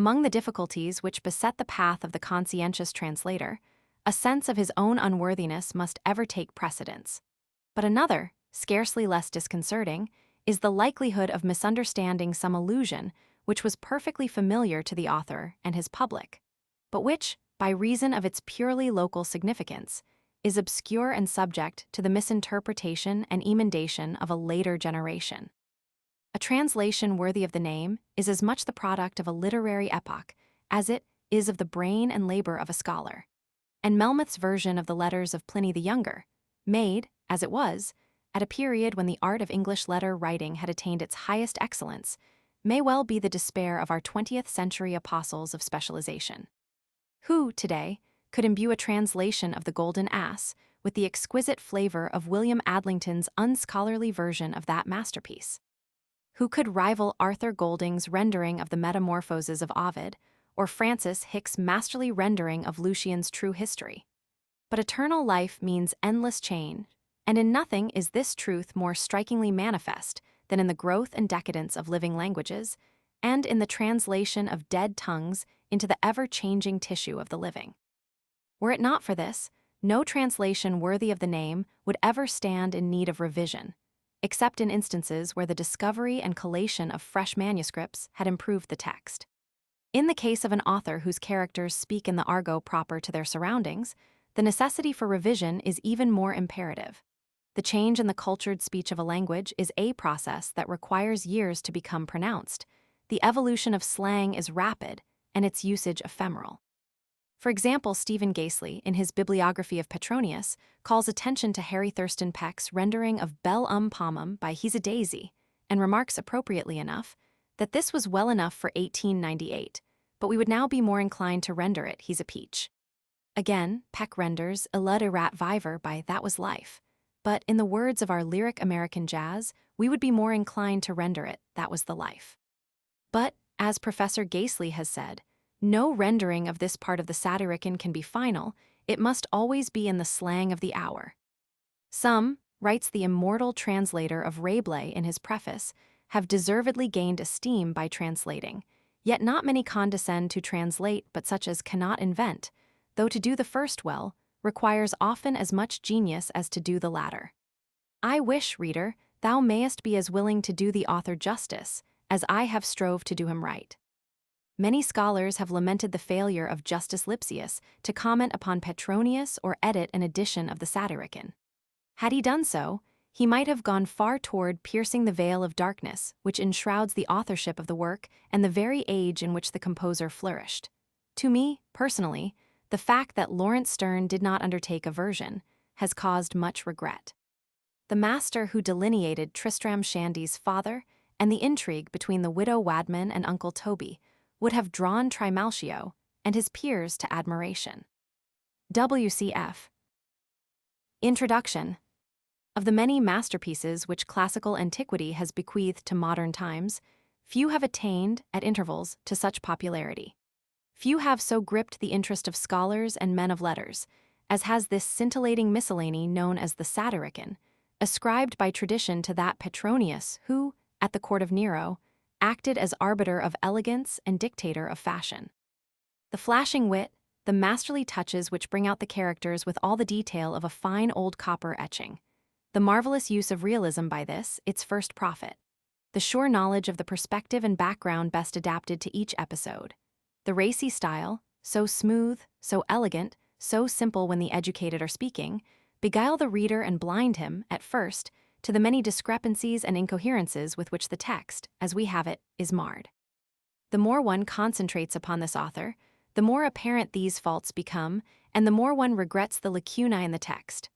Among the difficulties which beset the path of the conscientious translator, a sense of his own unworthiness must ever take precedence. But another, scarcely less disconcerting, is the likelihood of misunderstanding some allusion which was perfectly familiar to the author and his public, but which, by reason of its purely local significance, is obscure and subject to the misinterpretation and emendation of a later generation. A translation worthy of the name is as much the product of a literary epoch as it is of the brain and labor of a scholar. And Melmoth's version of the letters of Pliny the Younger, made, as it was, at a period when the art of English letter writing had attained its highest excellence, may well be the despair of our 20th century apostles of specialization. Who, today, could imbue a translation of the Golden Ass with the exquisite flavor of William Adlington's unscholarly version of that masterpiece? Who could rival Arthur Golding's rendering of the Metamorphoses of Ovid, or Francis Hick's masterly rendering of Lucian's True History? But eternal life means endless change, and in nothing is this truth more strikingly manifest than in the growth and decadence of living languages, and in the translation of dead tongues into the ever-changing tissue of the living. Were it not for this, no translation worthy of the name would ever stand in need of revision, except in instances where the discovery and collation of fresh manuscripts had improved the text. In the case of an author whose characters speak in the argot proper to their surroundings, the necessity for revision is even more imperative. The change in the cultured speech of a language is a process that requires years to become pronounced. The evolution of slang is rapid, and its usage ephemeral. For example, Stephen Gaseley, in his bibliography of Petronius, calls attention to Harry Thurston Peck's rendering of Bell Pomum by He's a Daisy, and remarks appropriately enough that this was well enough for 1898, but we would now be more inclined to render it He's a Peach. Again, Peck renders Illud Erat Viver by That Was Life, but in the words of our lyric American jazz, we would be more inclined to render it That Was the Life. But, as Professor Gaseley has said, no rendering of this part of the Satyricon can be final, it must always be in the slang of the hour. Some, writes the immortal translator of Rabelais in his preface, have deservedly gained esteem by translating, yet not many condescend to translate but such as cannot invent, though to do the first well requires often as much genius as to do the latter. I wish, reader, thou mayest be as willing to do the author justice as I have strove to do him right. Many scholars have lamented the failure of Justus Lipsius to comment upon Petronius or edit an edition of the Satyricon. Had he done so, he might have gone far toward piercing the veil of darkness which enshrouds the authorship of the work and the very age in which the composer flourished. To me, personally, the fact that Lawrence Sterne did not undertake a version has caused much regret. The master who delineated Tristram Shandy's father and the intrigue between the widow Wadman and Uncle Toby would have drawn Trimalchio and his peers to admiration. WCF. Introduction. Of the many masterpieces which classical antiquity has bequeathed to modern times, few have attained, at intervals, to such popularity. Few have so gripped the interest of scholars and men of letters, as has this scintillating miscellany known as the Satyricon, ascribed by tradition to that Petronius who, at the court of Nero, acted as arbiter of elegance and dictator of fashion. The flashing wit, the masterly touches which bring out the characters with all the detail of a fine old copper etching, the marvelous use of realism by this, its first prophet, the sure knowledge of the perspective and background best adapted to each episode, the racy style, so smooth, so elegant, so simple when the educated are speaking, beguile the reader and blind him, at first, to the many discrepancies and incoherences with which the text, as we have it, is marred. The more one concentrates upon this author, the more apparent these faults become, and the more one regrets the lacunae in the text.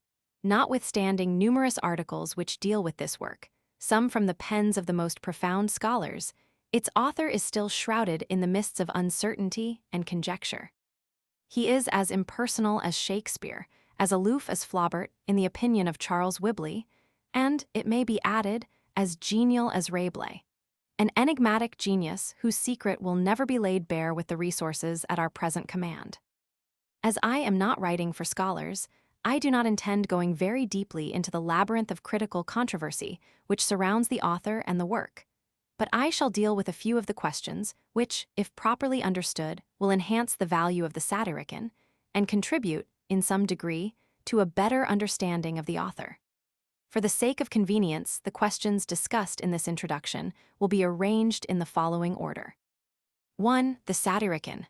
Notwithstanding numerous articles which deal with this work, some from the pens of the most profound scholars, its author is still shrouded in the mists of uncertainty and conjecture. He is as impersonal as Shakespeare, as aloof as Flaubert, in the opinion of Charles Whibley, and, it may be added, as genial as Rabelais. An enigmatic genius whose secret will never be laid bare with the resources at our present command. As I am not writing for scholars, I do not intend going very deeply into the labyrinth of critical controversy which surrounds the author and the work. But I shall deal with a few of the questions which, if properly understood, will enhance the value of the Satyricon and contribute, in some degree, to a better understanding of the author. For the sake of convenience, the questions discussed in this introduction will be arranged in the following order. 1. The Satyricon.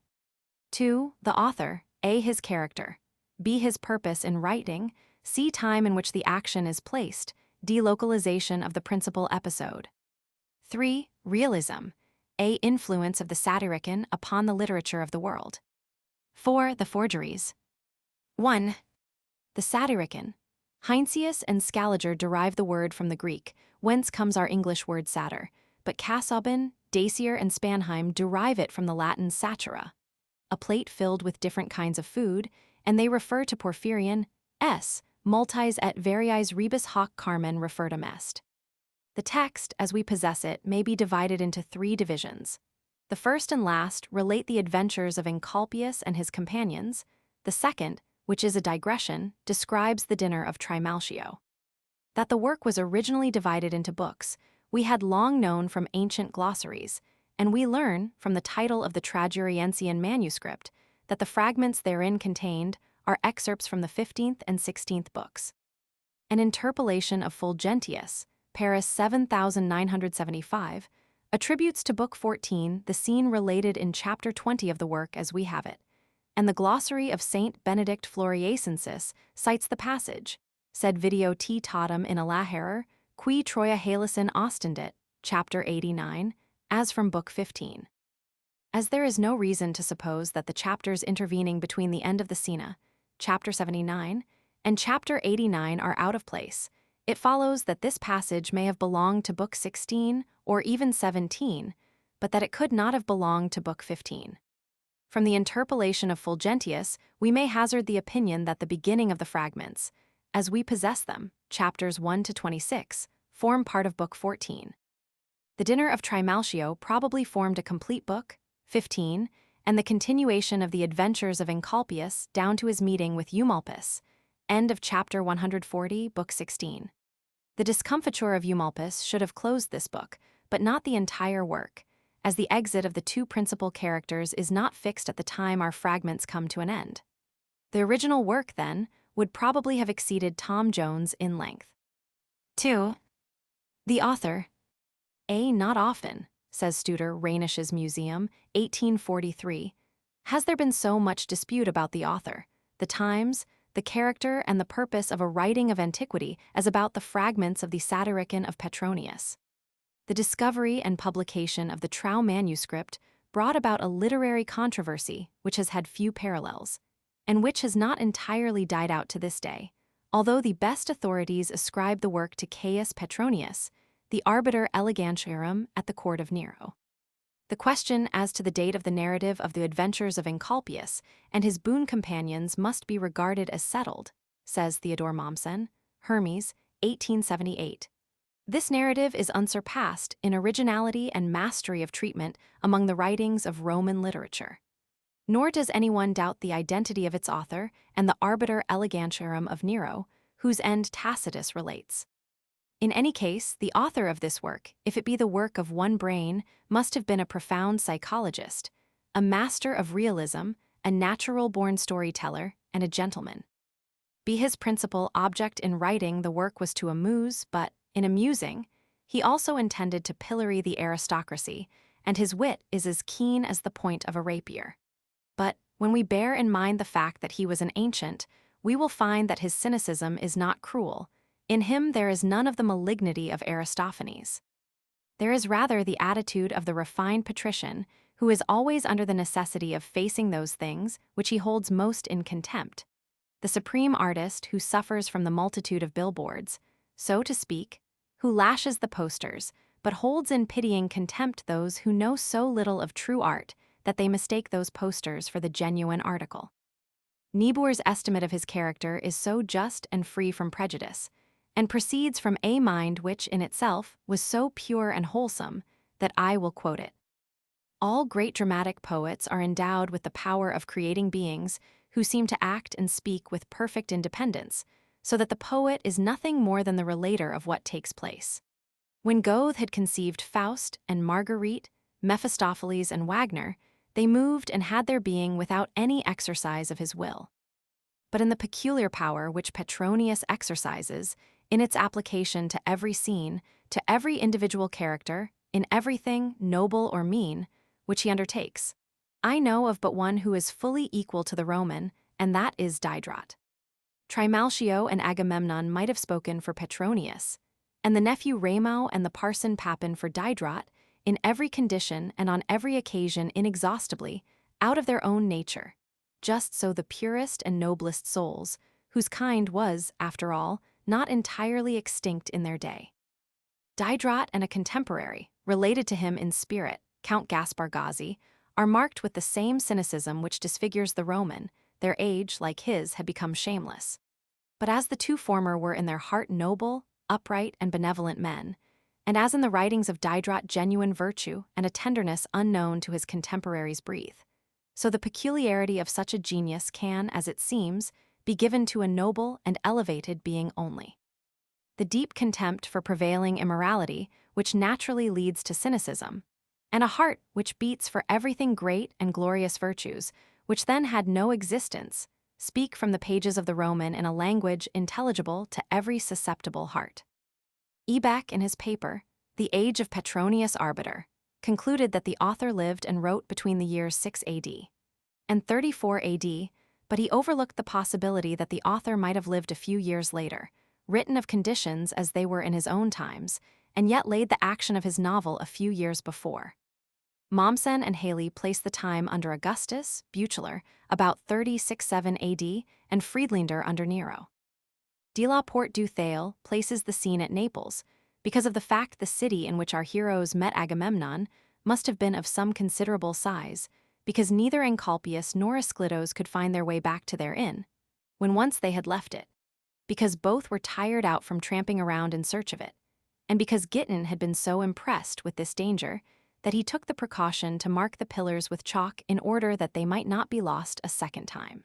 2. The author, A. His character, B. His purpose in writing, C. Time in which the action is placed, D. Localization of the principal episode. 3. Realism, A. Influence of the Satyricon upon the literature of the world. 4. The forgeries. 1. The Satyricon. Heinsius and Scaliger derive the word from the Greek, whence comes our English word satyr, but Casaubon, Dacier, and Spanheim derive it from the Latin satura, a plate filled with different kinds of food, and they refer to Porphyrion s. multis et variis rebus hoc carmen refertum est. The text, as we possess it, may be divided into 3 divisions. The first and last relate the adventures of Encolpius and his companions. The second, which is a digression, describes the dinner of Trimalchio. That the work was originally divided into books, we had long known from ancient glossaries, and we learn, from the title of the Traguriensian manuscript, that the fragments therein contained are excerpts from the 15th and 16th books. An interpolation of Fulgentius, Paris 7975, attributes to Book 14 the scene related in Chapter 20 of the work as we have it, and the glossary of Saint Benedict Floriacensis cites the passage, sed video T totum in Alaherer, qui Troia halison ostendit, Chapter 89, as from Book 15. As there is no reason to suppose that the chapters intervening between the end of the Scena, Chapter 79, and Chapter 89 are out of place, it follows that this passage may have belonged to Book 16 or even 17, but that it could not have belonged to Book 15. From the interpolation of Fulgentius, we may hazard the opinion that the beginning of the fragments, as we possess them, chapters 1 to 26, form part of Book 14. The Dinner of Trimalchio probably formed a complete book, 15, and the continuation of the adventures of Encolpius down to his meeting with Eumolpus, end of chapter 140, Book 16. The discomfiture of Eumolpus should have closed this book, but not the entire work, as the exit of the 2 principal characters is not fixed at the time our fragments come to an end. The original work, then, would probably have exceeded Tom Jones in length. 2. The author. A. Not often, says Studer Rheinischen Museum, 1843, has there been so much dispute about the author, the times, the character, and the purpose of a writing of antiquity as about the fragments of the Satyricon of Petronius. The discovery and publication of the Trau manuscript brought about a literary controversy which has had few parallels, and which has not entirely died out to this day, although the best authorities ascribe the work to Caius Petronius, the arbiter elegantiarum at the court of Nero. The question as to the date of the narrative of the adventures of Encolpius and his boon companions must be regarded as settled, says Theodore Mommsen, Hermes, 1878. This narrative is unsurpassed in originality and mastery of treatment among the writings of Roman literature. Nor does anyone doubt the identity of its author and the arbiter elegantiarum of Nero, whose end Tacitus relates. In any case, the author of this work, if it be the work of one brain, must have been a profound psychologist, a master of realism, a natural-born storyteller, and a gentleman. Be his principal object in writing the work was to amuse, but, in amusing, he also intended to pillory the aristocracy, and his wit is as keen as the point of a rapier. But, when we bear in mind the fact that he was an ancient, we will find that his cynicism is not cruel. In him there is none of the malignity of Aristophanes. There is rather the attitude of the refined patrician, who is always under the necessity of facing those things which he holds most in contempt. The supreme artist who suffers from the multitude of billboards, so to speak, who lashes the posters, but holds in pitying contempt those who know so little of true art that they mistake those posters for the genuine article. Niebuhr's estimate of his character is so just and free from prejudice, and proceeds from a mind which in itself was so pure and wholesome, that I will quote it. All great dramatic poets are endowed with the power of creating beings who seem to act and speak with perfect independence, so that the poet is nothing more than the relator of what takes place. When Goethe had conceived Faust and Marguerite, Mephistopheles and Wagner, they moved and had their being without any exercise of his will. But in the peculiar power which Petronius exercises, in its application to every scene, to every individual character, in everything, noble or mean, which he undertakes, I know of but one who is fully equal to the Roman, and that is Diderot. Trimalchio and Agamemnon might have spoken for Petronius, and the nephew Ramo and the parson Papin for Diderot, in every condition and on every occasion inexhaustibly, out of their own nature. Just so the purest and noblest souls, whose kind was, after all, not entirely extinct in their day. Diderot and a contemporary, related to him in spirit, Count Gaspar Gozzi, are marked with the same cynicism which disfigures the Roman. Their age, like his, had become shameless. But as the two former were in their heart noble, upright, and benevolent men, and as in the writings of Diderot genuine virtue and a tenderness unknown to his contemporaries breathe, so the peculiarity of such a genius can, as it seems, be given to a noble and elevated being only. The deep contempt for prevailing immorality, which naturally leads to cynicism, and a heart which beats for everything great and glorious virtues, which then had no existence, speak from the pages of the Roman in a language intelligible to every susceptible heart. Ebeck, in his paper, The Age of Petronius Arbiter, concluded that the author lived and wrote between the years 6 AD and 34 AD, but he overlooked the possibility that the author might have lived a few years later, written of conditions as they were in his own times, and yet laid the action of his novel a few years before. Mommsen and Haley place the time under Augustus, Buechler, about 36-7 AD, and Friedlander under Nero. De la Porte du Theil places the scene at Naples, because of the fact the city in which our heroes met Agamemnon must have been of some considerable size, because neither Encolpius nor Ascyltos could find their way back to their inn, when once they had left it, because both were tired out from tramping around in search of it, and because Giton had been so impressed with this danger that he took the precaution to mark the pillars with chalk in order that they might not be lost a second time.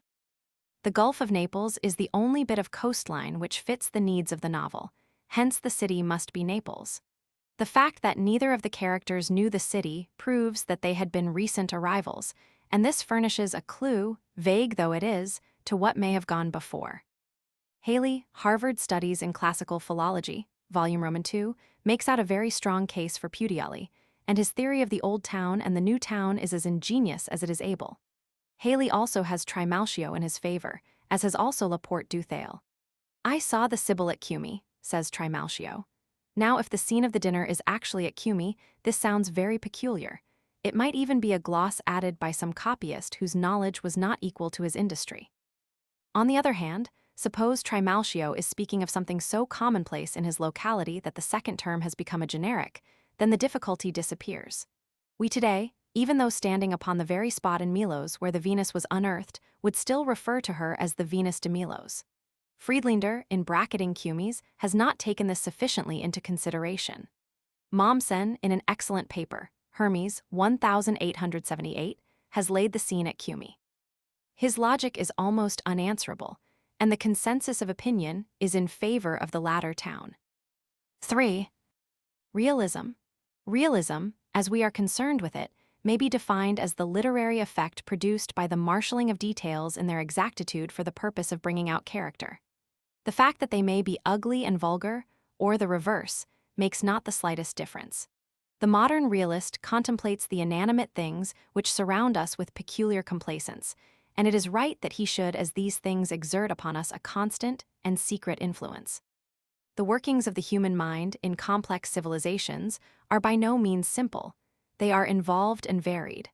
The Gulf of Naples is the only bit of coastline which fits the needs of the novel, hence the city must be Naples. The fact that neither of the characters knew the city proves that they had been recent arrivals, and this furnishes a clue, vague though it is, to what may have gone before. Haley, Harvard Studies in Classical Philology, Volume Roman II, makes out a very strong case for Puteoli, and his theory of the Old Town and the New Town is as ingenious as it is able. Haley also has Trimalchio in his favor, as has also La Porte du Theil. I saw the Sibyl at Cumae, says Trimalchio. Now if the scene of the dinner is actually at Cumae, this sounds very peculiar. It might even be a gloss added by some copyist whose knowledge was not equal to his industry. On the other hand, suppose Trimalchio is speaking of something so commonplace in his locality that the second term has become a generic, then the difficulty disappears. We today, even though standing upon the very spot in Melos where the Venus was unearthed, would still refer to her as the Venus de Melos. Friedlander, in bracketing Cumae's, has not taken this sufficiently into consideration. Mommsen, in an excellent paper, Hermes 1878, has laid the scene at Cumae. His logic is almost unanswerable, and the consensus of opinion is in favor of the latter town. 3. Realism. Realism, as we are concerned with it, may be defined as the literary effect produced by the marshalling of details in their exactitude for the purpose of bringing out character. The fact that they may be ugly and vulgar, or the reverse, makes not the slightest difference. The modern realist contemplates the inanimate things which surround us with peculiar complacence, and it is right that he should, as these things exert upon us a constant and secret influence. The workings of the human mind in complex civilizations are by no means simple. They are involved and varied.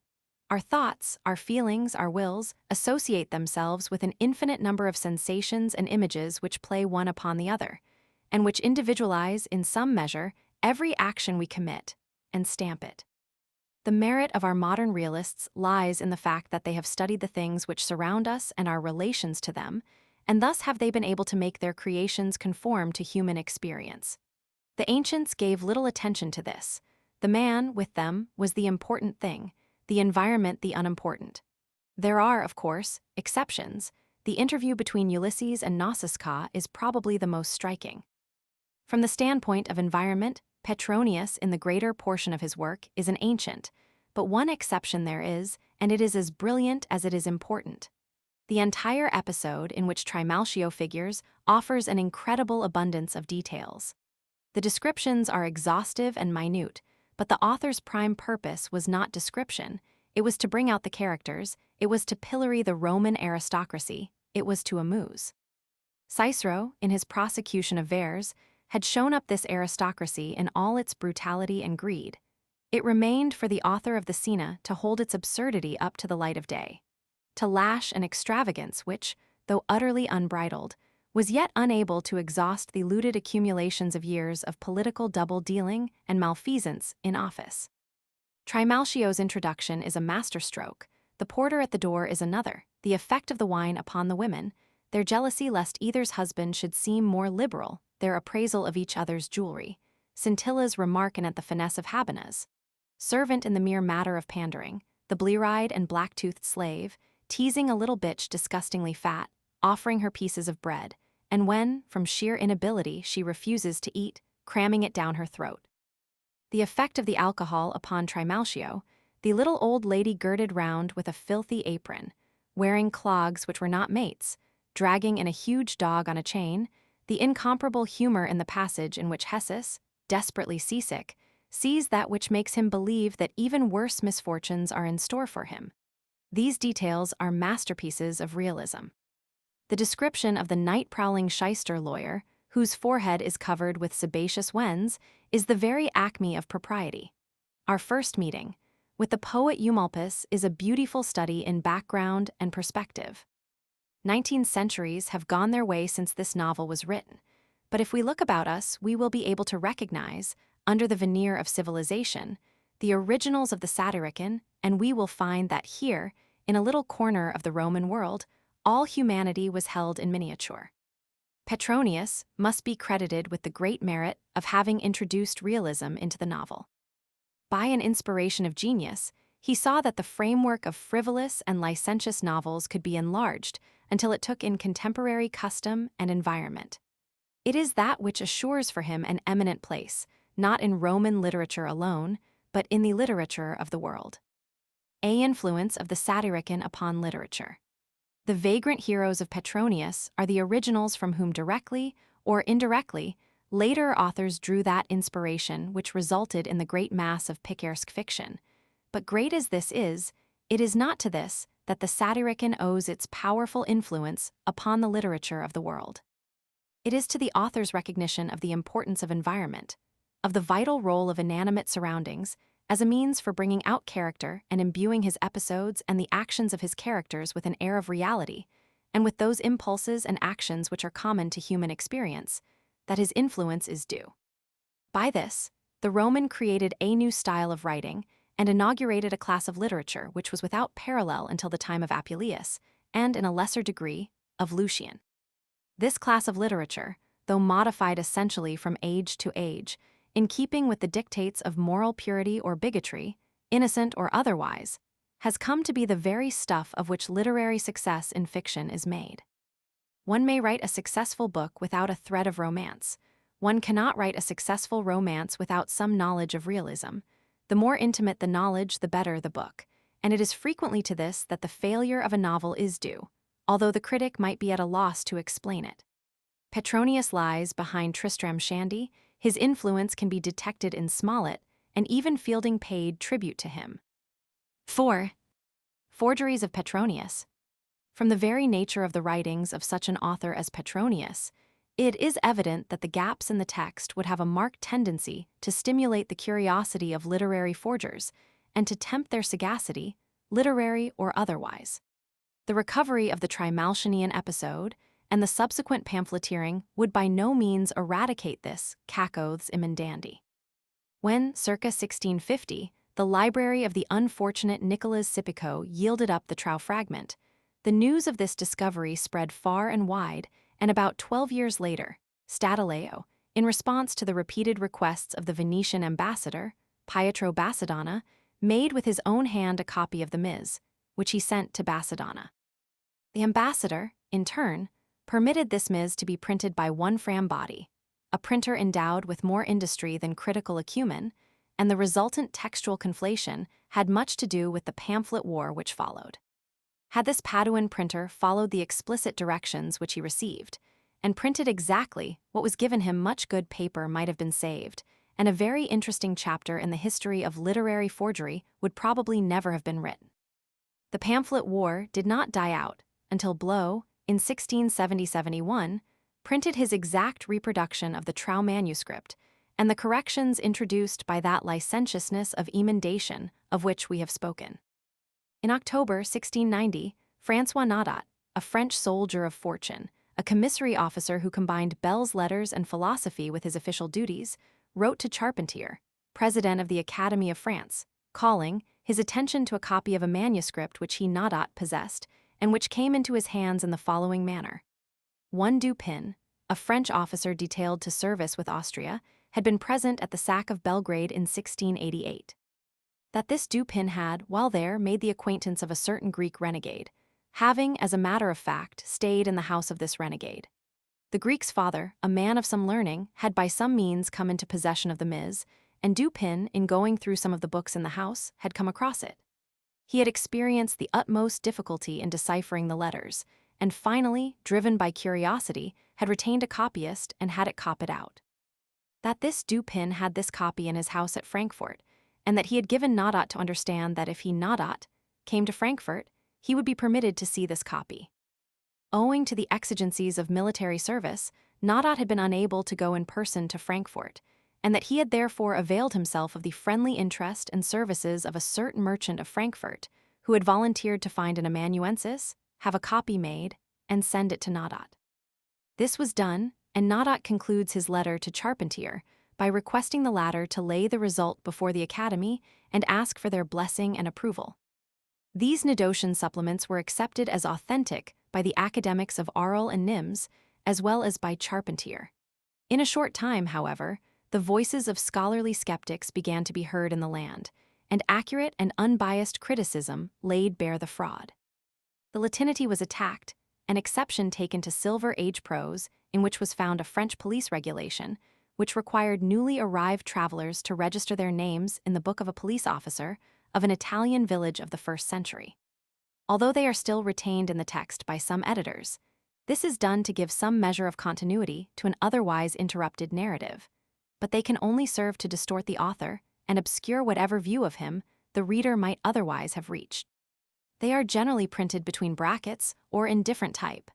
Our thoughts, our feelings, our wills associate themselves with an infinite number of sensations and images which play one upon the other, and which individualize, in some measure, every action we commit, and stamp it. The merit of our modern realists lies in the fact that they have studied the things which surround us and our relations to them, and thus have they been able to make their creations conform to human experience. The ancients gave little attention to this. The man, with them, was the important thing, the environment the unimportant. There are, of course, exceptions. The interview between Ulysses and Nausicaa is probably the most striking. From the standpoint of environment, Petronius, in the greater portion of his work, is an ancient, but one exception there is, and it is as brilliant as it is important. The entire episode in which Trimalchio figures offers an incredible abundance of details. The descriptions are exhaustive and minute, but the author's prime purpose was not description. It was to bring out the characters, it was to pillory the Roman aristocracy, it was to amuse. Cicero, in his prosecution of Verres, had shown up this aristocracy in all its brutality and greed. It remained for the author of the Scena to hold its absurdity up to the light of day, to lash an extravagance which, though utterly unbridled, was yet unable to exhaust the looted accumulations of years of political double-dealing and malfeasance in office. Trimalchio's introduction is a masterstroke, the porter at the door is another, the effect of the wine upon the women, their jealousy lest either's husband should seem more liberal, their appraisal of each other's jewelry, Scintilla's remark at the finesse of Habenas, servant in the mere matter of pandering, the blear-eyed and black-toothed slave, teasing a little bitch disgustingly fat, offering her pieces of bread, and when, from sheer inability, she refuses to eat, cramming it down her throat. The effect of the alcohol upon Trimalchio, the little old lady girded round with a filthy apron, wearing clogs which were not mates, dragging in a huge dog on a chain, the incomparable humor in the passage in which Hessus, desperately seasick, sees that which makes him believe that even worse misfortunes are in store for him. These details are masterpieces of realism. The description of the night-prowling shyster lawyer, whose forehead is covered with sebaceous wens, is the very acme of propriety. Our first meeting with the poet Eumolpus is a beautiful study in background and perspective. 19 centuries have gone their way since this novel was written, but if we look about us, we will be able to recognize, under the veneer of civilization, the originals of the Satyricon, and we will find that here, in a little corner of the Roman world, all humanity was held in miniature. Petronius must be credited with the great merit of having introduced realism into the novel. By an inspiration of genius, he saw that the framework of frivolous and licentious novels could be enlarged until it took in contemporary custom and environment. It is that which assures for him an eminent place, not in Roman literature alone, but in the literature of the world. A influence of the Satyricon upon literature. The vagrant heroes of Petronius are the originals from whom directly or indirectly later authors drew that inspiration which resulted in the great mass of picaresque fiction. But great as this is, it is not to this that the Satyricon owes its powerful influence upon the literature of the world. It is to the author's recognition of the importance of environment, of the vital role of inanimate surroundings, as a means for bringing out character and imbuing his episodes and the actions of his characters with an air of reality, and with those impulses and actions which are common to human experience, that his influence is due. By this, the Roman created a new style of writing and inaugurated a class of literature which was without parallel until the time of Apuleius, and in a lesser degree, of Lucian. This class of literature, though modified essentially from age to age, in keeping with the dictates of moral purity or bigotry, innocent or otherwise, has come to be the very stuff of which literary success in fiction is made. One may write a successful book without a thread of romance. One cannot write a successful romance without some knowledge of realism. The more intimate the knowledge, the better the book, and it is frequently to this that the failure of a novel is due, although the critic might be at a loss to explain it. Petronius lies behind Tristram Shandy. His influence can be detected in Smollett, and even Fielding paid tribute to him. 4. Forgeries of Petronius. From the very nature of the writings of such an author as Petronius, it is evident that the gaps in the text would have a marked tendency to stimulate the curiosity of literary forgers and to tempt their sagacity, literary or otherwise. The recovery of the Trimalchionian episode and the subsequent pamphleteering would by no means eradicate this cacothes immendandy. When, circa 1650, the library of the unfortunate Nicolas Sippico yielded up the Trau fragment, the news of this discovery spread far and wide, and about 12 years later, Stattileo, in response to the repeated requests of the Venetian ambassador, Pietro Basadonna, made with his own hand a copy of the Ms., which he sent to Basadonna. The ambassador, in turn, permitted this Ms. to be printed by one Fram body, a printer endowed with more industry than critical acumen, and the resultant textual conflation had much to do with the pamphlet war which followed. Had this Paduan printer followed the explicit directions which he received, and printed exactly what was given him, much good paper might have been saved, and a very interesting chapter in the history of literary forgery would probably never have been written. The pamphlet war did not die out until Blow, in 1670-71, printed his exact reproduction of the Trau manuscript and the corrections introduced by that licentiousness of emendation of which we have spoken. In October 1690, François Naudot, a French soldier of fortune, a commissary officer who combined belles lettres and philosophy with his official duties, wrote to Charpentier, president of the Academy of France, calling his attention to a copy of a manuscript which he Naudot possessed and which came into his hands in the following manner. One Dupin, a French officer detailed to service with Austria, had been present at the sack of Belgrade in 1688. That this Dupin had, while there, made the acquaintance of a certain Greek renegade, having, as a matter of fact, stayed in the house of this renegade. The Greek's father, a man of some learning, had by some means come into possession of the Ms., and Dupin, in going through some of the books in the house, had come across it. He had experienced the utmost difficulty in deciphering the letters, and finally, driven by curiosity, had retained a copyist and had it copied out. That this Dupin had this copy in his house at Frankfurt, and that he had given Naudot to understand that if he, Naudot, came to Frankfurt, he would be permitted to see this copy. Owing to the exigencies of military service, Naudot had been unable to go in person to Frankfurt, and that he had therefore availed himself of the friendly interest and services of a certain merchant of Frankfurt, who had volunteered to find an amanuensis, have a copy made, and send it to Naudot. This was done, and Naudot concludes his letter to Charpentier by requesting the latter to lay the result before the Academy and ask for their blessing and approval. These Nedocian supplements were accepted as authentic by the academics of Arles and Nimes, as well as by Charpentier. In a short time, however, the voices of scholarly skeptics began to be heard in the land, and accurate and unbiased criticism laid bare the fraud. The Latinity was attacked, an exception taken to Silver Age prose, in which was found a French police regulation, which required newly arrived travelers to register their names in the book of a police officer of an Italian village of the 1st century. Although they are still retained in the text by some editors, this is done to give some measure of continuity to an otherwise interrupted narrative, but they can only serve to distort the author and obscure whatever view of him the reader might otherwise have reached. They are generally printed between brackets or in different type.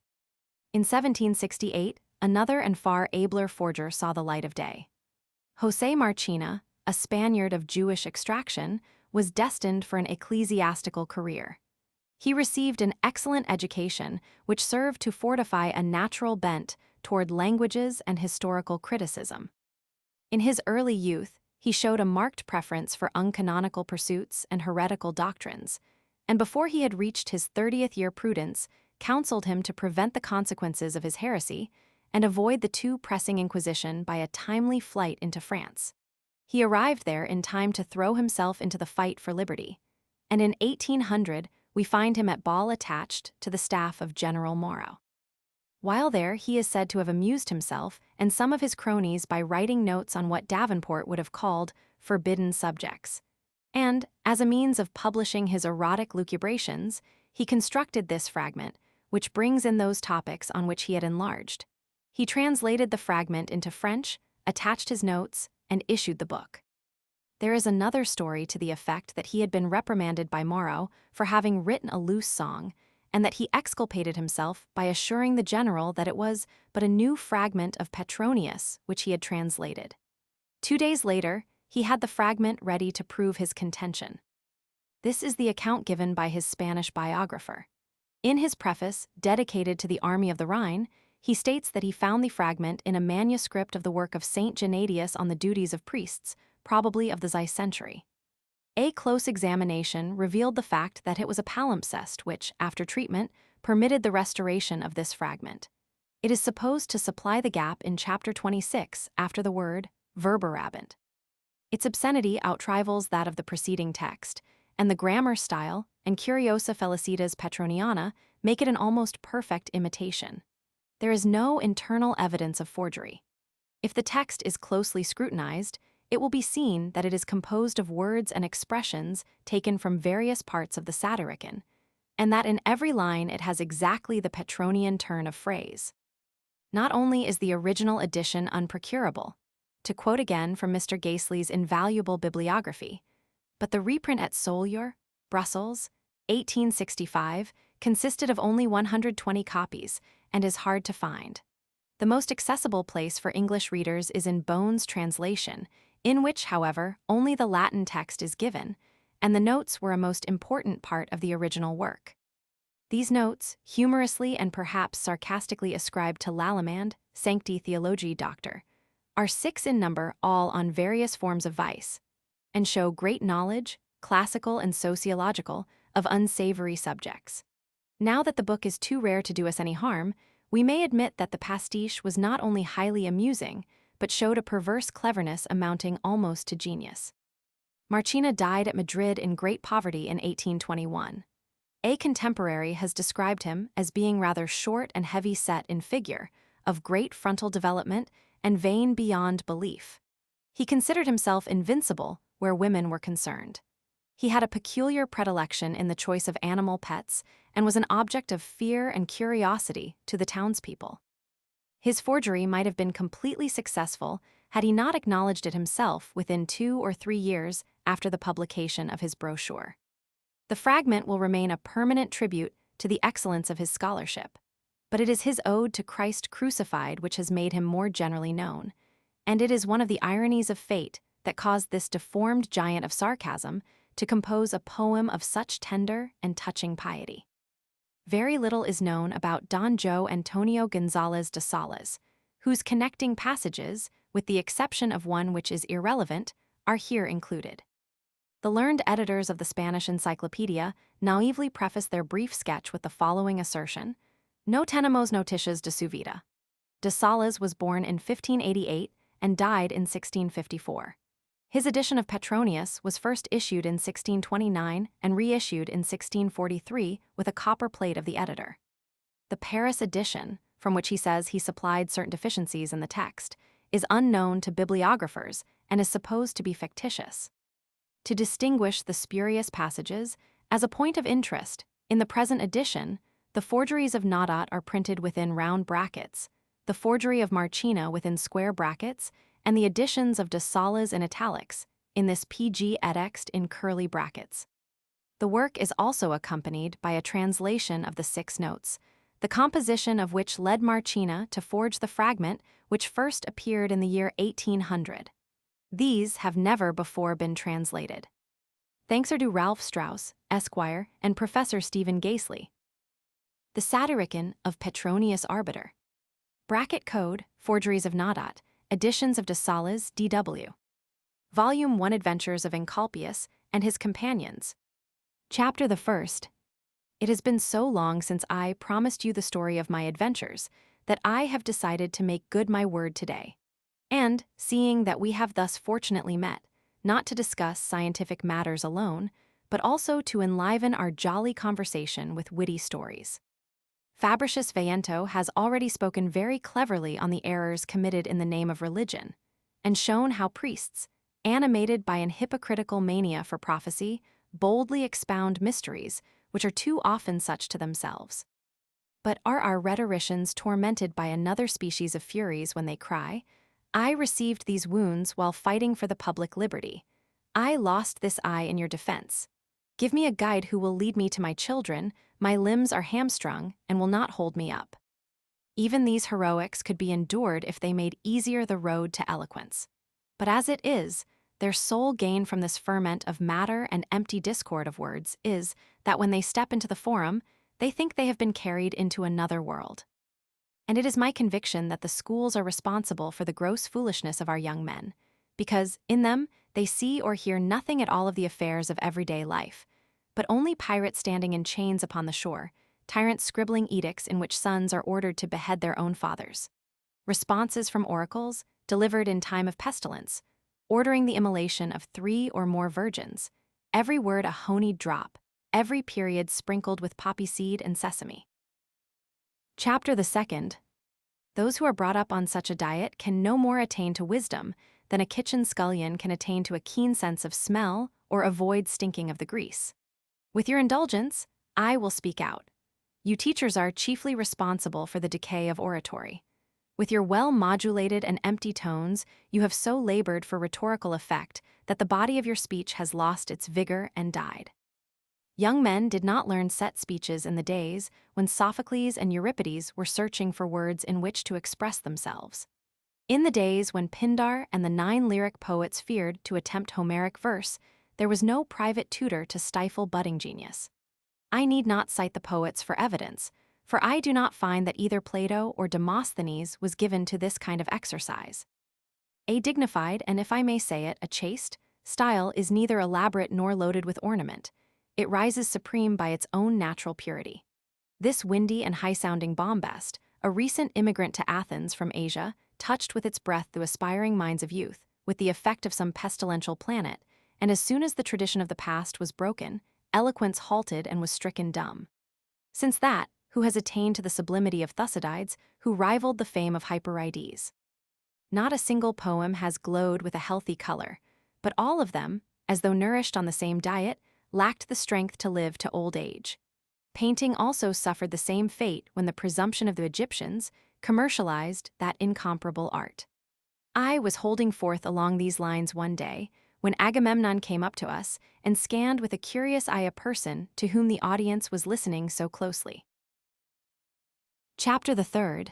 In 1768, another and far abler forger saw the light of day. José Marchena, a Spaniard of Jewish extraction, was destined for an ecclesiastical career. He received an excellent education which served to fortify a natural bent toward languages and historical criticism. In his early youth, he showed a marked preference for uncanonical pursuits and heretical doctrines, and before he had reached his 30th year prudence, counseled him to prevent the consequences of his heresy and avoid the too pressing Inquisition by a timely flight into France. He arrived there in time to throw himself into the fight for liberty, and in 1800 we find him at Ball attached to the staff of General Moreau. While there, he is said to have amused himself and some of his cronies by writing notes on what Davenport would have called forbidden subjects. And, as a means of publishing his erotic lucubrations, he constructed this fragment, which brings in those topics on which he had enlarged. He translated the fragment into French, attached his notes, and issued the book. There is another story to the effect that he had been reprimanded by Moreau for having written a loose song, and that he exculpated himself by assuring the general that it was but a new fragment of Petronius which he had translated. 2 days later, he had the fragment ready to prove his contention. This is the account given by his Spanish biographer. In his preface, dedicated to the Army of the Rhine, he states that he found the fragment in a manuscript of the work of Saint Gennadius on the duties of priests, probably of the 9th century. A close examination revealed the fact that it was a palimpsest which, after treatment, permitted the restoration of this fragment. It is supposed to supply the gap in chapter 26 after the word verberabant. Its obscenity outrivals that of the preceding text, and the grammar style and Curiosa Felicitas Petroniana make it an almost perfect imitation. There is no internal evidence of forgery. If the text is closely scrutinized, it will be seen that it is composed of words and expressions taken from various parts of the Satyricon, and that in every line it has exactly the Petronian turn of phrase. Not only is the original edition unprocurable, to quote again from Mr. Gaisley's invaluable bibliography, but the reprint at Soleure, Brussels, 1865, consisted of only 120 copies and is hard to find. The most accessible place for English readers is in Bohn's translation, in which, however, only the Latin text is given, and the notes were a most important part of the original work. These notes, humorously and perhaps sarcastically ascribed to Lallemande, Sancti Theologiae Doctor, are 6 in number, all on various forms of vice, and show great knowledge, classical and sociological, of unsavory subjects. Now that the book is too rare to do us any harm, we may admit that the pastiche was not only highly amusing, but showed a perverse cleverness amounting almost to genius. Marchena died at Madrid in great poverty in 1821. A contemporary has described him as being rather short and heavy-set in figure, of great frontal development, and vain beyond belief. He considered himself invincible where women were concerned. He had a peculiar predilection in the choice of animal pets and was an object of fear and curiosity to the townspeople. His forgery might have been completely successful had he not acknowledged it himself within 2 or 3 years after the publication of his brochure. The fragment will remain a permanent tribute to the excellence of his scholarship, but it is his ode to Christ crucified which has made him more generally known, and it is one of the ironies of fate that caused this deformed giant of sarcasm to compose a poem of such tender and touching piety. Very little is known about Don Joe Antonio González de Salas, whose connecting passages, with the exception of one which is irrelevant, are here included. The learned editors of the Spanish Encyclopedia naively preface their brief sketch with the following assertion: "No tenemos noticias de su vida." De Salas was born in 1588 and died in 1654. His edition of Petronius was first issued in 1629 and reissued in 1643 with a copper plate of the editor. The Paris edition, from which he says he supplied certain deficiencies in the text, is unknown to bibliographers and is supposed to be fictitious. To distinguish the spurious passages, as a point of interest, in the present edition, the forgeries of Naudot are printed within round brackets, the forgery of Marchena within square brackets, and the additions of de Salas in italics, in this PG edext in curly brackets. The work is also accompanied by a translation of the 6 notes, the composition of which led Marchena to forge the fragment which first appeared in the year 1800. These have never before been translated. Thanks are due Ralph Strauss, Esquire, and Professor Stephen Gaisley. The Satyricon of Petronius Arbiter. Bracket code, Forgeries of Naudot, Editions of de Salas, D.W. Volume 1 Adventures of Encolpius and His Companions. Chapter the First. It has been so long since I promised you the story of my adventures that I have decided to make good my word today. And, seeing that we have thus fortunately met, not to discuss scientific matters alone, but also to enliven our jolly conversation with witty stories. Fabricius Veiento has already spoken very cleverly on the errors committed in the name of religion, and shown how priests, animated by an hypocritical mania for prophecy, boldly expound mysteries which are too often such to themselves. But are our rhetoricians tormented by another species of furies when they cry, "I received these wounds while fighting for the public liberty. I lost this eye in your defense. Give me a guide who will lead me to my children. My limbs are hamstrung and will not hold me up." Even these heroics could be endured if they made easier the road to eloquence. But as it is, their sole gain from this ferment of matter and empty discord of words is that when they step into the forum, they think they have been carried into another world. And it is my conviction that the schools are responsible for the gross foolishness of our young men, because, in them, they see or hear nothing at all of the affairs of everyday life, but only pirates standing in chains upon the shore, tyrants scribbling edicts in which sons are ordered to behead their own fathers, responses from oracles, delivered in time of pestilence, ordering the immolation of 3 or more virgins, every word a honeyed drop, every period sprinkled with poppy seed and sesame. Chapter the Second. Those who are brought up on such a diet can no more attain to wisdom than a kitchen scullion can attain to a keen sense of smell or avoid stinking of the grease. With your indulgence, I will speak out. You teachers are chiefly responsible for the decay of oratory. With your well-modulated and empty tones, you have so labored for rhetorical effect that the body of your speech has lost its vigor and died. Young men did not learn set speeches in the days when Sophocles and Euripides were searching for words in which to express themselves. In the days when Pindar and the 9 lyric poets feared to attempt Homeric verse, there was no private tutor to stifle budding genius. I need not cite the poets for evidence, for I do not find that either Plato or Demosthenes was given to this kind of exercise. A dignified, and if I may say it, a chaste, style is neither elaborate nor loaded with ornament. It rises supreme by its own natural purity. This windy and high-sounding bombast, a recent immigrant to Athens from Asia, touched with its breath the aspiring minds of youth, with the effect of some pestilential planet, and as soon as the tradition of the past was broken, eloquence halted and was stricken dumb. Since that, who has attained to the sublimity of Thucydides, who rivaled the fame of Hyperides? Not a single poem has glowed with a healthy color, but all of them, as though nourished on the same diet, lacked the strength to live to old age. Painting also suffered the same fate when the presumption of the Egyptians commercialized that incomparable art. I was holding forth along these lines one day when Agamemnon came up to us and scanned with a curious eye a person to whom the audience was listening so closely. Chapter the 3rd.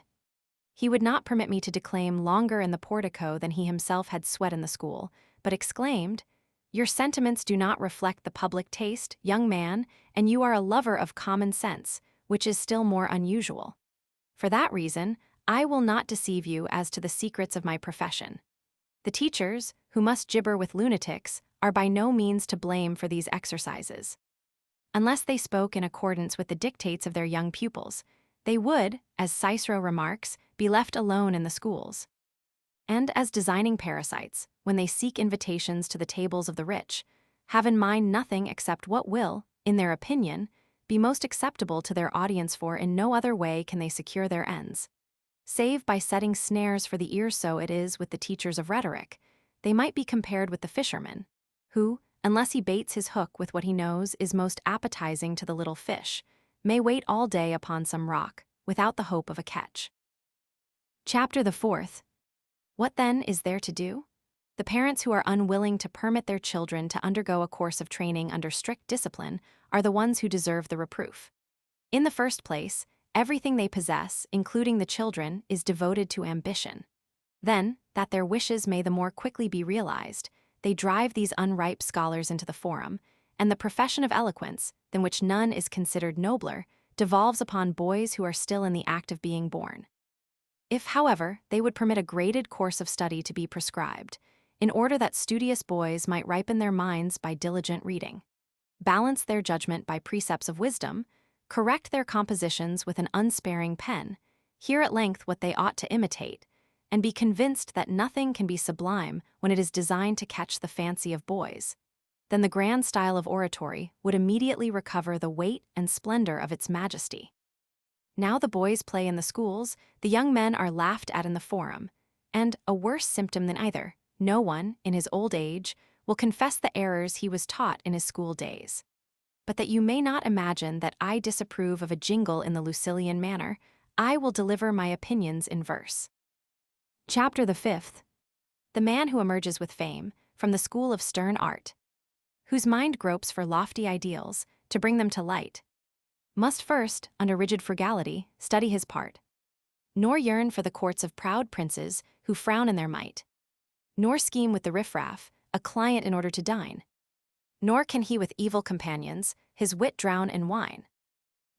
He would not permit me to declaim longer in the portico than he himself had sweat in the school, but exclaimed, "Your sentiments do not reflect the public taste, young man, and you are a lover of common sense, which is still more unusual. For that reason, I will not deceive you as to the secrets of my profession. The teachers, who must gibber with lunatics, are by no means to blame for these exercises. Unless they spoke in accordance with the dictates of their young pupils, they would, as Cicero remarks, be left alone in the schools. And as designing parasites, when they seek invitations to the tables of the rich, have in mind nothing except what will, in their opinion, be most acceptable to their audience, for in no other way can they secure their ends. Save by setting snares for the ears. So it is with the teachers of rhetoric. They might be compared with the fisherman, who, unless he baits his hook with what he knows is most appetizing to the little fish, may wait all day upon some rock, without the hope of a catch." Chapter the 4th. What then is there to do? The parents who are unwilling to permit their children to undergo a course of training under strict discipline are the ones who deserve the reproof. In the first place, everything they possess, including the children, is devoted to ambition. Then, that their wishes may the more quickly be realized, they drive these unripe scholars into the forum, and the profession of eloquence, than which none is considered nobler, devolves upon boys who are still in the act of being born. If, however, they would permit a graded course of study to be prescribed, in order that studious boys might ripen their minds by diligent reading, balance their judgment by precepts of wisdom, correct their compositions with an unsparing pen, hear at length what they ought to imitate, and be convinced that nothing can be sublime when it is designed to catch the fancy of boys, then the grand style of oratory would immediately recover the weight and splendor of its majesty. Now the boys play in the schools, the young men are laughed at in the forum, and, a worse symptom than either, no one, in his old age, will confess the errors he was taught in his school days. But that you may not imagine that I disapprove of a jingle in the Lucilian manner, I will deliver my opinions in verse. Chapter the 5th. The man who emerges with fame from the school of stern art, whose mind gropes for lofty ideals to bring them to light, must first, under rigid frugality, study his part, nor yearn for the courts of proud princes who frown in their might, nor scheme with the riffraff, a client in order to dine, nor can he with evil companions his wit drown in wine,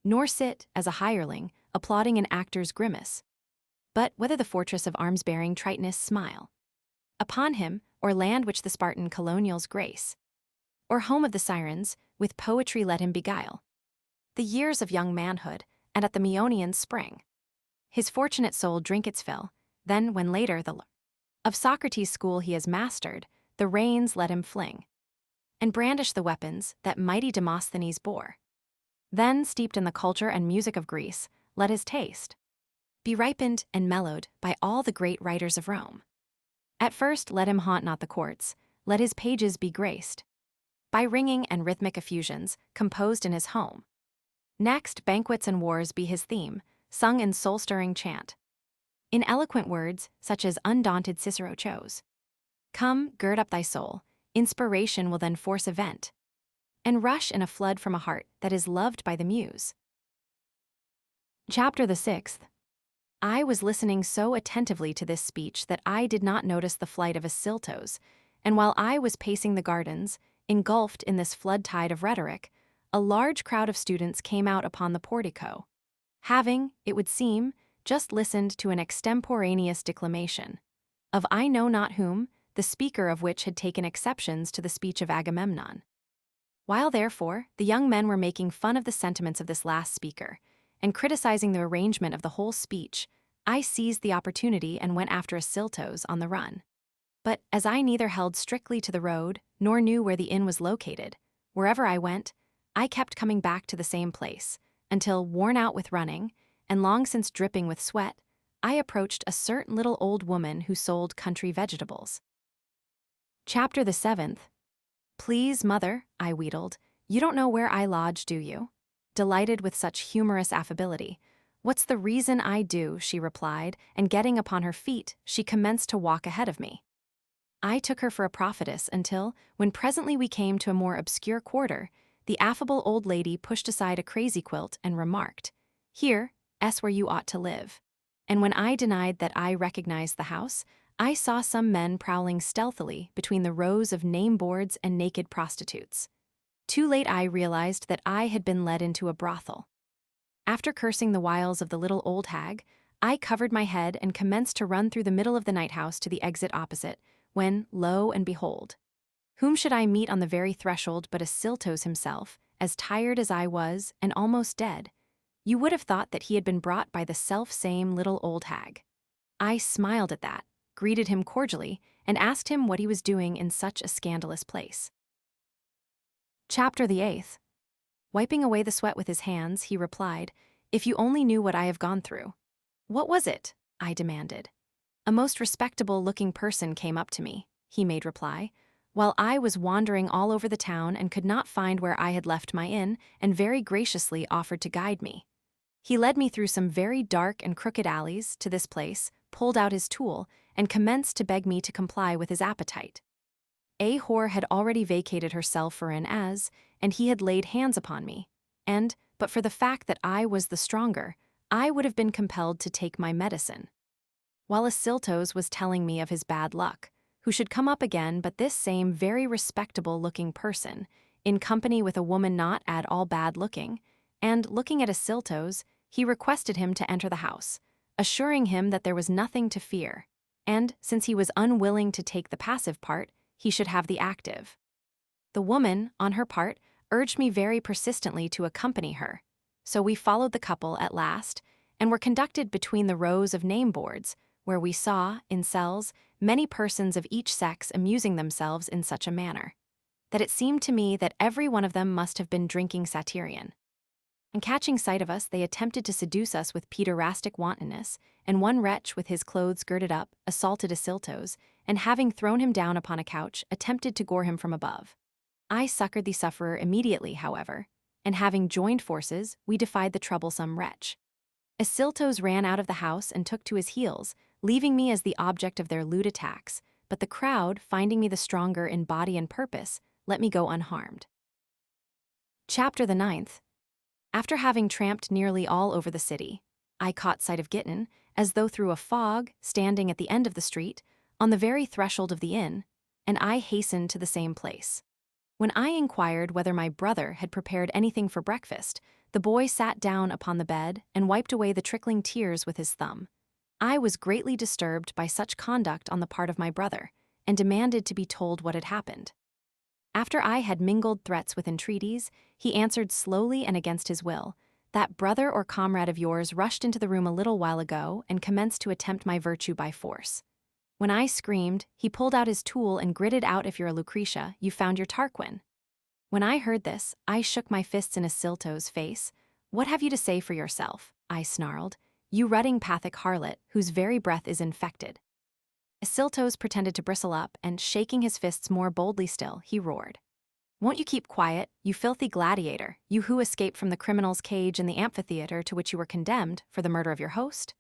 nor sit, as a hireling, applauding an actor's grimace, but whether the fortress of arms-bearing Tritonus smile upon him, or land which the Spartan colonials grace, or home of the Sirens, with poetry let him beguile the years of young manhood, and at the Maeonian spring his fortunate soul drink its fill. Then, when later the of Socrates' school he has mastered, the reins let him fling, and brandish the weapons that mighty Demosthenes bore. Then, steeped in the culture and music of Greece, let his taste be ripened and mellowed by all the great writers of Rome. At first let him haunt not the courts, let his pages be graced by ringing and rhythmic effusions composed in his home. Next, banquets and wars be his theme, sung in soul-stirring chant. In eloquent words, such as undaunted Cicero chose. Come, gird up thy soul, inspiration will then force a vent, and rush in a flood from a heart that is loved by the muse. Chapter the 6th. I was listening so attentively to this speech that I did not notice the flight of Ascyltos, and while I was pacing the gardens, engulfed in this flood tide of rhetoric, a large crowd of students came out upon the portico, having, it would seem, just listened to an extemporaneous declamation of I know not whom, the speaker of which had taken exceptions to the speech of Agamemnon. While, therefore, the young men were making fun of the sentiments of this last speaker and criticizing the arrangement of the whole speech, I seized the opportunity and went after Ascyltos on the run. But as I neither held strictly to the road nor knew where the inn was located, wherever I went, I kept coming back to the same place, until, worn out with running, and long since dripping with sweat, I approached a certain little old woman who sold country vegetables. Chapter the 7th. Please, mother, I wheedled, you don't know where I lodge, do you? Delighted with such humorous affability. What's the reason I do, she replied, and getting upon her feet, she commenced to walk ahead of me. I took her for a prophetess until, when presently we came to a more obscure quarter, the affable old lady pushed aside a crazy quilt and remarked, Here, 's where you ought to live. And when I denied that I recognized the house, I saw some men prowling stealthily between the rows of name boards and naked prostitutes. Too late I realized that I had been led into a brothel. After cursing the wiles of the little old hag, I covered my head and commenced to run through the middle of the night house to the exit opposite, when, lo and behold, whom should I meet on the very threshold but Ascyltos himself, as tired as I was and almost dead. You would have thought that he had been brought by the self-same little old hag. I smiled at that, greeted him cordially, and asked him what he was doing in such a scandalous place. Chapter the 8th. Wiping away the sweat with his hands, he replied, If you only knew what I have gone through. What was it? I demanded. A most respectable-looking person came up to me, he made reply, while I was wandering all over the town and could not find where I had left my inn, and very graciously offered to guide me. He led me through some very dark and crooked alleys to this place, pulled out his tool, and commenced to beg me to comply with his appetite. A whore had already vacated herself for an as, and he had laid hands upon me, and, but for the fact that I was the stronger, I would have been compelled to take my medicine. While Ascyltos was telling me of his bad luck, who should come up again but this same very respectable-looking person, in company with a woman not at all bad-looking, and, looking at Ascyltos, he requested him to enter the house, assuring him that there was nothing to fear, and, since he was unwilling to take the passive part, he should have the active. The woman, on her part, urged me very persistently to accompany her, so we followed the couple at last, and were conducted between the rows of name boards, where we saw, in cells, many persons of each sex amusing themselves in such a manner, that it seemed to me that every one of them must have been drinking Satyricon. And catching sight of us, they attempted to seduce us with pederastic wantonness, and one wretch with his clothes girded up assaulted Ascyltos, and having thrown him down upon a couch, attempted to gore him from above. I succored the sufferer immediately, however, and having joined forces, we defied the troublesome wretch. Ascyltos ran out of the house and took to his heels, leaving me as the object of their lewd attacks, but the crowd, finding me the stronger in body and purpose, let me go unharmed. Chapter the 9th. After having tramped nearly all over the city, I caught sight of Gittin, as though through a fog, standing at the end of the street, on the very threshold of the inn, and I hastened to the same place. When I inquired whether my brother had prepared anything for breakfast, the boy sat down upon the bed and wiped away the trickling tears with his thumb. I was greatly disturbed by such conduct on the part of my brother, and demanded to be told what had happened. After I had mingled threats with entreaties, he answered slowly and against his will, That brother or comrade of yours rushed into the room a little while ago and commenced to attempt my virtue by force. When I screamed, he pulled out his tool and gritted out, If you're a Lucretia, you found your Tarquin. When I heard this, I shook my fists in Ascyltos' face. What have you to say for yourself? I snarled. you rutting pathic harlot, whose very breath is infected." Ascyltos pretended to bristle up, and shaking his fists more boldly still, he roared, "Won't you keep quiet, you filthy gladiator, you who escaped from the criminal's cage in the amphitheater to which you were condemned for the murder of your host?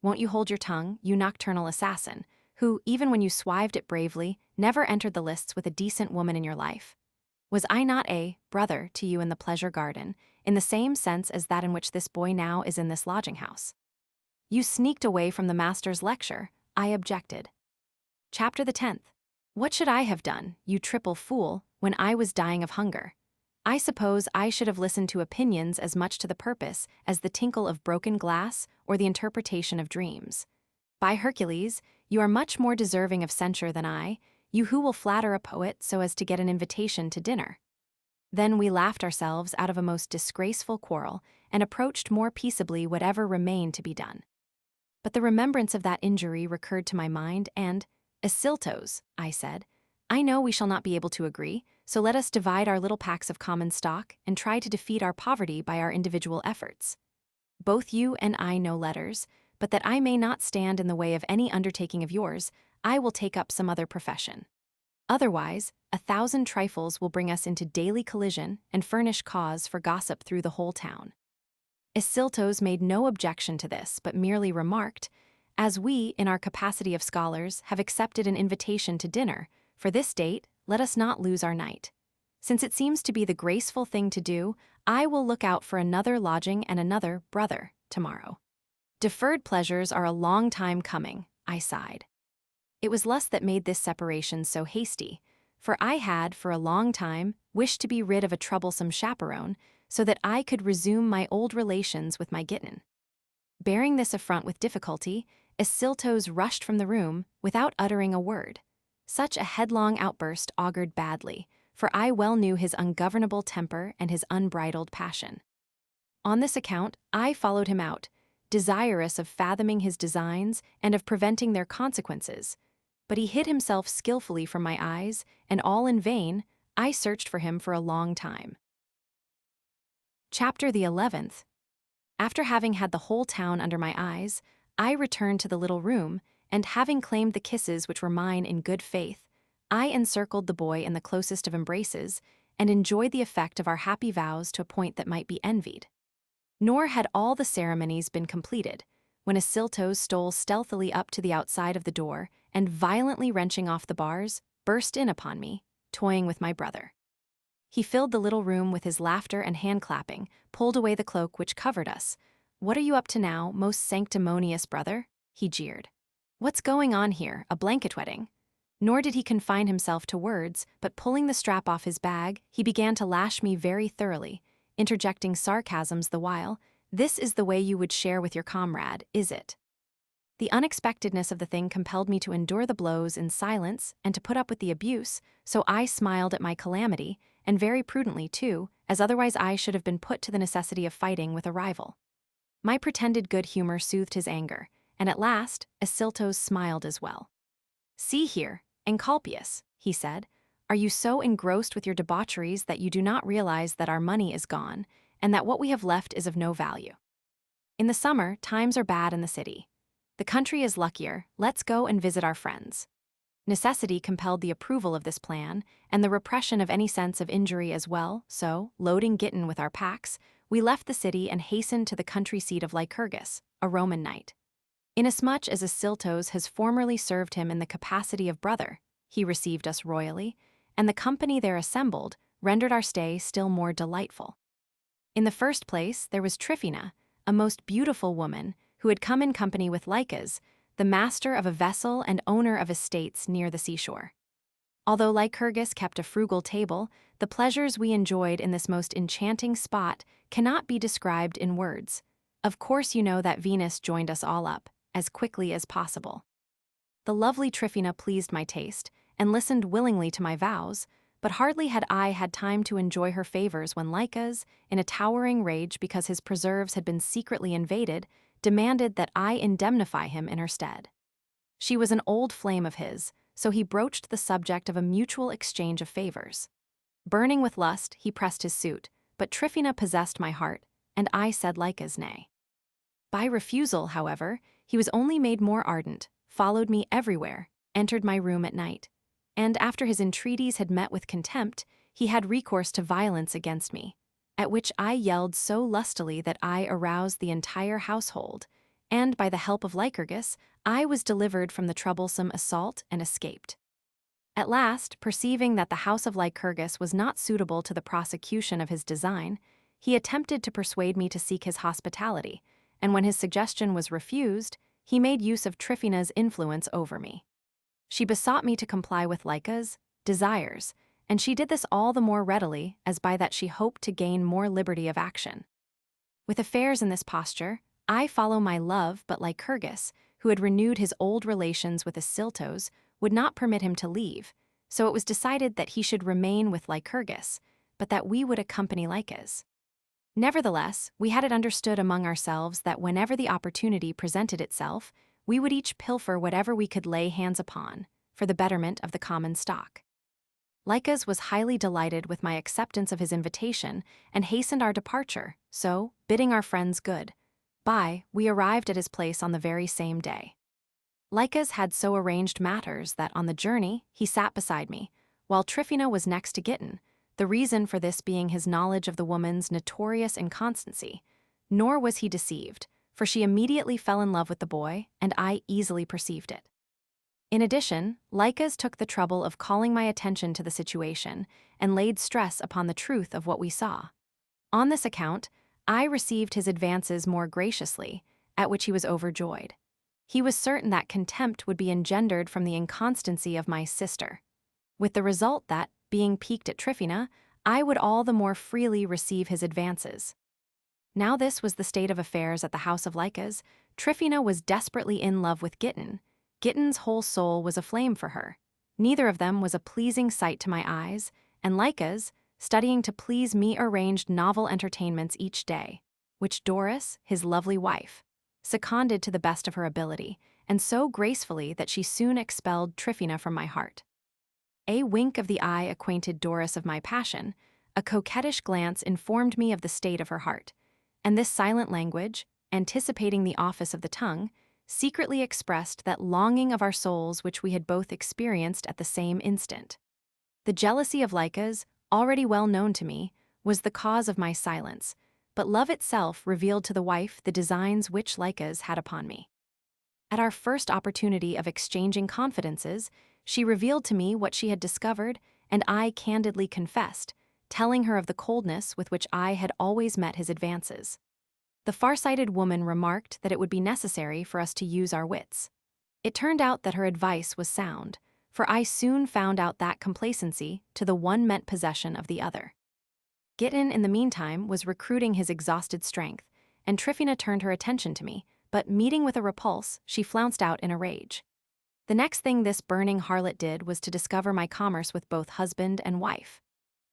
Won't you hold your tongue, you nocturnal assassin, who, even when you swived it bravely, never entered the lists with a decent woman in your life? Was I not a brother to you in the pleasure garden, in the same sense as that in which this boy now is in this lodging-house? You sneaked away from the master's lecture," I objected. Chapter the 10th. What should I have done, you triple fool, when I was dying of hunger? I suppose I should have listened to opinions as much to the purpose as the tinkle of broken glass or the interpretation of dreams. By Hercules, you are much more deserving of censure than I, you who will flatter a poet so as to get an invitation to dinner. Then we laughed ourselves out of a most disgraceful quarrel and approached more peaceably whatever remained to be done. But the remembrance of that injury recurred to my mind, and, "Ascyltos," I said, "I know we shall not be able to agree, so let us divide our little packs of common stock and try to defeat our poverty by our individual efforts. Both you and I know letters, but that I may not stand in the way of any undertaking of yours, I will take up some other profession. Otherwise, 1,000 trifles will bring us into daily collision and furnish cause for gossip through the whole town." Ascyltos made no objection to this, but merely remarked, "As we, in our capacity of scholars, have accepted an invitation to dinner, for this date, let us not lose our night. Since it seems to be the graceful thing to do, I will look out for another lodging and another brother tomorrow." Deferred pleasures are a long time coming, I sighed. It was lust that made this separation so hasty, for I had, for a long time, wished to be rid of a troublesome chaperone, so that I could resume my old relations with my Gittin. Bearing this affront with difficulty, Ascyltos rushed from the room without uttering a word. Such a headlong outburst augured badly, for I well knew his ungovernable temper and his unbridled passion. On this account, I followed him out, desirous of fathoming his designs and of preventing their consequences. But he hid himself skillfully from my eyes, and all in vain, I searched for him for a long time. Chapter the 11th. After having had the whole town under my eyes, I returned to the little room, and having claimed the kisses which were mine in good faith, I encircled the boy in the closest of embraces, and enjoyed the effect of our happy vows to a point that might be envied. Nor had all the ceremonies been completed, when Ascyltos stole stealthily up to the outside of the door, and violently wrenching off the bars, burst in upon me, toying with my brother. He filled the little room with his laughter and hand-clapping, pulled away the cloak which covered us. "What are you up to now, most sanctimonious brother?" he jeered. "What's going on here, a blanket wedding?" Nor did he confine himself to words, but pulling the strap off his bag, he began to lash me very thoroughly, interjecting sarcasms the while. "This is the way you would share with your comrade, is it?" The unexpectedness of the thing compelled me to endure the blows in silence and to put up with the abuse, so I smiled at my calamity, and very prudently too, as otherwise I should have been put to the necessity of fighting with a rival. My pretended good humor soothed his anger, and at last Ascyltos smiled as well. "See here, Encolpius," he said, "are you so engrossed with your debaucheries that you do not realize that our money is gone, and that what we have left is of no value? In the summer, times are bad in the city. The country is luckier, let's go and visit our friends." Necessity compelled the approval of this plan, and the repression of any sense of injury as well, so, loading Gittin with our packs, we left the city and hastened to the country seat of Lycurgus, a Roman knight. Inasmuch as Ascyltos has formerly served him in the capacity of brother, he received us royally, and the company there assembled rendered our stay still more delightful. In the first place, there was Tryphena, a most beautiful woman, who had come in company with Lycas, the master of a vessel and owner of estates near the seashore. Although Lycurgus kept a frugal table, the pleasures we enjoyed in this most enchanting spot cannot be described in words. Of course you know that Venus joined us all up, as quickly as possible. The lovely Tryphena pleased my taste, and listened willingly to my vows, but hardly had I had time to enjoy her favors when Lycas, in a towering rage because his preserves had been secretly invaded, demanded that I indemnify him in her stead. She was an old flame of his, so he broached the subject of a mutual exchange of favors. Burning with lust, he pressed his suit, but Tryphena possessed my heart, and I said Lycas nay. By refusal, however, he was only made more ardent, followed me everywhere, entered my room at night, and after his entreaties had met with contempt, he had recourse to violence against me, at which I yelled so lustily that I aroused the entire household, and by the help of Lycurgus, I was delivered from the troublesome assault and escaped. At last, perceiving that the house of Lycurgus was not suitable to the prosecution of his design, he attempted to persuade me to seek his hospitality, and when his suggestion was refused, he made use of Tryphaena's influence over me. She besought me to comply with Lyca's desires, and she did this all the more readily as by that she hoped to gain more liberty of action. With affairs in this posture, I follow my love, but Lycurgus, who had renewed his old relations with Ascyltos, would not permit him to leave, so it was decided that he should remain with Lycurgus, but that we would accompany Lycas. Nevertheless, we had it understood among ourselves that whenever the opportunity presented itself, we would each pilfer whatever we could lay hands upon, for the betterment of the common stock. Lycas was highly delighted with my acceptance of his invitation and hastened our departure, so, bidding our friends good-bye, we arrived at his place on the very same day. Lycas had so arranged matters that on the journey he sat beside me, while Tryphaena was next to Giton, the reason for this being his knowledge of the woman's notorious inconstancy. Nor was he deceived, for she immediately fell in love with the boy, and I easily perceived it. In addition, Lycas took the trouble of calling my attention to the situation and laid stress upon the truth of what we saw. On this account, I received his advances more graciously, at which he was overjoyed. He was certain that contempt would be engendered from the inconstancy of my sister, with the result that, being piqued at Tryphaena, I would all the more freely receive his advances. Now this was the state of affairs at the house of Lycas. Tryphaena was desperately in love with Giton. Giton's whole soul was aflame for her. Neither of them was a pleasing sight to my eyes, and Lycas, studying to please me, arranged novel entertainments each day, which Doris, his lovely wife, seconded to the best of her ability, and so gracefully that she soon expelled Tryphaena from my heart. A wink of the eye acquainted Doris of my passion, a coquettish glance informed me of the state of her heart, and this silent language, anticipating the office of the tongue, secretly expressed that longing of our souls which we had both experienced at the same instant. The jealousy of Lycas, already well known to me, was the cause of my silence, but love itself revealed to the wife the designs which Lycas had upon me. At our first opportunity of exchanging confidences, she revealed to me what she had discovered, and I candidly confessed, telling her of the coldness with which I had always met his advances. The far-sighted woman remarked that it would be necessary for us to use our wits. It turned out that her advice was sound, for I soon found out that complacency to the one meant possession of the other. Giton, in the meantime, was recruiting his exhausted strength, and Tryphaena turned her attention to me, but meeting with a repulse, she flounced out in a rage. The next thing this burning harlot did was to discover my commerce with both husband and wife.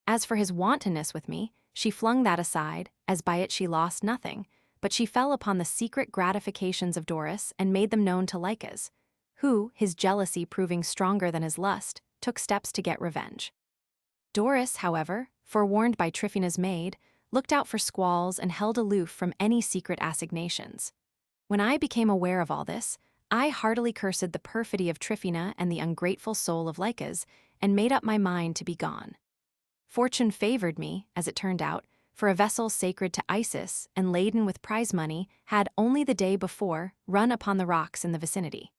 As for his wantonness with me, she flung that aside, as by it she lost nothing, but she fell upon the secret gratifications of Doris and made them known to Lycas, who, his jealousy proving stronger than his lust, took steps to get revenge. Doris, however, forewarned by Tryphaena's maid, looked out for squalls and held aloof from any secret assignations. When I became aware of all this, I heartily cursed the perfidy of Tryphaena and the ungrateful soul of Lycas, and made up my mind to be gone. Fortune favored me, as it turned out, for a vessel sacred to Isis and laden with prize money had only the day before run upon the rocks in the vicinity.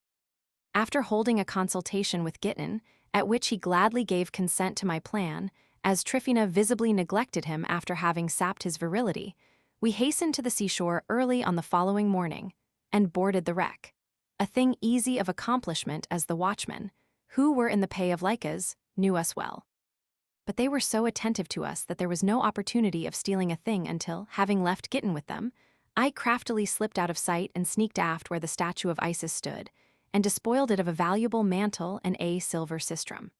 After holding a consultation with Giton, at which he gladly gave consent to my plan, as Tryphaena visibly neglected him after having sapped his virility, we hastened to the seashore early on the following morning, and boarded the wreck, a thing easy of accomplishment as the watchmen, who were in the pay of Lycas, knew us well. But they were so attentive to us that there was no opportunity of stealing a thing until, having left Giton with them, I craftily slipped out of sight and sneaked aft where the statue of Isis stood, and despoiled it of a valuable mantle and a silver sistrum.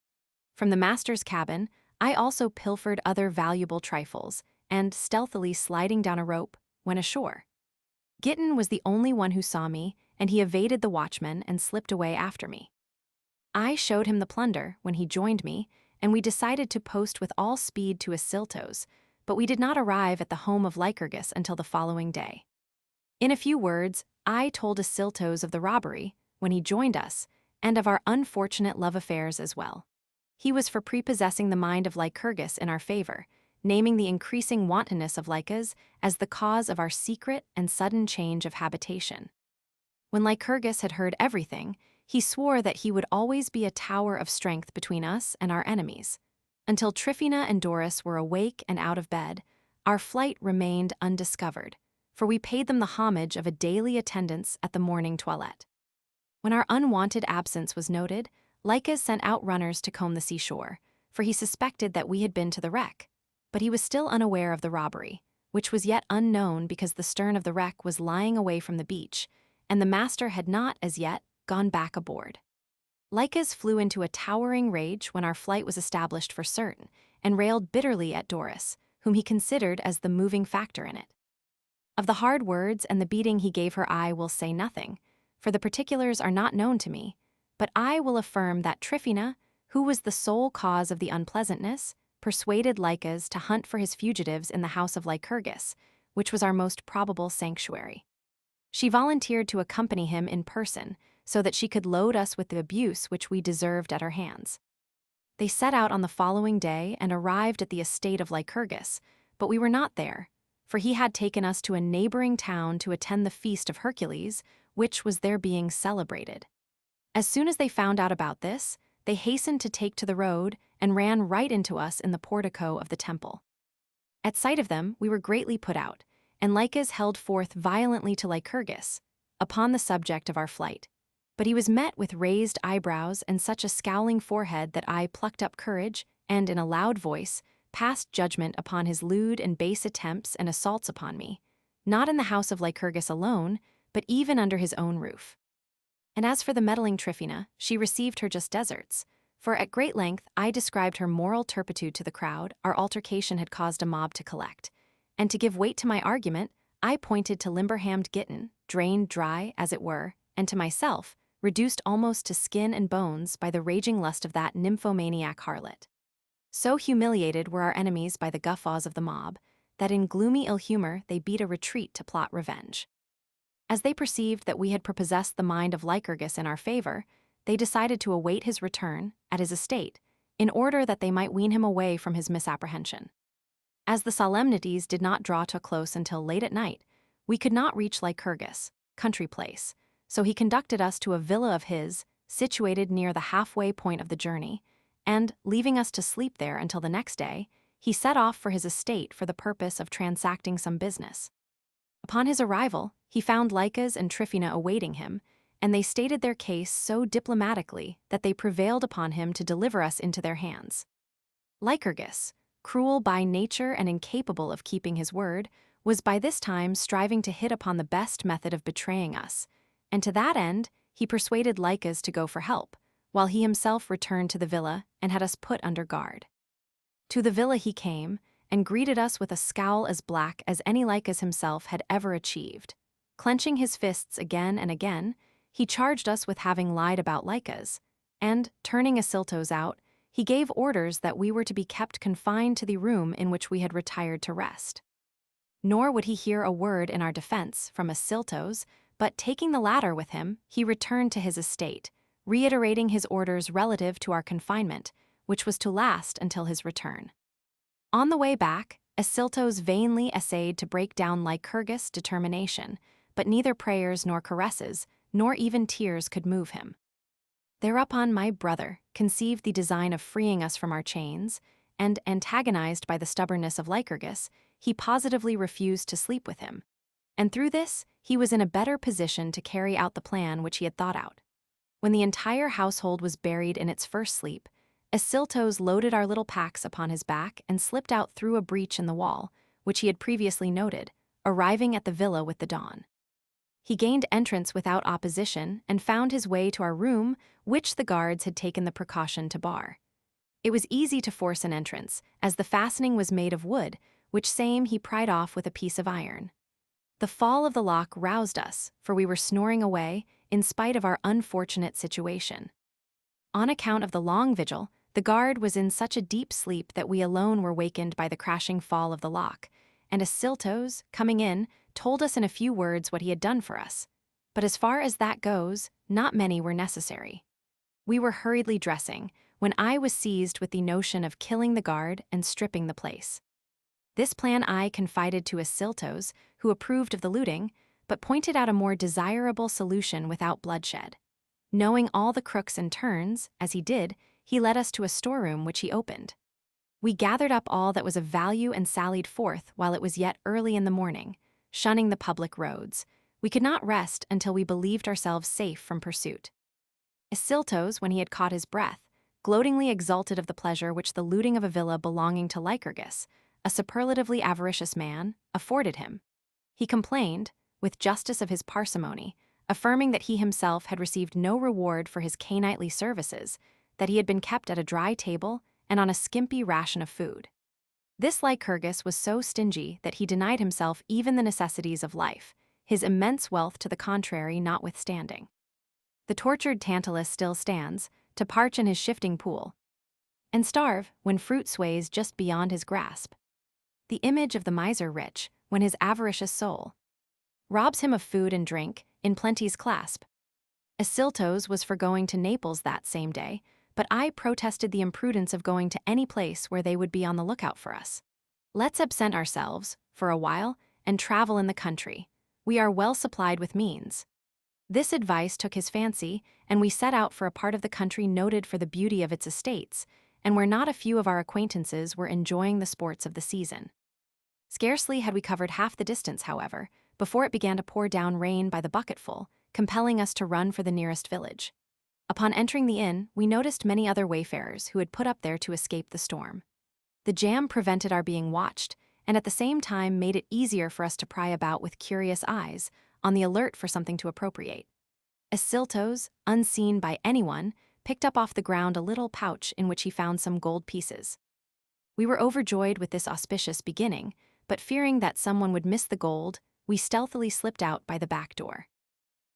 From the master's cabin, I also pilfered other valuable trifles, and, stealthily sliding down a rope, went ashore. Giton was the only one who saw me, and he evaded the watchman and slipped away after me. I showed him the plunder when he joined me, and we decided to post with all speed to Ascyltos, but we did not arrive at the home of Lycurgus until the following day. In a few words, I told Ascyltos of the robbery, when he joined us, and of our unfortunate love affairs as well. He was for prepossessing the mind of Lycurgus in our favor, naming the increasing wantonness of Lycas as the cause of our secret and sudden change of habitation. When Lycurgus had heard everything, he swore that he would always be a tower of strength between us and our enemies. Until Tryphena and Doris were awake and out of bed, our flight remained undiscovered, for we paid them the homage of a daily attendance at the morning toilette. When our unwanted absence was noted, Lycas sent out runners to comb the seashore, for he suspected that we had been to the wreck. But he was still unaware of the robbery, which was yet unknown because the stern of the wreck was lying away from the beach, and the master had not, as yet, gone back aboard. Lycas flew into a towering rage when our flight was established for certain, and railed bitterly at Doris, whom he considered as the moving factor in it. Of the hard words and the beating he gave her I will say nothing, for the particulars are not known to me, but I will affirm that Tryphena, who was the sole cause of the unpleasantness, persuaded Lycas to hunt for his fugitives in the house of Lycurgus, which was our most probable sanctuary. She volunteered to accompany him in person, so that she could load us with the abuse which we deserved at her hands. They set out on the following day and arrived at the estate of Lycurgus, but we were not there, for he had taken us to a neighboring town to attend the feast of Hercules, which was there being celebrated. As soon as they found out about this, they hastened to take to the road and ran right into us in the portico of the temple. At sight of them, we were greatly put out, and Lycas held forth violently to Lycurgus upon the subject of our flight. But he was met with raised eyebrows and such a scowling forehead that I plucked up courage and, in a loud voice, passed judgment upon his lewd and base attempts and assaults upon me, not in the house of Lycurgus alone, but even under his own roof. And as for the meddling Tryphena, she received her just deserts, for at great length I described her moral turpitude to the crowd our altercation had caused a mob to collect, and to give weight to my argument, I pointed to limber-hammed Gittin, drained dry, as it were, and to myself, reduced almost to skin and bones by the raging lust of that nymphomaniac harlot. So humiliated were our enemies by the guffaws of the mob, that in gloomy ill humor they beat a retreat to plot revenge. As they perceived that we had prepossessed the mind of Lycurgus in our favor, they decided to await his return at his estate, in order that they might wean him away from his misapprehension. As the solemnities did not draw to a close until late at night, we could not reach Lycurgus, country place, so he conducted us to a villa of his, situated near the halfway point of the journey, and, leaving us to sleep there until the next day, he set off for his estate for the purpose of transacting some business. Upon his arrival, he found Lycas and Tryphena awaiting him, and they stated their case so diplomatically that they prevailed upon him to deliver us into their hands. Lycurgus, cruel by nature and incapable of keeping his word, was by this time striving to hit upon the best method of betraying us, and to that end he persuaded Lycas to go for help, while he himself returned to the villa and had us put under guard. To the villa he came, and greeted us with a scowl as black as any Lycas himself had ever achieved. Clenching his fists again and again, he charged us with having lied about Lycas, and, turning Ascyltos out, he gave orders that we were to be kept confined to the room in which we had retired to rest. Nor would he hear a word in our defense from Ascyltos, but taking the latter with him, he returned to his estate, reiterating his orders relative to our confinement, which was to last until his return. On the way back, Ascyltos vainly essayed to break down Lycurgus' determination, but neither prayers nor caresses, nor even tears could move him. Thereupon my brother conceived the design of freeing us from our chains, and, antagonized by the stubbornness of Lycurgus, he positively refused to sleep with him, and through this he was in a better position to carry out the plan which he had thought out. When the entire household was buried in its first sleep, Ascyltos loaded our little packs upon his back and slipped out through a breach in the wall, which he had previously noted, arriving at the villa with the dawn. He gained entrance without opposition and found his way to our room, which the guards had taken the precaution to bar. It was easy to force an entrance, as the fastening was made of wood, which same he pried off with a piece of iron. The fall of the lock roused us, for we were snoring away, in spite of our unfortunate situation. On account of the long vigil, the guard was in such a deep sleep that we alone were wakened by the crashing fall of the lock, and Ascyltos, coming in, told us in a few words what he had done for us. But as far as that goes, not many were necessary. We were hurriedly dressing when I was seized with the notion of killing the guard and stripping the place. This plan I confided to Ascyltos, who approved of the looting, but pointed out a more desirable solution without bloodshed. Knowing all the crooks and turns, as he did, he led us to a storeroom which he opened. We gathered up all that was of value and sallied forth while it was yet early in the morning, shunning the public roads. We could not rest until we believed ourselves safe from pursuit. Ascyltos, when he had caught his breath, gloatingly exulted of the pleasure which the looting of a villa belonging to Lycurgus, a superlatively avaricious man, afforded him. He complained, with justice of his parsimony, affirming that he himself had received no reward for his canightly services, that he had been kept at a dry table and on a skimpy ration of food. This Lycurgus was so stingy that he denied himself even the necessities of life, his immense wealth to the contrary notwithstanding. The tortured Tantalus still stands, to parch in his shifting pool, and starve when fruit sways just beyond his grasp. The image of the miser rich, when his avaricious soul robs him of food and drink, in plenty's clasp. Ascyltos was for going to Naples that same day, but I protested the imprudence of going to any place where they would be on the lookout for us. Let's absent ourselves, for a while, and travel in the country. We are well supplied with means. This advice took his fancy, and we set out for a part of the country noted for the beauty of its estates, and where not a few of our acquaintances were enjoying the sports of the season. Scarcely had we covered half the distance, however, before it began to pour down rain by the bucketful, compelling us to run for the nearest village. Upon entering the inn, we noticed many other wayfarers who had put up there to escape the storm. The jam prevented our being watched, and at the same time made it easier for us to pry about with curious eyes, on the alert for something to appropriate. Ascyltos, unseen by anyone, picked up off the ground a little pouch in which he found some gold pieces. We were overjoyed with this auspicious beginning, but fearing that someone would miss the gold, we stealthily slipped out by the back door.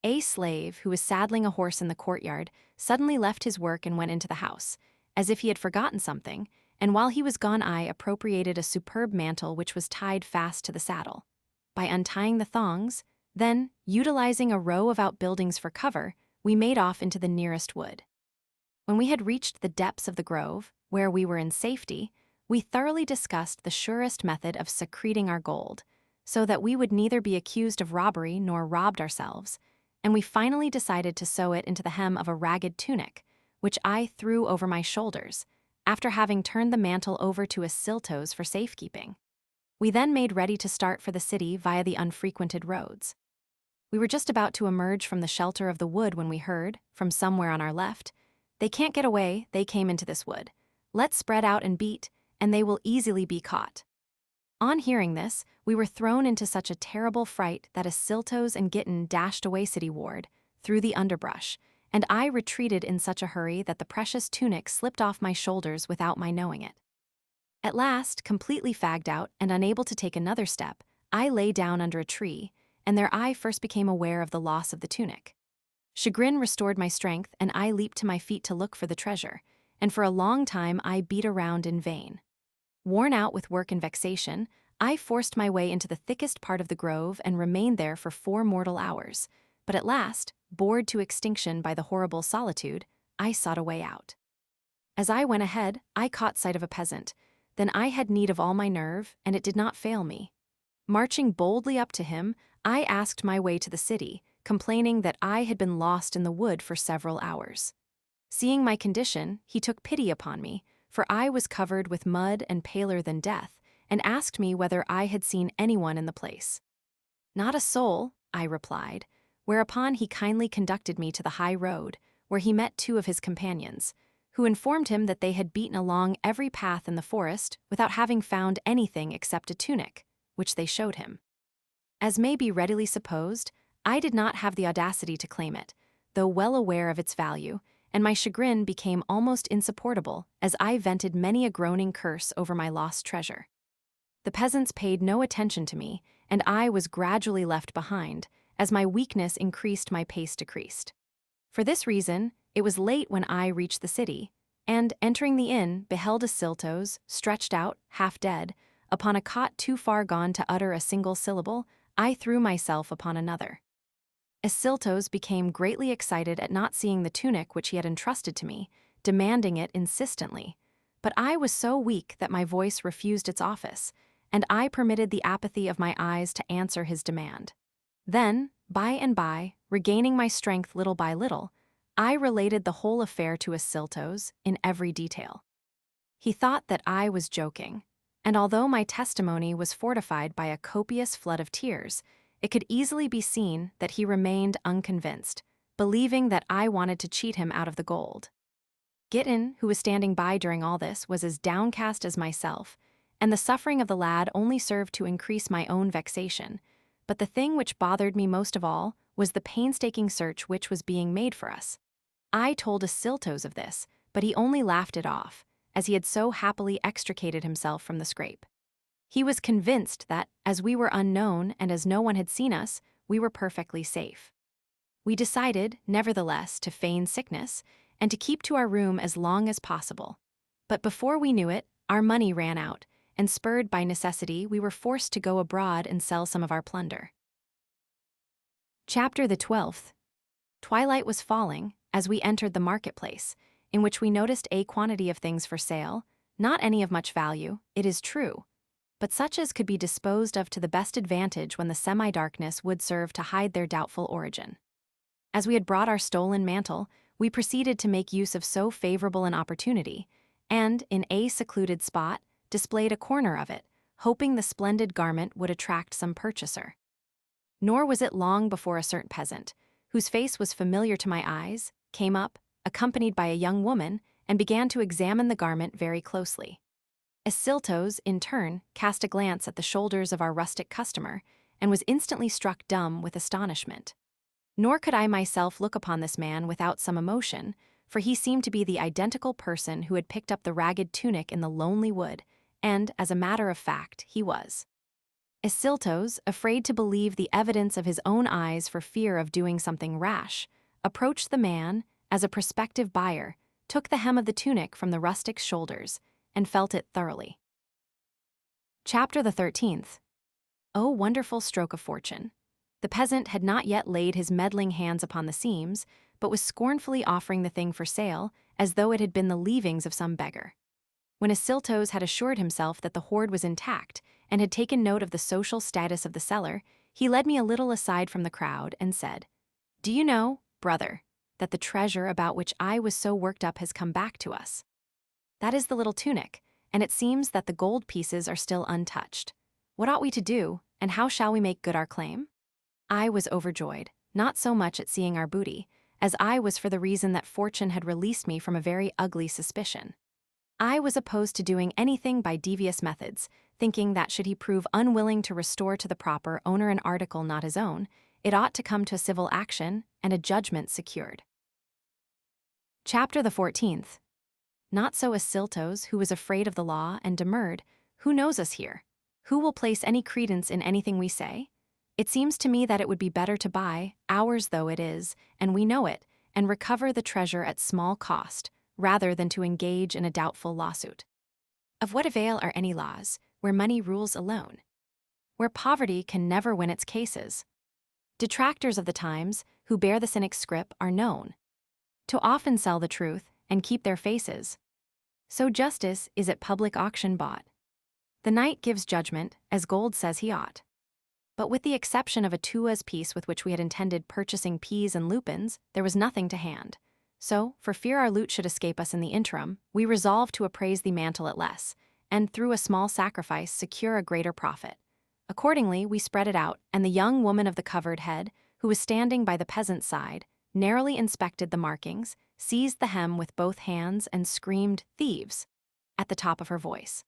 A slave, who was saddling a horse in the courtyard, suddenly left his work and went into the house, as if he had forgotten something, and while he was gone I appropriated a superb mantle which was tied fast to the saddle. By untying the thongs, then, utilizing a row of outbuildings for cover, we made off into the nearest wood. When we had reached the depths of the grove, where we were in safety, we thoroughly discussed the surest method of secreting our gold, so that we would neither be accused of robbery nor robbed ourselves, and we finally decided to sew it into the hem of a ragged tunic, which I threw over my shoulders, after having turned the mantle over to Ascyltos for safekeeping. We then made ready to start for the city via the unfrequented roads. We were just about to emerge from the shelter of the wood when we heard, from somewhere on our left, "They can't get away, they came into this wood. Let's spread out and beat, and they will easily be caught." On hearing this, we were thrown into such a terrible fright that Ascyltos and Gittin dashed away cityward, through the underbrush, and I retreated in such a hurry that the precious tunic slipped off my shoulders without my knowing it. At last, completely fagged out and unable to take another step, I lay down under a tree, and there I first became aware of the loss of the tunic. Chagrin restored my strength, and I leaped to my feet to look for the treasure, and for a long time I beat around in vain. Worn out with work and vexation, I forced my way into the thickest part of the grove and remained there for 4 mortal hours, but at last, bored to extinction by the horrible solitude, I sought a way out. As I went ahead, I caught sight of a peasant. Then I had need of all my nerve, and it did not fail me. Marching boldly up to him, I asked my way to the city, complaining that I had been lost in the wood for several hours. Seeing my condition, he took pity upon me, for I was covered with mud and paler than death, and asked me whether I had seen anyone in the place. "Not a soul," I replied, whereupon he kindly conducted me to the high road, where he met 2 of his companions, who informed him that they had beaten along every path in the forest without having found anything except a tunic, which they showed him. As may be readily supposed, I did not have the audacity to claim it, though well aware of its value, and my chagrin became almost insupportable as I vented many a groaning curse over my lost treasure. The peasants paid no attention to me, and I was gradually left behind. As my weakness increased, my pace decreased. For this reason, it was late when I reached the city, and, entering the inn, beheld Ascyltos, stretched out, half dead, upon a cot too far gone to utter a single syllable, I threw myself upon another. Ascyltos became greatly excited at not seeing the tunic which he had entrusted to me, demanding it insistently. But I was so weak that my voice refused its office, and I permitted the apathy of my eyes to answer his demand. Then, by and by, regaining my strength little by little, I related the whole affair to Ascyltos in every detail. He thought that I was joking, and although my testimony was fortified by a copious flood of tears, it could easily be seen that he remained unconvinced, believing that I wanted to cheat him out of the gold. Giton, who was standing by during all this, was as downcast as myself, and the suffering of the lad only served to increase my own vexation. But the thing which bothered me most of all was the painstaking search which was being made for us. I told Ascyltos of this, but he only laughed it off, as he had so happily extricated himself from the scrape. He was convinced that, as we were unknown and as no one had seen us, we were perfectly safe. We decided, nevertheless, to feign sickness and to keep to our room as long as possible. But before we knew it, our money ran out, and spurred by necessity, we were forced to go abroad and sell some of our plunder. Chapter the 12th. Twilight was falling as we entered the marketplace, in which we noticed a quantity of things for sale, not any of much value, it is true, but such as could be disposed of to the best advantage when the semi-darkness would serve to hide their doubtful origin. As we had brought our stolen mantle, we proceeded to make use of so favorable an opportunity, and, in a secluded spot, displayed a corner of it, hoping the splendid garment would attract some purchaser. Nor was it long before a certain peasant, whose face was familiar to my eyes, came up, accompanied by a young woman, and began to examine the garment very closely. Ascyltos, in turn, cast a glance at the shoulders of our rustic customer, and was instantly struck dumb with astonishment. Nor could I myself look upon this man without some emotion, for he seemed to be the identical person who had picked up the ragged tunic in the lonely wood, and, as a matter of fact, he was. Ascyltos, afraid to believe the evidence of his own eyes for fear of doing something rash, approached the man, as a prospective buyer, took the hem of the tunic from the rustic's shoulders, and felt it thoroughly. Chapter the 13th. O wonderful stroke of fortune! The peasant had not yet laid his meddling hands upon the seams, but was scornfully offering the thing for sale, as though it had been the leavings of some beggar. When Ascyltos had assured himself that the hoard was intact, and had taken note of the social status of the seller, he led me a little aside from the crowd and said, "Do you know, brother, that the treasure about which I was so worked up has come back to us? That is the little tunic, and it seems that the gold pieces are still untouched. What ought we to do, and how shall we make good our claim?" I was overjoyed, not so much at seeing our booty, as I was for the reason that fortune had released me from a very ugly suspicion. I was opposed to doing anything by devious methods, thinking that should he prove unwilling to restore to the proper owner an article not his own, it ought to come to a civil action and a judgment secured. Chapter the 14th. Not so Ascyltos, who was afraid of the law and demurred, "Who knows us here? Who will place any credence in anything we say? It seems to me that it would be better to buy, ours though it is, and we know it, and recover the treasure at small cost, rather than to engage in a doubtful lawsuit. Of what avail are any laws, where money rules alone? Where poverty can never win its cases? Detractors of the times, who bear the cynic's scrip, are known to often sell the truth and keep their faces. So justice is at public auction bought. The knight gives judgment, as gold says he ought. But with the exception of a tua's piece with which we had intended purchasing peas and lupins, there was nothing to hand. So, for fear our loot should escape us in the interim, we resolved to appraise the mantle at less, and through a small sacrifice secure a greater profit. Accordingly, we spread it out, and the young woman of the covered head, who was standing by the peasant's side, narrowly inspected the markings, seized the hem with both hands, and screamed, "Thieves!" at the top of her voice.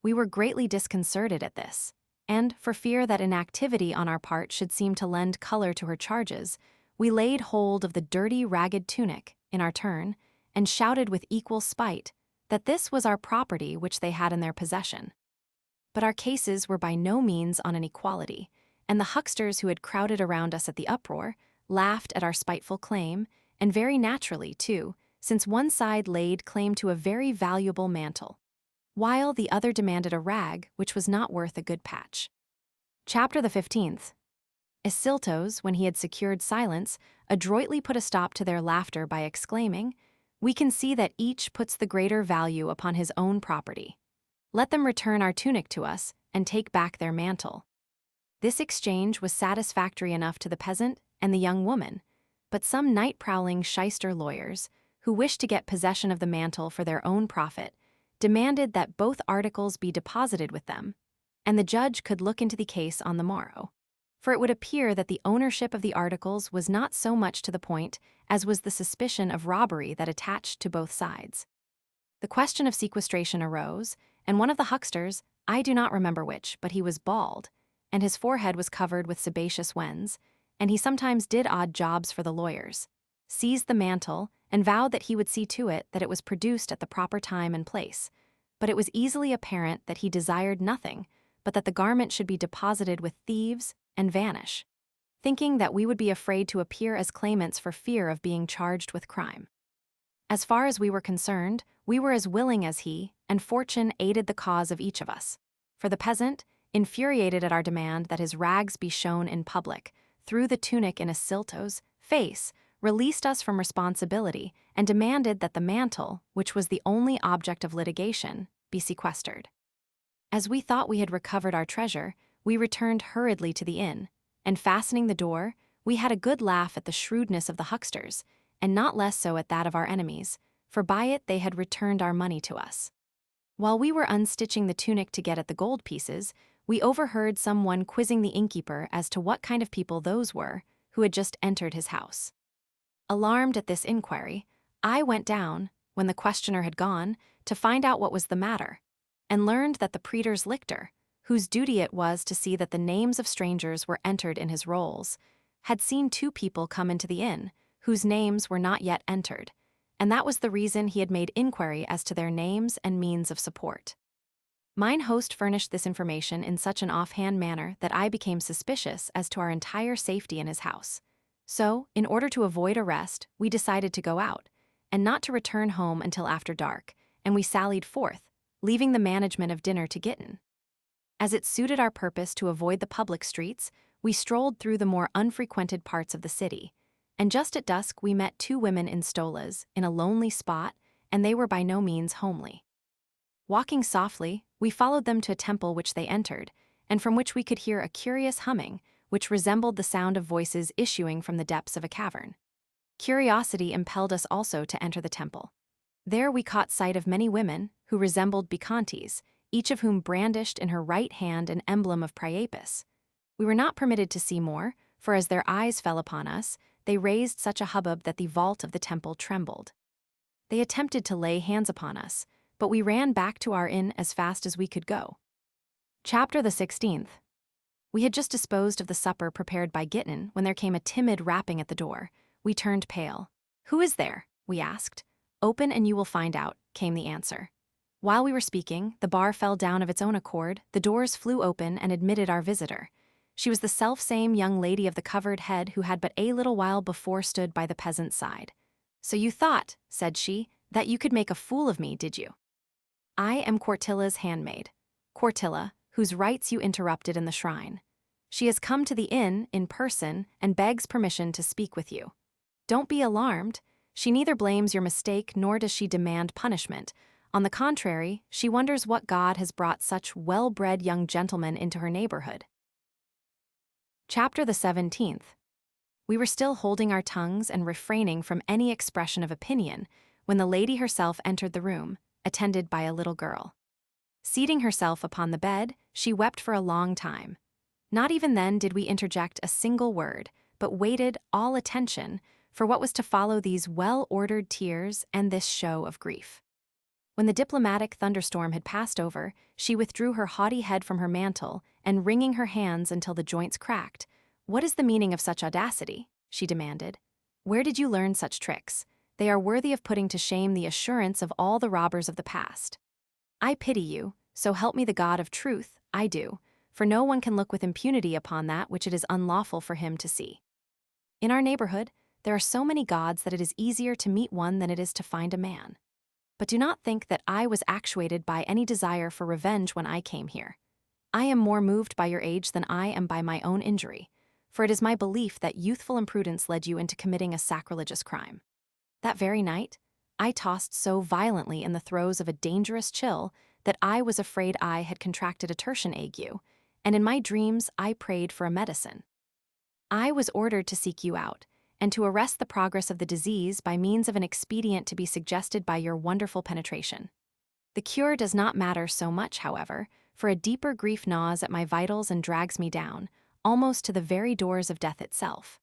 We were greatly disconcerted at this, and, for fear that inactivity on our part should seem to lend color to her charges, we laid hold of the dirty, ragged tunic, in our turn, and shouted with equal spite that this was our property which they had in their possession. But our cases were by no means on an equality, and the hucksters who had crowded around us at the uproar laughed at our spiteful claim, and very naturally, too, since one side laid claim to a very valuable mantle. while the other demanded a rag which was not worth a good patch. Chapter the 15th. Ascyltos, when he had secured silence, adroitly put a stop to their laughter by exclaiming, "We can see that each puts the greater value upon his own property. Let them return our tunic to us and take back their mantle." This exchange was satisfactory enough to the peasant and the young woman, but some night-prowling shyster lawyers, who wished to get possession of the mantle for their own profit, demanded that both articles be deposited with them, and the judge could look into the case on the morrow. For it would appear that the ownership of the articles was not so much to the point as was the suspicion of robbery that attached to both sides. The question of sequestration arose, and one of the hucksters, I do not remember which, but he was bald, and his forehead was covered with sebaceous wens, and he sometimes did odd jobs for the lawyers, seized the mantle and vowed that he would see to it that it was produced at the proper time and place, but it was easily apparent that he desired nothing but that the garment should be deposited with thieves and vanish, thinking that we would be afraid to appear as claimants for fear of being charged with crime. As far as we were concerned, we were as willing as he, and fortune aided the cause of each of us. For the peasant, infuriated at our demand that his rags be shown in public, threw the tunic in Ascyltos' face, released us from responsibility, and demanded that the mantle, which was the only object of litigation, be sequestered. As we thought we had recovered our treasure, we returned hurriedly to the inn, and fastening the door, we had a good laugh at the shrewdness of the hucksters, and not less so at that of our enemies, for by it they had returned our money to us. While we were unstitching the tunic to get at the gold pieces, we overheard someone quizzing the innkeeper as to what kind of people those were who had just entered his house. Alarmed at this inquiry, I went down, when the questioner had gone, to find out what was the matter, and learned that the praetor's lictor, whose duty it was to see that the names of strangers were entered in his rolls, had seen two people come into the inn, whose names were not yet entered, and that was the reason he had made inquiry as to their names and means of support. Mine host furnished this information in such an offhand manner that I became suspicious as to our entire safety in his house. So, in order to avoid arrest, we decided to go out, and not to return home until after dark, and we sallied forth, leaving the management of dinner to Gitten. As it suited our purpose to avoid the public streets, we strolled through the more unfrequented parts of the city, and just at dusk we met two women in stolas, in a lonely spot, and they were by no means homely. Walking softly, we followed them to a temple which they entered, and from which we could hear a curious humming, which resembled the sound of voices issuing from the depths of a cavern. Curiosity impelled us also to enter the temple. There we caught sight of many women, who resembled bacchantes, each of whom brandished in her right hand an emblem of Priapus. We were not permitted to see more, for as their eyes fell upon us, they raised such a hubbub that the vault of the temple trembled. They attempted to lay hands upon us, but we ran back to our inn as fast as we could go. Chapter the 16th. We had just disposed of the supper prepared by Gitten when there came a timid rapping at the door. We turned pale. "Who is there?" we asked. "Open and you will find out," came the answer. While we were speaking, the bar fell down of its own accord, the doors flew open and admitted our visitor. She was the self-same young lady of the covered head who had but a little while before stood by the peasant's side. "So you thought," said she, "that you could make a fool of me, did you? I am Quartilla's handmaid. Quartilla, whose rites you interrupted in the shrine. She has come to the inn in person and begs permission to speak with you. Don't be alarmed. She neither blames your mistake nor does she demand punishment. On the contrary, she wonders what God has brought such well-bred young gentlemen into her neighborhood." Chapter the 17th. We were still holding our tongues and refraining from any expression of opinion when the lady herself entered the room, attended by a little girl. Seating herself upon the bed, she wept for a long time. Not even then did we interject a single word, but waited, all attention, for what was to follow these well-ordered tears and this show of grief. When the diplomatic thunderstorm had passed over, she withdrew her haughty head from her mantle, and wringing her hands until the joints cracked, "What is the meaning of such audacity?" she demanded. "Where did you learn such tricks? They are worthy of putting to shame the assurance of all the robbers of the past. I pity you, so help me the God of truth, I do, for no one can look with impunity upon that which it is unlawful for him to see. In our neighborhood, there are so many gods that it is easier to meet one than it is to find a man. But do not think that I was actuated by any desire for revenge when I came here. I am more moved by your age than I am by my own injury, for it is my belief that youthful imprudence led you into committing a sacrilegious crime. That very night, I tossed so violently in the throes of a dangerous chill that I was afraid I had contracted a tertian ague, and in my dreams I prayed for a medicine. I was ordered to seek you out, and to arrest the progress of the disease by means of an expedient to be suggested by your wonderful penetration. The cure does not matter so much, however, for a deeper grief gnaws at my vitals and drags me down, almost to the very doors of death itself.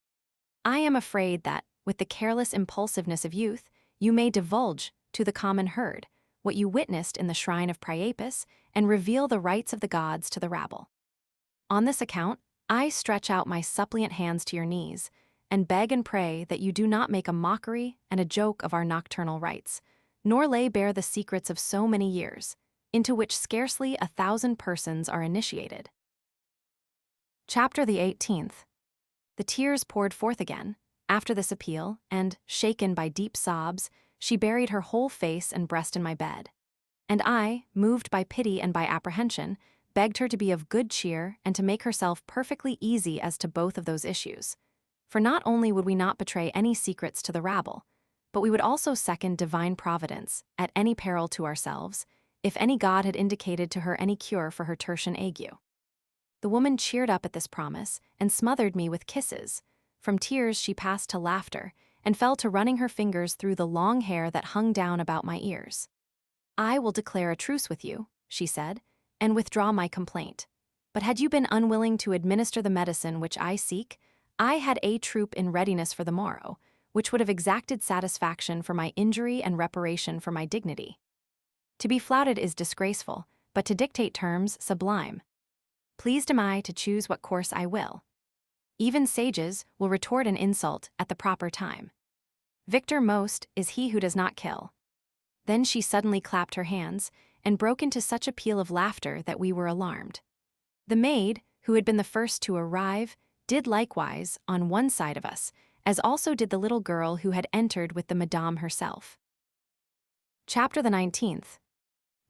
I am afraid that, with the careless impulsiveness of youth, you may divulge, to the common herd, what you witnessed in the shrine of Priapus, and reveal the rites of the gods to the rabble. On this account, I stretch out my suppliant hands to your knees, and beg and pray that you do not make a mockery and a joke of our nocturnal rites, nor lay bare the secrets of so many years, into which scarcely 1,000 persons are initiated. Chapter the 18th. The tears poured forth again, after this appeal, and, shaken by deep sobs, she buried her whole face and breast in my bed. And I, moved by pity and by apprehension, begged her to be of good cheer and to make herself perfectly easy as to both of those issues. For not only would we not betray any secrets to the rabble, but we would also second divine providence, at any peril to ourselves, if any god had indicated to her any cure for her tertian ague. The woman cheered up at this promise and smothered me with kisses. From tears she passed to laughter and fell to running her fingers through the long hair that hung down about my ears. I will declare a truce with you, she said, and withdraw my complaint. But had you been unwilling to administer the medicine which I seek, I had a troop in readiness for the morrow, which would have exacted satisfaction for my injury and reparation for my dignity. To be flouted is disgraceful, but to dictate terms sublime. Pleased am I to choose what course I will. Even sages will retort an insult at the proper time. Victor most is he who does not kill. Then she suddenly clapped her hands and broke into such a peal of laughter that we were alarmed. The maid, who had been the first to arrive, did likewise on one side of us, as also did the little girl who had entered with the madame herself. Chapter the 19th.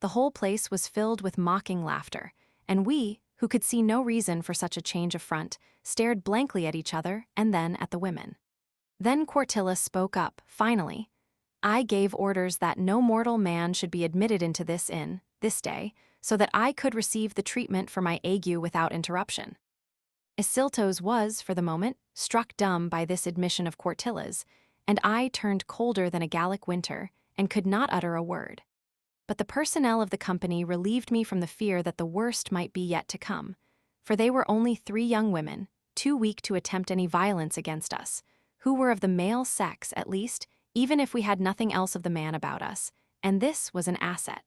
The whole place was filled with mocking laughter, and we, who could see no reason for such a change of front, stared blankly at each other and then at the women. Then Quartilla spoke up, finally. I gave orders that no mortal man should be admitted into this inn, this day, so that I could receive the treatment for my ague without interruption. Ascyltos was, for the moment, struck dumb by this admission of Quartilla's, and I turned colder than a Gallic winter, and could not utter a word. But the personnel of the company relieved me from the fear that the worst might be yet to come, for they were only 3 young women, too weak to attempt any violence against us, who were of the male sex at least, even if we had nothing else of the man about us, and this was an asset.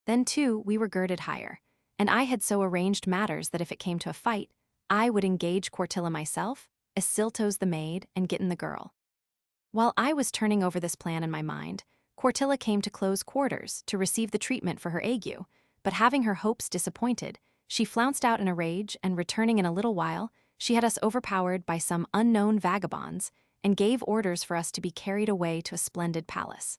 Then, too, we were girded higher, and I had so arranged matters that if it came to a fight, I would engage Quartilla myself, Ascyltos the maid, and Gittin the girl. While I was turning over this plan in my mind, Quartilla came to close quarters to receive the treatment for her ague, but having her hopes disappointed, she flounced out in a rage, and returning in a little while, she had us overpowered by some unknown vagabonds, and gave orders for us to be carried away to a splendid palace.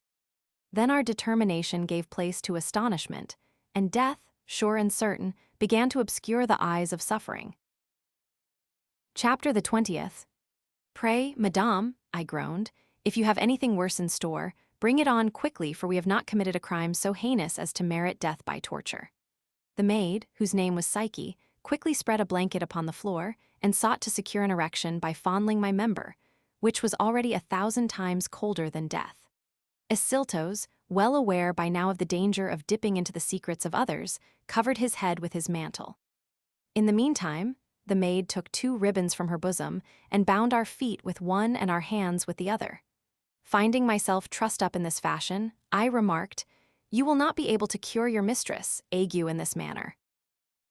Then our determination gave place to astonishment, and death, sure and certain, began to obscure the eyes of suffering. Chapter the 20th. Pray, madame, I groaned, if you have anything worse in store, bring it on quickly, for we have not committed a crime so heinous as to merit death by torture. The maid, whose name was Psyche, quickly spread a blanket upon the floor and sought to secure an erection by fondling my member, which was already 1,000 times colder than death. Ascyltos, well aware by now of the danger of dipping into the secrets of others, covered his head with his mantle. In the meantime, the maid took 2 ribbons from her bosom and bound our feet with one and our hands with the other. Finding myself trussed up in this fashion, I remarked, "You will not be able to cure your mistress, ague, in this manner."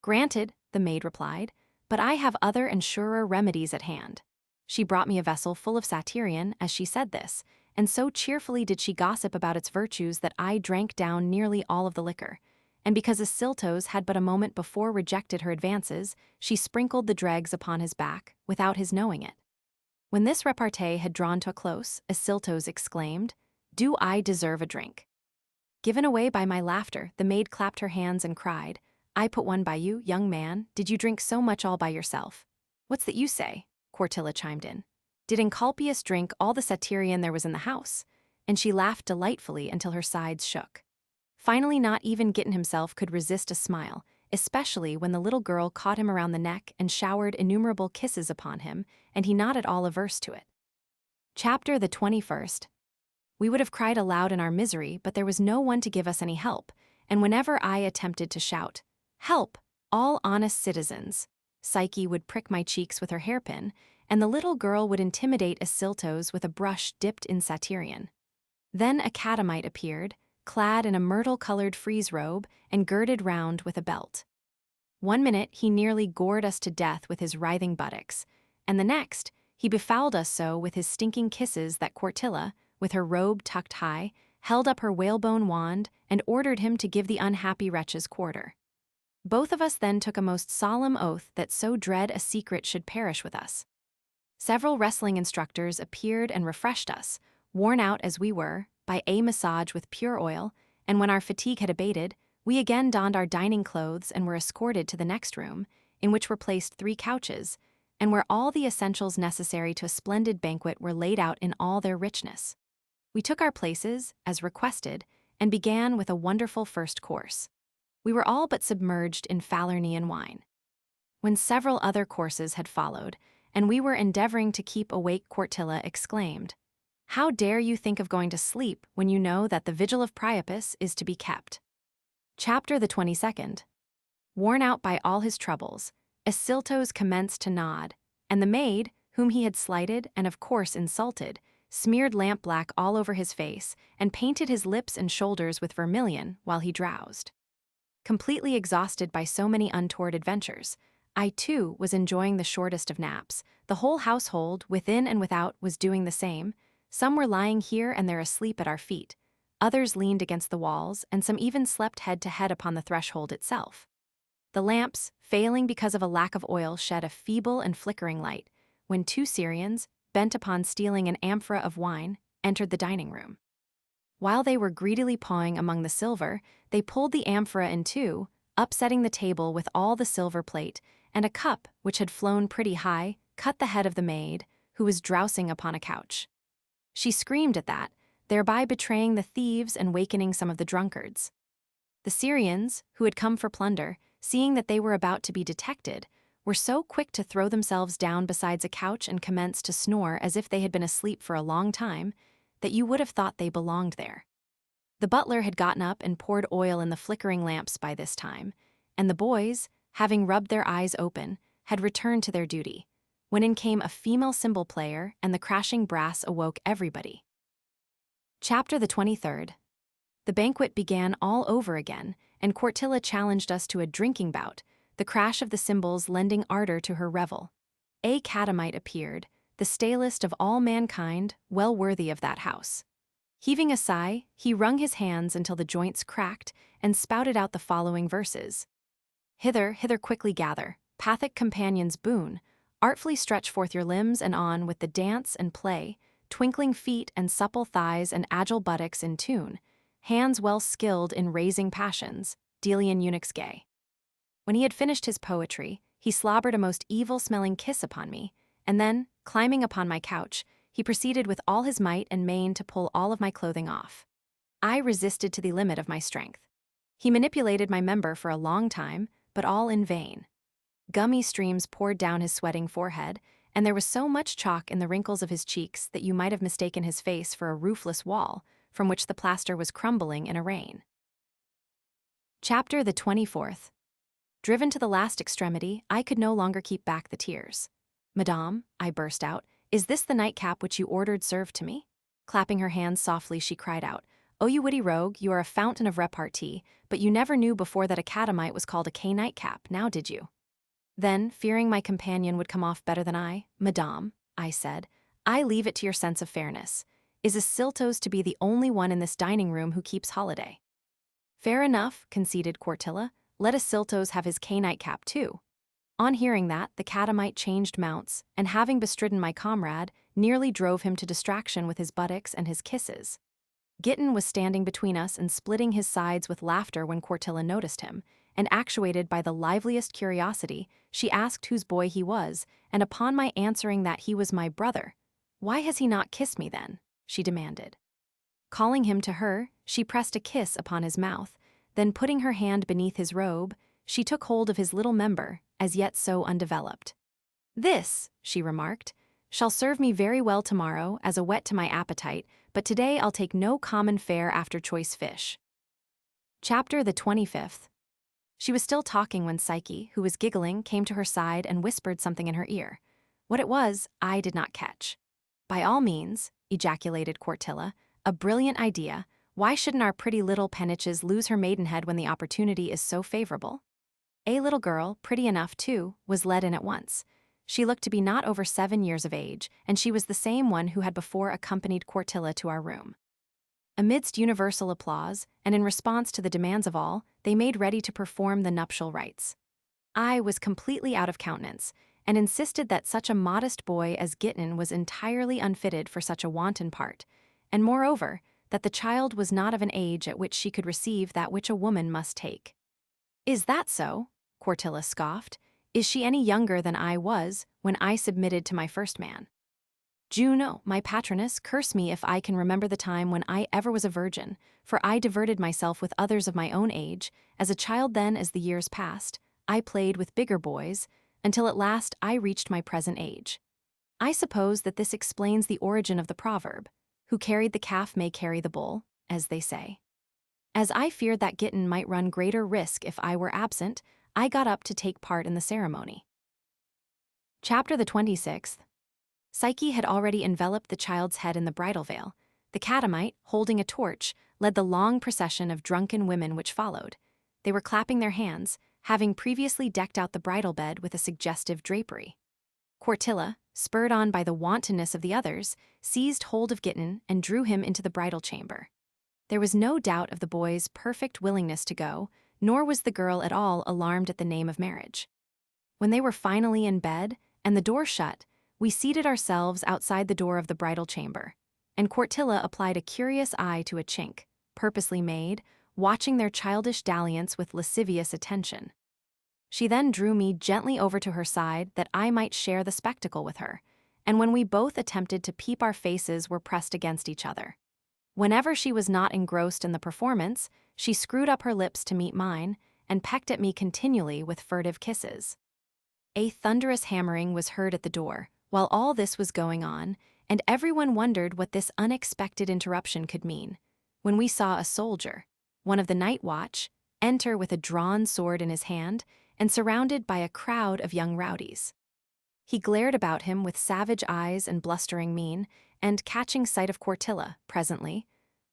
"Granted," the maid replied, "but I have other and surer remedies at hand." She brought me a vessel full of Satyricon as she said this, and so cheerfully did she gossip about its virtues that I drank down nearly all of the liquor, and because Ascyltos had but a moment before rejected her advances, she sprinkled the dregs upon his back, without his knowing it. When this repartee had drawn to a close, Ascyltos exclaimed, "Do I deserve a drink?" Given away by my laughter, the maid clapped her hands and cried, "I put one by you, young man. Did you drink so much all by yourself?" "What's that you say?" Quartilla chimed in. "Did Encolpius drink all the Satyricon there was in the house?" And she laughed delightfully until her sides shook. Finally, not even Gitten himself could resist a smile, especially when the little girl caught him around the neck and showered innumerable kisses upon him, and he not at all averse to it. Chapter the 21st. We would have cried aloud in our misery, but there was no one to give us any help, and whenever I attempted to shout, "Help, all honest citizens," Psyche would prick my cheeks with her hairpin, and the little girl would intimidate Ascyltos with a brush dipped in Satyricon. Then a catamite appeared, clad in a myrtle-colored frieze robe and girded round with a belt. One minute he nearly gored us to death with his writhing buttocks, and the next he befouled us so with his stinking kisses that Quartilla, with her robe tucked high, held up her whalebone wand and ordered him to give the unhappy wretches quarter. Both of us then took a most solemn oath that so dread a secret should perish with us. Several wrestling instructors appeared and refreshed us, worn out as we were, by a massage with pure oil, and when our fatigue had abated, we again donned our dining clothes and were escorted to the next room, in which were placed 3 couches, and where all the essentials necessary to a splendid banquet were laid out in all their richness. We took our places, as requested, and began with a wonderful first course. We were all but submerged in Falernian wine. When several other courses had followed, and we were endeavoring to keep awake, Quartilla exclaimed, "How dare you think of going to sleep when you know that the vigil of Priapus is to be kept?" Chapter the 22nd. Worn out by all his troubles, Ascyltos commenced to nod, and the maid, whom he had slighted and of course insulted, smeared lampblack all over his face and painted his lips and shoulders with vermilion while he drowsed. Completely exhausted by so many untoward adventures, I too was enjoying the shortest of naps. The whole household, within and without, was doing the same. Some were lying here and there asleep at our feet, others leaned against the walls, and some even slept head to head upon the threshold itself. The lamps, failing because of a lack of oil, shed a feeble and flickering light, when 2 Syrians, bent upon stealing an amphora of wine, entered the dining room. While they were greedily pawing among the silver, they pulled the amphora in 2, upsetting the table with all the silver plate, and a cup, which had flown pretty high, cut the head of the maid, who was drowsing upon a couch. She screamed at that, thereby betraying the thieves and wakening some of the drunkards. The Syrians, who had come for plunder, seeing that they were about to be detected, were so quick to throw themselves down beside a couch and commence to snore as if they had been asleep for a long time, that you would have thought they belonged there. The butler had gotten up and poured oil in the flickering lamps by this time, and the boys, having rubbed their eyes open, had returned to their duty, when in came a female cymbal player, and the crashing brass awoke everybody. Chapter the 23rd. The banquet began all over again, and Quartilla challenged us to a drinking bout, the crash of the cymbals lending ardor to her revel. A catamite appeared, the stalest of all mankind, well worthy of that house. Heaving a sigh, he wrung his hands until the joints cracked, and spouted out the following verses. "Hither, hither quickly gather, pathic companions boon, artfully stretch forth your limbs and on with the dance and play, twinkling feet and supple thighs and agile buttocks in tune, hands well skilled in raising passions, Delian eunuchs gay." When he had finished his poetry, he slobbered a most evil-smelling kiss upon me, and then, climbing upon my couch, he proceeded with all his might and main to pull all of my clothing off. I resisted to the limit of my strength. He manipulated my member for a long time, but all in vain. Gummy streams poured down his sweating forehead, and there was so much chalk in the wrinkles of his cheeks that you might have mistaken his face for a roofless wall, from which the plaster was crumbling in a rain. Chapter the 24th. Driven to the last extremity, I could no longer keep back the tears. "Madame," I burst out, "is this the nightcap which you ordered served to me?" Clapping her hands softly, she cried out, "Oh, you witty rogue, you are a fountain of repartee, but you never knew before that a catamite was called a K nightcap, now did you?" Then, fearing my companion would come off better than I, "Madame," I said, "I leave it to your sense of fairness. Is Ascyltos to be the only one in this dining room who keeps holiday?" "Fair enough," conceded Quartilla. "Let Ascyltos have his K nightcap too." On hearing that, the catamite changed mounts, and having bestridden my comrade, nearly drove him to distraction with his buttocks and his kisses. Gittin was standing between us and splitting his sides with laughter when Quartilla noticed him, and actuated by the liveliest curiosity, she asked whose boy he was, and upon my answering that he was my brother, "Why has he not kissed me then?" she demanded. Calling him to her, she pressed a kiss upon his mouth, then putting her hand beneath his robe, she took hold of his little member, as yet so undeveloped. "This," she remarked, "shall serve me very well tomorrow as a whet to my appetite, but today I'll take no common fare after choice fish." Chapter the 25th. She was still talking when Psyche, who was giggling, came to her side and whispered something in her ear. What it was, I did not catch. "By all means," ejaculated Quartilla, "a brilliant idea. Why shouldn't our pretty little Peniches lose her maidenhead when the opportunity is so favorable?" A little girl, pretty enough too, was led in at once. She looked to be not over 7 years of age, and she was the same one who had before accompanied Quartilla to our room. Amidst universal applause, and in response to the demands of all, they made ready to perform the nuptial rites. I was completely out of countenance, and insisted that such a modest boy as Gittin was entirely unfitted for such a wanton part, and moreover, that the child was not of an age at which she could receive that which a woman must take. "Is that so?" Quartilla scoffed. "Is she any younger than I was when I submitted to my first man? Juno, my patroness, curse me if I can remember the time when I ever was a virgin, for I diverted myself with others of my own age. As a child then, as the years passed, I played with bigger boys, until at last I reached my present age. I suppose that this explains the origin of the proverb, 'Who carried the calf may carry the bull,' as they say. As I feared that Gittin might run greater risk if I were absent, I got up to take part in the ceremony." Chapter the 26th. Psyche had already enveloped the child's head in the bridal veil. The catamite, holding a torch, led the long procession of drunken women which followed. They were clapping their hands, having previously decked out the bridal bed with a suggestive drapery. Quartilla, spurred on by the wantonness of the others, seized hold of Gittin and drew him into the bridal chamber. There was no doubt of the boy's perfect willingness to go, nor was the girl at all alarmed at the name of marriage. When they were finally in bed, and the door shut, we seated ourselves outside the door of the bridal chamber, and Quartilla applied a curious eye to a chink, purposely made, watching their childish dalliance with lascivious attention. She then drew me gently over to her side that I might share the spectacle with her, and when we both attempted to peep, our faces were pressed against each other. Whenever she was not engrossed in the performance, she screwed up her lips to meet mine, and pecked at me continually with furtive kisses. A thunderous hammering was heard at the door, while all this was going on, and everyone wondered what this unexpected interruption could mean, when we saw a soldier, one of the night watch, enter with a drawn sword in his hand and surrounded by a crowd of young rowdies. He glared about him with savage eyes and blustering mien, and catching sight of Quartilla, presently,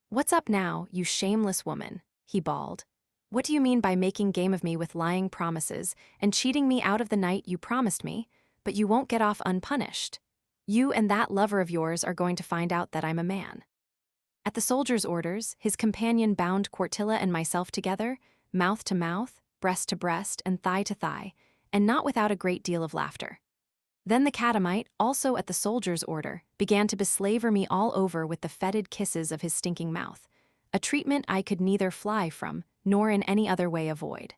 "What's up now, you shameless woman?" he bawled. "What do you mean by making game of me with lying promises and cheating me out of the night you promised me, but you won't get off unpunished? You and that lover of yours are going to find out that I'm a man." At the soldier's orders, his companion bound Quartilla and myself together, mouth to mouth, breast to breast, and thigh to thigh, and not without a great deal of laughter. Then the catamite, also at the soldier's order, began to beslaver me all over with the fetid kisses of his stinking mouth, a treatment I could neither fly from nor in any other way avoid.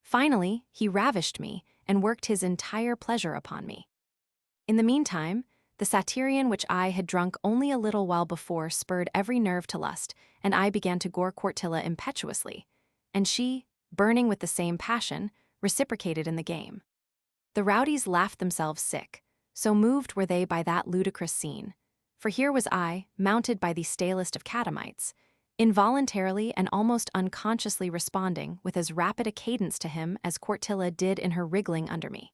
Finally, he ravished me and worked his entire pleasure upon me. In the meantime, the Satyricon which I had drunk only a little while before spurred every nerve to lust, and I began to gore Quartilla impetuously, and she, burning with the same passion, reciprocated in the game. The rowdies laughed themselves sick, so moved were they by that ludicrous scene, for here was I, mounted by the stalest of catamites, involuntarily and almost unconsciously responding with as rapid a cadence to him as Quartilla did in her wriggling under me.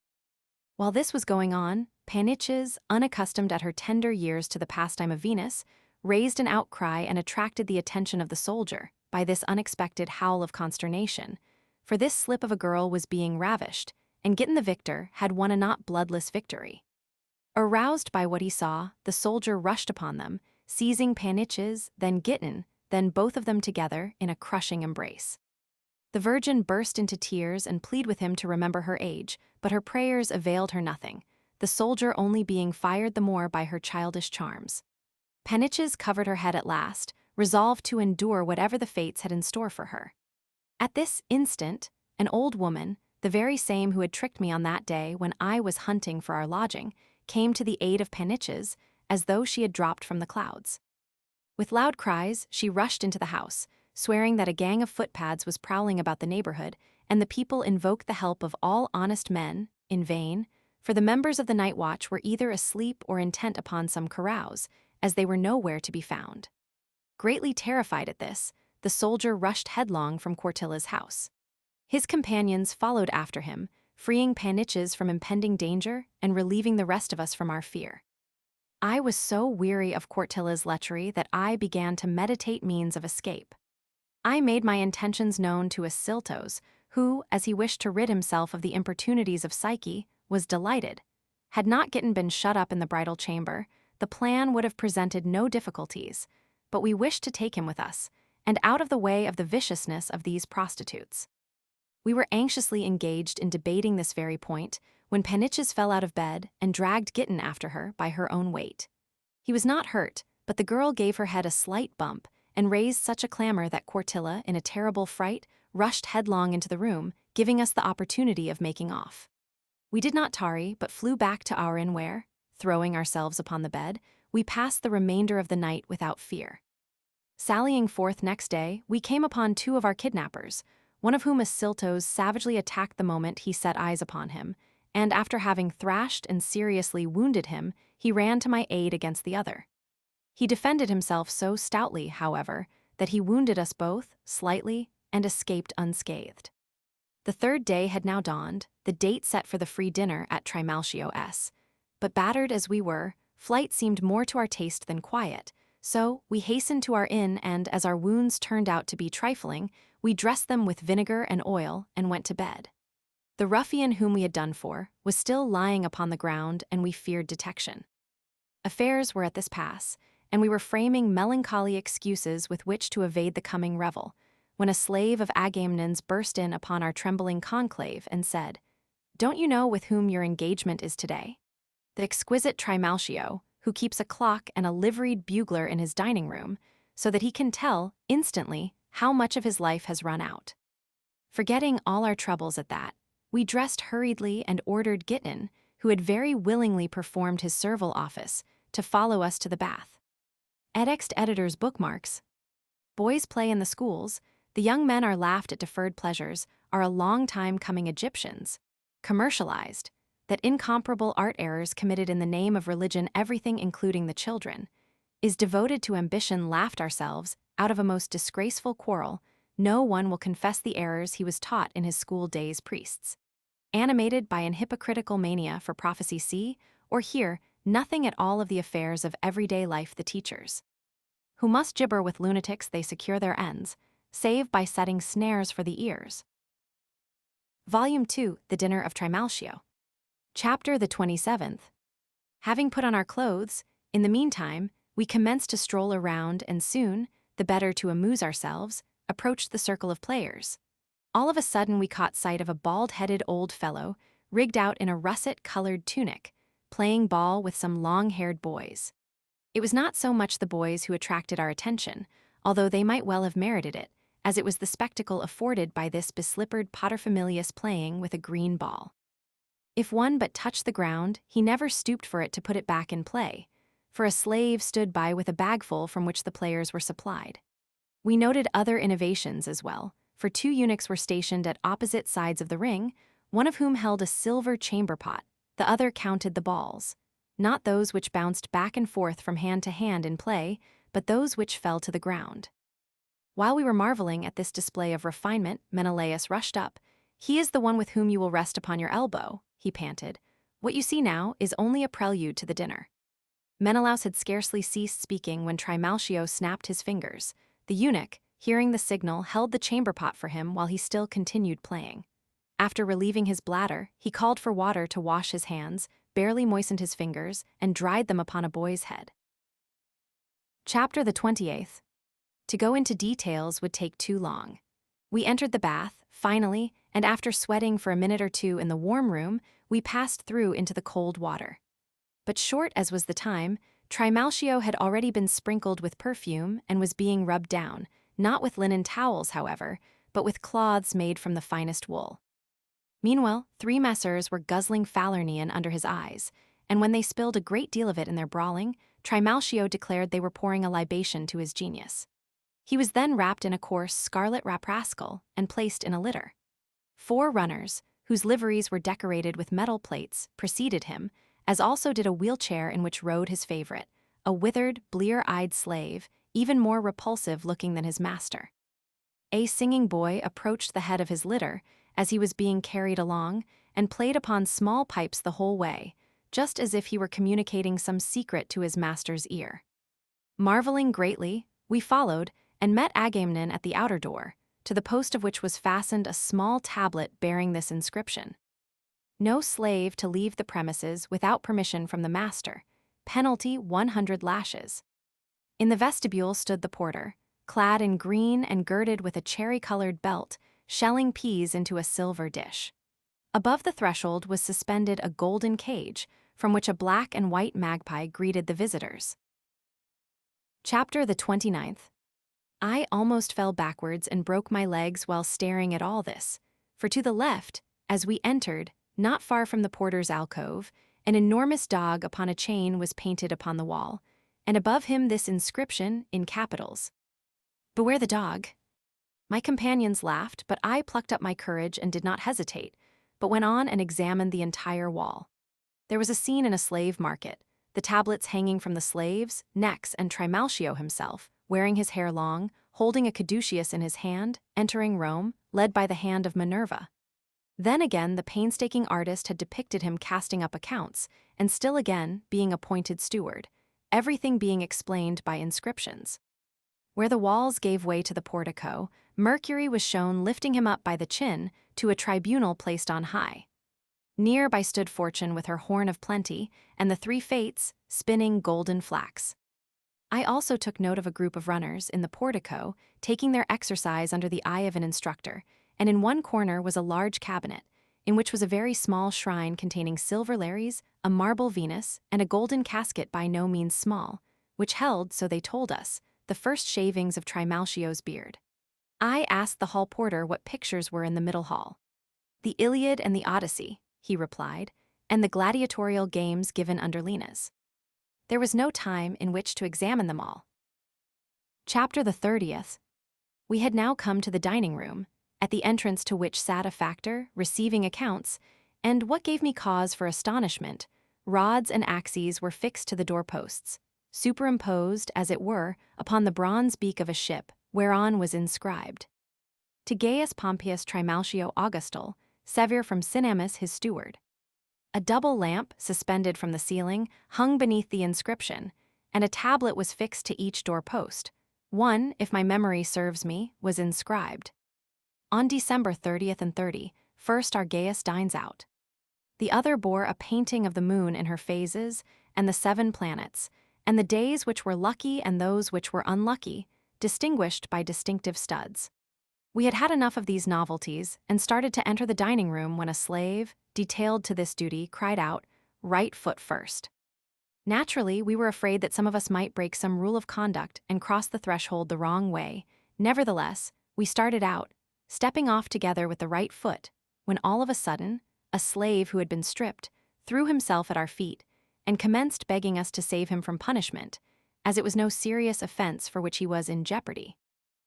While this was going on, Paniches, unaccustomed at her tender years to the pastime of Venus, raised an outcry and attracted the attention of the soldier by this unexpected howl of consternation, for this slip of a girl was being ravished, and Gittin the victor had won a not bloodless victory. Aroused by what he saw, the soldier rushed upon them, seizing Paniches, then Gittin, then both of them together in a crushing embrace. The virgin burst into tears and pleaded with him to remember her age, but her prayers availed her nothing, the soldier only being fired the more by her childish charms. Paniches covered her head at last, resolved to endure whatever the fates had in store for her. At this instant, an old woman, the very same who had tricked me on that day when I was hunting for our lodging, came to the aid of paniches, as though she had dropped from the clouds. With loud cries, she rushed into the house, swearing that a gang of footpads was prowling about the neighborhood, and the people invoked the help of all honest men, in vain, for the members of the night watch were either asleep or intent upon some carouse, as they were nowhere to be found. Greatly terrified at this, the soldier rushed headlong from Quartilla's house. His companions followed after him, freeing paniches from impending danger and relieving the rest of us from our fear. I was so weary of Quartilla's lechery that I began to meditate means of escape. I made my intentions known to Ascyltos, who, as he wished to rid himself of the importunities of Psyche, was delighted. Had not Gitten been shut up in the bridal chamber, the plan would have presented no difficulties, but we wished to take him with us, and out of the way of the viciousness of these prostitutes. We were anxiously engaged in debating this very point, when Paniches fell out of bed and dragged Gitten after her by her own weight. He was not hurt, but the girl gave her head a slight bump and raised such a clamor that Quartilla, in a terrible fright, rushed headlong into the room, giving us the opportunity of making off. We did not tarry, but flew back to our inn where, throwing ourselves upon the bed, we passed the remainder of the night without fear. Sallying forth next day, we came upon 2 of our kidnappers, one of whom Ascyltos savagely attacked the moment he set eyes upon him, and after having thrashed and seriously wounded him, he ran to my aid against the other. He defended himself so stoutly, however, that he wounded us both, slightly, and escaped unscathed. The 3rd day had now dawned, the date set for the free dinner at Trimalchio. But battered as we were, flight seemed more to our taste than quiet, so we hastened to our inn and, as our wounds turned out to be trifling, we dressed them with vinegar and oil and went to bed. The ruffian whom we had done for was still lying upon the ground, and we feared detection. Affairs were at this pass, and we were framing melancholy excuses with which to evade the coming revel, when a slave of Agamemnon's burst in upon our trembling conclave and said, "Don't you know with whom your engagement is today? The exquisite Trimalchio, who keeps a clock and a liveried bugler in his dining room, so that he can tell, instantly, how much of his life has run out." Forgetting all our troubles at that, we dressed hurriedly and ordered Gitten, who had very willingly performed his servile office, to follow us to the bath. Edext editor's bookmarks. Boys play in the schools, the young men are laughed at deferred pleasures, are a long time coming Egyptians. Commercialized, that incomparable art errors committed in the name of religion, everything including the children, is devoted to ambition, laughed ourselves, out of a most disgraceful quarrel, no one will confess the errors he was taught in his school days. Priests, animated by an hypocritical mania for prophecy, see or hear nothing at all of the affairs of everyday life. The teachers, who must gibber with lunatics, they secure their ends, save by setting snares for the ears. Volume 2, The Dinner of Trimalchio. Chapter the 27th. Having put on our clothes, in the meantime, we commenced to stroll around and soon, the better to amuse ourselves, approached the circle of players. All of a sudden we caught sight of a bald-headed old fellow, rigged out in a russet-colored tunic, playing ball with some long-haired boys. It was not so much the boys who attracted our attention, although they might well have merited it, as it was the spectacle afforded by this beslippered paterfamilias playing with a green ball. If one but touched the ground, he never stooped for it to put it back in play, for a slave stood by with a bagful from which the players were supplied. We noted other innovations as well, for 2 eunuchs were stationed at opposite sides of the ring, one of whom held a silver chamber pot, the other counted the balls, not those which bounced back and forth from hand to hand in play, but those which fell to the ground. While we were marveling at this display of refinement, Menelaus rushed up. "He is the one with whom you will rest upon your elbow," he panted. "What you see now is only a prelude to the dinner." Menelaus had scarcely ceased speaking when Trimalchio snapped his fingers. The eunuch, hearing the signal, held the chamber pot for him while he still continued playing. After relieving his bladder, he called for water to wash his hands, barely moistened his fingers, and dried them upon a boy's head. Chapter the 28th. To go into details would take too long. We entered the bath, finally, and after sweating for a minute or 2 in the warm room, we passed through into the cold water. But short as was the time, Trimalchio had already been sprinkled with perfume and was being rubbed down, not with linen towels, however, but with cloths made from the finest wool. Meanwhile, 3 messers were guzzling Falernian under his eyes, and when they spilled a great deal of it in their brawling, Trimalchio declared they were pouring a libation to his genius. He was then wrapped in a coarse scarlet raprascal and placed in a litter. 4 runners, whose liveries were decorated with metal plates, preceded him, as also did a wheelchair in which rode his favorite, a withered, blear-eyed slave, even more repulsive-looking than his master. A singing boy approached the head of his litter as he was being carried along and played upon small pipes the whole way, just as if he were communicating some secret to his master's ear. Marveling greatly, we followed and met Agamemnon at the outer door, to the post of which was fastened a small tablet bearing this inscription: "No slave to leave the premises without permission from the master. Penalty 100 lashes." In the vestibule stood the porter, clad in green and girded with a cherry-colored belt, shelling peas into a silver dish. Above the threshold was suspended a golden cage, from which a black and white magpie greeted the visitors. Chapter the 29th. I almost fell backwards and broke my legs while staring at all this, for to the left, as we entered, not far from the porter's alcove, an enormous dog upon a chain was painted upon the wall, and above him this inscription in capitals: "Beware the dog." My companions laughed, but I plucked up my courage and did not hesitate, but went on and examined the entire wall. There was a scene in a slave market, the tablets hanging from the slaves' necks, and Trimalchio himself, wearing his hair long, holding a caduceus in his hand, entering Rome, led by the hand of Minerva. Then again the painstaking artist had depicted him casting up accounts, and still again being appointed steward, everything being explained by inscriptions. Where the walls gave way to the portico, Mercury was shown lifting him up by the chin to a tribunal placed on high. Near by stood Fortune with her horn of plenty, and the 3 Fates, spinning golden flax. I also took note of a group of runners in the portico taking their exercise under the eye of an instructor, and in one corner was a large cabinet, in which was a very small shrine containing silver Lares, a marble Venus, and a golden casket by no means small, which held, so they told us, the first shavings of Trimalchio's beard. I asked the hall porter what pictures were in the middle hall. "The Iliad and the Odyssey," he replied, "and the gladiatorial games given under Linas." There was no time in which to examine them all. Chapter the 30th. We had now come to the dining room, at the entrance to which sat a factor, receiving accounts, and what gave me cause for astonishment, rods and axes were fixed to the doorposts, superimposed, as it were, upon the bronze beak of a ship, whereon was inscribed: "To Gaius Pompeius Trimalchio Augustul, sever from Cinemus his steward." A double lamp, suspended from the ceiling, hung beneath the inscription, and a tablet was fixed to each doorpost. One, if my memory serves me, was inscribed: "On December 30th and 31st our Gaius dines out." The other bore a painting of the moon in her phases and the 7 planets, and the days which were lucky and those which were unlucky, distinguished by distinctive studs. We had had enough of these novelties and started to enter the dining room when a slave, detailed to this duty, cried out, "Right foot first." Naturally, we were afraid that some of us might break some rule of conduct and cross the threshold the wrong way. Nevertheless, we started out, stepping off together with the right foot, when all of a sudden, a slave who had been stripped threw himself at our feet and commenced begging us to save him from punishment, as it was no serious offense for which he was in jeopardy.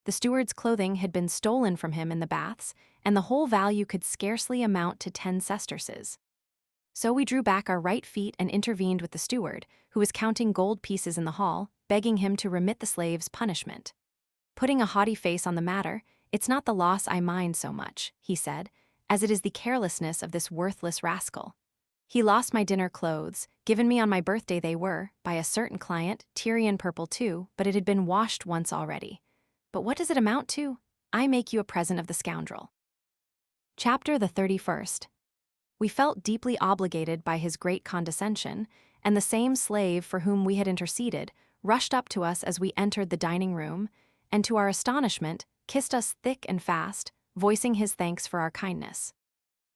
The steward's clothing had been stolen from him in the baths, and the whole value could scarcely amount to 10 sesterces. So we drew back our right feet and intervened with the steward, who was counting gold pieces in the hall, begging him to remit the slave's punishment. Putting a haughty face on the matter, "It's not the loss I mind so much," he said, "as it is the carelessness of this worthless rascal. He lost my dinner clothes, given me on my birthday they were, by a certain client, Tyrian purple too, but it had been washed once already. But what does it amount to? I make you a present of the scoundrel." Chapter the 31st. We felt deeply obligated by his great condescension, and the same slave for whom we had interceded rushed up to us as we entered the dining room, and to our astonishment, kissed us thick and fast, voicing his thanks for our kindness.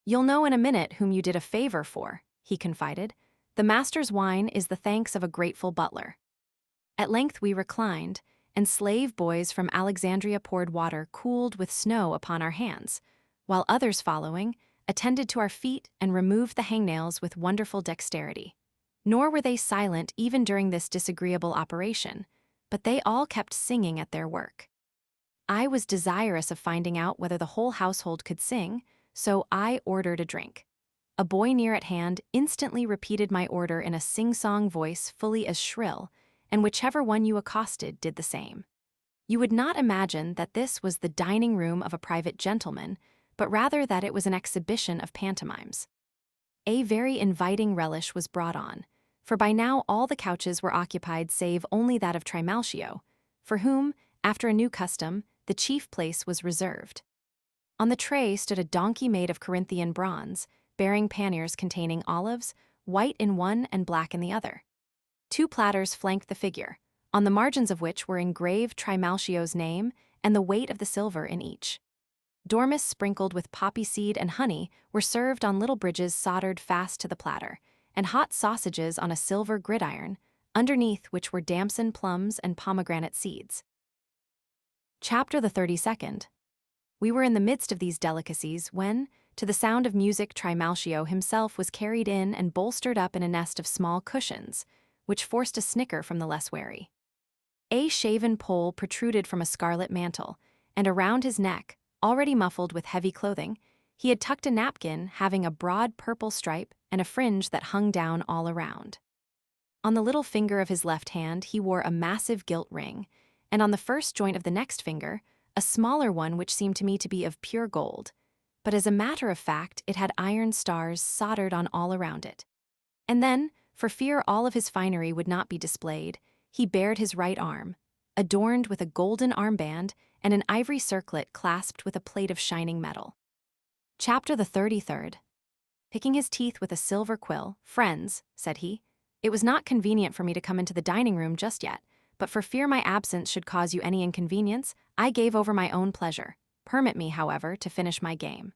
"You'll know in a minute whom you did a favor for," he confided. "The master's wine is the thanks of a grateful butler." At length we reclined, and slave boys from Alexandria poured water cooled with snow upon our hands, while others following attended to our feet and removed the hangnails with wonderful dexterity. Nor were they silent even during this disagreeable operation, but they all kept singing at their work. I was desirous of finding out whether the whole household could sing, so I ordered a drink. A boy near at hand instantly repeated my order in a sing-song voice fully as shrill, and whichever one you accosted did the same. You would not imagine that this was the dining room of a private gentleman, but rather that it was an exhibition of pantomimes. A very inviting relish was brought on, for by now all the couches were occupied save only that of Trimalchio, for whom, after a new custom, the chief place was reserved. On the tray stood a donkey made of Corinthian bronze, bearing panniers containing olives, white in one and black in the other. 2 platters flanked the figure, on the margins of which were engraved Trimalchio's name and the weight of the silver in each. Dormice sprinkled with poppy seed and honey were served on little bridges soldered fast to the platter, and hot sausages on a silver gridiron, underneath which were damson plums and pomegranate seeds. Chapter the 32nd. We were in the midst of these delicacies when, to the sound of music, Trimalchio himself was carried in and bolstered up in a nest of small cushions, which forced a snicker from the less wary. A shaven pole protruded from a scarlet mantle, and around his neck, already muffled with heavy clothing, he had tucked a napkin having a broad purple stripe and a fringe that hung down all around. On the little finger of his left hand he wore a massive gilt ring, and on the first joint of the next finger, a smaller one which seemed to me to be of pure gold, but as a matter of fact it had iron stars soldered on all around it. And then, for fear all of his finery would not be displayed, he bared his right arm, adorned with a golden armband and an ivory circlet clasped with a plate of shining metal. Chapter the 33rd. Picking his teeth with a silver quill, "Friends," said he, "it was not convenient for me to come into the dining room just yet, but for fear my absence should cause you any inconvenience, I gave over my own pleasure. Permit me, however, to finish my game."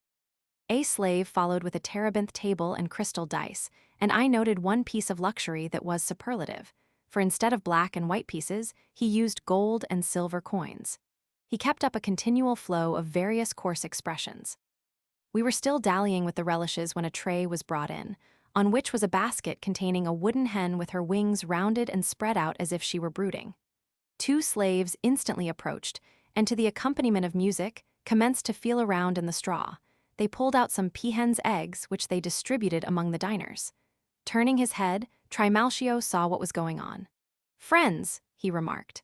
A slave followed with a terebinth table and crystal dice, and I noted one piece of luxury that was superlative, for instead of black and white pieces, he used gold and silver coins. He kept up a continual flow of various coarse expressions. We were still dallying with the relishes when a tray was brought in, on which was a basket containing a wooden hen with her wings rounded and spread out as if she were brooding. 2 slaves instantly approached, and to the accompaniment of music, commenced to feel around in the straw. They pulled out some peahen's eggs, which they distributed among the diners. Turning his head, Trimalchio saw what was going on. "Friends," he remarked,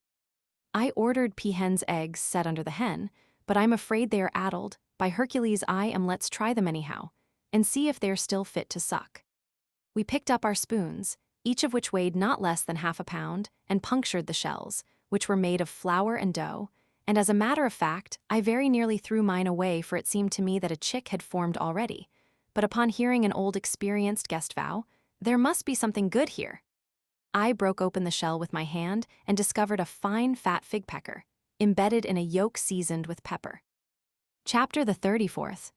"I ordered peahen's eggs set under the hen, but I'm afraid they are addled. By Hercules, let's try them anyhow, and see if they are still fit to suck." We picked up our spoons, each of which weighed not less than half a pound, and punctured the shells, which were made of flour and dough, and as a matter of fact, I very nearly threw mine away, for it seemed to me that a chick had formed already. But upon hearing an old experienced guest vow, "There must be something good here," I broke open the shell with my hand and discovered a fine fat fig pecker, embedded in a yolk seasoned with pepper. Chapter the 34th.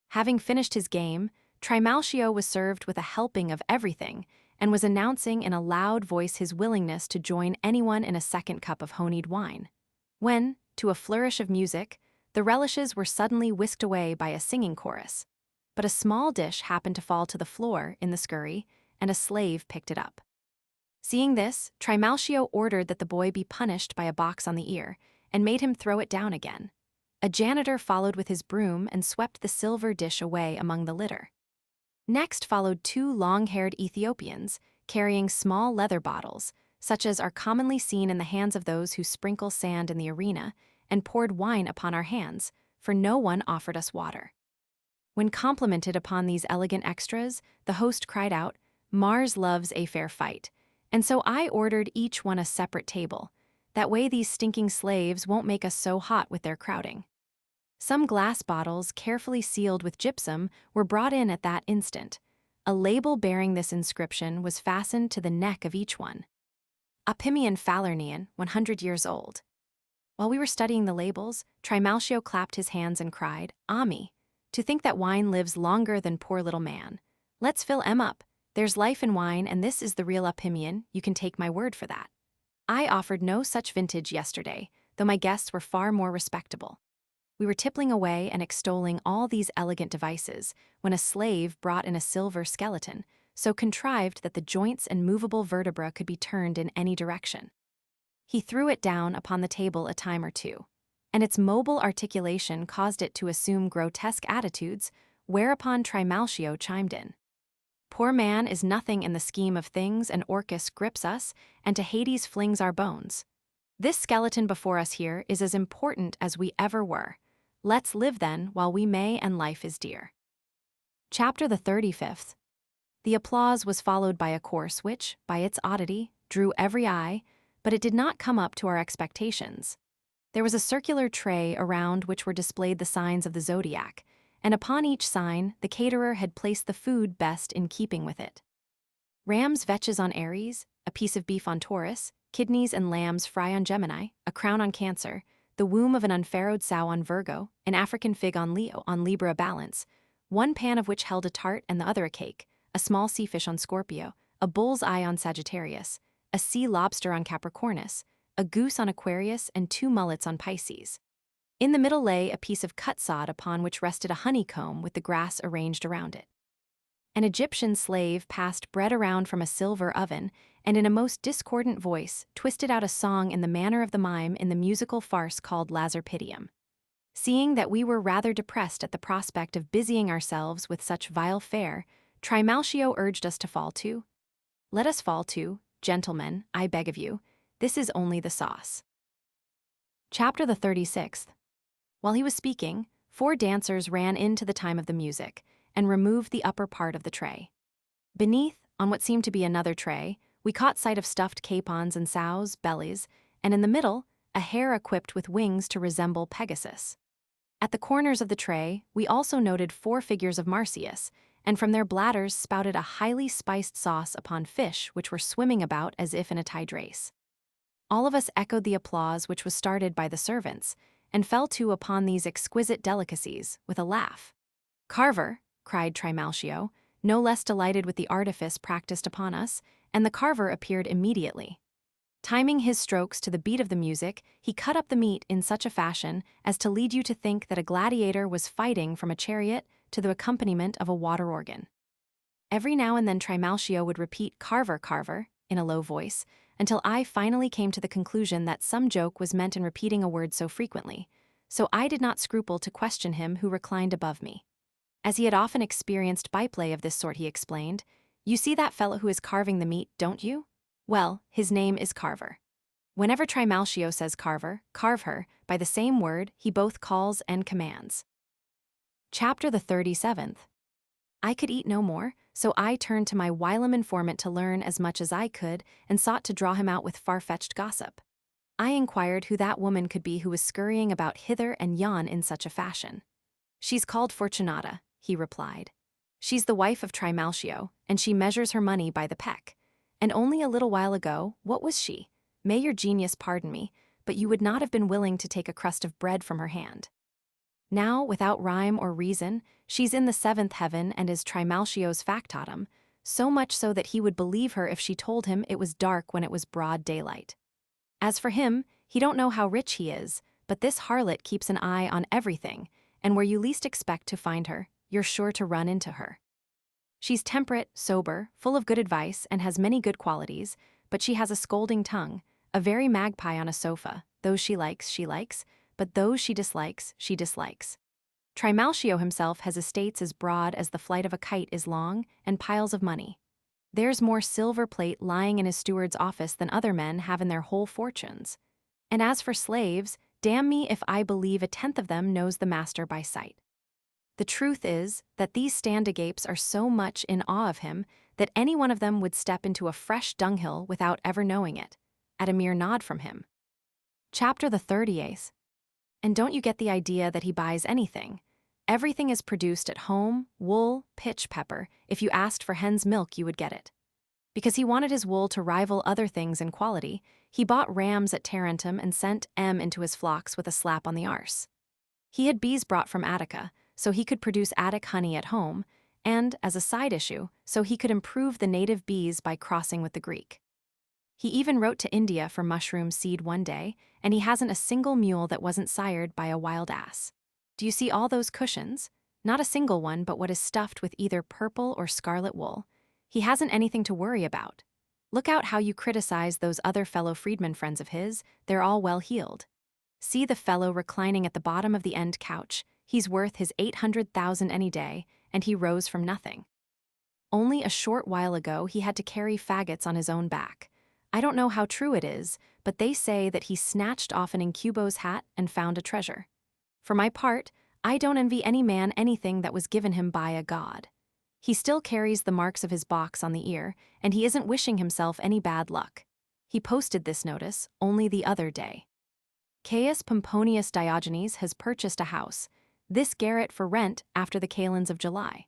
Having finished his game, Trimalchio was served with a helping of everything, and was announcing in a loud voice his willingness to join anyone in a second cup of honeyed wine, when, to a flourish of music, the relishes were suddenly whisked away by a singing chorus. But a small dish happened to fall to the floor in the scurry, and a slave picked it up. Seeing this, Trimalchio ordered that the boy be punished by a box on the ear, and made him throw it down again. A janitor followed with his broom and swept the silver dish away among the litter. Next followed 2 long-haired Ethiopians, carrying small leather bottles, such as are commonly seen in the hands of those who sprinkle sand in the arena, and poured wine upon our hands, for no one offered us water. When complimented upon these elegant extras, the host cried out, "Mars loves a fair fight," and so I ordered each one a separate table. That way these stinking slaves won't make us so hot with their crowding. Some glass bottles, carefully sealed with gypsum, were brought in at that instant. A label bearing this inscription was fastened to the neck of each one. Opimian Falernian, 100 years old. While we were studying the labels, Trimalchio clapped his hands and cried, "Ami, to think that wine lives longer than poor little man. Let's fill up. There's life in wine, and this is the real Opimian, you can take my word for that." I offered no such vintage yesterday, though my guests were far more respectable. We were tippling away and extolling all these elegant devices when a slave brought in a silver skeleton, so contrived that the joints and movable vertebra could be turned in any direction. He threw it down upon the table a time or two, and its mobile articulation caused it to assume grotesque attitudes, whereupon Trimalchio chimed in. Poor man is nothing in the scheme of things, and Orcus grips us, and to Hades flings our bones. This skeleton before us here is as important as we ever were. Let's live then while we may and life is dear. Chapter the 35th. The applause was followed by a course which, by its oddity, drew every eye, but it did not come up to our expectations. There was a circular tray around which were displayed the signs of the zodiac, and upon each sign the caterer had placed the food best in keeping with it. Ram's vetches on Aries, a piece of beef on Taurus, kidneys and lamb's fry on Gemini, a crown on Cancer, the womb of an unfarrowed sow on Virgo, an African fig on Leo, on Libra balance, one pan of which held a tart and the other a cake, a small sea fish on Scorpio, a bull's eye on Sagittarius, a sea lobster on Capricornus, a goose on Aquarius, and 2 mullets on Pisces. In the middle lay a piece of cut sod upon which rested a honeycomb with the grass arranged around it. An Egyptian slave passed bread around from a silver oven, and in a most discordant voice twisted out a song in the manner of the mime in the musical farce called Lazarpitium. Seeing that we were rather depressed at the prospect of busying ourselves with such vile fare, Trimalchio urged us to fall to. Let us fall to, gentlemen, I beg of you. This is only the sauce. Chapter the 36th. While he was speaking, 4 dancers ran in to the time of the music, and removed the upper part of the tray. Beneath, on what seemed to be another tray, we caught sight of stuffed capons and sows' bellies, and in the middle, a hare equipped with wings to resemble Pegasus. At the corners of the tray, we also noted 4 figures of Marsyas, and from their bladders spouted a highly spiced sauce upon fish which were swimming about as if in a tide race. All of us echoed the applause which was started by the servants, and fell to upon these exquisite delicacies with a laugh. "Carver," cried Trimalchio, no less delighted with the artifice practiced upon us, and the carver appeared immediately. Timing his strokes to the beat of the music, he cut up the meat in such a fashion as to lead you to think that a gladiator was fighting from a chariot to the accompaniment of a water organ. Every now and then Trimalchio would repeat "Carver, Carver," in a low voice, until I finally came to the conclusion that some joke was meant in repeating a word so frequently, so I did not scruple to question him who reclined above me. As he had often experienced byplay of this sort, he explained, "You see that fellow who is carving the meat, don't you? Well, his name is Carver. Whenever Trimalchio says Carver, carve her, by the same word he both calls and commands." Chapter the 37th. I could eat no more, so I turned to my whilom informant to learn as much as I could and sought to draw him out with far-fetched gossip. I inquired who that woman could be who was scurrying about hither and yon in such a fashion. "She's called Fortunata," he replied. "She's the wife of Trimalchio, and she measures her money by the peck. And only a little while ago, what was she? May your genius pardon me, but you would not have been willing to take a crust of bread from her hand. Now, without rhyme or reason, she's in the 7th heaven and is Trimalchio's factotum, so much so that he would believe her if she told him it was dark when it was broad daylight. As for him, he don't know how rich he is, but this harlot keeps an eye on everything, and where you least expect to find her, you're sure to run into her. She's temperate, sober, full of good advice, and has many good qualities, but she has a scolding tongue, a very magpie on a sofa. Those she likes, but those she dislikes, she dislikes. Trimalchio himself has estates as broad as the flight of a kite is long, and piles of money. There's more silver plate lying in his steward's office than other men have in their whole fortunes. And as for slaves, damn me if I believe 1/10 of them knows the master by sight. The truth is that these stand-agapes are so much in awe of him that any one of them would step into a fresh dunghill without ever knowing it, at a mere nod from him. Chapter the 38th. And don't you get the idea that he buys anything? Everything is produced at home: wool, pitch, pepper. If you asked for hen's milk, you would get it. Because he wanted his wool to rival other things in quality, he bought rams at Tarentum and sent M into his flocks with a slap on the arse. He had bees brought from Attica, so he could produce Attic honey at home, and, as a side issue, so he could improve the native bees by crossing with the Greek. He even wrote to India for mushroom seed one day, and he hasn't a single mule that wasn't sired by a wild ass. Do you see all those cushions? Not a single one, but what is stuffed with either purple or scarlet wool. He hasn't anything to worry about. Look out how you criticize those other fellow freedmen friends of his, they're all well-heeled. See the fellow reclining at the bottom of the end couch, he's worth his 800,000 any day, and he rose from nothing. Only a short while ago he had to carry faggots on his own back. I don't know how true it is, but they say that he snatched off an incubo's hat and found a treasure. For my part, I don't envy any man anything that was given him by a god. He still carries the marks of his box on the ear, and he isn't wishing himself any bad luck. He posted this notice only the other day. Caius Pomponius Diogenes has purchased a house, this garret for rent after the kalends of July.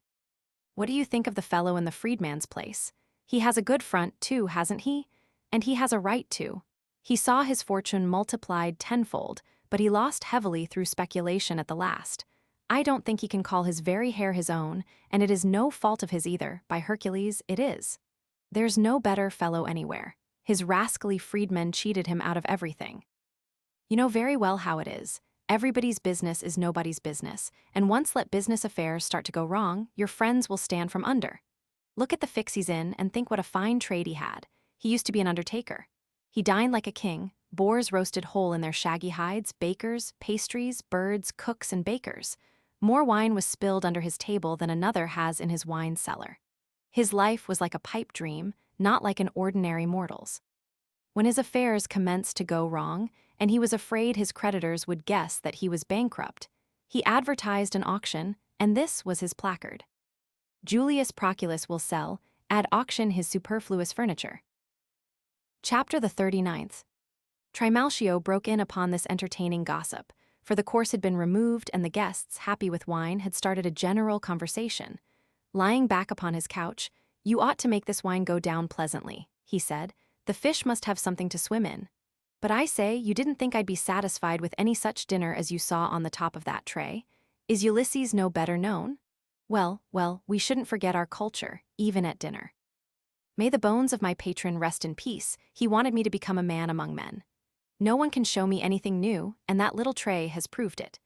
What do you think of the fellow in the freedman's place? He has a good front too, hasn't he? And he has a right to. He saw his fortune multiplied tenfold, but he lost heavily through speculation at the last. I don't think he can call his very hair his own, and it is no fault of his either, by Hercules, it is. There's no better fellow anywhere. His rascally freedmen cheated him out of everything. You know very well how it is. Everybody's business is nobody's business, and once let business affairs start to go wrong, your friends will stand from under. Look at the fix he's in and think what a fine trade he had. He used to be an undertaker. He dined like a king, boars roasted whole in their shaggy hides, bakers, pastries, birds, cooks, and bakers. More wine was spilled under his table than another has in his wine cellar. His life was like a pipe dream, not like an ordinary mortal's. When his affairs commenced to go wrong, and he was afraid his creditors would guess that he was bankrupt, he advertised an auction, and this was his placard. Julius Proculus will sell, at auction his superfluous furniture. Chapter the 39th. Trimalchio broke in upon this entertaining gossip, for the course had been removed and the guests, happy with wine, had started a general conversation. Lying back upon his couch, "You ought to make this wine go down pleasantly," he said. "The fish must have something to swim in. But I say, you didn't think I'd be satisfied with any such dinner as you saw on the top of that tray? Is Ulysses no better known? Well, we shouldn't forget our culture, even at dinner. May the bones of my patron rest in peace, he wanted me to become a man among men. No one can show me anything new, and that little tray has proved it.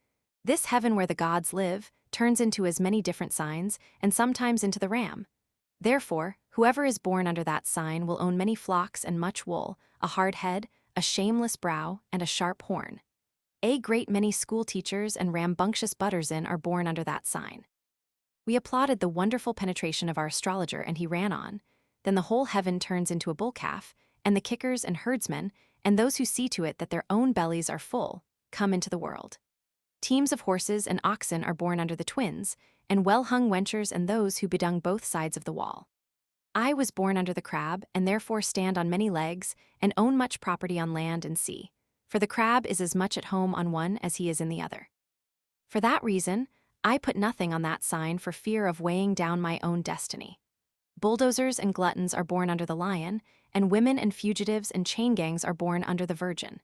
This heaven where the gods live turns into as many different signs, and sometimes into the ram. Therefore, whoever is born under that sign will own many flocks and much wool, a hard head, a shameless brow, and a sharp horn. A great many school teachers and rambunctious buttersin are born under that sign." We applauded the wonderful penetration of our astrologer, and he ran on. Then the whole heaven turns into a bull calf, and the kickers and herdsmen, and those who see to it that their own bellies are full, come into the world. Teams of horses and oxen are born under the twins, and well-hung wenchers and those who bedung both sides of the wall. I was born under the crab, and therefore stand on many legs, and own much property on land and sea, for the crab is as much at home on one as he is in the other. For that reason, I put nothing on that sign for fear of weighing down my own destiny. Bulldozers and gluttons are born under the lion, and women and fugitives and chain gangs are born under the virgin.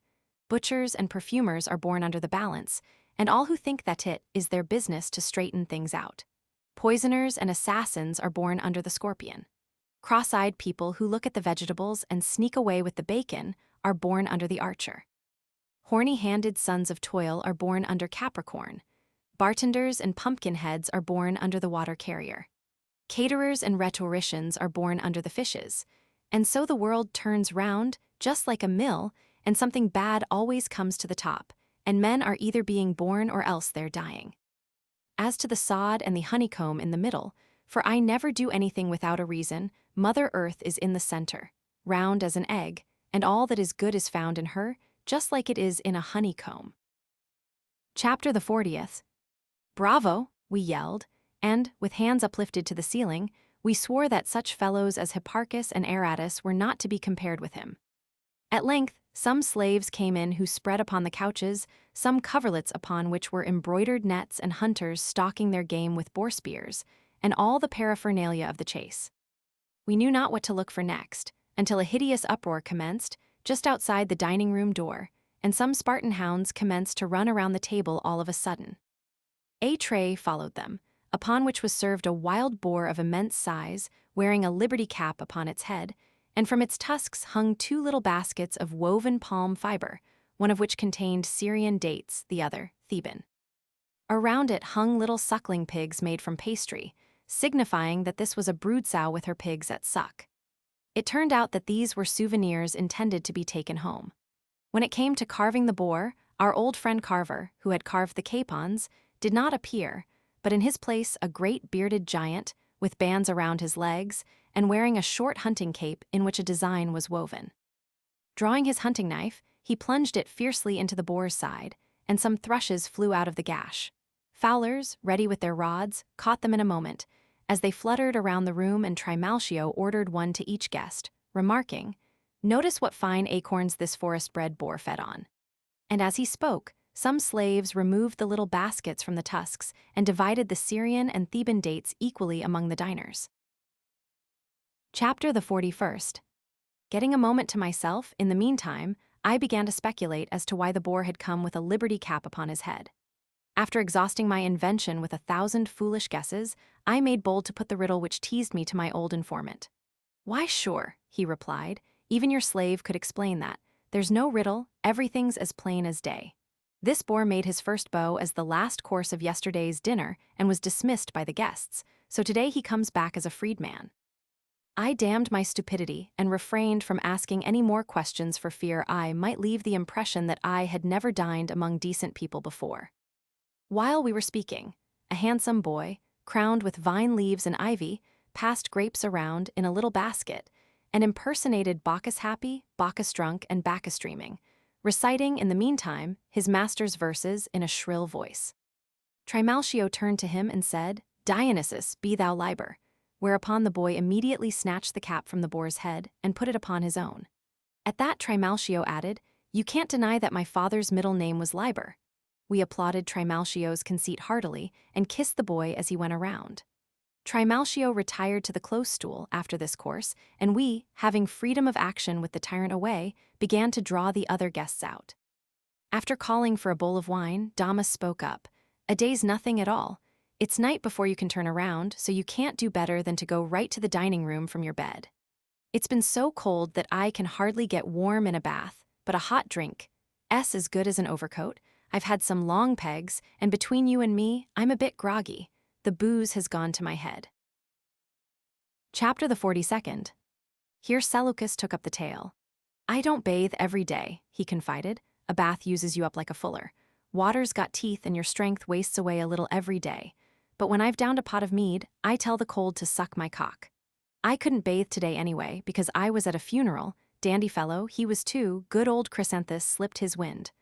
Butchers and perfumers are born under the balance, and all who think that it is their business to straighten things out. Poisoners and assassins are born under the scorpion. Cross-eyed people who look at the vegetables and sneak away with the bacon are born under the archer. Horny-handed sons of toil are born under Capricorn. Bartenders and pumpkin heads are born under the water carrier. Caterers and rhetoricians are born under the fishes. And so the world turns round, just like a mill, and something bad always comes to the top, and men are either being born or else they're dying. As to the sod and the honeycomb in the middle, for I never do anything without a reason, Mother Earth is in the center, round as an egg, and all that is good is found in her, just like it is in a honeycomb. Chapter the 40th. "Bravo!" we yelled, and, with hands uplifted to the ceiling, we swore that such fellows as Hipparchus and Aratus were not to be compared with him. At length, some slaves came in who spread upon the couches some coverlets upon which were embroidered nets and hunters stalking their game with boar spears, and all the paraphernalia of the chase. We knew not what to look for next, until a hideous uproar commenced, just outside the dining-room door, and some Spartan hounds commenced to run around the table all of a sudden. A tray followed them, upon which was served a wild boar of immense size, wearing a liberty cap upon its head, and from its tusks hung 2 little baskets of woven palm fiber, one of which contained Syrian dates, the other Theban. Around it hung little suckling pigs made from pastry, signifying that this was a brood sow with her pigs at suck. It turned out that these were souvenirs intended to be taken home. When it came to carving the boar, our old friend Carver, who had carved the capons, did not appear, but in his place a great bearded giant, with bands around his legs, and wearing a short hunting cape in which a design was woven. Drawing his hunting knife, he plunged it fiercely into the boar's side, and some thrushes flew out of the gash. Fowlers, ready with their rods, caught them in a moment, as they fluttered around the room, and Trimalchio ordered one to each guest, remarking, "Notice what fine acorns this forest-bred boar fed on." And as he spoke, some slaves removed the little baskets from the tusks and divided the Syrian and Theban dates equally among the diners. Chapter the 41st. Getting a moment to myself, in the meantime, I began to speculate as to why the boar had come with a liberty cap upon his head. After exhausting my invention with 1,000 foolish guesses, I made bold to put the riddle which teased me to my old informant. "Why, sure," he replied, "even your slave could explain that. There's no riddle, everything's as plain as day. This boar made his first bow as the last course of yesterday's dinner and was dismissed by the guests, so today he comes back as a freedman." I damned my stupidity and refrained from asking any more questions for fear I might leave the impression that I had never dined among decent people before. While we were speaking, a handsome boy, crowned with vine leaves and ivy, passed grapes around in a little basket and impersonated Bacchus happy, Bacchus drunk, and Bacchus dreaming, reciting in the meantime his master's verses in a shrill voice. Trimalchio turned to him and said, "Dionysus, be thou Liber," whereupon the boy immediately snatched the cap from the boar's head and put it upon his own. At that Trimalchio added, "You can't deny that my father's middle name was Liber." We applauded Trimalchio's conceit heartily and kissed the boy as he went around. Trimalchio retired to the close stool after this course, and we, having freedom of action with the tyrant away, began to draw the other guests out. After calling for a bowl of wine, Damas spoke up. "A day's nothing at all. It's night before you can turn around, so you can't do better than to go right to the dining room from your bed. It's been so cold that I can hardly get warm in a bath, but a hot drink is as good as an overcoat. I've had some long pegs, and between you and me, I'm a bit groggy. The booze has gone to my head." Chapter the 42nd. Here Seleucus took up the tale. "I don't bathe every day," he confided. "A bath uses you up like a fuller. Water's got teeth and your strength wastes away a little every day. But when I've downed a pot of mead, I tell the cold to suck my cock. I couldn't bathe today anyway because I was at a funeral. Dandy fellow, he was too. Good old Chrysanthus slipped his wind.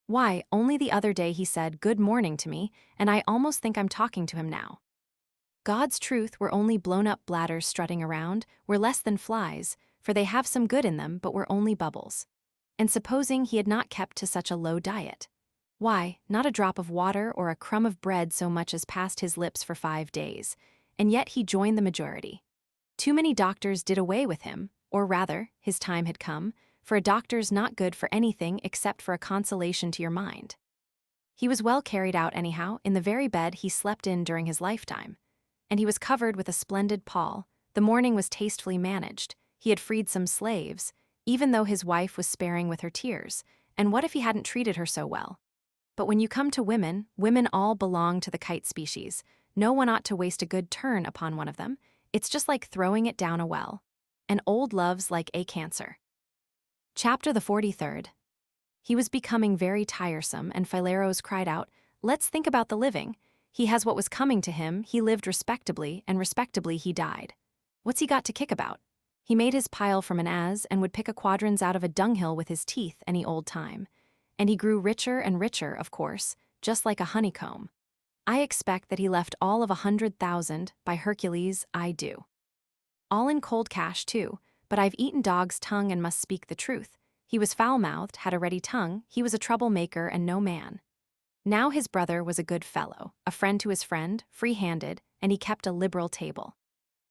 Why, only the other day he said good morning to me, and I almost think I'm talking to him now. God's truth, we're only blown-up bladders strutting around, we're less than flies, for they have some good in them but we're only bubbles. And supposing he had not kept to such a low diet. Why, not a drop of water or a crumb of bread so much as passed his lips for 5 days, and yet he joined the majority. Too many doctors did away with him, or rather, his time had come, for a doctor's not good for anything except for a consolation to your mind. He was well carried out anyhow, in the very bed he slept in during his lifetime. And he was covered with a splendid pall, the morning was tastefully managed, he had freed some slaves, even though his wife was sparing with her tears, and what if he hadn't treated her so well? But when you come to women, women all belong to the kite species. No one ought to waste a good turn upon one of them. It's just like throwing it down a well. And old love's like a cancer. Chapter the 43rd. He was becoming very tiresome, and Phileros cried out, "Let's think about the living. He has what was coming to him, he lived respectably, and respectably he died. What's he got to kick about? He made his pile from an as and would pick a quadrans out of a dunghill with his teeth any old time. And he grew richer and richer, of course, just like a honeycomb. I expect that he left all of 100,000, by Hercules, I do. All in cold cash, too, but I've eaten dog's tongue and must speak the truth. He was foul-mouthed, had a ready tongue, he was a troublemaker and no man. Now his brother was a good fellow, a friend to his friend, free-handed, and he kept a liberal table.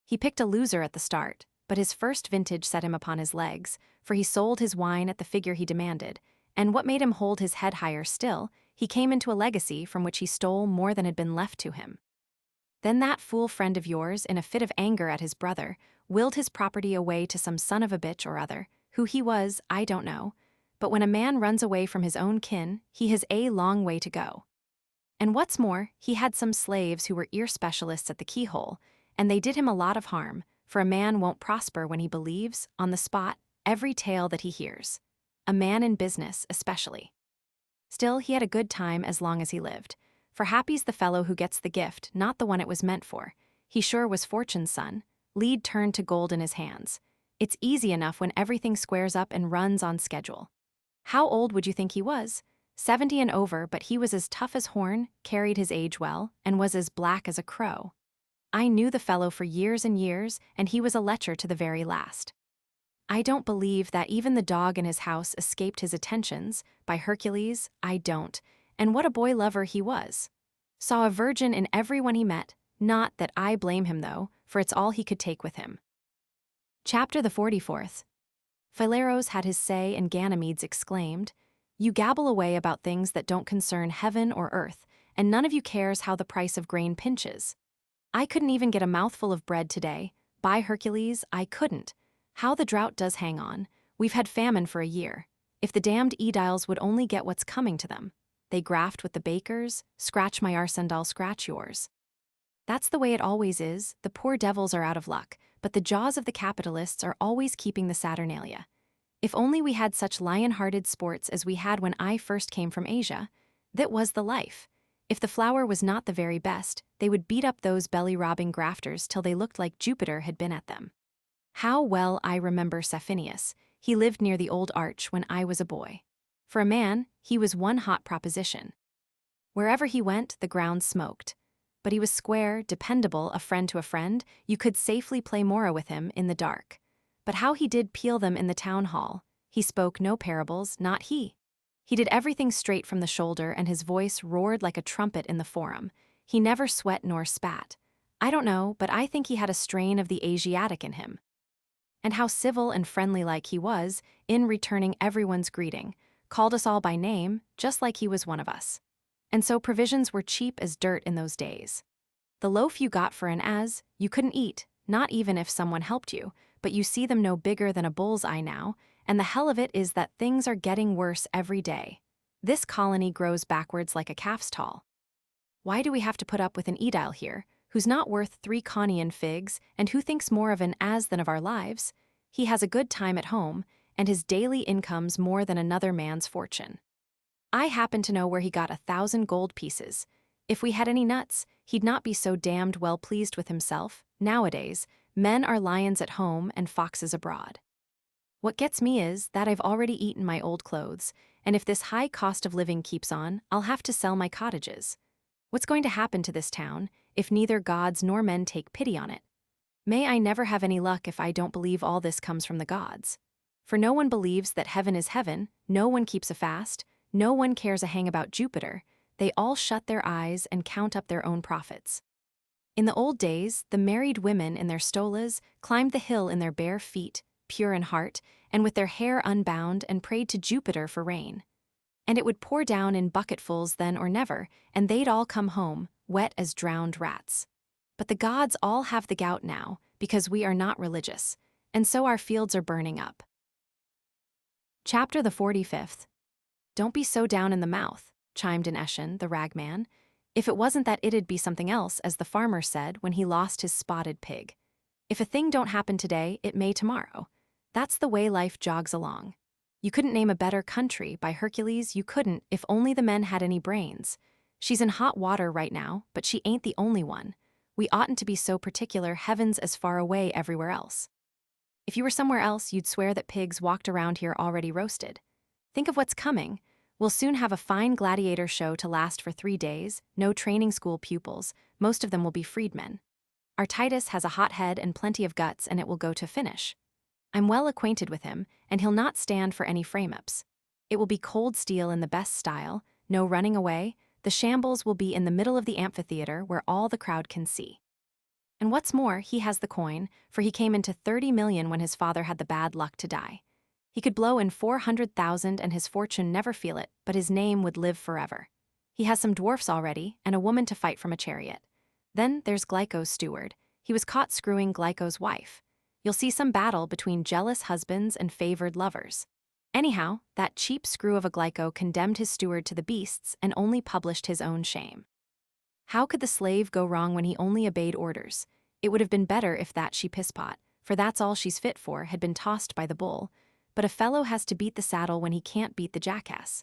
He picked a loser at the start, but his first vintage set him upon his legs, for he sold his wine at the figure he demanded, and what made him hold his head higher still, he came into a legacy from which he stole more than had been left to him. Then that fool friend of yours, in a fit of anger at his brother, willed his property away to some son of a bitch or other. Who he was, I don't know. But when a man runs away from his own kin, he has a long way to go. And what's more, he had some slaves who were ear specialists at the keyhole, and they did him a lot of harm, for a man won't prosper when he believes, on the spot, every tale that he hears. A man in business, especially. Still, he had a good time as long as he lived, for happy's the fellow who gets the gift, not the one it was meant for. He sure was Fortune's son. Lead turned to gold in his hands. It's easy enough when everything squares up and runs on schedule. How old would you think he was? 70 and over, but he was as tough as horn, carried his age well, and was as black as a crow. I knew the fellow for years and years, and he was a lecher to the very last. I don't believe that even the dog in his house escaped his attentions. By Hercules, I don't. And what a boy lover he was. Saw a virgin in everyone he met. Not that I blame him though, for it's all he could take with him. Chapter the 44th. Phileros had his say, and Ganymedes exclaimed, "You gabble away about things that don't concern heaven or earth, and none of you cares how the price of grain pinches. I couldn't even get a mouthful of bread today. By Hercules, I couldn't. How the drought does hang on. We've had famine for a year. If the damned Aediles would only get what's coming to them. They graft with the bakers, scratch my arse and I'll scratch yours. That's the way it always is. The poor devils are out of luck, but the jaws of the capitalists are always keeping the Saturnalia. If only we had such lion-hearted sports as we had when I first came from Asia. That was the life. If the flour was not the very best, they would beat up those belly-robbing grafters till they looked like Jupiter had been at them. How well I remember Sapphinius. He lived near the old arch when I was a boy. For a man, he was one hot proposition. Wherever he went, the ground smoked. But he was square, dependable, a friend to a friend. You could safely play Mora with him in the dark. But how he did peel them in the town hall. He spoke no parables, not he. He did everything straight from the shoulder, and his voice roared like a trumpet in the forum. He never sweat nor spat. I don't know, but I think he had a strain of the Asiatic in him. And how civil and friendly-like he was, in returning everyone's greeting, called us all by name, just like he was one of us. And so provisions were cheap as dirt in those days. The loaf you got for an as, you couldn't eat, not even if someone helped you, but you see them no bigger than a bull's eye now, and the hell of it is that things are getting worse every day. This colony grows backwards like a calf's tall. Why do we have to put up with an Aedile here, who's not worth 3 Conian figs, and who thinks more of an as than of our lives? He has a good time at home, and his daily income's more than another man's fortune. I happen to know where he got 1,000 gold pieces. If we had any nuts, he'd not be so damned well pleased with himself. Nowadays, men are lions at home and foxes abroad. What gets me is that I've already eaten my old clothes, and if this high cost of living keeps on, I'll have to sell my cottages. What's going to happen to this town if neither gods nor men take pity on it? May I never have any luck if I don't believe all this comes from the gods. For no one believes that heaven is heaven, no one keeps a fast, no one cares a hang about Jupiter. They all shut their eyes and count up their own profits. In the old days, the married women in their stolas climbed the hill in their bare feet, pure in heart, and with their hair unbound, and prayed to Jupiter for rain. And it would pour down in bucketfuls then or never, and they'd all come home, wet as drowned rats. But the gods all have the gout now, because we are not religious, and so our fields are burning up. Chapter the 45th. Don't be so down in the mouth, chimed in Eschen, the ragman. If it wasn't that it'd be something else, as the farmer said when he lost his spotted pig. If a thing don't happen today, it may tomorrow. That's the way life jogs along. You couldn't name a better country, by Hercules, you couldn't, if only the men had any brains. She's in hot water right now, but she ain't the only one. We oughtn't to be so particular, heaven's as far away everywhere else. If you were somewhere else, you'd swear that pigs walked around here already roasted. Think of what's coming. We'll soon have a fine gladiator show to last for 3 days, no training school pupils, most of them will be freedmen. Our Titus has a hot head and plenty of guts, and it will go to finish. I'm well acquainted with him, and he'll not stand for any frame-ups. It will be cold steel in the best style, no running away. The shambles will be in the middle of the amphitheater where all the crowd can see. And what's more, he has the coin, for he came into 30 million when his father had the bad luck to die. He could blow in 400,000 and his fortune never feel it, but his name would live forever. He has some dwarfs already, and a woman to fight from a chariot. Then there's Glyco's steward. He was caught screwing Glyco's wife. You'll see some battle between jealous husbands and favored lovers. Anyhow, that cheap screw of a Glyco condemned his steward to the beasts and only published his own shame. How could the slave go wrong when he only obeyed orders? It would have been better if that she-pisspot, for that's all she's fit for, had been tossed by the bull. But a fellow has to beat the saddle when he can't beat the jackass.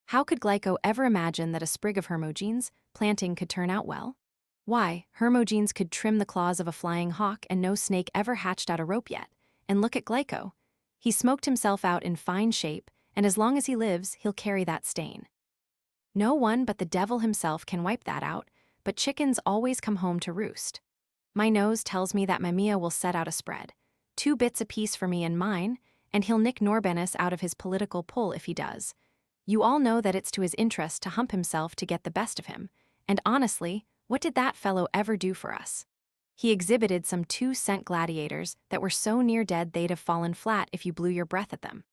How could Glyco ever imagine that a sprig of Hermogenes planting could turn out well? Why, Hermogenes could trim the claws of a flying hawk and no snake ever hatched out a rope yet. And look at Glyco. He smoked himself out in fine shape, and as long as he lives, he'll carry that stain. No one but the devil himself can wipe that out, but chickens always come home to roost. My nose tells me that Mimea will set out a spread. 2 bits apiece for me and mine, and he'll nick Norbanus out of his political pull if he does. You all know that it's to his interest to hump himself to get the best of him, and honestly, what did that fellow ever do for us? He exhibited some 2-cent gladiators that were so near dead they'd have fallen flat if you blew your breath at them.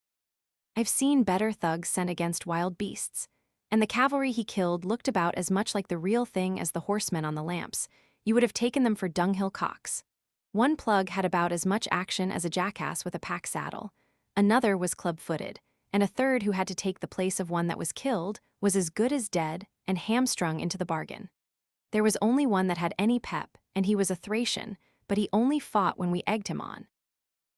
I've seen better thugs sent against wild beasts, and the cavalry he killed looked about as much like the real thing as the horsemen on the lamps. You would have taken them for dunghill cocks. One plug had about as much action as a jackass with a pack saddle, another was club-footed, and a third who had to take the place of one that was killed was as good as dead and hamstrung into the bargain. There was only one that had any pep, and he was a Thracian, but he only fought when we egged him on.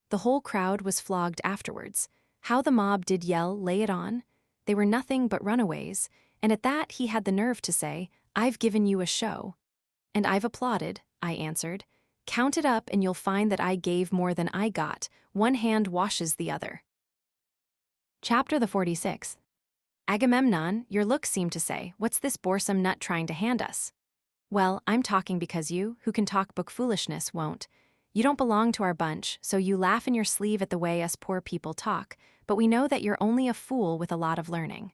The whole crowd was flogged afterwards. How the mob did yell, "Lay it on!" They were nothing but runaways, and at that he had the nerve to say, "I've given you a show." And I've applauded, I answered. Count it up and you'll find that I gave more than I got. One hand washes the other. Chapter the 46th. Agamemnon, your looks seem to say, what's this boresome nut trying to hand us? Well, I'm talking because you, who can talk book foolishness, won't. You don't belong to our bunch, so you laugh in your sleeve at the way us poor people talk, but we know that you're only a fool with a lot of learning.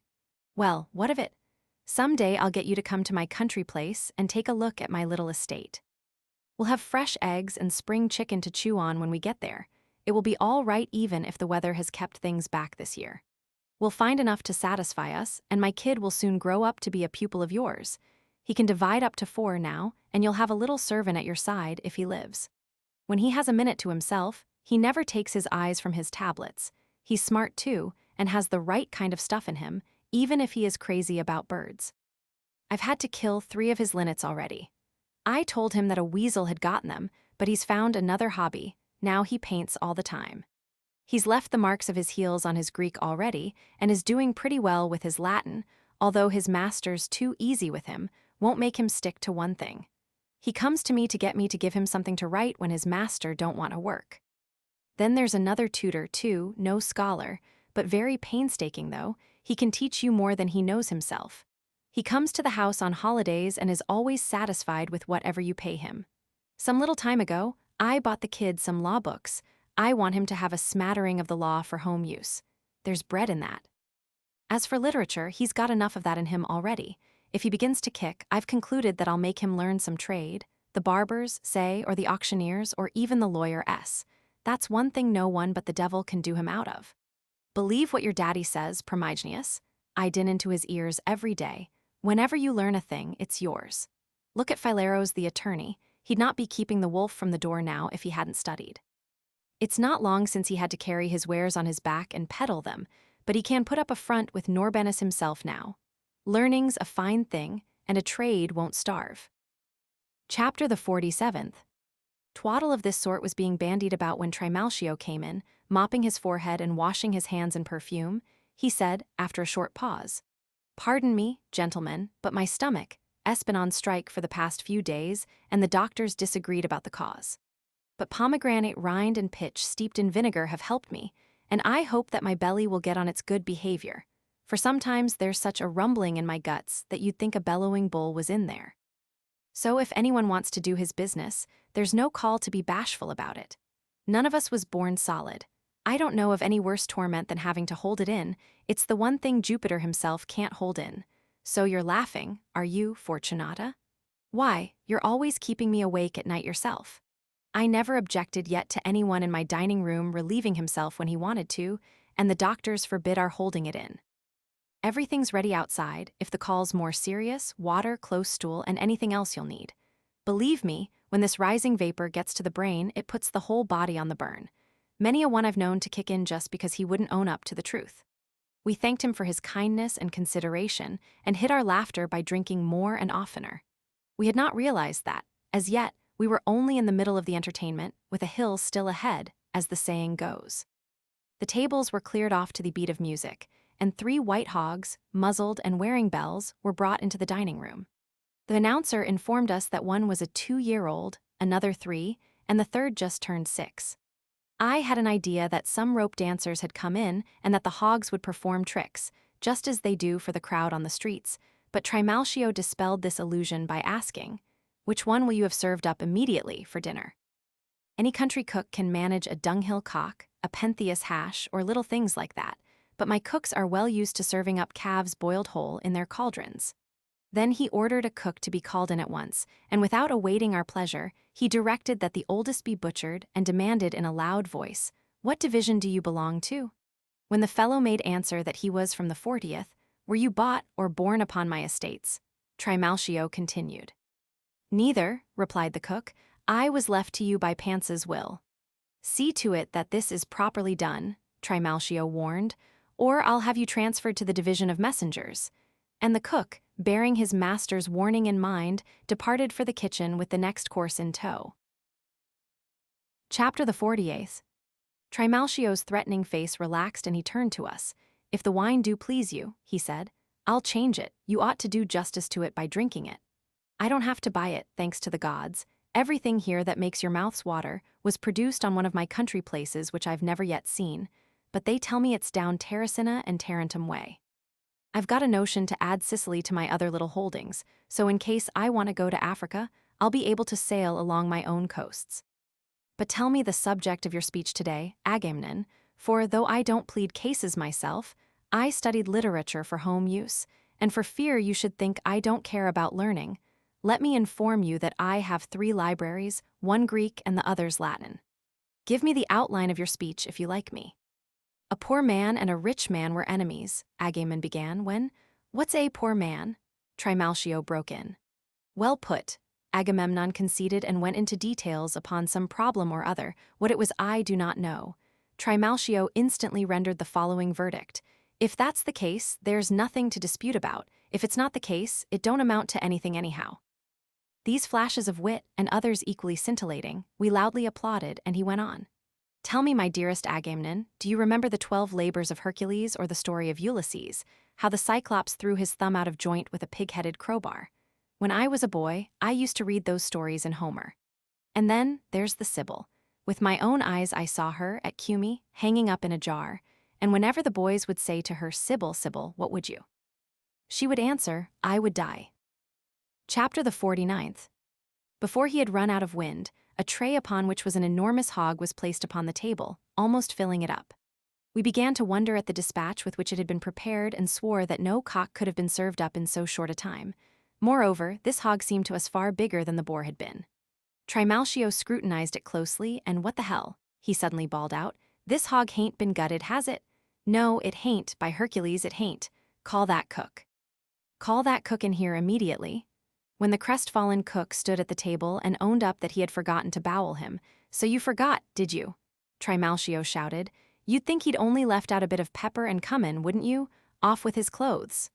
Well, what of it? Someday I'll get you to come to my country place and take a look at my little estate. We'll have fresh eggs and spring chicken to chew on when we get there. It will be all right even if the weather has kept things back this year. We'll find enough to satisfy us, and my kid will soon grow up to be a pupil of yours. He can divide up to 4 now, and you'll have a little servant at your side if he lives. When he has a minute to himself, he never takes his eyes from his tablets. He's smart too, and has the right kind of stuff in him, even if he is crazy about birds. I've had to kill 3 of his linnets already. I told him that a weasel had gotten them, but he's found another hobby. Now he paints all the time. He's left the marks of his heels on his Greek already, and is doing pretty well with his Latin, although his master's too easy with him, won't make him stick to one thing. He comes to me to get me to give him something to write when his master don't want to work. Then there's another tutor too, no scholar, but very painstaking though. He can teach you more than he knows himself. He comes to the house on holidays and is always satisfied with whatever you pay him. Some little time ago, I bought the kid some law books. I want him to have a smattering of the law for home use. There's bread in that. As for literature, he's got enough of that in him already. If he begins to kick, I've concluded that I'll make him learn some trade, the barbers, say, or the auctioneers, or even the lawyer S. That's one thing no one but the devil can do him out of. Believe what your daddy says, Promygenius. I din into his ears every day. Whenever you learn a thing, it's yours. Look at Phileros the attorney. He'd not be keeping the wolf from the door now if he hadn't studied. It's not long since he had to carry his wares on his back and peddle them, but he can put up a front with Norbanus himself now. Learning's a fine thing, and a trade won't starve. Chapter the 47th. Twaddle of this sort was being bandied about when Trimalchio came in, mopping his forehead and washing his hands in perfume. He said, after a short pause, "Pardon me, gentlemen, but my stomach has been on strike for the past few days, and the doctors disagreed about the cause. But pomegranate rind and pitch steeped in vinegar have helped me, and I hope that my belly will get on its good behavior, for sometimes there's such a rumbling in my guts that you'd think a bellowing bull was in there. So if anyone wants to do his business, there's no call to be bashful about it. None of us was born solid. I don't know of any worse torment than having to hold it in. It's the one thing Jupiter himself can't hold in. So you're laughing, are you, Fortunata? Why, you're always keeping me awake at night yourself. I never objected yet to anyone in my dining room relieving himself when he wanted to, and the doctors forbid our holding it in. Everything's ready outside, if the call's more serious, water, close stool, and anything else you'll need. Believe me, When this rising vapor gets to the brain, it puts the whole body on the burn. Many a one I've known to kick in just because he wouldn't own up to the truth. We thanked him for his kindness and consideration and hid our laughter by drinking more and oftener. We had not realized that, as yet, we were only in the middle of the entertainment, with a hill still ahead, as the saying goes. The tables were cleared off to the beat of music, and 3 white hogs, muzzled and wearing bells, were brought into the dining room. The announcer informed us that one was a 2-year-old, another 3, and the third just turned 6. I had an idea that some rope dancers had come in and that the hogs would perform tricks, just as they do for the crowd on the streets, but Trimalchio dispelled this illusion by asking, "Which one will you have served up immediately for dinner?" Any country cook can manage a dunghill cock, a Pentheus hash, or little things like that, but my cooks are well used to serving up calves boiled whole in their cauldrons. Then he ordered a cook to be called in at once, and without awaiting our pleasure, he directed that the oldest be butchered and demanded in a loud voice, "What division do you belong to?" When the fellow made answer that he was from the 40th, "Were you bought or born upon my estates?" Trimalchio continued. "Neither," replied the cook, "I was left to you by Pansa's will." "See to it that this is properly done," Trimalchio warned, "or I'll have you transferred to the division of messengers." And the cook, bearing his master's warning in mind, departed for the kitchen with the next course in tow. Chapter the 48th. Trimalchio's threatening face relaxed and he turned to us. "If the wine do please you," he said, "I'll change it. You ought to do justice to it by drinking it. I don't have to buy it, thanks to the gods. Everything here that makes your mouths water was produced on one of my country places which I've never yet seen, but they tell me it's down Terracina and Tarentum way. I've got a notion to add Sicily to my other little holdings, so in case I want to go to Africa, I'll be able to sail along my own coasts. But tell me the subject of your speech today, Agamemnon, for though I don't plead cases myself, I studied literature for home use, and for fear you should think I don't care about learning, let me inform you that I have 3 libraries, one Greek and the others Latin. Give me the outline of your speech if you like me." "A poor man and a rich man were enemies," Agamemnon began, when, "What's a poor man?" Trimalchio broke in. "Well put," Agamemnon conceded and went into details upon some problem or other. What it was I do not know. Trimalchio instantly rendered the following verdict: "If that's the case, there's nothing to dispute about. If it's not the case, it don't amount to anything anyhow." These flashes of wit, and others equally scintillating, we loudly applauded, and he went on. "Tell me, my dearest Agamemnon, do you remember the 12 labors of Hercules or the story of Ulysses, how the Cyclops threw his thumb out of joint with a pig-headed crowbar? When I was a boy, I used to read those stories in Homer. And then there's the Sibyl. With my own eyes I saw her, at Cumae, hanging up in a jar, and whenever the boys would say to her, 'Sibyl, Sibyl, what would you?' she would answer, 'I would die.'" Chapter the 49th. Before he had run out of wind, a tray upon which was an enormous hog was placed upon the table, almost filling it up. We began to wonder at the dispatch with which it had been prepared and swore that no cock could have been served up in so short a time. Moreover, this hog seemed to us far bigger than the boar had been. Trimalchio scrutinized it closely, and "What the hell?" he suddenly bawled out. "This hog hain't been gutted, has it? No, it hain't, by Hercules it hain't. Call that cook. Call that cook in here immediately." When the crestfallen cook stood at the table and owned up that he had forgotten to bowel him, "So you forgot, did you?" Trimalchio shouted. "You'd think he'd only left out a bit of pepper and cumin, wouldn't you? Off with his clothes."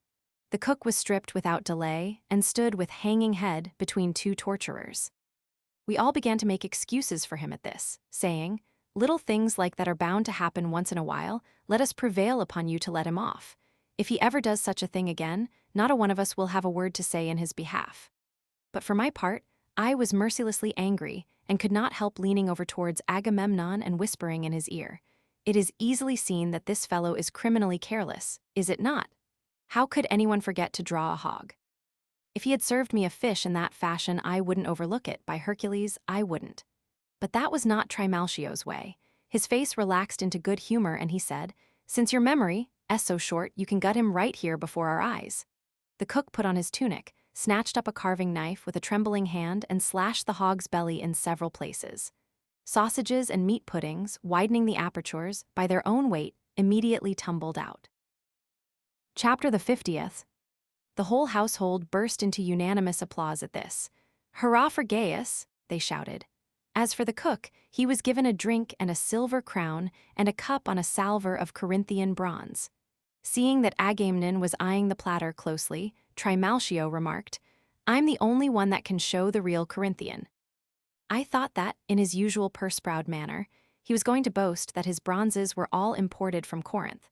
The cook was stripped without delay and stood with hanging head between 2 torturers. We all began to make excuses for him at this, saying, "Little things like that are bound to happen once in a while. Let us prevail upon you to let him off. If he ever does such a thing again, not a one of us will have a word to say in his behalf." But for my part, I was mercilessly angry and could not help leaning over towards Agamemnon and whispering in his ear, "It is easily seen that this fellow is criminally careless, is it not? How could anyone forget to draw a hog? If he had served me a fish in that fashion, I wouldn't overlook it, by Hercules, I wouldn't." But that was not Trimalchio's way. His face relaxed into good humor and he said, "Since your memory is so short, you can gut him right here before our eyes." The cook put on his tunic, snatched up a carving knife with a trembling hand and slashed the hog's belly in several places. Sausages and meat puddings, widening the apertures, by their own weight, immediately tumbled out. Chapter the 50th. The whole household burst into unanimous applause at this. "Hurrah for Gaius," they shouted. As for the cook, he was given a drink and a silver crown and a cup on a salver of Corinthian bronze. Seeing that Agamemnon was eyeing the platter closely, Trimalchio remarked, "I'm the only one that can show the real Corinthian." I thought that, in his usual purse-proud manner, he was going to boast that his bronzes were all imported from Corinth.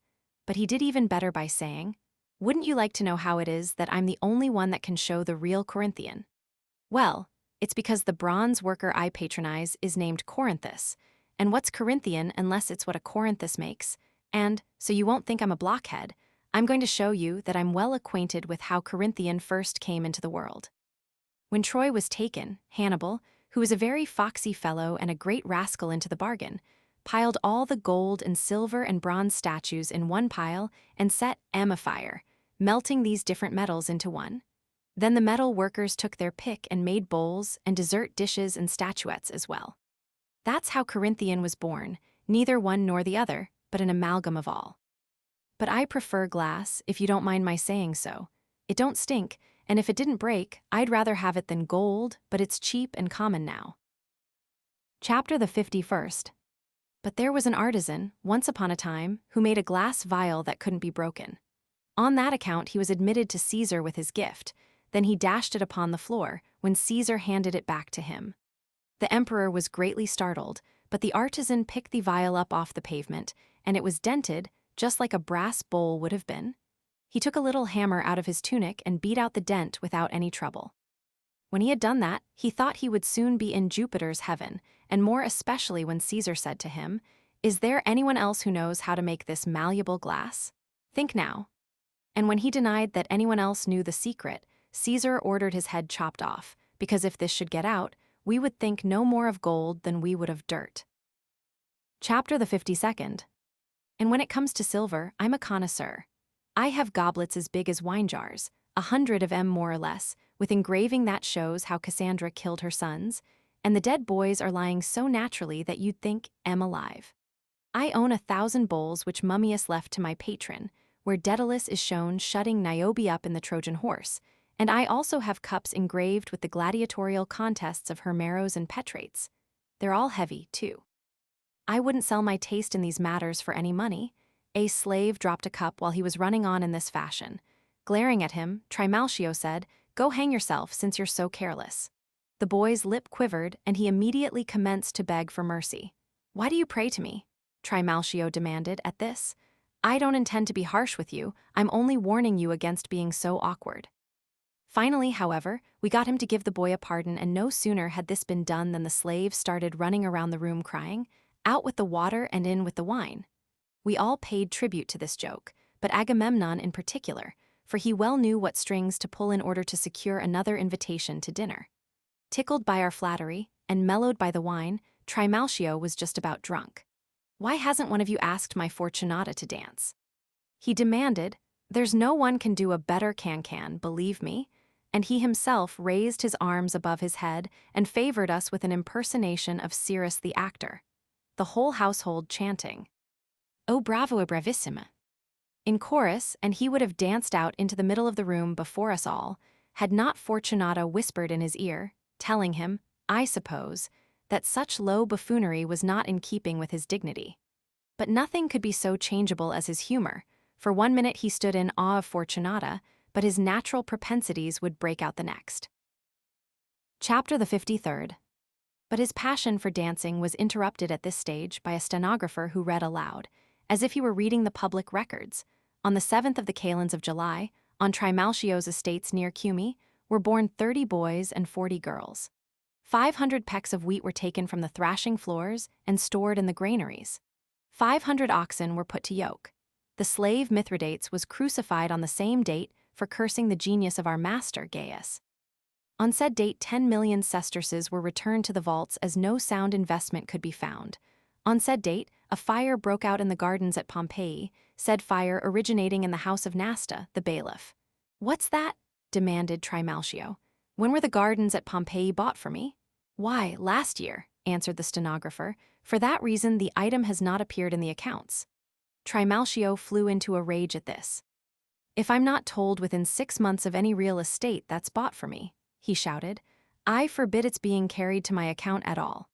But he did even better by saying, "Wouldn't you like to know how it is that I'm the only one that can show the real Corinthian? Well, it's because the bronze worker I patronize is named Corinthus, and what's Corinthian unless it's what a Corinthus makes? And, so you won't think I'm a blockhead, I'm going to show you that I'm well acquainted with how Corinthian first came into the world. When Troy was taken, Hannibal, who was a very foxy fellow and a great rascal into the bargain, piled all the gold and silver and bronze statues in one pile and set them afire, melting these different metals into one. Then the metal workers took their pick and made bowls and dessert dishes and statuettes as well. That's how Corinthian was born, neither one nor the other, but an amalgam of all. But I prefer glass, if you don't mind my saying so. It don't stink, and if it didn't break, I'd rather have it than gold, but it's cheap and common now." Chapter the 51st. But there was an artisan, once upon a time, who made a glass vial that couldn't be broken. On that account he was admitted to Caesar with his gift. Then he dashed it upon the floor, when Caesar handed it back to him. The emperor was greatly startled, but the artisan picked the vial up off the pavement, and it was dented, just like a brass bowl would have been. He took a little hammer out of his tunic and beat out the dent without any trouble. When he had done that, he thought he would soon be in Jupiter's heaven, and more especially when Caesar said to him, "Is there anyone else who knows how to make this malleable glass? Think now." And when he denied that anyone else knew the secret, Caesar ordered his head chopped off, because if this should get out, we would think no more of gold than we would of dirt. Chapter the 52nd. And when it comes to silver, I'm a connoisseur. I have goblets as big as wine jars, 100 of 'em more or less, with engraving that shows how Cassandra killed her sons, and the dead boys are lying so naturally that you'd think 'em alive. I own 1,000 bowls which Mummius left to my patron, where Daedalus is shown shutting Niobe up in the Trojan horse, and I also have cups engraved with the gladiatorial contests of Hermeros and Petrates. They're all heavy, too. I wouldn't sell my taste in these matters for any money. A slave dropped a cup while he was running on in this fashion. Glaring at him, Trimalchio said, "Go hang yourself since you're so careless." The boy's lip quivered, and he immediately commenced to beg for mercy. "Why do you pray to me?" Trimalchio demanded at this. "I don't intend to be harsh with you, I'm only warning you against being so awkward." Finally, however, we got him to give the boy a pardon, and no sooner had this been done than the slave started running around the room crying, "Out with the water and in with the wine." We all paid tribute to this joke, but Agamemnon in particular, for he well knew what strings to pull in order to secure another invitation to dinner. Tickled by our flattery, and mellowed by the wine, Trimalchio was just about drunk. "Why hasn't one of you asked my Fortunata to dance?" he demanded. "There's no one can do a better can, believe me," and he himself raised his arms above his head and favored us with an impersonation of Cyrus the actor. The whole household chanting, "Oh bravo bravissima," in chorus, and he would have danced out into the middle of the room before us all, had not Fortunata whispered in his ear, telling him, I suppose, that such low buffoonery was not in keeping with his dignity. But nothing could be so changeable as his humor. For 1 minute he stood in awe of Fortunata, but his natural propensities would break out the next. Chapter the 53rd. But his passion for dancing was interrupted at this stage by a stenographer who read aloud, as if he were reading the public records. On the 7th of the calends of July, on Trimalchio's estates near Cumae, were born 30 boys and 40 girls. 500 pecks of wheat were taken from the thrashing floors and stored in the granaries. 500 oxen were put to yoke. The slave Mithridates was crucified on the same date for cursing the genius of our master Gaius. On said date 10 million sesterces were returned to the vaults as no sound investment could be found. On said date, a fire broke out in the gardens at Pompeii, said fire originating in the house of Nasta, the bailiff. "What's that?" demanded Trimalchio. "When were the gardens at Pompeii bought for me?" "Why, last year," answered the stenographer. "For that reason the item has not appeared in the accounts." Trimalchio flew into a rage at this. "If I'm not told within 6 months of any real estate that's bought for me," he shouted, I forbid its being carried to my account at all."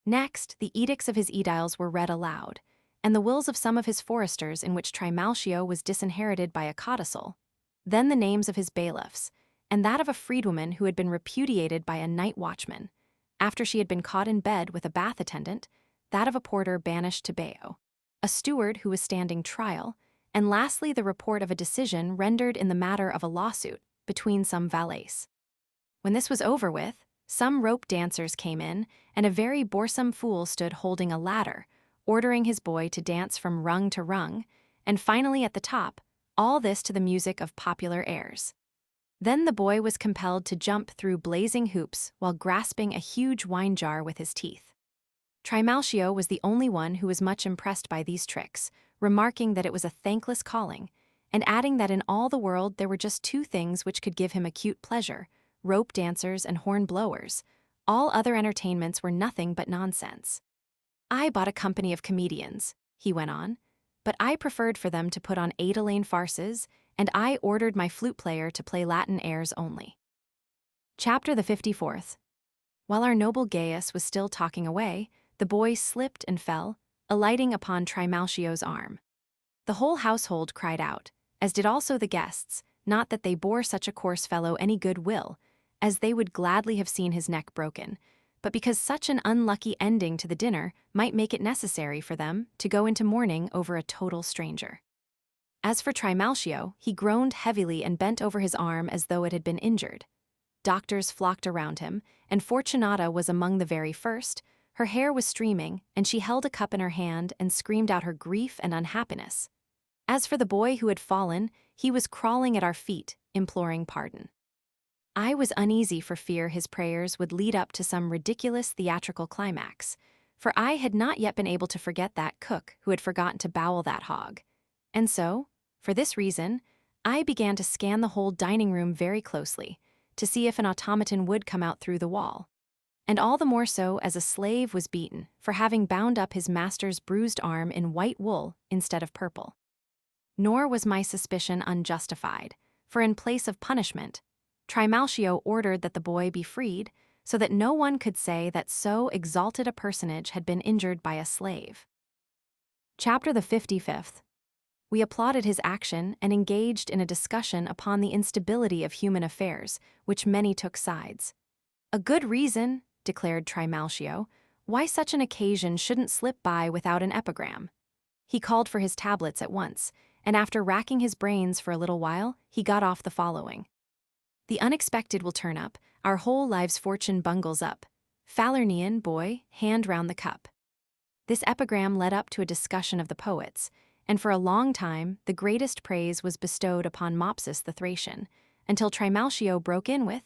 Next, the edicts of his aediles were read aloud, and the wills of some of his foresters in which Trimalchio was disinherited by a codicil, then the names of his bailiffs, and that of a freedwoman who had been repudiated by a night watchman, after she had been caught in bed with a bath attendant, that of a porter banished to Baio, a steward who was standing trial, and lastly the report of a decision rendered in the matter of a lawsuit between some valets. When this was over with, some rope dancers came in, and a very boresome fool stood holding a ladder, ordering his boy to dance from rung to rung, and finally at the top, all this to the music of popular airs. Then the boy was compelled to jump through blazing hoops while grasping a huge wine jar with his teeth. Trimalchio was the only one who was much impressed by these tricks, remarking that it was a thankless calling, and adding that in all the world there were just two things which could give him acute pleasure: rope dancers and horn blowers. All other entertainments were nothing but nonsense. "I bought a company of comedians," he went on, "but I preferred for them to put on Aedeline farces, and I ordered my flute player to play Latin airs only." Chapter the 54th. While our noble Gaius was still talking away, the boy slipped and fell, alighting upon Trimalchio's arm. The whole household cried out, as did also the guests, not that they bore such a coarse fellow any good will, as they would gladly have seen his neck broken, but because such an unlucky ending to the dinner might make it necessary for them to go into mourning over a total stranger. As for Trimalchio, he groaned heavily and bent over his arm as though it had been injured. Doctors flocked around him, and Fortunata was among the very first. Her hair was streaming, and she held a cup in her hand and screamed out her grief and unhappiness. As for the boy who had fallen, he was crawling at our feet, imploring pardon. I was uneasy for fear his prayers would lead up to some ridiculous theatrical climax, for I had not yet been able to forget that cook who had forgotten to bowel that hog. And so, for this reason, I began to scan the whole dining room very closely, to see if an automaton would come out through the wall. And all the more so as a slave was beaten for having bound up his master's bruised arm in white wool instead of purple. Nor was my suspicion unjustified, for in place of punishment, Trimalchio ordered that the boy be freed, so that no one could say that so exalted a personage had been injured by a slave. Chapter the 55th. We applauded his action and engaged in a discussion upon the instability of human affairs, which many took sides. "A good reason," declared Trimalchio, "why such an occasion shouldn't slip by without an epigram." He called for his tablets at once, and after racking his brains for a little while, he got off the following: "The unexpected will turn up, our whole lives' fortune bungles up. Falernian, boy, hand round the cup." This epigram led up to a discussion of the poets, and for a long time the greatest praise was bestowed upon Mopsus the Thracian, until Trimalchio broke in with,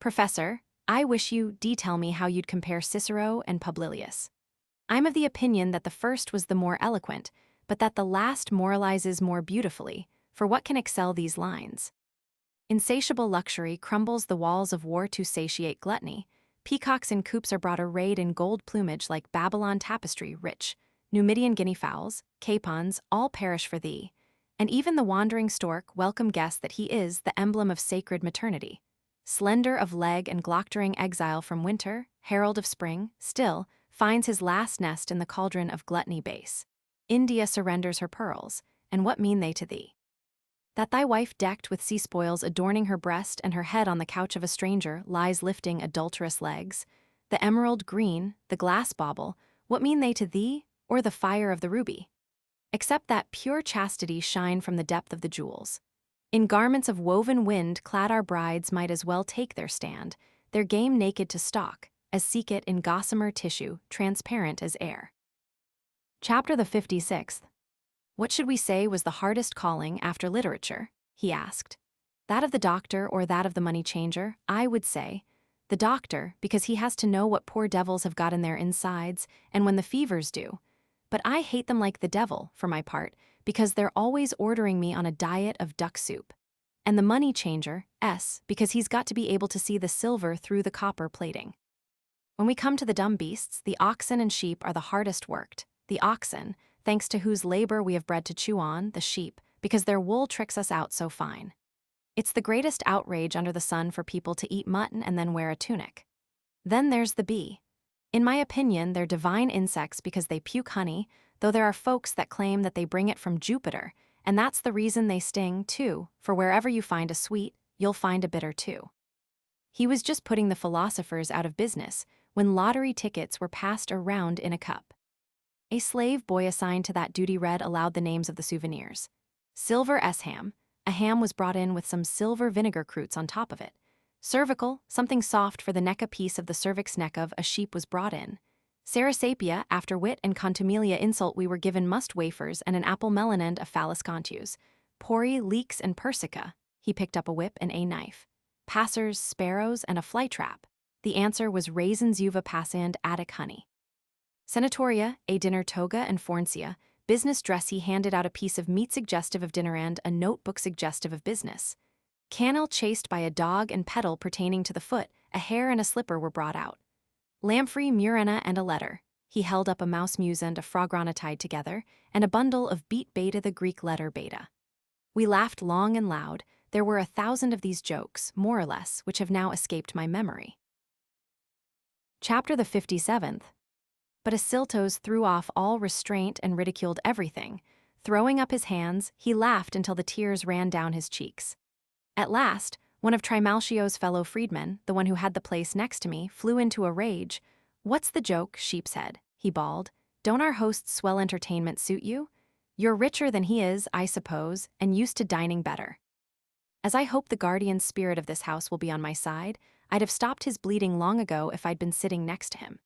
"Professor, I wish you tell me how you'd compare Cicero and Publilius. I'm of the opinion that the first was the more eloquent, but that the last moralizes more beautifully, for what can excel these lines? Insatiable luxury crumbles the walls of war to satiate gluttony. Peacocks in coops are brought arrayed in gold plumage like Babylon tapestry rich. Numidian guinea fowls, capons, all perish for thee. And even the wandering stork welcome guess that he is the emblem of sacred maternity. Slender of leg and gloctoring exile from winter, herald of spring, still finds his last nest in the cauldron of gluttony base. India surrenders her pearls, and what mean they to thee? That thy wife decked with sea spoils adorning her breast and her head on the couch of a stranger lies lifting adulterous legs. The emerald green, the glass bauble, what mean they to thee, or the fire of the ruby? Except that pure chastity shine from the depth of the jewels. In garments of woven wind clad our brides might as well take their stand, their game naked to stalk, as seek it in gossamer tissue, transparent as air. Chapter the 56th. What should we say was the hardest calling after literature? He asked. That of the doctor or that of the money changer? I would say the doctor, because he has to know what poor devils have got in their insides and when the fevers do. But I hate them like the devil, for my part, because they're always ordering me on a diet of duck soup. And the money changer, because he's got to be able to see the silver through the copper plating. When we come to the dumb beasts, the oxen and sheep are the hardest worked. The oxen, thanks to whose labor we have bread to chew on, the sheep, because their wool tricks us out so fine. It's the greatest outrage under the sun for people to eat mutton and then wear a tunic. Then there's the bee. In my opinion, they're divine insects because they puke honey, though there are folks that claim that they bring it from Jupiter, and that's the reason they sting, too, for wherever you find a sweet, you'll find a bitter too. He was just putting the philosophers out of business when lottery tickets were passed around in a cup. A slave boy assigned to that duty read aloud the names of the souvenirs. Silver S-ham. A ham was brought in with some silver vinegar crutes on top of it. Cervical, something soft for the necka piece of the cervix neck of a sheep was brought in. Sarasapia, after wit and contumelia insult we were given must wafers and an apple melon end of phallus contus. Pori, leeks, and persica. He picked up a whip and a knife. Passers, sparrows, and a fly trap. The answer was raisins uva passand Attic honey. Senatoria, a dinner toga and forncia. Business dress he handed out a piece of meat suggestive of dinner and a notebook suggestive of business. Cannel chased by a dog and pedal pertaining to the foot, a hare and a slipper were brought out. Lamprey, murena, and a letter. He held up a mouse muse and a frograna tied together, and a bundle of beat beta the Greek letter beta. We laughed long and loud. There were 1,000 of these jokes, more or less, which have now escaped my memory. Chapter the 57th. But Ascyltos threw off all restraint and ridiculed everything. Throwing up his hands, he laughed until the tears ran down his cheeks. At last, one of Trimalchio's fellow freedmen, the one who had the place next to me, flew into a rage. "What's the joke, sheep's head?" he bawled. "Don't our host's swell entertainment suit you? You're richer than he is, I suppose, and used to dining better." As I hope the guardian spirit of this house will be on my side, I'd have stopped his bleeding long ago if I'd been sitting next to him.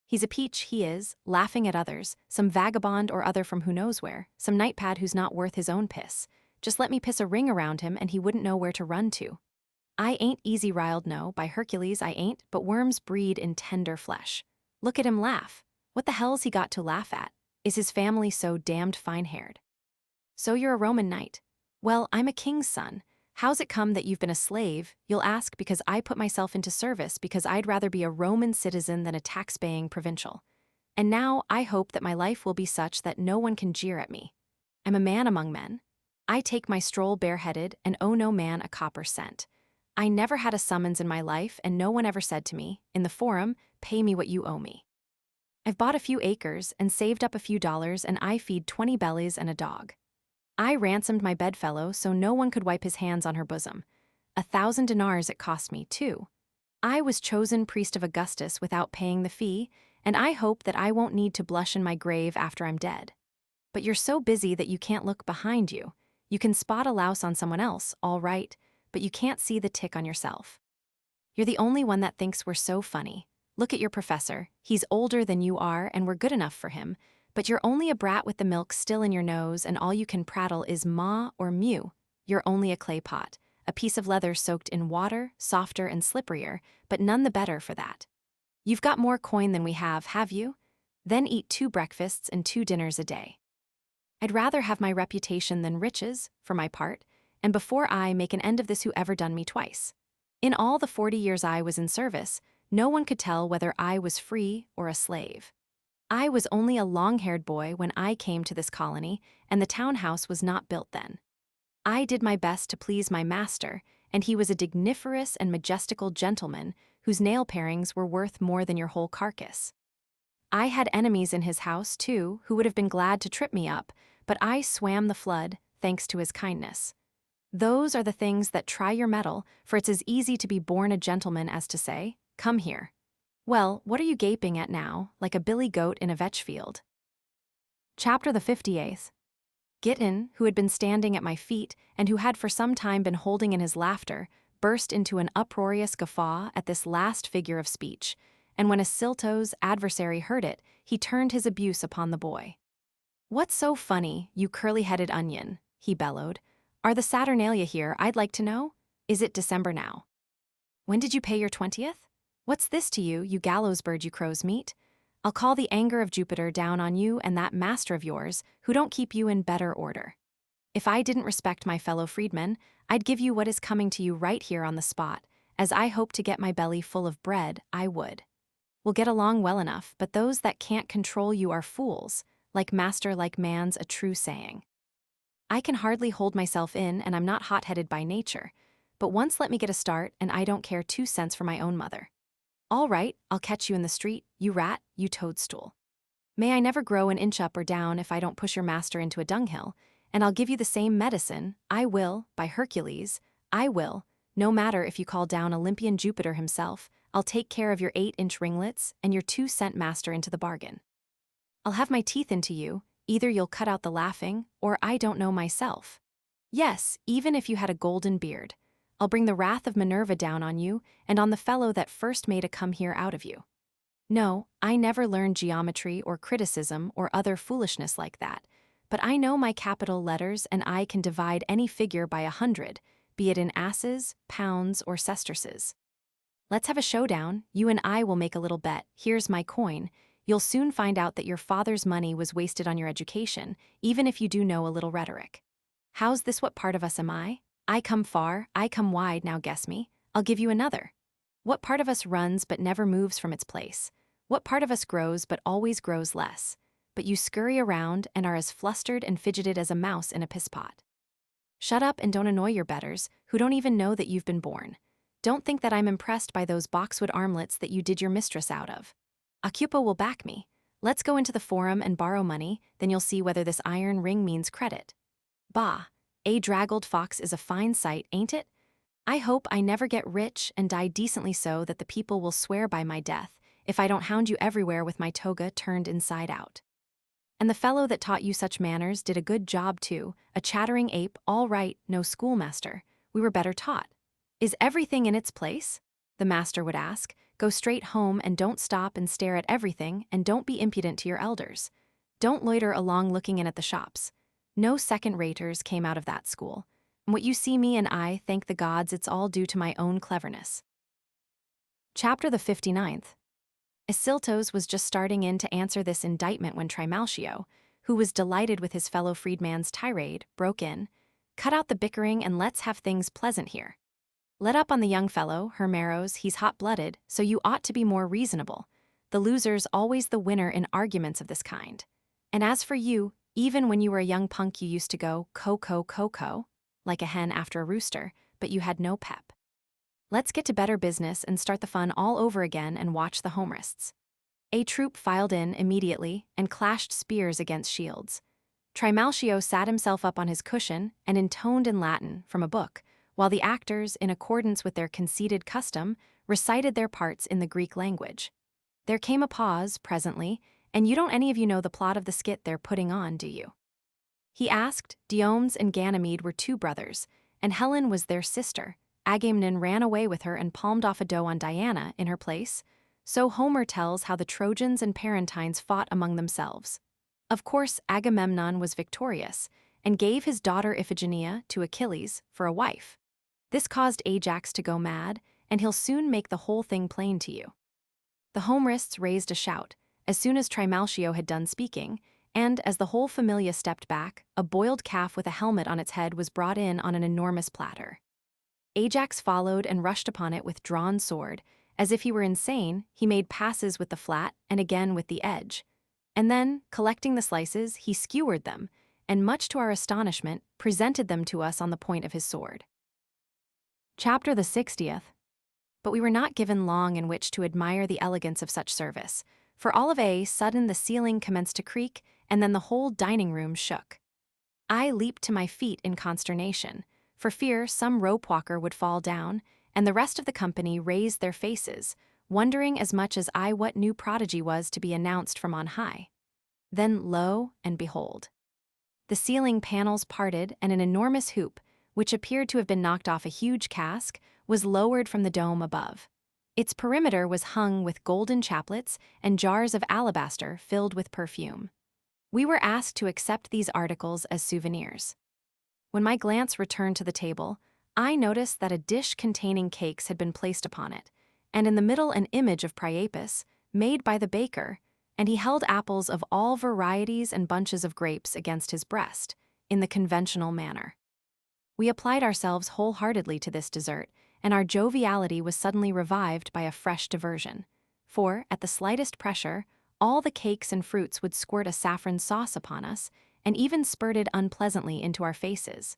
He's a peach, he is, laughing at others, some vagabond or other from who knows where, some nightpad who's not worth his own piss. Just let me piss a ring around him and he wouldn't know where to run to. I ain't easy riled, no, by Hercules I ain't, but worms breed in tender flesh. Look at him laugh. What the hell's he got to laugh at? Is his family so damned fine-haired? So you're a Roman knight. Well, I'm a king's son. How's it come that you've been a slave? You'll ask because I put myself into service because I'd rather be a Roman citizen than a tax-paying provincial. And now I hope that my life will be such that no one can jeer at me. I'm a man among men. I take my stroll bareheaded and owe no man a copper cent. I never had a summons in my life and no one ever said to me, in the forum, pay me what you owe me. I've bought a few acres and saved up a few dollars and I feed 20 bellies and a dog. I ransomed my bedfellow so no one could wipe his hands on her bosom. 1,000 dinars it cost me, too. I was chosen priest of Augustus without paying the fee, and I hope that I won't need to blush in my grave after I'm dead. But you're so busy that you can't look behind you. You can spot a louse on someone else, all right, but you can't see the tick on yourself. You're the only one that thinks we're so funny. Look at your professor. He's older than you are, and we're good enough for him. But you're only a brat with the milk still in your nose, and all you can prattle is ma or mew. You're only a clay pot, a piece of leather soaked in water, softer and slipperier, but none the better for that. You've got more coin than we have you? Then eat 2 breakfasts and 2 dinners a day. I'd rather have my reputation than riches, for my part, and before I make an end of this who ever done me twice. In all the 40 years I was in service, no one could tell whether I was free or a slave. I was only a long-haired boy when I came to this colony, and the townhouse was not built then. I did my best to please my master, and he was a digniferous and majestical gentleman whose nail parings were worth more than your whole carcass. I had enemies in his house, too, who would have been glad to trip me up, but I swam the flood, thanks to his kindness. Those are the things that try your mettle, for it's as easy to be born a gentleman as to say, "Come here." Well, what are you gaping at now, like a billy goat in a vetch field? Chapter the 58th. Gittin, who had been standing at my feet and who had for some time been holding in his laughter, burst into an uproarious guffaw at this last figure of speech, and when Ascyltos' adversary heard it, he turned his abuse upon the boy. "What's so funny, you curly-headed onion?" he bellowed. "Are the Saturnalia here, I'd like to know? Is it December now? When did you pay your 20th? What's this to you, you gallows bird you crows meet? I'll call the anger of Jupiter down on you and that master of yours who don't keep you in better order. If I didn't respect my fellow freedmen, I'd give you what is coming to you right here on the spot. As I hope to get my belly full of bread, I would. We'll get along well enough, but those that can't control you are fools, like master like man's a true saying. I can hardly hold myself in and I'm not hot-headed by nature, but once let me get a start and I don't care 2 cents for my own mother. All right, I'll catch you in the street, you rat, you toadstool. May I never grow an inch up or down if I don't push your master into a dunghill, and I'll give you the same medicine, I will, by Hercules, I will, no matter if you call down Olympian Jupiter himself, I'll take care of your 8-inch ringlets and your 2-cent master into the bargain. I'll have my teeth into you, either you'll cut out the laughing, or I don't know myself. Yes, even if you had a golden beard, I'll bring the wrath of Minerva down on you and on the fellow that first made a come here out of you. No, I never learned geometry or criticism or other foolishness like that, but I know my capital letters and I can divide any figure by 100, be it in asses, pounds, or sesterces. Let's have a showdown, you and I will make a little bet, here's my coin. You'll soon find out that your father's money was wasted on your education, even if you do know a little rhetoric. How's this, what part of us am I? I come far, I come wide, now guess me. I'll give you another. What part of us runs but never moves from its place? What part of us grows but always grows less? But you scurry around and are as flustered and fidgeted as a mouse in a pisspot. Shut up and don't annoy your betters, who don't even know that you've been born. Don't think that I'm impressed by those boxwood armlets that you did your mistress out of. Acupo will back me. Let's go into the forum and borrow money, then you'll see whether this iron ring means credit. Bah, a draggled fox is a fine sight, ain't it? I hope I never get rich and die decently so that the people will swear by my death if I don't hound you everywhere with my toga turned inside out. And the fellow that taught you such manners did a good job too, a chattering ape, all right, no schoolmaster. We were better taught. Is everything in its place? The master would ask. Go straight home and don't stop and stare at everything, and don't be impudent to your elders. Don't loiter along looking in at the shops. No second raters came out of that school. And what you see me and I, thank the gods, it's all due to my own cleverness. Chapter the 59th. Ascyltos was just starting in to answer this indictment when Trimalchio, who was delighted with his fellow freedman's tirade, broke in. Cut out the bickering and let's have things pleasant here. Let up on the young fellow, Hermeros, he's hot-blooded, so you ought to be more reasonable. The loser's always the winner in arguments of this kind. And as for you, even when you were a young punk you used to go co, like a hen after a rooster, but you had no pep. Let's get to better business and start the fun all over again and watch the humorists. A troop filed in immediately and clashed spears against shields. Trimalchio sat himself up on his cushion and intoned in Latin from a book, while the actors, in accordance with their conceded custom, recited their parts in the Greek language. There came a pause, presently, and you don't any of you know the plot of the skit they're putting on, do you? He asked. Diomedes and Ganymede were 2 brothers, and Helen was their sister. Agamemnon ran away with her and palmed off a doe on Diana in her place. So Homer tells how the Trojans and Parentines fought among themselves. Of course, Agamemnon was victorious, and gave his daughter Iphigenia to Achilles for a wife. This caused Ajax to go mad, and he'll soon make the whole thing plain to you. The humorists raised a shout, as soon as Trimalchio had done speaking, and as the whole familia stepped back, a boiled calf with a helmet on its head was brought in on an enormous platter. Ajax followed and rushed upon it with drawn sword. As if he were insane, he made passes with the flat and again with the edge. And then, collecting the slices, he skewered them, and much to our astonishment, presented them to us on the point of his sword. Chapter the 60th. But we were not given long in which to admire the elegance of such service, for all of a sudden the ceiling commenced to creak, and then the whole dining room shook. I leaped to my feet in consternation, for fear some rope walker would fall down, and the rest of the company raised their faces, wondering as much as I what new prodigy was to be announced from on high. Then lo and behold! The ceiling panels parted, and an enormous hoop, which appeared to have been knocked off a huge cask, was lowered from the dome above. Its perimeter was hung with golden chaplets and jars of alabaster filled with perfume. We were asked to accept these articles as souvenirs. When my glance returned to the table, I noticed that a dish containing cakes had been placed upon it, and in the middle an image of Priapus, made by the baker, and he held apples of all varieties and bunches of grapes against his breast, in the conventional manner. We applied ourselves wholeheartedly to this dessert, and our joviality was suddenly revived by a fresh diversion. For, at the slightest pressure, all the cakes and fruits would squirt a saffron sauce upon us, and even spurted unpleasantly into our faces.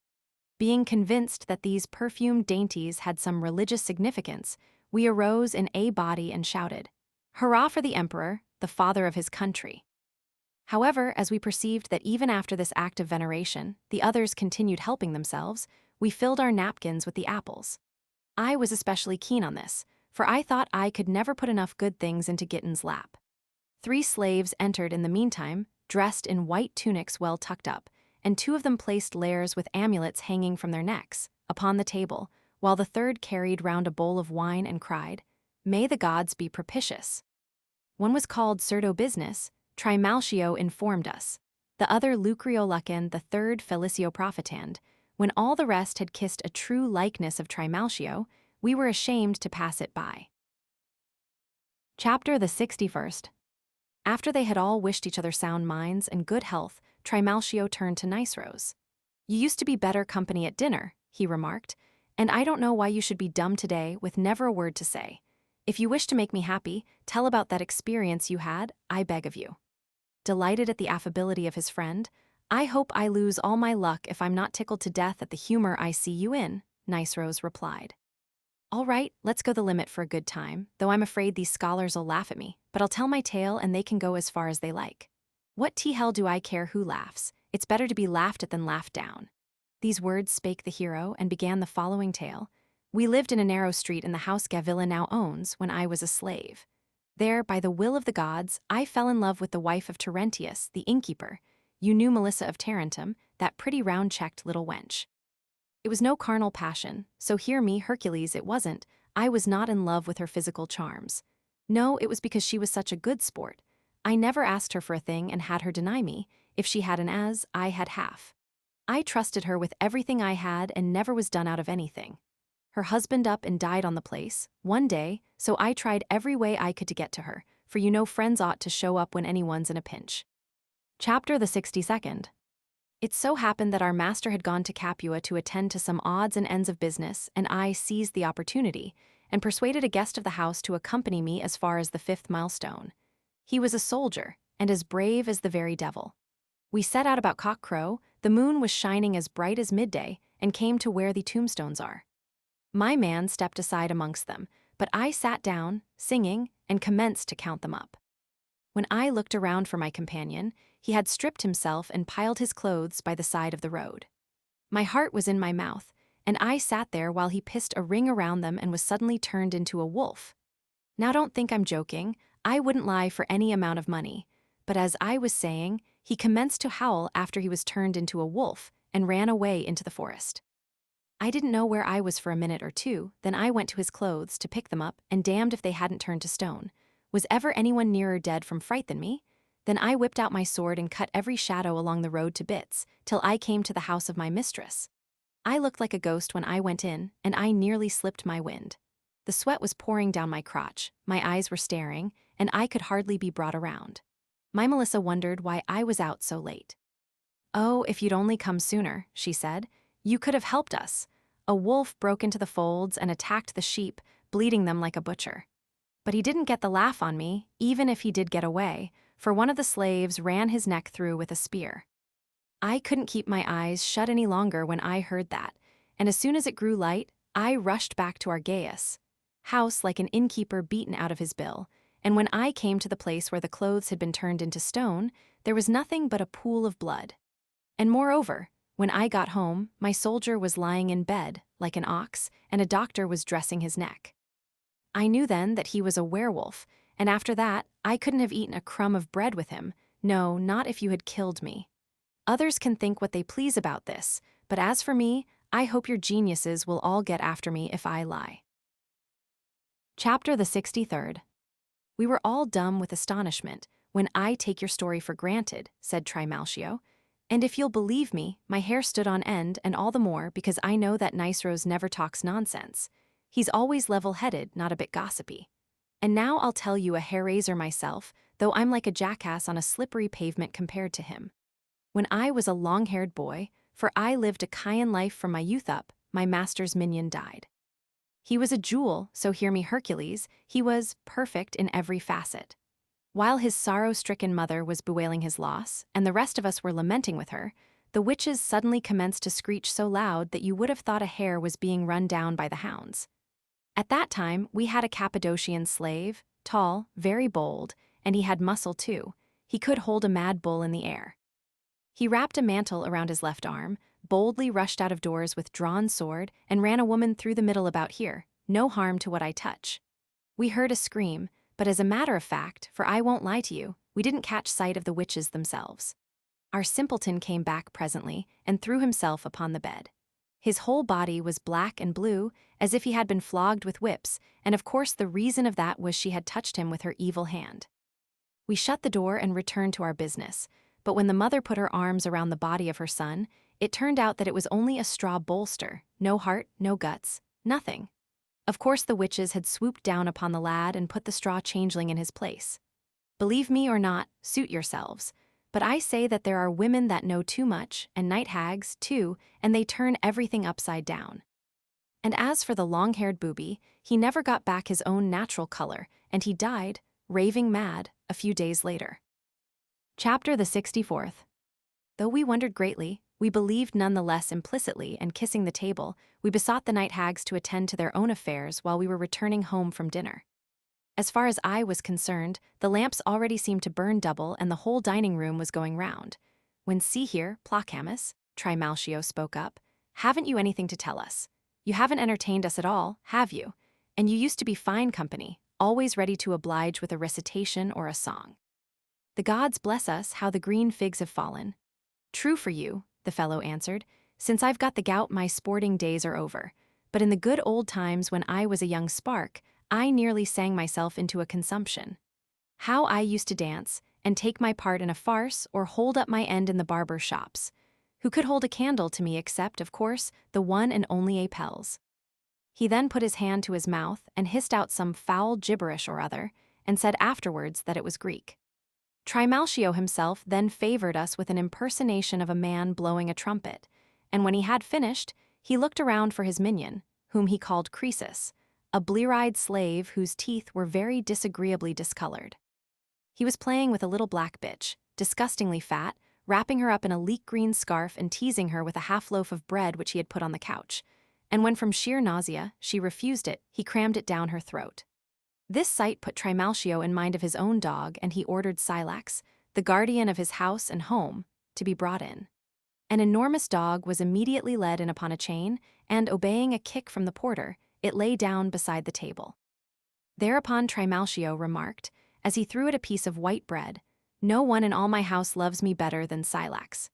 Being convinced that these perfumed dainties had some religious significance, we arose in a body and shouted, "Hurrah for the emperor, the father of his country!" However, as we perceived that even after this act of veneration, the others continued helping themselves, we filled our napkins with the apples. I was especially keen on this, for I thought I could never put enough good things into Giton's lap. 3 slaves entered in the meantime, dressed in white tunics well tucked up, and 2 of them placed layers with amulets hanging from their necks, upon the table, while the third carried round a bowl of wine and cried, "May the gods be propitious." One was called Pseudo-Business, Trimalchio informed us, the other Lucreolacin, the third Felicio Profitand. When all the rest had kissed a true likeness of Trimalchio, we were ashamed to pass it by. Chapter the 61st. After they had all wished each other sound minds and good health, Trimalchio turned to Niceros. "You used to be better company at dinner," he remarked, "and I don't know why you should be dumb today with never a word to say. If you wish to make me happy, tell about that experience you had, I beg of you." Delighted at the affability of his friend, "I hope I lose all my luck if I'm not tickled to death at the humor I see you in," Niceros replied. "All right, let's go the limit for a good time, though I'm afraid these scholars'll laugh at me, but I'll tell my tale and they can go as far as they like. What t-hell do I care who laughs? It's better to be laughed at than laughed down." These words spake the hero and began the following tale. "We lived in a narrow street in the house Gavilla now owns when I was a slave. There, by the will of the gods, I fell in love with the wife of Terentius, the innkeeper. You knew Melissa of Tarentum, that pretty round-checked little wench. It was no carnal passion, so hear me, Hercules, it wasn't. I was not in love with her physical charms. No, it was because she was such a good sport. I never asked her for a thing and had her deny me. If she had an as, I had half. I trusted her with everything I had and never was done out of anything. Her husband up and died on the place, one day, so I tried every way I could to get to her, for you know friends ought to show up when anyone's in a pinch." Chapter the 62nd. It so happened that our master had gone to Capua to attend to some odds and ends of business, and I seized the opportunity, and persuaded a guest of the house to accompany me as far as the 5th milestone. He was a soldier, and as brave as the very devil. We set out about cock-crow, the moon was shining as bright as midday, and came to where the tombstones are. My man stepped aside amongst them, but I sat down, singing, and commenced to count them up. When I looked around for my companion, he had stripped himself and piled his clothes by the side of the road. My heart was in my mouth, and I sat there while he pissed a ring around them and was suddenly turned into a wolf. Now don't think I'm joking, I wouldn't lie for any amount of money, but as I was saying, he commenced to howl after he was turned into a wolf and ran away into the forest. I didn't know where I was for a minute or two, then I went to his clothes to pick them up, and damned if they hadn't turned to stone. Was ever anyone nearer dead from fright than me? Then I whipped out my sword and cut every shadow along the road to bits, till I came to the house of my mistress. I looked like a ghost when I went in, and I nearly slipped my wind. The sweat was pouring down my crotch, my eyes were staring, and I could hardly be brought around. My Melissa wondered why I was out so late. "Oh, if you'd only come sooner," she said. "You could have helped us. A wolf broke into the folds and attacked the sheep, bleeding them like a butcher. But he didn't get the laugh on me, even if he did get away, for one of the slaves ran his neck through with a spear." I couldn't keep my eyes shut any longer when I heard that, and as soon as it grew light, I rushed back to our Gaius house like an innkeeper beaten out of his bill, and when I came to the place where the clothes had been turned into stone, there was nothing but a pool of blood. And moreover, when I got home, my soldier was lying in bed, like an ox, and a doctor was dressing his neck. I knew then that he was a werewolf, and after that, I couldn't have eaten a crumb of bread with him, no, not if you had killed me. Others can think what they please about this, but as for me, I hope your geniuses will all get after me if I lie. Chapter the 63rd. We were all dumb with astonishment, when I take your story for granted, said Trimalchio. And if you'll believe me, my hair stood on end, and all the more because I know that Niceros never talks nonsense. He's always level-headed, not a bit gossipy. And now I'll tell you a hair-raiser myself, though I'm like a jackass on a slippery pavement compared to him. When I was a long-haired boy, for I lived a Chian life from my youth up, my master's minion died. He was a jewel, so hear me, Hercules, he was perfect in every facet. While his sorrow-stricken mother was bewailing his loss, and the rest of us were lamenting with her, the witches suddenly commenced to screech so loud that you would have thought a hare was being run down by the hounds. At that time, we had a Cappadocian slave, tall, very bold, and he had muscle too. He could hold a mad bull in the air. He wrapped a mantle around his left arm, boldly rushed out of doors with drawn sword, and ran a woman through the middle about here. No harm to what I touch. We heard a scream, but as a matter of fact, for I won't lie to you, we didn't catch sight of the witches themselves. Our simpleton came back presently and threw himself upon the bed. His whole body was black and blue, as if he had been flogged with whips, and of course the reason of that was she had touched him with her evil hand. We shut the door and returned to our business, but when the mother put her arms around the body of her son, it turned out that it was only a straw bolster, no heart, no guts, nothing. Of course the witches had swooped down upon the lad and put the straw changeling in his place. Believe me or not, suit yourselves, but I say that there are women that know too much, and night hags, too, and they turn everything upside down. And as for the long-haired booby, he never got back his own natural color, and he died, raving mad, a few days later. Chapter the 64th. Though we wondered greatly, we believed none the less implicitly, and kissing the table, we besought the night hags to attend to their own affairs while we were returning home from dinner. As far as I was concerned, the lamps already seemed to burn double and the whole dining room was going round. When see here, Placamus, Trimalchio spoke up, haven't you anything to tell us? You haven't entertained us at all, have you? And you used to be fine company, always ready to oblige with a recitation or a song. The gods bless us, how the green figs have fallen. True for you, the fellow answered, since I've got the gout my sporting days are over, but in the good old times when I was a young spark, I nearly sang myself into a consumption. How I used to dance, and take my part in a farce or hold up my end in the barber shops. Who could hold a candle to me except, of course, the one and only Apelles? He then put his hand to his mouth and hissed out some foul gibberish or other, and said afterwards that it was Greek. Trimalchio himself then favored us with an impersonation of a man blowing a trumpet, and when he had finished, he looked around for his minion, whom he called Croesus, a blear-eyed slave whose teeth were very disagreeably discolored. He was playing with a little black bitch, disgustingly fat, wrapping her up in a leek-green scarf and teasing her with a half-loaf of bread which he had put on the couch, and when from sheer nausea she refused it, he crammed it down her throat. This sight put Trimalchio in mind of his own dog, and he ordered Scylax, the guardian of his house and home, to be brought in. An enormous dog was immediately led in upon a chain, and, obeying a kick from the porter, it lay down beside the table. Thereupon Trimalchio remarked, as he threw it a piece of white bread, "No one in all my house loves me better than Scylax."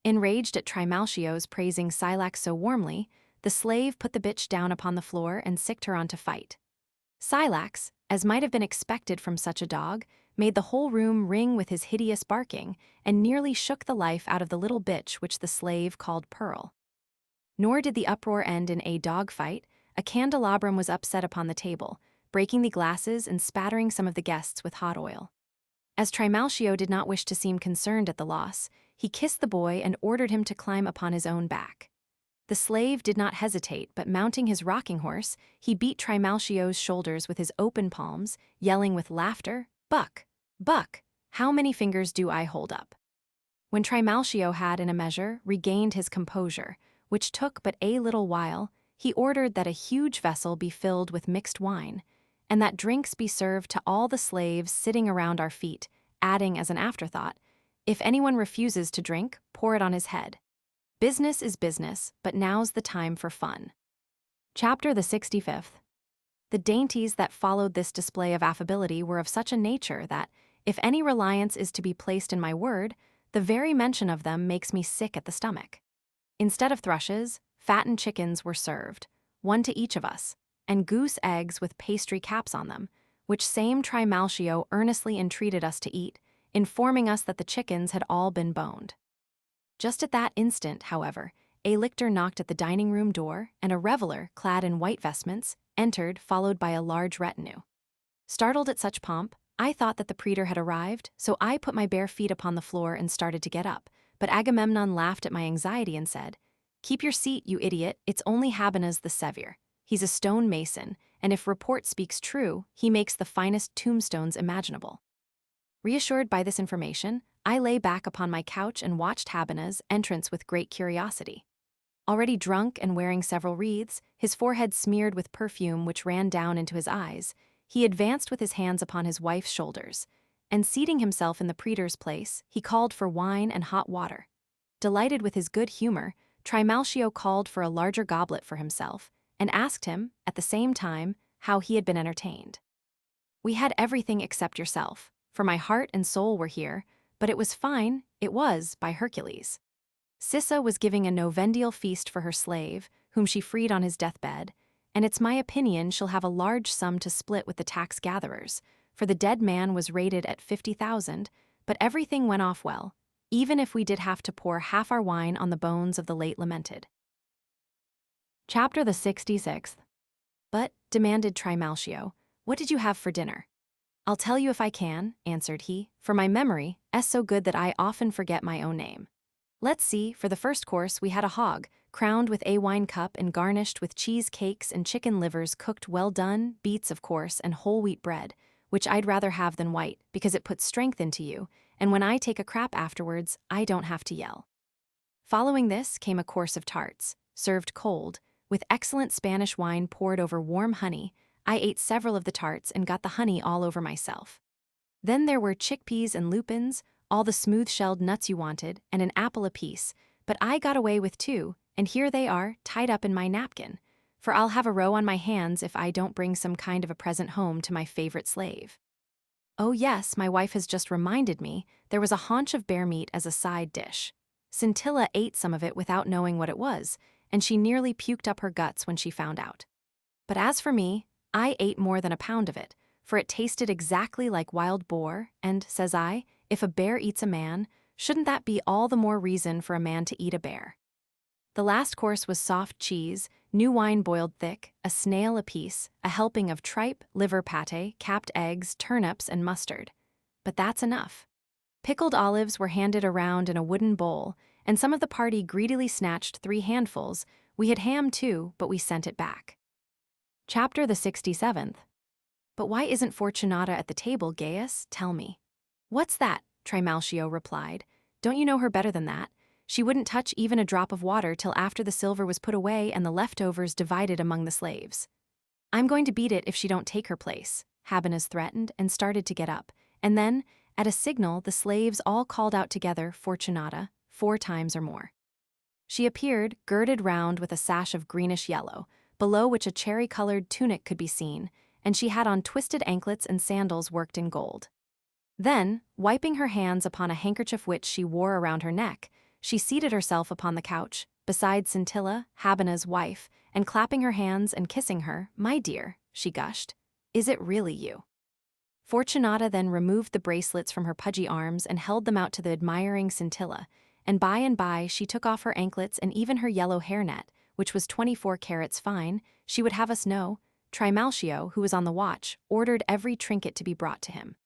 Enraged at Trimalchio's praising Scylax so warmly, the slave put the bitch down upon the floor and sicked her on to fight. Scylax, as might have been expected from such a dog, made the whole room ring with his hideous barking, and nearly shook the life out of the little bitch which the slave called Pearl. Nor did the uproar end in a dog fight. A candelabrum was upset upon the table, breaking the glasses and spattering some of the guests with hot oil. As Trimalchio did not wish to seem concerned at the loss, he kissed the boy and ordered him to climb upon his own back. The slave did not hesitate, but mounting his rocking horse, he beat Trimalchio's shoulders with his open palms, yelling with laughter, "Buck! Buck! How many fingers do I hold up?" When Trimalchio had, in a measure, regained his composure, which took but a little while, he ordered that a huge vessel be filled with mixed wine, and that drinks be served to all the slaves sitting around our feet, adding as an afterthought, "If anyone refuses to drink, pour it on his head. Business is business, but now's the time for fun." Chapter the 65th. The dainties that followed this display of affability were of such a nature that, if any reliance is to be placed in my word, the very mention of them makes me sick at the stomach. Instead of thrushes, fattened chickens were served, one to each of us, and goose eggs with pastry caps on them, which same Trimalchio earnestly entreated us to eat, informing us that the chickens had all been boned. Just at that instant, however, a lictor knocked at the dining-room door, and a reveler, clad in white vestments, entered, followed by a large retinue. Startled at such pomp, I thought that the praetor had arrived, so I put my bare feet upon the floor and started to get up, but Agamemnon laughed at my anxiety and said, "Keep your seat, you idiot, it's only Habenas the Sevier. He's a stone mason, and if report speaks true, he makes the finest tombstones imaginable." Reassured by this information, I lay back upon my couch and watched Habena's entrance with great curiosity. Already drunk and wearing several wreaths, his forehead smeared with perfume which ran down into his eyes, he advanced with his hands upon his wife's shoulders, and seating himself in the praetor's place, he called for wine and hot water. Delighted with his good humor, Trimalchio called for a larger goblet for himself, and asked him, at the same time, how he had been entertained. "We had everything except yourself, for my heart and soul were here, but it was fine, it was, by Hercules. Sissa was giving a novendial feast for her slave, whom she freed on his deathbed, and it's my opinion she'll have a large sum to split with the tax gatherers, for the dead man was rated at 50,000, but everything went off well, even if we did have to pour half our wine on the bones of the late lamented." Chapter the 66th. "But," demanded Trimalchio, "what did you have for dinner?" "I'll tell you if I can," answered he, "for my memory is so good that I often forget my own name. Let's see, for the first course we had a hog, crowned with a wine cup and garnished with cheese cakes and chicken livers cooked well done, beets of course, and whole wheat bread, which I'd rather have than white, because it puts strength into you, and when I take a crap afterwards, I don't have to yell. Following this came a course of tarts, served cold, with excellent Spanish wine poured over warm honey. I ate several of the tarts and got the honey all over myself. Then there were chickpeas and lupins, all the smooth-shelled nuts you wanted, and an apple apiece, but I got away with 2, and here they are, tied up in my napkin, for I'll have a row on my hands if I don't bring some kind of a present home to my favorite slave. Oh yes, my wife has just reminded me, there was a haunch of bear meat as a side dish. Scintilla ate some of it without knowing what it was, and she nearly puked up her guts when she found out. But as for me, I ate more than a pound of it, for it tasted exactly like wild boar, and, says I, if a bear eats a man, shouldn't that be all the more reason for a man to eat a bear? The last course was soft cheese, new wine boiled thick, a snail apiece, a helping of tripe, liver pate, capped eggs, turnips, and mustard. But that's enough. Pickled olives were handed around in a wooden bowl, and some of the party greedily snatched 3 handfuls. We had ham too, but we sent it back. Chapter the 67th. "But why isn't Fortunata at the table, Gaius? Tell me." "What's that?" Trimalchio replied. "Don't you know her better than that? She wouldn't touch even a drop of water till after the silver was put away and the leftovers divided among the slaves. I'm going to beat it if she don't take her place," Habenas threatened and started to get up, and then, at a signal, the slaves all called out together Fortunata 4 times or more. She appeared, girded round with a sash of greenish yellow, below which a cherry-colored tunic could be seen, and she had on twisted anklets and sandals worked in gold. Then, wiping her hands upon a handkerchief which she wore around her neck, she seated herself upon the couch, beside Scintilla, Habena's wife, and clapping her hands and kissing her, "My dear," she gushed, "is it really you?" Fortunata then removed the bracelets from her pudgy arms and held them out to the admiring Scintilla, and by she took off her anklets and even her yellow hairnet, which was 24 carats fine. She would have us know. Trimalchio, who was on the watch, ordered every trinket to be brought to him.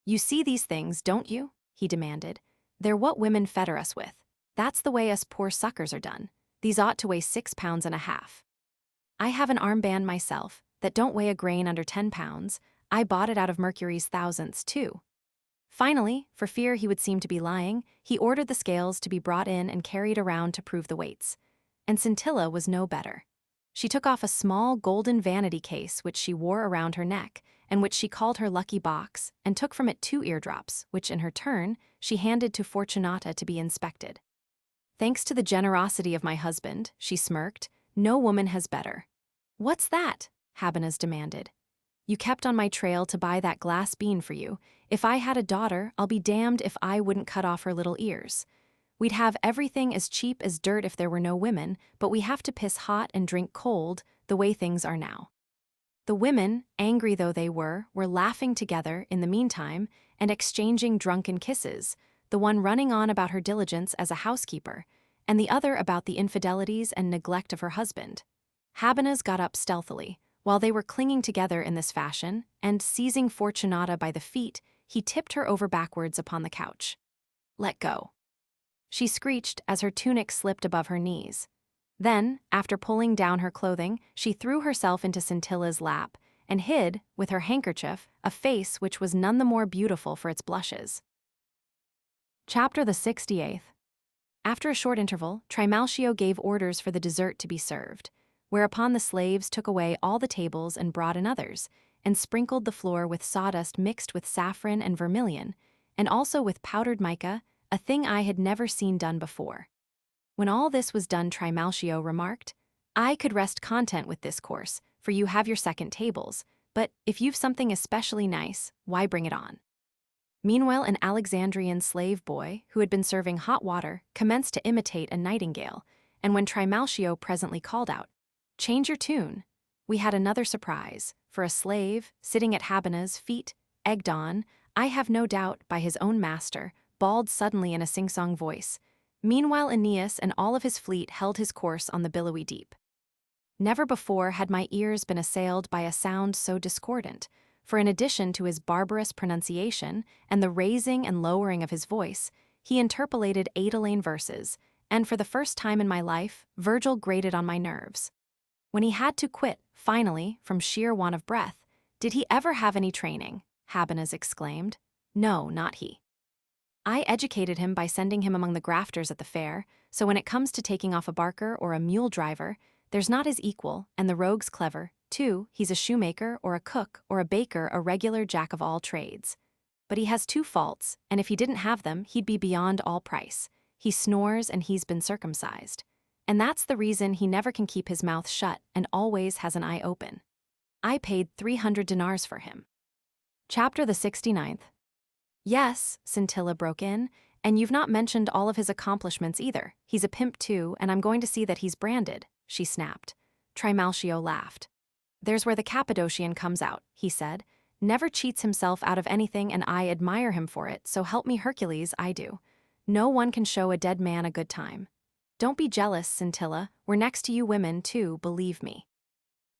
"You see these things, don't you?" he demanded. "They're what women fetter us with. That's the way us poor suckers are done. These ought to weigh 6 pounds and a half. I have an armband myself that don't weigh a grain under 10 pounds. I bought it out of Mercury's thousandths, too." Finally, for fear he would seem to be lying, he ordered the scales to be brought in and carried around to prove the weights. And Scintilla was no better. She took off a small golden vanity case which she wore around her neck, and which she called her lucky box, and took from it 2 eardrops, which in her turn she handed to Fortunata to be inspected. "Thanks to the generosity of my husband," she smirked, "no woman has better." "What's that?" Habenas demanded. "You kept on my trail to buy that glass bean for you. If I had a daughter, I'll be damned if I wouldn't cut off her little ears. We'd have everything as cheap as dirt if there were no women, but we have to piss hot and drink cold, the way things are now." The women, angry though they were laughing together in the meantime and exchanging drunken kisses, the one running on about her diligence as a housekeeper, and the other about the infidelities and neglect of her husband. Habenas got up stealthily, while they were clinging together in this fashion, and seizing Fortunata by the feet, he tipped her over backwards upon the couch. "Let go." She screeched as her tunic slipped above her knees. Then, after pulling down her clothing, she threw herself into Scintilla's lap, and hid, with her handkerchief, a face which was none the more beautiful for its blushes. Chapter the 68th. After a short interval, Trimalchio gave orders for the dessert to be served, whereupon the slaves took away all the tables and brought in others, and sprinkled the floor with sawdust mixed with saffron and vermilion, and also with powdered mica, a thing I had never seen done before. When all this was done, Trimalchio remarked, "I could rest content with this course, for you have your second tables, but if you've something especially nice, why bring it on?" Meanwhile, an Alexandrian slave boy, who had been serving hot water, commenced to imitate a nightingale, and when Trimalchio presently called out, "Change your tune," we had another surprise, for a slave, sitting at Habana's feet, egged on, I have no doubt, by his own master, bawled suddenly in a sing-song voice. Meanwhile Aeneas and all of his fleet held his course on the billowy deep. Never before had my ears been assailed by a sound so discordant, for in addition to his barbarous pronunciation and the raising and lowering of his voice, he interpolated Aedeline verses, and for the first time in my life, Virgil grated on my nerves. When he had to quit, finally, from sheer want of breath, "Did he ever have any training?" Habenas exclaimed. "No, not he. I educated him by sending him among the grafters at the fair, so when it comes to taking off a barker or a mule driver, there's not his equal, and the rogue's clever, too. He's a shoemaker or a cook or a baker, a regular jack of all trades. But he has two faults, and if he didn't have them, he'd be beyond all price. He snores and he's been circumcised. And that's the reason he never can keep his mouth shut and always has an eye open. I paid 300 dinars for him." Chapter the 69th. "Yes," Scintilla broke in, "and you've not mentioned all of his accomplishments either. He's a pimp too, and I'm going to see that he's branded," she snapped. Trimalchio laughed. "There's where the Cappadocian comes out," he said. "Never cheats himself out of anything, and I admire him for it, so help me Hercules, I do. No one can show a dead man a good time. Don't be jealous, Scintilla, we're next to you women too, believe me.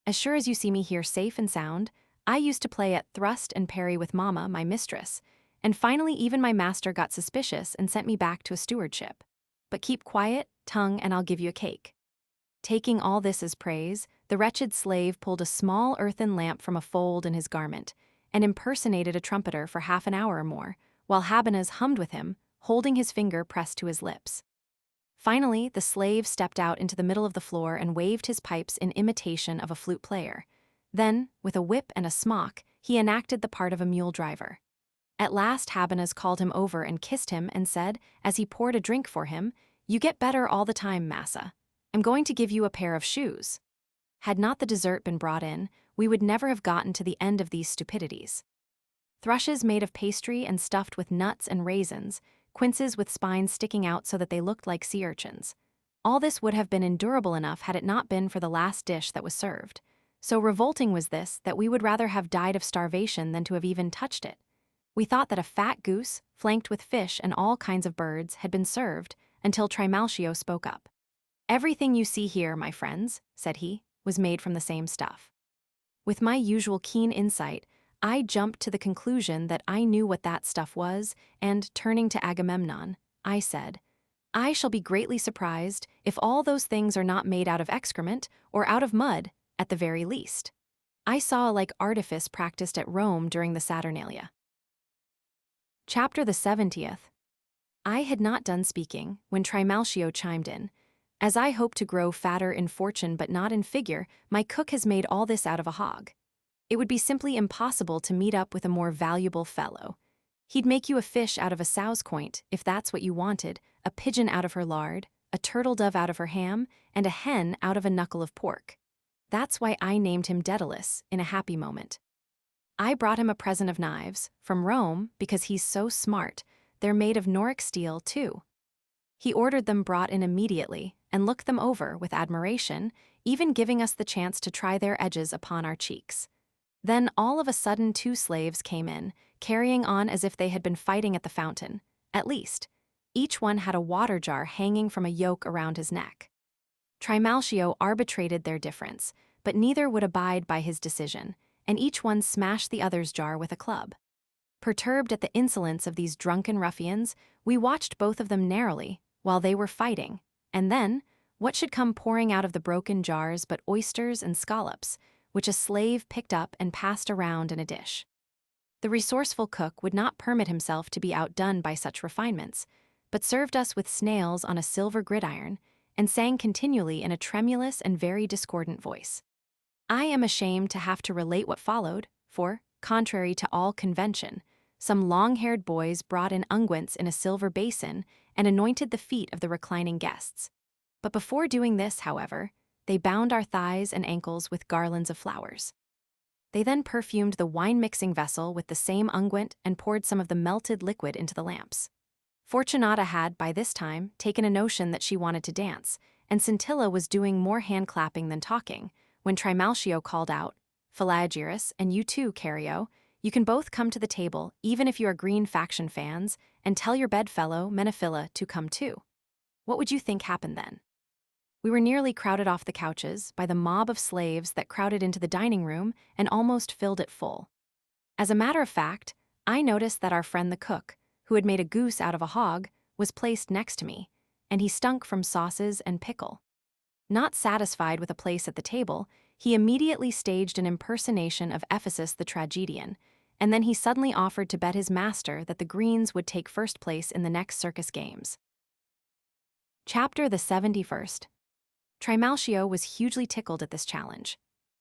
As sure as you see me here safe and sound, I used to play at thrust and parry with Mama, my mistress, and finally even my master got suspicious and sent me back to a stewardship. But keep quiet, tongue, and I'll give you a cake." Taking all this as praise, the wretched slave pulled a small earthen lamp from a fold in his garment, and impersonated a trumpeter for half an hour or more, while Habenas hummed with him, holding his finger pressed to his lips. Finally, the slave stepped out into the middle of the floor and waved his pipes in imitation of a flute player. Then, with a whip and a smock, he enacted the part of a mule driver. At last Habenas called him over and kissed him and said, as he poured a drink for him, "You get better all the time, massa. I'm going to give you a pair of shoes." Had not the dessert been brought in, we would never have gotten to the end of these stupidities. Thrushes made of pastry and stuffed with nuts and raisins, quinces with spines sticking out so that they looked like sea urchins. All this would have been endurable enough had it not been for the last dish that was served. So revolting was this that we would rather have died of starvation than to have even touched it. We thought that a fat goose, flanked with fish and all kinds of birds, had been served, until Trimalchio spoke up. "Everything you see here, my friends," said he, "was made from the same stuff." With my usual keen insight, I jumped to the conclusion that I knew what that stuff was, and, turning to Agamemnon, I said, "I shall be greatly surprised if all those things are not made out of excrement, or out of mud, at the very least. I saw a like artifice practiced at Rome during the Saturnalia." Chapter the 70th. I had not done speaking when Trimalchio chimed in. "As I hope to grow fatter in fortune but not in figure, my cook has made all this out of a hog. It would be simply impossible to meet up with a more valuable fellow. He'd make you a fish out of a sow's coint, if that's what you wanted, a pigeon out of her lard, a turtle dove out of her ham, and a hen out of a knuckle of pork. That's why I named him Daedalus in a happy moment. I brought him a present of knives, from Rome, because he's so smart. They're made of Noric steel, too. He ordered them brought in immediately, and looked them over with admiration, even giving us the chance to try their edges upon our cheeks. Then all of a sudden 2 slaves came in, carrying on as if they had been fighting at the fountain. At least, each one had a water jar hanging from a yoke around his neck. Trimalchio arbitrated their difference, but neither would abide by his decision, and each one smashed the other's jar with a club. Perturbed at the insolence of these drunken ruffians, we watched both of them narrowly while they were fighting, and then, what should come pouring out of the broken jars but oysters and scallops, which a slave picked up and passed around in a dish. The resourceful cook would not permit himself to be outdone by such refinements, but served us with snails on a silver gridiron and sang continually in a tremulous and very discordant voice. I am ashamed to have to relate what followed, for, contrary to all convention, some long-haired boys brought in unguents in a silver basin and anointed the feet of the reclining guests. But before doing this, however, they bound our thighs and ankles with garlands of flowers. They then perfumed the wine-mixing vessel with the same unguent and poured some of the melted liquid into the lamps. Fortunata had, by this time, taken a notion that she wanted to dance, and Scintilla was doing more hand-clapping than talking, when Trimalchio called out, "Philagyrus, and you too, Cario, you can both come to the table, even if you are Green Faction fans, and tell your bedfellow, Menophylla, to come too." What would you think happened then? We were nearly crowded off the couches by the mob of slaves that crowded into the dining room and almost filled it full. As a matter of fact, I noticed that our friend the cook, who had made a goose out of a hog, was placed next to me, and he stunk from sauces and pickle. Not satisfied with a place at the table, he immediately staged an impersonation of Ephesus the tragedian, and then he suddenly offered to bet his master that the Greens would take first place in the next circus games. Chapter the 71st. Trimalchio was hugely tickled at this challenge.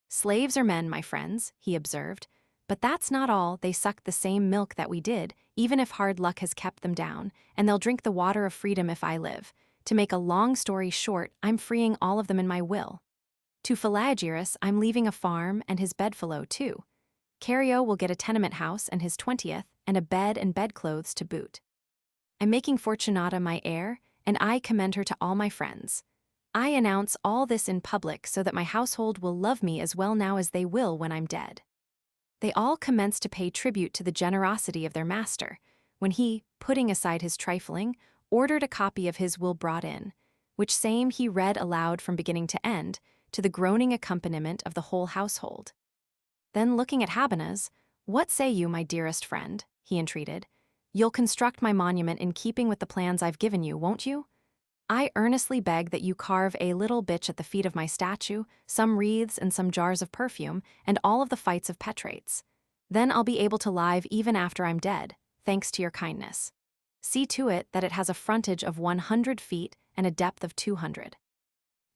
"Slaves are men, my friends," he observed, "but that's not all. They suck the same milk that we did, even if hard luck has kept them down, and they'll drink the water of freedom if I live. To make a long story short, I'm freeing all of them in my will. To Philagyrus, I'm leaving a farm and his bedfellow too. Cario will get a tenement house and his 20th, and a bed and bedclothes to boot. I'm making Fortunata my heir, and I commend her to all my friends. I announce all this in public so that my household will love me as well now as they will when I'm dead." They all commenced to pay tribute to the generosity of their master, when he, putting aside his trifling, ordered a copy of his will brought in, which same he read aloud from beginning to end, to the groaning accompaniment of the whole household. Then looking at Habenas, "What say you, my dearest friend?" he entreated. "You'll construct my monument in keeping with the plans I've given you, won't you? I earnestly beg that you carve a little bitch at the feet of my statue, some wreaths and some jars of perfume, and all of the fights of Petrates. Then I'll be able to live even after I'm dead, thanks to your kindness. See to it that it has a frontage of 100 feet and a depth of 200.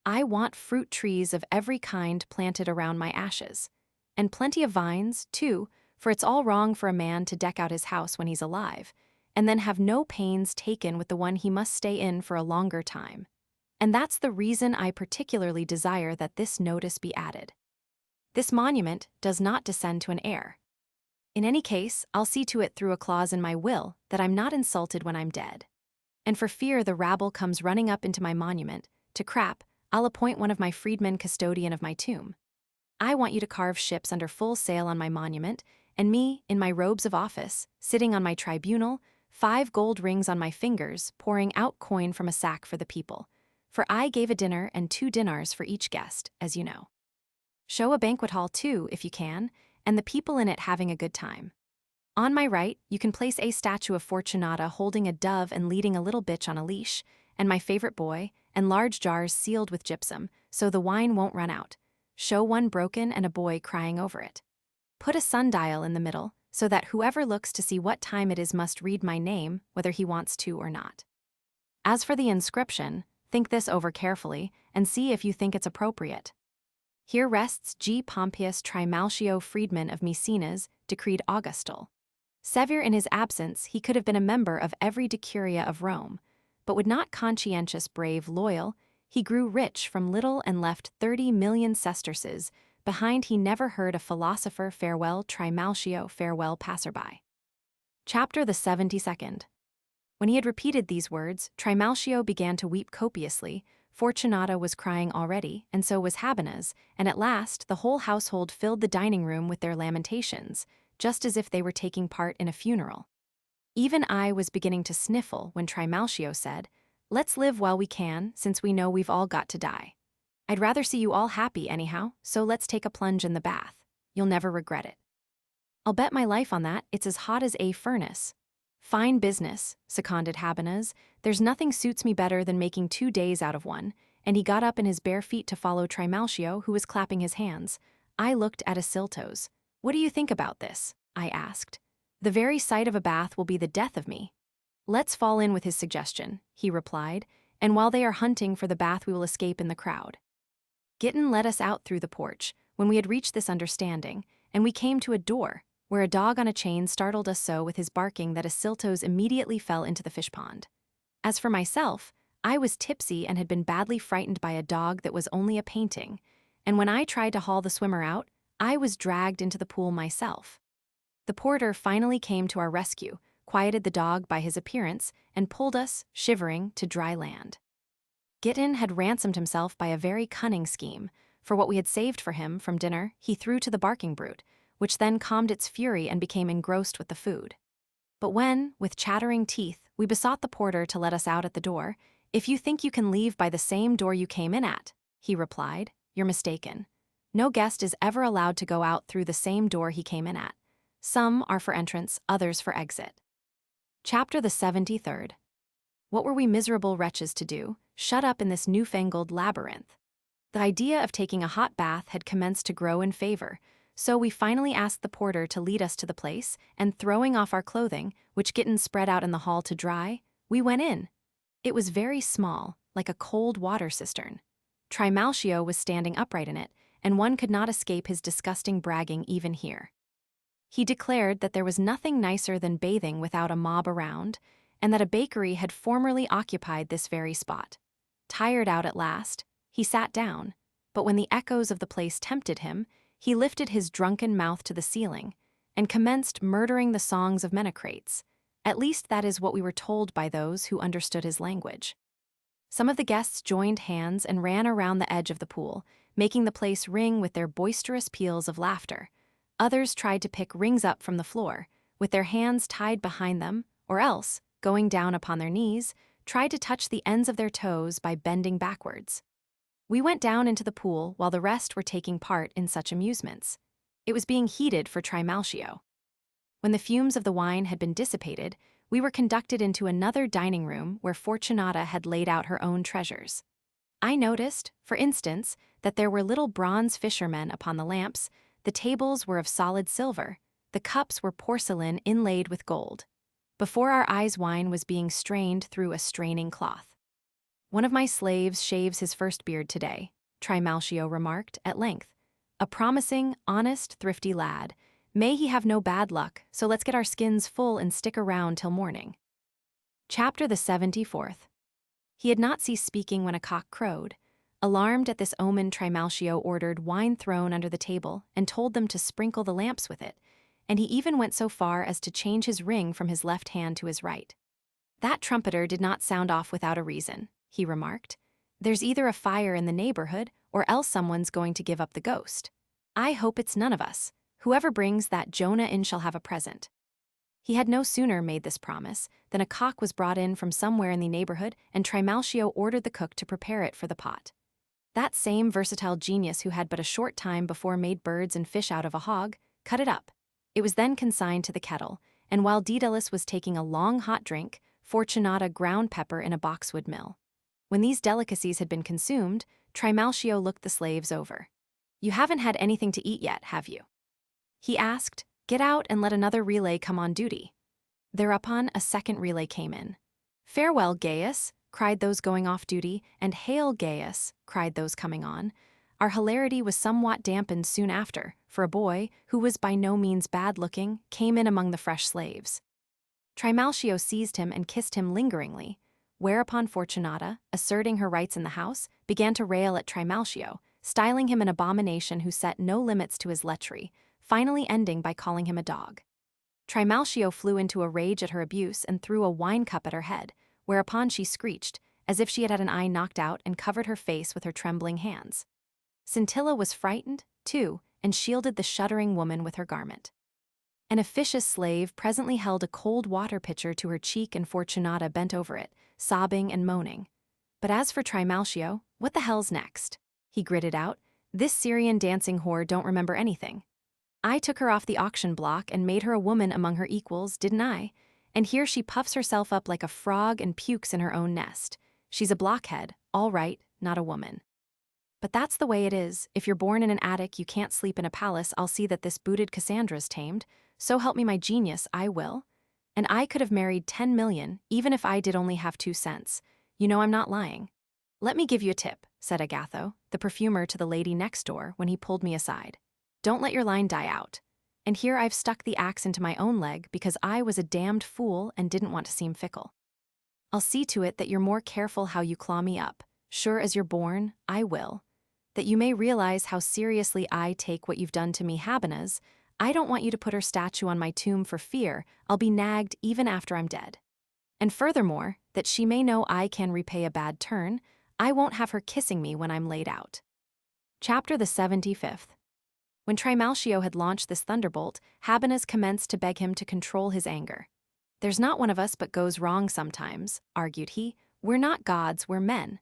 I want fruit trees of every kind planted around my ashes. And plenty of vines, too, for it's all wrong for a man to deck out his house when he's alive, and then have no pains taken with the one he must stay in for a longer time. And that's the reason I particularly desire that this notice be added. This monument does not descend to an heir. In any case, I'll see to it through a clause in my will that I'm not insulted when I'm dead. And for fear the rabble comes running up into my monument, to crap, I'll appoint one of my freedmen custodian of my tomb. I want you to carve ships under full sail on my monument, and me, in my robes of office, sitting on my tribunal, 5 gold rings on my fingers, pouring out coin from a sack for the people. For I gave a dinner and 2 dinars for each guest, as you know. Show a banquet hall too, if you can, and the people in it having a good time. On my right, you can place a statue of Fortunata holding a dove and leading a little bitch on a leash, and my favorite boy, and large jars sealed with gypsum, so the wine won't run out. Show one broken and a boy crying over it. Put a sundial in the middle, so that whoever looks to see what time it is must read my name, whether he wants to or not. As for the inscription, think this over carefully, and see if you think it's appropriate. Here rests G. Pompeius Trimalchio Freedman of Maecenas, decreed Augustal. Severe in his absence, he could have been a member of every decuria of Rome, but would not conscientious, brave, loyal, he grew rich from little and left 30 million sesterces. Behind he never heard a philosopher farewell Trimalchio farewell passerby. Chapter the 72nd. When he had repeated these words, Trimalchio began to weep copiously. Fortunata was crying already, and so was Habenas, and at last the whole household filled the dining room with their lamentations, just as if they were taking part in a funeral. Even I was beginning to sniffle when Trimalchio said, "Let's live while we can, since we know we've all got to die. I'd rather see you all happy anyhow, so let's take a plunge in the bath. You'll never regret it." "I'll bet my life on that, it's as hot as a furnace." "Fine business," seconded Habenas. "There's nothing suits me better than making 2 days out of one," and he got up in his bare feet to follow Trimalchio, who was clapping his hands. I looked at Ascyltos. "What do you think about this?" I asked. The very sight of a bath will be the death of me." "Let's fall in with his suggestion," he replied, "and while they are hunting for the bath we will escape in the crowd." Giton led us out through the porch, when we had reached this understanding, and we came to a door, where a dog on a chain startled us so with his barking that Ascyltos immediately fell into the fish pond. As for myself, I was tipsy and had been badly frightened by a dog that was only a painting, and when I tried to haul the swimmer out, I was dragged into the pool myself. The porter finally came to our rescue, quieted the dog by his appearance, and pulled us, shivering, to dry land. Giton had ransomed himself by a very cunning scheme. For what we had saved for him from dinner, he threw to the barking brute, which then calmed its fury and became engrossed with the food. But when, with chattering teeth, we besought the porter to let us out at the door, "If you think you can leave by the same door you came in at," he replied, "you're mistaken. No guest is ever allowed to go out through the same door he came in at. Some are for entrance, others for exit." Chapter the 73rd. What were we miserable wretches to do, shut up in this newfangled labyrinth? The idea of taking a hot bath had commenced to grow in favor, so we finally asked the porter to lead us to the place, and throwing off our clothing, which Giton spread out in the hall to dry, we went in. It was very small, like a cold water cistern. Trimalchio was standing upright in it, and one could not escape his disgusting bragging even here. He declared that there was nothing nicer than bathing without a mob around, and that a bakery had formerly occupied this very spot. Tired out at last, he sat down, but when the echoes of the place tempted him, he lifted his drunken mouth to the ceiling and commenced murdering the songs of Menocrates. At least that is what we were told by those who understood his language. Some of the guests joined hands and ran around the edge of the pool, making the place ring with their boisterous peals of laughter. Others tried to pick rings up from the floor, with their hands tied behind them, or else, going down upon their knees, tried to touch the ends of their toes by bending backwards. We went down into the pool while the rest were taking part in such amusements. It was being heated for Trimalchio. When the fumes of the wine had been dissipated, we were conducted into another dining room where Fortunata had laid out her own treasures. I noticed, for instance, that there were little bronze fishermen upon the lamps, the tables were of solid silver, the cups were porcelain inlaid with gold. Before our eyes wine was being strained through a straining cloth. "One of my slaves shaves his first beard today," Trimalchio remarked at length. "A promising, honest, thrifty lad. May he have no bad luck, so let's get our skins full and stick around till morning." Chapter the 74th. He had not ceased speaking when a cock crowed. Alarmed at this omen, Trimalchio ordered wine thrown under the table and told them to sprinkle the lamps with it, and he even went so far as to change his ring from his left hand to his right. "That trumpeter did not sound off without a reason," he remarked. "There's either a fire in the neighborhood or else someone's going to give up the ghost. I hope it's none of us. Whoever brings that Jonah in shall have a present." He had no sooner made this promise than a cock was brought in from somewhere in the neighborhood, and Trimalchio ordered the cook to prepare it for the pot. That same versatile genius who had but a short time before made birds and fish out of a hog, cut it up. It was then consigned to the kettle, and while Daedalus was taking a long hot drink, Fortunata ground pepper in a boxwood mill. When these delicacies had been consumed, Trimalchio looked the slaves over. "You haven't had anything to eat yet, have you?" he asked. "Get out and let another relay come on duty." Thereupon a second relay came in. "Farewell, Gaius," cried those going off duty, and "Hail, Gaius," cried those coming on. Our hilarity was somewhat dampened soon after, for a boy, who was by no means bad-looking, came in among the fresh slaves. Trimalchio seized him and kissed him lingeringly, whereupon Fortunata, asserting her rights in the house, began to rail at Trimalchio, styling him an abomination who set no limits to his lechery, finally ending by calling him a dog. Trimalchio flew into a rage at her abuse and threw a wine cup at her head, whereupon she screeched, as if she had an eye knocked out, and covered her face with her trembling hands. Scintilla was frightened, too, and shielded the shuddering woman with her garment. An officious slave presently held a cold water pitcher to her cheek, and Fortunata bent over it, sobbing and moaning. But as for Trimalchio, what the hell's next? He gritted out. "This Syrian dancing whore don't remember anything. I took her off the auction block and made her a woman among her equals, didn't I? And here she puffs herself up like a frog and pukes in her own nest. She's a blockhead, all right, not a woman. But that's the way it is. If you're born in an attic, you can't sleep in a palace. I'll see that this booted Cassandra's tamed, So help me my genius, I will. And I could have married 10 million, even if I did only have 2 cents. You know I'm not lying. Let me give you a tip, said Agatho, the perfumer, to the lady next door when he pulled me aside. Don't let your line die out. And here I've stuck the axe into my own leg because I was a damned fool and didn't want to seem fickle. I'll see to it that you're more careful how you claw me up. Sure as you're born, I will. That you may realize how seriously I take what you've done to me, Habenas. I don't want you to put her statue on my tomb for fear I'll be nagged even after I'm dead. And furthermore, that she may know I can repay a bad turn, I won't have her kissing me when I'm laid out. Chapter the 75th. When Trimalchio had launched this thunderbolt, Habenas commenced to beg him to control his anger. There's not one of us but goes wrong sometimes, argued he. We're not gods, we're men.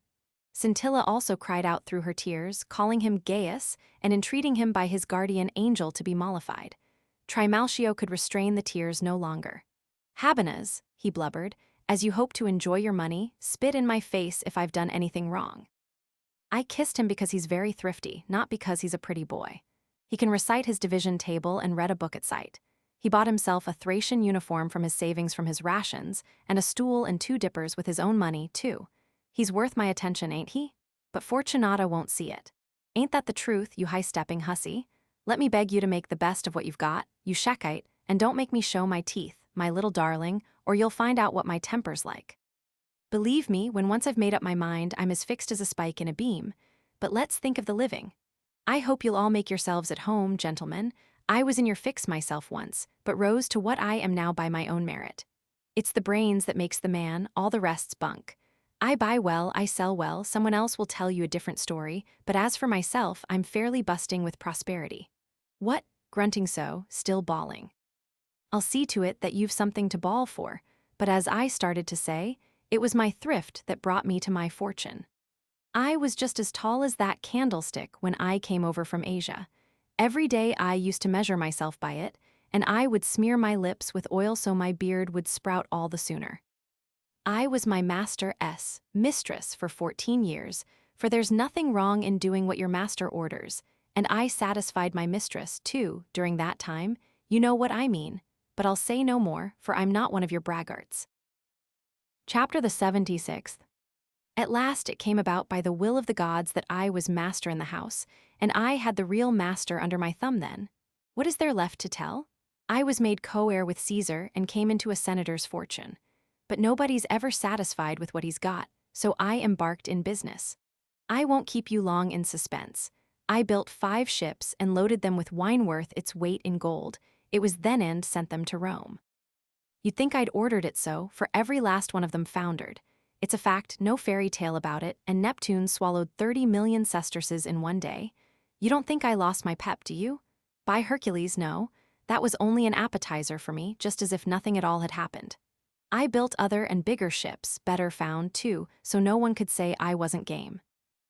Scintilla also cried out through her tears, calling him Gaius and entreating him by his guardian angel to be mollified. Trimalchio could restrain the tears no longer. Habenas, he blubbered, as you hope to enjoy your money, spit in my face if I've done anything wrong. I kissed him because he's very thrifty, not because he's a pretty boy. He can recite his division table and read a book at sight. He bought himself a Thracian uniform from his savings from his rations, and a stool and 2 dippers with his own money, too. He's worth my attention, ain't he? But Fortunata won't see it. Ain't that the truth, you high-stepping hussy? Let me beg you to make the best of what you've got, you Shekite, and don't make me show my teeth, my little darling, or you'll find out what my temper's like. Believe me, when once I've made up my mind, I'm as fixed as a spike in a beam. But let's think of the living. I hope you'll all make yourselves at home, gentlemen. I was in your fix myself once, but rose to what I am now by my own merit. It's the brains that makes the man, all the rest's bunk. I buy well, I sell well, someone else will tell you a different story, but as for myself, I'm fairly busting with prosperity. What? Grunting so, still bawling. I'll see to it that you've something to bawl for, but as I started to say, it was my thrift that brought me to my fortune. I was just as tall as that candlestick when I came over from Asia. Every day I used to measure myself by it, and I would smear my lips with oil so my beard would sprout all the sooner. I was my master's mistress for 14 years, for there's nothing wrong in doing what your master orders, and I satisfied my mistress, too, during that time. You know what I mean, but I'll say no more, for I'm not one of your braggarts. Chapter the 76th. At last it came about by the will of the gods that I was master in the house, and I had the real master under my thumb then. What is there left to tell? I was made co-heir with Caesar and came into a senator's fortune. But nobody's ever satisfied with what he's got, so I embarked in business. I won't keep you long in suspense. I built 5 ships and loaded them with wine worth its weight in gold. It was then and sent them to Rome. You'd think I'd ordered it so, for every last one of them foundered. It's a fact, no fairy tale about it, and Neptune swallowed 30 million sesterces in one day. You don't think I lost my pep, do you? By Hercules, no. That was only an appetizer for me, just as if nothing at all had happened. I built other and bigger ships, better found, too, so no one could say I wasn't game.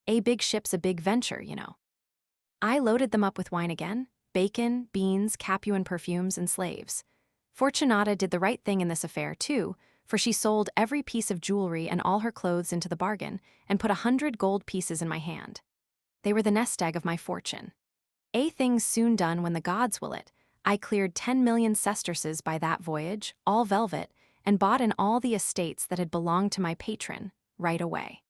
A big ship's a big venture, you know. I loaded them up with wine again, bacon, beans, Capuan perfumes, and slaves. Fortunata did the right thing in this affair, too, for she sold every piece of jewelry and all her clothes into the bargain, and put 100 gold pieces in my hand. They were the nest egg of my fortune. A thing's soon done when the gods will it. I cleared 10 million sesterces by that voyage, all velvet, and bought in all the estates that had belonged to my patron, right away.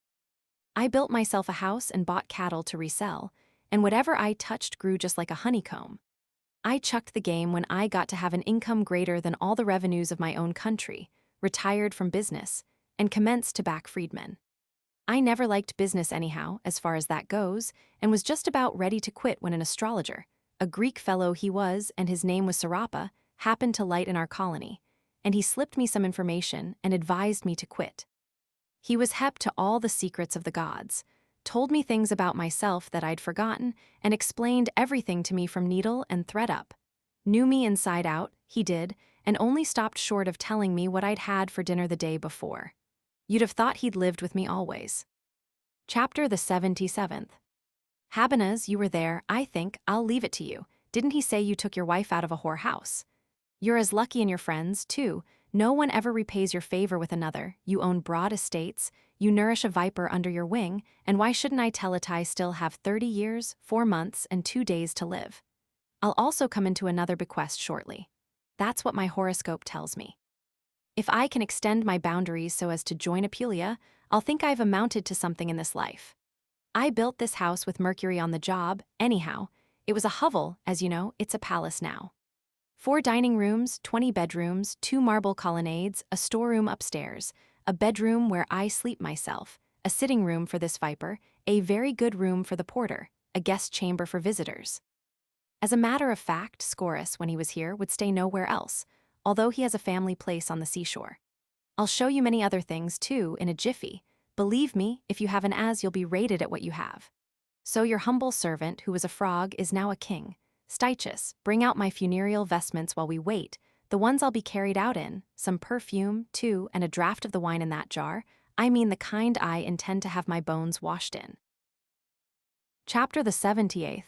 I built myself a house and bought cattle to resell, and whatever I touched grew just like a honeycomb. I chucked the game when I got to have an income greater than all the revenues of my own country, retired from business, and commenced to back freedmen. I never liked business anyhow, as far as that goes, and was just about ready to quit when an astrologer, a Greek fellow he was and his name was Serapa, happened to light in our colony, and he slipped me some information and advised me to quit. He was hep to all the secrets of the gods, told me things about myself that I'd forgotten, and explained everything to me from needle and thread up. Knew me inside out, he did, and only stopped short of telling me what I'd had for dinner the day before. You'd have thought he'd lived with me always. Chapter the 77th. Habenas, you were there, I think, I'll leave it to you. Didn't he say you took your wife out of a whorehouse? You're as lucky in your friends, too. No one ever repays your favor with another. You own broad estates, you nourish a viper under your wing, and why shouldn't I tell it I still have 30 years, 4 months, and 2 days to live? I'll also come into another bequest shortly. That's what my horoscope tells me. If I can extend my boundaries so as to join Apulia, I'll think I've amounted to something in this life. I built this house with Mercury on the job, anyhow. It was a hovel, as you know, it's a palace now. 4 dining rooms, 20 bedrooms, 2 marble colonnades, a storeroom upstairs, a bedroom where I sleep myself, a sitting room for this viper, a very good room for the porter, a guest chamber for visitors. As a matter of fact, Scorus, when he was here, would stay nowhere else, although he has a family place on the seashore. I'll show you many other things, too, in a jiffy. Believe me, if you have an as, you'll be rated at what you have. So your humble servant, who was a frog, is now a king. Stychus, bring out my funereal vestments while we wait, the ones I'll be carried out in, some perfume, too, and a draught of the wine in that jar. I mean the kind I intend to have my bones washed in. Chapter the 78th.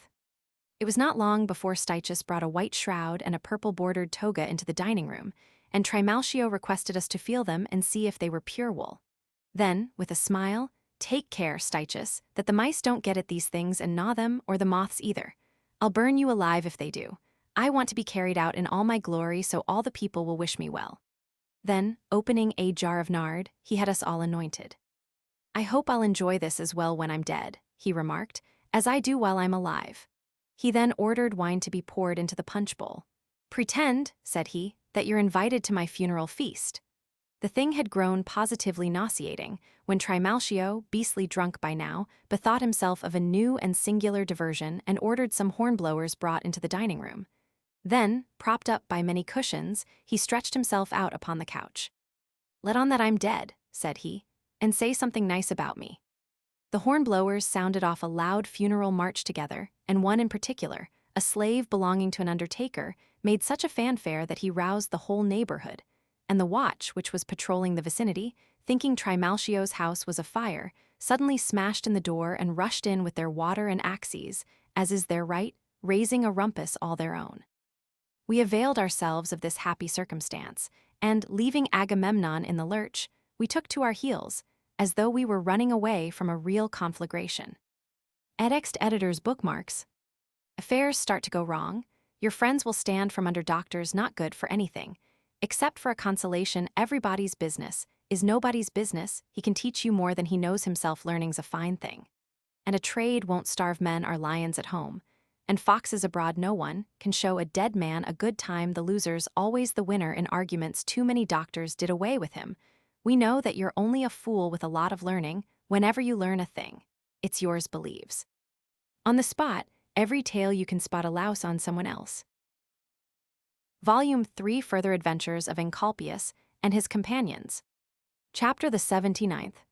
It was not long before Stychus brought a white shroud and a purple-bordered toga into the dining room, and Trimalchio requested us to feel them and see if they were pure wool. Then, with a smile, "Take care, Stychus, that the mice don't get at these things and gnaw them, or the moths either. I'll burn you alive if they do. I want to be carried out in all my glory so all the people will wish me well." Then, opening a jar of nard, he had us all anointed. "I hope I'll enjoy this as well when I'm dead," he remarked, "as I do while I'm alive." He then ordered wine to be poured into the punch bowl. "Pretend," said he, "that you're invited to my funeral feast." The thing had grown positively nauseating, when Trimalchio, beastly drunk by now, bethought himself of a new and singular diversion and ordered some hornblowers brought into the dining room. Then, propped up by many cushions, he stretched himself out upon the couch. "Let on that I'm dead," said he, "and say something nice about me." The hornblowers sounded off a loud funeral march together, and one in particular, a slave belonging to an undertaker, made such a fanfare that he roused the whole neighborhood, and the watch, which was patrolling the vicinity, thinking Trimalchio's house was afire, suddenly smashed in the door and rushed in with their water and axes, as is their right, raising a rumpus all their own. We availed ourselves of this happy circumstance, and, leaving Agamemnon in the lurch, we took to our heels, as though we were running away from a real conflagration. Edext editor's bookmarks. Affairs start to go wrong. Your friends will stand from under doctors not good for anything. Except for a consolation, everybody's business is nobody's business. He can teach you more than he knows himself. Learning's a fine thing. And a trade won't starve men are lions at home. And foxes abroad no one can show a dead man a good time. The loser's always the winner in arguments. Too many doctors did away with him. We know that you're only a fool with a lot of learning. Whenever you learn a thing, it's yours believes. On the spot, every tale you can spot a louse on someone else. Volume 3 Further Adventures of Encolpius and His Companions. Chapter the 79th.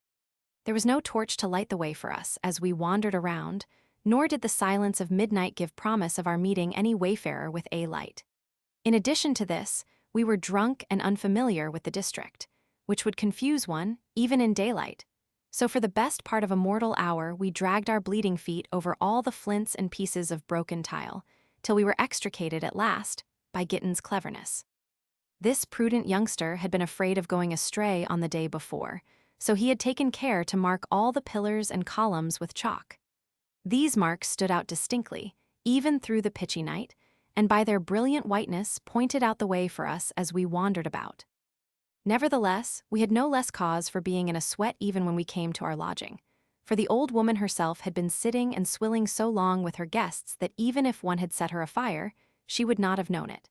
There was no torch to light the way for us as we wandered around, nor did the silence of midnight give promise of our meeting any wayfarer with a light. In addition to this, we were drunk and unfamiliar with the district, which would confuse one, even in daylight. So for the best part of a mortal hour we dragged our bleeding feet over all the flints and pieces of broken tile, till we were extricated at last by Giton's cleverness. This prudent youngster had been afraid of going astray on the day before, so he had taken care to mark all the pillars and columns with chalk. These marks stood out distinctly, even through the pitchy night, and by their brilliant whiteness pointed out the way for us as we wandered about. Nevertheless, we had no less cause for being in a sweat even when we came to our lodging, for the old woman herself had been sitting and swilling so long with her guests that even if one had set her afire, she would not have known it.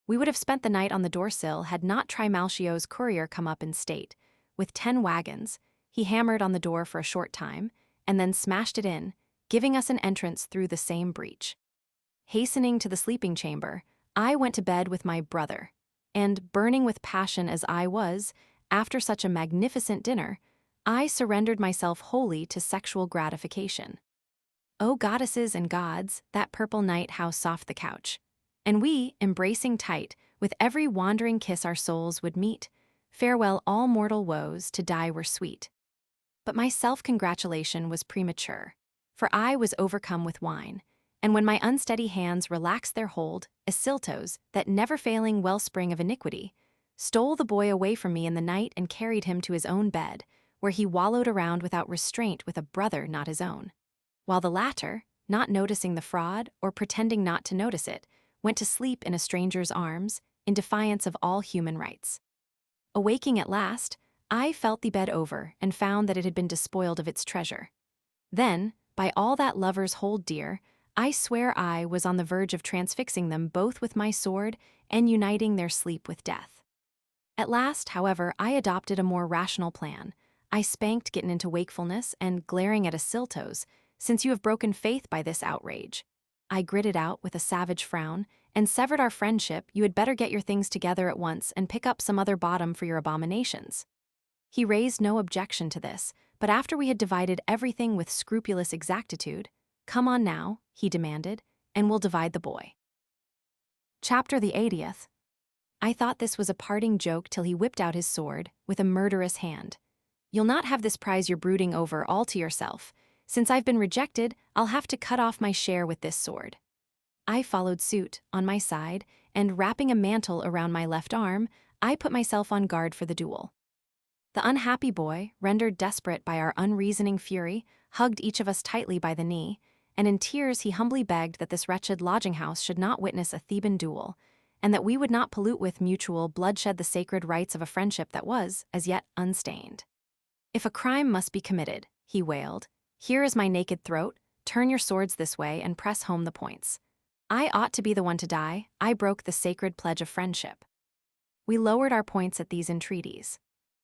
We would have spent the night on the doorsill had not Trimalchio's courier come up in state. With 10 wagons, he hammered on the door for a short time, and then smashed it in, giving us an entrance through the same breach. Hastening to the sleeping chamber, I went to bed with my brother, and, burning with passion as I was, after such a magnificent dinner, I surrendered myself wholly to sexual gratification. O goddesses and gods, that purple night how soft the couch! And we, embracing tight, with every wandering kiss our souls would meet. Farewell all mortal woes, to die were sweet. But my self-congratulation was premature, for I was overcome with wine, and when my unsteady hands relaxed their hold, Ascyltos, that never-failing wellspring of iniquity, stole the boy away from me in the night and carried him to his own bed, where he wallowed around without restraint with a brother not his own, while the latter, not noticing the fraud or pretending not to notice it, went to sleep in a stranger's arms, in defiance of all human rights. Awaking at last, I felt the bed over and found that it had been despoiled of its treasure. Then, by all that lovers hold dear, I swear I was on the verge of transfixing them both with my sword and uniting their sleep with death. At last, however, I adopted a more rational plan. I spanked Gitten into wakefulness and, glaring at Ascyltos, "Since you have broken faith by this outrage," I gritted out with a savage frown, "and severed our friendship, you had better get your things together at once and pick up some other bottom for your abominations." He raised no objection to this, but after we had divided everything with scrupulous exactitude, "Come on now," he demanded, "and we'll divide the boy." Chapter the 80th. I thought this was a parting joke till he whipped out his sword with a murderous hand. "You'll not have this prize you're brooding over all to yourself. Since I've been rejected, I'll have to cut off my share with this sword." I followed suit, on my side, and wrapping a mantle around my left arm, I put myself on guard for the duel. The unhappy boy, rendered desperate by our unreasoning fury, hugged each of us tightly by the knee, and in tears he humbly begged that this wretched lodging-house should not witness a Theban duel, and that we would not pollute with mutual bloodshed the sacred rites of a friendship that was, as yet, unstained. "If a crime must be committed," he wailed, "here is my naked throat, turn your swords this way and press home the points. I ought to be the one to die, I broke the sacred pledge of friendship." We lowered our points at these entreaties.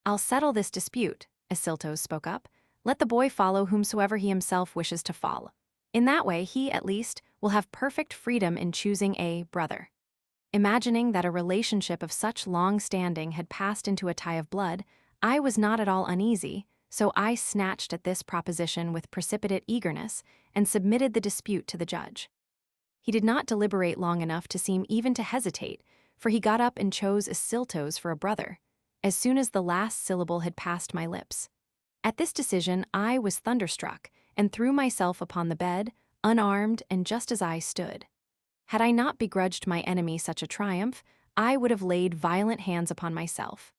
"I'll settle this dispute," Ascyltos spoke up. "Let the boy follow whomsoever he himself wishes to follow. In that way he, at least, will have perfect freedom in choosing a brother." Imagining that a relationship of such long standing had passed into a tie of blood, I was not at all uneasy, so I snatched at this proposition with precipitate eagerness and submitted the dispute to the judge. He did not deliberate long enough to seem even to hesitate, for he got up and chose Ascyltos for a brother, as soon as the last syllable had passed my lips. At this decision I was thunderstruck, and threw myself upon the bed, unarmed and just as I stood. Had I not begrudged my enemy such a triumph, I would have laid violent hands upon myself.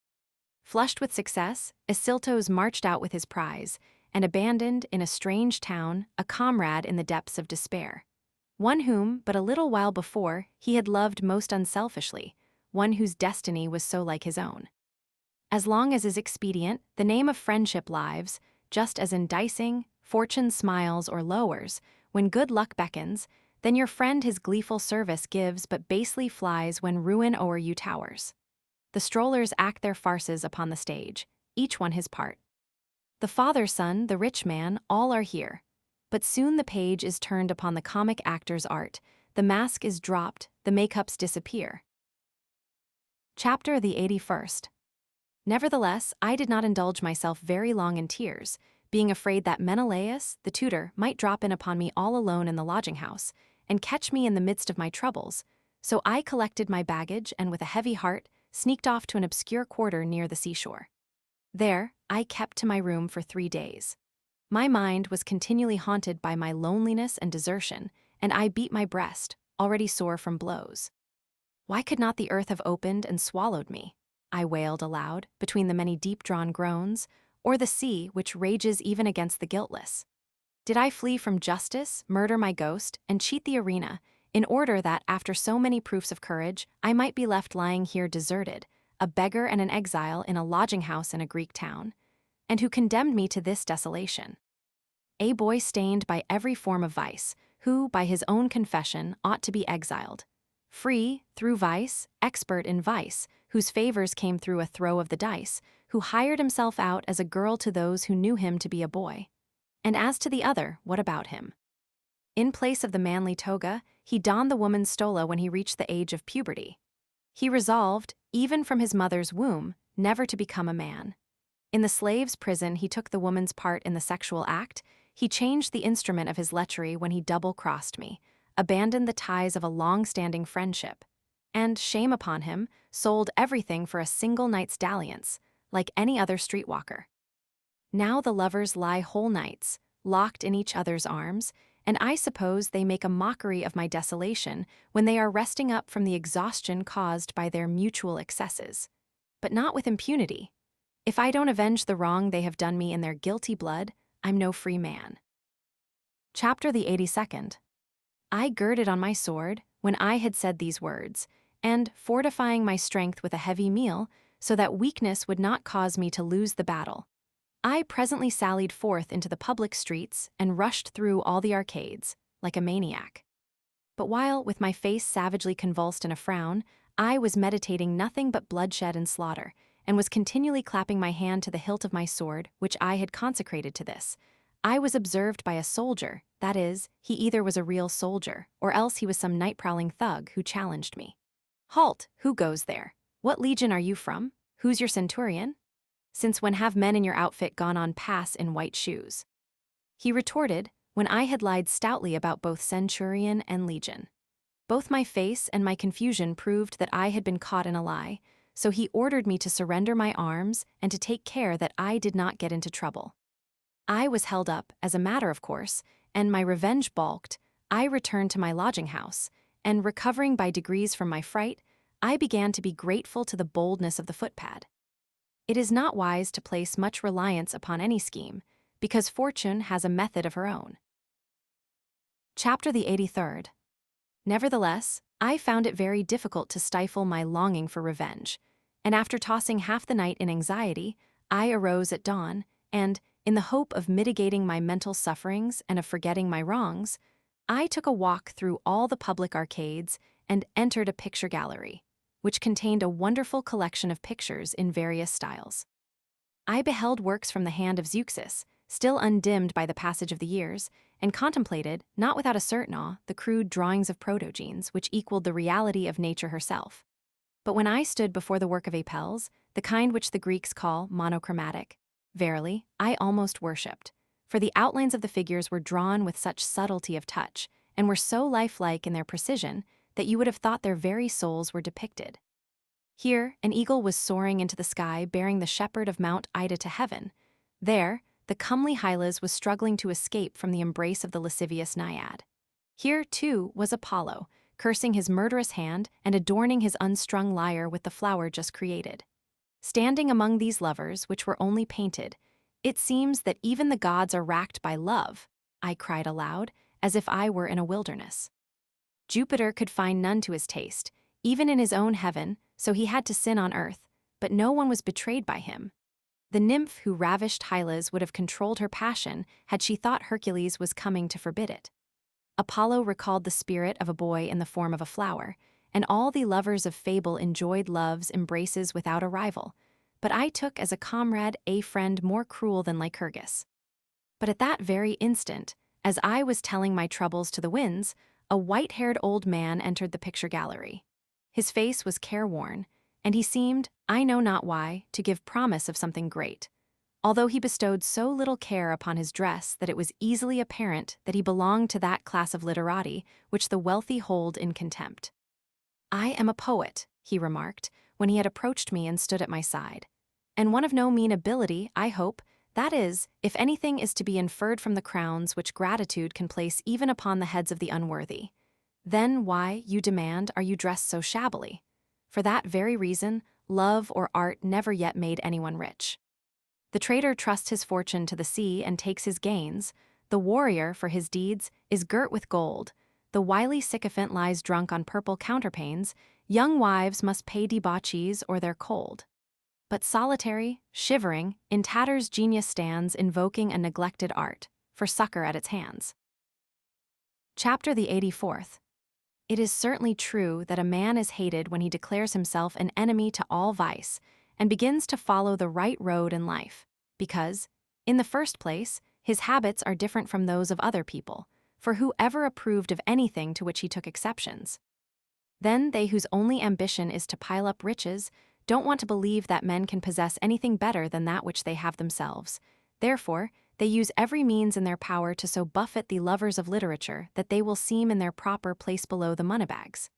Flushed with success, Ascyltos marched out with his prize, and abandoned, in a strange town, a comrade in the depths of despair. One whom, but a little while before, he had loved most unselfishly, one whose destiny was so like his own. As long as is expedient, the name of friendship lives, just as in dicing, fortune smiles or lowers, when good luck beckons, then your friend his gleeful service gives but basely flies when ruin o'er you towers. The strollers act their farces upon the stage, each one his part. The father, son, the rich man, all are here. But soon the page is turned upon the comic actor's art, the mask is dropped, the makeups disappear. Chapter the 81st. Nevertheless, I did not indulge myself very long in tears, being afraid that Menelaus, the tutor, might drop in upon me all alone in the lodging-house, and catch me in the midst of my troubles, so I collected my baggage and with a heavy heart sneaked off to an obscure quarter near the seashore. There, I kept to my room for 3 days. My mind was continually haunted by my loneliness and desertion, and I beat my breast, already sore from blows. Why could not the earth have opened and swallowed me? I wailed aloud, between the many deep-drawn groans, or the sea which rages even against the guiltless. Did I flee from justice, murder my ghost, and cheat the arena, in order that, after so many proofs of courage, I might be left lying here deserted, a beggar and an exile in a lodging-house in a Greek town? And who condemned me to this desolation? A boy stained by every form of vice, who, by his own confession, ought to be exiled. Free, through vice, expert in vice, whose favors came through a throw of the dice, who hired himself out as a girl to those who knew him to be a boy. And as to the other, what about him? In place of the manly toga, he donned the woman's stola when he reached the age of puberty. He resolved, even from his mother's womb, never to become a man. In the slave's prison he took the woman's part in the sexual act, he changed the instrument of his lechery when he double-crossed me, abandoned the ties of a long-standing friendship, and, shame upon him, sold everything for a single night's dalliance, like any other streetwalker. Now the lovers lie whole nights, locked in each other's arms, and I suppose they make a mockery of my desolation when they are resting up from the exhaustion caused by their mutual excesses. But not with impunity. If I don't avenge the wrong they have done me in their guilty blood, I'm no free man. Chapter the 82nd. I girded on my sword when I had said these words, and fortifying my strength with a heavy meal so that weakness would not cause me to lose the battle. I presently sallied forth into the public streets and rushed through all the arcades, like a maniac. But while, with my face savagely convulsed in a frown, I was meditating nothing but bloodshed and slaughter, and was continually clapping my hand to the hilt of my sword, which I had consecrated to this, I was observed by a soldier, that is, he either was a real soldier, or else he was some night-prowling thug who challenged me. "Halt! Who goes there? What legion are you from? Who's your centurion? Since when have men in your outfit gone on pass in white shoes?" He retorted, when I had lied stoutly about both centurion and legion. Both my face and my confusion proved that I had been caught in a lie, so he ordered me to surrender my arms and to take care that I did not get into trouble. I was held up, as a matter of course, and my revenge balked. I returned to my lodging house, and recovering by degrees from my fright, I began to be grateful to the boldness of the footpad. It is not wise to place much reliance upon any scheme, because fortune has a method of her own. Chapter the 83rd. Nevertheless, I found it very difficult to stifle my longing for revenge, and after tossing half the night in anxiety, I arose at dawn, and, in the hope of mitigating my mental sufferings and of forgetting my wrongs, I took a walk through all the public arcades and entered a picture gallery, which contained a wonderful collection of pictures in various styles. I beheld works from the hand of Zeuxis, still undimmed by the passage of the years, and contemplated, not without a certain awe, the crude drawings of protogenes which equaled the reality of nature herself. But when I stood before the work of Apelles, the kind which the Greeks call monochromatic, verily, I almost worshipped, for the outlines of the figures were drawn with such subtlety of touch, and were so lifelike in their precision, that you would have thought their very souls were depicted. Here, an eagle was soaring into the sky bearing the shepherd of Mount Ida to heaven. There, the comely Hylas was struggling to escape from the embrace of the lascivious Naiad. Here, too, was Apollo, cursing his murderous hand and adorning his unstrung lyre with the flower just created. Standing among these lovers, which were only painted, it seems that even the gods are racked by love, I cried aloud, as if I were in a wilderness. Jupiter could find none to his taste, even in his own heaven, so he had to sin on earth, but no one was betrayed by him. The nymph who ravished Hylas would have controlled her passion had she thought Hercules was coming to forbid it. Apollo recalled the spirit of a boy in the form of a flower, and all the lovers of fable enjoyed love's embraces without a rival, but I took as a comrade a friend more cruel than Lycurgus. But at that very instant, as I was telling my troubles to the winds, a white-haired old man entered the picture gallery. His face was careworn, and he seemed, I know not why, to give promise of something great, although he bestowed so little care upon his dress that it was easily apparent that he belonged to that class of literati which the wealthy hold in contempt. "I am a poet," he remarked, when he had approached me and stood at my side, "and one of no mean ability, I hope, that is, if anything is to be inferred from the crowns which gratitude can place even upon the heads of the unworthy. Then why, you demand, are you dressed so shabbily? For that very reason, love or art never yet made anyone rich. The trader trusts his fortune to the sea and takes his gains. The warrior, for his deeds, is girt with gold. The wily sycophant lies drunk on purple counterpanes. Young wives must pay debauchees or they're cold. But solitary, shivering, in tatters genius stands invoking a neglected art, for succor at its hands." Chapter the 84th. It is certainly true that a man is hated when he declares himself an enemy to all vice and begins to follow the right road in life, because, in the first place, his habits are different from those of other people, for who ever approved of anything to which he took exceptions? Then they whose only ambition is to pile up riches don't want to believe that men can possess anything better than that which they have themselves. Therefore, they use every means in their power to so buffet the lovers of literature that they will seem in their proper place below the moneybags.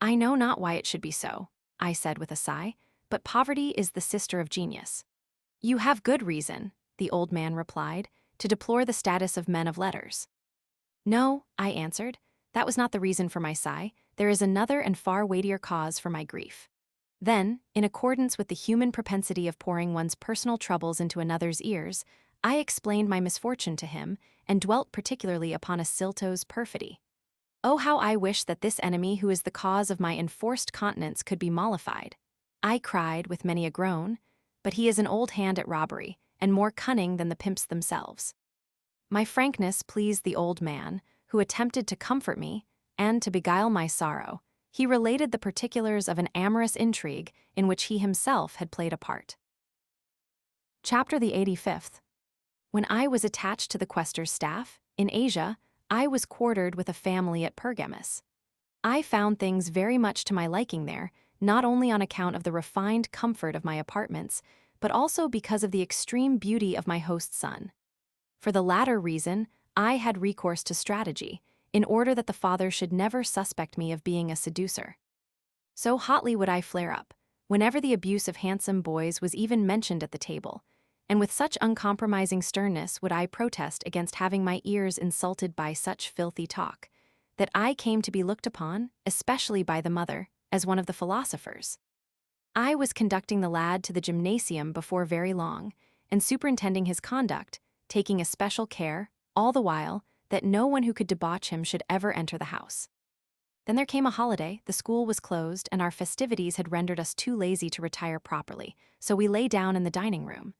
"I know not why it should be so," I said with a sigh, "but poverty is the sister of genius." "You have good reason," the old man replied, "to deplore the status of men of letters." "No," I answered, "that was not the reason for my sigh. There is another and far weightier cause for my grief." Then, in accordance with the human propensity of pouring one's personal troubles into another's ears, I explained my misfortune to him and dwelt particularly upon Ascyltos' perfidy. Oh, how I wish that this enemy who is the cause of my enforced continence could be mollified. I cried with many a groan, but he is an old hand at robbery, and more cunning than the pimps themselves. My frankness pleased the old man, who attempted to comfort me, and to beguile my sorrow, he related the particulars of an amorous intrigue in which he himself had played a part. Chapter the 85th. When I was attached to the questor's staff, in Asia, I was quartered with a family at Pergamus. I found things very much to my liking there, not only on account of the refined comfort of my apartments, but also because of the extreme beauty of my host's son. For the latter reason, I had recourse to strategy, in order that the father should never suspect me of being a seducer. So hotly would I flare up, whenever the abuse of handsome boys was even mentioned at the table, and with such uncompromising sternness would I protest against having my ears insulted by such filthy talk, that I came to be looked upon, especially by the mother, as one of the philosophers. I was conducting the lad to the gymnasium before very long, and superintending his conduct, taking especial care, all the while, that no one who could debauch him should ever enter the house. Then there came a holiday, the school was closed, and our festivities had rendered us too lazy to retire properly, so we lay down in the dining room.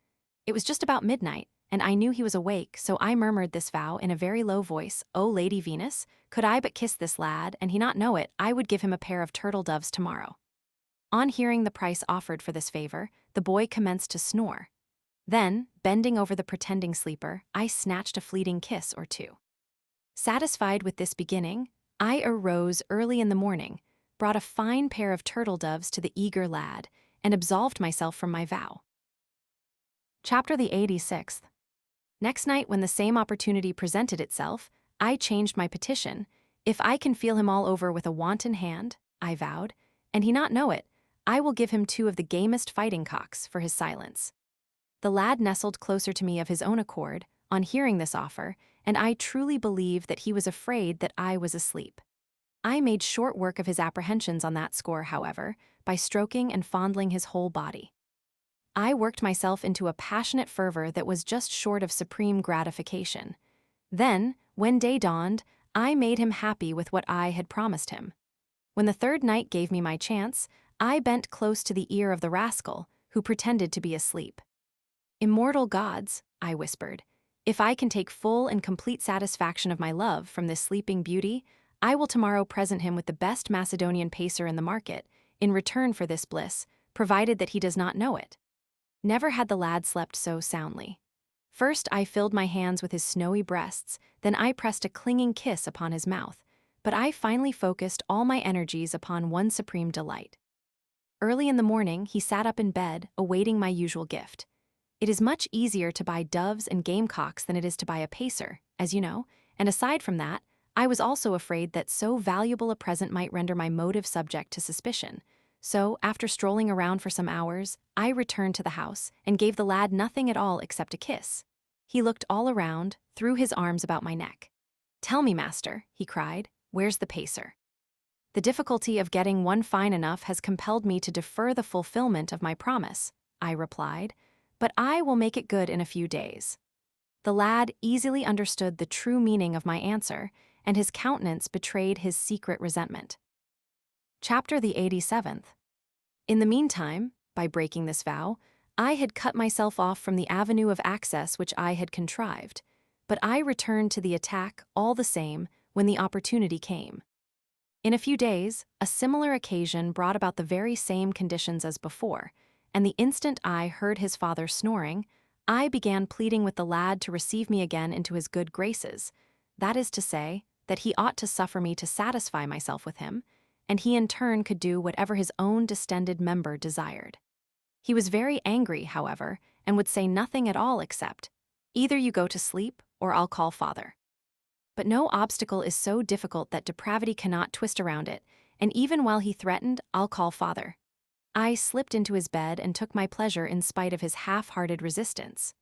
It was just about midnight, and I knew he was awake, so I murmured this vow in a very low voice, "O Lady Venus, could I but kiss this lad, and he not know it, I would give him a pair of turtle doves tomorrow." On hearing the price offered for this favor, the boy commenced to snore. Then, bending over the pretending sleeper, I snatched a fleeting kiss or two. Satisfied with this beginning, I arose early in the morning, brought a fine pair of turtle doves to the eager lad, and absolved myself from my vow. Chapter the 86th. Next night, when the same opportunity presented itself, I changed my petition. If I can feel him all over with a wanton hand, I vowed, and he not know it, I will give him 2 of the gamest fighting cocks for his silence. The lad nestled closer to me of his own accord, on hearing this offer, and I truly believe that he was afraid that I was asleep. I made short work of his apprehensions on that score, however, by stroking and fondling his whole body. I worked myself into a passionate fervor that was just short of supreme gratification. Then, when day dawned, I made him happy with what I had promised him. When the third night gave me my chance, I bent close to the ear of the rascal, who pretended to be asleep. "Immortal gods," I whispered, "if I can take full and complete satisfaction of my love from this sleeping beauty, I will tomorrow present him with the best Macedonian pacer in the market, in return for this bliss, provided that he does not know it." Never had the lad slept so soundly. First I filled my hands with his snowy breasts, then I pressed a clinging kiss upon his mouth, but I finally focused all my energies upon one supreme delight. Early in the morning, he sat up in bed, awaiting my usual gift. It is much easier to buy doves and gamecocks than it is to buy a pacer, as you know, and aside from that, I was also afraid that so valuable a present might render my motive subject to suspicion. So, after strolling around for some hours, I returned to the house and gave the lad nothing at all except a kiss. He looked all around, threw his arms about my neck. "Tell me, master," he cried, "where's the pacer?" "The difficulty of getting one fine enough has compelled me to defer the fulfillment of my promise," I replied, "but I will make it good in a few days." The lad easily understood the true meaning of my answer, and his countenance betrayed his secret resentment. Chapter the 87th. In the meantime, by breaking this vow, I had cut myself off from the avenue of access which I had contrived, but I returned to the attack all the same when the opportunity came. In a few days, a similar occasion brought about the very same conditions as before, and the instant I heard his father snoring, I began pleading with the lad to receive me again into his good graces, that is to say, that he ought to suffer me to satisfy myself with him, and he in turn could do whatever his own distended member desired. He was very angry, however, and would say nothing at all except, "Either you go to sleep, or I'll call father." But no obstacle is so difficult that depravity cannot twist around it, and even while he threatened, "I'll call father," I slipped into his bed and took my pleasure in spite of his half-hearted resistance.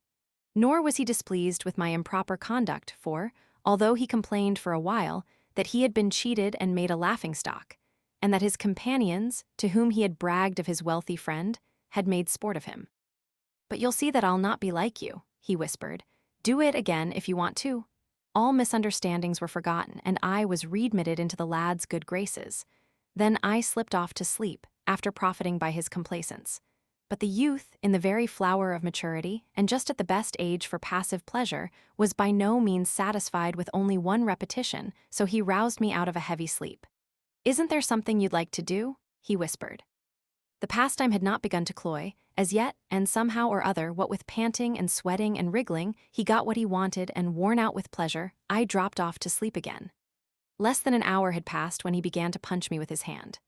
Nor was he displeased with my improper conduct, for, although he complained for a while that he had been cheated and made a laughingstock, and that his companions, to whom he had bragged of his wealthy friend, had made sport of him. "But you'll see that I'll not be like you," he whispered. "Do it again if you want to." All misunderstandings were forgotten, and I was readmitted into the lad's good graces. Then I slipped off to sleep, after profiting by his complaisance. But the youth, in the very flower of maturity, and just at the best age for passive pleasure, was by no means satisfied with only one repetition, so he roused me out of a heavy sleep. "Isn't there something you'd like to do?" he whispered. The pastime had not begun to cloy, as yet, and somehow or other, what with panting and sweating and wriggling, he got what he wanted, and worn out with pleasure, I dropped off to sleep again. Less than an hour had passed when he began to punch me with his hand.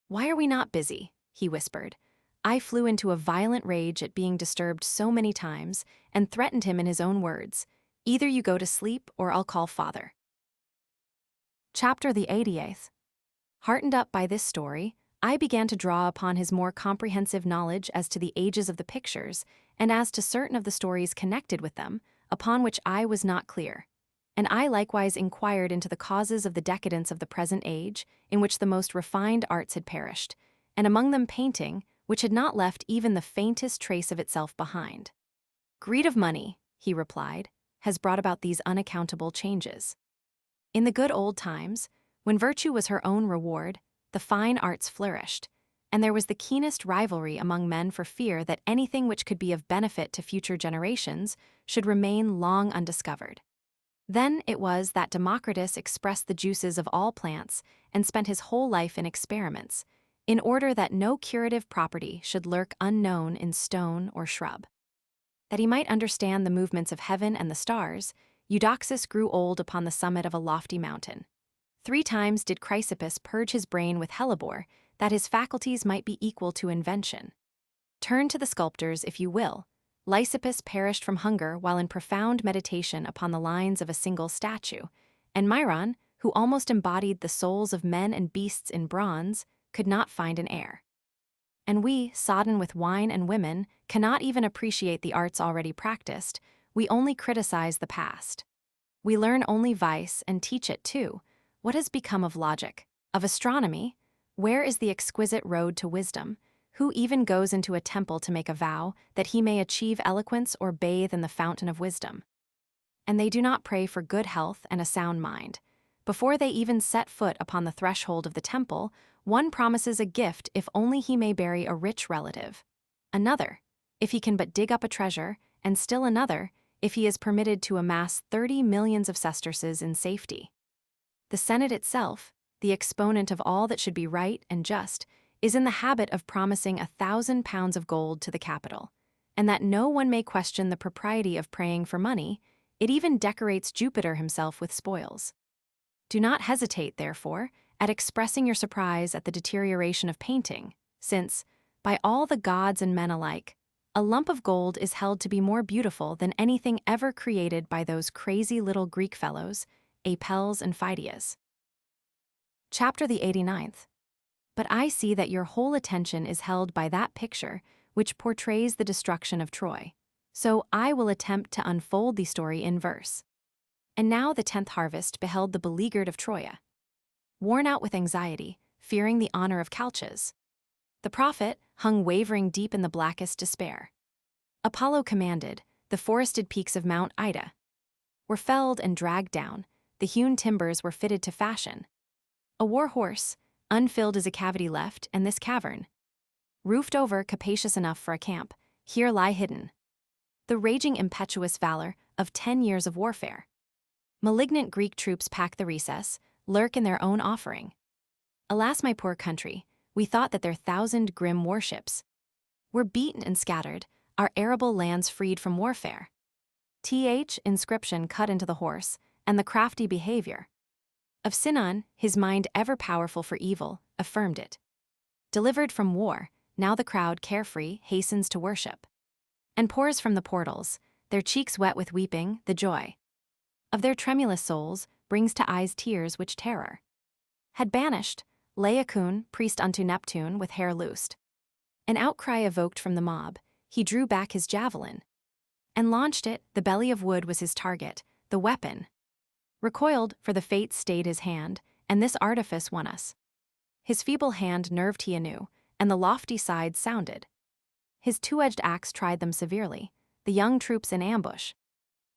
"Why are we not busy?" he whispered. I flew into a violent rage at being disturbed so many times, and threatened him in his own words, "Either you go to sleep, or I'll call father." Chapter the 88th. Heartened up by this story, I began to draw upon his more comprehensive knowledge as to the ages of the pictures, and as to certain of the stories connected with them, upon which I was not clear. And I likewise inquired into the causes of the decadence of the present age, in which the most refined arts had perished, and among them painting, which had not left even the faintest trace of itself behind. "Greed of money," he replied, "has brought about these unaccountable changes. In the good old times, when virtue was her own reward, the fine arts flourished, and there was the keenest rivalry among men for fear that anything which could be of benefit to future generations should remain long undiscovered. Then it was that Democritus expressed the juices of all plants and spent his whole life in experiments, in order that no curative property should lurk unknown in stone or shrub. That he might understand the movements of heaven and the stars, Eudoxus grew old upon the summit of a lofty mountain. 3 times did Chrysippus purge his brain with hellebore, that his faculties might be equal to invention. Turn to the sculptors if you will. Lysippus perished from hunger while in profound meditation upon the lines of a single statue, and Myron, who almost embodied the souls of men and beasts in bronze, could not find an heir. And we, sodden with wine and women, cannot even appreciate the arts already practiced, we only criticize the past. We learn only vice and teach it too. What has become of logic? Of astronomy? Where is the exquisite road to wisdom? Who even goes into a temple to make a vow that he may achieve eloquence or bathe in the fountain of wisdom? And they do not pray for good health and a sound mind. Before they even set foot upon the threshold of the temple, one promises a gift if only he may bury a rich relative. Another, if he can but dig up a treasure, and still another, if he is permitted to amass 30 millions of sesterces in safety. The Senate itself, the exponent of all that should be right and just, is in the habit of promising 1,000 pounds of gold to the capital, and that no one may question the propriety of praying for money, it even decorates Jupiter himself with spoils. Do not hesitate, therefore, at expressing your surprise at the deterioration of painting, since, by all the gods and men alike, a lump of gold is held to be more beautiful than anything ever created by those crazy little Greek fellows, Apelles and Phidias. Chapter the 89th. But I see that your whole attention is held by that picture which portrays the destruction of Troy, so I will attempt to unfold the story in verse. And now the 10th harvest beheld the beleaguered of Troia. Worn out with anxiety, fearing the honor of Calchas, the prophet hung wavering deep in the blackest despair. Apollo commanded, the forested peaks of Mount Ida were felled and dragged down, the hewn timbers were fitted to fashion. A war horse, unfilled is a cavity left, and this cavern, roofed over, capacious enough for a camp, here lie hidden the raging impetuous valor of 10 years of warfare. Malignant Greek troops pack the recess, lurk in their own offering. Alas, my poor country, we thought that their 1,000 grim warships were beaten and scattered, our arable lands freed from warfare. Inscription cut into the horse, and the crafty behavior of Sinon, his mind ever powerful for evil, affirmed it. Delivered from war, now the crowd, carefree, hastens to worship, and pours from the portals, their cheeks wet with weeping, the joy of their tremulous souls brings to eyes tears which terror had banished. Laocoon, priest unto Neptune, with hair loosed. An outcry evoked from the mob, he drew back his javelin and launched it. The belly of wood was his target, the weapon recoiled, for the fates stayed his hand, and this artifice won us. His feeble hand nerved he anew, and the lofty side sounded. His 2-edged axe tried them severely, the young troops in ambush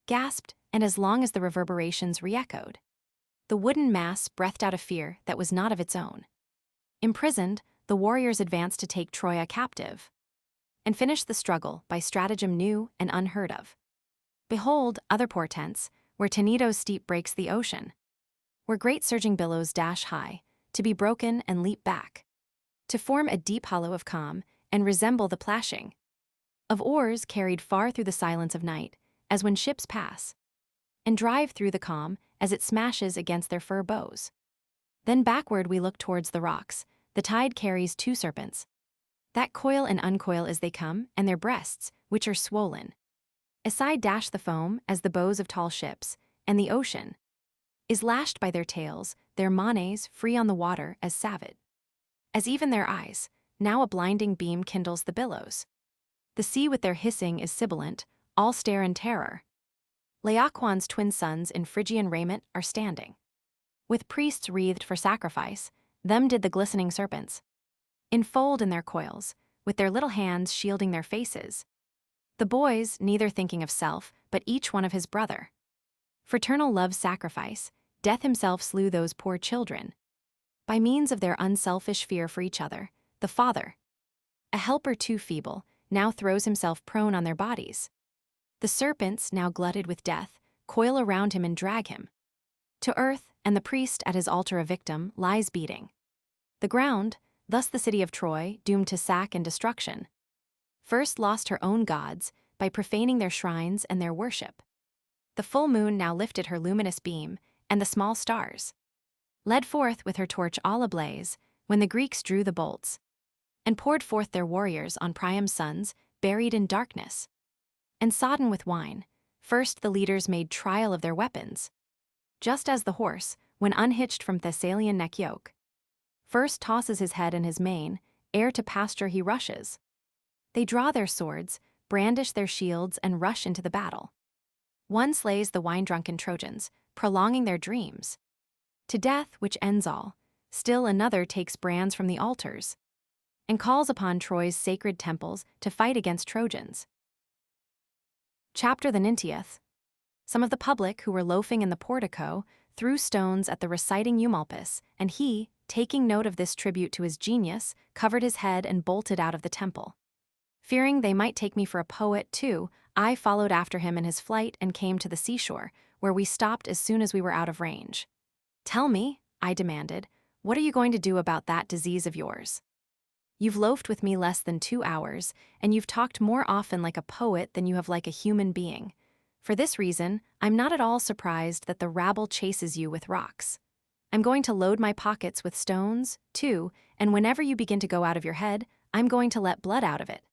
gasped, and as long as the reverberations re-echoed. The wooden mass breathed out a fear that was not of its own. Imprisoned, the warriors advanced to take Troia captive and finish the struggle by stratagem new and unheard of. Behold other portents, where Teneto's steep breaks the ocean, where great surging billows dash high, to be broken and leap back, to form a deep hollow of calm and resemble the plashing of oars carried far through the silence of night, as when ships pass, and drive through the calm as it smashes against their fir bows. Then backward we look towards the rocks. The tide carries two serpents that coil and uncoil as they come, and their breasts, which are swollen. Aside dash the foam as the bows of tall ships, and the ocean is lashed by their tails, their manes free on the water as savage as even their eyes. Now a blinding beam kindles the billows. The sea with their hissing is sibilant, all stare in terror. Laocoon's twin sons in Phrygian raiment are standing, with priests wreathed for sacrifice. Them did the glistening serpents enfold in their coils, with their little hands shielding their faces. The boys, neither thinking of self, but each one of his brother. Fraternal love's sacrifice, death himself slew those poor children. By means of their unselfish fear for each other, the father, a helper too feeble, now throws himself prone on their bodies. The serpents, now glutted with death, coil around him and drag him to earth, and the priest at his altar a victim lies beating the ground. Thus the city of Troy, doomed to sack and destruction, first lost her own gods by profaning their shrines and their worship. The full moon now lifted her luminous beam, and the small stars led forth with her torch all ablaze, when the Greeks drew the bolts and poured forth their warriors on Priam's sons, buried in darkness and sodden with wine. First the leaders made trial of their weapons, just as the horse, when unhitched from Thessalian neck yoke, first tosses his head and his mane, ere to pasture he rushes. They draw their swords, brandish their shields, and rush into the battle. One slays the wine-drunken Trojans, prolonging their dreams to death, which ends all. Still another takes brands from the altars and calls upon Troy's sacred temples to fight against Trojans. Chapter the 90th. Some of the public who were loafing in the portico threw stones at the reciting Eumolpus, and he, taking note of this tribute to his genius, covered his head and bolted out of the temple. Fearing they might take me for a poet too, I followed after him in his flight and came to the seashore, where we stopped as soon as we were out of range. "Tell me," I demanded, "what are you going to do about that disease of yours? You've loafed with me less than 2 hours, and you've talked more often like a poet than you have like a human being. For this reason, I'm not at all surprised that the rabble chases you with rocks. I'm going to load my pockets with stones, too, and whenever you begin to go out of your head, I'm going to let blood out of it."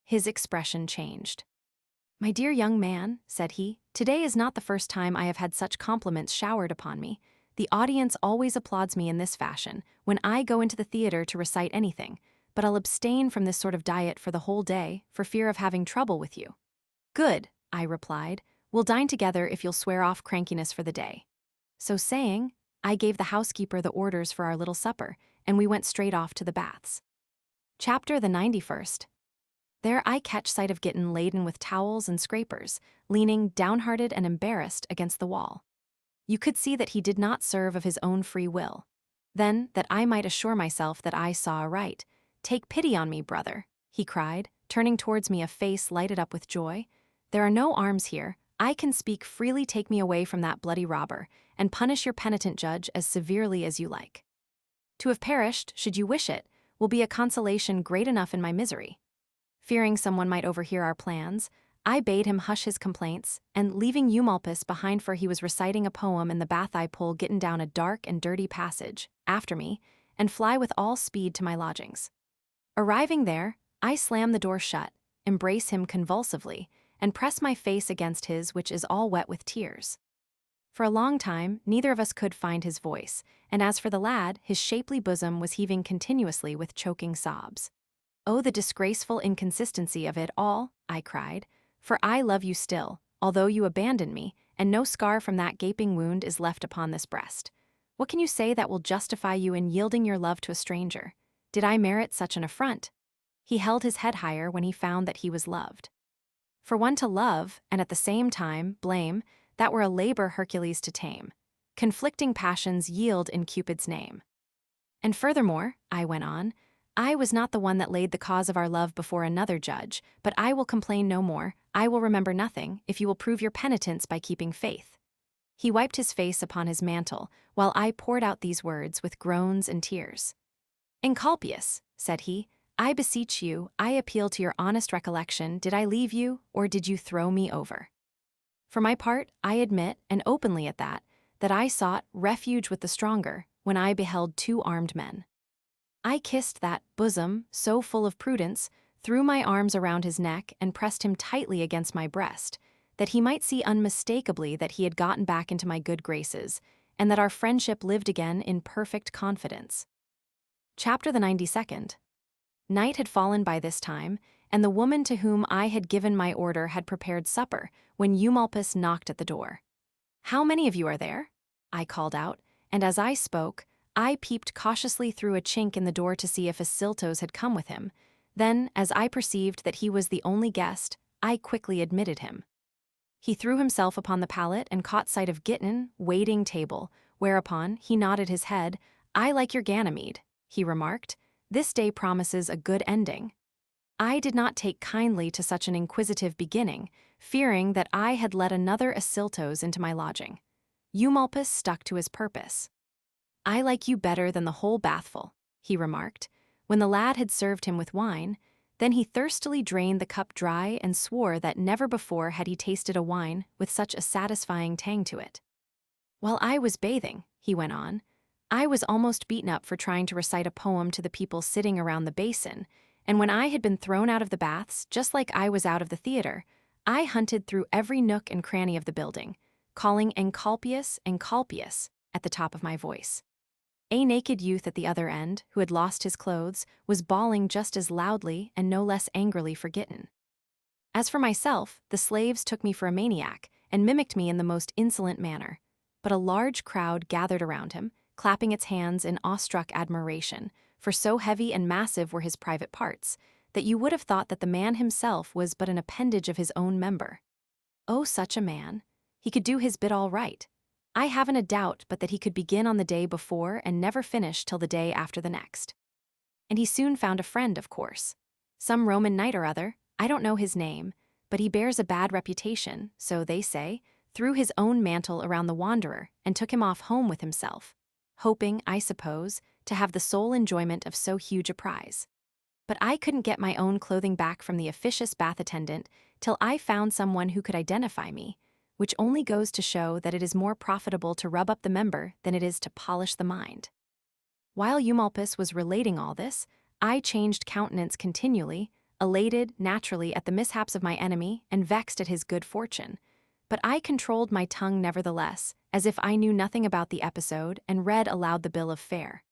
His expression changed. "My dear young man," said he, "today is not the first time I have had such compliments showered upon me. The audience always applauds me in this fashion when I go into the theater to recite anything, but I'll abstain from this sort of diet for the whole day for fear of having trouble with you." "Good," I replied. "We'll dine together if you'll swear off crankiness for the day." So saying, I gave the housekeeper the orders for our little supper, and we went straight off to the baths. Chapter the 91st. There I catch sight of Gitten laden with towels and scrapers, leaning downhearted and embarrassed against the wall. You could see that he did not serve of his own free will. Then, that I might assure myself that I saw aright, "Take pity on me, brother," he cried, turning towards me a face lighted up with joy. "There are no arms here. I can speak freely. Take me away from that bloody robber, and punish your penitent judge as severely as you like. To have perished, should you wish it, will be a consolation great enough in my misery." Fearing someone might overhear our plans, I bade him hush his complaints, and leaving Eumolpus behind, for he was reciting a poem in the bath, I pull Gitten down a dark and dirty passage, after me, and fly with all speed to my lodgings. Arriving there, I slam the door shut, embrace him convulsively, and press my face against his, which is all wet with tears. For a long time, neither of us could find his voice, and as for the lad, his shapely bosom was heaving continuously with choking sobs. "Oh, the disgraceful inconsistency of it all," I cried, "for I love you still, although you abandoned me, and no scar from that gaping wound is left upon this breast. What can you say that will justify you in yielding your love to a stranger? Did I merit such an affront?" He held his head higher when he found that he was loved. For one to love, and at the same time blame, that were a labor Hercules to tame. Conflicting passions yield in Cupid's name. And furthermore, I went on, I was not the one that laid the cause of our love before another judge, but I will complain no more, I will remember nothing, if you will prove your penitence by keeping faith. He wiped his face upon his mantle, while I poured out these words with groans and tears. Encolpius, said he, I beseech you, I appeal to your honest recollection, did I leave you, or did you throw me over? For my part, I admit, and openly at that I sought refuge with the stronger, when I beheld two armed men. I kissed that bosom, so full of prudence, threw my arms around his neck and pressed him tightly against my breast, that he might see unmistakably that he had gotten back into my good graces, and that our friendship lived again in perfect confidence. Chapter the 92nd. Night had fallen by this time, and the woman to whom I had given my order had prepared supper, when Eumolpus knocked at the door. How many of you are there? I called out, and as I spoke, I peeped cautiously through a chink in the door to see if Ascyltos had come with him. Then, as I perceived that he was the only guest, I quickly admitted him. He threw himself upon the pallet and caught sight of Gittin, waiting table, whereupon he nodded his head. I like your Ganymede, he remarked. This day promises a good ending. I did not take kindly to such an inquisitive beginning, fearing that I had let another Ascyltos into my lodging. Eumolpus stuck to his purpose. I like you better than the whole bathful, he remarked, when the lad had served him with wine. Then he thirstily drained the cup dry and swore that never before had he tasted a wine with such a satisfying tang to it. While I was bathing, he went on, I was almost beaten up for trying to recite a poem to the people sitting around the basin, and when I had been thrown out of the baths just like I was out of the theater, I hunted through every nook and cranny of the building, calling Encolpius, Encolpius at the top of my voice. A naked youth at the other end, who had lost his clothes, was bawling just as loudly and no less angrily for Gittin. As for myself, the slaves took me for a maniac and mimicked me in the most insolent manner. But a large crowd gathered around him, clapping its hands in awestruck admiration, for so heavy and massive were his private parts, that you would have thought that the man himself was but an appendage of his own member. Oh, such a man! He could do his bit all right. I haven't a doubt but that he could begin on the day before and never finish till the day after the next. And he soon found a friend, of course. Some Roman knight or other, I don't know his name, but he bears a bad reputation, so they say, threw his own mantle around the wanderer and took him off home with himself, hoping, I suppose, to have the sole enjoyment of so huge a prize. But I couldn't get my own clothing back from the officious bath attendant till I found someone who could identify me, which only goes to show that it is more profitable to rub up the member than it is to polish the mind. While Eumolpus was relating all this, I changed countenance continually, elated, naturally, at the mishaps of my enemy and vexed at his good fortune. But I controlled my tongue nevertheless, as if I knew nothing about the episode, and read aloud the bill of fare.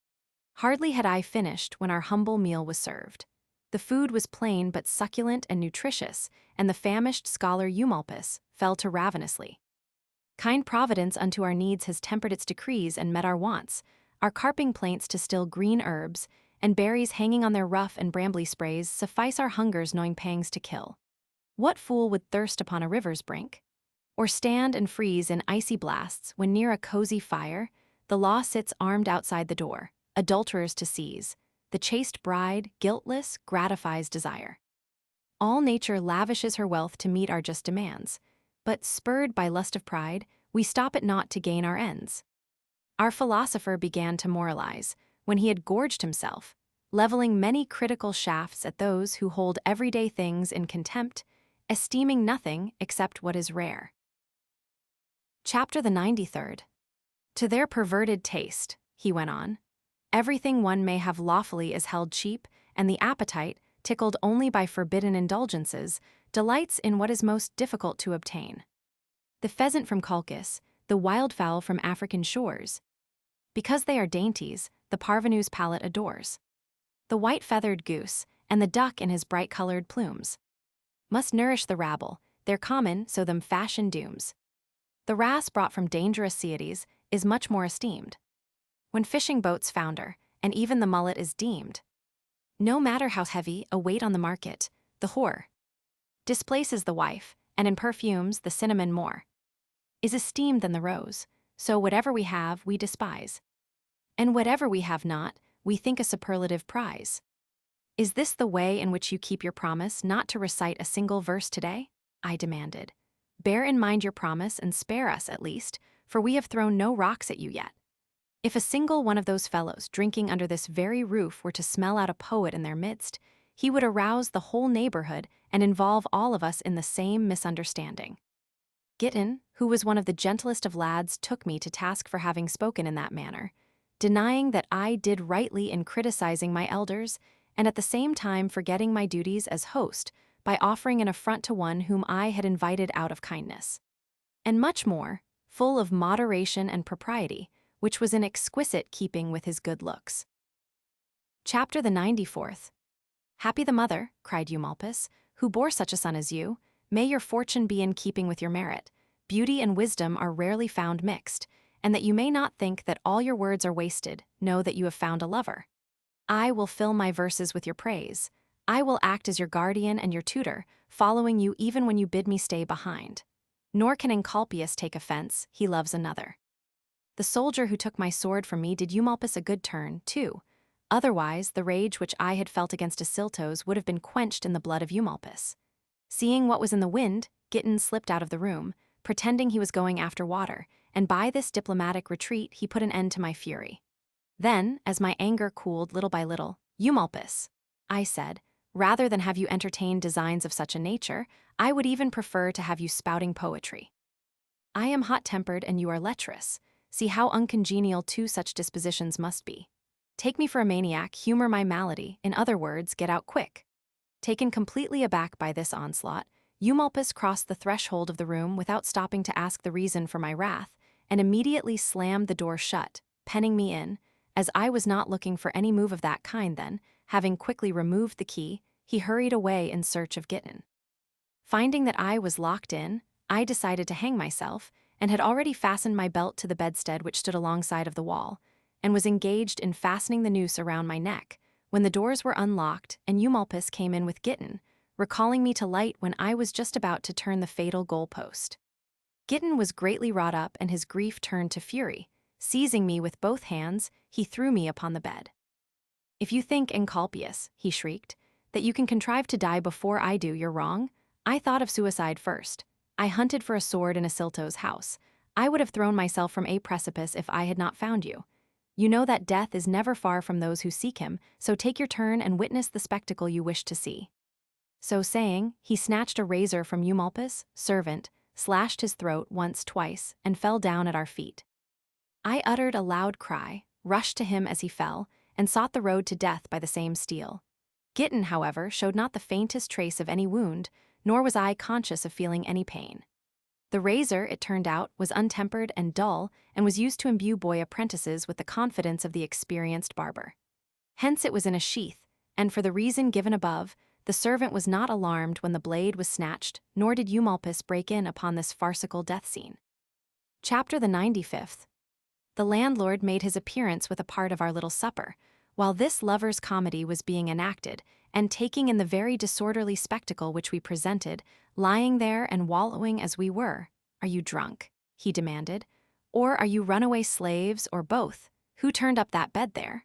Hardly had I finished when our humble meal was served. The food was plain but succulent and nutritious, and the famished scholar Eumolpus fell to ravenously. Kind Providence unto our needs has tempered its decrees and met our wants, our carping plaints to still green herbs, and berries hanging on their rough and brambly sprays suffice our hunger's gnawing pangs to kill. What fool would thirst upon a river's brink? Or stand and freeze in icy blasts when near a cozy fire, the law sits armed outside the door, adulterers to seize, the chaste bride, guiltless, gratifies desire. All nature lavishes her wealth to meet our just demands, but spurred by lust of pride, we stop it not to gain our ends. Our philosopher began to moralize, when he had gorged himself, leveling many critical shafts at those who hold everyday things in contempt, esteeming nothing except what is rare. Chapter the 93rd. To their perverted taste, he went on, everything one may have lawfully is held cheap, and the appetite, tickled only by forbidden indulgences, delights in what is most difficult to obtain. The pheasant from Colchis, the wildfowl from African shores. Because they are dainties, the parvenu's palate adores. The white-feathered goose, and the duck in his bright-colored plumes. Must nourish the rabble, their common, so them fashion dooms. The wrasse brought from dangerous Cyades is much more esteemed. When fishing boats founder, and even the mullet is deemed. No matter how heavy a weight on the market, the whore displaces the wife, and in perfumes the cinnamon more. is esteemed than the rose, so whatever we have, we despise. And whatever we have not, we think a superlative prize. Is this the way in which you keep your promise not to recite a single verse today? I demanded. Bear in mind your promise and spare us, at least, for we have thrown no rocks at you yet. If a single one of those fellows drinking under this very roof were to smell out a poet in their midst, he would arouse the whole neighborhood and involve all of us in the same misunderstanding. Giton, who was one of the gentlest of lads, took me to task for having spoken in that manner, denying that I did rightly in criticizing my elders, and at the same time forgetting my duties as host by offering an affront to one whom I had invited out of kindness. And much more, full of moderation and propriety, which was in exquisite keeping with his good looks. Chapter the 94th. Happy the mother, cried Eumolpus, who bore such a son as you. May your fortune be in keeping with your merit. Beauty and wisdom are rarely found mixed, and that you may not think that all your words are wasted, know that you have found a lover. I will fill my verses with your praise. I will act as your guardian and your tutor, following you even when you bid me stay behind. Nor can Encolpius take offense, he loves another. The soldier who took my sword from me did Eumolpus a good turn, too. Otherwise, the rage which I had felt against Ascyltos would have been quenched in the blood of Eumolpus. Seeing what was in the wind, Giton slipped out of the room, pretending he was going after water, and by this diplomatic retreat he put an end to my fury. Then, as my anger cooled little by little, Eumolpus, I said, rather than have you entertain designs of such a nature, I would even prefer to have you spouting poetry. I am hot-tempered and you are lecherous. See how uncongenial two such dispositions must be. Take me for a maniac, humor my malady, in other words, get out quick. Taken completely aback by this onslaught, Eumolpus crossed the threshold of the room without stopping to ask the reason for my wrath, and immediately slammed the door shut, penning me in. As I was not looking for any move of that kind then, having quickly removed the key, he hurried away in search of Giton. Finding that I was locked in, I decided to hang myself, and had already fastened my belt to the bedstead which stood alongside of the wall, and was engaged in fastening the noose around my neck, when the doors were unlocked and Eumolpus came in with Giton, recalling me to light when I was just about to turn the fatal goalpost. Giton was greatly wrought up and his grief turned to fury. Seizing me with both hands, he threw me upon the bed. If you think, Encolpius, he shrieked, that you can contrive to die before I do, you're wrong. I thought of suicide first. I hunted for a sword in Ascyltos' house. I would have thrown myself from a precipice if I had not found you. You know that death is never far from those who seek him, so take your turn and witness the spectacle you wish to see. So saying, he snatched a razor from Eumolpus, servant, slashed his throat once, twice, and fell down at our feet. I uttered a loud cry, rushed to him as he fell, and sought the road to death by the same steel. Giton, however, showed not the faintest trace of any wound, nor was I conscious of feeling any pain. The razor, it turned out, was untempered and dull, and was used to imbue boy apprentices with the confidence of the experienced barber. Hence it was in a sheath, and for the reason given above, the servant was not alarmed when the blade was snatched, nor did Eumolpus break in upon this farcical death scene. Chapter the 95th. The landlord made his appearance with a part of our little supper, while this lovers' comedy was being enacted, and taking in the very disorderly spectacle which we presented, lying there and wallowing as we were. Are you drunk? He demanded. Or are you runaway slaves, or both? Who turned up that bed there?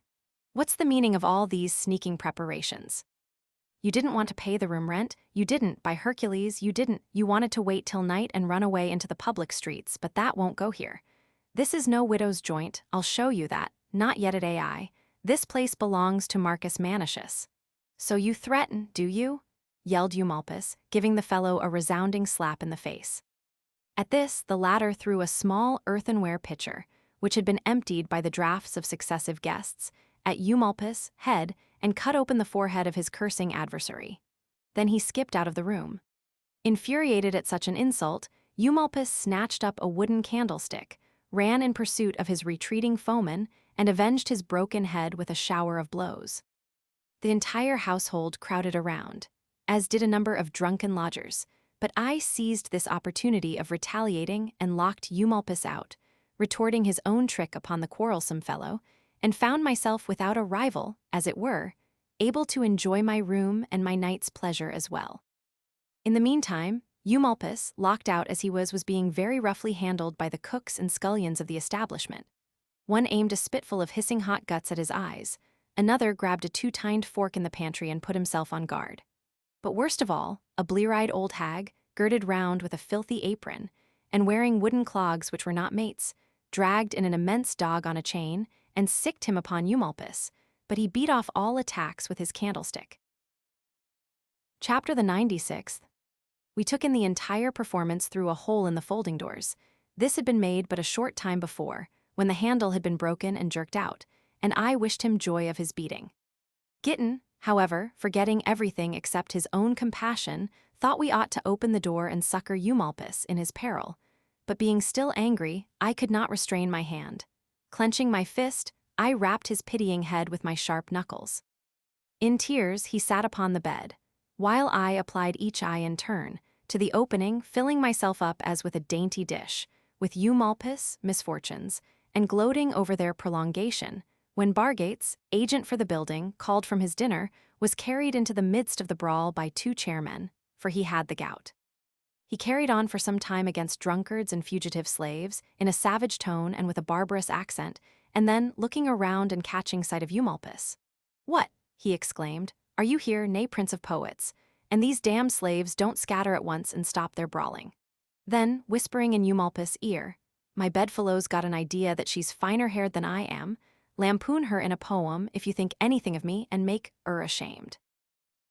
What's the meaning of all these sneaking preparations? You didn't want to pay the room rent, you didn't, by Hercules, you didn't. You wanted to wait till night and run away into the public streets, but that won't go here. This is no widow's joint, I'll show you that, not yet at AI. This place belongs to Marcus Manicius. So you threaten, do you? Yelled Eumolpus, giving the fellow a resounding slap in the face. At this, the latter threw a small earthenware pitcher, which had been emptied by the draughts of successive guests, at Eumolpus' head and cut open the forehead of his cursing adversary. Then he skipped out of the room. Infuriated at such an insult, Eumolpus snatched up a wooden candlestick, ran in pursuit of his retreating foeman, and avenged his broken head with a shower of blows. The entire household crowded around, as did a number of drunken lodgers, but I seized this opportunity of retaliating and locked Eumolpus out, retorting his own trick upon the quarrelsome fellow, and found myself without a rival, as it were, able to enjoy my room and my night's pleasure as well. In the meantime, Eumolpus, locked out as he was being very roughly handled by the cooks and scullions of the establishment. One aimed a spitful of hissing hot guts at his eyes. Another grabbed a two-tined fork in the pantry and put himself on guard. But worst of all, a blear-eyed old hag, girded round with a filthy apron, and wearing wooden clogs which were not mates, dragged in an immense dog on a chain, and sicked him upon Eumolpus, but he beat off all attacks with his candlestick. Chapter the 96th. We took in the entire performance through a hole in the folding doors. This had been made but a short time before, when the handle had been broken and jerked out, and I wished him joy of his beating. Gitten, however, forgetting everything except his own compassion, thought we ought to open the door and succor Eumolpus in his peril, but being still angry, I could not restrain my hand. Clenching my fist, I rapped his pitying head with my sharp knuckles. In tears, he sat upon the bed, while I applied each eye in turn to the opening, filling myself up as with a dainty dish, with Eumolpus' misfortunes, and gloating over their prolongation, when Bargates, agent for the building, called from his dinner, was carried into the midst of the brawl by two chairmen, for he had the gout. He carried on for some time against drunkards and fugitive slaves, in a savage tone and with a barbarous accent, and then, looking around and catching sight of Eumolpus, "What," he exclaimed, "are you here, nay prince of poets? And these damned slaves don't scatter at once and stop their brawling." Then, whispering in Eumolpus' ear, "My bedfellow's got an idea that she's finer-haired than I am. Lampoon her in a poem if you think anything of me and make her ashamed."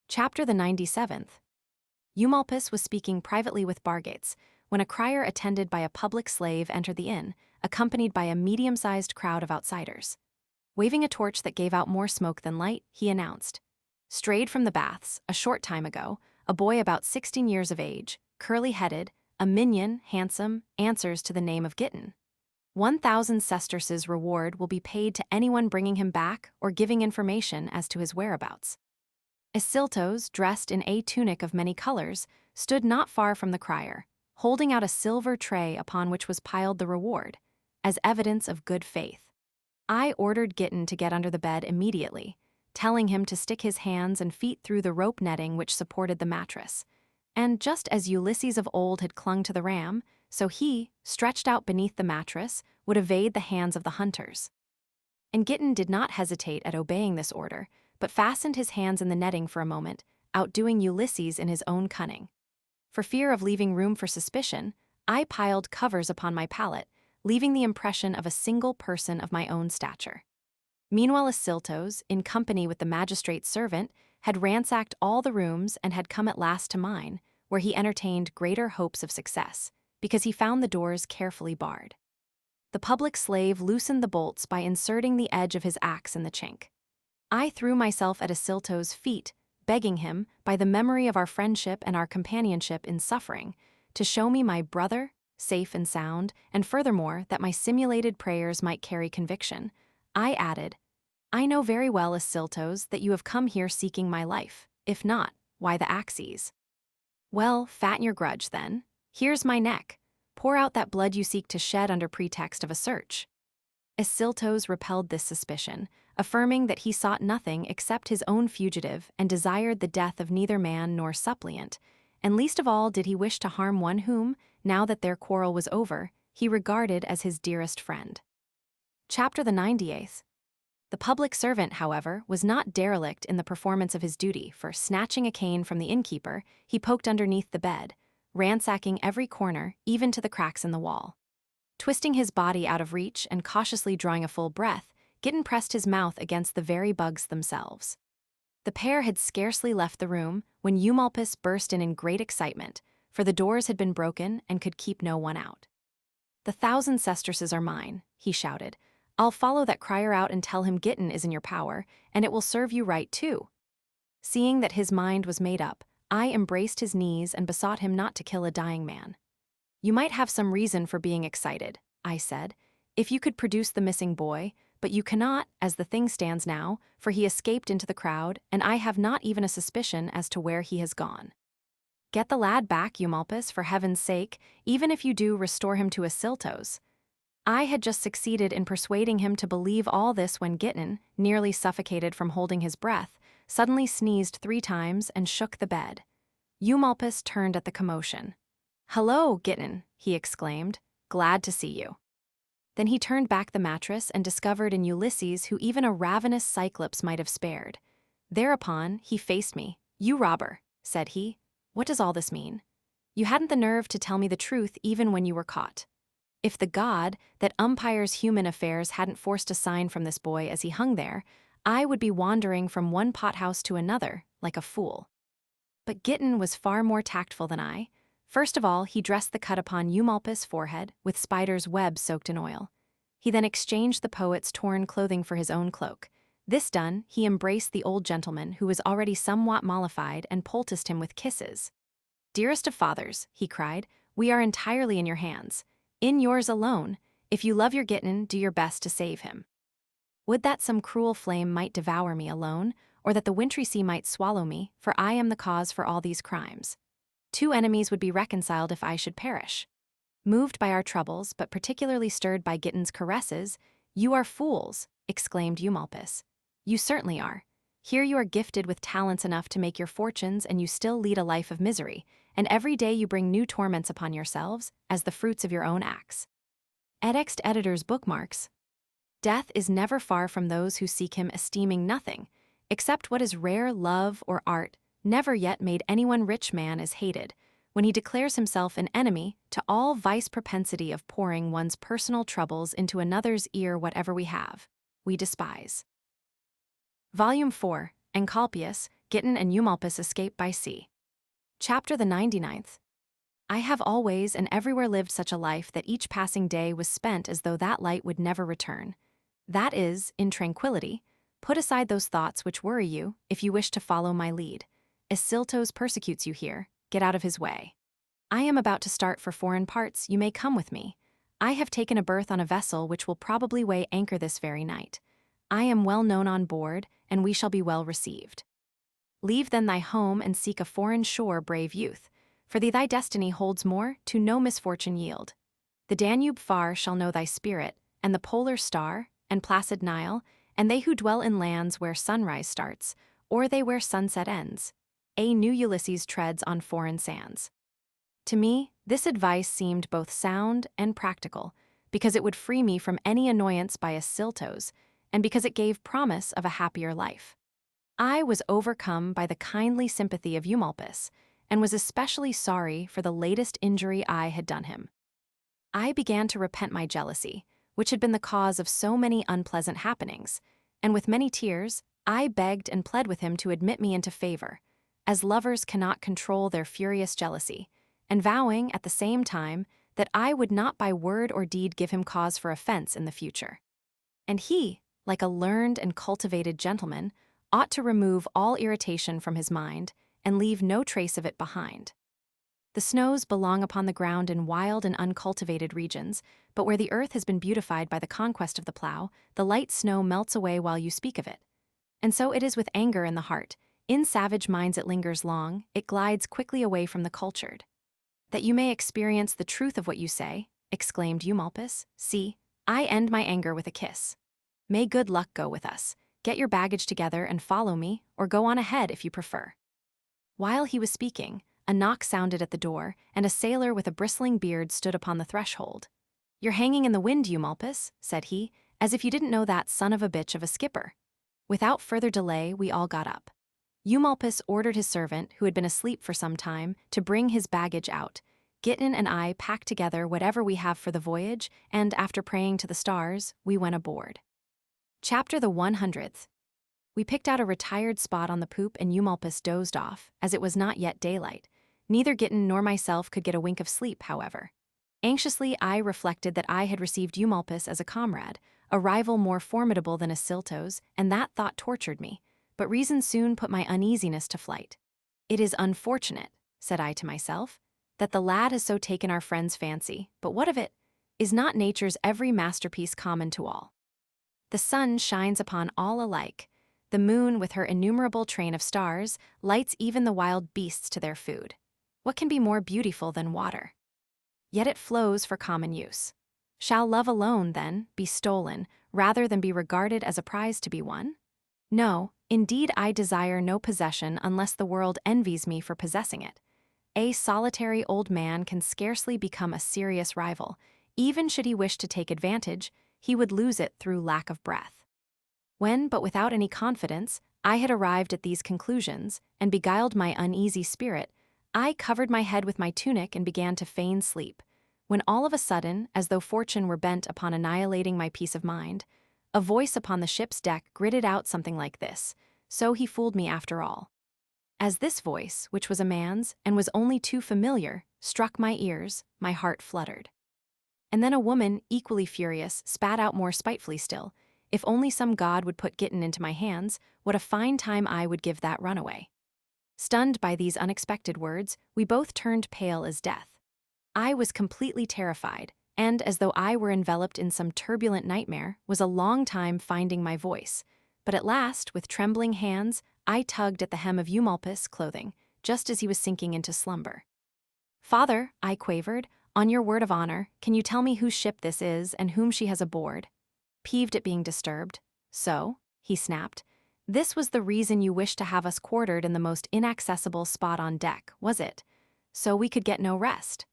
Chapter the 97th. Eumolpus was speaking privately with Bargates, when a crier attended by a public slave entered the inn, accompanied by a medium-sized crowd of outsiders. Waving a torch that gave out more smoke than light, he announced, "Strayed from the baths, a short time ago, a boy about 16 years of age, curly-headed, a minion, handsome, answers to the name of Gitten. 1,000 sesterces reward will be paid to anyone bringing him back or giving information as to his whereabouts." Ascyltos, dressed in a tunic of many colors, stood not far from the crier, holding out a silver tray upon which was piled the reward, as evidence of good faith. I ordered Gitten to get under the bed immediately, telling him to stick his hands and feet through the rope netting which supported the mattress, and just as Ulysses of old had clung to the ram, so he, stretched out beneath the mattress, would evade the hands of the hunters. And Gitten did not hesitate at obeying this order, but fastened his hands in the netting for a moment, outdoing Ulysses in his own cunning. For fear of leaving room for suspicion, I piled covers upon my pallet, leaving the impression of a single person of my own stature. Meanwhile Ascyltos, in company with the magistrate's servant, had ransacked all the rooms and had come at last to mine, where he entertained greater hopes of success, because he found the doors carefully barred. The public slave loosened the bolts by inserting the edge of his axe in the chink. I threw myself at Ascyltos' feet, begging him, by the memory of our friendship and our companionship in suffering, to show me my brother, safe and sound, and furthermore that my simulated prayers might carry conviction. I added, "I know very well, Ascyltos, that you have come here seeking my life. If not, why the axes? Well, fatten your grudge, then. Here's my neck. Pour out that blood you seek to shed under pretext of a search." Ascyltos repelled this suspicion, affirming that he sought nothing except his own fugitive and desired the death of neither man nor suppliant, and least of all did he wish to harm one whom, now that their quarrel was over, he regarded as his dearest friend. Chapter the 98th. The public servant, however, was not derelict in the performance of his duty, for snatching a cane from the innkeeper, he poked underneath the bed, ransacking every corner, even to the cracks in the wall. Twisting his body out of reach and cautiously drawing a full breath, Gitten pressed his mouth against the very bugs themselves. The pair had scarcely left the room when Eumolpus burst in great excitement, for the doors had been broken and could keep no one out. "The 1,000 sesterces are mine," he shouted. "I'll follow that crier out and tell him Gitten is in your power, and it will serve you right too." Seeing that his mind was made up, I embraced his knees and besought him not to kill a dying man. "You might have some reason for being excited," I said, "if you could produce the missing boy, but you cannot, as the thing stands now, for he escaped into the crowd, and I have not even a suspicion as to where he has gone. Get the lad back, Eumolpus, for heaven's sake, even if you do restore him to Ascyltos." I had just succeeded in persuading him to believe all this when Gitten, nearly suffocated from holding his breath, suddenly sneezed 3 times and shook the bed. Eumolpus turned at the commotion, "Hello, Gittin," he exclaimed. "Glad to see you." Then he turned back the mattress and discovered an Ulysses who even a ravenous Cyclops might have spared. Thereupon, he faced me. "You robber," said he. "What does all this mean? You hadn't the nerve to tell me the truth even when you were caught. If the god that umpires human affairs hadn't forced a sign from this boy as he hung there, I would be wandering from one pothouse to another, like a fool." But Gittin was far more tactful than I. First of all, he dressed the cut upon Eumolpus' forehead with spider's webs soaked in oil. He then exchanged the poet's torn clothing for his own cloak. This done, he embraced the old gentleman, who was already somewhat mollified, and poulticed him with kisses. "Dearest of fathers," he cried, "we are entirely in your hands. In yours alone. If you love your Gittin, do your best to save him. Would that some cruel flame might devour me alone, or that the wintry sea might swallow me, for I am the cause for all these crimes. Two enemies would be reconciled if I should perish." Moved by our troubles, but particularly stirred by Gittin's caresses, "You are fools," exclaimed Eumolpus. "You certainly are. Here you are gifted with talents enough to make your fortunes, and you still lead a life of misery, and every day you bring new torments upon yourselves, as the fruits of your own acts." Edext editor's bookmarks. Death is never far from those who seek him, esteeming nothing, except what is rare, love or art. Never yet made anyone rich man is hated, when he declares himself an enemy to all vice propensity of pouring one's personal troubles into another's ear. Whatever we have, we despise. Volume 4, Encolpius, Gittin and Eumolpus Escape by Sea. Chapter the 99th. I have always and everywhere lived such a life that each passing day was spent as though that light would never return. That is, in tranquility. Put aside those thoughts which worry you, if you wish to follow my lead. Ascyltos persecutes you here, get out of his way. I am about to start for foreign parts, you may come with me. I have taken a berth on a vessel which will probably weigh anchor this very night. I am well known on board, and we shall be well received. Leave then thy home and seek a foreign shore, brave youth, for thee thy destiny holds more, to no misfortune yield. The Danube far shall know thy spirit, and the polar star, and placid Nile, and they who dwell in lands where sunrise starts, or they where sunset ends. A new Ulysses treads on foreign sands. To me, this advice seemed both sound and practical, because it would free me from any annoyance by Ascyltos, and because it gave promise of a happier life. I was overcome by the kindly sympathy of Eumolpus, and was especially sorry for the latest injury I had done him. I began to repent my jealousy, which had been the cause of so many unpleasant happenings, and with many tears, I begged and pled with him to admit me into favor, as lovers cannot control their furious jealousy, and vowing at the same time that I would not by word or deed give him cause for offense in the future. And he, like a learned and cultivated gentleman, ought to remove all irritation from his mind and leave no trace of it behind. The snows belong upon the ground in wild and uncultivated regions, but where the earth has been beautified by the conquest of the plow, the light snow melts away while you speak of it. And so it is with anger in the heart. In savage minds it lingers long, it glides quickly away from the cultured. That you may experience the truth of what you say, exclaimed Eumolpus, see, I end my anger with a kiss. May good luck go with us. Get your baggage together and follow me, or go on ahead if you prefer. While he was speaking, a knock sounded at the door, and a sailor with a bristling beard stood upon the threshold. "You're hanging in the wind, Eumolpus," said he, "as if you didn't know that son of a bitch of a skipper." Without further delay, we all got up. Eumolpus ordered his servant, who had been asleep for some time, to bring his baggage out. Gittin and I packed together whatever we have for the voyage, and after praying to the stars, we went aboard. Chapter the 100th. We picked out a retired spot on the poop, and Eumolpus dozed off, as it was not yet daylight. Neither Gittin nor myself could get a wink of sleep, however. Anxiously, I reflected that I had received Eumolpus as a comrade, a rival more formidable than Ascyltos, and that thought tortured me, but reason soon put my uneasiness to flight. "It is unfortunate," said I to myself, "that the lad has so taken our friend's fancy, but what of it? Is not nature's every masterpiece common to all? The sun shines upon all alike. The moon, with her innumerable train of stars, lights even the wild beasts to their food. What can be more beautiful than water? Yet it flows for common use. Shall love alone, then, be stolen, rather than be regarded as a prize to be won? No, indeed I desire no possession unless the world envies me for possessing it. A solitary old man can scarcely become a serious rival. Even should he wish to take advantage, he would lose it through lack of breath. When, but without any confidence, I had arrived at these conclusions and beguiled my uneasy spirit, I covered my head with my tunic and began to feign sleep, when all of a sudden, as though fortune were bent upon annihilating my peace of mind, a voice upon the ship's deck gritted out something like this: "So he fooled me after all." As this voice, which was a man's and was only too familiar, struck my ears, my heart fluttered. And then a woman, equally furious, spat out more spitefully still, "If only some god would put Gitten into my hands, what a fine time I would give that runaway." Stunned by these unexpected words, we both turned pale as death. I was completely terrified, and, as though I were enveloped in some turbulent nightmare, was a long time finding my voice. But at last, with trembling hands, I tugged at the hem of Eumolpus' clothing, just as he was sinking into slumber. "Father," I quavered, "on your word of honor, can you tell me whose ship this is and whom she has aboard?" Peeved at being disturbed. "So," he snapped, "this was the reason you wished to have us quartered in the most inaccessible spot on deck, was it? So we could get no rest.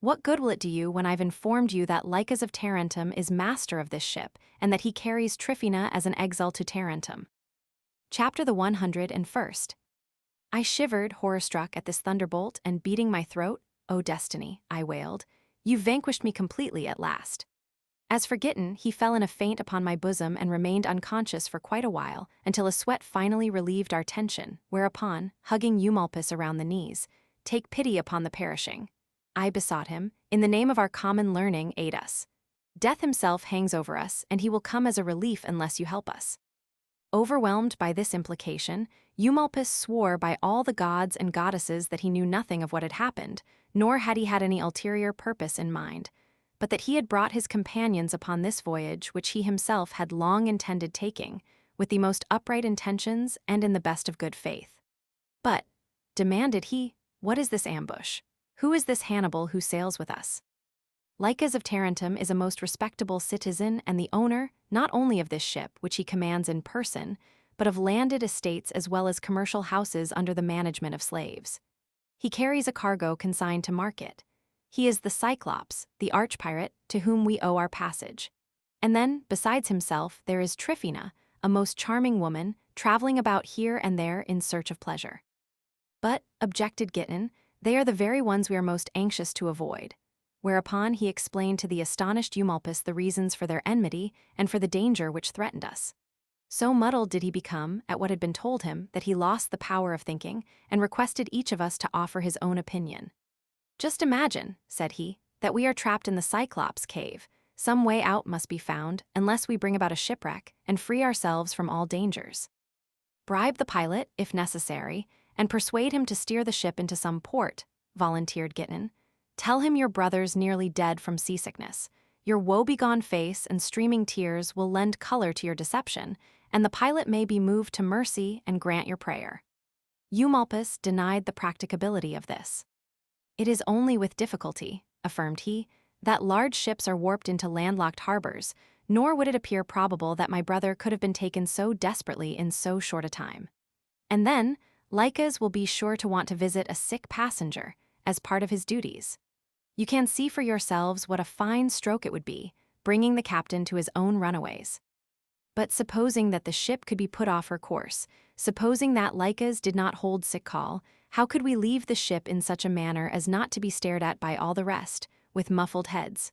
What good will it do you when I've informed you that Lycas of Tarentum is master of this ship, and that he carries Tryphena as an exile to Tarentum?" Chapter the 101st. I shivered, horror-struck at this thunderbolt, and beating my throat, "O destiny," I wailed, "you've vanquished me completely at last." As for Gitten, he fell in a faint upon my bosom and remained unconscious for quite a while, until a sweat finally relieved our tension, whereupon, hugging Eumolpus around the knees, "Take pity upon the perishing," I besought him, "in the name of our common learning, aid us. Death himself hangs over us, and he will come as a relief unless you help us." Overwhelmed by this implication, Eumolpus swore by all the gods and goddesses that he knew nothing of what had happened, nor had he had any ulterior purpose in mind, but that he had brought his companions upon this voyage which he himself had long intended taking, with the most upright intentions and in the best of good faith. "But," demanded he, "what is this ambush? Who is this Hannibal who sails with us?" Lycas of Tarentum is a most respectable citizen and the owner, not only of this ship, which he commands in person, but of landed estates as well as commercial houses under the management of slaves. He carries a cargo consigned to market. He is the Cyclops, the arch-pirate, to whom we owe our passage. And then, besides himself, there is Tryphena, a most charming woman, traveling about here and there in search of pleasure. "But," objected Gitten, "they are the very ones we are most anxious to avoid." Whereupon he explained to the astonished Eumolpus the reasons for their enmity and for the danger which threatened us. So muddled did he become at what had been told him that he lost the power of thinking and requested each of us to offer his own opinion. "Just imagine," said he, "that we are trapped in the Cyclops cave. Some way out must be found, unless we bring about a shipwreck and free ourselves from all dangers. Bribe the pilot, if necessary, and persuade him to steer the ship into some port," volunteered Gitten. "Tell him your brother's nearly dead from seasickness. Your woebegone face and streaming tears will lend color to your deception, and the pilot may be moved to mercy and grant your prayer." Eumolpus denied the practicability of this. "It is only with difficulty," affirmed he, "that large ships are warped into landlocked harbors, nor would it appear probable that my brother could have been taken so desperately in so short a time. And then, Lycas will be sure to want to visit a sick passenger, as part of his duties. You can see for yourselves what a fine stroke it would be, bringing the captain to his own runaways. But supposing that the ship could be put off her course, supposing that Lycas did not hold sick call, how could we leave the ship in such a manner as not to be stared at by all the rest, with muffled heads?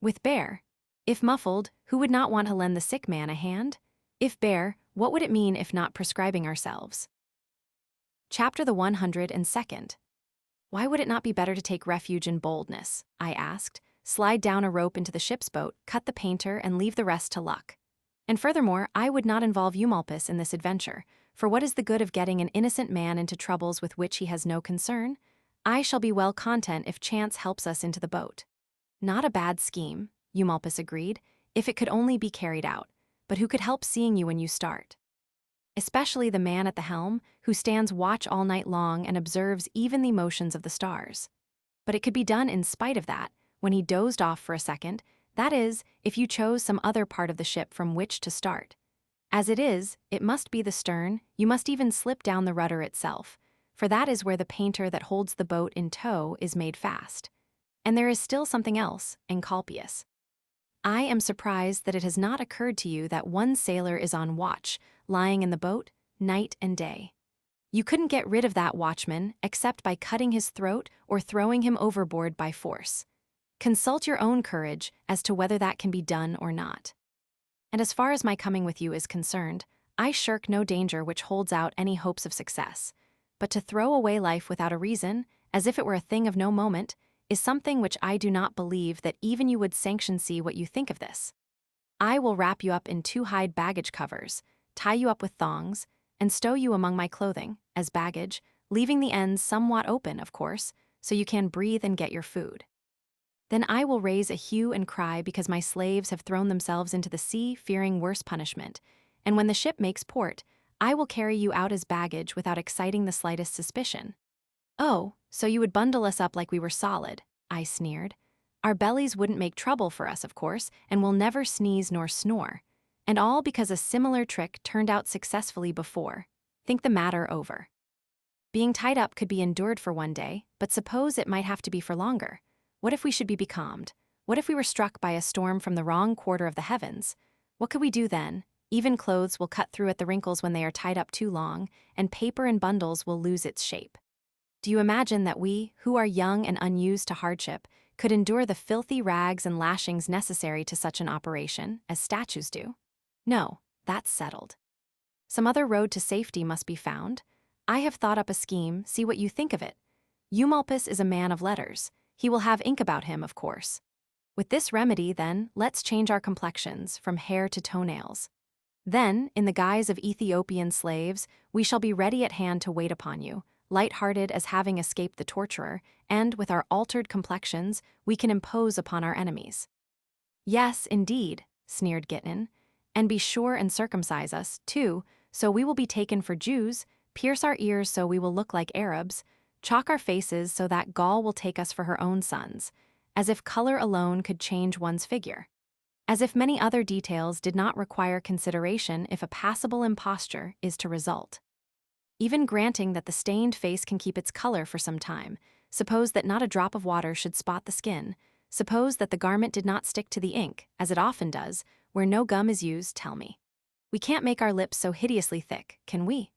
With bare? If muffled, who would not want to lend the sick man a hand? If bare, what would it mean if not prescribing ourselves?" Chapter the 102nd. "Why would it not be better to take refuge in boldness?" I asked. "Slide down a rope into the ship's boat, cut the painter, and leave the rest to luck. And furthermore, I would not involve Eumolpus in this adventure, for what is the good of getting an innocent man into troubles with which he has no concern? I shall be well content if chance helps us into the boat." "Not a bad scheme," Eumolpus agreed, "if it could only be carried out, but who could help seeing you when you start? Especially the man at the helm, who stands watch all night long and observes even the motions of the stars. But it could be done in spite of that, when he dozed off for a second, that is, if you chose some other part of the ship from which to start. As it is, it must be the stern, you must even slip down the rudder itself, for that is where the painter that holds the boat in tow is made fast. And there is still something else, Encolpius. I am surprised that it has not occurred to you that one sailor is on watch, lying in the boat, night and day. You couldn't get rid of that watchman except by cutting his throat or throwing him overboard by force. Consult your own courage as to whether that can be done or not. And as far as my coming with you is concerned, I shirk no danger which holds out any hopes of success. But to throw away life without a reason, as if it were a thing of no moment, is something which I do not believe that even you would sanction. See what you think of this. I will wrap you up in 2 hide baggage covers, tie you up with thongs, and stow you among my clothing, as baggage, leaving the ends somewhat open, of course, so you can breathe and get your food. Then I will raise a hue and cry because my slaves have thrown themselves into the sea, fearing worse punishment, and when the ship makes port, I will carry you out as baggage without exciting the slightest suspicion. Oh, so you would bundle us up like we were solid, I sneered. Our bellies wouldn't make trouble for us, of course, and we'll never sneeze nor snore. And all because a similar trick turned out successfully before. Think the matter over. Being tied up could be endured for one day, but suppose it might have to be for longer. What if we should be becalmed? What if we were struck by a storm from the wrong quarter of the heavens? What could we do then? Even clothes will cut through at the wrinkles when they are tied up too long, and paper in bundles will lose its shape. Do you imagine that we, who are young and unused to hardship, could endure the filthy rags and lashings necessary to such an operation, as statues do? No, that's settled. Some other road to safety must be found. I have thought up a scheme, see what you think of it. Eumolpus is a man of letters. He will have ink about him, of course. With this remedy, then, let's change our complexions from hair to toenails. Then, in the guise of Ethiopian slaves, we shall be ready at hand to wait upon you, light-hearted as having escaped the torturer, and with our altered complexions, we can impose upon our enemies. Yes, indeed, sneered Gittin, and be sure and circumcise us, too, so we will be taken for Jews, pierce our ears so we will look like Arabs, chalk our faces so that Gaul will take us for her own sons, as if color alone could change one's figure. As if many other details did not require consideration if a passable imposture is to result. Even granting that the stained face can keep its color for some time, suppose that not a drop of water should spot the skin, suppose that the garment did not stick to the ink, as it often does, where no gum is used, tell me. We can't make our lips so hideously thick, can we?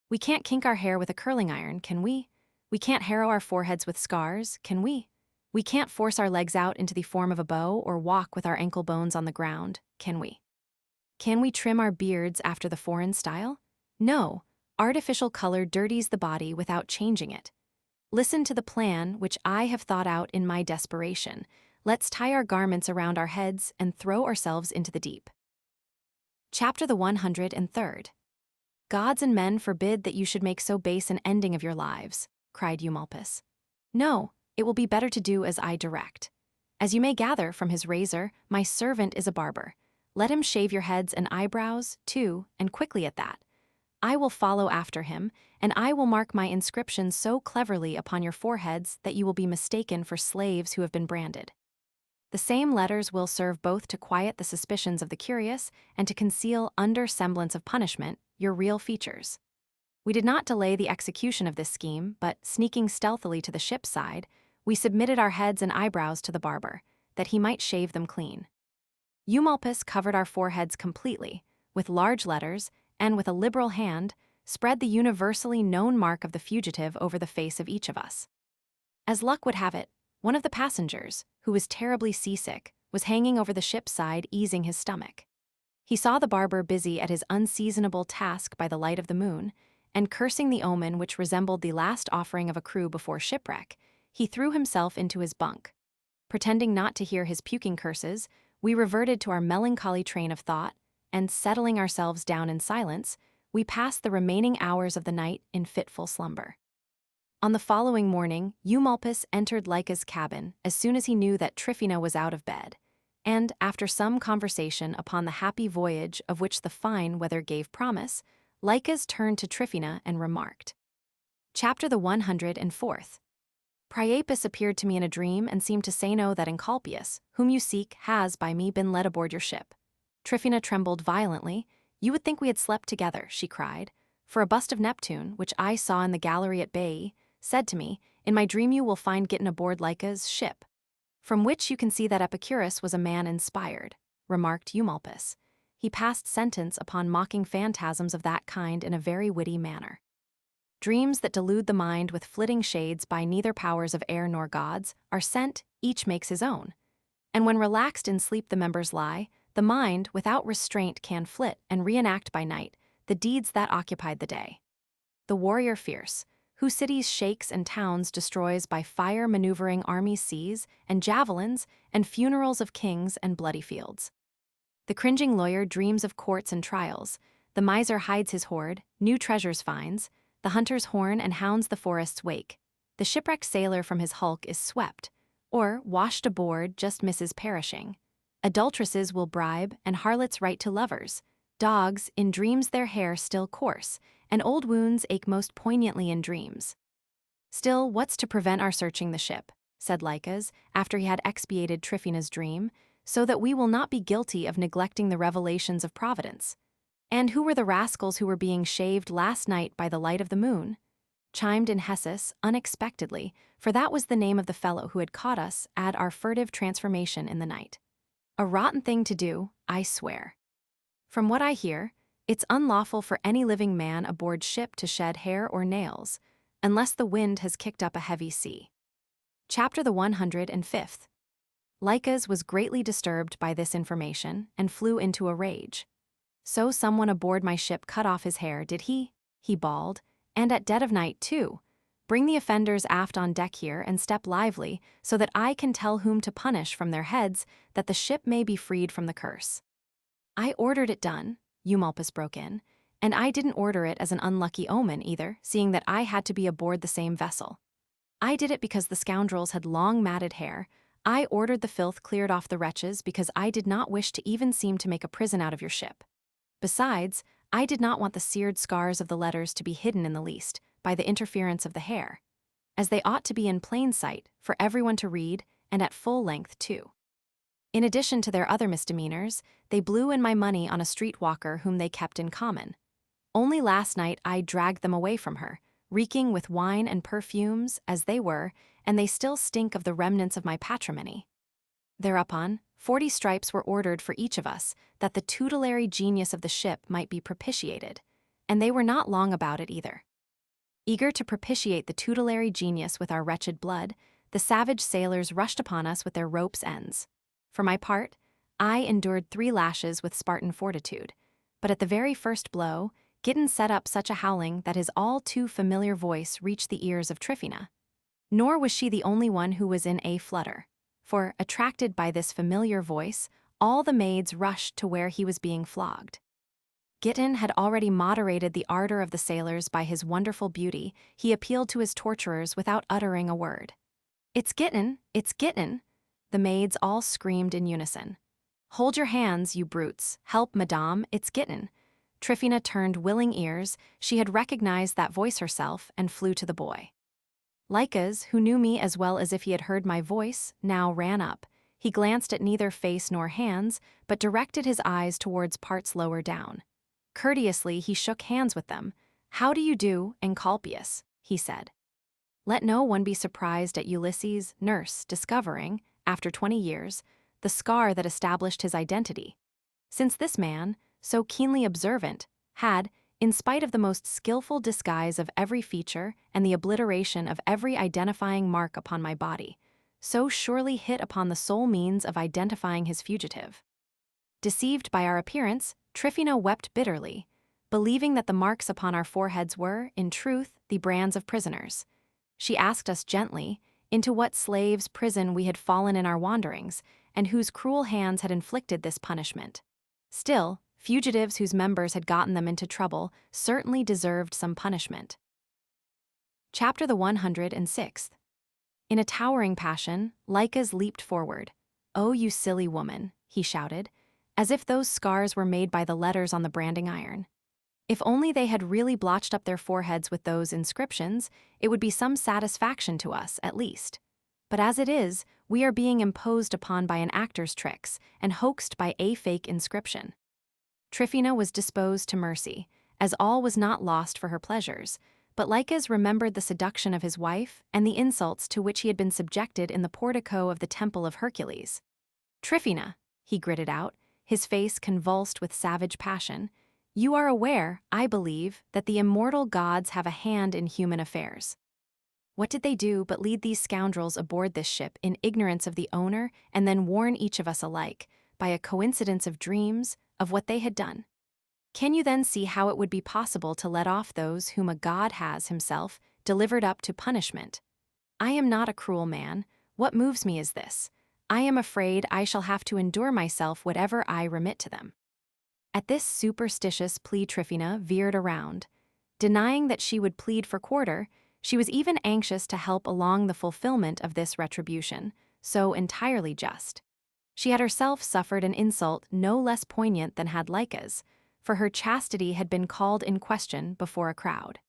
We can't kink our hair with a curling iron, can we? We can't harrow our foreheads with scars, can we? We can't force our legs out into the form of a bow or walk with our ankle bones on the ground, can we? Can we trim our beards after the foreign style? No. Artificial color dirties the body without changing it. Listen to the plan which I have thought out in my desperation. Let's tie our garments around our heads and throw ourselves into the deep. Chapter the 103rd. Gods and men forbid that you should make so base an ending of your lives, cried Eumolpus. No, it will be better to do as I direct. As you may gather from his razor, my servant is a barber. Let him shave your heads and eyebrows, too, and quickly at that. I will follow after him, and I will mark my inscriptions so cleverly upon your foreheads that you will be mistaken for slaves who have been branded. The same letters will serve both to quiet the suspicions of the curious and to conceal, under semblance of punishment, your real features. We did not delay the execution of this scheme, but, sneaking stealthily to the ship's side, we submitted our heads and eyebrows to the barber, that he might shave them clean. Eumolpus covered our foreheads completely, with large letters, and with a liberal hand, spread the universally known mark of the fugitive over the face of each of us. As luck would have it, one of the passengers, who was terribly seasick, was hanging over the ship's side easing his stomach. He saw the barber busy at his unseasonable task by the light of the moon, and cursing the omen which resembled the last offering of a crew before shipwreck, he threw himself into his bunk. Pretending not to hear his puking curses, we reverted to our melancholy train of thought, and settling ourselves down in silence, we passed the remaining hours of the night in fitful slumber. On the following morning, Eumolpus entered Lyca's cabin as soon as he knew that Tryphena was out of bed, and, after some conversation upon the happy voyage of which the fine weather gave promise, Lycas turned to Tryphena and remarked. Chapter the 104th. Priapus appeared to me in a dream and seemed to say no that Encolpius, whom you seek, has by me been led aboard your ship. Tryphena trembled violently. You would think we had slept together, she cried, For a bust of Neptune, which I saw in the gallery at Baiae, said to me, "In my dream you will find Giton aboard Lyca's ship." From which you can see that Epicurus was a man inspired, remarked Eumolpus. He passed sentence upon mocking phantasms of that kind in a very witty manner. Dreams that delude the mind with flitting shades by neither powers of air nor gods are sent, each makes his own. And when relaxed in sleep the members lie, the mind, without restraint, can flit and reenact by night the deeds that occupied the day. The warrior fierce, who cities shakes and towns destroys by fire maneuvering armies seas, and javelins, and funerals of kings and bloody fields. The cringing lawyer dreams of courts and trials, the miser hides his hoard, new treasures finds, the hunter's horn and hounds the forest's wake, the shipwrecked sailor from his hulk is swept, or, washed aboard, just misses perishing. Adulteresses will bribe, and harlots write to lovers. Dogs, in dreams their hair still coarse, and old wounds ache most poignantly in dreams. "Still, what's to prevent our searching the ship?" said Lycas, after he had expiated Tryphena's dream, "so that we will not be guilty of neglecting the revelations of Providence. And who were the rascals who were being shaved last night by the light of the moon?" Chimed in Hessus, unexpectedly, for that was the name of the fellow who had caught us at our furtive transformation in the night. "A rotten thing to do, I swear. From what I hear, it's unlawful for any living man aboard ship to shed hair or nails, unless the wind has kicked up a heavy sea." Chapter the 105th. Lycas was greatly disturbed by this information and flew into a rage. "So someone aboard my ship cut off his hair, did he?" he bawled, "and at dead of night, too. Bring the offenders aft on deck here and step lively, so that I can tell whom to punish from their heads, that the ship may be freed from the curse." "I ordered it done," Eumolpus broke in, "and I didn't order it as an unlucky omen either, seeing that I had to be aboard the same vessel. I did it because the scoundrels had long matted hair. I ordered the filth cleared off the wretches because I did not wish to even seem to make a prison out of your ship. Besides, I did not want the seared scars of the letters to be hidden in the least by the interference of the hair, as they ought to be in plain sight for everyone to read, and at full length too. In addition to their other misdemeanors, they blew in my money on a streetwalker whom they kept in common. Only last night I dragged them away from her, reeking with wine and perfumes as they were, and they still stink of the remnants of my patrimony. Thereupon, 40 stripes were ordered for each of us, that the tutelary genius of the ship might be propitiated, and they were not long about it either. Eager to propitiate the tutelary genius with our wretched blood, the savage sailors rushed upon us with their ropes' ends. For my part, I endured 3 lashes with Spartan fortitude, but at the very first blow, Giton set up such a howling that his all too familiar voice reached the ears of Tryphena. Nor was she the only one who was in a flutter, for, attracted by this familiar voice, all the maids rushed to where he was being flogged. Giton had already moderated the ardor of the sailors by his wonderful beauty. He appealed to his torturers without uttering a word. "It's Giton! It's Giton!" The maids all screamed in unison. "Hold your hands, you brutes! Help, madame, it's Giton!" Tryphena turned willing ears. She had recognized that voice herself and flew to the boy. Lycas, who knew me as well as if he had heard my voice, now ran up. He glanced at neither face nor hands, but directed his eyes towards parts lower down. Courteously he shook hands with them. "How do you do, Encolpius?" he said. Let no one be surprised at Ulysses' nurse discovering, after 20 years, the scar that established his identity, since this man, so keenly observant, had, in spite of the most skillful disguise of every feature and the obliteration of every identifying mark upon my body, so surely hit upon the sole means of identifying his fugitive. Deceived by our appearance, Tryphena wept bitterly, believing that the marks upon our foreheads were, in truth, the brands of prisoners. She asked us gently into what slave's prison we had fallen in our wanderings, and whose cruel hands had inflicted this punishment. Still, fugitives whose members had gotten them into trouble certainly deserved some punishment. Chapter the 106th. In a towering passion, Lycas leaped forward. "Oh, you silly woman," he shouted, as if those scars were made by the letters on the branding iron. If only they had really blotched up their foreheads with those inscriptions, it would be some satisfaction to us, at least. But as it is, we are being imposed upon by an actor's tricks and hoaxed by a fake inscription. Tryphena was disposed to mercy, as all was not lost for her pleasures, but Lycus remembered the seduction of his wife and the insults to which he had been subjected in the portico of the Temple of Hercules. "Tryphena," he gritted out, his face convulsed with savage passion, "you are aware, I believe, that the immortal gods have a hand in human affairs. What did they do but lead these scoundrels aboard this ship in ignorance of the owner and then warn each of us alike, by a coincidence of dreams, of what they had done? Can you then see how it would be possible to let off those whom a god has himself delivered up to punishment? I am not a cruel man. What moves me is this: I am afraid I shall have to endure myself whatever I remit to them." At this superstitious plea Tryphena veered around. Denying that she would plead for quarter, she was even anxious to help along the fulfillment of this retribution, so entirely just. She had herself suffered an insult no less poignant than had Lycus, for her chastity had been called in question before a crowd.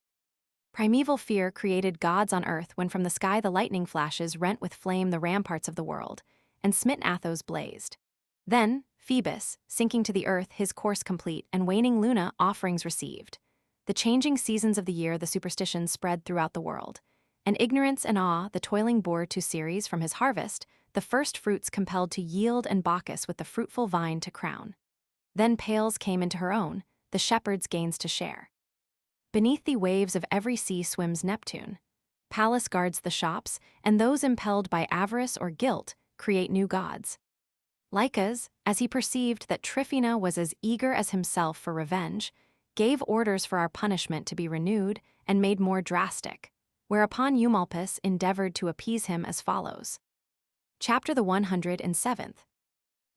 Primeval fear created gods on earth when from the sky the lightning flashes rent with flame the ramparts of the world, and smitten Athos blazed. Then, Phoebus, sinking to the earth, his course complete, and waning Luna offerings received. The changing seasons of the year the superstition spread throughout the world, and ignorance and awe the toiling bore to Ceres from his harvest, the first fruits compelled to yield and Bacchus with the fruitful vine to crown. Then Pales came into her own, the shepherd's gains to share. Beneath the waves of every sea swims Neptune. Pallas guards the shops, and those impelled by avarice or guilt create new gods. Lycus, as he perceived that Tryphena was as eager as himself for revenge, gave orders for our punishment to be renewed and made more drastic, whereupon Eumolpus endeavored to appease him as follows. Chapter the 107th.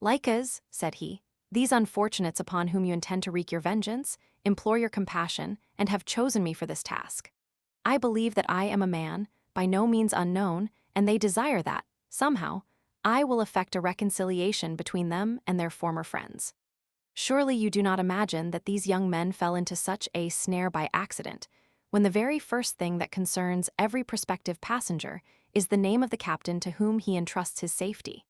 "Lycus," said he, "these unfortunates upon whom you intend to wreak your vengeance implore your compassion and have chosen me for this task. I believe that I am a man, by no means unknown, and they desire that, somehow, I will effect a reconciliation between them and their former friends. Surely you do not imagine that these young men fell into such a snare by accident, when the very first thing that concerns every prospective passenger is the name of the captain to whom he entrusts his safety.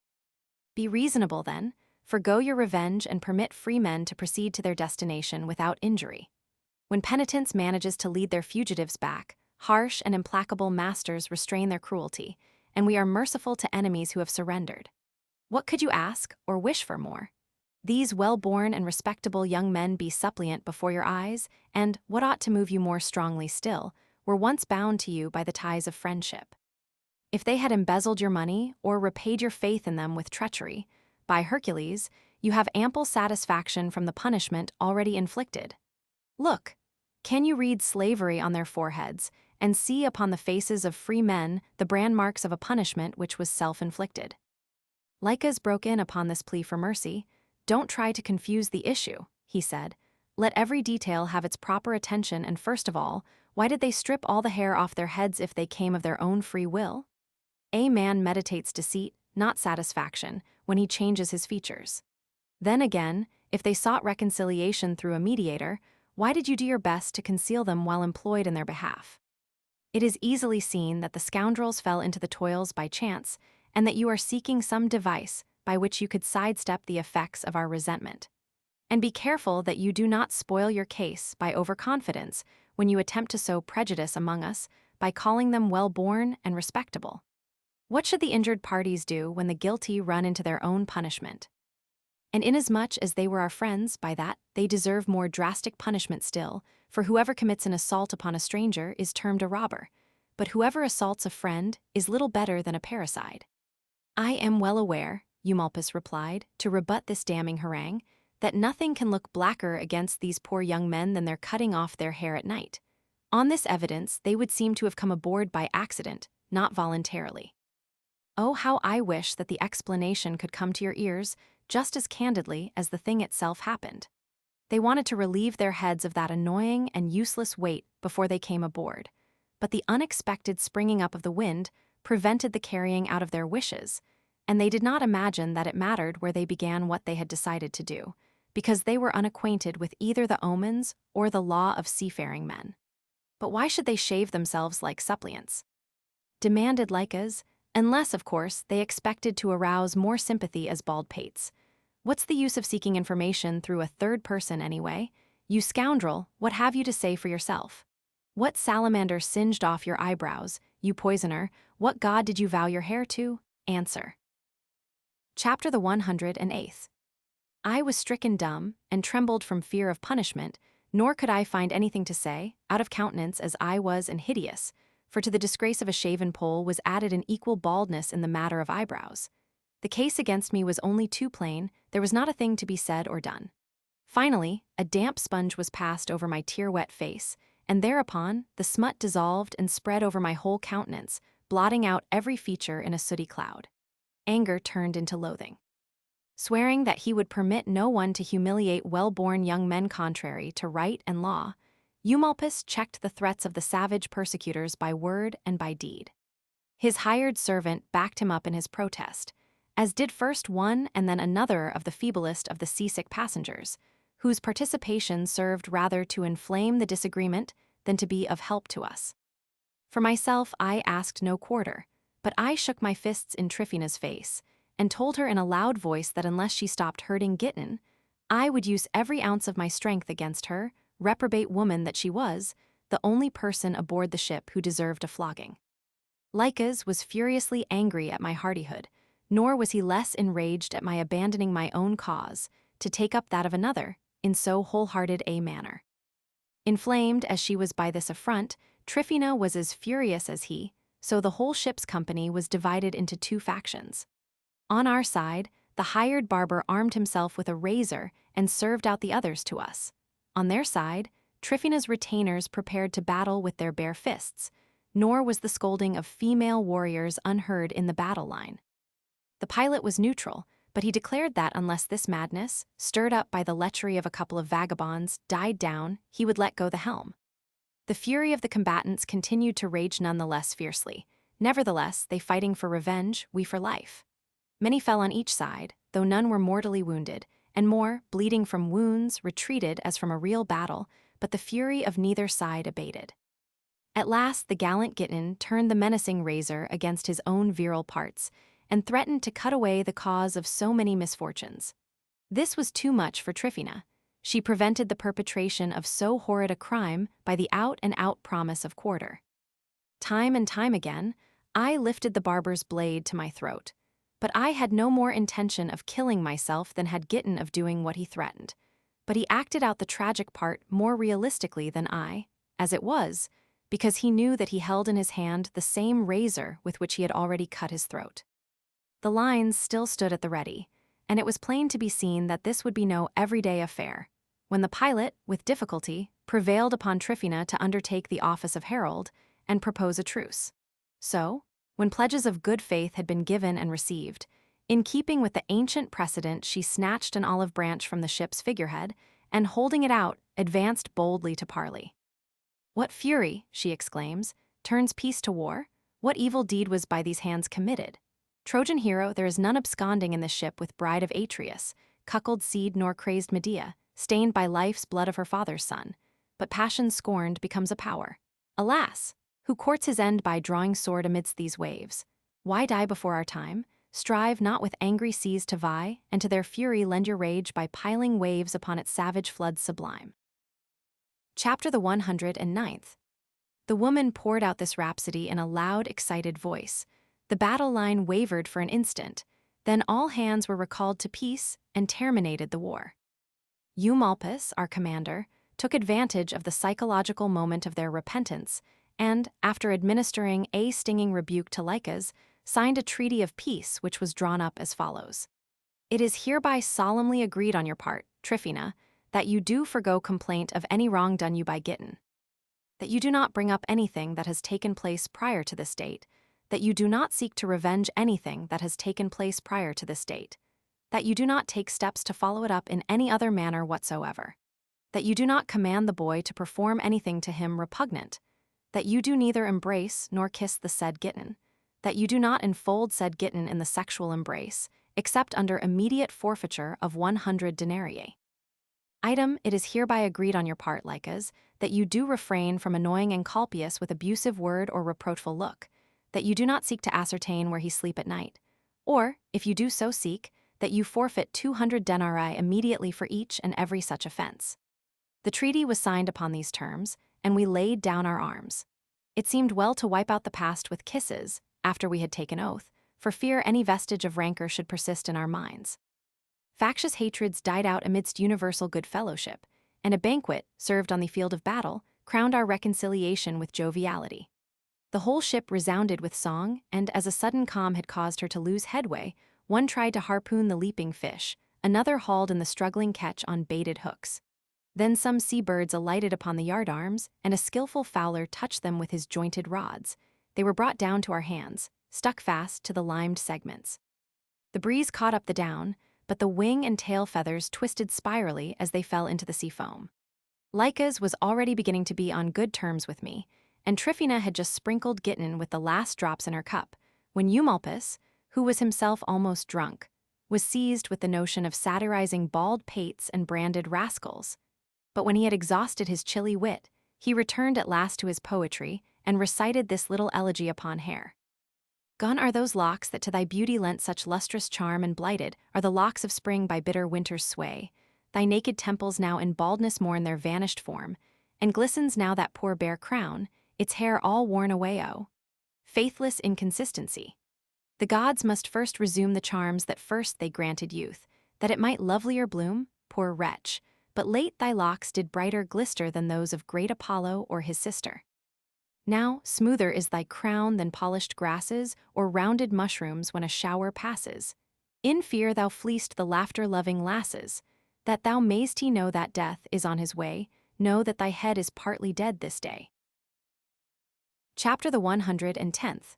Be reasonable, then, forgo your revenge and permit free men to proceed to their destination without injury. When penitence manages to lead their fugitives back, harsh and implacable masters restrain their cruelty, and we are merciful to enemies who have surrendered. What could you ask or wish for more? These well-born and respectable young men be suppliant before your eyes, and, what ought to move you more strongly still, were once bound to you by the ties of friendship. If they had embezzled your money or repaid your faith in them with treachery, by Hercules, you have ample satisfaction from the punishment already inflicted. Look, can you read slavery on their foreheads, and see upon the faces of free men the brand marks of a punishment which was self-inflicted?" Lycus broke in upon this plea for mercy. "Don't try to confuse the issue," he said. "Let every detail have its proper attention, and first of all, why did they strip all the hair off their heads if they came of their own free will? A man meditates deceit, not satisfaction, when he changes his features. Then again, if they sought reconciliation through a mediator, why did you do your best to conceal them while employed in their behalf? It is easily seen that the scoundrels fell into the toils by chance, and that you are seeking some device by which you could sidestep the effects of our resentment. And be careful that you do not spoil your case by overconfidence when you attempt to sow prejudice among us by calling them well-born and respectable. What should the injured parties do when the guilty run into their own punishment? And inasmuch as they were our friends, by that, they deserve more drastic punishment still, for whoever commits an assault upon a stranger is termed a robber, but whoever assaults a friend is little better than a parricide." "I am well aware," Eumolpus replied, to rebut this damning harangue, "that nothing can look blacker against these poor young men than their cutting off their hair at night. On this evidence, they would seem to have come aboard by accident, not voluntarily. Oh, how I wish that the explanation could come to your ears just as candidly as the thing itself happened. They wanted to relieve their heads of that annoying and useless weight before they came aboard, but the unexpected springing up of the wind prevented the carrying out of their wishes, and they did not imagine that it mattered where they began what they had decided to do, because they were unacquainted with either the omens or the law of seafaring men. But why should they shave themselves like suppliants?" demanded Lycus, unless, of course, they expected to arouse more sympathy as bald pates. "What's the use of seeking information through a third person anyway? You scoundrel, what have you to say for yourself? What salamander singed off your eyebrows, you poisoner? What god did you vow your hair to? Answer. Chapter the 108th. I was stricken dumb, and trembled from fear of punishment, nor could I find anything to say, out of countenance as I was and hideous, for to the disgrace of a shaven poll was added an equal baldness in the matter of eyebrows. The case against me was only too plain, there was not a thing to be said or done. Finally, a damp sponge was passed over my tear-wet face, and thereupon the smut dissolved and spread over my whole countenance, blotting out every feature in a sooty cloud. Anger turned into loathing. Swearing that he would permit no one to humiliate well-born young men contrary to right and law, Eumolpus checked the threats of the savage persecutors by word and by deed. His hired servant backed him up in his protest, as did first one and then another of the feeblest of the seasick passengers, whose participation served rather to inflame the disagreement than to be of help to us. For myself, I asked no quarter, but I shook my fists in Tryphina's face, and told her in a loud voice that unless she stopped hurting Gittin, I would use every ounce of my strength against her, reprobate woman that she was, the only person aboard the ship who deserved a flogging. Lycas was furiously angry at my hardihood, nor was he less enraged at my abandoning my own cause to take up that of another in so wholehearted a manner. Inflamed as she was by this affront, Tryphina was as furious as he, so the whole ship's company was divided into two factions. On our side, the hired barber armed himself with a razor and served out the others to us. On their side, Tryphina's retainers prepared to battle with their bare fists, nor was the scolding of female warriors unheard in the battle line. The pilot was neutral, but he declared that unless this madness, stirred up by the lechery of a couple of vagabonds, died down, he would let go the helm. The fury of the combatants continued to rage none the less fiercely. Nevertheless, they fighting for revenge, we for life. Many fell on each side, though none were mortally wounded, and more, bleeding from wounds, retreated as from a real battle, but the fury of neither side abated. At last the gallant Gittin turned the menacing razor against his own virile parts, and threatened to cut away the cause of so many misfortunes. This was too much for Tryphina. She prevented the perpetration of so horrid a crime by the out-and-out promise of quarter. Time and time again, I lifted the barber's blade to my throat, but I had no more intention of killing myself than had Gittin of doing what he threatened. But he acted out the tragic part more realistically than I, as it was, because he knew that he held in his hand the same razor with which he had already cut his throat. The lines still stood at the ready, and it was plain to be seen that this would be no everyday affair, when the pilot, with difficulty, prevailed upon Tryphina to undertake the office of herald and propose a truce. So, when pledges of good faith had been given and received, in keeping with the ancient precedent, she snatched an olive branch from the ship's figurehead, and holding it out, advanced boldly to parley. "What fury," she exclaims, "turns peace to war? What evil deed was by these hands committed? Trojan hero, there is none absconding in this ship with bride of Atreus, cuckold seed nor crazed Medea, stained by life's blood of her father's son, but passion scorned becomes a power. Alas! Who courts his end by drawing sword amidst these waves? Why die before our time? Strive not with angry seas to vie, and to their fury lend your rage by piling waves upon its savage floods sublime." Chapter the 109th. The woman poured out this rhapsody in a loud, excited voice. The battle line wavered for an instant, then all hands were recalled to peace and terminated the war. Eumolpus, our commander, took advantage of the psychological moment of their repentance, and, after administering a stinging rebuke to Lycas, signed a treaty of peace which was drawn up as follows. "It is hereby solemnly agreed on your part, Tryphina, that you do forego complaint of any wrong done you by Gittin, that you do not bring up anything that has taken place prior to this date, that you do not seek to revenge anything that has taken place prior to this date, that you do not take steps to follow it up in any other manner whatsoever, that you do not command the boy to perform anything to him repugnant, that you do neither embrace nor kiss the said Gittin, that you do not enfold said Gittin in the sexual embrace, except under immediate forfeiture of 100 denarii. Item, it is hereby agreed on your part, Lycas, that you do refrain from annoying Encolpius with abusive word or reproachful look, that you do not seek to ascertain where he sleep at night, or, if you do so seek, that you forfeit 200 denarii immediately for each and every such offense. The treaty was signed upon these terms, and we laid down our arms. It seemed well to wipe out the past with kisses, after we had taken oath, for fear any vestige of rancor should persist in our minds. Factious hatreds died out amidst universal good fellowship, and a banquet, served on the field of battle, crowned our reconciliation with joviality. The whole ship resounded with song, and as a sudden calm had caused her to lose headway, one tried to harpoon the leaping fish, another hauled in the struggling catch on baited hooks. Then some sea-birds alighted upon the yardarms, and a skillful fowler touched them with his jointed rods. They were brought down to our hands, stuck fast to the limed segments. The breeze caught up the down, but the wing and tail feathers twisted spirally as they fell into the sea foam. Lycas was already beginning to be on good terms with me, and Tryphena had just sprinkled Gitten with the last drops in her cup, when Eumolpus, who was himself almost drunk, was seized with the notion of satirizing bald pates and branded rascals. But when he had exhausted his chilly wit, he returned at last to his poetry and recited this little elegy upon hair. Gone are those locks that to thy beauty lent such lustrous charm, and blighted are the locks of spring by bitter winter's sway. Thy naked temples now in baldness mourn their vanished form, and glistens now that poor bare crown, its hair all worn away. Oh, faithless inconsistency! The gods must first resume the charms that first they granted youth, that it might lovelier bloom, poor wretch, but late thy locks did brighter glister than those of great Apollo or his sister. Now smoother is thy crown than polished grasses or rounded mushrooms when a shower passes. In fear thou fleeced the laughter-loving lasses, that thou mayst he know that death is on his way, know that thy head is partly dead this day. Chapter the 110th.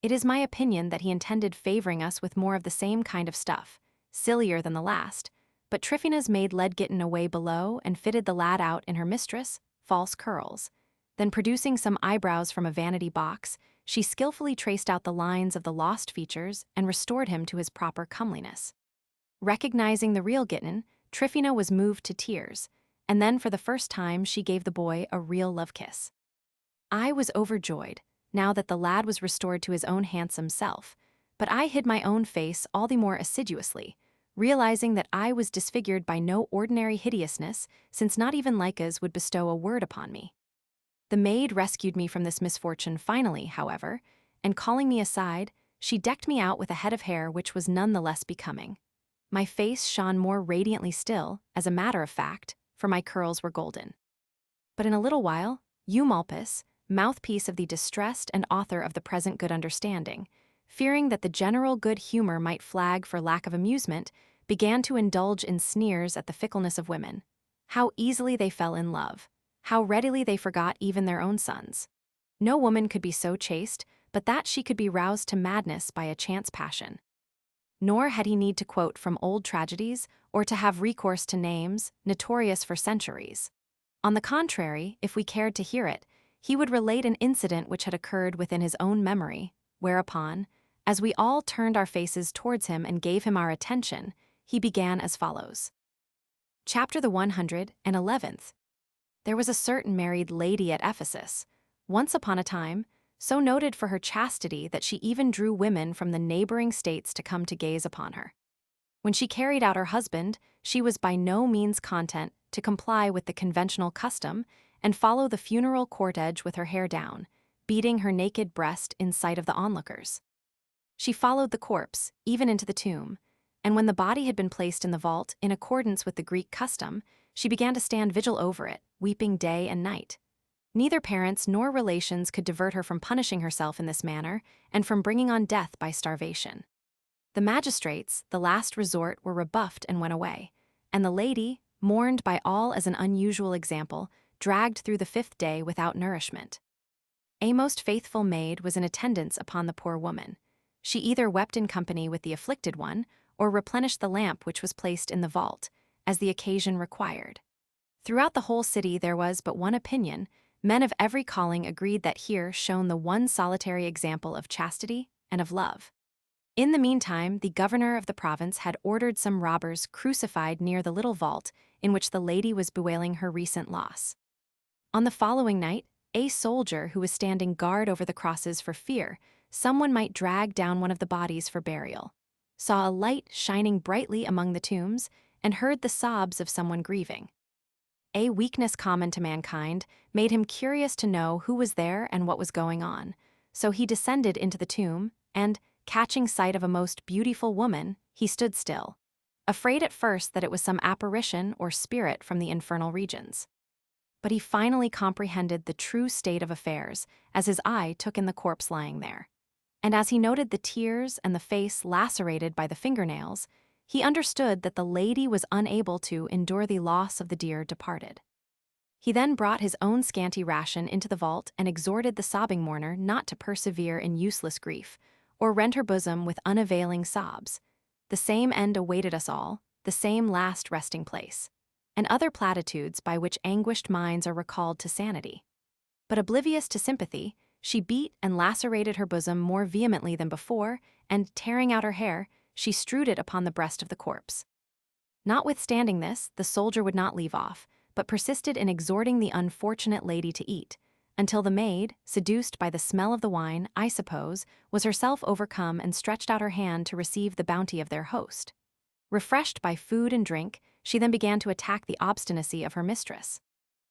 It is my opinion that he intended favoring us with more of the same kind of stuff, sillier than the last, but Tryphena's maid led Gitten away below and fitted the lad out in her mistress, false curls. Then producing some eyebrows from a vanity box, she skillfully traced out the lines of the lost features and restored him to his proper comeliness. Recognizing the real Gitten, Tryphena was moved to tears, and then for the first time she gave the boy a real love kiss. I was overjoyed, now that the lad was restored to his own handsome self, but I hid my own face all the more assiduously, realizing that I was disfigured by no ordinary hideousness, since not even Lycas would bestow a word upon me. The maid rescued me from this misfortune finally, however, and calling me aside, she decked me out with a head of hair which was none the less becoming. My face shone more radiantly still, as a matter of fact, for my curls were golden. But in a little while, Eumolpus, mouthpiece of the distressed and author of the present good understanding, fearing that the general good humor might flag for lack of amusement, began to indulge in sneers at the fickleness of women. How easily they fell in love. How readily they forgot even their own sons. No woman could be so chaste, but that she could be roused to madness by a chance passion. Nor had he need to quote from old tragedies or to have recourse to names notorious for centuries. On the contrary, if we cared to hear it, he would relate an incident which had occurred within his own memory, whereupon, as we all turned our faces towards him and gave him our attention, he began as follows. Chapter the 111th. There was a certain married lady at Ephesus, once upon a time, so noted for her chastity that she even drew women from the neighboring states to come to gaze upon her. When she carried out her husband, she was by no means content to comply with the conventional custom and follow the funeral cortege with her hair down, beating her naked breast in sight of the onlookers. She followed the corpse, even into the tomb, and when the body had been placed in the vault in accordance with the Greek custom, she began to stand vigil over it, weeping day and night. Neither parents nor relations could divert her from punishing herself in this manner and from bringing on death by starvation. The magistrates, the last resort, were rebuffed and went away, and the lady, mourned by all as an unusual example, dragged through the 5th day without nourishment. A most faithful maid was in attendance upon the poor woman. She either wept in company with the afflicted one, or replenished the lamp which was placed in the vault, as the occasion required. Throughout the whole city there was but one opinion. Men of every calling agreed that here shone the one solitary example of chastity and of love. In the meantime, the governor of the province had ordered some robbers crucified near the little vault in which the lady was bewailing her recent loss. On the following night, a soldier who was standing guard over the crosses for fear someone might drag down one of the bodies for burial, saw a light shining brightly among the tombs, and heard the sobs of someone grieving. a weakness common to mankind, made him curious to know who was there and what was going on. So he descended into the tomb, and, catching sight of a most beautiful woman, he stood still, afraid at first that it was some apparition or spirit from the infernal regions. But he finally comprehended the true state of affairs as his eye took in the corpse lying there. And as he noted the tears and the face lacerated by the fingernails, he understood that the lady was unable to endure the loss of the dear departed. He then brought his own scanty ration into the vault and exhorted the sobbing mourner not to persevere in useless grief, or rend her bosom with unavailing sobs. The same end awaited us all, the same last resting place, and other platitudes by which anguished minds are recalled to sanity. But oblivious to sympathy, she beat and lacerated her bosom more vehemently than before, and, tearing out her hair, she strewed it upon the breast of the corpse. Notwithstanding this, the soldier would not leave off, but persisted in exhorting the unfortunate lady to eat, until the maid, seduced by the smell of the wine, I suppose, was herself overcome and stretched out her hand to receive the bounty of their host. Refreshed by food and drink, she then began to attack the obstinacy of her mistress.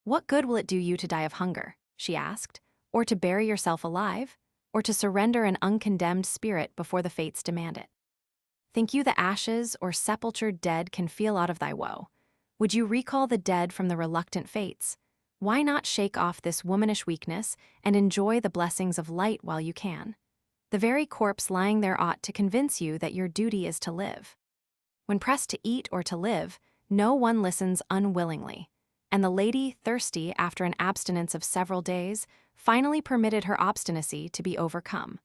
"What good will it do you to die of hunger?" she asked, "or to bury yourself alive, or to surrender an uncondemned spirit before the fates demand it? Think you the ashes or sepultured dead can feel aught of thy woe? Would you recall the dead from the reluctant fates? Why not shake off this womanish weakness and enjoy the blessings of light while you can? The very corpse lying there ought to convince you that your duty is to live. When pressed to eat or to live, no one listens unwillingly, and the lady, thirsty after an abstinence of several days, finally permitted her obstinacy to be overcome.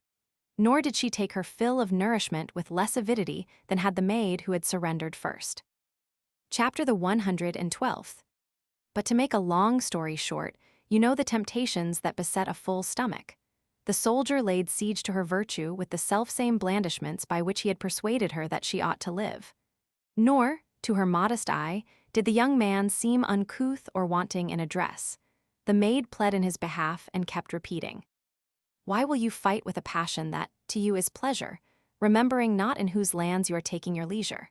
Nor did she take her fill of nourishment with less avidity than had the maid who had surrendered first." Chapter the 112th. But to make a long story short, you know the temptations that beset a full stomach. The soldier laid siege to her virtue with the selfsame blandishments by which he had persuaded her that she ought to live. Nor, to her modest eye, did the young man seem uncouth or wanting in address. The maid pled in his behalf and kept repeating, "Why will you fight with a passion that, to you, is pleasure, remembering not in whose lands you are taking your leisure?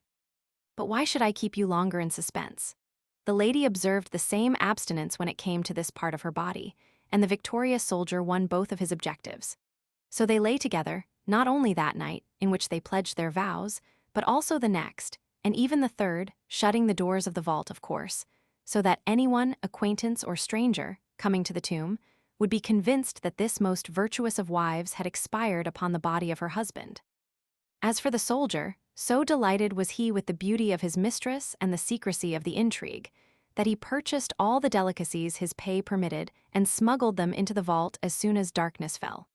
But why should I keep you longer in suspense?" The lady observed the same abstinence when it came to this part of her body, and the victorious soldier won both of his objectives. So they lay together, not only that night, in which they pledged their vows, but also the next, and even the third, shutting the doors of the vault, of course, so that anyone, acquaintance or stranger, coming to the tomb, would be convinced that this most virtuous of wives had expired upon the body of her husband. As for the soldier, so delighted was he with the beauty of his mistress and the secrecy of the intrigue, that he purchased all the delicacies his pay permitted and smuggled them into the vault as soon as darkness fell.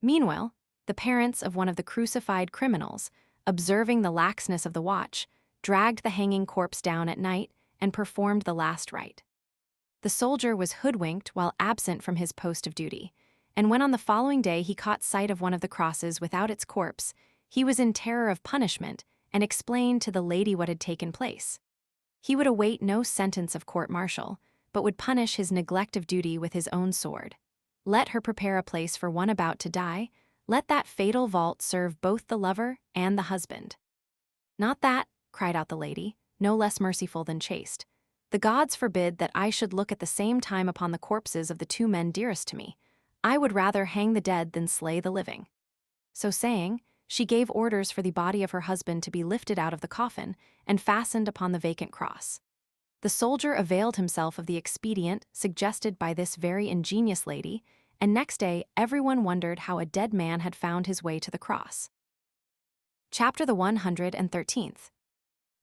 Meanwhile, the parents of one of the crucified criminals, observing the laxness of the watch, dragged the hanging corpse down at night and performed the last rite. The soldier was hoodwinked while absent from his post of duty, and when on the following day he caught sight of one of the crosses without its corpse, he was in terror of punishment and explained to the lady what had taken place. He would await no sentence of court-martial, but would punish his neglect of duty with his own sword. Let her prepare a place for one about to die. Let that fatal vault serve both the lover and the husband. "Not that," cried out the lady, no less merciful than chaste. "The gods forbid that I should look at the same time upon the corpses of the two men dearest to me. I would rather hang the dead than slay the living." So saying, she gave orders for the body of her husband to be lifted out of the coffin and fastened upon the vacant cross. The soldier availed himself of the expedient suggested by this very ingenious lady, and next day everyone wondered how a dead man had found his way to the cross. Chapter the 113th.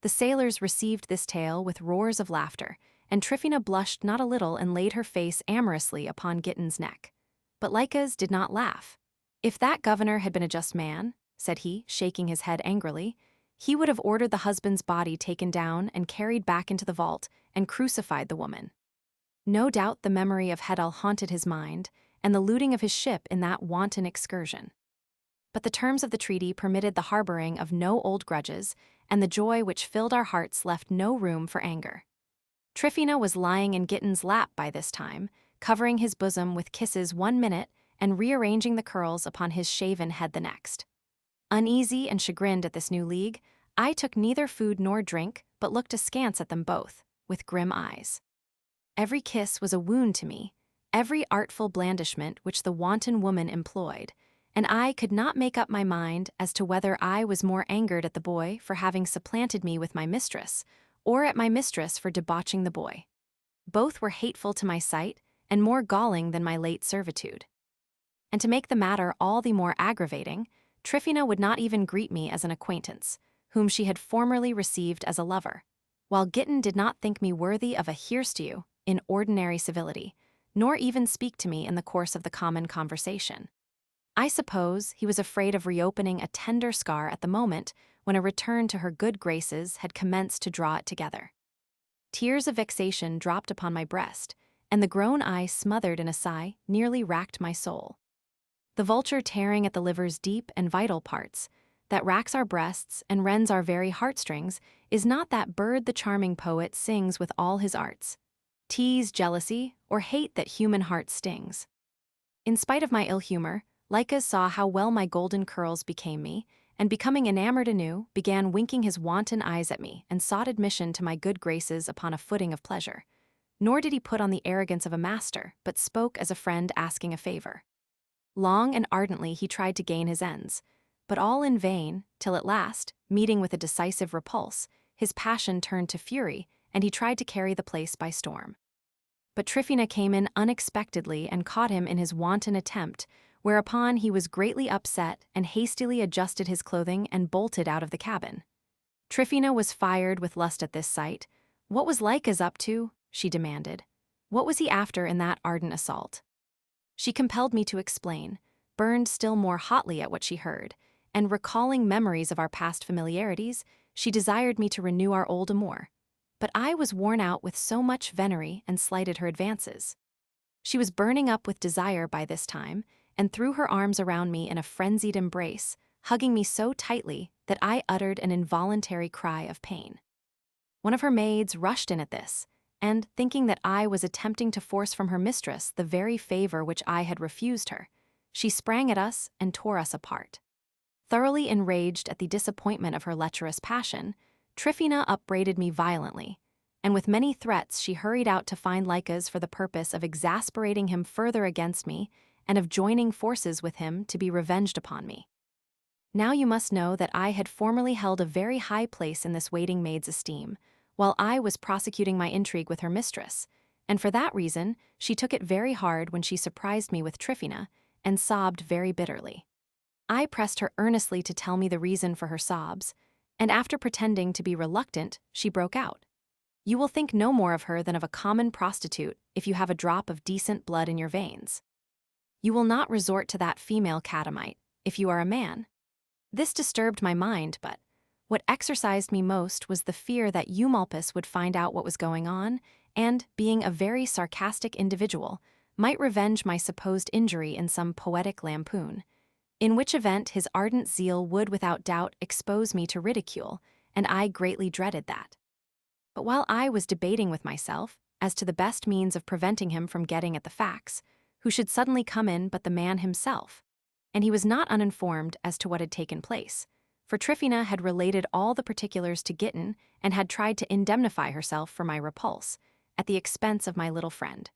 The sailors received this tale with roars of laughter, and Tryphena blushed not a little and laid her face amorously upon Giton's neck. But Lycas did not laugh. "If that governor had been a just man," said he, shaking his head angrily, "he would have ordered the husband's body taken down and carried back into the vault and crucified the woman." No doubt the memory of Hedel haunted his mind, and the looting of his ship in that wanton excursion. But the terms of the treaty permitted the harboring of no old grudges, and the joy which filled our hearts left no room for anger. Tryphena was lying in Giton's lap by this time, covering his bosom with kisses 1 minute and rearranging the curls upon his shaven head the next. Uneasy and chagrined at this new league, I took neither food nor drink, but looked askance at them both, with grim eyes. Every kiss was a wound to me, every artful blandishment which the wanton woman employed, and I could not make up my mind as to whether I was more angered at the boy for having supplanted me with my mistress, or at my mistress for debauching the boy. Both were hateful to my sight, and more galling than my late servitude. And to make the matter all the more aggravating, Tryphena would not even greet me as an acquaintance, whom she had formerly received as a lover, while Gittin did not think me worthy of a here's to you in ordinary civility, nor even speak to me in the course of the common conversation. I suppose he was afraid of reopening a tender scar at the moment when a return to her good graces had commenced to draw it together. Tears of vexation dropped upon my breast, and the grown eye smothered in a sigh nearly racked my soul. The vulture tearing at the liver's deep and vital parts, that racks our breasts and rends our very heartstrings, is not that bird the charming poet sings with all his arts. Tease jealousy, or hate that human heart stings. In spite of my ill humor, Lycus saw how well my golden curls became me, and becoming enamored anew, began winking his wanton eyes at me and sought admission to my good graces upon a footing of pleasure. Nor did he put on the arrogance of a master, but spoke as a friend asking a favor. Long and ardently he tried to gain his ends, but all in vain, till at last, meeting with a decisive repulse, his passion turned to fury, and he tried to carry the place by storm. But Tryphena came in unexpectedly and caught him in his wanton attempt, whereupon he was greatly upset and hastily adjusted his clothing and bolted out of the cabin. Tryphena was fired with lust at this sight. What was Lycus up to? She demanded. What was he after in that ardent assault? She compelled me to explain, burned still more hotly at what she heard, and recalling memories of our past familiarities, she desired me to renew our old amour. But I was worn out with so much venery and slighted her advances. She was burning up with desire by this time, and threw her arms around me in a frenzied embrace, hugging me so tightly that I uttered an involuntary cry of pain. One of her maids rushed in at this, and, thinking that I was attempting to force from her mistress the very favor which I had refused her, she sprang at us and tore us apart. Thoroughly enraged at the disappointment of her lecherous passion, Tryphena upbraided me violently, and with many threats she hurried out to find Lycus for the purpose of exasperating him further against me and of joining forces with him to be revenged upon me. Now you must know that I had formerly held a very high place in this waiting maid's esteem, while I was prosecuting my intrigue with her mistress, and for that reason she took it very hard when she surprised me with Tryphena, and sobbed very bitterly. I pressed her earnestly to tell me the reason for her sobs, and after pretending to be reluctant, she broke out. You will think no more of her than of a common prostitute if you have a drop of decent blood in your veins. You will not resort to that female catamite if you are a man. This disturbed my mind, but what exercised me most was the fear that Eumolpus would find out what was going on and, being a very sarcastic individual, might revenge my supposed injury in some poetic lampoon, in which event his ardent zeal would without doubt expose me to ridicule, and I greatly dreaded that. But while I was debating with myself as to the best means of preventing him from getting at the facts, who should suddenly come in but the man himself? And he was not uninformed as to what had taken place, for Tryphena had related all the particulars to Gittin and had tried to indemnify herself for my repulse, at the expense of my little friend.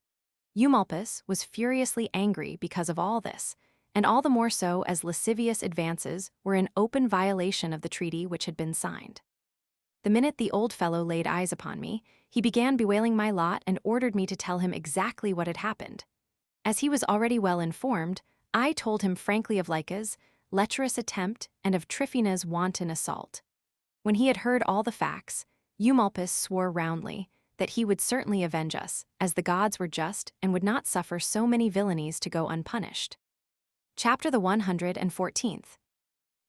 Eumolpus was furiously angry because of all this, and all the more so as lascivious advances were in open violation of the treaty which had been signed. The minute the old fellow laid eyes upon me, he began bewailing my lot and ordered me to tell him exactly what had happened. As he was already well informed, I told him frankly of Lycus' lecherous attempt and of Tryphena's wanton assault. When he had heard all the facts, Eumolpus swore roundly that he would certainly avenge us, as the gods were just and would not suffer so many villainies to go unpunished. Chapter the 114th.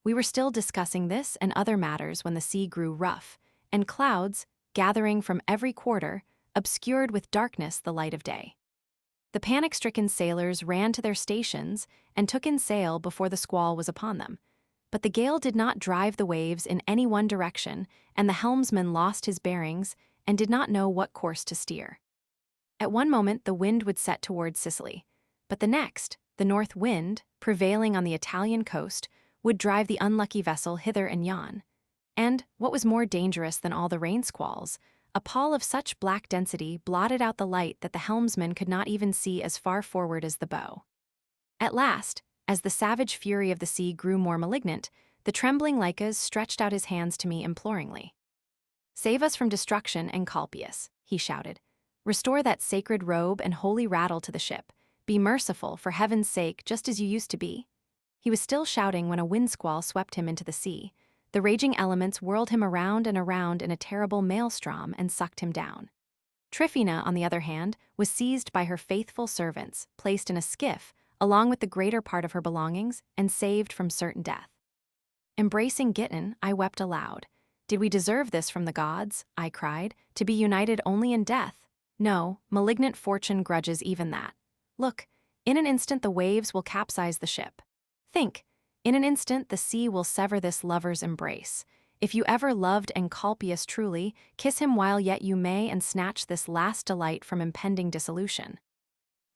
We were still discussing this and other matters when the sea grew rough, and clouds, gathering from every quarter, obscured with darkness the light of day. The panic-stricken sailors ran to their stations and took in sail before the squall was upon them. But the gale did not drive the waves in any one direction, and the helmsman lost his bearings and did not know what course to steer. At one moment the wind would set towards Sicily, but the next, the north wind, prevailing on the Italian coast, would drive the unlucky vessel hither and yon. And, what was more dangerous than all the rain squalls, a pall of such black density blotted out the light that the helmsman could not even see as far forward as the bow. At last, as the savage fury of the sea grew more malignant, the trembling Lycas stretched out his hands to me imploringly. "Save us from destruction, Encolpius," he shouted. "Restore that sacred robe and holy rattle to the ship. Be merciful, for heaven's sake, just as you used to be." He was still shouting when a windsquall swept him into the sea. The raging elements whirled him around and around in a terrible maelstrom and sucked him down. Tryphena, on the other hand, was seized by her faithful servants, placed in a skiff, along with the greater part of her belongings, and saved from certain death. Embracing Giton, I wept aloud. Did we deserve this from the gods, I cried, to be united only in death? No, malignant fortune grudges even that. Look, in an instant the waves will capsize the ship. Think, in an instant the sea will sever this lover's embrace. If you ever loved Encolpius truly, kiss him while yet you may and snatch this last delight from impending dissolution.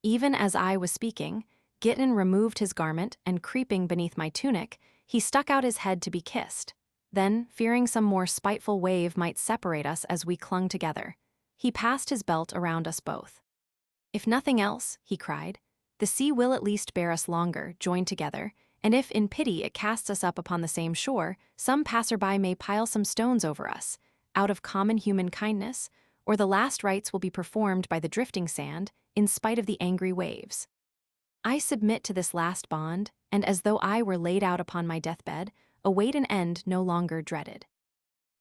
Even as I was speaking, Giton removed his garment and, creeping beneath my tunic, he stuck out his head to be kissed. Then, fearing some more spiteful wave might separate us as we clung together, he passed his belt around us both. "If nothing else," he cried, "the sea will at least bear us longer, joined together, and if in pity it casts us up upon the same shore, some passerby may pile some stones over us, out of common human kindness, or the last rites will be performed by the drifting sand, in spite of the angry waves. I submit to this last bond, and as though I were laid out upon my deathbed, await an end no longer dreaded."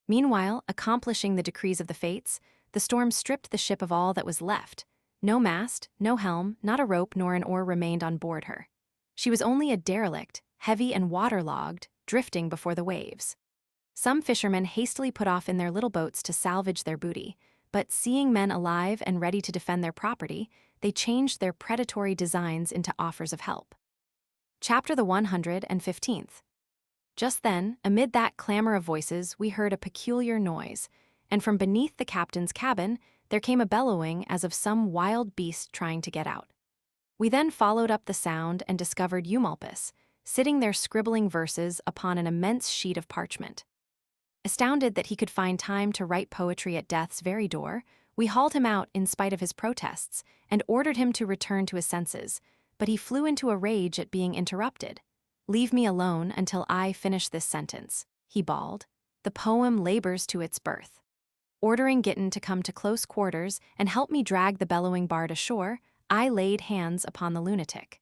Meanwhile, accomplishing the decrees of the fates, the storm stripped the ship of all that was left. No mast, no helm, not a rope nor an oar remained on board her. She was only a derelict, heavy and waterlogged, drifting before the waves. Some fishermen hastily put off in their little boats to salvage their booty, but seeing men alive and ready to defend their property, they changed their predatory designs into offers of help. Chapter the 115th. Just then, amid that clamor of voices, we heard a peculiar noise, and from beneath the captain's cabin there came a bellowing as of some wild beast trying to get out. We then followed up the sound and discovered Eumolpus, sitting there scribbling verses upon an immense sheet of parchment. Astounded that he could find time to write poetry at death's very door, we hauled him out in spite of his protests and ordered him to return to his senses, but he flew into a rage at being interrupted. "Leave me alone until I finish this sentence," he bawled. "The poem labors to its birth." Ordering Giton to come to close quarters and help me drag the bellowing bard ashore, I laid hands upon the lunatic.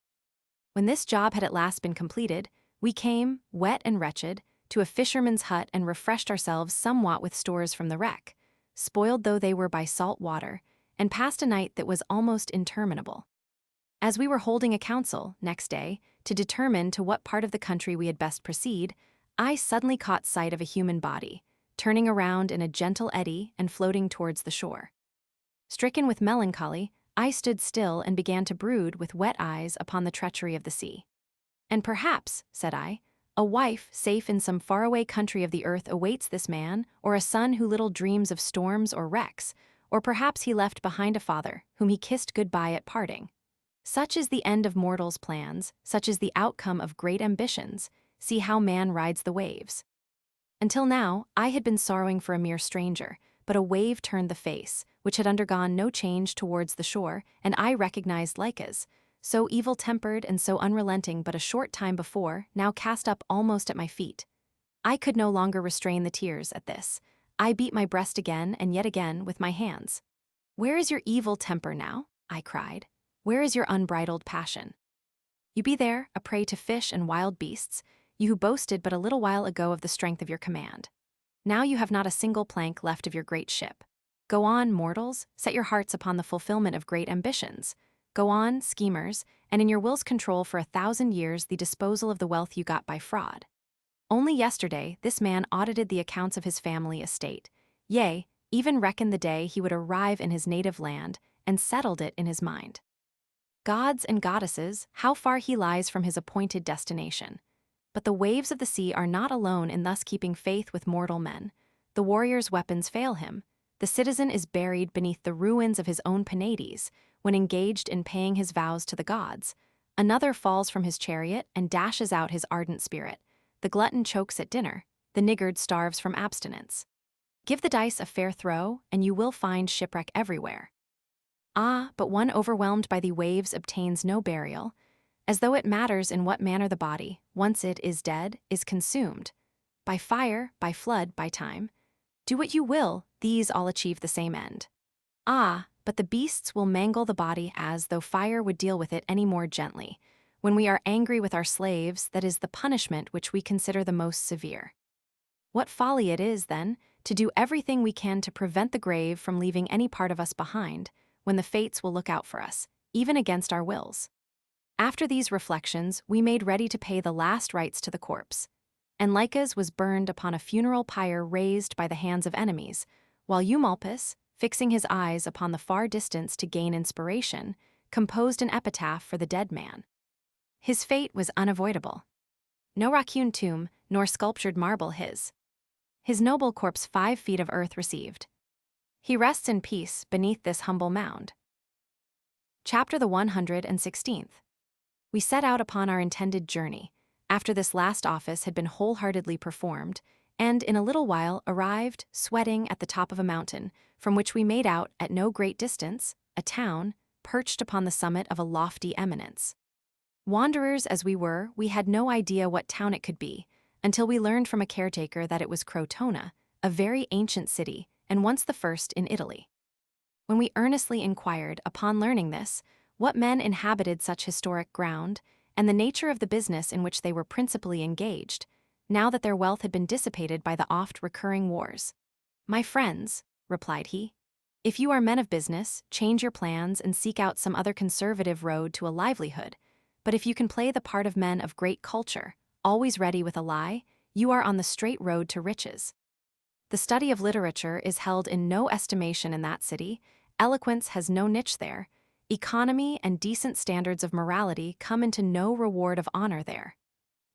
When this job had at last been completed, we came, wet and wretched, to a fisherman's hut and refreshed ourselves somewhat with stores from the wreck, spoiled though they were by salt water, and passed a night that was almost interminable. As we were holding a council, next day, to determine to what part of the country we had best proceed, I suddenly caught sight of a human body, turning around in a gentle eddy and floating towards the shore. Stricken with melancholy, I stood still and began to brood with wet eyes upon the treachery of the sea. "And perhaps," said I, "a wife safe in some faraway country of the earth awaits this man, or a son who little dreams of storms or wrecks, or perhaps he left behind a father whom he kissed goodbye at parting. Such is the end of mortals' plans, such is the outcome of great ambitions. See how man rides the waves." Until now, I had been sorrowing for a mere stranger, but a wave turned the face, which had undergone no change towards the shore, and I recognized Lycas, so evil-tempered and so unrelenting but a short time before, now cast up almost at my feet. I could no longer restrain the tears at this. I beat my breast again and yet again with my hands. "Where is your evil temper now?" I cried. "Where is your unbridled passion? You be there, a prey to fish and wild beasts, you who boasted but a little while ago of the strength of your command. Now you have not a single plank left of your great ship. Go on, mortals, set your hearts upon the fulfillment of great ambitions. Go on, schemers, and in your will's control for 1,000 years the disposal of the wealth you got by fraud. Only yesterday this man audited the accounts of his family estate, yea, even reckoned the day he would arrive in his native land, and settled it in his mind. Gods and goddesses, how far he lies from his appointed destination. But the waves of the sea are not alone in thus keeping faith with mortal men. The warrior's weapons fail him. The citizen is buried beneath the ruins of his own Penates when engaged in paying his vows to the gods. Another falls from his chariot and dashes out his ardent spirit. The glutton chokes at dinner. The niggard starves from abstinence. Give the dice a fair throw, and you will find shipwreck everywhere. Ah, but one overwhelmed by the waves obtains no burial, as though it matters in what manner the body, once it is dead, is consumed. By fire, by flood, by time. Do what you will, these all achieve the same end. Ah, but the beasts will mangle the body as though fire would deal with it any more gently. When we are angry with our slaves, that is the punishment which we consider the most severe. What folly it is, then, to do everything we can to prevent the grave from leaving any part of us behind, when the fates will look out for us, even against our wills. After these reflections, we made ready to pay the last rites to the corpse. And Lycas was burned upon a funeral pyre raised by the hands of enemies, while Eumolpus, fixing his eyes upon the far distance to gain inspiration, composed an epitaph for the dead man. His fate was unavoidable. No rock-hewn tomb, nor sculptured marble his. His noble corpse 5 feet of earth received. He rests in peace beneath this humble mound. Chapter the 116th. We set out upon our intended journey, after this last office had been wholeheartedly performed, and in a little while arrived, sweating, at the top of a mountain, from which we made out, at no great distance, a town, perched upon the summit of a lofty eminence. Wanderers as we were, we had no idea what town it could be, until we learned from a caretaker that it was Crotona, a very ancient city, and once the first in Italy. When we earnestly inquired, upon learning this, what men inhabited such historic ground, and the nature of the business in which they were principally engaged, now that their wealth had been dissipated by the oft-recurring wars. "My friends," replied he, "if you are men of business, change your plans and seek out some other conservative road to a livelihood, but if you can play the part of men of great culture, always ready with a lie, you are on the straight road to riches. The study of literature is held in no estimation in that city, eloquence has no niche there, economy and decent standards of morality come into no reward of honor there.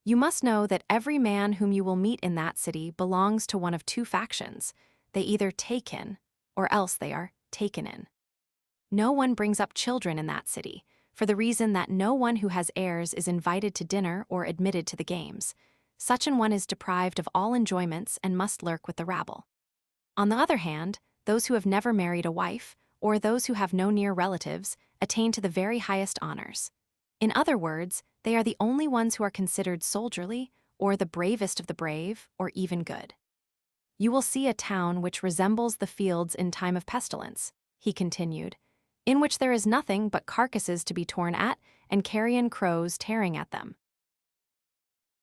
You must know that every man whom you will meet in that city belongs to one of 2 factions. They either take in, or else they are taken in. No one brings up children in that city, for the reason that no one who has heirs is invited to dinner or admitted to the games. Such an one is deprived of all enjoyments and must lurk with the rabble. On the other hand, those who have never married a wife, or those who have no near relatives, attain to the very highest honors. In other words, they are the only ones who are considered soldierly, or the bravest of the brave, or even good. You will see a town which resembles the fields in time of pestilence," he continued, "in which there is nothing but carcasses to be torn at, and carrion crows tearing at them."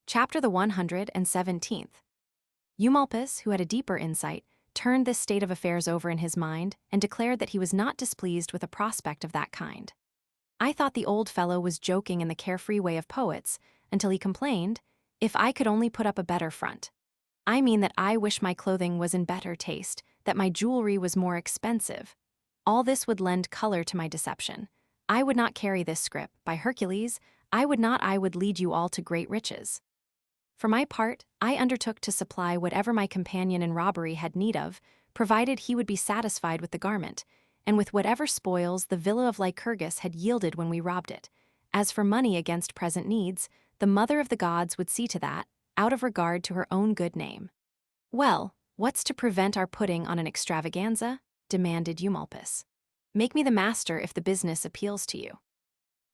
Chapter the 117th. Eumolpus, who had a deeper insight, turned this state of affairs over in his mind and declared that he was not displeased with a prospect of that kind. I thought the old fellow was joking in the carefree way of poets, until he complained, "If I could only put up a better front. I mean that I wish my clothing was in better taste, that my jewelry was more expensive. All this would lend color to my deception. I would not carry this scrip, by Hercules, I would lead you all to great riches." For my part, I undertook to supply whatever my companion in robbery had need of, provided he would be satisfied with the garment, and with whatever spoils the villa of Lycurgus had yielded when we robbed it. As for money against present needs, the mother of the gods would see to that, out of regard to her own good name. "Well, what's to prevent our putting on an extravaganza?" demanded Eumolpus. "Make me the master if the business appeals to you."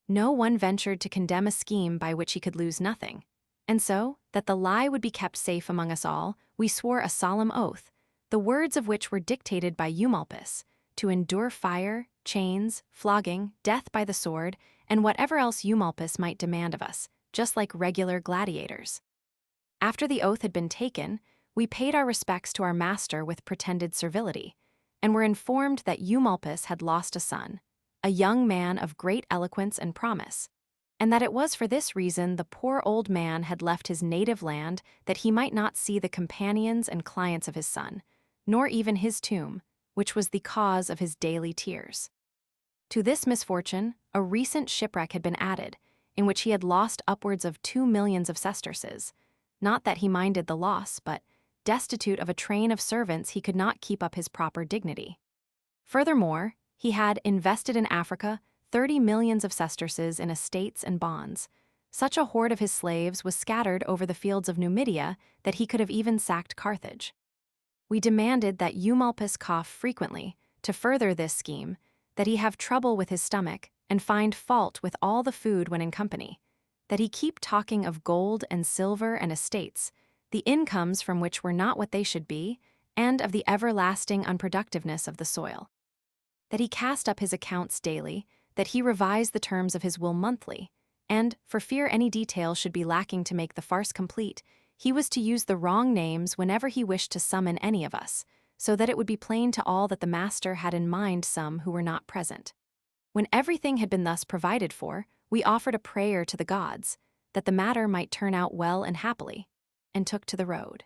No one ventured to condemn a scheme by which he could lose nothing. And so, that the lie would be kept safe among us all, we swore a solemn oath, the words of which were dictated by Eumolpus, to endure fire, chains, flogging, death by the sword, and whatever else Eumolpus might demand of us, just like regular gladiators. After the oath had been taken, we paid our respects to our master with pretended servility, and were informed that Eumolpus had lost a son, a young man of great eloquence and promise, and that it was for this reason the poor old man had left his native land, that he might not see the companions and clients of his son, nor even his tomb, which was the cause of his daily tears. To this misfortune, a recent shipwreck had been added, in which he had lost upwards of 2 millions of sesterces. Not that he minded the loss, but, destitute of a train of servants, he could not keep up his proper dignity. Furthermore, he had invested in Africa 30 millions of sesterces in estates and bonds. Such a horde of his slaves was scattered over the fields of Numidia that he could have even sacked Carthage. We demanded that Eumolpus cough frequently, to further this scheme, that he have trouble with his stomach, and find fault with all the food when in company, that he keep talking of gold and silver and estates, the incomes from which were not what they should be, and of the everlasting unproductiveness of the soil. That he cast up his accounts daily, that he revise the terms of his will monthly, and, for fear any detail should be lacking to make the farce complete, he was to use the wrong names whenever he wished to summon any of us, so that it would be plain to all that the master had in mind some who were not present. When everything had been thus provided for, we offered a prayer to the gods, that the matter might turn out well and happily, and took to the road.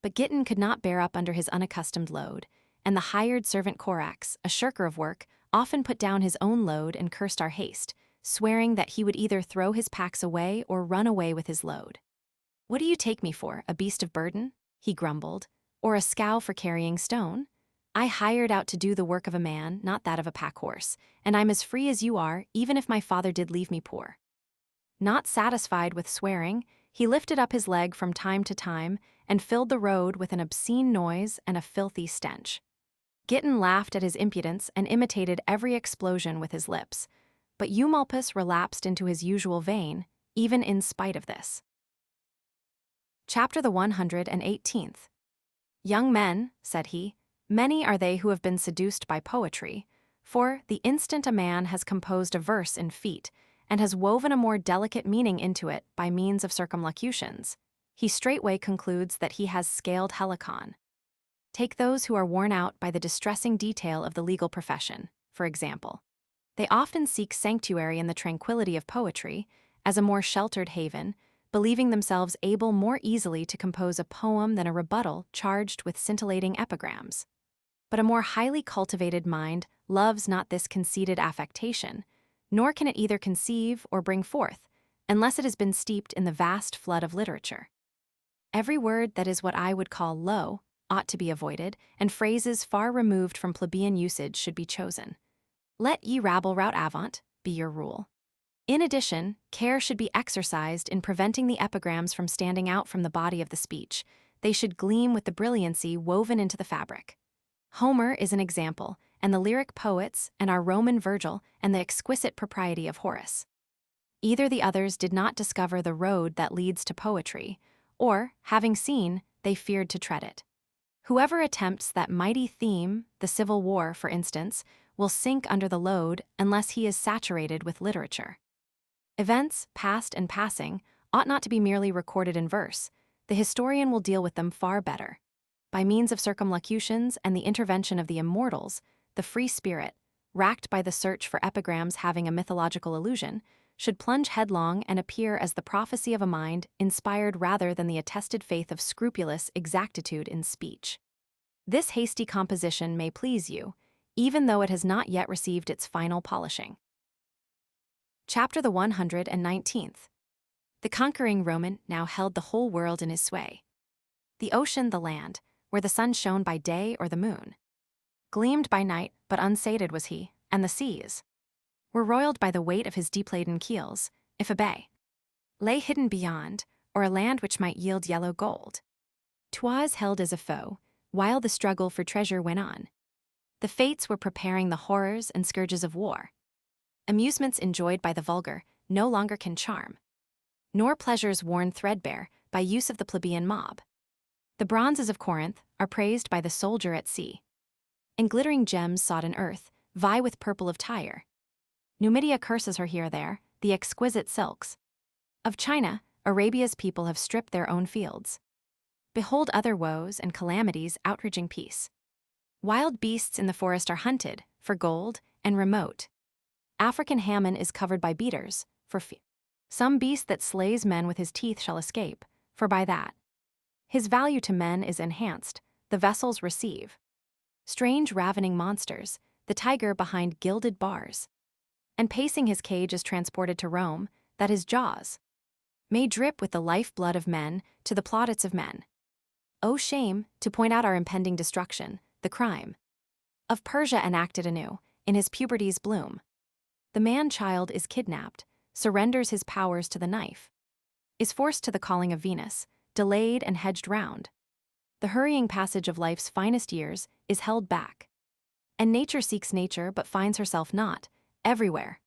But Giton could not bear up under his unaccustomed load, and the hired servant Corax, a shirker of work, often put down his own load and cursed our haste, swearing that he would either throw his packs away or run away with his load. "What do you take me for, a beast of burden?" he grumbled, "or a scow for carrying stone? I hired out to do the work of a man, not that of a pack horse, and I'm as free as you are, even if my father did leave me poor." Not satisfied with swearing, he lifted up his leg from time to time and filled the road with an obscene noise and a filthy stench. Giton laughed at his impudence and imitated every explosion with his lips, but Eumolpus relapsed into his usual vein, even in spite of this. Chapter the 118th. "Young men," said he, "many are they who have been seduced by poetry, for, the instant a man has composed a verse in feet, and has woven a more delicate meaning into it by means of circumlocutions, he straightway concludes that he has scaled Helicon. Take those who are worn out by the distressing detail of the legal profession, for example. They often seek sanctuary in the tranquility of poetry, as a more sheltered haven, believing themselves able more easily to compose a poem than a rebuttal charged with scintillating epigrams. But a more highly cultivated mind loves not this conceited affectation, nor can it either conceive or bring forth, unless it has been steeped in the vast flood of literature. Every word that is what I would call low ought to be avoided, and phrases far removed from plebeian usage should be chosen. Let ye rabble rout avant be your rule. In addition, care should be exercised in preventing the epigrams from standing out from the body of the speech. They should gleam with the brilliancy woven into the fabric. Homer is an example, and the lyric poets, and our Roman Virgil, and the exquisite propriety of Horace. Either the others did not discover the road that leads to poetry, or, having seen, they feared to tread it. Whoever attempts that mighty theme, the Civil War, for instance, will sink under the load unless he is saturated with literature. Events, past and passing, ought not to be merely recorded in verse. The historian will deal with them far better. By means of circumlocutions and the intervention of the immortals, the free spirit, racked by the search for epigrams having a mythological allusion, should plunge headlong and appear as the prophecy of a mind inspired rather than the attested faith of scrupulous exactitude in speech. This hasty composition may please you, even though it has not yet received its final polishing. Chapter the 119th. The conquering Roman now held the whole world in his sway. The ocean, the land, where the sun shone by day or the moon. Gleamed by night, but unsated was he, and the seas were roiled by the weight of his deep-laden keels, if a bay lay hidden beyond, or a land which might yield yellow gold. 'Twas held as a foe, while the struggle for treasure went on. The fates were preparing the horrors and scourges of war. Amusements enjoyed by the vulgar no longer can charm, nor pleasures worn threadbare by use of the plebeian mob. The bronzes of Corinth are praised by the soldier at sea, and glittering gems sought in earth vie with purple of Tyre. Numidia curses her here or there, the exquisite silks of China, Arabia's people have stripped their own fields. Behold other woes and calamities outraging peace. Wild beasts in the forest are hunted, for gold, and remote. African Hammon is covered by beaters, for fear. Some beast that slays men with his teeth shall escape, for by that his value to men is enhanced, the vessels receive. Strange ravening monsters, the tiger behind gilded bars. And pacing his cage is transported to Rome, that his jaws may drip with the life-blood of men to the plaudits of men. O shame, to point out our impending destruction, the crime of Persia enacted anew, in his puberty's bloom. The man-child is kidnapped, surrenders his powers to the knife, is forced to the calling of Venus, delayed and hedged round. The hurrying passage of life's finest years is held back. And nature seeks nature but finds herself not, everywhere.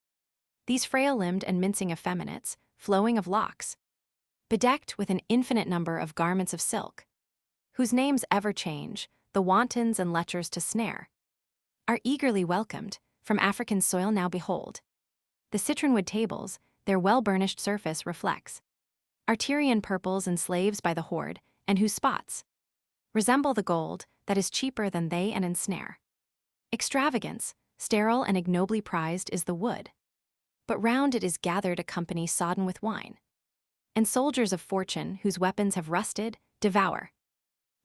These frail-limbed and mincing effeminates, flowing of locks, bedecked with an infinite number of garments of silk, whose names ever change, the wantons and lechers to snare, are eagerly welcomed, from African soil now behold. The citronwood tables, their well-burnished surface reflects, are Tyrian purples and slaves by the hoard, and whose spots resemble the gold that is cheaper than they and ensnare. Extravagance, sterile and ignobly prized is the wood, but round it is gathered a company sodden with wine, and soldiers of fortune whose weapons have rusted, devour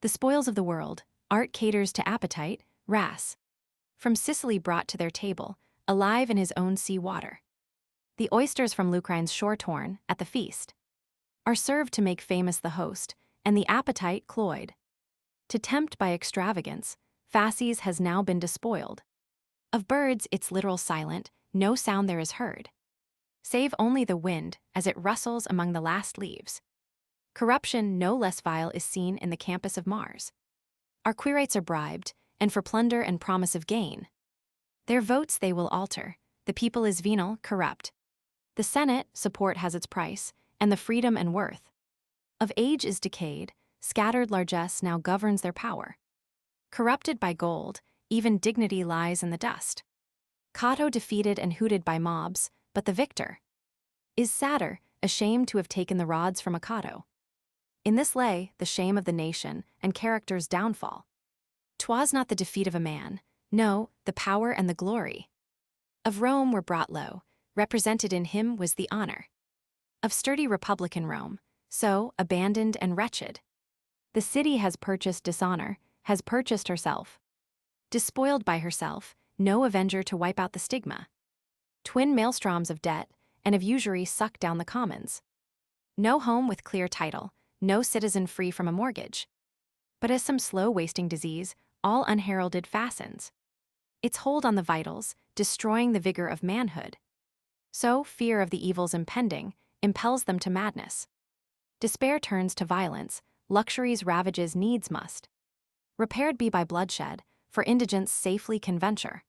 the spoils of the world. Art caters to appetite, wrasse, from Sicily brought to their table, alive in his own sea water. The oysters from Lucrine's shore torn, at the feast, are served to make famous the host, and the appetite cloyed. To tempt by extravagance, fasces has now been despoiled. Of birds it's literal silent, no sound there is heard, save only the wind as it rustles among the last leaves. Corruption no less vile is seen in the campus of Mars. Our quirites are bribed, and for plunder and promise of gain, their votes they will alter. The people is venal, corrupt. The Senate, support has its price, and the freedom and worth of age is decayed. Scattered largesse now governs their power. Corrupted by gold, even dignity lies in the dust. Cato defeated and hooted by mobs, but the victor is sadder, ashamed to have taken the rods from a Cato. In this lay the shame of the nation and character's downfall. 'Twas not the defeat of a man, no, the power and the glory of Rome were brought low. Represented in him was the honor of sturdy republican Rome, so abandoned and wretched. The city has purchased dishonor, has purchased herself, despoiled by herself, no avenger to wipe out the stigma. Twin maelstroms of debt and of usury suck down the commons. No home with clear title, no citizen free from a mortgage. But as some slow wasting disease, all unheralded fastens its hold on the vitals, destroying the vigor of manhood. So fear of the evils impending impels them to madness. Despair turns to violence, luxury's ravages needs must repaired be by bloodshed, for indigence safely can venture.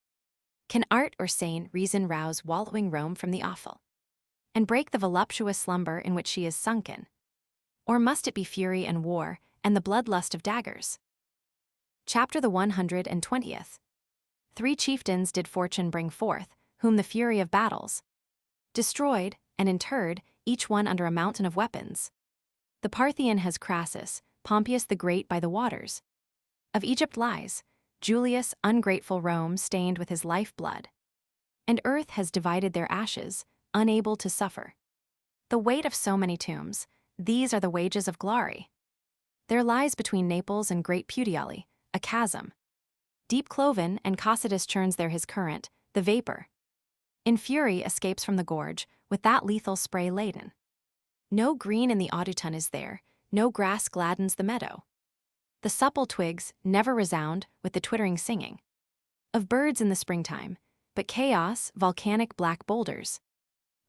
Can art or sane reason rouse wallowing Rome from the awful, and break the voluptuous slumber in which she is sunken? Or must it be fury and war, and the bloodlust of daggers? Chapter the 120th. 3 chieftains did fortune bring forth, whom the fury of battles destroyed, and interred, each one under a mountain of weapons. The Parthian has Crassus, Pompeius the Great by the waters of Egypt lies, Julius ungrateful Rome stained with his life-blood. And earth has divided their ashes, unable to suffer the weight of so many tombs. These are the wages of glory. There lies between Naples and great Puteoli a chasm, deep cloven, and Cocytus churns there his current, the vapor in fury escapes from the gorge, with that lethal spray laden. No green in the Audioton is there, no grass gladdens the meadow. The supple twigs never resound with the twittering singing of birds in the springtime, but chaos, volcanic black boulders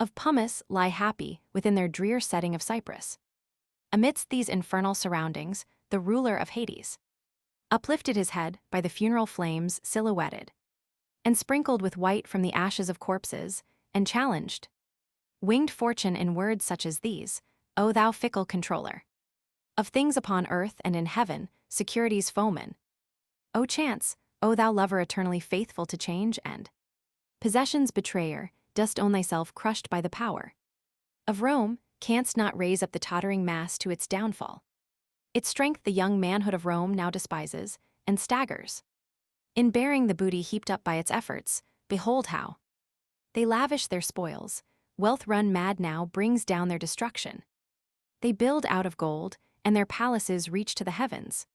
of pumice lie happy within their drear setting of cypress. Amidst these infernal surroundings, the ruler of Hades uplifted his head by the funeral flames silhouetted, and sprinkled with white from the ashes of corpses, and challenged winged fortune in words such as these: O thou fickle controller of things upon earth and in heaven, security's foeman. O chance, O thou lover eternally faithful to change and possession's betrayer, dost own thyself crushed by the power of Rome, canst not raise up the tottering mass to its downfall. Its strength the young manhood of Rome now despises, and staggers in bearing the booty heaped up by its efforts. Behold how they lavish their spoils. Wealth run mad now brings down their destruction. They build out of gold, and their palaces reach to the heavens.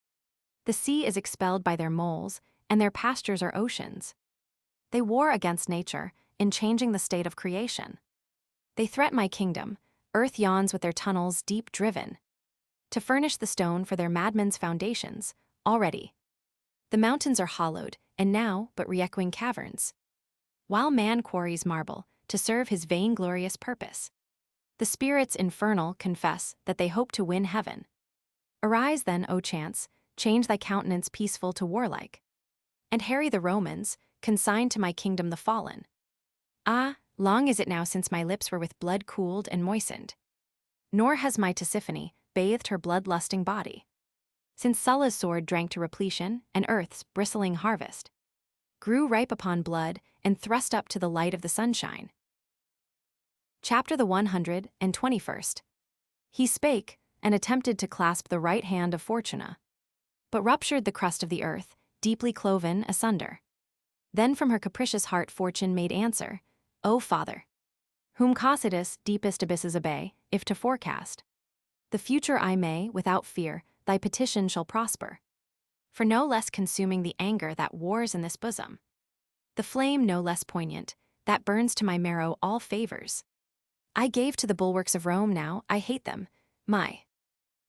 The sea is expelled by their moles, and their pastures are oceans. They war against nature, in changing the state of creation. They threat my kingdom, earth yawns with their tunnels deep driven, to furnish the stone for their madmen's foundations. Already the mountains are hollowed, and now but re-echoing caverns, while man quarries marble to serve his vainglorious purpose. The spirits infernal confess that they hope to win heaven. Arise then, O chance, change thy countenance peaceful to warlike. And harry the Romans, consign to my kingdom the fallen. Ah, long is it now since my lips were with blood cooled and moistened. Nor has my Tisiphone bathed her blood-lusting body. Since Sulla's sword drank to repletion, and earth's bristling harvest grew ripe upon blood and thrust up to the light of the sunshine. Chapter the 121st. He spake, and attempted to clasp the right hand of Fortuna, but ruptured the crust of the earth, deeply cloven asunder. Then from her capricious heart Fortune made answer, O Father, whom Cocytus deepest abysses obey, if to forecast the future I may, without fear, thy petition shall prosper. For no less consuming the anger that wars in this bosom, the flame no less poignant, that burns to my marrow all favors. I gave to the bulwarks of Rome now, I hate them, my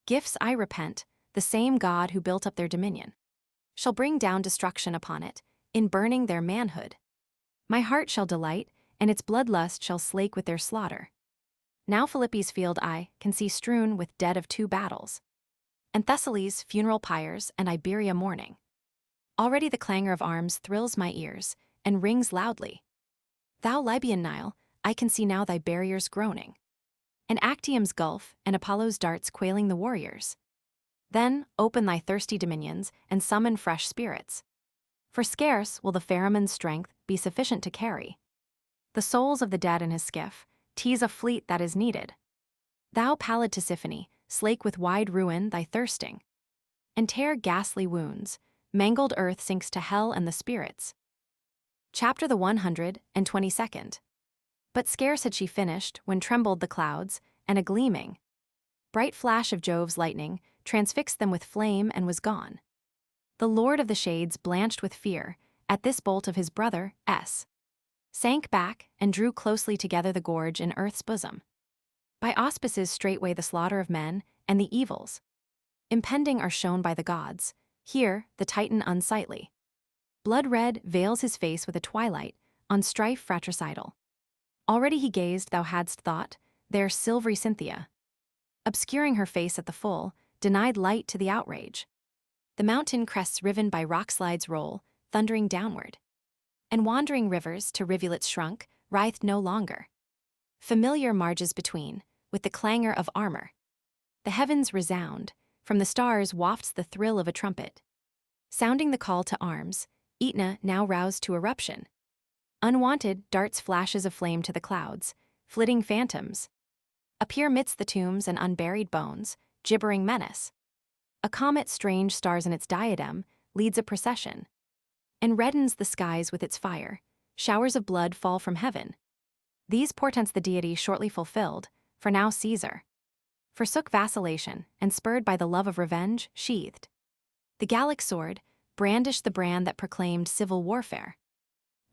gifts I repent, the same God who built up their dominion shall bring down destruction upon it, in burning their manhood. My heart shall delight, and its bloodlust shall slake with their slaughter. Now Philippi's field I can see strewn with dead of 2 battles, and Thessaly's funeral pyres and Iberia mourning. Already the clangor of arms thrills my ears, and rings loudly. Thou Libyan Nile, I can see now thy barriers groaning, and Actium's gulf and Apollo's darts quailing the warriors. Then open thy thirsty dominions and summon fresh spirits. For scarce will the ferryman's strength be sufficient to carry the souls of the dead in his skiff, tease a fleet that is needed. Thou pallid Tisiphone, slake with wide ruin thy thirsting, and tear ghastly wounds, mangled earth sinks to hell and the spirits. Chapter the 122nd. But scarce had she finished when trembled the clouds, and a gleaming bright flash of Jove's lightning transfixed them with flame and was gone. The Lord of the Shades, blanched with fear at this bolt of his brother, sank back and drew closely together the gorge in earth's bosom. By auspices straightway the slaughter of men and the evils impending are shown by the gods. Here the Titan unsightly blood-red veils his face with a twilight on strife fratricidal. Already he gazed, thou hadst thought, there silvery Cynthia, obscuring her face at the full, denied light to the outrage. The mountain crests riven by rock slides roll, thundering downward, and wandering rivers to rivulets shrunk, writhed no longer. Familiar marges between, with the clangor of armor. The heavens resound, from the stars wafts the thrill of a trumpet. Sounding the call to arms, Aetna now roused to eruption. Unwanted darts flashes of flame to the clouds, flitting phantoms appear midst the tombs and unburied bones, gibbering menace. A comet, strange stars in its diadem, leads a procession, and reddens the skies with its fire. Showers of blood fall from heaven. These portents the deity shortly fulfilled, for now Caesar forsook vacillation, and spurred by the love of revenge, sheathed the Gallic sword, brandished the brand that proclaimed civil warfare.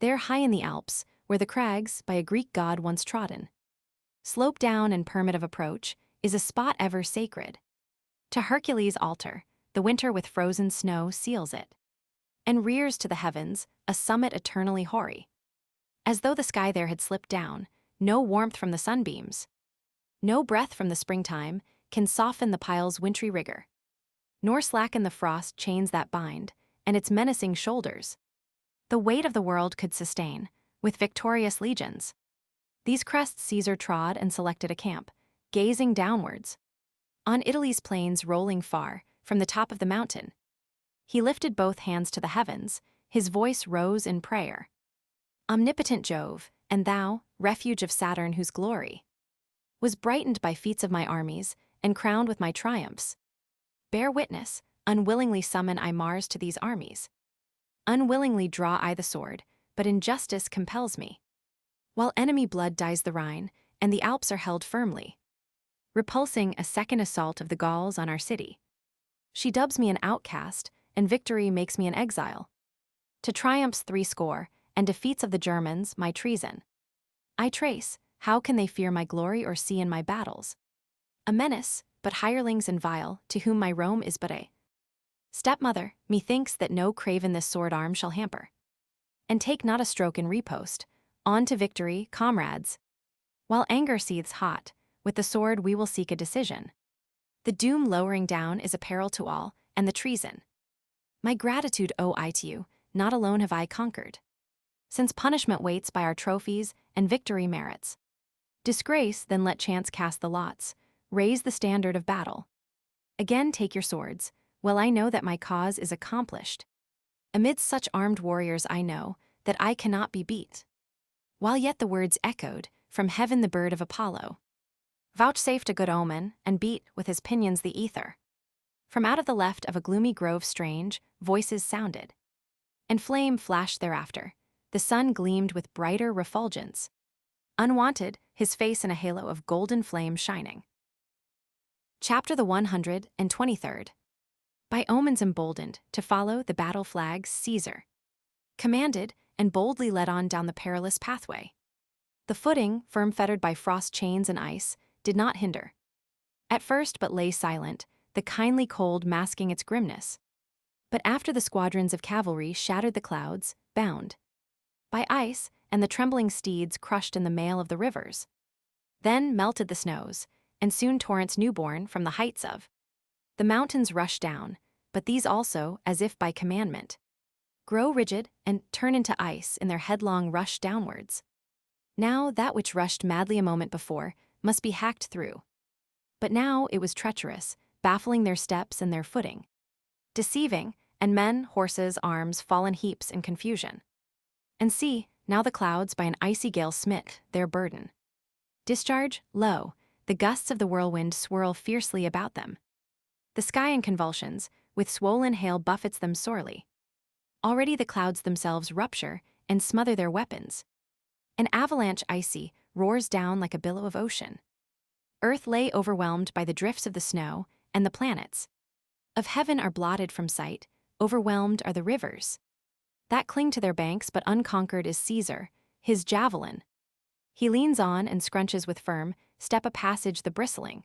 There high in the Alps, where the crags, by a Greek god once trodden, slope down and permit of approach, is a spot ever sacred. To Hercules' altar, the winter with frozen snow seals it, and rears to the heavens a summit eternally hoary. As though the sky there had slipped down, no warmth from the sunbeams, no breath from the springtime, can soften the pile's wintry rigor, nor slacken the frost chains that bind, and its menacing shoulders the weight of the world could sustain, with victorious legions. These crests Caesar trod and selected a camp, gazing downwards on Italy's plains rolling far from the top of the mountain. He lifted both hands to the heavens, his voice rose in prayer. Omnipotent Jove, and thou, refuge of Saturn whose glory was brightened by feats of my armies and crowned with my triumphs, bear witness, unwillingly summon I Mars to these armies. Unwillingly draw I the sword, but injustice compels me, while enemy blood dyes the Rhine, and the Alps are held firmly, repulsing a second assault of the Gauls on our city. She dubs me an outcast, and victory makes me an exile. To triumphs 80, and defeats of the Germans, my treason I trace. How can they fear my glory or see in my battles a menace, but hirelings and vile, to whom my Rome is but a stepmother? Methinks that no craven this sword arm shall hamper, and take not a stroke in riposte. On to victory, comrades. While anger seethes hot, with the sword we will seek a decision. The doom lowering down is a peril to all, and the treason. My gratitude owe I to you, not alone have I conquered. Since punishment waits by our trophies and victory merits. Disgrace, then let chance cast the lots, raise the standard of battle. Again take your swords, well I know that my cause is accomplished. Amidst such armed warriors I know that I cannot be beat. While yet the words echoed, from heaven the bird of Apollo vouchsafed a good omen, and beat with his pinions the ether. From out of the left of a gloomy grove strange voices sounded, and flame flashed thereafter. The sun gleamed with brighter refulgence. Unwanted, his face in a halo of golden flame shining. Chapter the 123rd. By omens emboldened, to follow the battle flags Caesar commanded, and boldly led on down the perilous pathway. The footing, firm fettered by frost chains and ice, did not hinder. At first but lay silent, the kindly cold masking its grimness. But after the squadrons of cavalry shattered the clouds, bound by ice, and the trembling steeds crushed in the mail of the rivers. Then melted the snows, and soon torrents newborn from the heights of the mountains rush down, but these also, as if by commandment, grow rigid and turn into ice in their headlong rush downwards. Now that which rushed madly a moment before must be hacked through. But now it was treacherous, baffling their steps and their footing, deceiving, and men, horses, arms fall in heaps in confusion. And see, now the clouds by an icy gale smit their burden. Discharge, lo, the gusts of the whirlwind swirl fiercely about them. The sky in convulsions, with swollen hail buffets them sorely. Already the clouds themselves rupture and smother their weapons. An avalanche icy roars down like a billow of ocean. Earth lay overwhelmed by the drifts of the snow, and the planets of heaven are blotted from sight, overwhelmed are the rivers that cling to their banks, but unconquered is Caesar, his javelin. He leans on and scrunches with firm step a passage the bristling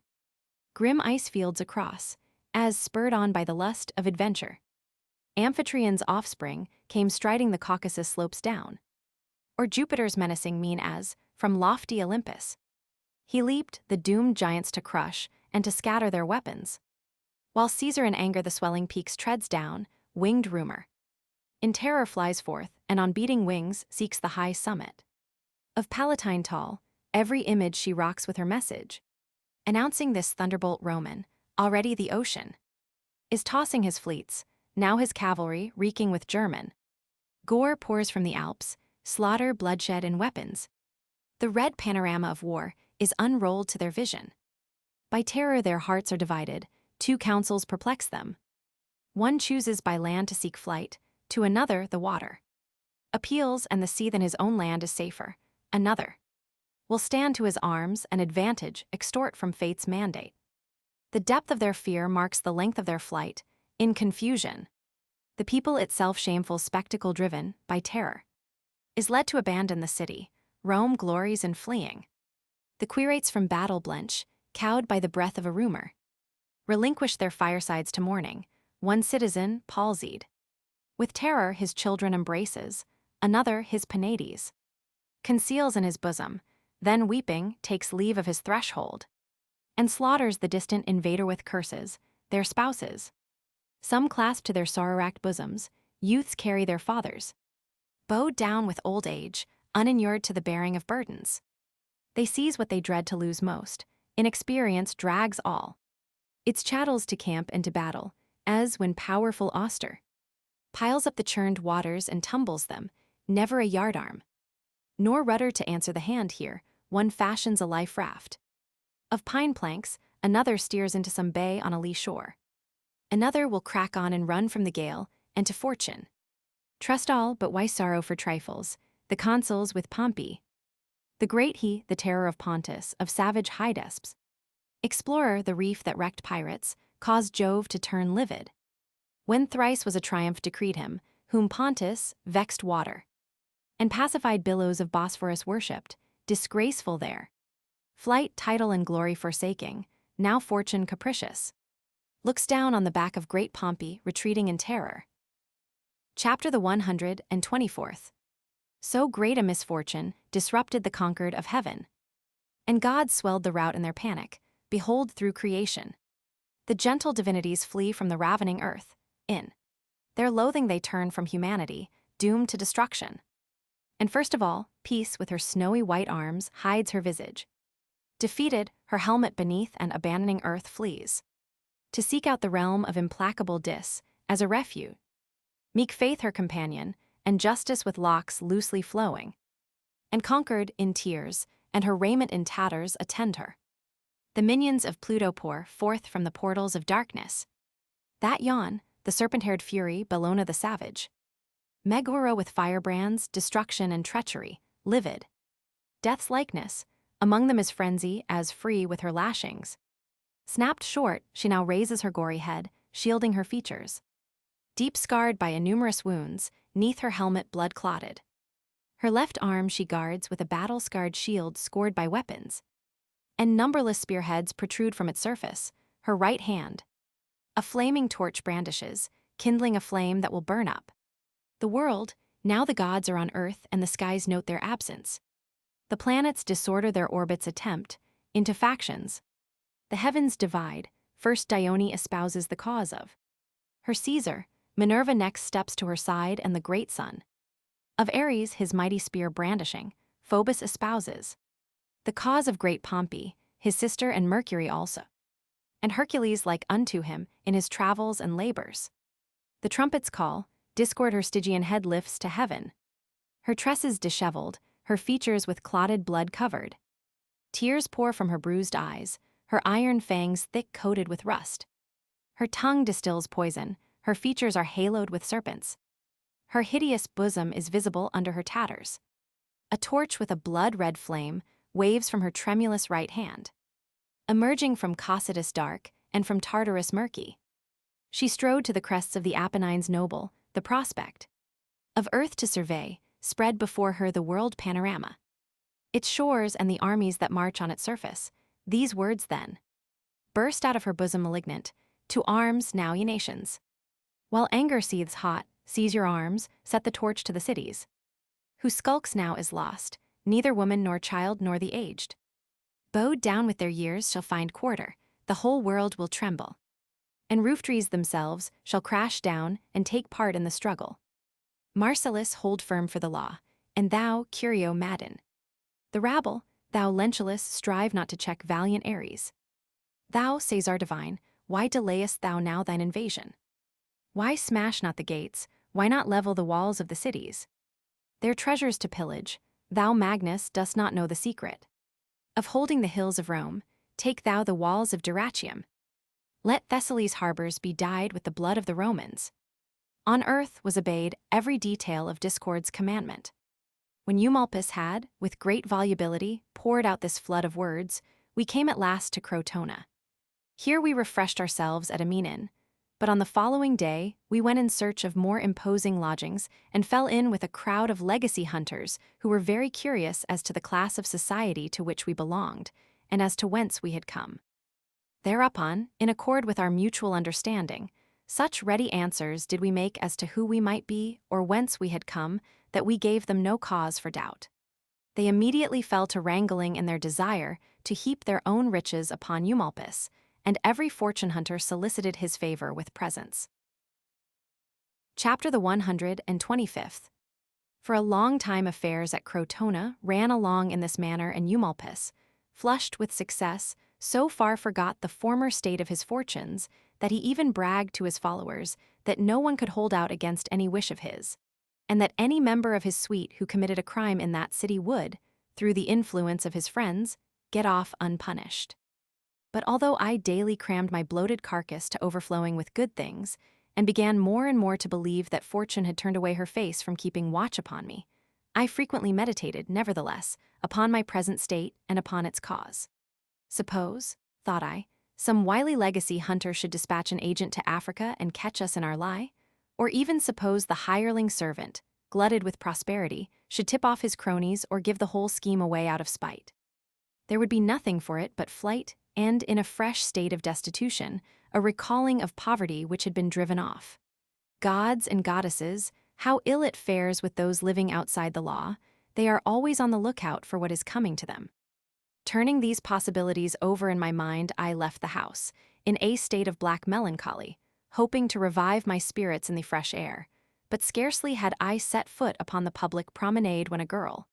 grim ice fields across, as spurred on by the lust of adventure. Amphitrion's offspring came striding the Caucasus slopes down, or Jupiter's menacing mien as, from lofty Olympus, he leaped the doomed giants to crush and to scatter their weapons. While Caesar in anger the swelling peaks treads down, winged rumor in terror flies forth, and on beating wings seeks the high summit of Palatine tall. Every image she rocks with her message, announcing this thunderbolt Roman. Already the ocean is tossing his fleets, now his cavalry reeking with German gore pours from the Alps, slaughter, bloodshed, and weapons. The red panorama of war is unrolled to their vision. By terror their hearts are divided, two counsels perplex them. One chooses by land to seek flight, to another the water appeals, and the sea than his own land is safer. Another will stand to his arms and advantage extort from fate's mandate. The depth of their fear marks the length of their flight, in confusion. The people itself, shameful spectacle driven by terror, is led to abandon the city. Rome glories in fleeing. The quirates from battle blench, cowed by the breath of a rumor, relinquish their firesides to mourning. One citizen, palsied with terror, his children embraces, another his penates conceals in his bosom, then weeping takes leave of his threshold, and slaughters the distant invader with curses, their spouses. Some clasp to their sorrow-racked bosoms, youths carry their fathers, bowed down with old age, uninured to the bearing of burdens. They seize what they dread to lose most, inexperience drags all its chattels to camp and to battle, as when powerful Auster piles up the churned waters and tumbles them, never a yardarm, nor rudder to answer the hand here. One fashions a life raft of pine planks, another steers into some bay on a lee shore. Another will crack on and run from the gale, and to fortune trust all, but why sorrow for trifles? The consuls with Pompey, the great he, the terror of Pontus, of savage Hydesps, explorer, the reef that wrecked pirates, caused Jove to turn livid, when thrice was a triumph decreed him, whom Pontus vexed water, and pacified billows of Bosphorus worshipped, disgraceful there. Flight, title, and glory forsaking, now fortune capricious looks down on the back of great Pompey, retreating in terror. Chapter the 124th. So great a misfortune disrupted the conquered of heaven, and gods swelled the rout in their panic. Behold through creation The gentle divinities flee from the ravening earth. In their loathing they turn from humanity, doomed to destruction. And first of all, Peace, with her snowy white arms, hides her visage. Defeated, her helmet beneath and abandoning earth flees, to seek out the realm of implacable Dis, as a refuge. Meek Faith her companion, and Justice with locks loosely flowing, and conquered in tears, and her raiment in tatters attend her. The minions of Pluto pour forth from the portals of darkness. That yawn, the serpent-haired fury, Bellona the savage. Megara with firebrands, destruction and treachery, livid. Death's likeness, among them is frenzy, as free with her lashings. Snapped short, she now raises her gory head, shielding her features. Deep scarred by innumerous wounds, neath her helmet blood-clotted. Her left arm she guards with a battle-scarred shield scored by weapons, and numberless spearheads protrude from its surface. Her right hand a flaming torch brandishes, kindling a flame that will burn up the world. Now the gods are on earth and the skies note their absence. The planets disorder their orbits, attempt into factions. The heavens divide. First Dione espouses the cause of her Caesar. Minerva next steps to her side, and the great son of Ares, his mighty spear brandishing, Phobos espouses the cause of great Pompey, his sister, and Mercury also, and Hercules like unto him in his travels and labors. The trumpets call, Discord her Stygian head lifts to heaven. Her tresses disheveled, her features with clotted blood covered. Tears pour from her bruised eyes, her iron fangs thick coated with rust. Her tongue distills poison, her features are haloed with serpents. Her hideous bosom is visible under her tatters. A torch with a blood-red flame waves from her tremulous right hand, emerging from Cocytus dark and from Tartarus murky. She strode to the crests of the Apennines noble, the prospect of earth to survey, spread before her the world panorama, its shores and the armies that march on its surface. These words then burst out of her bosom malignant, to arms now, ye nations. While anger seethes hot, seize your arms, set the torch to the cities. Who skulks now is lost, neither woman nor child nor the aged. Bowed down with their years shall find quarter, the whole world will tremble. And roof trees themselves shall crash down and take part in the struggle. Marcellus, hold firm for the law, and thou, Curio, madden the rabble. Thou, Lentulus, strive not to check valiant Ares. Thou, Caesar divine, why delayest thou now thine invasion? Why smash not the gates, why not level the walls of the cities? Their treasures to pillage. Thou, Magnus, dost not know the secret of holding the hills of Rome. Take thou the walls of Dyrrhachium. Let Thessaly's harbors be dyed with the blood of the Romans. On earth was obeyed every detail of discord's commandment. When Eumolpus had, with great volubility, poured out this flood of words, we came at last to Crotona. Here we refreshed ourselves at a mean inn, but on the following day we went in search of more imposing lodgings and fell in with a crowd of legacy hunters who were very curious as to the class of society to which we belonged, and as to whence we had come. Thereupon, in accord with our mutual understanding, such ready answers did we make as to who we might be or whence we had come, that we gave them no cause for doubt. They immediately fell to wrangling in their desire to heap their own riches upon Eumolpus, and every fortune hunter solicited his favor with presents. Chapter the 125th. For a long time affairs at Crotona ran along in this manner, and Eumolpus, flushed with success, so far forgot the former state of his fortunes that he even bragged to his followers that no one could hold out against any wish of his, and that any member of his suite who committed a crime in that city would, through the influence of his friends, get off unpunished. But although I daily crammed my bloated carcass to overflowing with good things, and began more and more to believe that fortune had turned away her face from keeping watch upon me, I frequently meditated, nevertheless, upon my present state and upon its cause. Suppose, thought I, some wily legacy hunter should dispatch an agent to Africa and catch us in our lie? Or even suppose the hireling servant, glutted with prosperity, should tip off his cronies or give the whole scheme away out of spite. There would be nothing for it but flight, and, in a fresh state of destitution, a recalling of poverty which had been driven off. Gods and goddesses, how ill it fares with those living outside the law, they are always on the lookout for what is coming to them. Turning these possibilities over in my mind, I left the house, in a state of black melancholy, hoping to revive my spirits in the fresh air. But scarcely had I set foot upon the public promenade when a girl,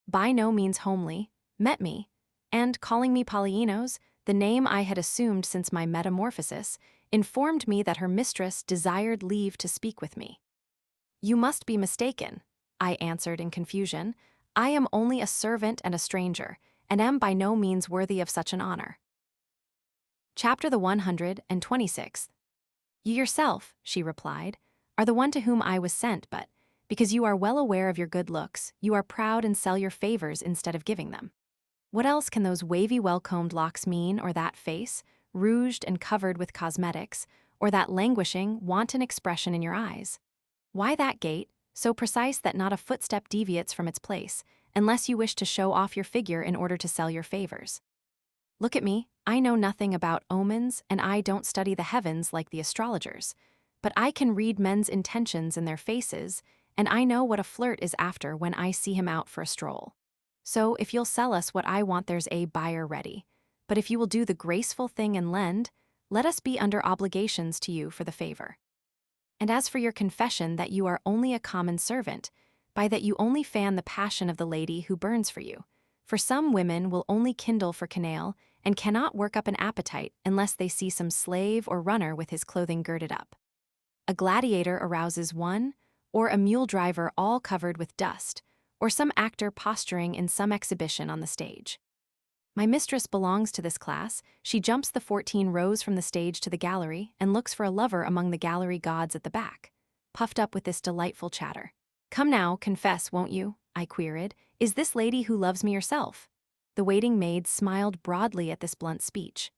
by no means homely, met me, and, calling me Polyinos, the name I had assumed since my metamorphosis, informed me that her mistress desired leave to speak with me. "You must be mistaken," I answered in confusion. "I am only a servant and a stranger, and am by no means worthy of such an honor." Chapter the 126th. "You yourself," she replied, "are the one to whom I was sent, but, because you are well aware of your good looks, you are proud and sell your favors instead of giving them. What else can those wavy well-combed locks mean, or that face, rouged and covered with cosmetics, or that languishing, wanton expression in your eyes? Why that gait, so precise that not a footstep deviates from its place, unless you wish to show off your figure in order to sell your favors? Look at me, I know nothing about omens, and I don't study the heavens like the astrologers, but I can read men's intentions in their faces, and I know what a flirt is after when I see him out for a stroll. So if you'll sell us what I want, there's a buyer ready. But if you will do the graceful thing and lend, let us be under obligations to you for the favor. And as for your confession that you are only a common servant, by that you only fan the passion of the lady who burns for you. For some women will only kindle for canaille, and cannot work up an appetite unless they see some slave or runner with his clothing girded up. A gladiator arouses one, or a mule driver all covered with dust, or some actor posturing in some exhibition on the stage. My mistress belongs to this class. She jumps the 14 rows from the stage to the gallery and looks for a lover among the gallery gods at the back, puffed up with this delightful chatter. "Come now, confess, won't you?" I queried. "Is this lady who loves me yourself?" The waiting maid smiled broadly at this blunt speech.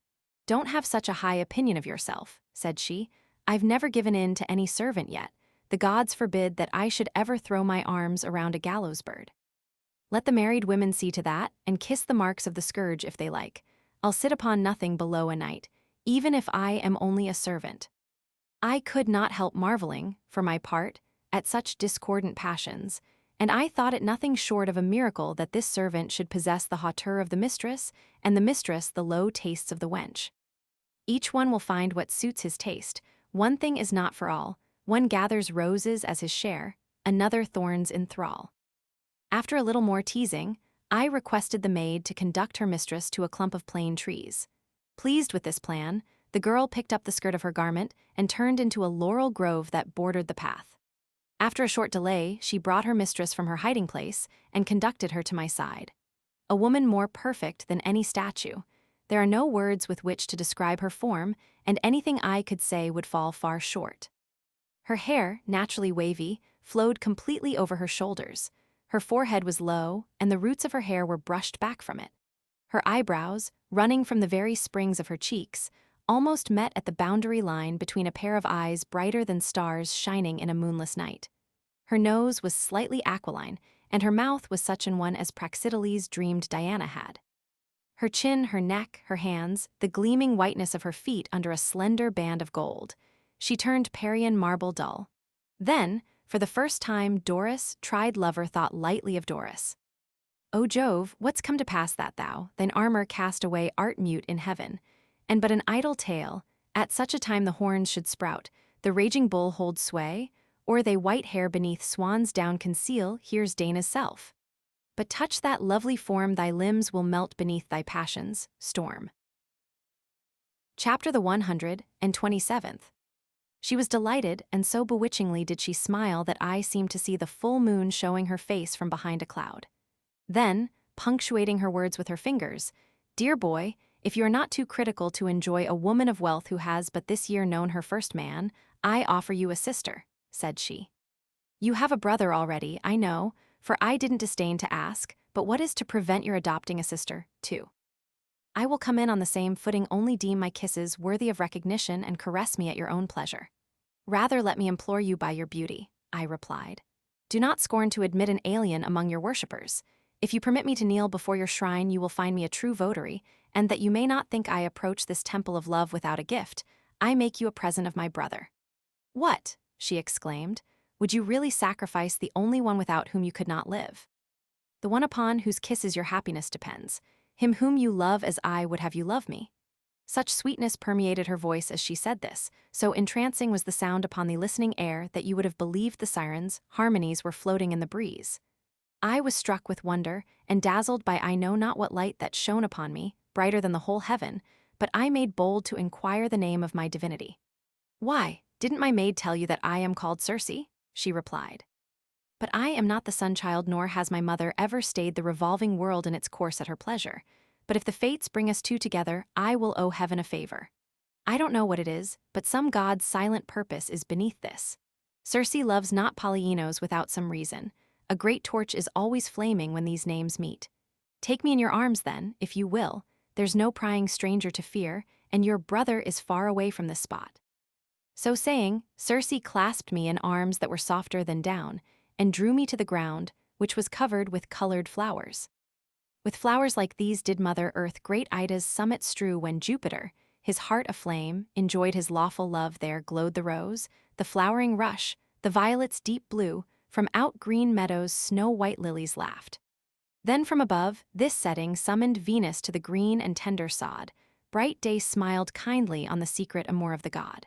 "Don't have such a high opinion of yourself," said she. "I've never given in to any servant yet. The gods forbid that I should ever throw my arms around a gallows bird. Let the married women see to that, and kiss the marks of the scourge if they like. I'll sit upon nothing below a knight, even if I am only a servant." I could not help marveling, for my part, at such discordant passions, and I thought it nothing short of a miracle that this servant should possess the hauteur of the mistress, and the mistress the low tastes of the wench. Each one will find what suits his taste. One thing is not for all. One gathers roses as his share, another thorns in thrall. After a little more teasing, I requested the maid to conduct her mistress to a clump of plane trees. Pleased with this plan, the girl picked up the skirt of her garment and turned into a laurel grove that bordered the path. After a short delay, she brought her mistress from her hiding place and conducted her to my side. A woman more perfect than any statue. There are no words with which to describe her form, and anything I could say would fall far short. Her hair, naturally wavy, flowed completely over her shoulders. Her forehead was low, and the roots of her hair were brushed back from it. Her eyebrows, running from the very springs of her cheeks, almost met at the boundary line between a pair of eyes brighter than stars shining in a moonless night. Her nose was slightly aquiline, and her mouth was such an one as Praxiteles dreamed Diana had. Her chin, her neck, her hands, the gleaming whiteness of her feet under a slender band of gold. She turned Parian marble dull. Then, for the first time, Doris, tried lover, thought lightly of Doris. "O Jove, what's come to pass that thou, thine armor cast away, art mute in heaven? And but an idle tale, at such a time the horns should sprout, the raging bull hold sway, or they white hair beneath swan's down conceal, here's Dana's self. But touch that lovely form, thy limbs will melt beneath thy passions, storm." Chapter the 127th. She was delighted, and so bewitchingly did she smile that I seemed to see the full moon showing her face from behind a cloud. Then, punctuating her words with her fingers, "Dear boy, if you are not too critical to enjoy a woman of wealth who has but this year known her first man, I offer you a sister," said she. "You have a brother already, I know, for I didn't disdain to ask, but what is to prevent your adopting a sister, too? I will come in on the same footing, only deem my kisses worthy of recognition and caress me at your own pleasure." "Rather let me implore you by your beauty," I replied. "Do not scorn to admit an alien among your worshippers. If you permit me to kneel before your shrine, you will find me a true votary, and that you may not think I approach this temple of love without a gift, I make you a present of my brother." "What?" she exclaimed. "Would you really sacrifice the only one without whom you could not live?" "The one upon whose kisses your happiness depends, him whom you love as I would have you love me." Such sweetness permeated her voice as she said this, so entrancing was the sound upon the listening air that you would have believed the sirens' harmonies were floating in the breeze. I was struck with wonder, and dazzled by I know not what light that shone upon me, brighter than the whole heaven, but I made bold to inquire the name of my divinity. "Why, didn't my maid tell you that I am called Circe?" she replied. "But I am not the sun-child, nor has my mother ever stayed the revolving world in its course at her pleasure. But if the fates bring us two together, I will owe heaven a favor. I don't know what it is, but some god's silent purpose is beneath this. Circe loves not Polyinos without some reason. A great torch is always flaming when these names meet. Take me in your arms then, if you will. There's no prying stranger to fear, and your brother is far away from this spot." So saying, Circe clasped me in arms that were softer than down, and drew me to the ground, which was covered with colored flowers. With flowers like these did Mother Earth great Ida's summit strew when Jupiter, his heart aflame, enjoyed his lawful love there glowed the rose, the flowering rush, the violet's deep blue, from out green meadows snow-white lilies laughed. Then from above, this setting summoned Venus to the green and tender sod, bright day smiled kindly on the secret amour of the god.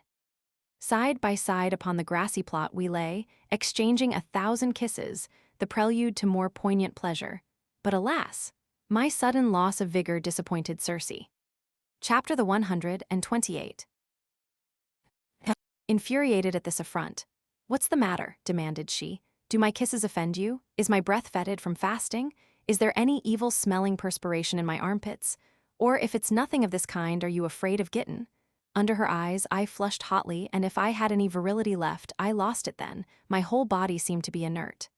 Side by side upon the grassy plot we lay, exchanging 1,000 kisses, the prelude to more poignant pleasure. But alas, my sudden loss of vigor disappointed Circe. Chapter the 128. Infuriated at this affront, "What's the matter?" demanded she. "Do my kisses offend you? Is my breath fetid from fasting? Is there any evil-smelling perspiration in my armpits? Or if it's nothing of this kind, are you afraid of Gittin?" Under her eyes, I flushed hotly, and if I had any virility left, I lost it then. My whole body seemed to be inert.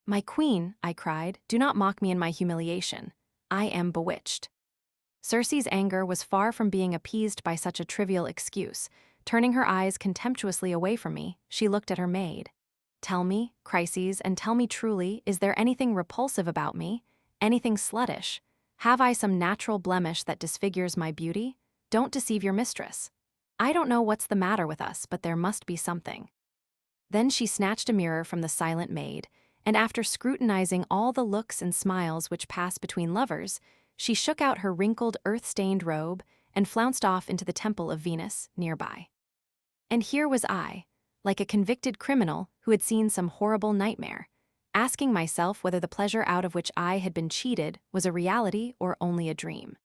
"My queen," I cried, "do not mock me in my humiliation. I am bewitched." Circe's anger was far from being appeased by such a trivial excuse. Turning her eyes contemptuously away from me, she looked at her maid. "Tell me, Chryses, and tell me truly, is there anything repulsive about me? Anything sluttish? Have I some natural blemish that disfigures my beauty? Don't deceive your mistress. I don't know what's the matter with us, but there must be something." Then she snatched a mirror from the silent maid, and after scrutinizing all the looks and smiles which pass between lovers, she shook out her wrinkled, earth-stained robe and flounced off into the temple of Venus, nearby. And here was I, like a convicted criminal who had seen some horrible nightmare, asking myself whether the pleasure out of which I had been cheated was a reality or only a dream.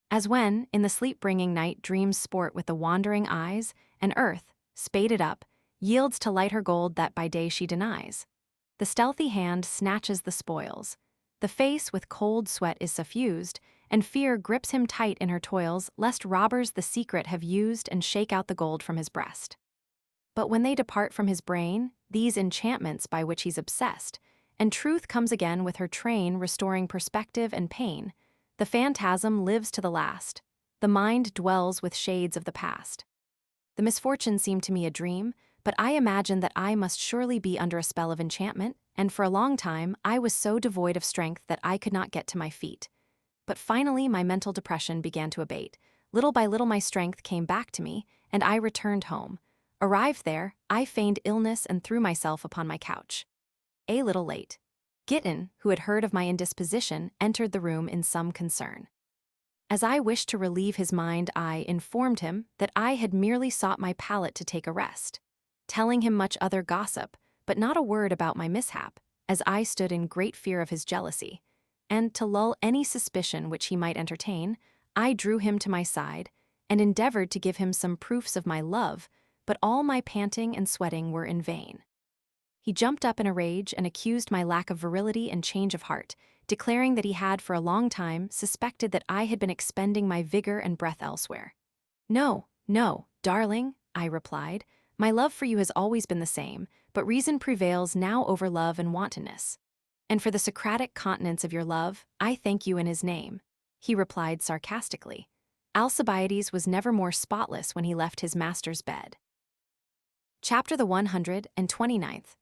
As when, in the sleep-bringing night, dreams sport with the wandering eyes, and earth, spaded up, yields to light her gold that by day she denies. The stealthy hand snatches the spoils. The face with cold sweat is suffused, and fear grips him tight in her toils, lest robbers the secret have used and shake out the gold from his breast. But when they depart from his brain, these enchantments by which he's obsessed, and truth comes again with her train restoring perspective and pain, the phantasm lives to the last. The mind dwells with shades of the past. The misfortune seemed to me a dream, but I imagined that I must surely be under a spell of enchantment, and for a long time I was so devoid of strength that I could not get to my feet. But finally my mental depression began to abate. Little by little my strength came back to me, and I returned home. Arrived there, I feigned illness and threw myself upon my couch. A little late. Gittin, who had heard of my indisposition, entered the room in some concern. As I wished to relieve his mind, I informed him that I had merely sought my palate to take a rest, telling him much other gossip, but not a word about my mishap, as I stood in great fear of his jealousy. And to lull any suspicion which he might entertain, I drew him to my side, and endeavored to give him some proofs of my love, but all my panting and sweating were in vain. He jumped up in a rage and accused my lack of virility and change of heart, declaring that he had for a long time suspected that I had been expending my vigor and breath elsewhere. "No, no, darling," I replied, "my love for you has always been the same, but reason prevails now over love and wantonness. And for the Socratic continence of your love, I thank you in his name," he replied sarcastically. Alcibiades was never more spotless when he left his master's bed. Chapter the 129th.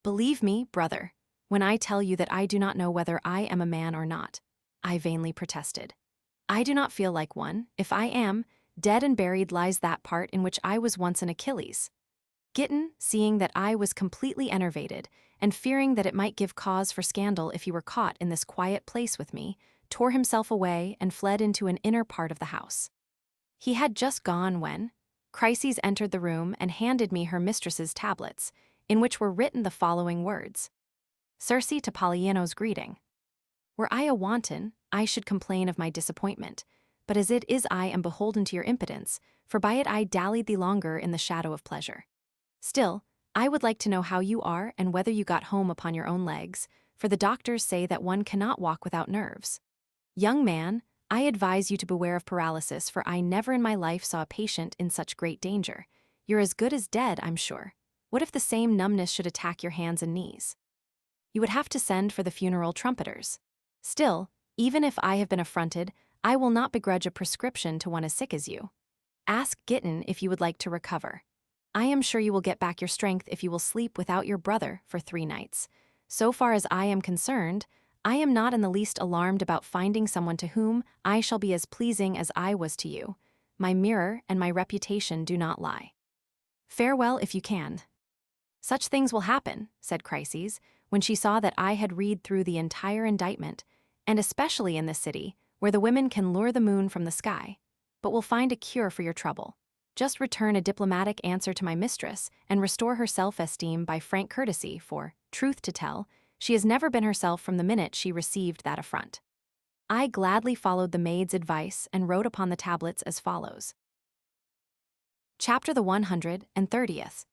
"Believe me, brother, when I tell you that I do not know whether I am a man or not," I vainly protested. "I do not feel like one. If I am, dead and buried lies that part in which I was once an Achilles." Gittin, seeing that I was completely enervated, and fearing that it might give cause for scandal if he were caught in this quiet place with me, tore himself away and fled into an inner part of the house. He had just gone when Chryses entered the room and handed me her mistress's tablets, in which were written the following words. Circe to Polyaeno's greeting. Were I a wanton, I should complain of my disappointment, but as it is I am beholden to your impotence, for by it I dallied thee longer in the shadow of pleasure. Still, I would like to know how you are and whether you got home upon your own legs, for the doctors say that one cannot walk without nerves. Young man, I advise you to beware of paralysis, for I never in my life saw a patient in such great danger. You're as good as dead, I'm sure. What if the same numbness should attack your hands and knees? You would have to send for the funeral trumpeters. Still, even if I have been affronted, I will not begrudge a prescription to one as sick as you. Ask Gittin if you would like to recover. I am sure you will get back your strength if you will sleep without your brother for 3 nights. So far as I am concerned, I am not in the least alarmed about finding someone to whom I shall be as pleasing as I was to you. My mirror and my reputation do not lie. Farewell if you can. Such things will happen, said Chryses, when she saw that I had read through the entire indictment, and especially in this city, where the women can lure the moon from the sky, but will find a cure for your trouble. Just return a diplomatic answer to my mistress and restore her self-esteem by frank courtesy, for, truth to tell, she has never been herself from the minute she received that affront. I gladly followed the maid's advice and wrote upon the tablets as follows. Chapter the 130th.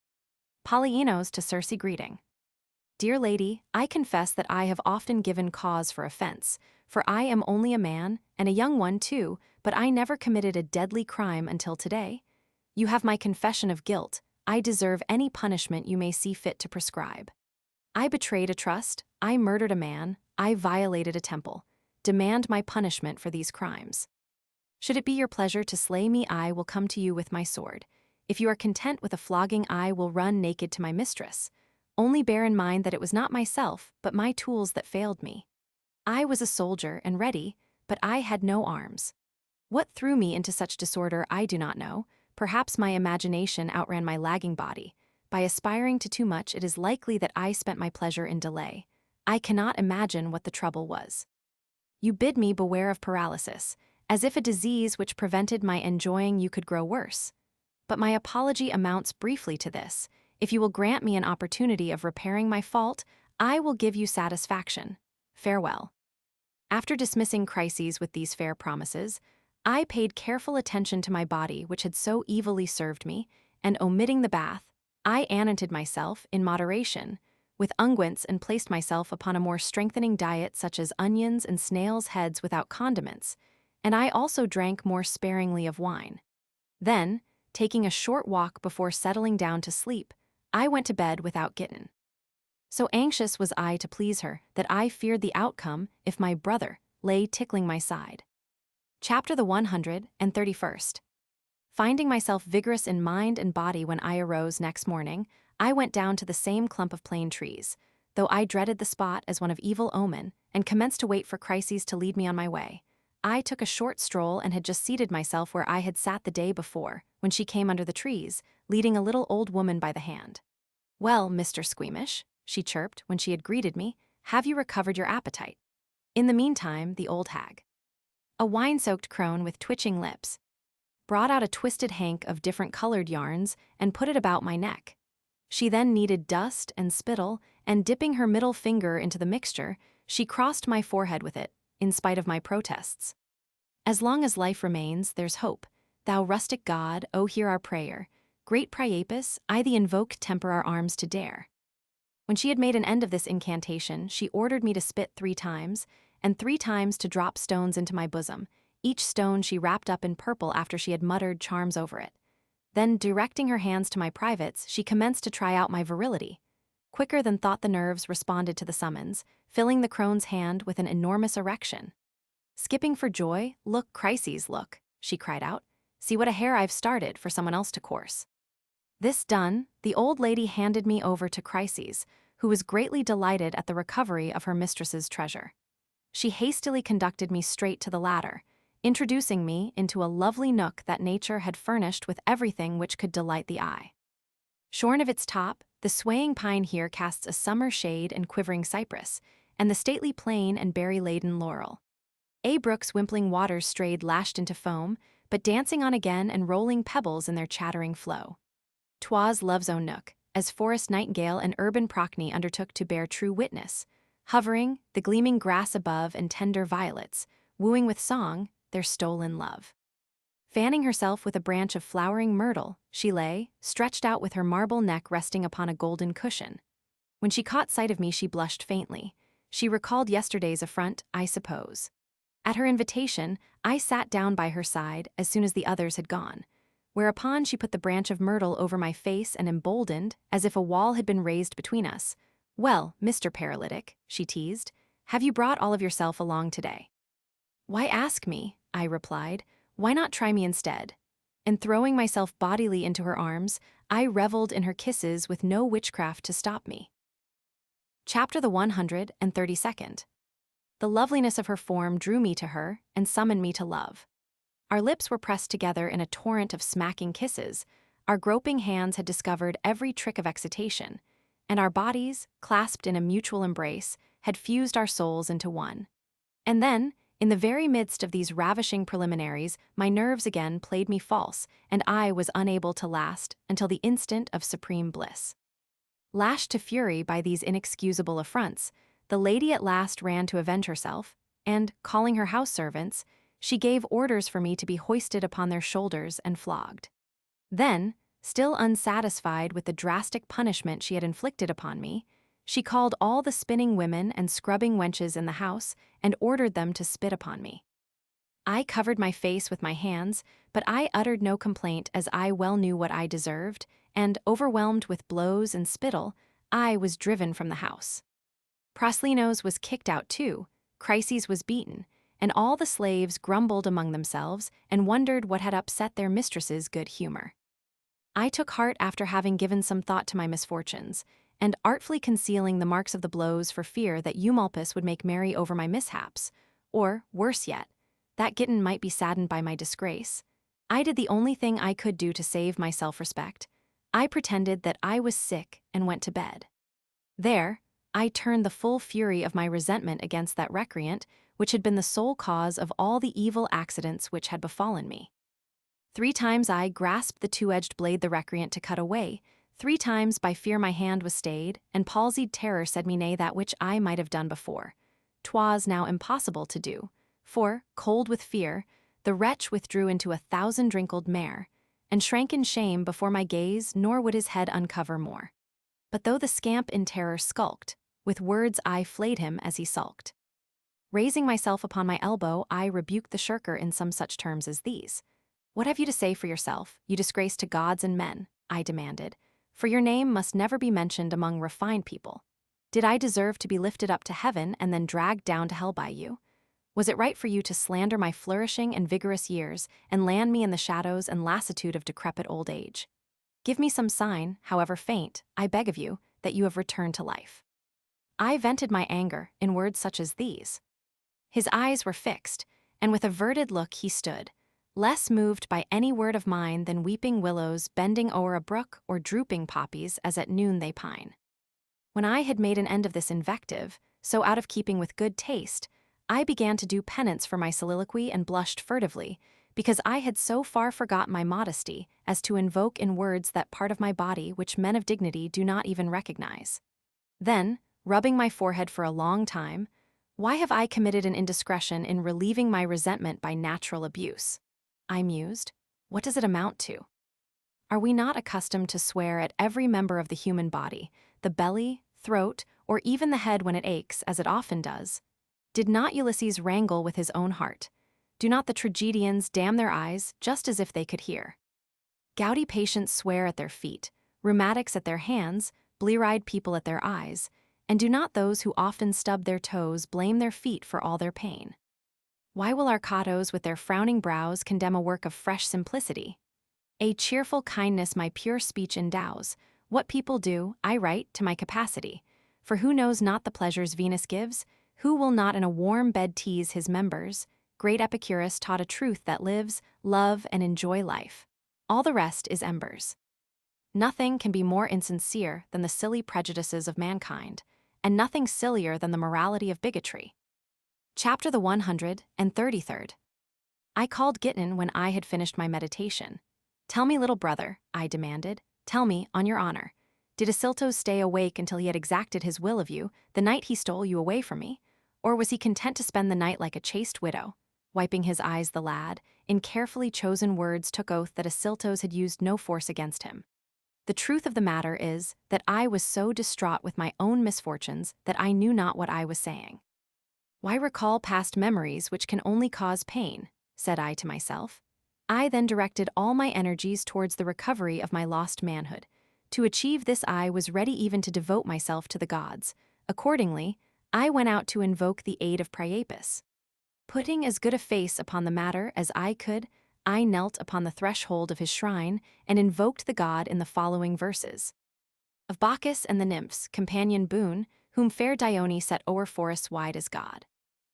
Polyaenos to Circe greeting. Dear lady, I confess that I have often given cause for offense, for I am only a man, and a young one too, but I never committed a deadly crime until today. You have my confession of guilt. I deserve any punishment you may see fit to prescribe. I betrayed a trust, I murdered a man, I violated a temple. Demand my punishment for these crimes. Should it be your pleasure to slay me, I will come to you with my sword. If you are content with a flogging, I will run naked to my mistress. Only bear in mind that it was not myself, but my tools that failed me. I was a soldier and ready, but I had no arms. What threw me into such disorder I do not know. Perhaps my imagination outran my lagging body. By aspiring to too much, it is likely that I spent my pleasure in delay. I cannot imagine what the trouble was. You bid me beware of paralysis, as if a disease which prevented my enjoying you could grow worse. But my apology amounts briefly to this. If you will grant me an opportunity of repairing my fault, I will give you satisfaction. Farewell. After dismissing Chryses with these fair promises, I paid careful attention to my body which had so evilly served me, and omitting the bath, I anointed myself, in moderation, with unguents and placed myself upon a more strengthening diet such as onions and snails' heads without condiments, and I also drank more sparingly of wine. Then, taking a short walk before settling down to sleep, I went to bed without Gittin. So anxious was I to please her that I feared the outcome if my brother lay tickling my side. Chapter the 131st. Finding myself vigorous in mind and body when I arose next morning, I went down to the same clump of plane trees, though I dreaded the spot as one of evil omen, and commenced to wait for Chryses to lead me on my way. I took a short stroll and had just seated myself where I had sat the day before, when she came under the trees, leading a little old woman by the hand. Well, Mr. Squeamish, she chirped when she had greeted me, have you recovered your appetite? In the meantime, the old hag, a wine-soaked crone with twitching lips, brought out a twisted hank of different-colored yarns and put it about my neck. She then kneaded dust and spittle, and dipping her middle finger into the mixture, she crossed my forehead with it, in spite of my protests. As long as life remains, there's hope. Thou rustic god, O hear our prayer. Great Priapus, I thee invoke, temper our arms to dare. When she had made an end of this incantation, she ordered me to spit 3 times, and 3 times to drop stones into my bosom. Each stone she wrapped up in purple after she had muttered charms over it. Then, directing her hands to my privates, she commenced to try out my virility. Quicker than thought the nerves responded to the summons, filling the crone's hand with an enormous erection. Skipping for joy, look, Chryses, look, she cried out. See what a hair I've started for someone else to course. This done, the old lady handed me over to Chryses, who was greatly delighted at the recovery of her mistress's treasure. She hastily conducted me straight to the ladder, introducing me into a lovely nook that nature had furnished with everything which could delight the eye. Shorn of its top, the swaying pine here casts a summer shade and quivering cypress, and the stately plane and berry-laden laurel. A brook's wimpling waters strayed lashed into foam, but dancing on again and rolling pebbles in their chattering flow. 'Twas love's own nook, as forest nightingale and urban Procne undertook to bear true witness, hovering, the gleaming grass above and tender violets, wooing with song their stolen love. Fanning herself with a branch of flowering myrtle, she lay, stretched out with her marble neck resting upon a golden cushion. When she caught sight of me, she blushed faintly. She recalled yesterday's affront, I suppose. At her invitation, I sat down by her side as soon as the others had gone, whereupon she put the branch of myrtle over my face and emboldened, as if a wall had been raised between us. "Well, Mr. Paralytic," she teased, "have you brought all of yourself along today?" "Why ask me?" I replied. "Why not try me instead?" And throwing myself bodily into her arms, I reveled in her kisses with no witchcraft to stop me. Chapter the 132nd. The loveliness of her form drew me to her and summoned me to love. Our lips were pressed together in a torrent of smacking kisses, our groping hands had discovered every trick of excitation, and our bodies, clasped in a mutual embrace, had fused our souls into one. And then, in the very midst of these ravishing preliminaries, my nerves again played me false, and I was unable to last until the instant of supreme bliss. Lashed to fury by these inexcusable affronts, the lady at last ran to avenge herself, and, calling her house servants, she gave orders for me to be hoisted upon their shoulders and flogged. Then, still unsatisfied with the drastic punishment she had inflicted upon me, she called all the spinning women and scrubbing wenches in the house and ordered them to spit upon me. I covered my face with my hands, but I uttered no complaint, as I well knew what I deserved, and, overwhelmed with blows and spittle, I was driven from the house. Proslenos was kicked out too, Chryses was beaten, and all the slaves grumbled among themselves and wondered what had upset their mistress's good humor. I took heart after having given some thought to my misfortunes, and artfully concealing the marks of the blows for fear that Eumolpus would make merry over my mishaps, or, worse yet, that Gittin might be saddened by my disgrace, I did the only thing I could do to save my self-respect. I pretended that I was sick and went to bed. There, I turned the full fury of my resentment against that recreant, which had been the sole cause of all the evil accidents which had befallen me. 3 times I grasped the two-edged blade the recreant to cut away, 3 times by fear my hand was stayed, and palsied terror said me nay that which I might have done before. 'Twas now impossible to do, for, cold with fear, the wretch withdrew into 1,000-drinkled mare, and shrank in shame before my gaze, nor would his head uncover more. But though the scamp in terror skulked, with words I flayed him as he sulked. Raising myself upon my elbow, I rebuked the shirker in some such terms as these. "What have you to say for yourself, you disgrace to gods and men?" I demanded, "for your name must never be mentioned among refined people. Did I deserve to be lifted up to heaven and then dragged down to hell by you? Was it right for you to slander my flourishing and vigorous years and land me in the shadows and lassitude of decrepit old age? Give me some sign, however faint, I beg of you, that you have returned to life." I vented my anger in words such as these. His eyes were fixed, and with averted look he stood, less moved by any word of mine than weeping willows bending o'er a brook or drooping poppies as at noon they pine. When I had made an end of this invective, so out of keeping with good taste, I began to do penance for my soliloquy and blushed furtively, because I had so far forgot my modesty as to invoke in words that part of my body which men of dignity do not even recognize. Then, rubbing my forehead for a long time, "Why have I committed an indiscretion in relieving my resentment by natural abuse?" I mused. "What does it amount to? Are we not accustomed to swear at every member of the human body, the belly, throat, or even the head when it aches, as it often does? Did not Ulysses wrangle with his own heart? Do not the tragedians damn their eyes just as if they could hear? Gouty patients swear at their feet, rheumatics at their hands, blear-eyed people at their eyes, and do not those who often stub their toes blame their feet for all their pain? Why will our catos with their frowning brows condemn a work of fresh simplicity? A cheerful kindness my pure speech endows. What people do, I write to my capacity. For who knows not the pleasures Venus gives? Who will not in a warm bed tease his members? Great Epicurus taught a truth that lives, love, and enjoy life. All the rest is embers. Nothing can be more insincere than the silly prejudices of mankind, and nothing sillier than the morality of bigotry. Chapter the 133rd. I called Gittin when I had finished my meditation. Tell me, little brother, I demanded. Tell me, on your honor. Did Ascyltos stay awake until he had exacted his will of you, the night he stole you away from me? Or was he content to spend the night like a chaste widow? Wiping his eyes, the lad, in carefully chosen words, took oath that Ascyltos had used no force against him. The truth of the matter is that I was so distraught with my own misfortunes that I knew not what I was saying. Why recall past memories which can only cause pain? Said I to myself. I then directed all my energies towards the recovery of my lost manhood. To achieve this I was ready even to devote myself to the gods. Accordingly, I went out to invoke the aid of Priapus. Putting as good a face upon the matter as I could, I knelt upon the threshold of his shrine and invoked the god in the following verses. Of Bacchus and the nymphs, companion boon, whom fair Dione set o'er forests wide as god.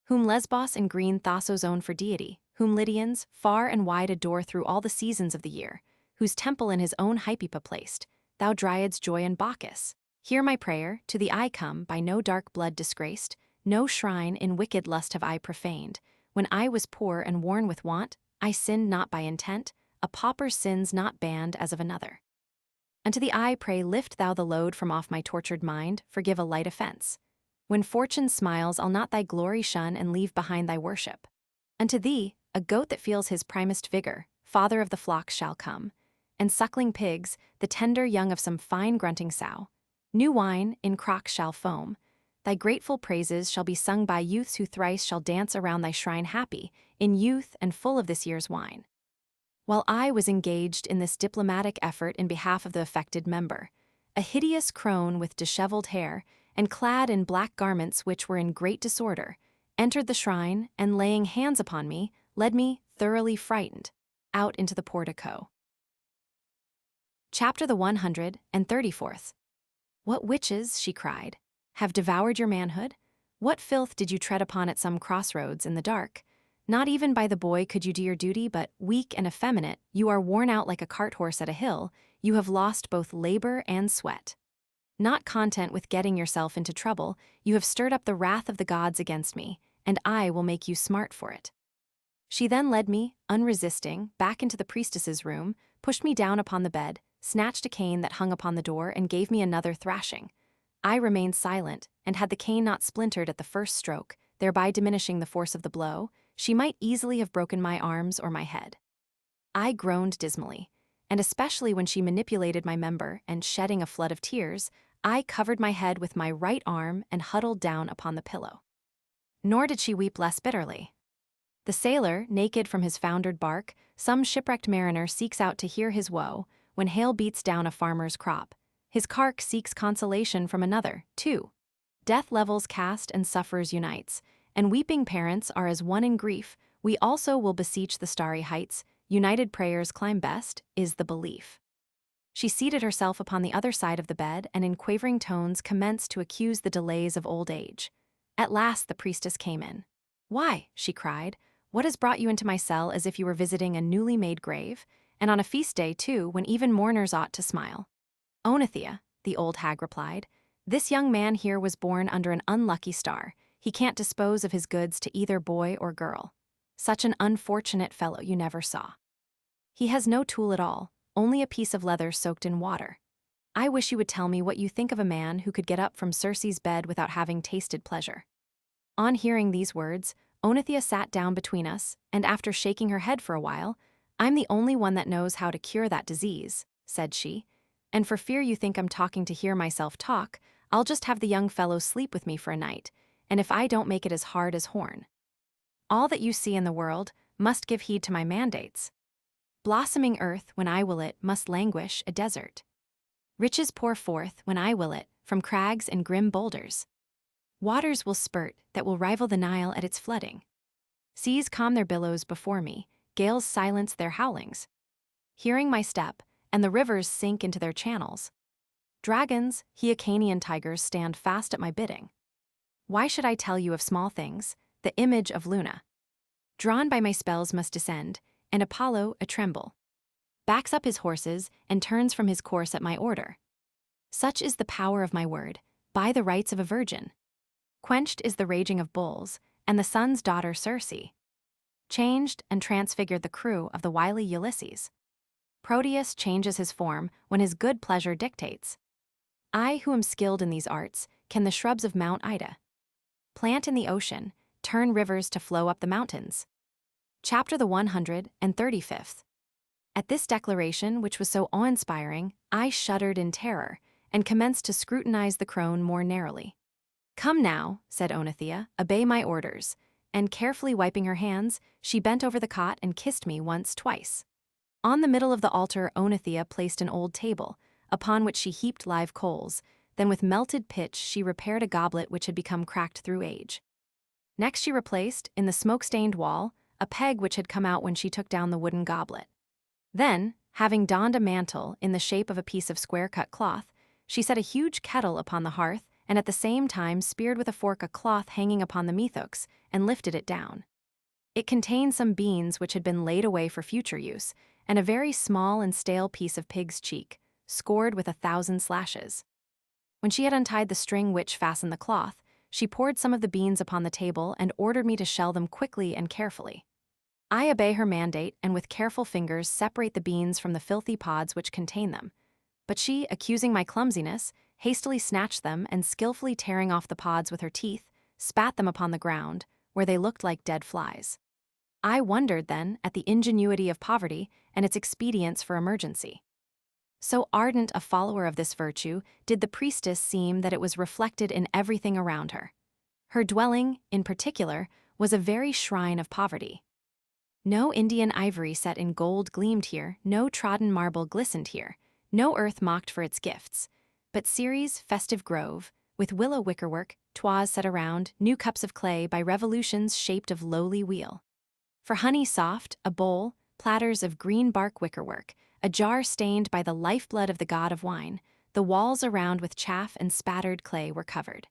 Whom Lesbos and green Thassos own for deity, whom Lydians far and wide adore through all the seasons of the year, whose temple in his own Hypipa placed, thou Dryads joy in Bacchus. Hear my prayer, to thee I come, by no dark blood disgraced, no shrine in wicked lust have I profaned. When I was poor and worn with want, I sinned not by intent, a pauper's sins not banned as of another. Unto thee I pray, lift thou the load from off my tortured mind, forgive a light offense. When fortune smiles, I'll not thy glory shun and leave behind thy worship. Unto thee, a goat that feels his primest vigor, father of the flock shall come, and suckling pigs, the tender young of some fine grunting sow. New wine in crocks shall foam. Thy grateful praises shall be sung by youths who thrice shall dance around thy shrine happy, in youth and full of this year's wine. While I was engaged in this diplomatic effort in behalf of the affected member, a hideous crone with disheveled hair, and clad in black garments which were in great disorder, entered the shrine and, laying hands upon me, led me, thoroughly frightened, out into the portico. Chapter the 134th. What witches, she cried, have devoured your manhood? What filth did you tread upon at some crossroads in the dark? Not even by the boy could you do your duty, but, weak and effeminate, you are worn out like a cart horse at a hill, you have lost both labor and sweat. Not content with getting yourself into trouble, you have stirred up the wrath of the gods against me, and I will make you smart for it. She then led me, unresisting, back into the priestess's room, pushed me down upon the bed, snatched a cane that hung upon the door, and gave me another thrashing. I remained silent, and had the cane not splintered at the first stroke, thereby diminishing the force of the blow, she might easily have broken my arms or my head. I groaned dismally, and especially when she manipulated my member and, shedding a flood of tears, I covered my head with my right arm and huddled down upon the pillow. Nor did she weep less bitterly. The sailor, naked from his foundered bark, some shipwrecked mariner seeks out to hear his woe, when hail beats down a farmer's crop. His cark seeks consolation from another, too. Death levels caste and sufferers unites, and weeping parents are as one in grief. We also will beseech the starry heights, united prayers climb best, is the belief. She seated herself upon the other side of the bed and in quavering tones commenced to accuse the delays of old age. At last the priestess came in. Why, she cried, what has brought you into my cell as if you were visiting a newly made grave, and on a feast day too, when even mourners ought to smile? Onothea, the old hag replied, this young man here was born under an unlucky star. He can't dispose of his goods to either boy or girl. Such an unfortunate fellow you never saw. He has no tool at all, only a piece of leather soaked in water. I wish you would tell me what you think of a man who could get up from Circe's bed without having tasted pleasure. On hearing these words, Onothea sat down between us, and after shaking her head for a while, I'm the only one that knows how to cure that disease, said she, and for fear you think I'm talking to hear myself talk, I'll just have the young fellow sleep with me for a night, and if I don't make it as hard as horn. All that you see in the world must give heed to my mandates. Blossoming earth, when I will it, must languish a desert. Riches pour forth, when I will it, from crags and grim boulders. Waters will spurt that will rival the Nile at its flooding. Seas calm their billows before me, gales silence their howlings. Hearing my step, and the rivers sink into their channels. Dragons, Hyrcanian tigers stand fast at my bidding. Why should I tell you of small things, the image of Luna? Drawn by my spells must descend, and Apollo a tremble. Backs up his horses and turns from his course at my order. Such is the power of my word, by the rights of a virgin. Quenched is the raging of bulls, and the sun's daughter Circe. changed and transfigured the crew of the wily Ulysses. Proteus changes his form when his good pleasure dictates. I, who am skilled in these arts, can the shrubs of Mount Ida plant in the ocean, turn rivers to flow up the mountains. Chapter the 135th. At this declaration, which was so awe-inspiring, I shuddered in terror and commenced to scrutinize the crone more narrowly. "Come now," said Oenothea, "obey my orders," and carefully wiping her hands, she bent over the cot and kissed me once, twice. On the middle of the altar, Oenothea placed an old table, upon which she heaped live coals. Then with melted pitch she repaired a goblet which had become cracked through age. Next she replaced, in the smoke-stained wall, a peg which had come out when she took down the wooden goblet. Then, having donned a mantle in the shape of a piece of square-cut cloth, she set a huge kettle upon the hearth and at the same time speared with a fork a cloth hanging upon the methux and lifted it down. It contained some beans which had been laid away for future use, and a very small and stale piece of pig's cheek, scored with 1,000 slashes. When she had untied the string which fastened the cloth, she poured some of the beans upon the table and ordered me to shell them quickly and carefully. I obey her mandate and with careful fingers separate the beans from the filthy pods which contain them. But she, accusing my clumsiness, hastily snatched them and skillfully tearing off the pods with her teeth, spat them upon the ground, where they looked like dead flies. I wondered then at the ingenuity of poverty and its expedients for emergency. So ardent a follower of this virtue did the priestess seem that it was reflected in everything around her. Her dwelling, in particular, was a very shrine of poverty. No Indian ivory set in gold gleamed here, no trodden marble glistened here, no earth mocked for its gifts, but Ceres' festive grove, with willow wickerwork, toise set around, new cups of clay by revolutions shaped of lowly wheel. For honey soft, a bowl, platters of green bark wickerwork, a jar stained by the lifeblood of the god of wine, the walls around with chaff and spattered clay were covered.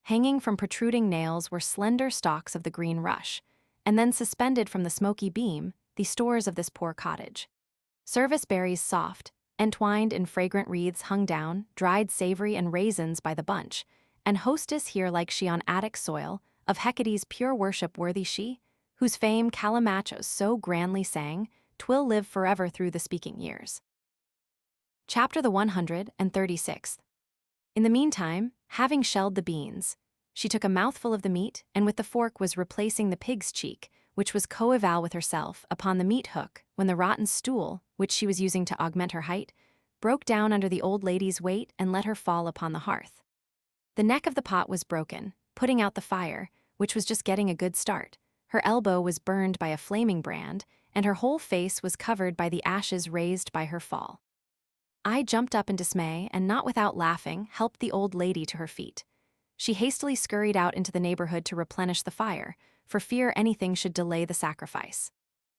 Hanging from protruding nails were slender stalks of the green rush, and then suspended from the smoky beam, the stores of this poor cottage. Service berries soft, entwined in fragrant wreaths hung down, dried savory and raisins by the bunch, and hostess here like she on Attic soil, of Hecate's pure worship worthy she, whose fame Calamachos so grandly sang, 'twill live forever through the speaking years. Chapter the 136th. In the meantime, having shelled the beans, she took a mouthful of the meat and with the fork was replacing the pig's cheek, which was coeval with herself, upon the meat hook, when the rotten stool, which she was using to augment her height, broke down under the old lady's weight and let her fall upon the hearth. The neck of the pot was broken, putting out the fire, which was just getting a good start. Her elbow was burned by a flaming brand, and her whole face was covered by the ashes raised by her fall. I jumped up in dismay and, not without laughing, helped the old lady to her feet. She hastily scurried out into the neighborhood to replenish the fire, for fear anything should delay the sacrifice.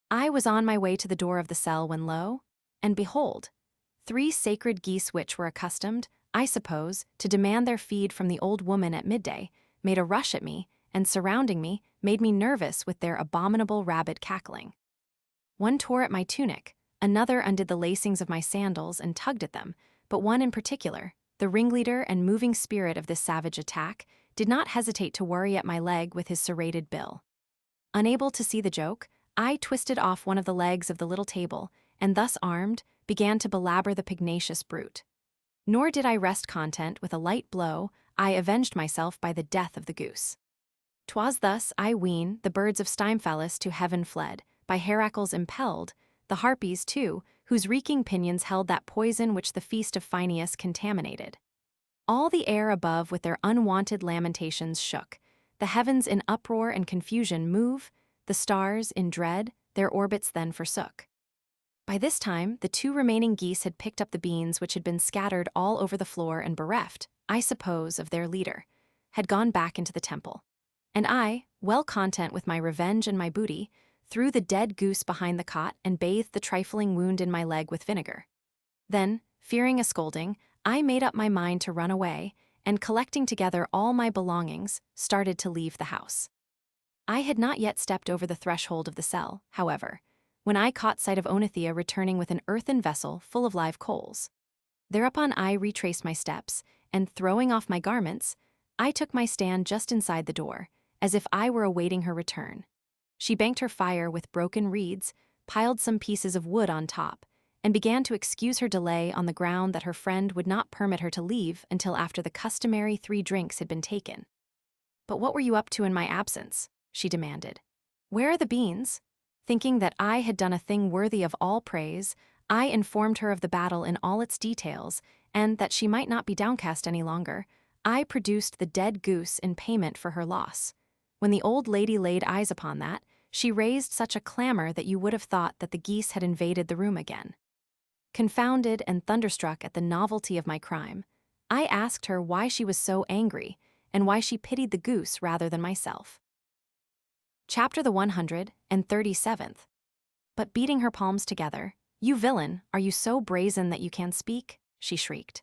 I was on my way to the door of the cell when lo, and behold, 3 sacred geese which were accustomed, I suppose, to demand their feed from the old woman at midday, made a rush at me, and surrounding me, made me nervous with their abominable rabid cackling. One tore at my tunic, another undid the lacings of my sandals and tugged at them, but one in particular, the ringleader and moving spirit of this savage attack, did not hesitate to worry at my leg with his serrated bill. Unable to see the joke, I twisted off one of the legs of the little table, and thus armed, began to belabor the pugnacious brute. Nor did I rest content with a light blow, I avenged myself by the death of the goose. 'Twas thus, I ween, the birds of Stymphalus to heaven fled, by Heracles impelled, the harpies, too, whose reeking pinions held that poison which the feast of Phineus contaminated. All the air above with their unwonted lamentations shook, the heavens in uproar and confusion move, the stars, in dread, their orbits then forsook. By this time, the 2 remaining geese had picked up the beans which had been scattered all over the floor and bereft, I suppose, of their leader, had gone back into the temple. And I, well content with my revenge and my booty, threw the dead goose behind the cot and bathed the trifling wound in my leg with vinegar. Then, fearing a scolding, I made up my mind to run away, and collecting together all my belongings, started to leave the house. I had not yet stepped over the threshold of the cell, however, when I caught sight of Oenothea returning with an earthen vessel full of live coals. Thereupon I retraced my steps, and throwing off my garments, I took my stand just inside the door, as if I were awaiting her return. She banked her fire with broken reeds, piled some pieces of wood on top, and began to excuse her delay on the ground that her friend would not permit her to leave until after the customary 3 drinks had been taken. "But what were you up to in my absence?" she demanded. "Where are the beans?" Thinking that I had done a thing worthy of all praise, I informed her of the battle in all its details, and that she might not be downcast any longer, I produced the dead goose in payment for her loss. When the old lady laid eyes upon that, she raised such a clamor that you would have thought that the geese had invaded the room again. Confounded and thunderstruck at the novelty of my crime, I asked her why she was so angry, and why she pitied the goose rather than myself. Chapter the 137th. But beating her palms together, "You villain, are you so brazen that you can speak?" she shrieked.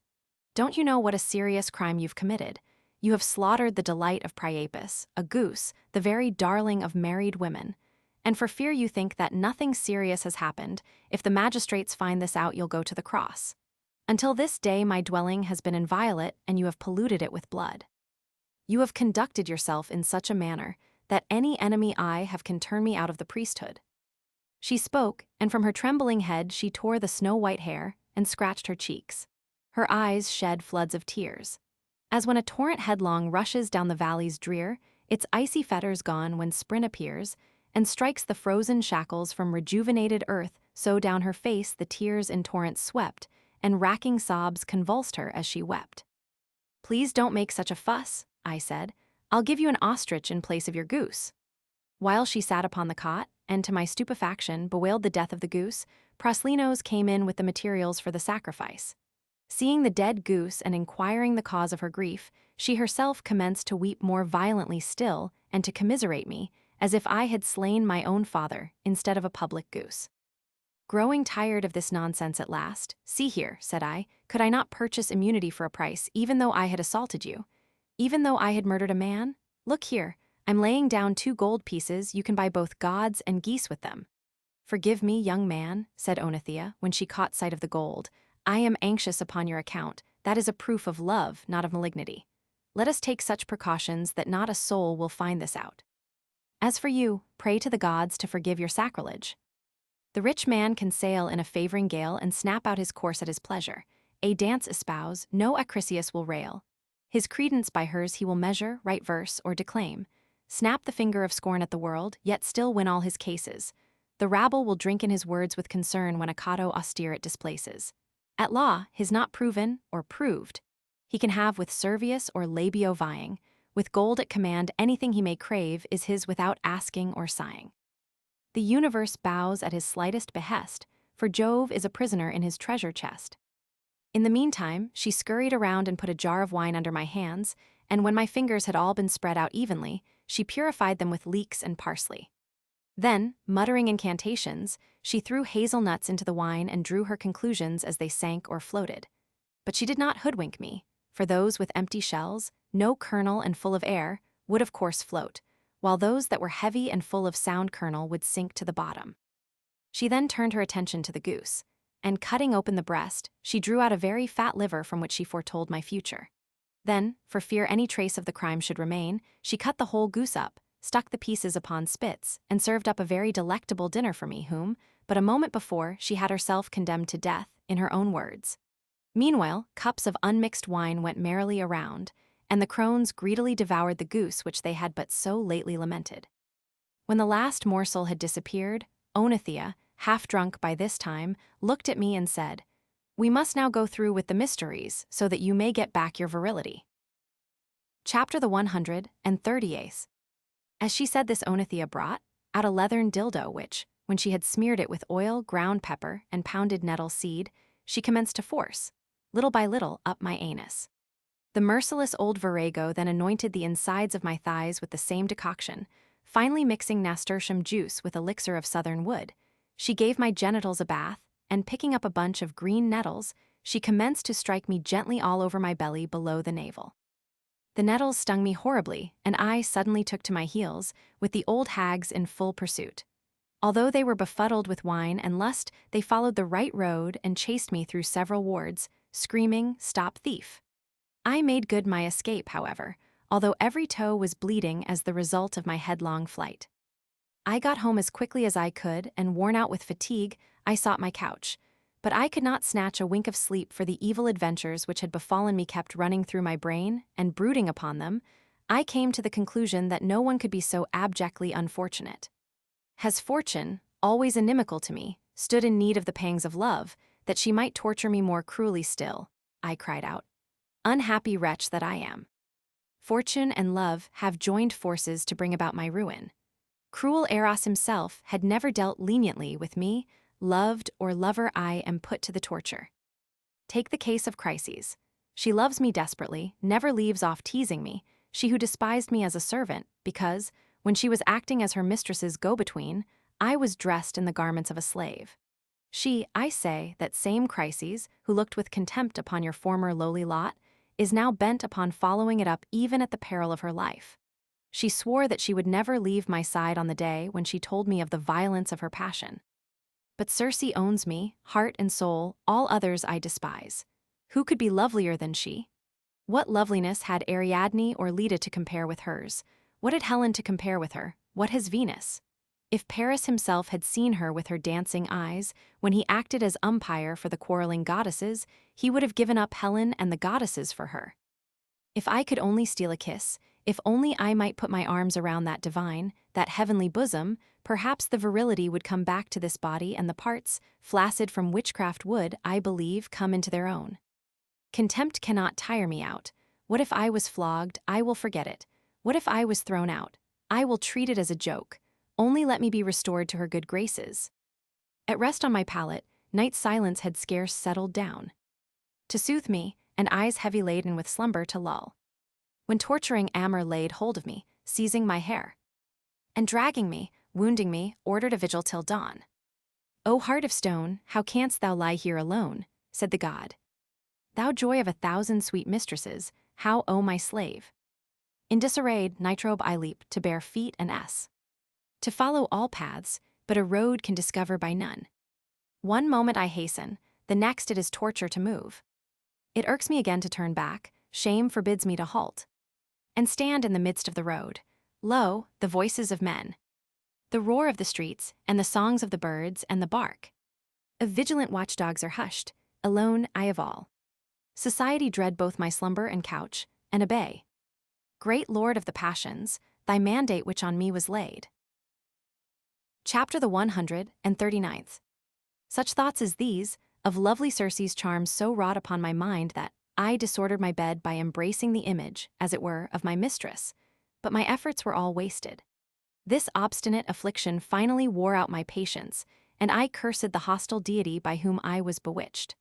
"Don't you know what a serious crime you've committed? You have slaughtered the delight of Priapus, a goose, the very darling of married women. And for fear you think that nothing serious has happened, if the magistrates find this out, you'll go to the cross. Until this day my dwelling has been inviolate, and you have polluted it with blood. You have conducted yourself in such a manner that any enemy I have can turn me out of the priesthood." She spoke, and from her trembling head she tore the snow-white hair and scratched her cheeks. Her eyes shed floods of tears. As when a torrent headlong rushes down the valleys drear, its icy fetters gone when spring appears, and strikes the frozen shackles from rejuvenated earth, so down her face the tears in torrents swept, and racking sobs convulsed her as she wept. "Please don't make such a fuss," I said. "I'll give you an ostrich in place of your goose." While she sat upon the cot, and to my stupefaction bewailed the death of the goose, Proslenos came in with the materials for the sacrifice. Seeing the dead goose and inquiring the cause of her grief, she herself commenced to weep more violently still and to commiserate me, as if I had slain my own father instead of a public goose. Growing tired of this nonsense at last, "See here," said I, "could I not purchase immunity for a price, even though I had assaulted you? Even though I had murdered a man? Look here, I'm laying down 2 gold pieces, you can buy both gods and geese with them." "Forgive me, young man," said Oenothea, when she caught sight of the gold. "I am anxious upon your account. That is a proof of love, not of malignity. Let us take such precautions that not a soul will find this out. As for you, pray to the gods to forgive your sacrilege. The rich man can sail in a favoring gale and snap out his course at his pleasure. A dance espouse, no Acrisius will rail. His credence by hers he will measure, write verse, or declaim. Snap the finger of scorn at the world, yet still win all his cases. The rabble will drink in his words with concern when a cato austere it displaces. At law, his not proven or proved. He can have with Servius or Labio vying. With gold at command, anything he may crave is his without asking or sighing. The universe bows at his slightest behest, for Jove is a prisoner in his treasure chest. In the meantime, she scurried around and put a jar of wine under my hands, and when my fingers had all been spread out evenly, she purified them with leeks and parsley. Then, muttering incantations, she threw hazelnuts into the wine and drew her conclusions as they sank or floated. But she did not hoodwink me, for those with empty shells, no kernel and full of air, would of course float, while those that were heavy and full of sound kernel would sink to the bottom. She then turned her attention to the goose, and cutting open the breast, she drew out a very fat liver from which she foretold my future. Then, for fear any trace of the crime should remain, she cut the whole goose up, stuck the pieces upon spits, and served up a very delectable dinner for me whom, but a moment before, she had herself condemned to death, in her own words. Meanwhile, cups of unmixed wine went merrily around, and the crones greedily devoured the goose which they had but so lately lamented. When the last morsel had disappeared, Oenothea, half drunk by this time, looked at me and said, "We must now go through with the mysteries, so that you may get back your virility." Chapter the 138th. As she said this, Oenothea brought out a leathern dildo which, when she had smeared it with oil, ground pepper, and pounded nettle seed, she commenced to force, little by little, up my anus. The merciless old virago then anointed the insides of my thighs with the same decoction, finally mixing nasturtium juice with elixir of southern wood. She gave my genitals a bath, and picking up a bunch of green nettles, she commenced to strike me gently all over my belly below the navel. The nettles stung me horribly, and I suddenly took to my heels, with the old hags in full pursuit. Although they were befuddled with wine and lust, they followed the right road and chased me through several wards, screaming, "Stop thief!" I made good my escape, however, although every toe was bleeding as the result of my headlong flight. I got home as quickly as I could, and worn out with fatigue, I sought my couch. But I could not snatch a wink of sleep, for the evil adventures which had befallen me kept running through my brain, and brooding upon them, I came to the conclusion that no one could be so abjectly unfortunate. Has fortune, always inimical to me, stood in need of the pangs of love, that she might torture me more cruelly still? I cried out. Unhappy wretch that I am! Fortune and love have joined forces to bring about my ruin. Cruel Eros himself had never dealt leniently with me. Loved or lover, I am put to the torture. Take the case of Chryses. She loves me desperately, never leaves off teasing me, she who despised me as a servant, because, when she was acting as her mistress's go-between, I was dressed in the garments of a slave. She, I say, that same Chryses, who looked with contempt upon your former lowly lot, is now bent upon following it up even at the peril of her life. She swore that she would never leave my side on the day when she told me of the violence of her passion. But Circe owns me, heart and soul, all others I despise. Who could be lovelier than she? What loveliness had Ariadne or Leda to compare with hers? What had Helen to compare with her? What has Venus? If Paris himself had seen her with her dancing eyes, when he acted as umpire for the quarreling goddesses, he would have given up Helen and the goddesses for her. If I could only steal a kiss, if only I might put my arms around that divine, that heavenly bosom, perhaps the virility would come back to this body, and the parts, flaccid from witchcraft, would, I believe, come into their own. Contempt cannot tire me out. What if I was flogged? I will forget it. What if I was thrown out? I will treat it as a joke. Only let me be restored to her good graces. At rest on my pallet, night's silence had scarce settled down to soothe me, and eyes heavy laden with slumber to lull, when torturing Amor laid hold of me, seizing my hair, and dragging me, wounding me, ordered a vigil till dawn. O heart of stone, how canst thou lie here alone? Said the god. Thou joy of 1,000 sweet mistresses, how, O my slave? In disarrayed nitrobe I leap, to bare feet and to follow all paths, but a road can discover by none. One moment I hasten, the next it is torture to move. It irks me again to turn back, shame forbids me to halt, and stand in the midst of the road. Lo, the voices of men, the roar of the streets, and the songs of the birds and the bark of vigilant watchdogs are hushed. Alone I of all society dread both my slumber and couch, and obey. Great Lord of the passions, thy mandate which on me was laid. Chapter the 139th. Such thoughts as these, of lovely Circe's charms, so wrought upon my mind that I disordered my bed by embracing the image, as it were, of my mistress, but my efforts were all wasted. This obstinate affliction finally wore out my patience, and I cursed the hostile deity by whom I was bewitched.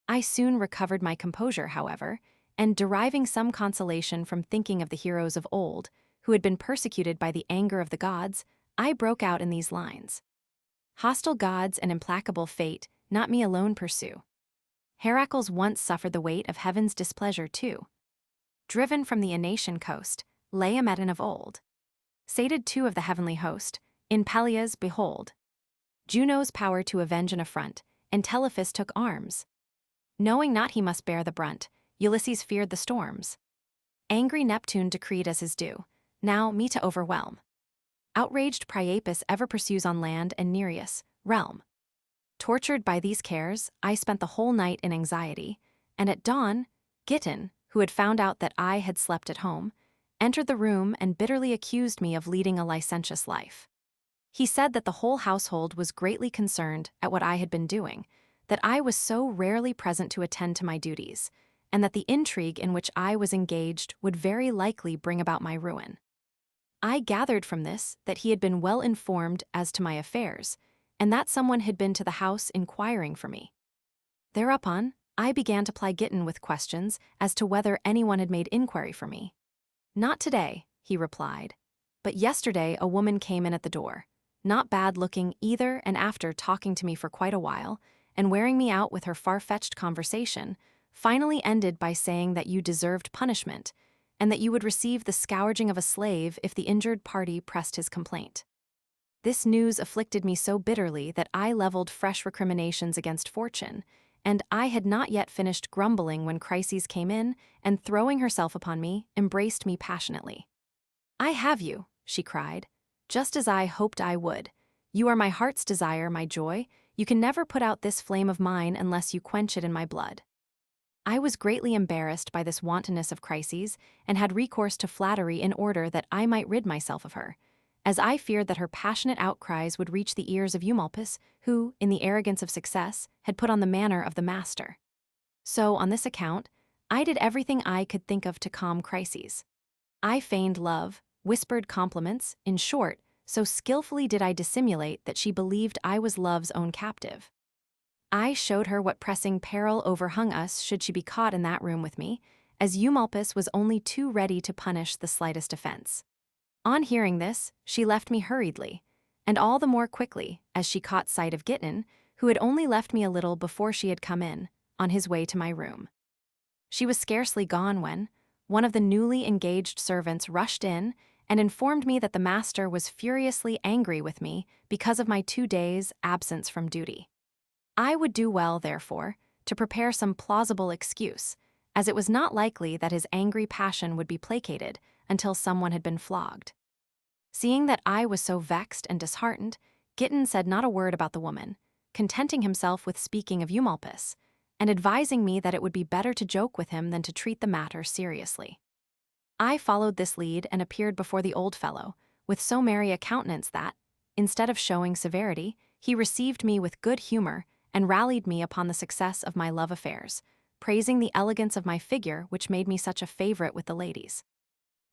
I soon recovered my composure, however, and deriving some consolation from thinking of the heroes of old, who had been persecuted by the anger of the gods, I broke out in these lines. Hostile gods and implacable fate, not me alone pursue. Heracles once suffered the weight of heaven's displeasure too. Driven from the Aenaean coast, Laomedon of old sated two of the heavenly host, in Pelias behold. Juno's power to avenge an affront, and Telephus took arms. Knowing not he must bear the brunt, Ulysses feared the storms. Angry Neptune decreed as his due, now me to overwhelm. Outraged Priapus ever pursues on land, and Nereus, realm. Tortured by these cares, I spent the whole night in anxiety, and at dawn, Giton, who had found out that I had slept at home, entered the room and bitterly accused me of leading a licentious life. He said that the whole household was greatly concerned at what I had been doing, that I was so rarely present to attend to my duties, and that the intrigue in which I was engaged would very likely bring about my ruin. I gathered from this that he had been well informed as to my affairs, and that someone had been to the house inquiring for me. Thereupon, I began to ply Giton with questions as to whether anyone had made inquiry for me. Not today, he replied, but yesterday a woman came in at the door, not bad-looking either, and after talking to me for quite a while, and wearing me out with her far-fetched conversation, finally ended by saying that you deserved punishment, and that you would receive the scourging of a slave if the injured party pressed his complaint. This news afflicted me so bitterly that I leveled fresh recriminations against fortune, and I had not yet finished grumbling when Chryses came in, and throwing herself upon me, embraced me passionately. I have you, she cried. just as I hoped I would. You are my heart's desire, my joy. You can never put out this flame of mine unless you quench it in my blood." I was greatly embarrassed by this wantonness of Chryses, and had recourse to flattery in order that I might rid myself of her, as I feared that her passionate outcries would reach the ears of Eumolpus, who, in the arrogance of success, had put on the manner of the master. So, on this account, I did everything I could think of to calm Chryses. I feigned love, whispered compliments, in short, so skillfully did I dissimulate that she believed I was love's own captive. I showed her what pressing peril overhung us should she be caught in that room with me, as Eumolpus was only too ready to punish the slightest offense. On hearing this, she left me hurriedly, and all the more quickly as she caught sight of Giton, who had only left me a little before she had come in, on his way to my room. She was scarcely gone when one of the newly engaged servants rushed in and informed me that the master was furiously angry with me because of my 2 days' absence from duty. I would do well, therefore, to prepare some plausible excuse, as it was not likely that his angry passion would be placated until someone had been flogged. Seeing that I was so vexed and disheartened, Giton said not a word about the woman, contenting himself with speaking of Eumolpus, and advising me that it would be better to joke with him than to treat the matter seriously. I followed this lead and appeared before the old fellow, with so merry a countenance that, instead of showing severity, he received me with good humor and rallied me upon the success of my love affairs, praising the elegance of my figure which made me such a favorite with the ladies.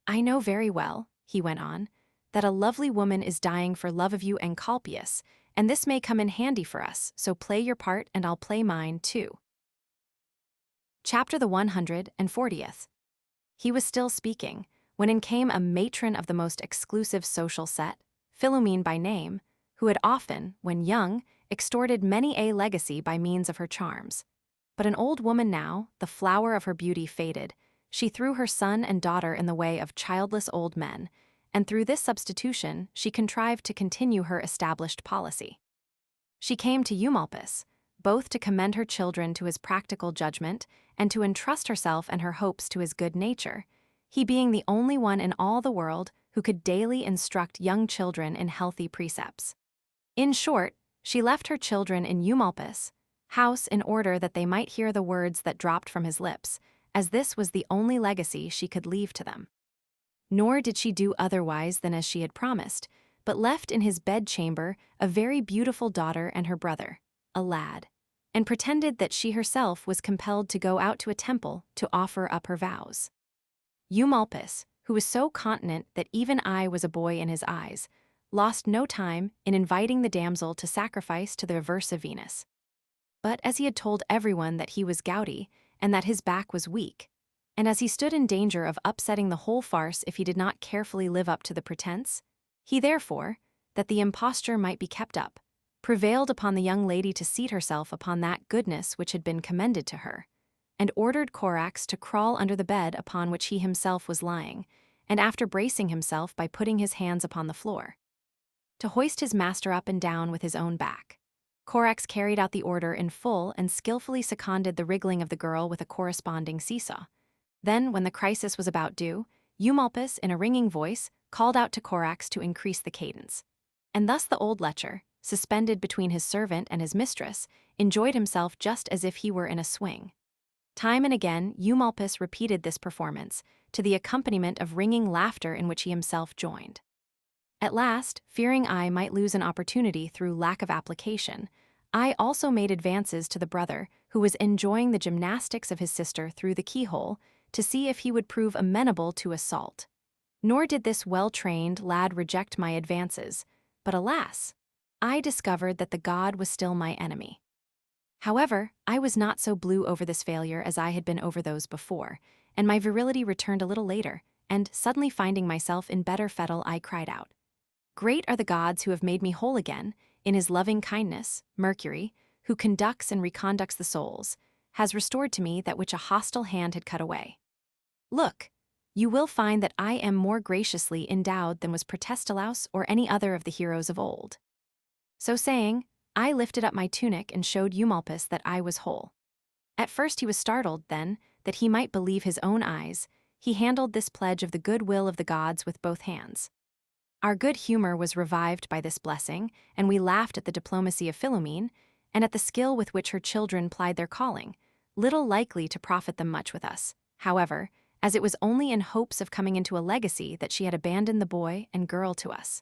"I know very well," he went on, "that a lovely woman is dying for love of you, Encolpius, and this may come in handy for us, so play your part and I'll play mine too." Chapter the 140th. He was still speaking, when in came a matron of the most exclusive social set, Philomene by name, who had often, when young, extorted many a legacy by means of her charms. But an old woman now, the flower of her beauty faded, she threw her son and daughter in the way of childless old men, and through this substitution she contrived to continue her established policy. She came to Eumolpus, both to commend her children to his practical judgment and to entrust herself and her hopes to his good nature, he being the only one in all the world who could daily instruct young children in healthy precepts. In short, she left her children in Eumolpus' house in order that they might hear the words that dropped from his lips, as this was the only legacy she could leave to them. Nor did she do otherwise than as she had promised, but left in his bedchamber a very beautiful daughter and her brother, a lad, and pretended that she herself was compelled to go out to a temple to offer up her vows. Eumolpus, who was so continent that even I was a boy in his eyes, lost no time in inviting the damsel to sacrifice to the aversive Venus. But as he had told everyone that he was gouty and that his back was weak, and as he stood in danger of upsetting the whole farce if he did not carefully live up to the pretense, he therefore, that the imposture might be kept up, prevailed upon the young lady to seat herself upon that goodness which had been commended to her, and ordered Corax to crawl under the bed upon which he himself was lying, and after bracing himself by putting his hands upon the floor, to hoist his master up and down with his own back. Corax carried out the order in full and skillfully seconded the wriggling of the girl with a corresponding seesaw. Then, when the crisis was about due, Eumolpus, in a ringing voice, called out to Corax to increase the cadence. And thus the old lecher, suspended between his servant and his mistress, enjoyed himself just as if he were in a swing. Time and again, Eumolpus repeated this performance, to the accompaniment of ringing laughter in which he himself joined. At last, fearing I might lose an opportunity through lack of application, I also made advances to the brother, who was enjoying the gymnastics of his sister through the keyhole, to see if he would prove amenable to assault. Nor did this well-trained lad reject my advances, but alas, I discovered that the god was still my enemy. However, I was not so blue over this failure as I had been over those before, and my virility returned a little later, and suddenly finding myself in better fettle, I cried out, "Great are the gods who have made me whole again, in his loving kindness. Mercury, who conducts and reconducts the souls, has restored to me that which a hostile hand had cut away. Look, you will find that I am more graciously endowed than was Protestilaus or any other of the heroes of old." So saying, I lifted up my tunic and showed Eumolpus that I was whole. At first he was startled, then, that he might believe his own eyes, he handled this pledge of the good will of the gods with both hands. Our good humor was revived by this blessing, and we laughed at the diplomacy of Philomene, and at the skill with which her children plied their calling, little likely to profit them much with us, however, as it was only in hopes of coming into a legacy that she had abandoned the boy and girl to us.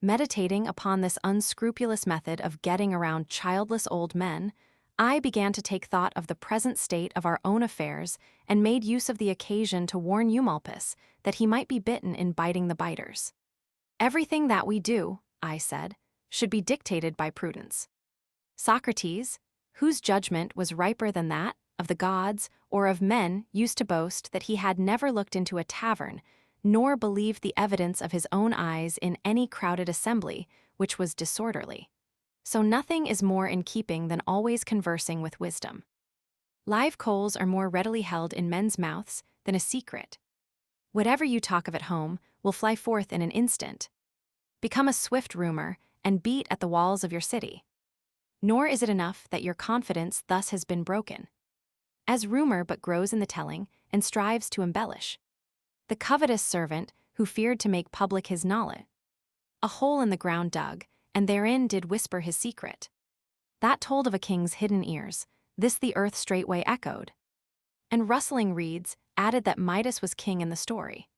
Meditating upon this unscrupulous method of getting around childless old men, I began to take thought of the present state of our own affairs and made use of the occasion to warn Eumolpus that he might be bitten in biting the biters. Everything that we do, I said, should be dictated by prudence. Socrates, whose judgment was riper than that of the gods or of men, used to boast that he had never looked into a tavern, nor believed the evidence of his own eyes in any crowded assembly, which was disorderly. So nothing is more in keeping than always conversing with wisdom. Live coals are more readily held in men's mouths than a secret. Whatever you talk of at home will fly forth in an instant. Become a swift rumor and beat at the walls of your city. Nor is it enough that your confidence thus has been broken. As rumor but grows in the telling and strives to embellish. The covetous servant who feared to make public his knowledge. A hole in the ground dug, and therein did whisper his secret. That told of a king's hidden ears, this the earth straightway echoed. And rustling reeds added that Midas was king in the story.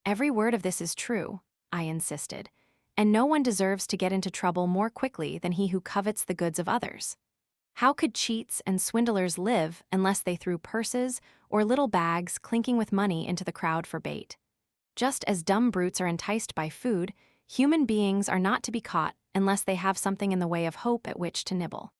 Every word of this is true, I insisted, and no one deserves to get into trouble more quickly than he who covets the goods of others. How could cheats and swindlers live unless they threw purses or little bags clinking with money into the crowd for bait? Just as dumb brutes are enticed by food, human beings are not to be caught unless they have something in the way of hope at which to nibble.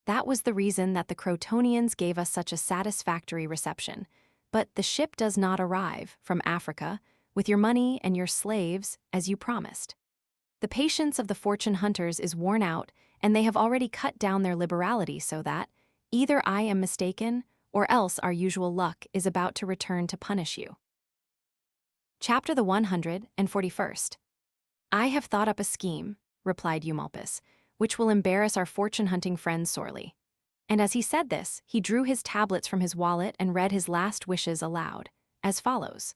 That was the reason that the Crotonians gave us such a satisfactory reception. But the ship does not arrive from Africa with your money and your slaves as you promised. The patience of the fortune hunters is worn out, and they have already cut down their liberality so that either I am mistaken or else our usual luck is about to return to punish you. Chapter the 141st. I have thought up a scheme, replied Eumolpus, which will embarrass our fortune-hunting friends sorely. And as he said this, he drew his tablets from his wallet and read his last wishes aloud, as follows.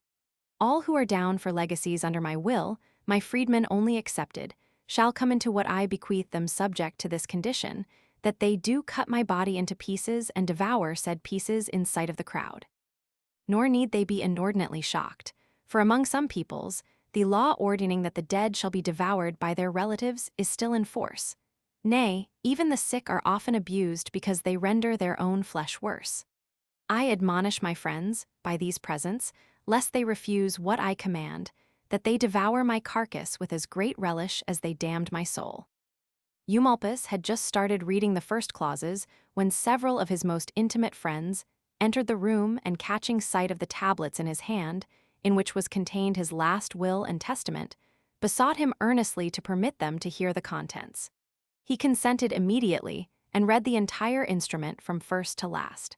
All who are down for legacies under my will, my freedmen only excepted, shall come into what I bequeath them subject to this condition, that they do cut my body into pieces and devour said pieces in sight of the crowd. Nor need they be inordinately shocked, for among some peoples, the law ordaining that the dead shall be devoured by their relatives is still in force. Nay, even the sick are often abused because they render their own flesh worse. I admonish my friends, by these presents, lest they refuse what I command, that they devour my carcass with as great relish as they damned my soul. Eumolpus had just started reading the first clauses when several of his most intimate friends entered the room and catching sight of the tablets in his hand, in which was contained his last will and testament, besought him earnestly to permit them to hear the contents. He consented immediately and read the entire instrument from first to last.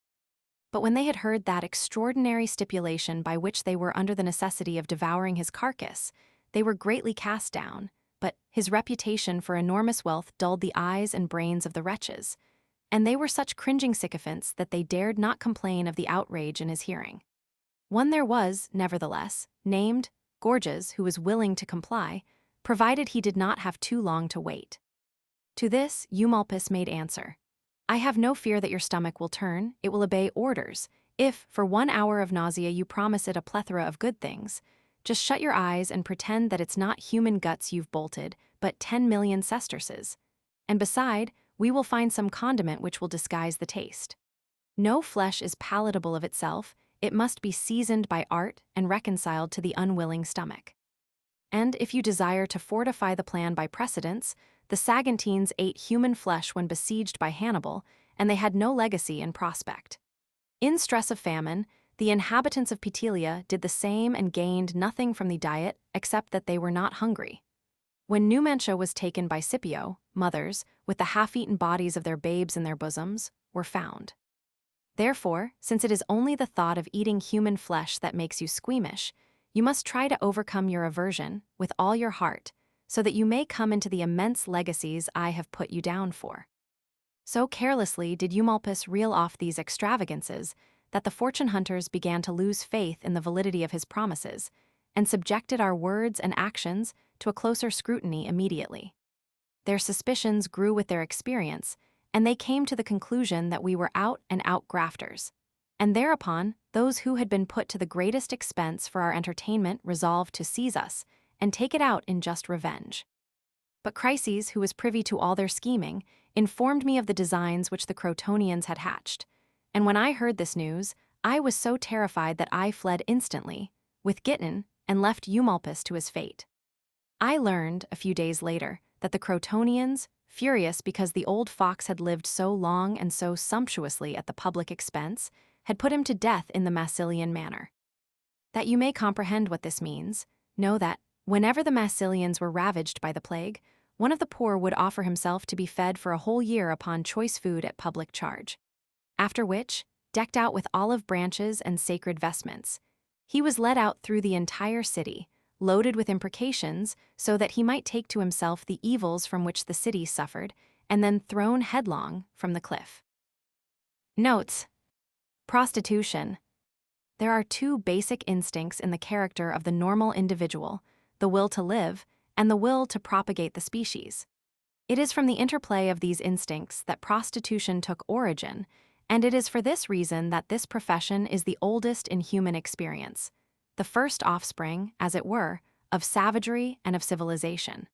But when they had heard that extraordinary stipulation by which they were under the necessity of devouring his carcass, they were greatly cast down, but his reputation for enormous wealth dulled the eyes and brains of the wretches, and they were such cringing sycophants that they dared not complain of the outrage in his hearing. One there was, nevertheless, named Gorgias, who was willing to comply, provided he did not have too long to wait. To this Eumolpus made answer, I have no fear that your stomach will turn, it will obey orders. If, for 1 hour of nausea, you promise it a plethora of good things, just shut your eyes and pretend that it's not human guts you've bolted, but 10 million sesterces. And beside, we will find some condiment which will disguise the taste. No flesh is palatable of itself, it must be seasoned by art and reconciled to the unwilling stomach. And if you desire to fortify the plan by precedents, the Saguntines ate human flesh when besieged by Hannibal, and they had no legacy in prospect. In stress of famine, the inhabitants of Petelia did the same and gained nothing from the diet except that they were not hungry. When Numantia was taken by Scipio, mothers, with the half-eaten bodies of their babes in their bosoms, were found. Therefore, since it is only the thought of eating human flesh that makes you squeamish, you must try to overcome your aversion with all your heart, so that you may come into the immense legacies I have put you down for. So carelessly did Eumolpus reel off these extravagances that the fortune hunters began to lose faith in the validity of his promises, and subjected our words and actions to a closer scrutiny immediately. Their suspicions grew with their experience, and they came to the conclusion that we were out-and-out grafters. And thereupon, those who had been put to the greatest expense for our entertainment resolved to seize us and take it out in just revenge. But Chryses, who was privy to all their scheming, informed me of the designs which the Crotonians had hatched. And when I heard this news, I was so terrified that I fled instantly, with Giton, and left Eumolpus to his fate. I learned, a few days later, that the Crotonians, furious because the old fox had lived so long and so sumptuously at the public expense, had put him to death in the Massilian manner. That you may comprehend what this means, know that, whenever the Massilians were ravaged by the plague, one of the poor would offer himself to be fed for a whole year upon choice food at public charge. After which, decked out with olive branches and sacred vestments, he was led out through the entire city, loaded with imprecations, so that he might take to himself the evils from which the city suffered, and then thrown headlong from the cliff. Notes: Prostitution. There are two basic instincts in the character of the normal individual: the will to live and the will to propagate the species. It is from the interplay of these instincts that prostitution took origin, and it is for this reason that this profession is the oldest in human experience, the first offspring, as it were, of savagery and of civilization.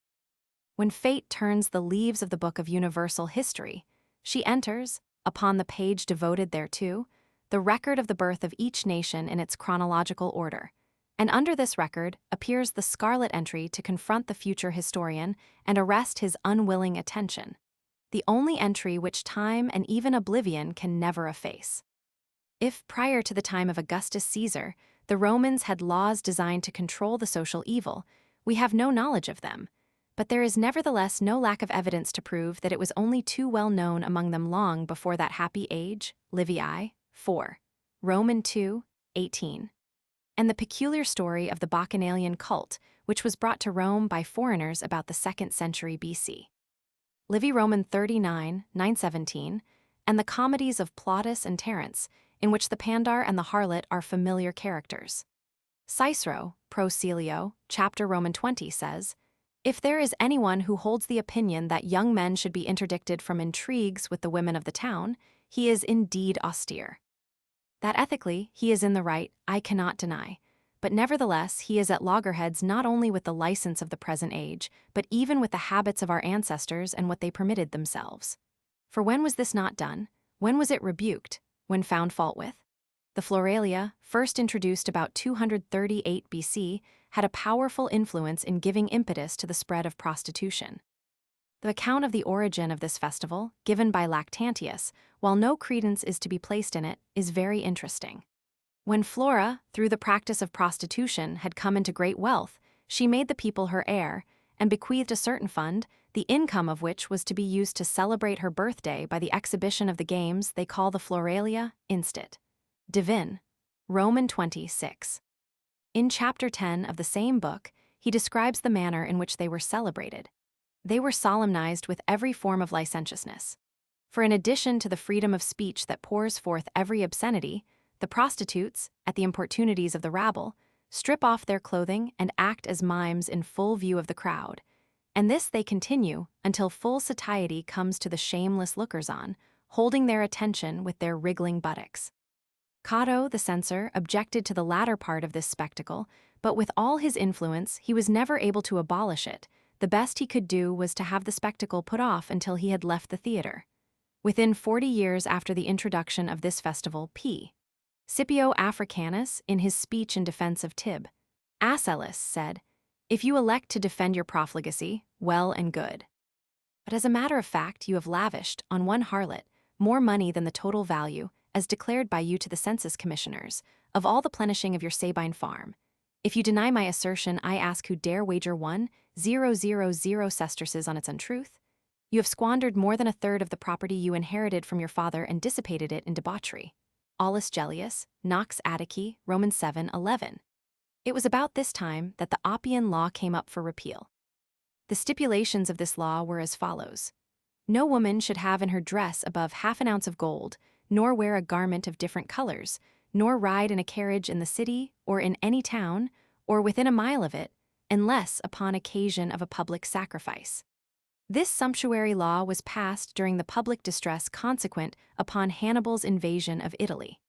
When fate turns the leaves of the book of universal history, she enters, upon the page devoted thereto, the record of the birth of each nation in its chronological order, and under this record appears the scarlet entry to confront the future historian and arrest his unwilling attention, the only entry which time and even oblivion can never efface. If, prior to the time of Augustus Caesar, the Romans had laws designed to control the social evil, we have no knowledge of them, but there is nevertheless no lack of evidence to prove that it was only too well known among them long before that happy age, Livii, 4, Roman 2, 18. And the peculiar story of the Bacchanalian cult, which was brought to Rome by foreigners about the 2nd century BC. Livy Roman 39, 917, and the comedies of Plautus and Terence, in which the Pandar and the harlot are familiar characters. Cicero, Pro Celio, chapter Roman 20 says, "If there is anyone who holds the opinion that young men should be interdicted from intrigues with the women of the town, he is indeed austere. That ethically he is in the right, I cannot deny, but nevertheless he is at loggerheads not only with the license of the present age, but even with the habits of our ancestors and what they permitted themselves. For when was this not done? When was it rebuked? When found fault with? The Floralia, first introduced about 238 BC, had a powerful influence in giving impetus to the spread of prostitution. The account of the origin of this festival, given by Lactantius, while no credence is to be placed in it, is very interesting. When Flora, through the practice of prostitution, had come into great wealth, she made the people her heir, and bequeathed a certain fund, the income of which was to be used to celebrate her birthday by the exhibition of the games they call the Floralia Instit. Divin, Roman 26. In chapter 10 of the same book, he describes the manner in which they were celebrated. They were solemnized with every form of licentiousness. For in addition to the freedom of speech that pours forth every obscenity, the prostitutes, at the importunities of the rabble, strip off their clothing and act as mimes in full view of the crowd, and this they continue until full satiety comes to the shameless lookers-on, holding their attention with their wriggling buttocks. Cato, the censor, objected to the latter part of this spectacle, but with all his influence he was never able to abolish it. The best he could do was to have the spectacle put off until he had left the theater. Within 40 years after the introduction of this festival, P. Scipio Africanus, in his speech in defense of Tib. Ascyltos said, "If you elect to defend your profligacy, well and good. But as a matter of fact, you have lavished, on one harlot, more money than the total value, as declared by you to the census commissioners, of all the plenishing of your Sabine farm. If you deny my assertion, I ask who dare wager 1,000 sesterces on its untruth? You have squandered more than a third of the property you inherited from your father and dissipated it in debauchery." Aulus Gellius, Nox Attici, Romans 7:11. It was about this time that the Oppian Law came up for repeal. The stipulations of this law were as follows. No woman should have in her dress above half an ounce of gold, nor wear a garment of different colors, nor ride in a carriage in the city or in any town, or within a mile of it, unless upon occasion of a public sacrifice. This sumptuary law was passed during the public distress consequent upon Hannibal's invasion of Italy.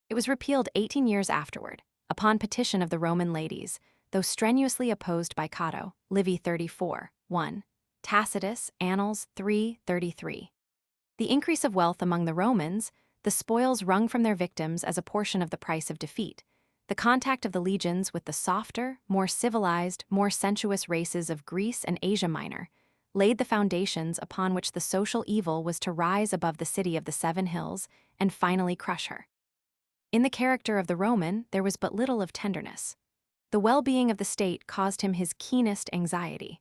It was repealed 18 years afterward, upon petition of the Roman ladies, though strenuously opposed by Cato, Livy 34, 1, Tacitus, Annals 3:33. The increase of wealth among the Romans, the spoils wrung from their victims as a portion of the price of defeat, the contact of the legions with the softer, more civilized, more sensuous races of Greece and Asia Minor, laid the foundations upon which the social evil was to rise above the city of the Seven Hills and finally crush her. In the character of the Roman, there was but little of tenderness. The well-being of the state caused him his keenest anxiety.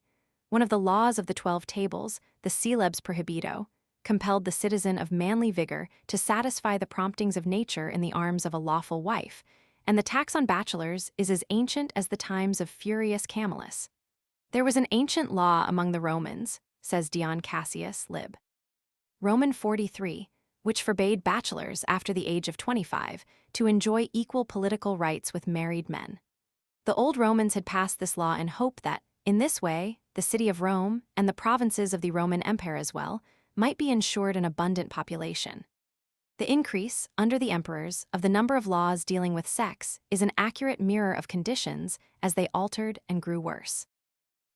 One of the laws of the 12 Tables, the Celebs Prohibito, compelled the citizen of manly vigor to satisfy the promptings of nature in the arms of a lawful wife, and the tax on bachelors is as ancient as the times of Furius Camillus. There was an ancient law among the Romans, says Dion Cassius, lib. Roman 43, which forbade bachelors after the age of 25 to enjoy equal political rights with married men. The old Romans had passed this law in hope that, in this way, the city of Rome, and the provinces of the Roman Empire as well, might be ensured an abundant population. The increase, under the emperors, of the number of laws dealing with sex is an accurate mirror of conditions as they altered and grew worse.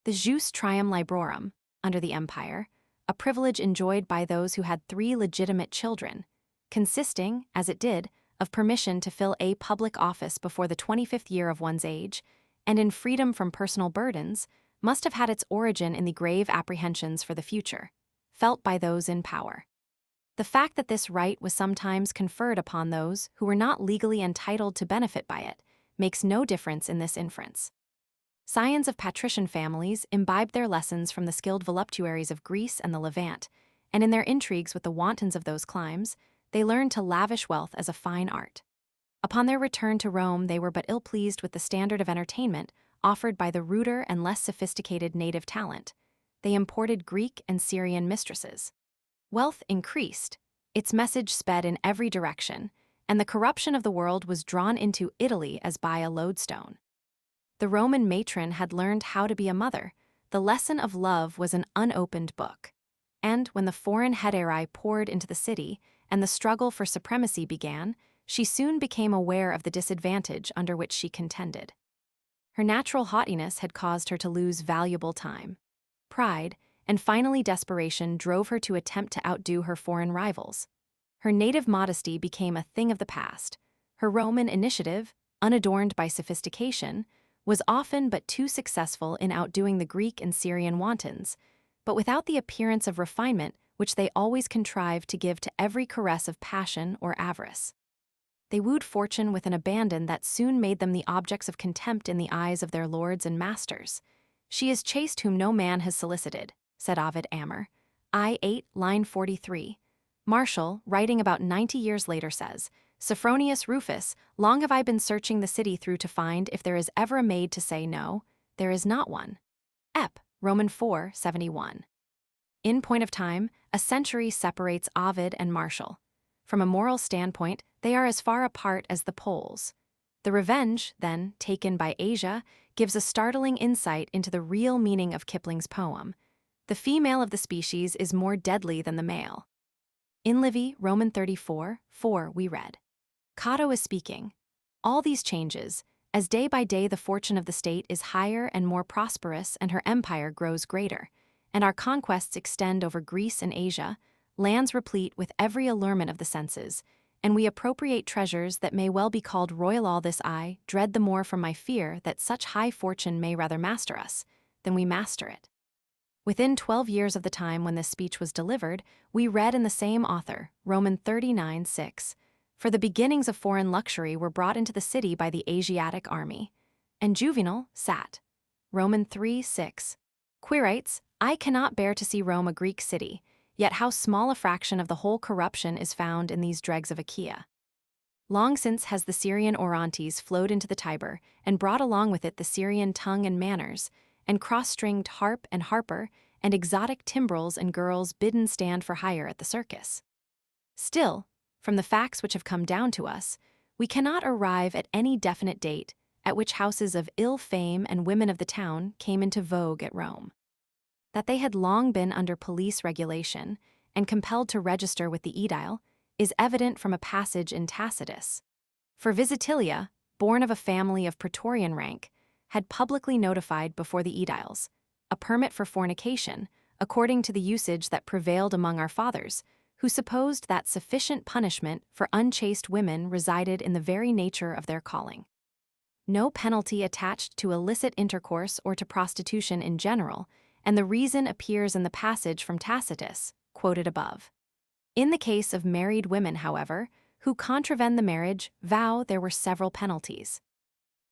The jus trium librorum, under the empire, a privilege enjoyed by those who had 3 legitimate children, consisting, as it did, of permission to fill a public office before the 25th year of one's age, and in freedom from personal burdens, must have had its origin in the grave apprehensions for the future, felt by those in power. The fact that this right was sometimes conferred upon those who were not legally entitled to benefit by it makes no difference in this inference. Scions of patrician families imbibed their lessons from the skilled voluptuaries of Greece and the Levant, and in their intrigues with the wantons of those climes, they learned to lavish wealth as a fine art. Upon their return to Rome, they were but ill-pleased with the standard of entertainment offered by the ruder and less sophisticated native talent. They imported Greek and Syrian mistresses. Wealth increased, its message sped in every direction, and the corruption of the world was drawn into Italy as by a lodestone. The Roman matron had learned how to be a mother. The lesson of love was an unopened book. And when the foreign hetairai poured into the city and the struggle for supremacy began, she soon became aware of the disadvantage under which she contended. Her natural haughtiness had caused her to lose valuable time. Pride, and finally desperation drove her to attempt to outdo her foreign rivals. Her native modesty became a thing of the past. Her Roman initiative, unadorned by sophistication, was often but too successful in outdoing the Greek and Syrian wantons, but without the appearance of refinement which they always contrived to give to every caress of passion or avarice. They wooed fortune with an abandon that soon made them the objects of contempt in the eyes of their lords and masters. "She is chaste whom no man has solicited," said Ovid Amer, I 8, line 43. Martial, writing about 90 years later, says, "Sophronius Rufus, long have I been searching the city through to find if there is ever a maid to say no, there is not one." Ep. Roman 4, 71. In point of time, a century separates Ovid and Martial. From a moral standpoint, they are as far apart as the poles. The Revenge, then, taken by Asia, gives a startling insight into the real meaning of Kipling's poem. The female of the species is more deadly than the male. In Livy, Roman 34, 4, we read, Cato is speaking. "All these changes, as day by day the fortune of the state is higher and more prosperous and her empire grows greater, and our conquests extend over Greece and Asia, lands replete with every allurement of the senses, and we appropriate treasures that may well be called royal. All this I dread the more from my fear that such high fortune may rather master us than we master it." Within 12 years of the time when this speech was delivered, we read in the same author, Roman 39, 6, "For the beginnings of foreign luxury were brought into the city by the Asiatic army." And Juvenal, Sat. Roman 3, 6. Quirites, "I cannot bear to see Rome a Greek city, yet how small a fraction of the whole corruption is found in these dregs of Achaia." Long since has the Syrian Orontes flowed into the Tiber and brought along with it the Syrian tongue and manners, and cross-stringed harp and harper, and exotic timbrels and girls bidden stand for hire at the circus. Still, from the facts which have come down to us, we cannot arrive at any definite date at which houses of ill fame and women of the town came into vogue at Rome. That they had long been under police regulation and compelled to register with the aedile is evident from a passage in Tacitus. For Visitilia, born of a family of Praetorian rank, had publicly notified before the aediles a permit for fornication, according to the usage that prevailed among our fathers, who supposed that sufficient punishment for unchaste women resided in the very nature of their calling. No penalty attached to illicit intercourse or to prostitution in general, and the reason appears in the passage from Tacitus, quoted above. In the case of married women, however, who contravene the marriage vow, there were several penalties.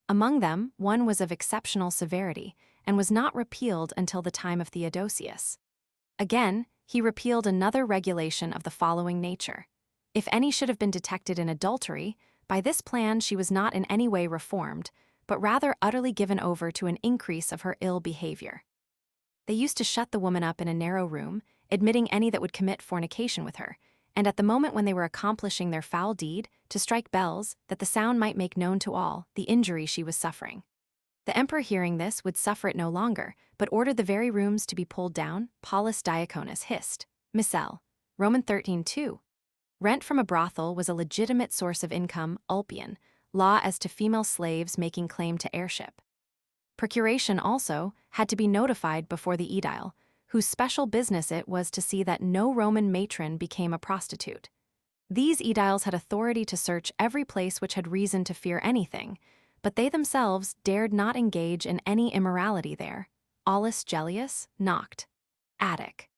Among them, one was of exceptional severity, and was not repealed until the time of Theodosius. Again, he repealed another regulation of the following nature. If any should have been detected in adultery, by this plan she was not in any way reformed, but rather utterly given over to an increase of her ill behavior. They used to shut the woman up in a narrow room, admitting any that would commit fornication with her, and at the moment when they were accomplishing their foul deed, to strike bells, that the sound might make known to all the injury she was suffering. The emperor, hearing this, would suffer it no longer, but ordered the very rooms to be pulled down. Paulus Diaconus Hist. Missel. Roman 13:2. Rent from a brothel was a legitimate source of income. Ulpian. Law as to female slaves making claim to heirship. Procuration also had to be notified before the aedile, whose special business it was to see that no Roman matron became a prostitute. These aediles had authority to search every place which had reason to fear anything, but they themselves dared not engage in any immorality there. Aulus Gellius, Noct. Attic.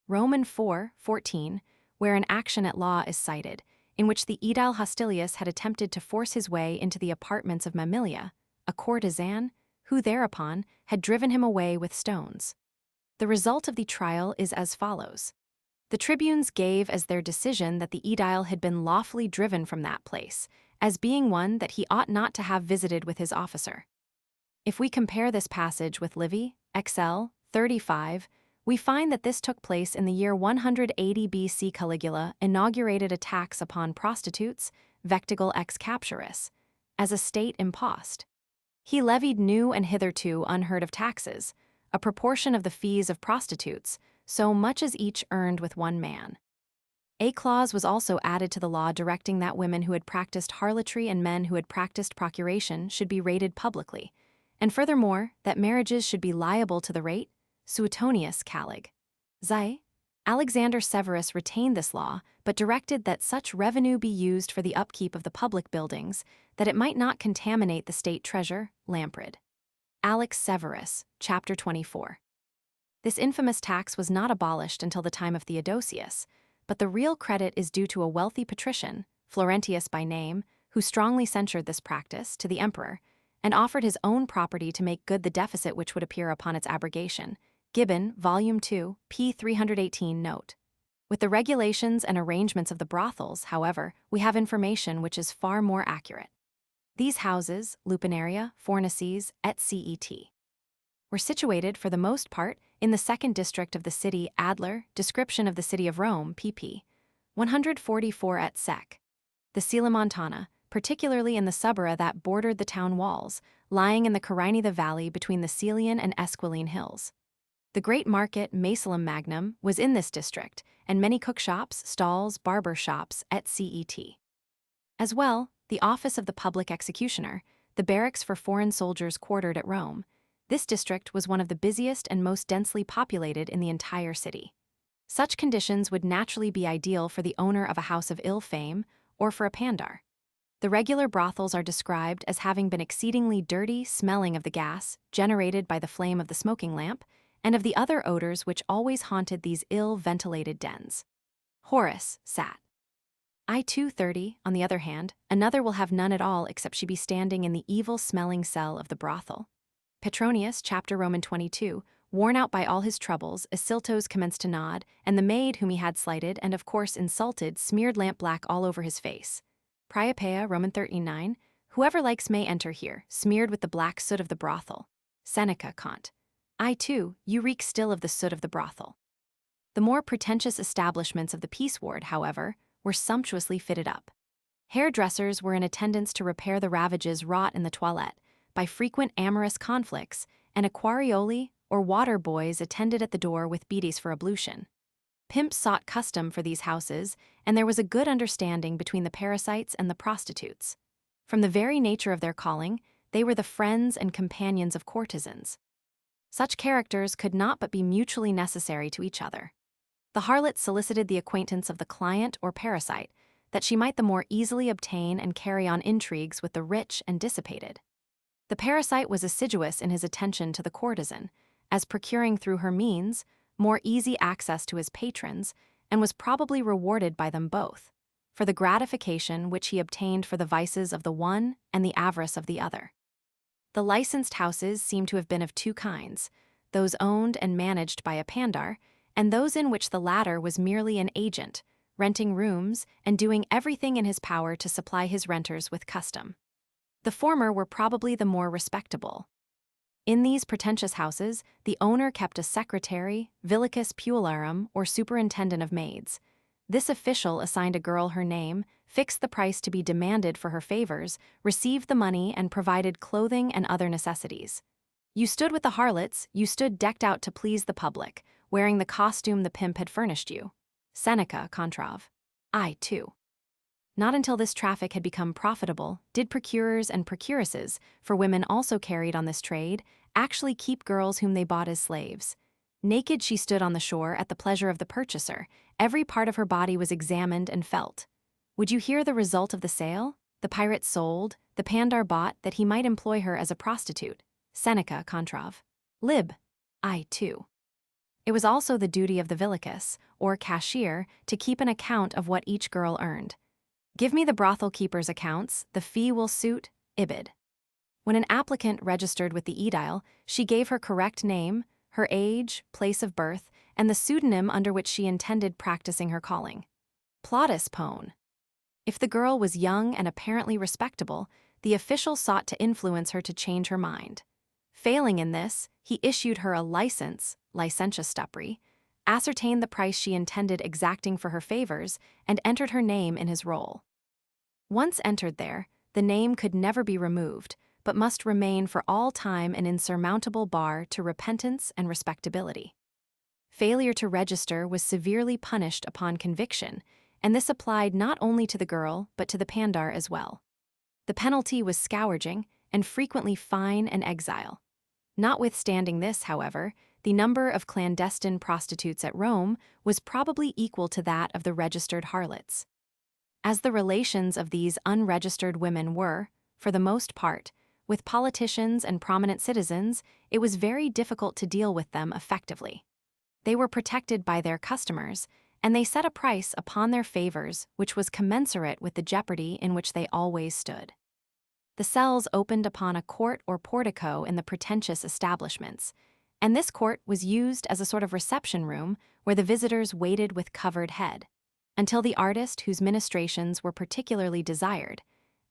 Roman 4:14, where an action at law is cited, in which the aedile Hostilius had attempted to force his way into the apartments of Mammalia, a courtesan, who thereupon had driven him away with stones. The result of the trial is as follows. The tribunes gave as their decision that the aedile had been lawfully driven from that place, as being one that he ought not to have visited with his officer. If we compare this passage with Livy, XL 35, we find that this took place in the year 180 BC. Caligula inaugurated a tax upon prostitutes, vectigal ex capturis, as a state impost. He levied new and hitherto unheard of taxes, a proportion of the fees of prostitutes, so much as each earned with one man. A clause was also added to the law directing that women who had practiced harlotry and men who had practiced procuration should be rated publicly, and furthermore, that marriages should be liable to the rate. Suetonius Calig. Xi. Alexander Severus retained this law, but directed that such revenue be used for the upkeep of the public buildings, that it might not contaminate the state treasure. Lamprid. Alex Severus, chapter 24. This infamous tax was not abolished until the time of Theodosius, but the real credit is due to a wealthy patrician, Florentius by name, who strongly censured this practice to the emperor, and offered his own property to make good the deficit which would appear upon its abrogation. Gibbon, Volume 2, p. 318 note. With the regulations and arrangements of the brothels, however, we have information which is far more accurate. These houses, lupinaria, fornices, etc., were situated for the most part in the second district of the city. Adler, Description of the City of Rome, pp. 144 et sec. The Sila Montana, particularly in the suburra that bordered the town walls, lying in the Carinitha valley between the Celian and Esquiline hills. The great market Macelum Magnum was in this district, and many cookshops, stalls, barber shops, etc. As well, the office of the public executioner, the barracks for foreign soldiers quartered at Rome. This district was one of the busiest and most densely populated in the entire city. Such conditions would naturally be ideal for the owner of a house of ill fame or for a pandar. The regular brothels are described as having been exceedingly dirty, smelling of the gas generated by the flame of the smoking lamp, and of the other odors which always haunted these ill-ventilated dens. Horace, Sat. I 230, on the other hand, another will have none at all except she be standing in the evil-smelling cell of the brothel. Petronius, chapter Roman 22, worn out by all his troubles, Ascyltos commenced to nod, and the maid whom he had slighted and of course insulted smeared lamp-black all over his face. Priapea, Roman 13:9, whoever likes may enter here, smeared with the black soot of the brothel. Seneca, Cont. I too, you reek still of the soot of the brothel. The more pretentious establishments of the peace ward, however, were sumptuously fitted up. Hairdressers were in attendance to repair the ravages wrought in the toilette, by frequent amorous conflicts, and aquarioli, or water boys, attended at the door with biddies for ablution. Pimps sought custom for these houses, and there was a good understanding between the parasites and the prostitutes. From the very nature of their calling, they were the friends and companions of courtesans. Such characters could not but be mutually necessary to each other. The harlot solicited the acquaintance of the client or parasite, that she might the more easily obtain and carry on intrigues with the rich and dissipated. The parasite was assiduous in his attention to the courtesan, as procuring through her means more easy access to his patrons, and was probably rewarded by them both, for the gratification which he obtained for the vices of the one and the avarice of the other. The licensed houses seem to have been of two kinds, those owned and managed by a pandar, and those in which the latter was merely an agent, renting rooms and doing everything in his power to supply his renters with custom. The former were probably the more respectable. In these pretentious houses, the owner kept a secretary, villicus puellarum, or superintendent of maids. This official assigned a girl her name, fixed the price to be demanded for her favors, received the money, and provided clothing and other necessities. You stood with the harlots, you stood decked out to please the public, wearing the costume the pimp had furnished you. Seneca, Contrav. I. Not until this traffic had become profitable did procurers and procuresses, for women also carried on this trade, actually keep girls whom they bought as slaves. Naked she stood on the shore at the pleasure of the purchaser. Every part of her body was examined and felt. Would you hear the result of the sale? The pirate sold, the pandar bought, that he might employ her as a prostitute. Seneca, Contrav. Lib. I. It was also the duty of the villicus, or cashier, to keep an account of what each girl earned. Give me the brothel keeper's accounts, the fee will suit, Ibid. When an applicant registered with the aedile, she gave her correct name, her age, place of birth, and the pseudonym under which she intended practicing her calling. Plautus pone. If the girl was young and apparently respectable, the official sought to influence her to change her mind. Failing in this, he issued her a license, licentius stupri, ascertained the price she intended exacting for her favors, and entered her name in his roll. Once entered there, the name could never be removed, but must remain for all time an insurmountable bar to repentance and respectability. Failure to register was severely punished upon conviction, and this applied not only to the girl but to the pandar as well. The penalty was scourging, and frequently fine and exile. Notwithstanding this, however, the number of clandestine prostitutes at Rome was probably equal to that of the registered harlots. As the relations of these unregistered women were, for the most part, with politicians and prominent citizens, it was very difficult to deal with them effectively. They were protected by their customers, and they set a price upon their favors which was commensurate with the jeopardy in which they always stood. The cells opened upon a court or portico in the pretentious establishments, and this court was used as a sort of reception room where the visitors waited with covered head, until the artist whose ministrations were particularly desired,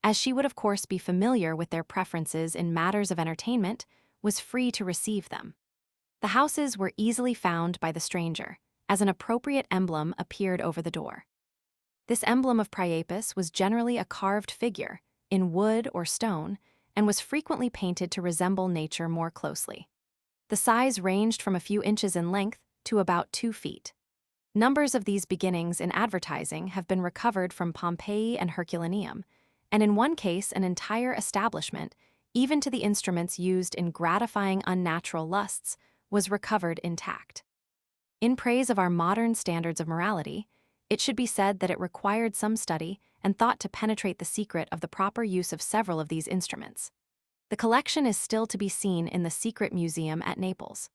as she would of course be familiar with their preferences in matters of entertainment, was free to receive them. The houses were easily found by the stranger, as an appropriate emblem appeared over the door. This emblem of Priapus was generally a carved figure, in wood or stone, and was frequently painted to resemble nature more closely. The size ranged from a few inches in length to about 2 feet. Numbers of these beginnings in advertising have been recovered from Pompeii and Herculaneum, and in one case an entire establishment, even to the instruments used in gratifying unnatural lusts, was recovered intact. In praise of our modern standards of morality, it should be said that it required some study and thought to penetrate the secret of the proper use of several of these instruments. The collection is still to be seen in the Secret Museum at Naples.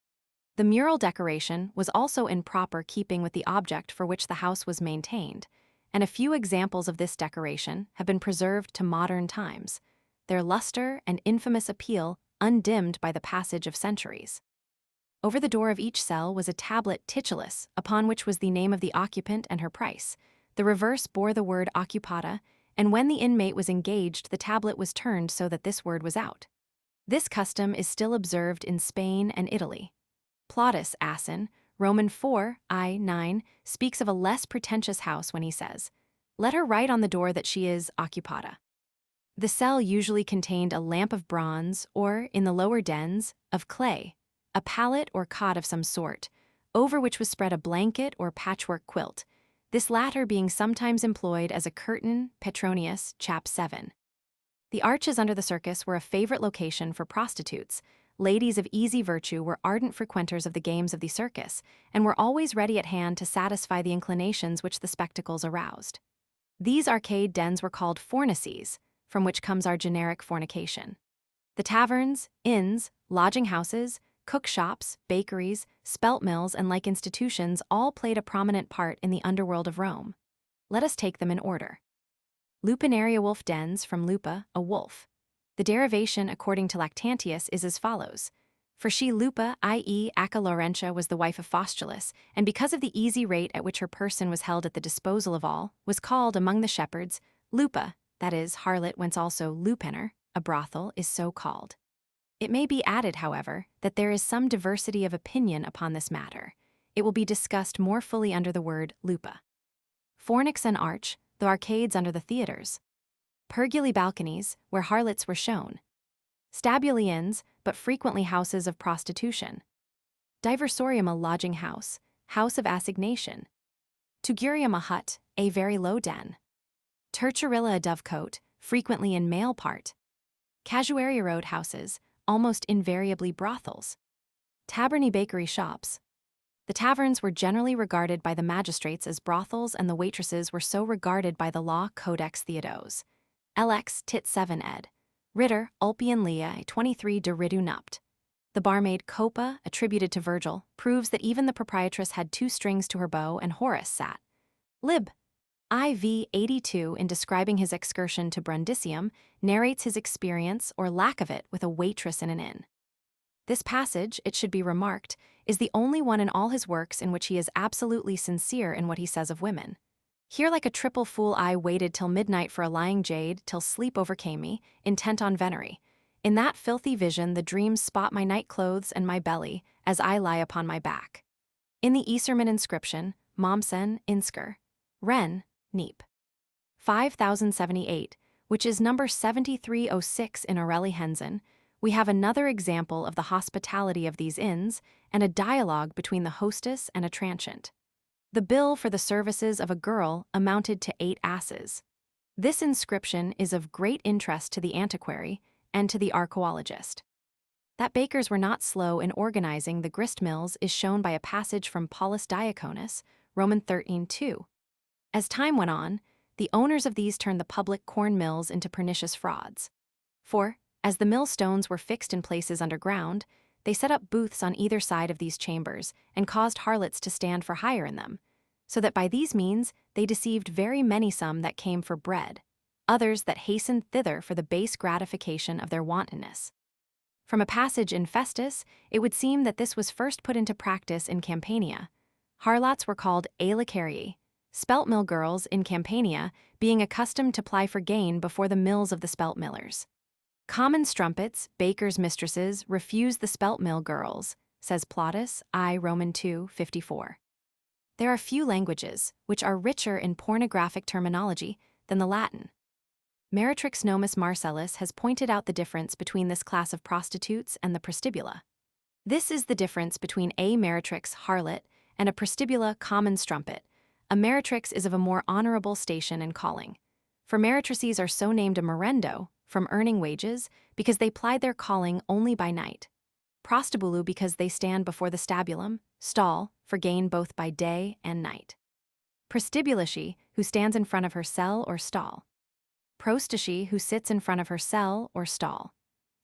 The mural decoration was also in proper keeping with the object for which the house was maintained, and a few examples of this decoration have been preserved to modern times, their luster and infamous appeal undimmed by the passage of centuries. Over the door of each cell was a tablet titulus, upon which was the name of the occupant and her price. The reverse bore the word occupata, and when the inmate was engaged, the tablet was turned so that this word was out. This custom is still observed in Spain and Italy. Plautus Asin, Roman 4, I 9, speaks of a less pretentious house when he says, "Let her write on the door that she is occupata." The cell usually contained a lamp of bronze or, in the lower dens, of clay, a pallet or cot of some sort, over which was spread a blanket or patchwork quilt, this latter being sometimes employed as a curtain, Petronius, chap 7. The arches under the circus were a favorite location for prostitutes. Ladies of easy virtue were ardent frequenters of the games of the circus, and were always ready at hand to satisfy the inclinations which the spectacles aroused. These arcade dens were called fornices, from which comes our generic fornication. The taverns, inns, lodging houses, cook shops, bakeries, spelt mills, and like institutions all played a prominent part in the underworld of Rome. Let us take them in order. Lupinaria wolf dens, from lupa, a wolf. The derivation, according to Lactantius, is as follows. For she Lupa, i.e. Acca Laurentia, was the wife of Faustulus, and because of the easy rate at which her person was held at the disposal of all, was called, among the shepherds, Lupa, that is, harlot, whence also lupiner, a brothel, is so called. It may be added, however, that there is some diversity of opinion upon this matter. It will be discussed more fully under the word lupa. Fornix and arch, the arcades under the theaters. Perguli balconies, where harlots were shown. Stabuli inns, but frequently houses of prostitution. Diversorium, a lodging house, house of assignation. Tugurium, a hut, a very low den. Terturilla, a dovecote, frequently in male part. Casuaria road houses, almost invariably brothels. Taberny bakery shops. The taverns were generally regarded by the magistrates as brothels, and the waitresses were so regarded by the law Codex Theodos. LX tit 7 ed. Ritter, Ulpian Lea 23 de ridu nupt. The barmaid Copa, attributed to Virgil, proves that even the proprietress had 2 strings to her bow, and Horace sat. Lib. IV 82, in describing his excursion to Brundisium, narrates his experience, or lack of it, with a waitress in an inn. This passage, it should be remarked, is the only one in all his works in which he is absolutely sincere in what he says of women. Here, like a triple fool, I waited till midnight for a lying jade, till sleep overcame me, intent on venery. In that filthy vision the dreams spot my night clothes and my belly, as I lie upon my back. In the Iserman inscription, Momsen, Insker, Ren, Neep. 5078, which is number 7306 in Aureli Hensen, we have another example of the hospitality of these inns and a dialogue between the hostess and a transient. The bill for the services of a girl amounted to 8 asses. This inscription is of great interest to the antiquary and to the archaeologist. That bakers were not slow in organizing the grist mills is shown by a passage from Paulus Diaconus, Roman 13:2. As time went on, the owners of these turned the public corn mills into pernicious frauds. For, as the millstones were fixed in places underground, they set up booths on either side of these chambers and caused harlots to stand for hire in them, so that by these means they deceived very many some that came for bread, others that hastened thither for the base gratification of their wantonness. From a passage in Festus, it would seem that this was first put into practice in Campania. Harlots were called aelicarii, spelt mill girls in Campania being accustomed to ply for gain before the mills of the spelt millers. Common strumpets, bakers' mistresses, refuse the spelt mill girls, says Plautus, I Roman 2:54. There are few languages which are richer in pornographic terminology than the Latin. Meretrix Nomus Marcellus has pointed out the difference between this class of prostitutes and the prostibula. This is the difference between a meretrix harlot and a prostibula common strumpet. A meretrix is of a more honorable station and calling. For meretrices are so named a merendo, from earning wages, because they plied their calling only by night. Prostibulu, because they stand before the stabulum, stall, for gain both by day and night. Prostibulashi, who stands in front of her cell or stall. Prostishi, who sits in front of her cell or stall.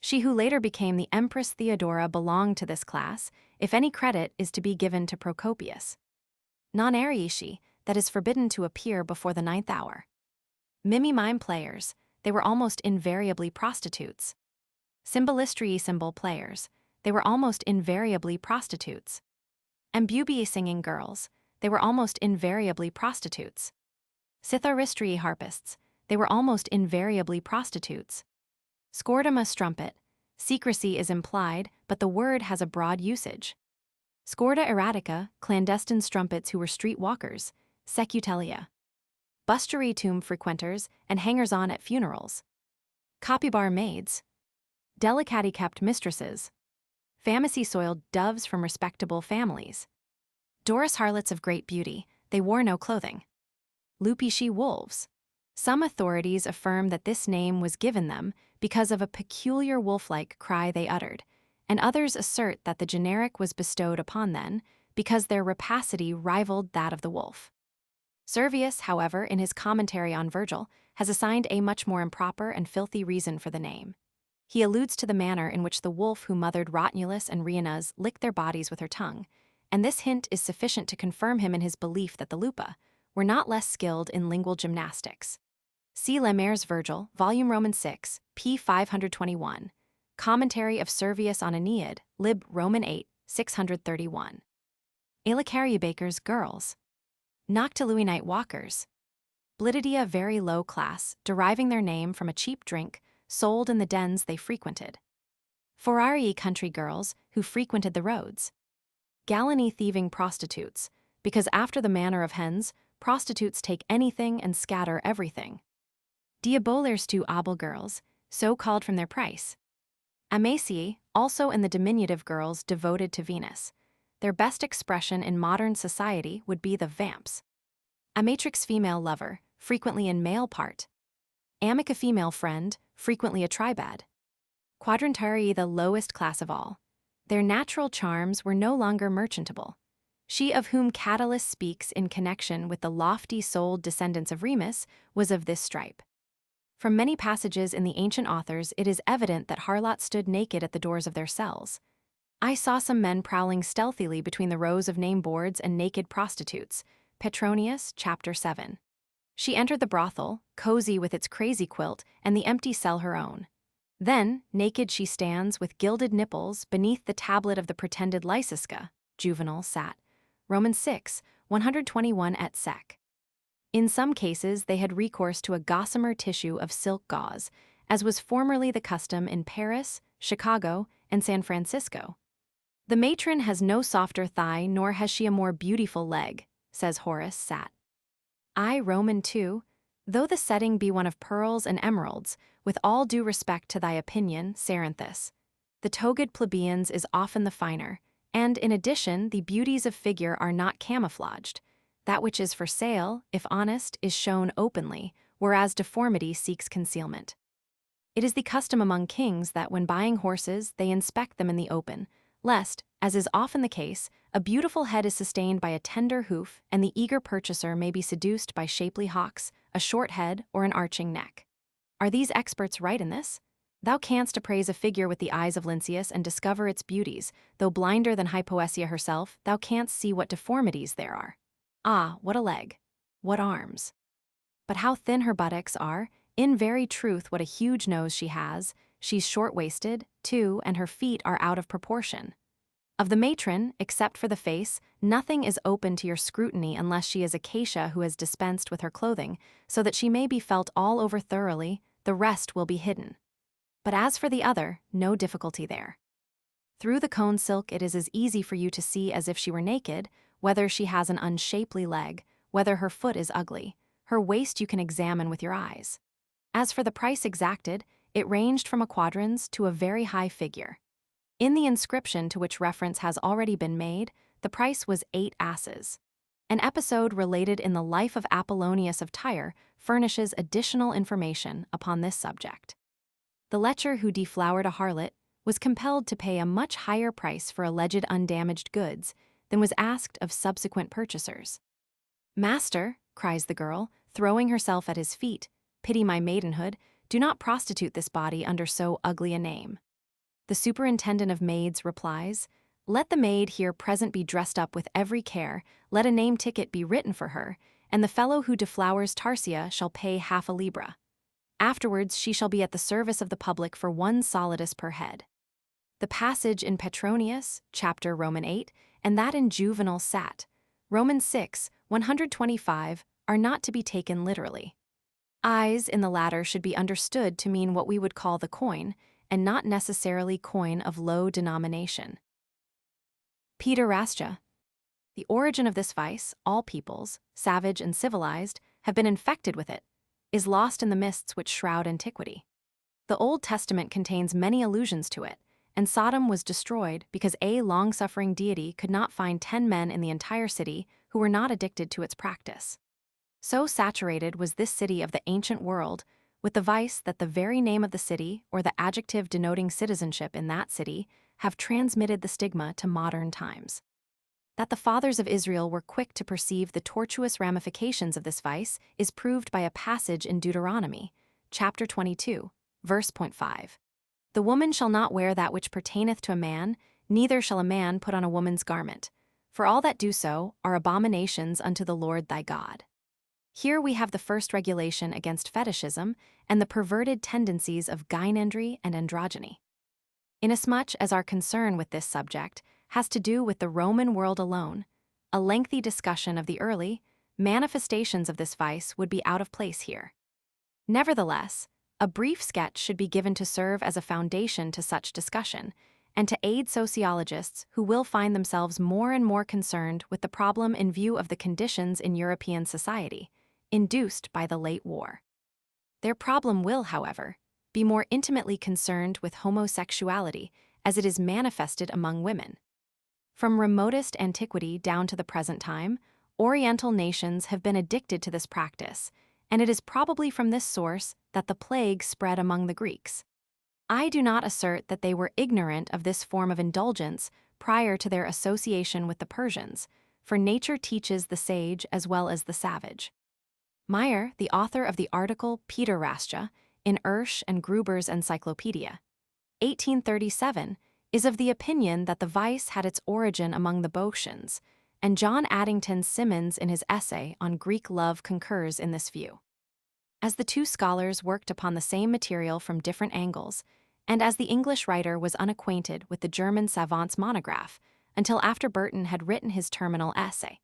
She who later became the Empress Theodora belonged to this class, if any credit is to be given to Procopius. Non-ariishi, that is forbidden to appear before the 9th hour. Mime players, they were almost invariably prostitutes. Cymbalistrii cymbal players, they were almost invariably prostitutes. Ambubii singing girls, they were almost invariably prostitutes. Citharistrii harpists, they were almost invariably prostitutes. Scordama strumpet, secrecy is implied, but the word has a broad usage. Scorda erratica, clandestine strumpets who were street walkers, secutelia. Bustery tomb frequenters and hangers-on at funerals. copybar maids, delicately kept mistresses, fantasy-soiled doves from respectable families, Doris harlots of great beauty, they wore no clothing, loopy she-wolves. Some authorities affirm that this name was given them because of a peculiar wolf-like cry they uttered, and others assert that the generic was bestowed upon them because their rapacity rivaled that of the wolf. Servius, however, in his commentary on Virgil, has assigned a much more improper and filthy reason for the name. He alludes to the manner in which the wolf who mothered Rotulus and Rhianus licked their bodies with her tongue, and this hint is sufficient to confirm him in his belief that the Lupa were not less skilled in lingual gymnastics. See Lemaire's Virgil, Volume Roman 6, p. 521. Commentary of Servius on Aeneid, lib. Roman 8, 631. Bakers girls. Noctilui night walkers. Blitidia very low class, deriving their name from a cheap drink sold in the dens they frequented. Forarii country girls who frequented the roads. Gallany thieving prostitutes, because after the manner of hens, prostitutes take anything and scatter everything. Diabolers to able girls, so called from their price. Amacii, also in the diminutive girls devoted to Venus. Their best expression in modern society would be the vamps. Amatrix female lover, frequently in male part. Amica female friend, frequently a tribad. Quadrantari the lowest class of all. Their natural charms were no longer merchantable. She of whom Catullus speaks in connection with the lofty-souled descendants of Remus was of this stripe. From many passages in the ancient authors it is evident that harlots stood naked at the doors of their cells. I saw some men prowling stealthily between the rows of name boards and naked prostitutes. Petronius, chapter 7. She entered the brothel, cozy with its crazy quilt, and the empty cell her own. Then, naked she stands with gilded nipples beneath the tablet of the pretended Lysiska, Juvenal sat. Roman 6, 121 et sec. In some cases they had recourse to a gossamer tissue of silk gauze, as was formerly the custom in Paris, Chicago, and San Francisco. The matron has no softer thigh nor has she a more beautiful leg, says Horace sat. I Roman 2, though the setting be one of pearls and emeralds, with all due respect to thy opinion, Cerinthus, the togaed plebeians is often the finer, and in addition the beauties of figure are not camouflaged. That which is for sale, if honest, is shown openly, whereas deformity seeks concealment. It is the custom among kings that when buying horses they inspect them in the open, lest, as is often the case, a beautiful head is sustained by a tender hoof and the eager purchaser may be seduced by shapely hocks, a short head, or an arching neck. Are these experts right in this? Thou canst appraise a figure with the eyes of Lynceus and discover its beauties, though blinder than Hypoesia herself, thou canst see what deformities there are. Ah, what a leg! What arms! But how thin her buttocks are, in very truth what a huge nose she has, she's short-waisted, too, and her feet are out of proportion. Of the matron, except for the face, nothing is open to your scrutiny unless she is Acacia who has dispensed with her clothing, so that she may be felt all over thoroughly, the rest will be hidden. But as for the other, no difficulty there. Through the cone silk it is as easy for you to see as if she were naked, whether she has an unshapely leg, whether her foot is ugly, her waist you can examine with your eyes. As for the price exacted, it ranged from a quadrans to a very high figure. In the inscription to which reference has already been made, the price was 8 asses. An episode related in the Life of Apollonius of Tyre furnishes additional information upon this subject. The lecher who deflowered a harlot was compelled to pay a much higher price for alleged undamaged goods than was asked of subsequent purchasers. "Master," cries the girl, throwing herself at his feet, "pity my maidenhood, do not prostitute this body under so ugly a name." The superintendent of maids replies, "Let the maid here present be dressed up with every care, let a name ticket be written for her, and the fellow who deflowers Tarsia shall pay half a libra. Afterwards she shall be at the service of the public for 1 solidus per head." The passage in Petronius, chapter Roman 8, and that in Juvenal sat. Roman 6, 125, are not to be taken literally. Eyes in the latter should be understood to mean what we would call the coin, and not necessarily coin of low denomination. Pederastia. The origin of this vice, all peoples, savage and civilized, have been infected with it, is lost in the mists which shroud antiquity. The Old Testament contains many allusions to it, and Sodom was destroyed because a long-suffering deity could not find 10 men in the entire city who were not addicted to its practice. So saturated was this city of the ancient world with the vice that the very name of the city or the adjective denoting citizenship in that city have transmitted the stigma to modern times. That the fathers of Israel were quick to perceive the tortuous ramifications of this vice is proved by a passage in Deuteronomy, chapter 22, verse 5. The woman shall not wear that which pertaineth to a man, neither shall a man put on a woman's garment, for all that do so are abominations unto the Lord thy God. Here we have the first regulation against fetishism and the perverted tendencies of gynandry and androgyny. Inasmuch as our concern with this subject has to do with the Roman world alone, a lengthy discussion of the early manifestations of this vice would be out of place here. Nevertheless, a brief sketch should be given to serve as a foundation to such discussion, and to aid sociologists who will find themselves more and more concerned with the problem in view of the conditions in European society, induced by the late war. Their problem will, however, be more intimately concerned with homosexuality as it is manifested among women. From remotest antiquity down to the present time, Oriental nations have been addicted to this practice, and it is probably from this source that the plague spread among the Greeks. I do not assert that they were ignorant of this form of indulgence prior to their association with the Persians, for nature teaches the sage as well as the savage. Meyer, the author of the article Pederastia in Ersch and Gruber's Encyclopedia, 1837, is of the opinion that the vice had its origin among the Boeotians, and John Addington Symonds in his essay on Greek love concurs in this view. As the two scholars worked upon the same material from different angles, and as the English writer was unacquainted with the German savant's monograph until after Burton had written his terminal essay,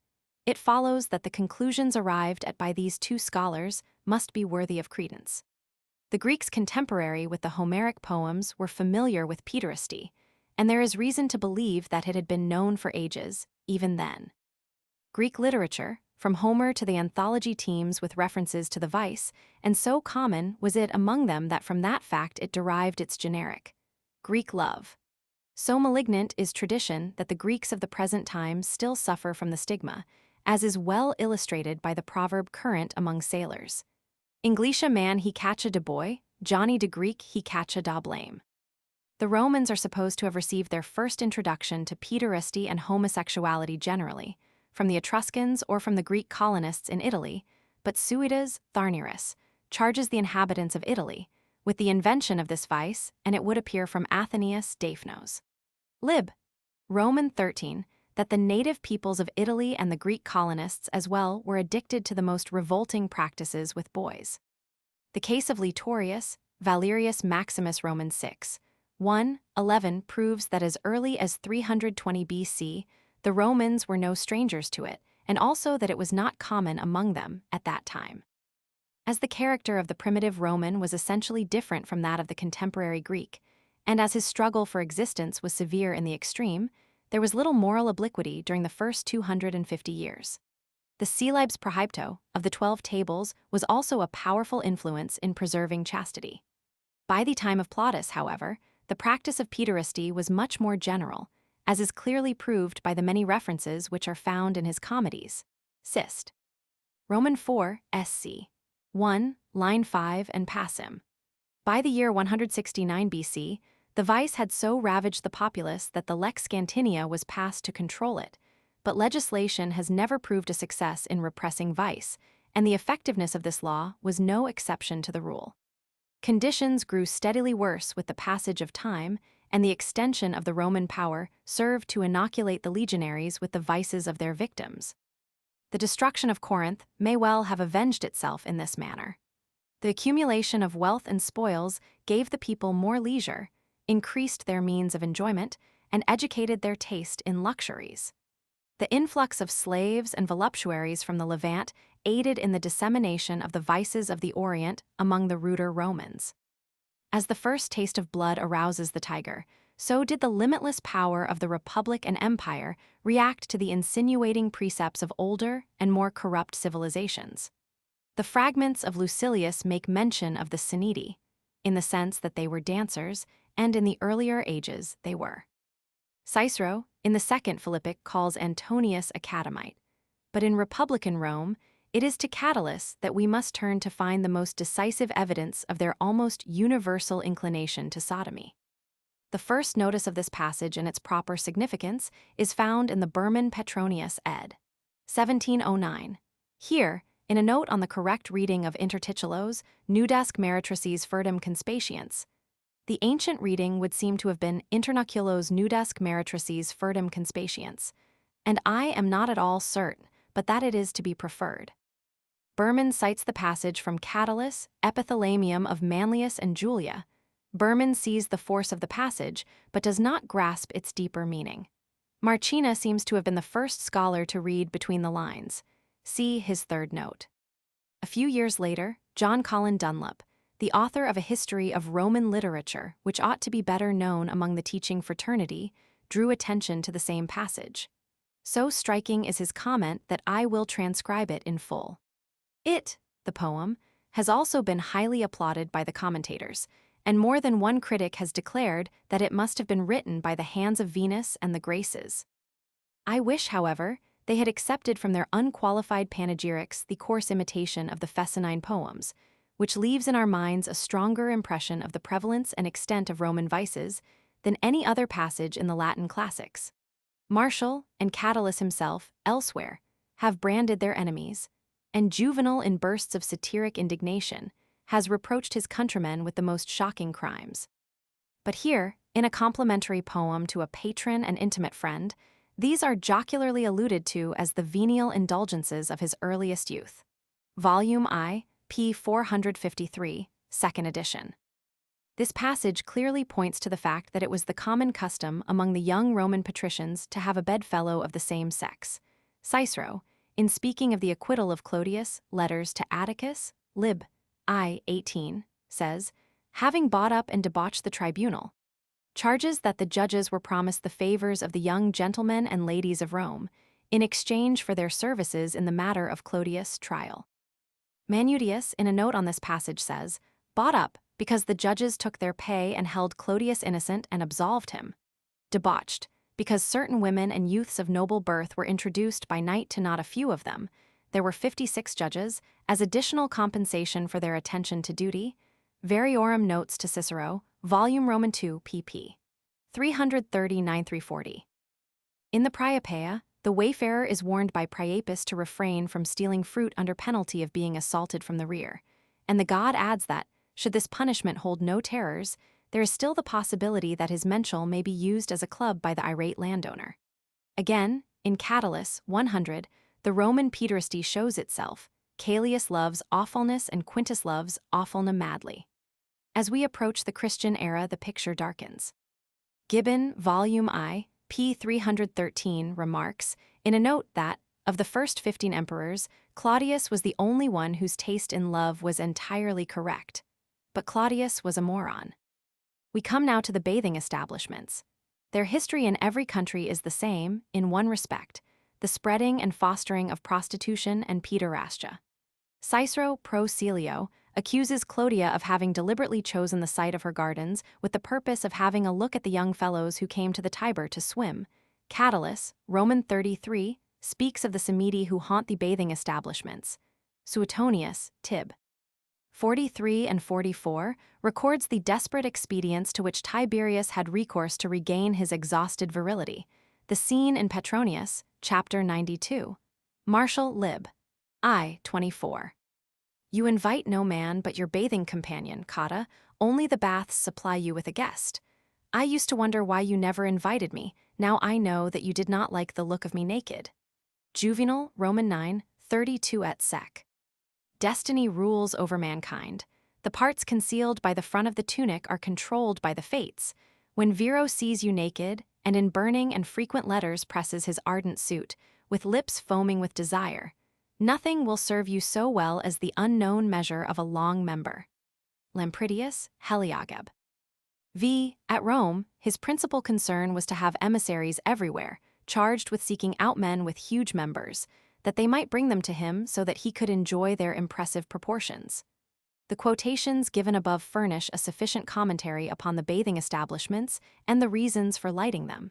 it follows that the conclusions arrived at by these two scholars must be worthy of credence. The Greeks contemporary with the Homeric poems were familiar with pederasty, and there is reason to believe that it had been known for ages, even then. Greek literature, from Homer to the anthology teems with references to the vice, and so common was it among them that from that fact it derived its generic, Greek love. So malignant is tradition that the Greeks of the present time still suffer from the stigma, as is well illustrated by the proverb current among sailors. Englisha man he catcha de boy, Johnny de Greek he catcha da blame. The Romans are supposed to have received their first introduction to pederasty and homosexuality generally, from the Etruscans or from the Greek colonists in Italy, but Suidas Tharneris charges the inhabitants of Italy with the invention of this vice, and it would appear from Athenaeus Daphnos. Lib. Roman 13, that the native peoples of Italy and the Greek colonists as well were addicted to the most revolting practices with boys. The case of Laetorius, Valerius Maximus Roman 6, 1:11 proves that as early as 320 BC, the Romans were no strangers to it, and also that it was not common among them at that time. As the character of the primitive Roman was essentially different from that of the contemporary Greek, and as his struggle for existence was severe in the extreme, there was little moral obliquity during the first 250 years. The Coelibes Prohypto of the 12 Tables was also a powerful influence in preserving chastity. By the time of Plautus, however, the practice of pederasty was much more general, as is clearly proved by the many references which are found in his comedies. Sist. Roman 4, SC. 1, line 5 and Passim. By the year 169 BC, the vice had so ravaged the populace that the Lex Scantinia was passed to control it, but legislation has never proved a success in repressing vice, and the effectiveness of this law was no exception to the rule. Conditions grew steadily worse with the passage of time, and the extension of the Roman power served to inoculate the legionaries with the vices of their victims. The destruction of Corinth may well have avenged itself in this manner. The accumulation of wealth and spoils gave the people more leisure, increased their means of enjoyment, and educated their taste in luxuries. The influx of slaves and voluptuaries from the Levant aided in the dissemination of the vices of the Orient among the ruder Romans. As the first taste of blood arouses the tiger, so did the limitless power of the Republic and Empire react to the insinuating precepts of older and more corrupt civilizations. The fragments of Lucilius make mention of the Siniti, in the sense that they were dancers, and in the earlier ages they were. Cicero, in the second Philippic, calls Antonius a catamite, but in Republican Rome, it is to Catullus that we must turn to find the most decisive evidence of their almost universal inclination to sodomy. The first notice of this passage and its proper significance is found in the Burman Petronius ed. 1709. Here, in a note on the correct reading of intertitulos, nudesc meretrices furtum conspatients, the ancient reading would seem to have been internuculos nudesc meretrices furtum conspatients, and I am not at all certain, but that it is to be preferred. Burman cites the passage from Catullus, Epithalamium of Manlius and Julia. Burman sees the force of the passage, but does not grasp its deeper meaning. Marcina seems to have been the first scholar to read between the lines. See his third note. A few years later, John Colin Dunlop, the author of a history of Roman literature which ought to be better known among the teaching fraternity, drew attention to the same passage. So striking is his comment that I will transcribe it in full. It, the poem, has also been highly applauded by the commentators, and more than one critic has declared that it must have been written by the hands of Venus and the Graces. I wish, however, they had accepted from their unqualified panegyrics the coarse imitation of the Fescennine poems, which leaves in our minds a stronger impression of the prevalence and extent of Roman vices than any other passage in the Latin classics. Martial and Catullus himself, elsewhere, have branded their enemies, and Juvenal, in bursts of satiric indignation, has reproached his countrymen with the most shocking crimes. But here, in a complimentary poem to a patron and intimate friend, these are jocularly alluded to as the venial indulgences of his earliest youth. Volume I, p. 453, second edition. This passage clearly points to the fact that it was the common custom among the young Roman patricians to have a bedfellow of the same sex. Cicero, in speaking of the acquittal of Clodius, Letters to Atticus, Lib. I. 18, says, having bought up and debauched the tribunal, charges that the judges were promised the favors of the young gentlemen and ladies of Rome in exchange for their services in the matter of Clodius' trial. Manutius, in a note on this passage, says, bought up because the judges took their pay and held Clodius innocent and absolved him. Debauched, because certain women and youths of noble birth were introduced by night to not a few of them, there were 56 judges, as additional compensation for their attention to duty. Variorum Notes to Cicero, Volume Roman II, pp. 339-340. In the Priapeia, the wayfarer is warned by Priapus to refrain from stealing fruit under penalty of being assaulted from the rear, and the god adds that, should this punishment hold no terrors, there is still the possibility that his menschel may be used as a club by the irate landowner. Again, in Catullus 100, the Roman pederasty shows itself. Caelius loves awfulness and Quintus loves awfulna madly. As we approach the Christian era, the picture darkens. Gibbon, Volume I, p. 313, remarks, in a note that, of the first 15 emperors, Claudius was the only one whose taste in love was entirely correct. But Claudius was a moron. We come now to the bathing establishments. Their history in every country is the same, in one respect, the spreading and fostering of prostitution and pederastia. Cicero Pro Celio accuses Clodia of having deliberately chosen the site of her gardens with the purpose of having a look at the young fellows who came to the Tiber to swim. Catullus, Roman 33, speaks of the Semiti who haunt the bathing establishments. Suetonius, Tib. 43 and 44, records the desperate expedients to which Tiberius had recourse to regain his exhausted virility. The scene in Petronius, chapter 92. Martial Lib. I. 24. You invite no man but your bathing companion, Cotta, only the baths supply you with a guest. I used to wonder why you never invited me, now I know that you did not like the look of me naked. Juvenal, Roman 9, 32 et sec. Destiny rules over mankind. The parts concealed by the front of the tunic are controlled by the fates. When Vero sees you naked, and in burning and frequent letters presses his ardent suit, with lips foaming with desire, nothing will serve you so well as the unknown measure of a long member. Lampridius, Heliogab. At Rome, his principal concern was to have emissaries everywhere, charged with seeking out men with huge members, that they might bring them to him so that he could enjoy their impressive proportions. The quotations given above furnish a sufficient commentary upon the bathing establishments and the reasons for lighting them.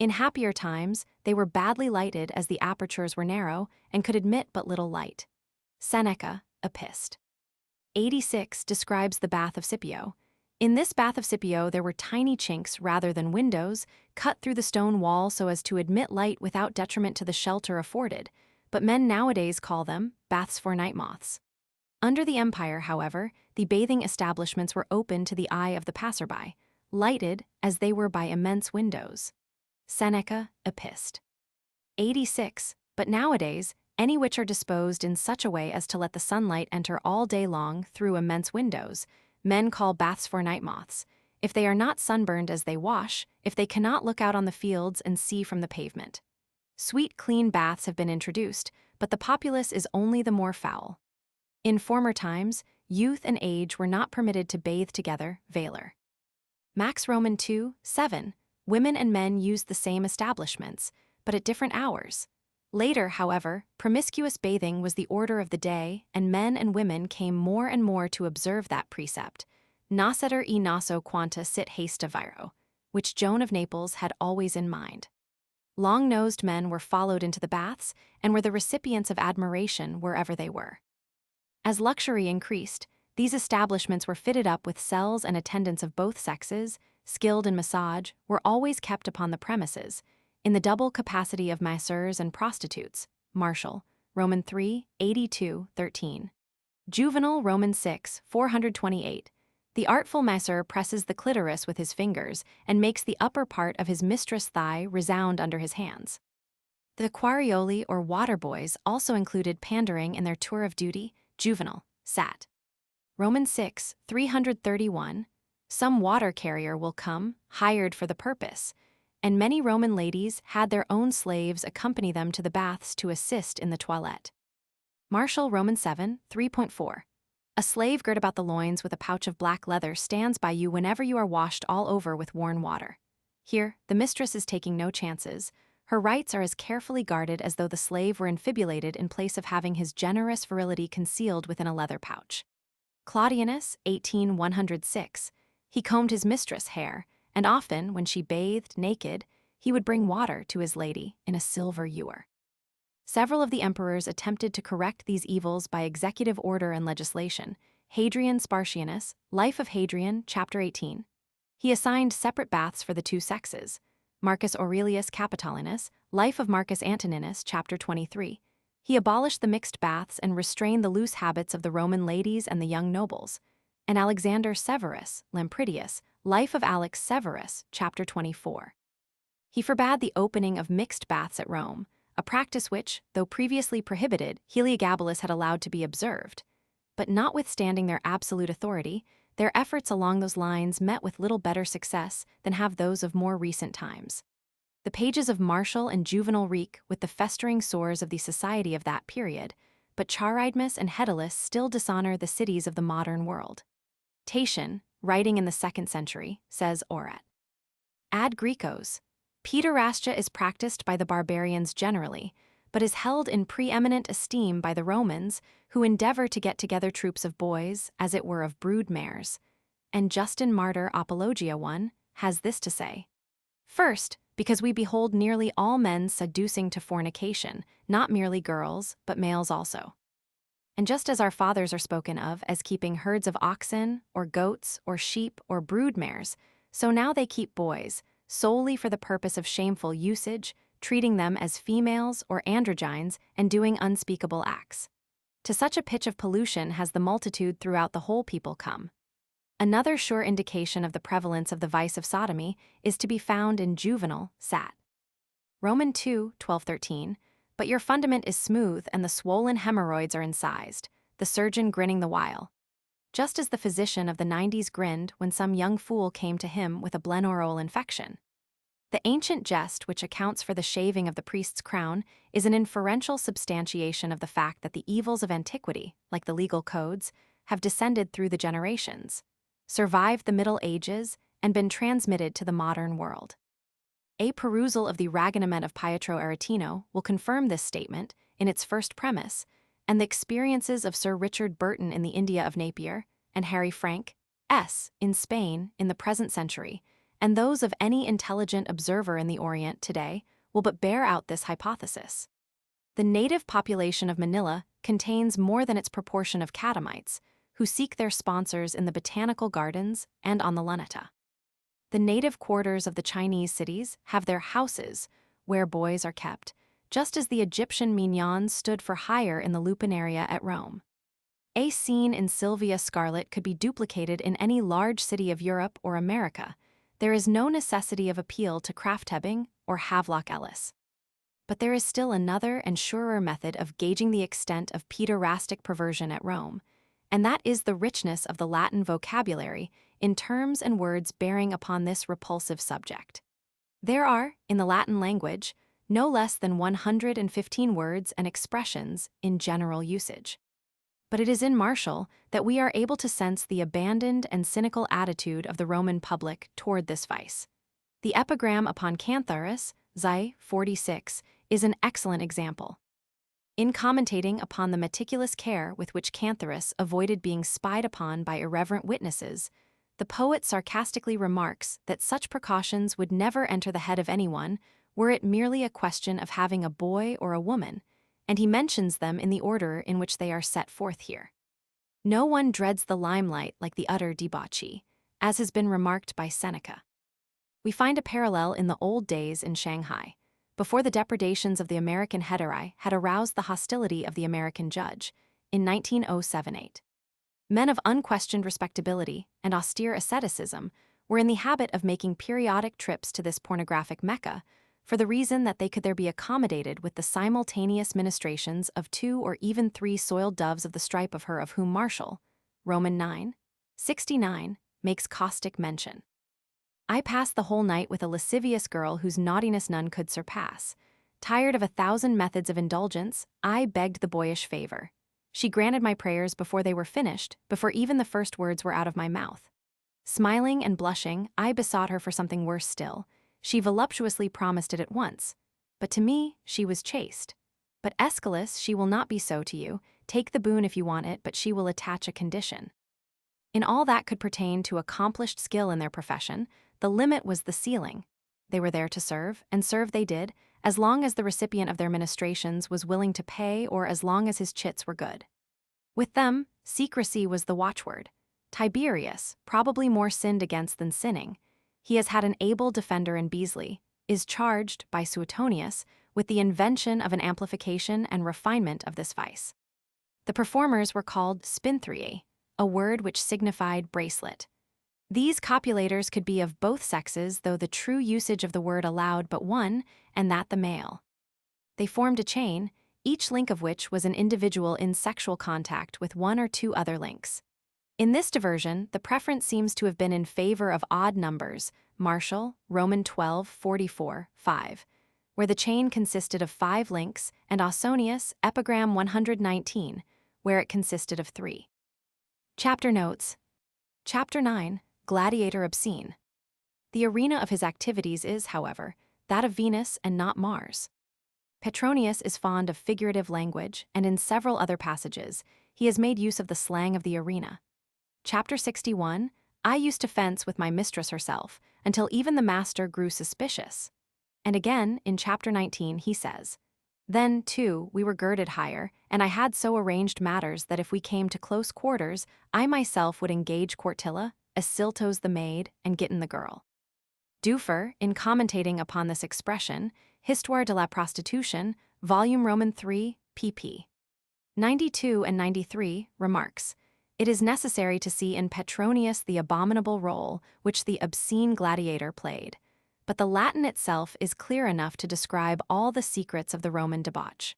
In happier times, they were badly lighted as the apertures were narrow and could admit but little light. Seneca, Epist. 86 describes the bath of Scipio. In this bath of Scipio there were tiny chinks rather than windows, cut through the stone wall so as to admit light without detriment to the shelter afforded, but men nowadays call them baths for night moths. Under the empire, however, the bathing establishments were open to the eye of the passerby, lighted as they were by immense windows. Seneca, Epist. 86. But nowadays, any which are disposed in such a way as to let the sunlight enter all day long through immense windows, men call baths for night moths, if they are not sunburned as they wash, if they cannot look out on the fields and see from the pavement. Sweet, clean baths have been introduced, but the populace is only the more foul. In former times, youth and age were not permitted to bathe together, Valor. Max Roman 2, 7. Women and men used the same establishments, but at different hours. Later, however, promiscuous bathing was the order of the day, and men and women came more and more to observe that precept, nascetur e naso quanta sit hasta viro, which Joan of Naples had always in mind. Long-nosed men were followed into the baths and were the recipients of admiration wherever they were. As luxury increased, these establishments were fitted up with cells, and attendants of both sexes, skilled in massage, were always kept upon the premises, in the double capacity of masseurs and prostitutes. Martial, Roman 3, 82, 13. Juvenal, Roman 6, 428. The artful masseur presses the clitoris with his fingers and makes the upper part of his mistress' thigh resound under his hands. The quarioli or water boys also included pandering in their tour of duty. Juvenal, Sat. Roman 6, 331. Some water carrier will come, hired for the purpose, and many Roman ladies had their own slaves accompany them to the baths to assist in the toilette. Martial, Roman 7, 3.4. A slave girt about the loins with a pouch of black leather stands by you whenever you are washed all over with warm water. Here, the mistress is taking no chances. Her rights are as carefully guarded as though the slave were infibulated in place of having his generous virility concealed within a leather pouch. Claudianus, 18:106. He combed his mistress' hair, and often, when she bathed naked, he would bring water to his lady in a silver ewer. Several of the emperors attempted to correct these evils by executive order and legislation. Hadrian Spartianus, Life of Hadrian, chapter 18. He assigned separate baths for the two sexes. Marcus Aurelius Capitolinus, Life of Marcus Antoninus, chapter 23. He abolished the mixed baths and restrained the loose habits of the Roman ladies and the young nobles. And Alexander Severus, Lampridius, Life of Alex Severus, chapter 24. He forbade the opening of mixed baths at Rome, a practice which, though previously prohibited, Heliogabalus had allowed to be observed. But notwithstanding their absolute authority, their efforts along those lines met with little better success than have those of more recent times. The pages of Martial and Juvenal reek with the festering sores of the society of that period, but Charidmus and Hedylus still dishonor the cities of the modern world. Tatian, writing in the 2nd century, says Orat. Ad Grecos. Pederastia is practiced by the barbarians generally, but is held in preeminent esteem by the Romans, who endeavor to get together troops of boys, as it were of brood mares. And Justin Martyr Apologia 1 has this to say. First, because we behold nearly all men seducing to fornication, not merely girls, but males also. And just as our fathers are spoken of as keeping herds of oxen, or goats, or sheep, or brood mares, so now they keep boys, solely for the purpose of shameful usage, treating them as females or androgynes and doing unspeakable acts. To such a pitch of pollution has the multitude throughout the whole people come. Another sure indication of the prevalence of the vice of sodomy is to be found in Juvenal, Sat. Roman 2, 12-13. But your fundament is smooth and the swollen hemorrhoids are incised, the surgeon grinning the while. Just as the physician of the 90s grinned when some young fool came to him with a blennorol infection. The ancient jest which accounts for the shaving of the priest's crown is an inferential substantiation of the fact that the evils of antiquity, like the legal codes, have descended through the generations, survived the Middle Ages, and been transmitted to the modern world. A perusal of the Ragonament of Pietro Aretino will confirm this statement in its first premise, and the experiences of Sir Richard Burton in the India of Napier, and Harry Frank S. in Spain in the present century, and those of any intelligent observer in the Orient today, will but bear out this hypothesis. The native population of Manila contains more than its proportion of catamites, who seek their sponsors in the botanical gardens and on the Luneta. The native quarters of the Chinese cities have their houses, where boys are kept, just as the Egyptian mignons stood for hire in the lupinaria at Rome. A scene in Sylvia Scarlett could be duplicated in any large city of Europe or America. There is no necessity of appeal to Krafft-Ebing or Havelock Ellis. But there is still another and surer method of gauging the extent of pederastic perversion at Rome, and that is the richness of the Latin vocabulary in terms and words bearing upon this repulsive subject. There are, in the Latin language, no less than 115 words and expressions in general usage. But it is in Martial that we are able to sense the abandoned and cynical attitude of the Roman public toward this vice. The epigram upon Cantharus, Xi 46, is an excellent example. In commentating upon the meticulous care with which Cantharus avoided being spied upon by irreverent witnesses, the poet sarcastically remarks that such precautions would never enter the head of anyone were it merely a question of having a boy or a woman, and he mentions them in the order in which they are set forth here. No one dreads the limelight like the utter debauchee, as has been remarked by Seneca. We find a parallel in the old days in Shanghai, before the depredations of the American heteri had aroused the hostility of the American judge, in 19078. Men of unquestioned respectability and austere asceticism were in the habit of making periodic trips to this pornographic Mecca, for the reason that they could there be accommodated with the simultaneous ministrations of 2 or even 3 soiled doves of the stripe of her of whom Martial, Roman 9:69, makes caustic mention. I passed the whole night with a lascivious girl whose naughtiness none could surpass. Tired of 1,000 methods of indulgence, I begged the boyish favor. She granted my prayers before they were finished, before even the first words were out of my mouth. Smiling and blushing, I besought her for something worse still. She voluptuously promised it at once, but to me she was chaste. But Ascyltos, she will not be so to you. Take the boon if you want it, but she will attach a condition. In all that could pertain to accomplished skill in their profession, the limit was the ceiling. They were there to serve, and serve they did, as long as the recipient of their ministrations was willing to pay or as long as his chits were good. With them, secrecy was the watchword. Tiberius, probably more sinned against than sinning, he has had an able defender in Beasley, is charged, by Suetonius, with the invention of an amplification and refinement of this vice. The performers were called spinthriae, a word which signified bracelet. These copulators could be of both sexes, though the true usage of the word allowed but one, and that the male. They formed a chain, each link of which was an individual in sexual contact with 1 or 2 other links. In this diversion, the preference seems to have been in favor of odd numbers, Martial, Roman 12:44, 5, where the chain consisted of 5 links, and Ausonius, epigram 119, where it consisted of 3. Chapter notes. Chapter 9, Gladiator Obscene. The arena of his activities is, however, that of Venus and not Mars. Petronius is fond of figurative language, and in several other passages, he has made use of the slang of the arena. Chapter 61, I used to fence with my mistress herself, until even the master grew suspicious. And again, in chapter 19, he says, Then, too, we were girded higher, and I had so arranged matters that if we came to close quarters, I myself would engage Quartilla, Ascyltos the maid, and Gittin the girl. Dufer, in commentating upon this expression, Histoire de la Prostitution, volume Roman 3, pp. 92 and 93, remarks, It is necessary to see in Petronius the abominable role which the obscene gladiator played, but the Latin itself is clear enough to describe all the secrets of the Roman debauch.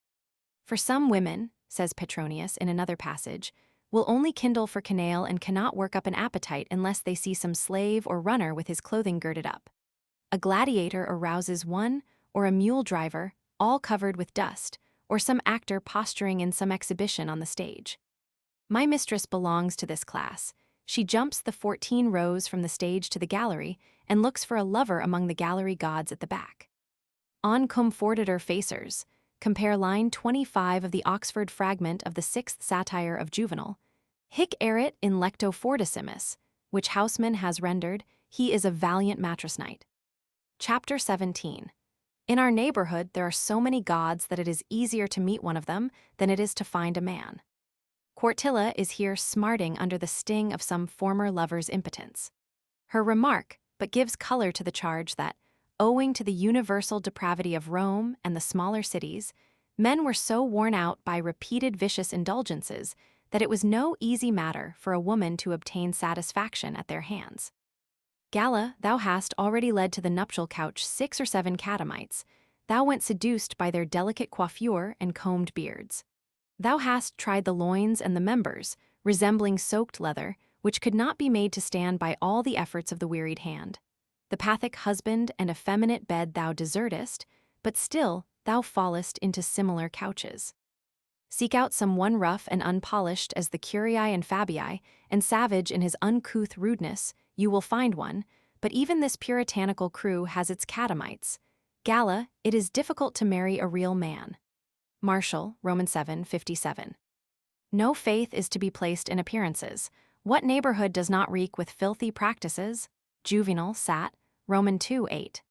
For some women, says Petronius in another passage, will only kindle for canaille and cannot work up an appetite unless they see some slave or runner with his clothing girded up. A gladiator arouses one, or a mule driver, all covered with dust, or some actor posturing in some exhibition on the stage. My mistress belongs to this class. She jumps the 14 rows from the stage to the gallery and looks for a lover among the gallery gods at the back. On cum fortiter facers, compare line 25 of the Oxford fragment of the sixth satire of Juvenal. Hic erit in lecto fortissimus, which Houseman has rendered, he is a valiant mattress knight. Chapter 17. In our neighborhood there are so many gods that it is easier to meet one of them than it is to find a man. Quartilla is here smarting under the sting of some former lover's impotence. Her remark but gives color to the charge that, owing to the universal depravity of Rome and the smaller cities, men were so worn out by repeated vicious indulgences that it was no easy matter for a woman to obtain satisfaction at their hands. Galla, thou hast already led to the nuptial couch 6 or 7 catamites. Thou went seduced by their delicate coiffure and combed beards. Thou hast tried the loins and the members, resembling soaked leather, which could not be made to stand by all the efforts of the wearied hand. The Pathic husband and effeminate bed thou desertest, but still thou fallest into similar couches. Seek out some one rough and unpolished as the Curii and Fabii, and savage in his uncouth rudeness, you will find one, but even this puritanical crew has its catamites. Galla, it is difficult to marry a real man. Martial, Romans 7:57. No faith is to be placed in appearances. What neighborhood does not reek with filthy practices? Juvenal, Sat., Roman 2:8.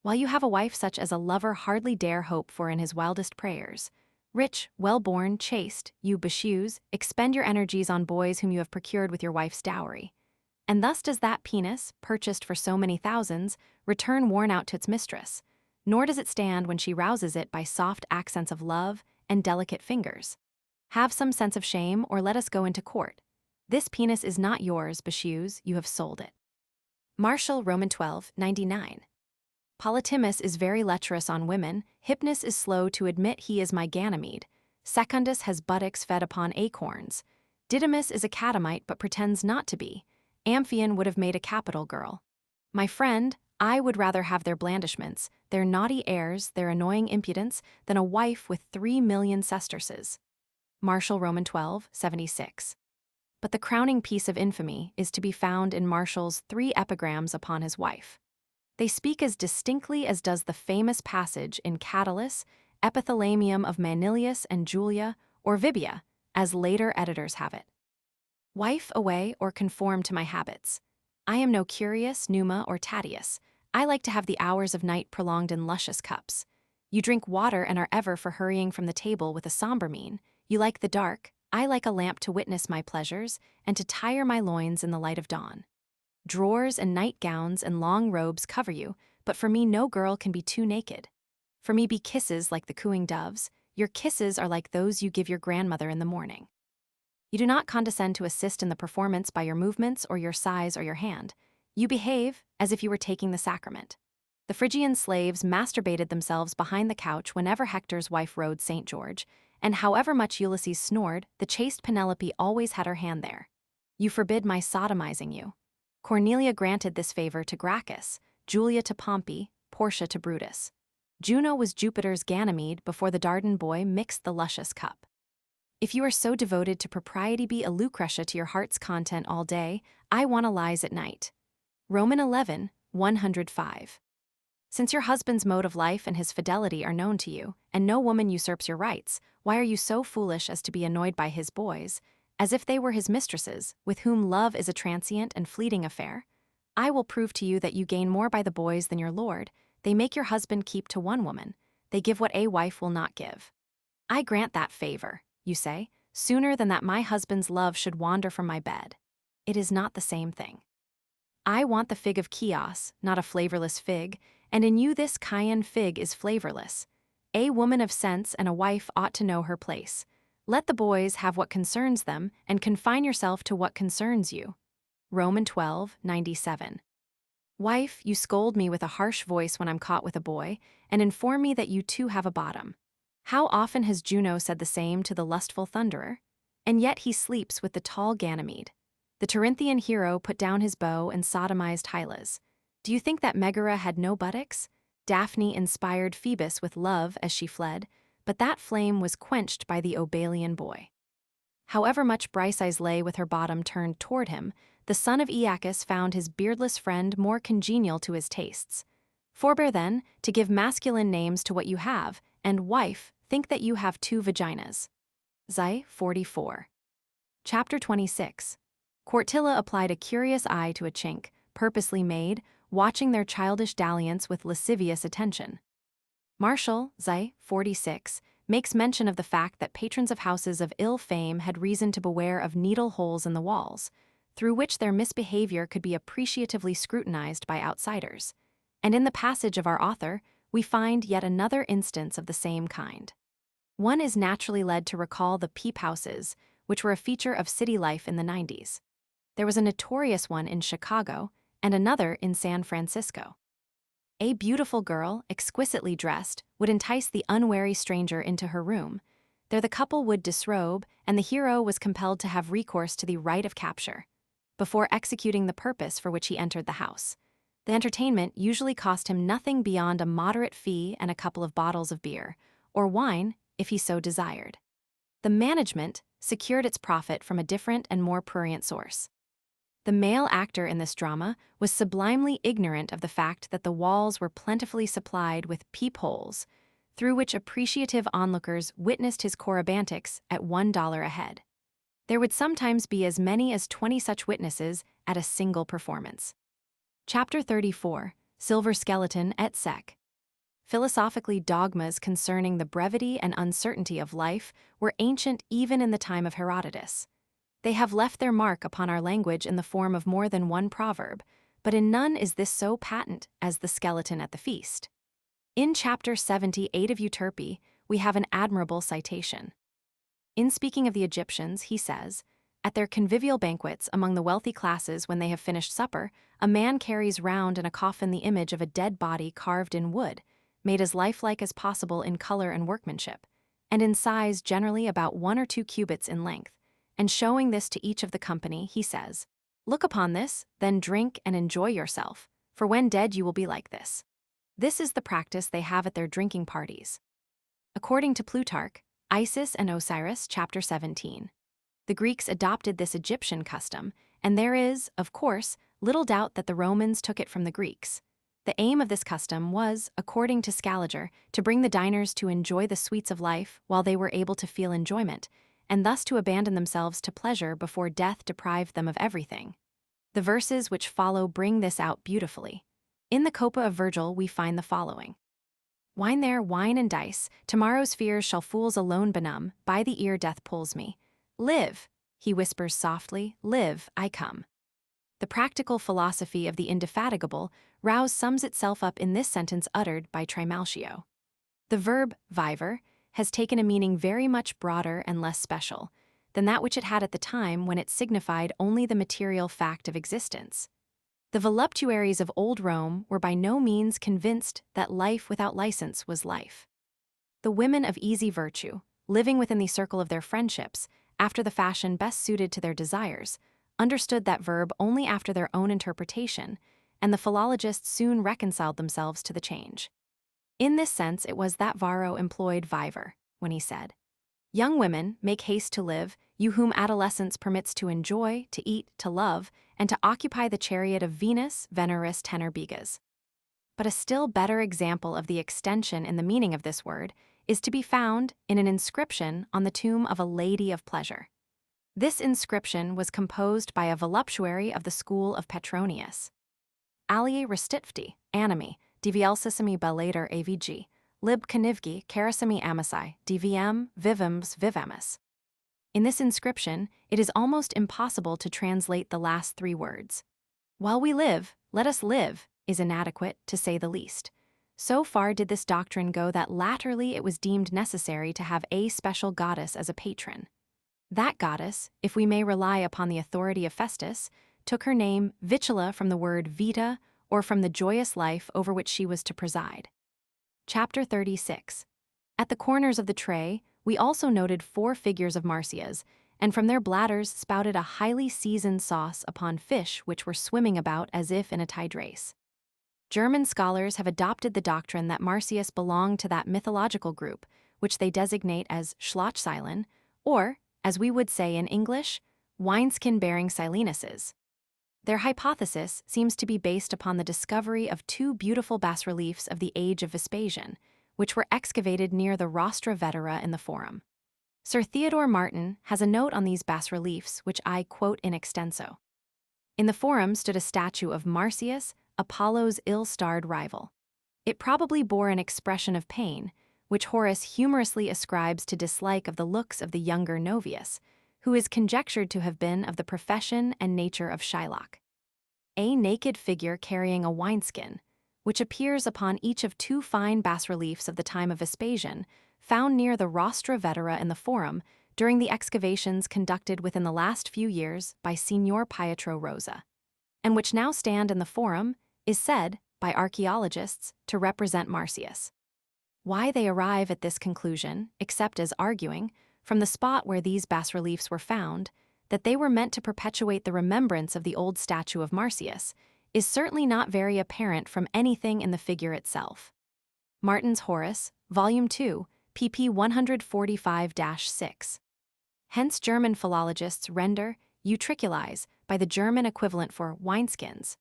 While you have a wife such as a lover hardly dare hope for in his wildest prayers, rich, well-born, chaste, you Bashews, expend your energies on boys whom you have procured with your wife's dowry. And thus does that penis, purchased for so many thousands, return worn out to its mistress, nor does it stand when she rouses it by soft accents of love and delicate fingers. Have some sense of shame, or let us go into court. This penis is not yours, Bashews, you have sold it. Martial, Roman 12:99. Polytimus is very lecherous on women, Hypnus is slow to admit he is my Ganymede, Secundus has buttocks fed upon acorns, Didymus is a catamite but pretends not to be, Amphion would have made a capital girl. My friend, I would rather have their blandishments, their naughty airs, their annoying impudence, than a wife with 3,000,000 sesterces. Martial, Roman 12:76. But the crowning piece of infamy is to be found in Martial's 3 epigrams upon his wife. They speak as distinctly as does the famous passage in Catullus, Epithalamium of Manilius and Julia, or Vibia, as later editors have it. Wife, away or conform to my habits. I am no Curius, Numa, or Tatius. I like to have the hours of night prolonged in luscious cups. You drink water and are ever for hurrying from the table with a somber mien. You like the dark, I like a lamp to witness my pleasures, and to tire my loins in the light of dawn. Drawers and nightgowns and long robes cover you, but for me no girl can be too naked. For me be kisses like the cooing doves, your kisses are like those you give your grandmother in the morning. You do not condescend to assist in the performance by your movements or your sighs or your hand. You behave as if you were taking the sacrament. The Phrygian slaves masturbated themselves behind the couch whenever Hector's wife rode St. George, and however much Ulysses snored, the chaste Penelope always had her hand there. You forbid my sodomizing you. Cornelia granted this favor to Gracchus, Julia to Pompey, Portia to Brutus. Juno was Jupiter's Ganymede before the Dardan boy mixed the luscious cup. If you are so devoted to propriety, be a Lucretia to your heart's content all day, I want a lies at night. Roman 11:105. Since your husband's mode of life and his fidelity are known to you, and no woman usurps your rights, why are you so foolish as to be annoyed by his boys, as if they were his mistresses, with whom love is a transient and fleeting affair? I will prove to you that you gain more by the boys than your lord. They make your husband keep to one woman. They give what a wife will not give. I grant that favor, you say, sooner than that my husband's love should wander from my bed. It is not the same thing. I want the fig of Chios, not a flavorless fig, and in you this cayenne fig is flavorless. A woman of sense and a wife ought to know her place. Let the boys have what concerns them, and confine yourself to what concerns you. Roman 12:97. Wife, you scold me with a harsh voice when I'm caught with a boy, and inform me that you too have a bottom. How often has Juno said the same to the lustful thunderer? And yet he sleeps with the tall Ganymede. The Terinthian hero put down his bow and sodomized Hylas. Do you think that Megara had no buttocks? Daphne inspired Phoebus with love as she fled, but that flame was quenched by the Obalian boy. However much Briseis lay with her bottom turned toward him, the son of Aeacus found his beardless friend more congenial to his tastes. Forbear then to give masculine names to what you have, and wife, think that you have two vaginas. Xi 44. Chapter 26. Quartilla applied a curious eye to a chink, purposely made, watching their childish dalliance with lascivious attention. Martial, Xi 46, makes mention of the fact that patrons of houses of ill fame had reason to beware of needle holes in the walls, through which their misbehavior could be appreciatively scrutinized by outsiders. And in the passage of our author, we find yet another instance of the same kind. One is naturally led to recall the peep houses, which were a feature of city life in the 90s. There was a notorious one in Chicago and another in San Francisco. A beautiful girl, exquisitely dressed, would entice the unwary stranger into her room. There the couple would disrobe, and the hero was compelled to have recourse to the right of capture, before executing the purpose for which he entered the house. The entertainment usually cost him nothing beyond a moderate fee and a couple of bottles of beer, or wine, if he so desired. The management secured its profit from a different and more prurient source. The male actor in this drama was sublimely ignorant of the fact that the walls were plentifully supplied with peepholes, through which appreciative onlookers witnessed his corybantics at $1 a head. There would sometimes be as many as 20 such witnesses at a single performance. Chapter 34, Silver Skeleton et Sec. Philosophically, dogmas concerning the brevity and uncertainty of life were ancient even in the time of Herodotus. They have left their mark upon our language in the form of more than one proverb, but in none is this so patent as the skeleton at the feast. In Chapter 78 of Euterpe, we have an admirable citation. In speaking of the Egyptians, he says, "At their convivial banquets among the wealthy classes when they have finished supper, a man carries round in a coffin the image of a dead body carved in wood, made as lifelike as possible in color and workmanship, and in size generally about 1 or 2 cubits in length, and showing this to each of the company, he says, 'Look upon this, then drink and enjoy yourself, for when dead you will be like this.' This is the practice they have at their drinking parties." According to Plutarch, Isis and Osiris, Chapter 17. The Greeks adopted this Egyptian custom, and there is, of course, little doubt that the Romans took it from the Greeks. The aim of this custom was, according to Scaliger, to bring the diners to enjoy the sweets of life while they were able to feel enjoyment, and thus to abandon themselves to pleasure before death deprived them of everything. The verses which follow bring this out beautifully. In the Copa of Virgil we find the following. "Wine there, wine and dice, tomorrow's fears shall fools alone benumb, by the ear death pulls me. Live," he whispers softly, "live, I come." The practical philosophy of the indefatigable rouse sums itself up in this sentence uttered by Trimalchio. The verb viver has taken a meaning very much broader and less special than that which it had at the time when it signified only the material fact of existence. The voluptuaries of old Rome were by no means convinced that life without license was life. The women of easy virtue, living within the circle of their friendships, after the fashion best suited to their desires, understood that verb only after their own interpretation, and the philologists soon reconciled themselves to the change. In this sense, it was that Varro employed viver when he said, "Young women, make haste to live, you whom adolescence permits to enjoy, to eat, to love, and to occupy the chariot of Venus, Veneris, tenor bigas." But a still better example of the extension in the meaning of this word is to be found in an inscription on the tomb of a lady of pleasure. This inscription was composed by a voluptuary of the school of Petronius. "Aliae restifti, animi, divielsissimi bellator avg, lib canivgi, carissimi amasi, diviem, vivims vivamus." In this inscription, it is almost impossible to translate the last 3 words. "While we live, let us live," is inadequate, to say the least. So far did this doctrine go that latterly it was deemed necessary to have a special goddess as a patron. That goddess, if we may rely upon the authority of Festus, took her name Vitula from the word vita, or from the joyous life over which she was to preside. Chapter 36. At the corners of the tray, we also noted 4 figures of Marsyas, and from their bladders spouted a highly seasoned sauce upon fish which were swimming about as if in a tide race. German scholars have adopted the doctrine that Marsyas belonged to that mythological group, which they designate as Schlotzseilen, or, as we would say in English, wineskin-bearing Silenuses. Their hypothesis seems to be based upon the discovery of 2 beautiful bas-reliefs of the age of Vespasian, which were excavated near the Rostra Vetera in the Forum. Sir Theodore Martin has a note on these bas-reliefs, which I quote in extenso. In the Forum stood a statue of Marsyas, Apollo's ill-starred rival. It probably bore an expression of pain, which Horace humorously ascribes to dislike of the looks of the younger Novius, who is conjectured to have been of the profession and nature of Shylock. A naked figure carrying a wineskin, which appears upon each of two fine bas-reliefs of the time of Vespasian, found near the Rostra Vetera in the Forum during the excavations conducted within the last few years by Signor Pietro Rosa, and which now stand in the Forum, is said, by archaeologists, to represent Marsyas. Why they arrive at this conclusion, except as arguing, from the spot where these bas-reliefs were found, that they were meant to perpetuate the remembrance of the old statue of Marsyas, is certainly not very apparent from anything in the figure itself. Martin's Horace, Volume 2, pp. 145-6. Hence German philologists render utriculize by the German equivalent for wineskins.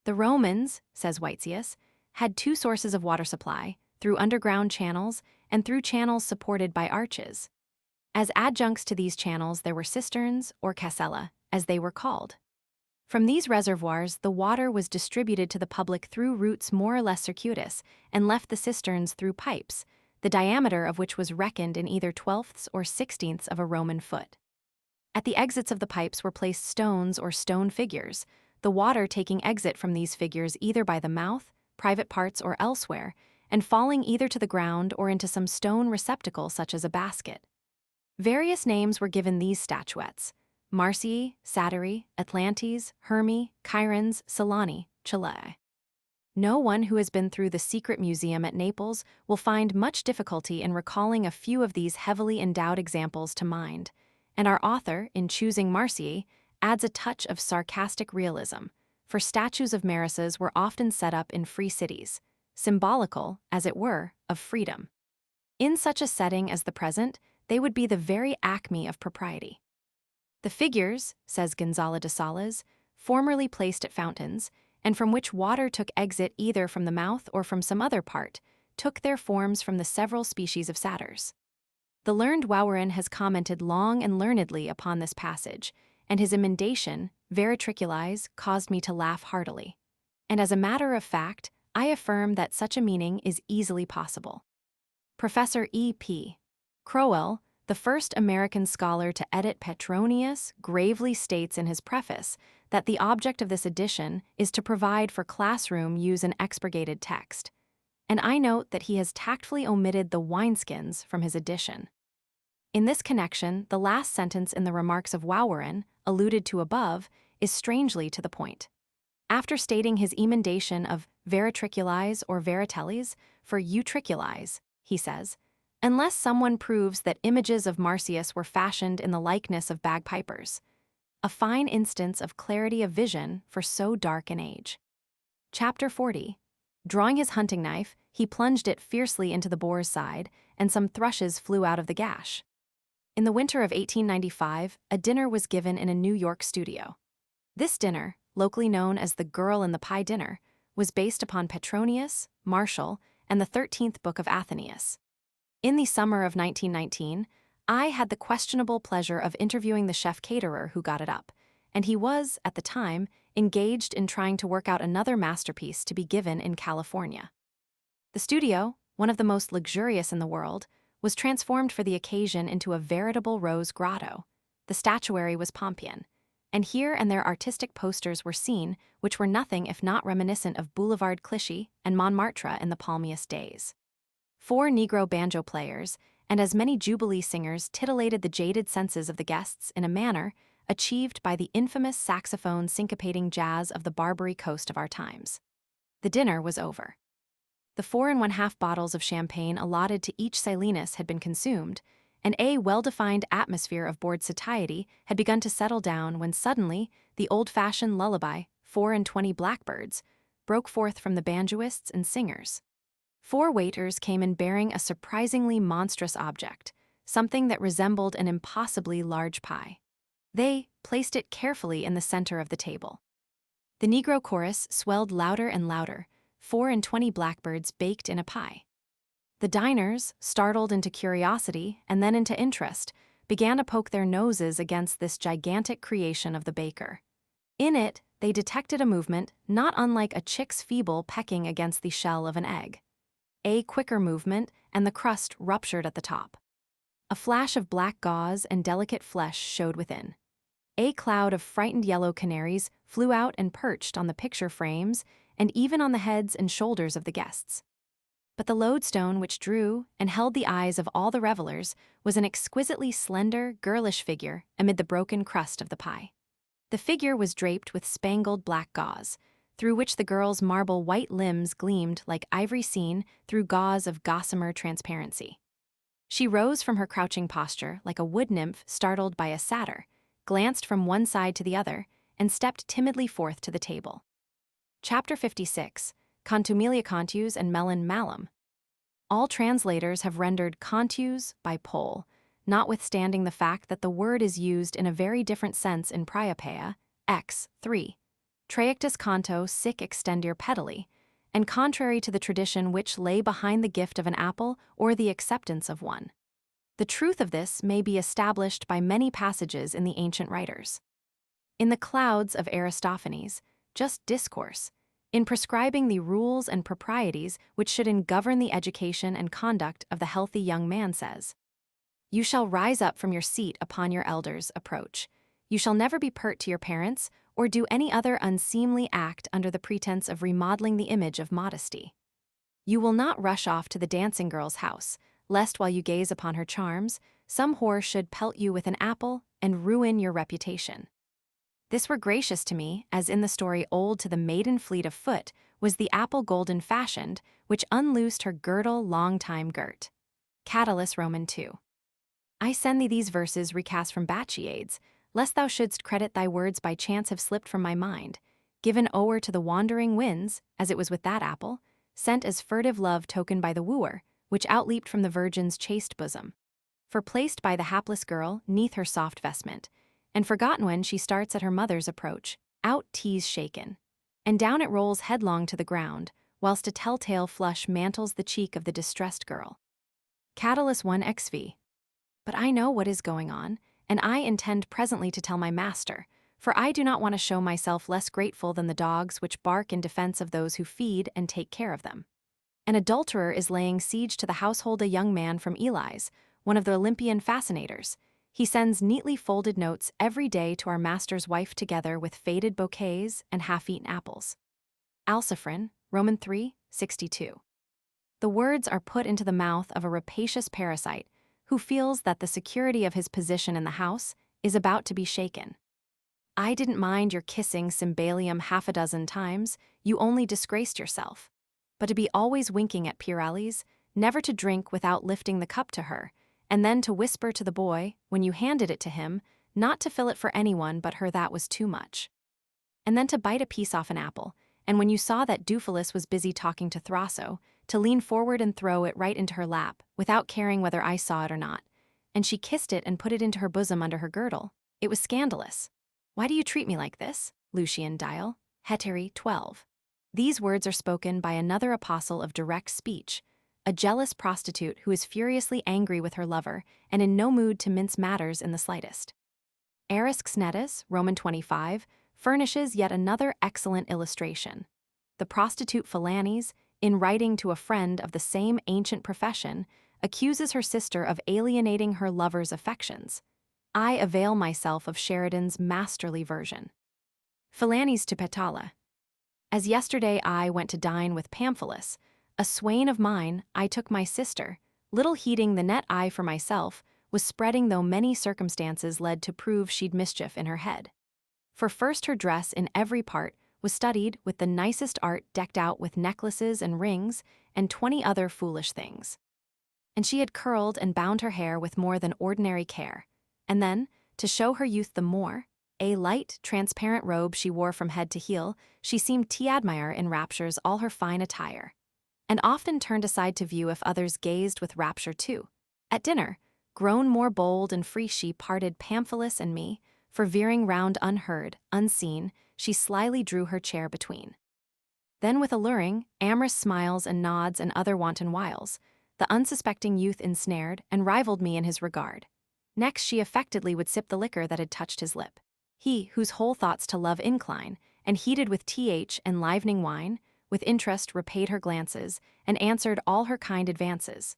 The Romans, says Whitesius, had two sources of water supply, through underground channels and through channels supported by arches. As adjuncts to these channels there were cisterns, or casella, as they were called. From these reservoirs the water was distributed to the public through routes more or less circuitous, and left the cisterns through pipes, the diameter of which was reckoned in either twelfths or sixteenths of a Roman foot. At the exits of the pipes were placed stones or stone figures, the water taking exit from these figures either by the mouth, private parts, or elsewhere, and falling either to the ground or into some stone receptacle such as a basket. Various names were given these statuettes: Marcii, Satyri, Atlantes, Hermi, Chirons, Silani, Chilae. No one who has been through the secret museum at Naples will find much difficulty in recalling a few of these heavily endowed examples to mind, and our author, in choosing Marcii, adds a touch of sarcastic realism, for statues of Marises were often set up in free cities, symbolical, as it were, of freedom. In such a setting as the present, they would be the very acme of propriety. The figures, says Gonzalo de Salas, formerly placed at fountains, and from which water took exit either from the mouth or from some other part, took their forms from the several species of satyrs. The learned Wauwerin has commented long and learnedly upon this passage, and his emendation, veritriculize, caused me to laugh heartily. And as a matter of fact, I affirm that such a meaning is easily possible. Professor E.P. Crowell, the first American scholar to edit Petronius, gravely states in his preface that the object of this edition is to provide for classroom use in expurgated text, and I note that he has tactfully omitted the wineskins from his edition. In this connection, the last sentence in the remarks of Wauwerin, alluded to above, is strangely to the point. After stating his emendation of veritriculize or veritellis for utriculize, he says, unless someone proves that images of Marsyas were fashioned in the likeness of bagpipers, a fine instance of clarity of vision for so dark an age. Chapter 40. Drawing his hunting knife, he plunged it fiercely into the boar's side, and some thrushes flew out of the gash. In the winter of 1895, a dinner was given in a New York studio. This dinner, locally known as the Girl in the Pie Dinner, was based upon Petronius, Martial, and the 13th book of Athenaeus. In the summer of 1919, I had the questionable pleasure of interviewing the chef-caterer who got it up, and he was, at the time, engaged in trying to work out another masterpiece to be given in California. The studio, one of the most luxurious in the world, was transformed for the occasion into a veritable rose grotto. The statuary was Pompeian, and here and there artistic posters were seen which were nothing if not reminiscent of Boulevard Clichy and Montmartre in the palmiest days. 4 Negro banjo players and as many Jubilee singers titillated the jaded senses of the guests in a manner achieved by the infamous saxophone syncopating jazz of the Barbary coast of our times. The dinner was over. The 4 1/2 bottles of champagne allotted to each Silenus had been consumed, and a well-defined atmosphere of bored satiety had begun to settle down when suddenly the old-fashioned lullaby, 4 20 Blackbirds, broke forth from the banjoists and singers. 4 waiters came in bearing a surprisingly monstrous object, something that resembled an impossibly large pie. They placed it carefully in the center of the table. The Negro chorus swelled louder and louder, 4 20 blackbirds baked in a pie. The diners, startled into curiosity and then into interest, began to poke their noses against this gigantic creation of the baker. In it, they detected a movement not unlike a chick's feeble pecking against the shell of an egg. A quicker movement, and the crust ruptured at the top. A flash of black gauze and delicate flesh showed within. A cloud of frightened yellow canaries flew out and perched on the picture frames and even on the heads and shoulders of the guests. But the lodestone which drew and held the eyes of all the revelers was an exquisitely slender, girlish figure amid the broken crust of the pie. The figure was draped with spangled black gauze, through which the girl's marble white limbs gleamed like ivory seen through gauze of gossamer transparency. She rose from her crouching posture like a wood nymph startled by a satyr, glanced from one side to the other, and stepped timidly forth to the table. Chapter 56, Contumelia contus and melon malum. All translators have rendered contus by pole, notwithstanding the fact that the word is used in a very different sense in Priapeia, x. 3. Traiectus canto sic extendir pedali, and contrary to the tradition which lay behind the gift of an apple or the acceptance of one. The truth of this may be established by many passages in the ancient writers. In the Clouds of Aristophanes, just discourse, in prescribing the rules and proprieties which should govern the education and conduct of the healthy young man says, "You shall rise up from your seat upon your elders' approach. You shall never be pert to your parents, or do any other unseemly act under the pretense of remodeling the image of modesty. You will not rush off to the dancing girl's house, lest while you gaze upon her charms, some whore should pelt you with an apple and ruin your reputation." This were gracious to me, as in the story old to the maiden fleet of foot was the apple golden fashioned, which unloosed her girdle long time girt. Catullus Roman 2. I send thee these verses recast from Bachiades, lest thou shouldst credit thy words by chance have slipped from my mind, given o'er to the wandering winds, as it was with that apple, sent as furtive love token by the wooer, which outleaped from the virgin's chaste bosom. For placed by the hapless girl, neath her soft vestment, and forgotten when she starts at her mother's approach, out tease shaken, and down it rolls headlong to the ground, whilst a telltale flush mantles the cheek of the distressed girl. Catullus 1 XV. But I know what is going on, and I intend presently to tell my master, for I do not want to show myself less grateful than the dogs which bark in defense of those who feed and take care of them. An adulterer is laying siege to the household a young man from Elis, one of the Olympian fascinators. He sends neatly folded notes every day to our master's wife together with faded bouquets and half-eaten apples. Alciphron, Roman 3, 62. The words are put into the mouth of a rapacious parasite who feels that the security of his position in the house is about to be shaken. I didn't mind your kissing Cymbalium half a dozen times, you only disgraced yourself. But to be always winking at Pyrales, never to drink without lifting the cup to her, and then to whisper to the boy, when you handed it to him, not to fill it for anyone but her, that was too much. And then to bite a piece off an apple, and when you saw that Duphilus was busy talking to Thraso, to lean forward and throw it right into her lap, without caring whether I saw it or not, and she kissed it and put it into her bosom under her girdle. It was scandalous. Why do you treat me like this? Lucian Dial, Heteri 12. These words are spoken by another apostle of direct speech, a jealous prostitute who is furiously angry with her lover and in no mood to mince matters in the slightest. Eris Xnetus, Roman 25, furnishes yet another excellent illustration. The prostitute Philanes, in writing to a friend of the same ancient profession, accuses her sister of alienating her lover's affections. I avail myself of Sheridan's masterly version. Philanes to Petala. As yesterday I went to dine with Pamphilus, a swain of mine, I took my sister, little heeding the net I for myself was spreading, though many circumstances led to prove she'd mischief in her head. For first her dress in every part was studied with the nicest art, decked out with necklaces and rings and 20 other foolish things. And she had curled and bound her hair with more than ordinary care, and then, to show her youth the more, a light, transparent robe she wore from head to heel, she seemed to admire in raptures all her fine attire, and often turned aside to view if others gazed with rapture too. At dinner, grown more bold and free, she parted Pamphilus and me, for veering round unheard, unseen, she slyly drew her chair between. Then with alluring, amorous smiles and nods and other wanton wiles, the unsuspecting youth ensnared and rivaled me in his regard. Next she affectedly would sip the liquor that had touched his lip. He, whose whole thoughts to love incline, and heated with th enlivening wine, with interest repaid her glances, and answered all her kind advances.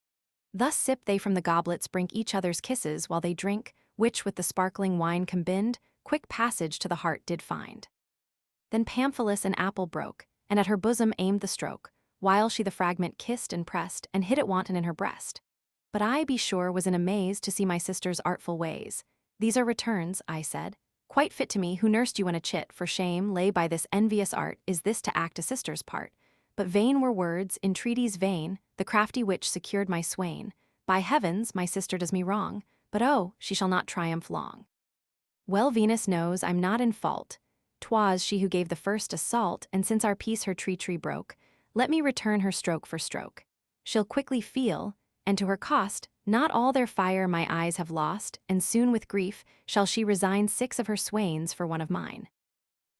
Thus sip they from the goblets, brink each other's kisses while they drink, which with the sparkling wine combined, quick passage to the heart did find. Then Pamphilus an apple broke, and at her bosom aimed the stroke, while she the fragment kissed and pressed, and hid it wanton in her breast. But I, be sure, was in amaze to see my sister's artful ways. These are returns, I said, quite fit to me, who nursed you in a chit, for shame lay by this envious art, is this to act a sister's part. But vain were words, entreaties vain, the crafty witch secured my swain. By heavens, my sister does me wrong, but oh, she shall not triumph long. Well Venus knows I'm not in fault. 'Twas she who gave the first assault, and since our peace her tree broke, let me return her stroke for stroke. She'll quickly feel, and to her cost, not all their fire my eyes have lost, and soon with grief shall she resign 6 of her swains for one of mine.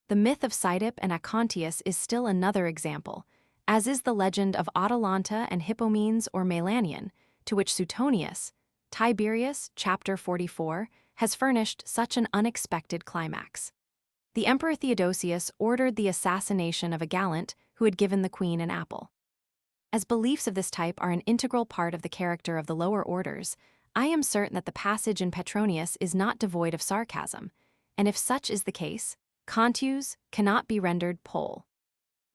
The myth of Cytip and Acontius is still another example, as is the legend of Atalanta and Hippomenes or Melanion, to which Suetonius, Tiberius, chapter 44, has furnished such an unexpected climax. The Emperor Theodosius ordered the assassination of a gallant who had given the queen an apple. As beliefs of this type are an integral part of the character of the lower orders, I am certain that the passage in Petronius is not devoid of sarcasm, and if such is the case, contues cannot be rendered pole.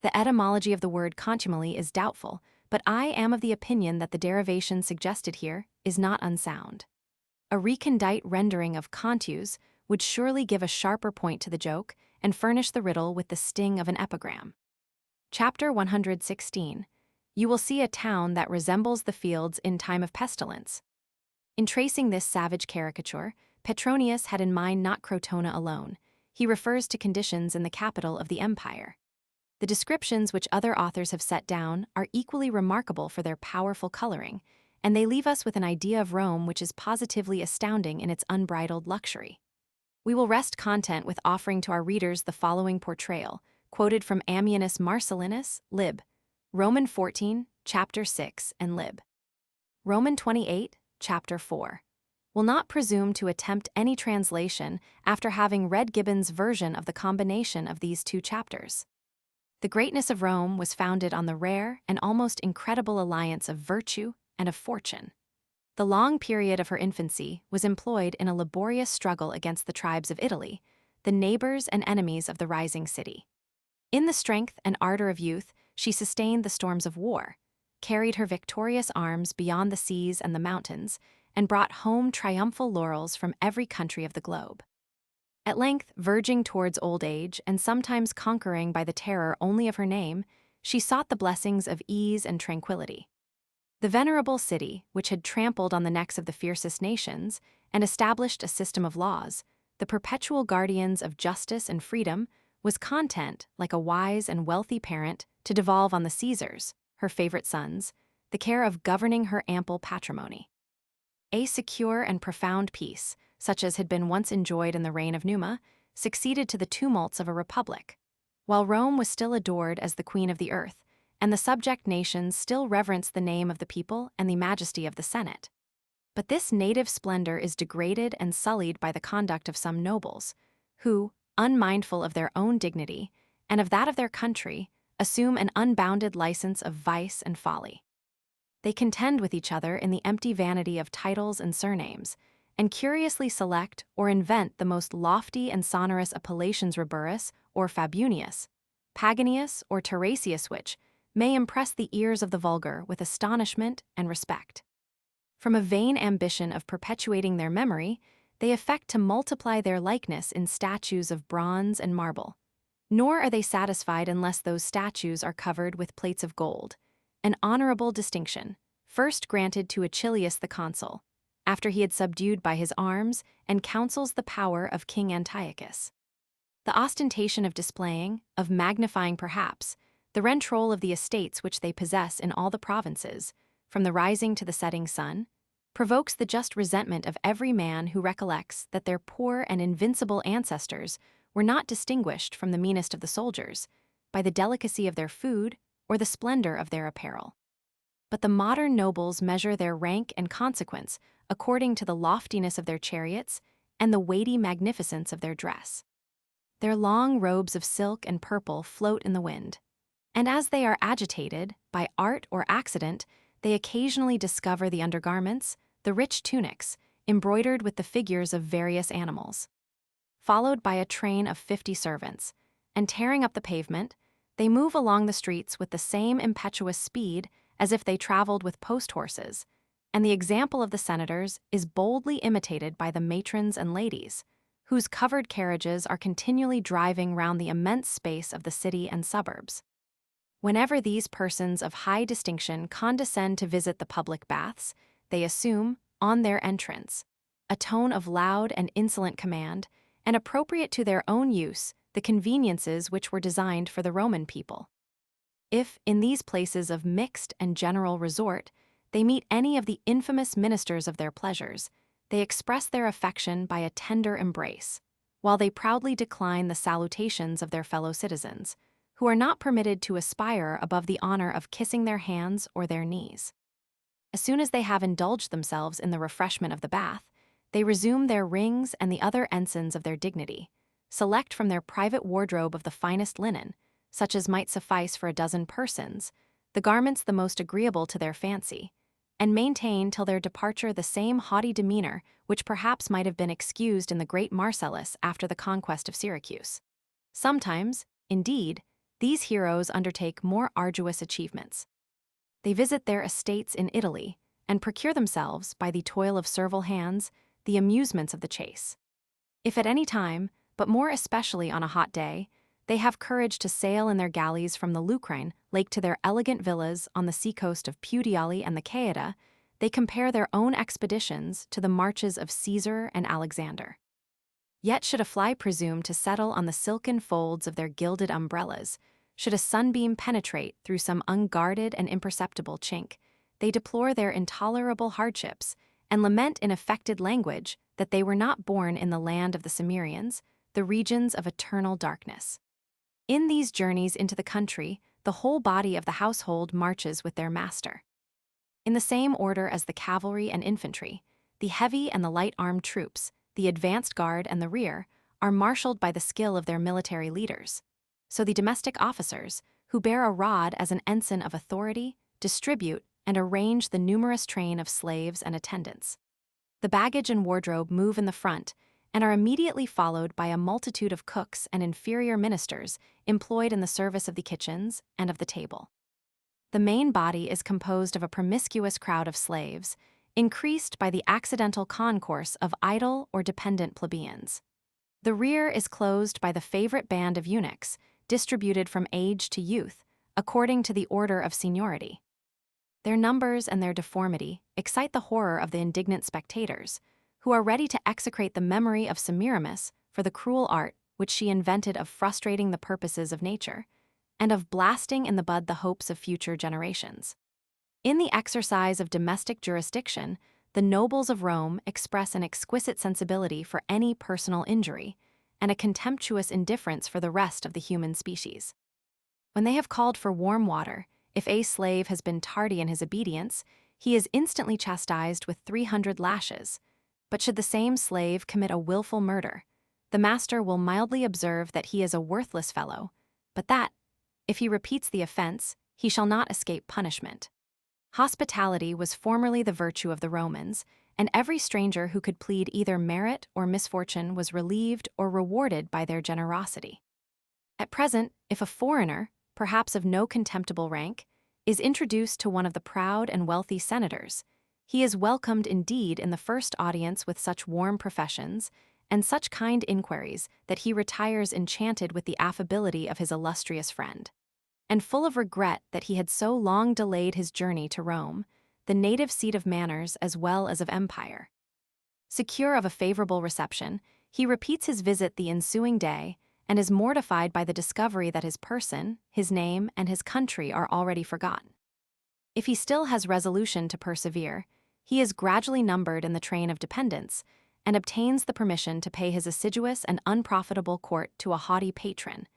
The etymology of the word contumely is doubtful, but I am of the opinion that the derivation suggested here is not unsound. A recondite rendering of contues would surely give a sharper point to the joke and furnish the riddle with the sting of an epigram. Chapter 116. You will see a town that resembles the fields in time of pestilence. In tracing this savage caricature, Petronius had in mind not Crotona alone. He refers to conditions in the capital of the empire. The descriptions which other authors have set down are equally remarkable for their powerful coloring, and they leave us with an idea of Rome which is positively astounding in its unbridled luxury. We will rest content with offering to our readers the following portrayal, quoted from Ammianus Marcellinus, lib. Roman 14, chapter 6, and lib. Roman 28, chapter 4. Will not presume to attempt any translation after having read Gibbon's version of the combination of these 2 chapters. The greatness of Rome was founded on the rare and almost incredible alliance of virtue and of fortune. The long period of her infancy was employed in a laborious struggle against the tribes of Italy, the neighbors and enemies of the rising city. In the strength and ardor of youth, she sustained the storms of war, carried her victorious arms beyond the seas and the mountains, and brought home triumphal laurels from every country of the globe. At length, verging towards old age and sometimes conquering by the terror only of her name, she sought the blessings of ease and tranquility. The venerable city, which had trampled on the necks of the fiercest nations and established a system of laws, the perpetual guardians of justice and freedom, was content, like a wise and wealthy parent, to devolve on the Caesars, her favorite sons, the care of governing her ample patrimony. A secure and profound peace, such as had been once enjoyed in the reign of Numa, succeeded to the tumults of a republic, while Rome was still adored as the queen of the earth, and the subject nations still reverenced the name of the people and the majesty of the Senate. But this native splendor is degraded and sullied by the conduct of some nobles, who, unmindful of their own dignity and of that of their country, assume an unbounded license of vice and folly. They contend with each other in the empty vanity of titles and surnames, and curiously select or invent the most lofty and sonorous appellations Reburrus or Fabunius, Paganius or Tarasius, which may impress the ears of the vulgar with astonishment and respect. From a vain ambition of perpetuating their memory, they affect to multiply their likeness in statues of bronze and marble. Nor are they satisfied unless those statues are covered with plates of gold, an honorable distinction, first granted to Achilles the consul, after he had subdued by his arms and counsels the power of King Antiochus. The ostentation of displaying, of magnifying perhaps, the rent roll of the estates which they possess in all the provinces, from the rising to the setting sun, provokes the just resentment of every man who recollects that their poor and invincible ancestors were not distinguished from the meanest of the soldiers by the delicacy of their food or the splendor of their apparel. But the modern nobles measure their rank and consequence according to the loftiness of their chariots and the weighty magnificence of their dress. Their long robes of silk and purple float in the wind, and as they are agitated by art or accident, they occasionally discover the undergarments, the rich tunics, embroidered with the figures of various animals. Followed by a train of 50 servants, and tearing up the pavement, they move along the streets with the same impetuous speed as if they traveled with post-horses, and the example of the senators is boldly imitated by the matrons and ladies, whose covered carriages are continually driving round the immense space of the city and suburbs. Whenever these persons of high distinction condescend to visit the public baths, they assume, on their entrance, a tone of loud and insolent command, and appropriate to their own use the conveniences which were designed for the Roman people. If, in these places of mixed and general resort, they meet any of the infamous ministers of their pleasures, they express their affection by a tender embrace, while they proudly decline the salutations of their fellow citizens, who are not permitted to aspire above the honor of kissing their hands or their knees. As soon as they have indulged themselves in the refreshment of the bath, they resume their rings and the other ensigns of their dignity, select from their private wardrobe of the finest linen, such as might suffice for a dozen persons, the garments the most agreeable to their fancy, and maintain till their departure the same haughty demeanor which perhaps might have been excused in the great Marcellus after the conquest of Syracuse. Sometimes, indeed, these heroes undertake more arduous achievements. They visit their estates in Italy and procure themselves, by the toil of servile hands, the amusements of the chase. If at any time, but more especially on a hot day, they have courage to sail in their galleys from the Lucrine lake to their elegant villas on the seacoast of Puteoli and the Caeda, they compare their own expeditions to the marches of Caesar and Alexander. Yet should a fly presume to settle on the silken folds of their gilded umbrellas, should a sunbeam penetrate through some unguarded and imperceptible chink, they deplore their intolerable hardships, and lament in affected language that they were not born in the land of the Cimmerians, the regions of eternal darkness. In these journeys into the country, the whole body of the household marches with their master. In the same order as the cavalry and infantry, the heavy and the light-armed troops, the advanced guard and the rear, are marshaled by the skill of their military leaders. So the domestic officers, who bear a rod as an ensign of authority, distribute and arrange the numerous train of slaves and attendants. The baggage and wardrobe move in the front, and are immediately followed by a multitude of cooks and inferior ministers employed in the service of the kitchens and of the table. The main body is composed of a promiscuous crowd of slaves, increased by the accidental concourse of idle or dependent plebeians. The rear is closed by the favorite band of eunuchs, distributed from age to youth, according to the order of seniority. Their numbers and their deformity excite the horror of the indignant spectators, who are ready to execrate the memory of Semiramis for the cruel art which she invented of frustrating the purposes of nature, and of blasting in the bud the hopes of future generations. In the exercise of domestic jurisdiction, the nobles of Rome express an exquisite sensibility for any personal injury, and a contemptuous indifference for the rest of the human species. When they have called for warm water, if a slave has been tardy in his obedience, he is instantly chastised with 300 lashes. But should the same slave commit a willful murder, the master will mildly observe that he is a worthless fellow, but that, if he repeats the offense, he shall not escape punishment. Hospitality was formerly the virtue of the Romans, and every stranger who could plead either merit or misfortune was relieved or rewarded by their generosity. At present, if a foreigner, perhaps of no contemptible rank, is introduced to one of the proud and wealthy senators, he is welcomed indeed in the first audience with such warm professions and such kind inquiries that he retires enchanted with the affability of his illustrious friend. And full of regret that he had so long delayed his journey to Rome, the native seat of manners as well as of empire. Secure of a favorable reception, he repeats his visit the ensuing day, and is mortified by the discovery that his person, his name, and his country are already forgotten. If he still has resolution to persevere, he is gradually numbered in the train of dependents, and obtains the permission to pay his assiduous and unprofitable court to a haughty patron,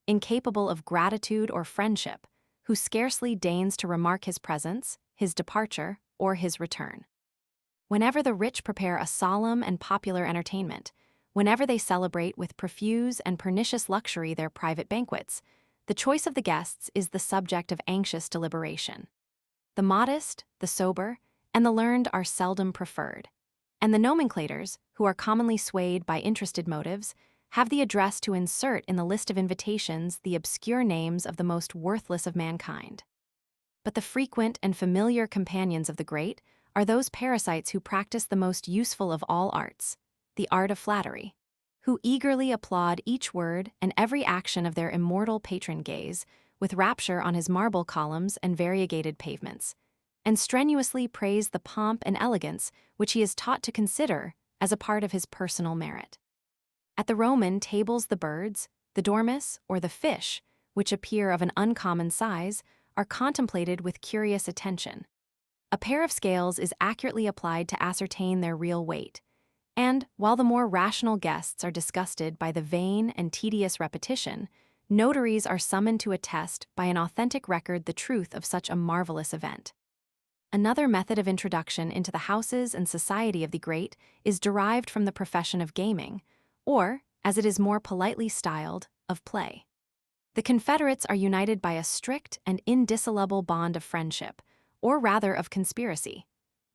incapable of gratitude or friendship, who scarcely deigns to remark his presence, his departure, or his return. Whenever the rich prepare a solemn and popular entertainment, whenever they celebrate with profuse and pernicious luxury their private banquets, the choice of the guests is the subject of anxious deliberation. The modest, the sober, and the learned are seldom preferred, and the nomenclators, who are commonly swayed by interested motives, have the address to insert in the list of invitations the obscure names of the most worthless of mankind. But the frequent and familiar companions of the great are those parasites who practice the most useful of all arts, the art of flattery, who eagerly applaud each word and every action of their immortal patron gaze with rapture on his marble columns and variegated pavements, and strenuously praise the pomp and elegance which he is taught to consider as a part of his personal merit. At the Roman tables the birds, the dormice, or the fish, which appear of an uncommon size, are contemplated with curious attention. A pair of scales is accurately applied to ascertain their real weight, and, while the more rational guests are disgusted by the vain and tedious repetition, notaries are summoned to attest by an authentic record the truth of such a marvelous event. Another method of introduction into the houses and society of the great is derived from the profession of gaming, or, as it is more politely styled, of play. The confederates are united by a strict and indissoluble bond of friendship, or rather of conspiracy.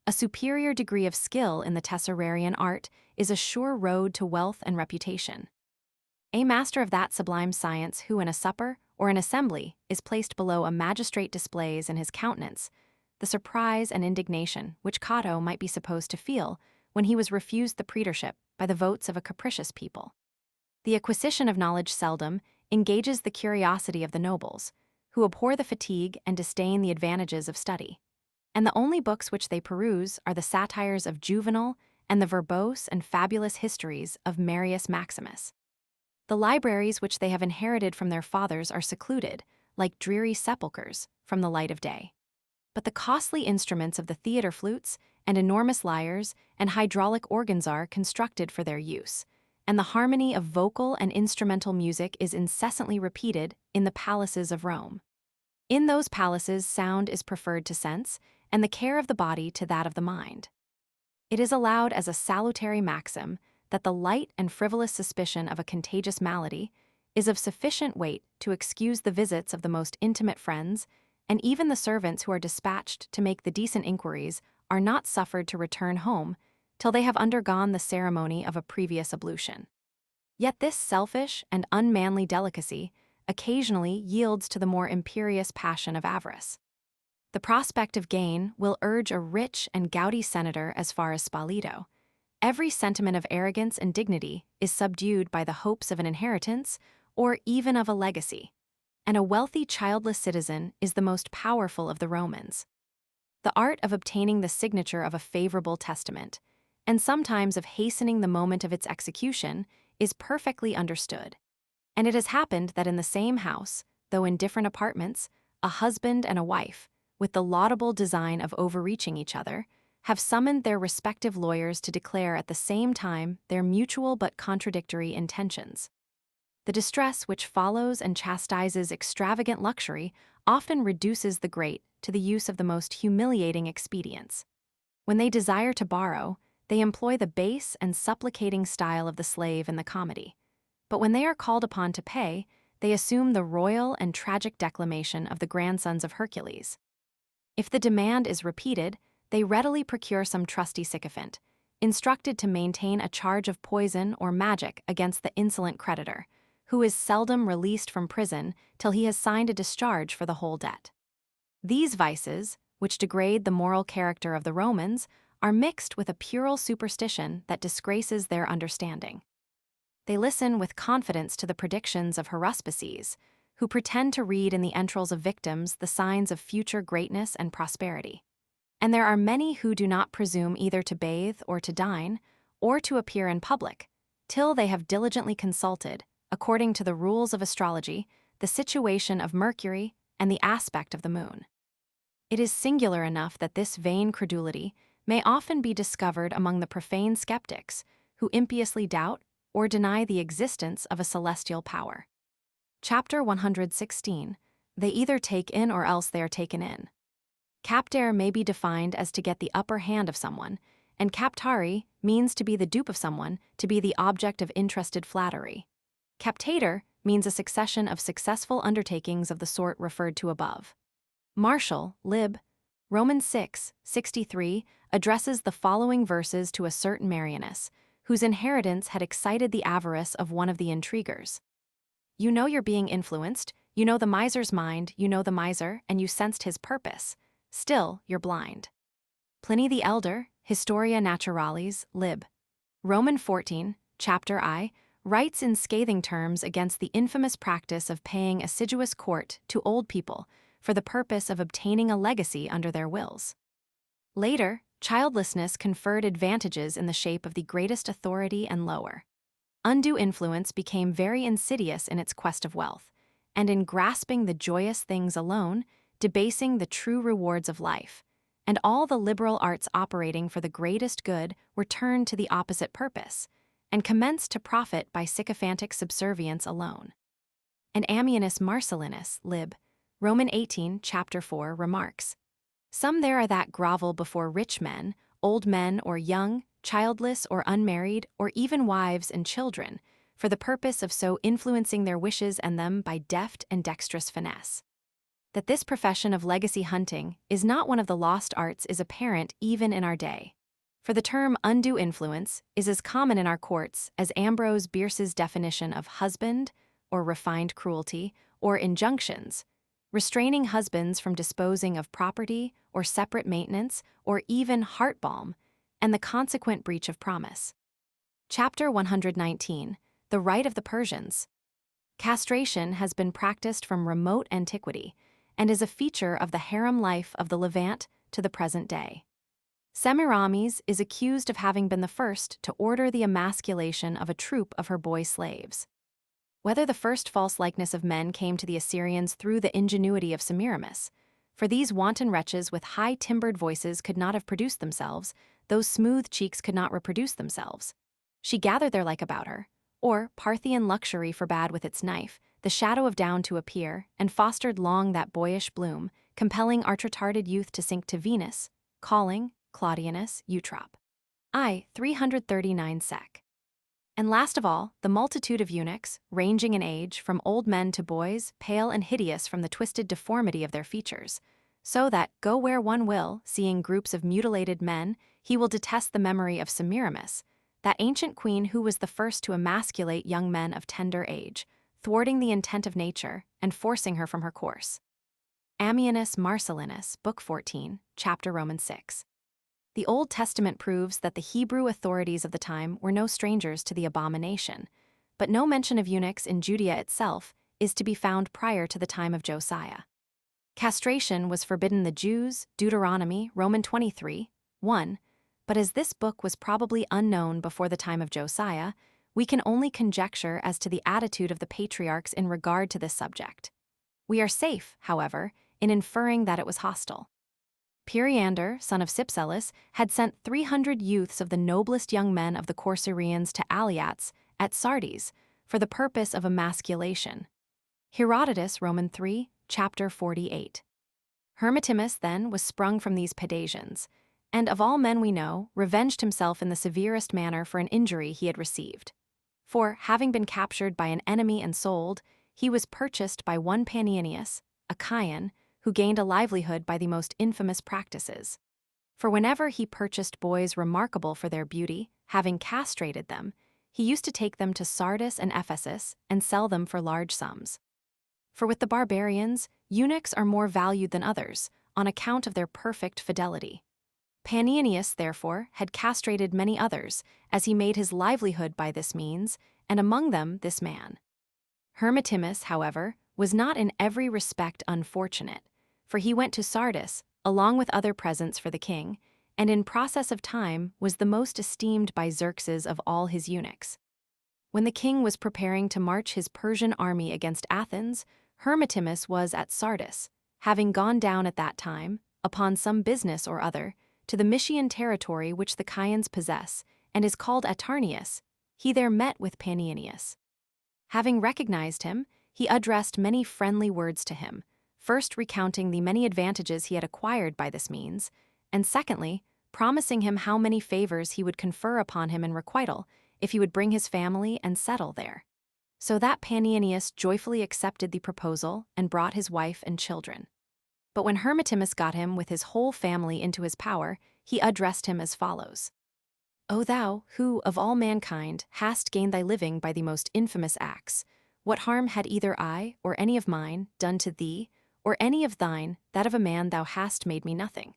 A superior degree of skill in the tesserarian art is a sure road to wealth and reputation. A master of that sublime science who in a supper or an assembly is placed below a magistrate displays in his countenance the surprise and indignation which Cato might be supposed to feel when he was refused the praetorship by the votes of a capricious people. The acquisition of knowledge seldom engages the curiosity of the nobles, who abhor the fatigue and disdain the advantages of study, and the only books which they peruse are the satires of Juvenal and the verbose and fabulous histories of Marius Maximus. The libraries which they have inherited from their fathers are secluded, like dreary sepulchres, from the light of day. But the costly instruments of the theater flutes and enormous lyres and hydraulic organs are constructed for their use, and the harmony of vocal and instrumental music is incessantly repeated in the palaces of Rome. In those palaces sound is preferred to sense, and the care of the body to that of the mind. It is allowed as a salutary maxim that the light and frivolous suspicion of a contagious malady is of sufficient weight to excuse the visits of the most intimate friends, and even the servants who are dispatched to make the decent inquiries are not suffered to return home till they have undergone the ceremony of a previous ablution. Yet this selfish and unmanly delicacy occasionally yields to the more imperious passion of avarice. The prospect of gain will urge a rich and gouty senator as far as Spoleto. Every sentiment of arrogance and dignity is subdued by the hopes of an inheritance or even of a legacy, and a wealthy childless citizen is the most powerful of the Romans. The art of obtaining the signature of a favorable testament, and sometimes of hastening the moment of its execution, is perfectly understood. And it has happened that in the same house, though in different apartments, a husband and a wife, with the laudable design of overreaching each other, have summoned their respective lawyers to declare at the same time their mutual but contradictory intentions. The distress which follows and chastises extravagant luxury often reduces the great to the use of the most humiliating expedients. When they desire to borrow, they employ the base and supplicating style of the slave in the comedy. But when they are called upon to pay, they assume the royal and tragic declamation of the grandsons of Hercules. If the demand is repeated, they readily procure some trusty sycophant, instructed to maintain a charge of poison or magic against the insolent creditor, who is seldom released from prison till he has signed a discharge for the whole debt. These vices, which degrade the moral character of the Romans, are mixed with a puerile superstition that disgraces their understanding. They listen with confidence to the predictions of haruspices, who pretend to read in the entrails of victims the signs of future greatness and prosperity. And there are many who do not presume either to bathe or to dine, or to appear in public, till they have diligently consulted, according to the rules of astrology, the situation of Mercury and the aspect of the moon. It is singular enough that this vain credulity may often be discovered among the profane skeptics, who impiously doubt or deny the existence of a celestial power. Chapter 116. They either take in or else they are taken in. Captare may be defined as to get the upper hand of someone, and captare means to be the dupe of someone, to be the object of interested flattery. Captator means a succession of successful undertakings of the sort referred to above. Martial, lib. Romans 6:63 addresses the following verses to a certain Marianus, whose inheritance had excited the avarice of one of the intriguers. You know you're being influenced, you know the miser's mind, you know the miser, and you sensed his purpose. Still, you're blind. Pliny the Elder, Historia Naturalis, lib. Roman 14, chapter I, writes in scathing terms against the infamous practice of paying assiduous court to old people for the purpose of obtaining a legacy under their wills. Later, childlessness conferred advantages in the shape of the greatest authority and lower. Undue influence became very insidious in its quest of wealth, and in grasping the joyous things alone, debasing the true rewards of life, and all the liberal arts operating for the greatest good were turned to the opposite purpose, and commenced to profit by sycophantic subservience alone. And Ammianus Marcellinus, lib. Roman 18, chapter 4, remarks, Some there are that grovel before rich men, old men or young, childless or unmarried, or even wives and children, for the purpose of so influencing their wishes and them by deft and dexterous finesse. That this profession of legacy hunting is not one of the lost arts is apparent even in our day. For the term undue influence is as common in our courts as Ambrose Bierce's definition of husband, or refined cruelty, or injunctions, restraining husbands from disposing of property, or separate maintenance, or even heart balm, and the consequent breach of promise. Chapter 119, The Right of the Persians. Castration has been practiced from remote antiquity, and is a feature of the harem life of the Levant to the present day. Semiramis is accused of having been the first to order the emasculation of a troop of her boy slaves. Whether the first false likeness of men came to the Assyrians through the ingenuity of Semiramis, for these wanton wretches with high-timbered voices could not have produced themselves, those smooth cheeks could not reproduce themselves. She gathered their like about her, or Parthian luxury forbade with its knife the shadow of down to appear, and fostered long that boyish bloom, compelling arch-retarded youth to sink to Venus, calling Claudianus Eutrop. I. 339 sec. And last of all, the multitude of eunuchs, ranging in age from old men to boys, pale and hideous from the twisted deformity of their features, so that, go where one will, seeing groups of mutilated men, he will detest the memory of Semiramis, that ancient queen who was the first to emasculate young men of tender age, thwarting the intent of nature and forcing her from her course. Ammianus Marcellinus, Book 14, Chapter Romans 6. The Old Testament proves that the Hebrew authorities of the time were no strangers to the abomination, but no mention of eunuchs in Judea itself is to be found prior to the time of Josiah. Castration was forbidden the Jews, Deuteronomy, Roman 23, 1, but as this book was probably unknown before the time of Josiah, we can only conjecture as to the attitude of the patriarchs in regard to this subject. We are safe, however, in inferring that it was hostile. Periander, son of Cypselus, had sent 300 youths of the noblest young men of the Corcyraeans to Aliats at Sardis for the purpose of emasculation. Herodotus, Roman 3, chapter 48. Hermotimus, then, was sprung from these Pedasians, and of all men we know, revenged himself in the severest manner for an injury he had received. For, having been captured by an enemy and sold, he was purchased by one Panianius, a Chian, who gained a livelihood by the most infamous practices. For whenever he purchased boys remarkable for their beauty, having castrated them, he used to take them to Sardis and Ephesus and sell them for large sums. For with the barbarians, eunuchs are more valued than others, on account of their perfect fidelity. Panianius, therefore, had castrated many others, as he made his livelihood by this means, and among them this man. Hermotimus, however, was not in every respect unfortunate, for he went to Sardis, along with other presents for the king, and in process of time was the most esteemed by Xerxes of all his eunuchs. When the king was preparing to march his Persian army against Athens, Hermotimus was at Sardis, having gone down at that time, upon some business or other, to the Mysian territory which the Chians possess, and is called Atarneus. He there met with Panianius. Having recognized him, he addressed many friendly words to him, first recounting the many advantages he had acquired by this means, and secondly, promising him how many favors he would confer upon him in requital if he would bring his family and settle there. So that Petronius joyfully accepted the proposal and brought his wife and children. But when Hermotimus got him with his whole family into his power, he addressed him as follows. O thou, who, of all mankind, hast gained thy living by the most infamous acts, what harm had either I, or any of mine, done to thee, or any of thine, that of a man thou hast made me nothing?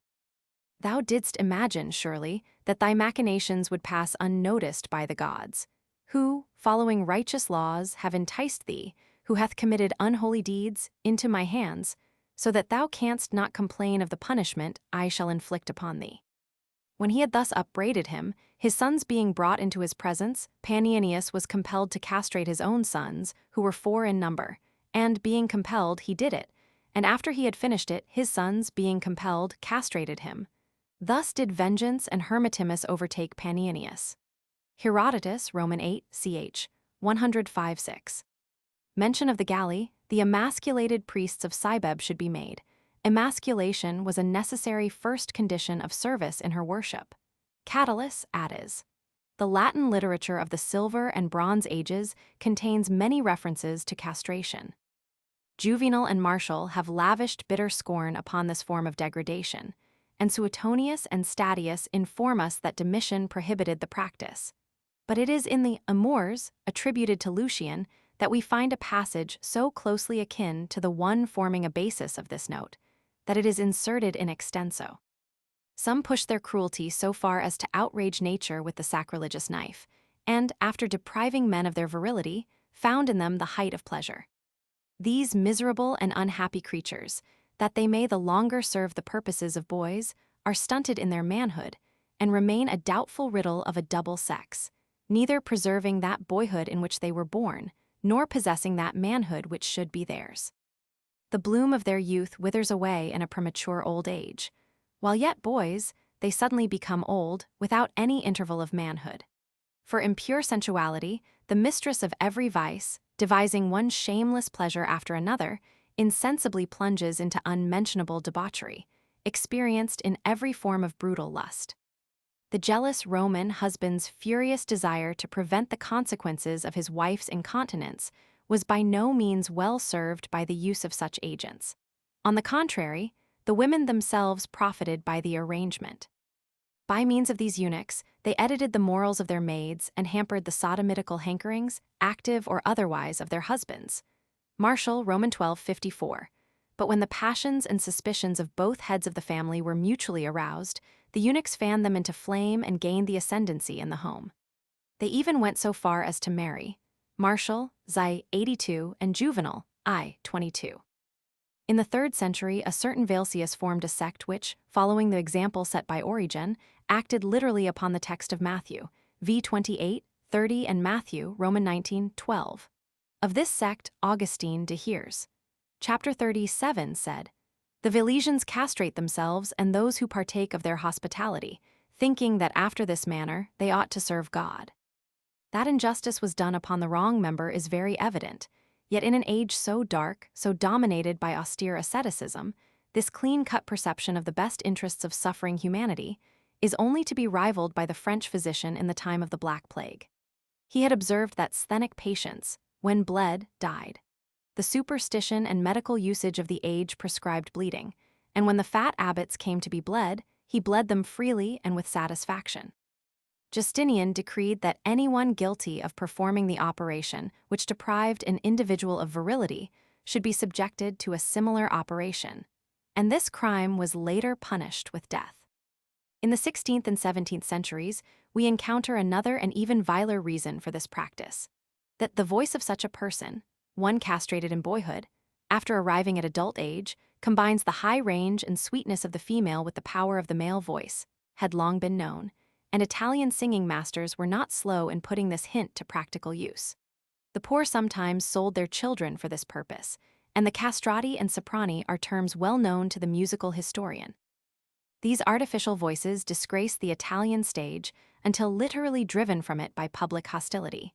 Thou didst imagine, surely, that thy machinations would pass unnoticed by the gods, who, following righteous laws, have enticed thee, who hath committed unholy deeds, into my hands, so that thou canst not complain of the punishment I shall inflict upon thee. When he had thus upbraided him, his sons being brought into his presence, Petronius was compelled to castrate his own sons, who were 4 in number, and, being compelled, he did it, and after he had finished it, his sons, being compelled, castrated him. Thus did vengeance and Hermotimus overtake Petronius. Herodotus, Roman 8, ch. 105-6. Mention of the galley, the emasculated priests of Cybele should be made. Emasculation was a necessary first condition of service in her worship. Catullus, Attis. The Latin literature of the Silver and Bronze Ages contains many references to castration. Juvenal and Martial have lavished bitter scorn upon this form of degradation, and Suetonius and Statius inform us that Domitian prohibited the practice. But it is in the Amours, attributed to Lucian, that we find a passage so closely akin to the one forming a basis of this note, that it is inserted in extenso. Some push their cruelty so far as to outrage nature with the sacrilegious knife, and, after depriving men of their virility, found in them the height of pleasure. These miserable and unhappy creatures, that they may the longer serve the purposes of boys, are stunted in their manhood, and remain a doubtful riddle of a double sex, neither preserving that boyhood in which they were born, nor possessing that manhood which should be theirs. The bloom of their youth withers away in a premature old age. While yet boys, they suddenly become old, without any interval of manhood. For in pure sensuality, the mistress of every vice, devising one shameless pleasure after another, insensibly plunges into unmentionable debauchery, experienced in every form of brutal lust. The jealous Roman husband's furious desire to prevent the consequences of his wife's incontinence was by no means well served by the use of such agents. On the contrary, the women themselves profited by the arrangement. By means of these eunuchs, they edited the morals of their maids and hampered the sodomitical hankerings, active or otherwise, of their husbands. Martial, Roman 12:54. But when the passions and suspicions of both heads of the family were mutually aroused, the eunuchs fanned them into flame and gained the ascendancy in the home. They even went so far as to marry. Martial, Zi 82, and Juvenal, I 22. In the 3rd century, a certain Valsius formed a sect which, following the example set by Origen, acted literally upon the text of Matthew, v 28:30, and Matthew, Roman 19:12. Of this sect, Augustine de Heres, chapter 37, said, "The Valesians castrate themselves and those who partake of their hospitality, thinking that after this manner they ought to serve God." That injustice was done upon the wrong member is very evident, yet in an age so dark, so dominated by austere asceticism, this clean-cut perception of the best interests of suffering humanity is only to be rivaled by the French physician in the time of the Black Plague. He had observed that sthenic patients, when bled, died. The superstition and medical usage of the age prescribed bleeding, and when the fat abbots came to be bled, he bled them freely and with satisfaction. Justinian decreed that anyone guilty of performing the operation which deprived an individual of virility should be subjected to a similar operation, and this crime was later punished with death. In the 16th and 17th centuries, we encounter another and even viler reason for this practice, that the voice of such a person, one castrated in boyhood, after arriving at adult age, combines the high range and sweetness of the female with the power of the male voice, had long been known, and Italian singing masters were not slow in putting this hint to practical use. The poor sometimes sold their children for this purpose, and the castrati and soprani are terms well known to the musical historian. These artificial voices disgraced the Italian stage until literally driven from it by public hostility,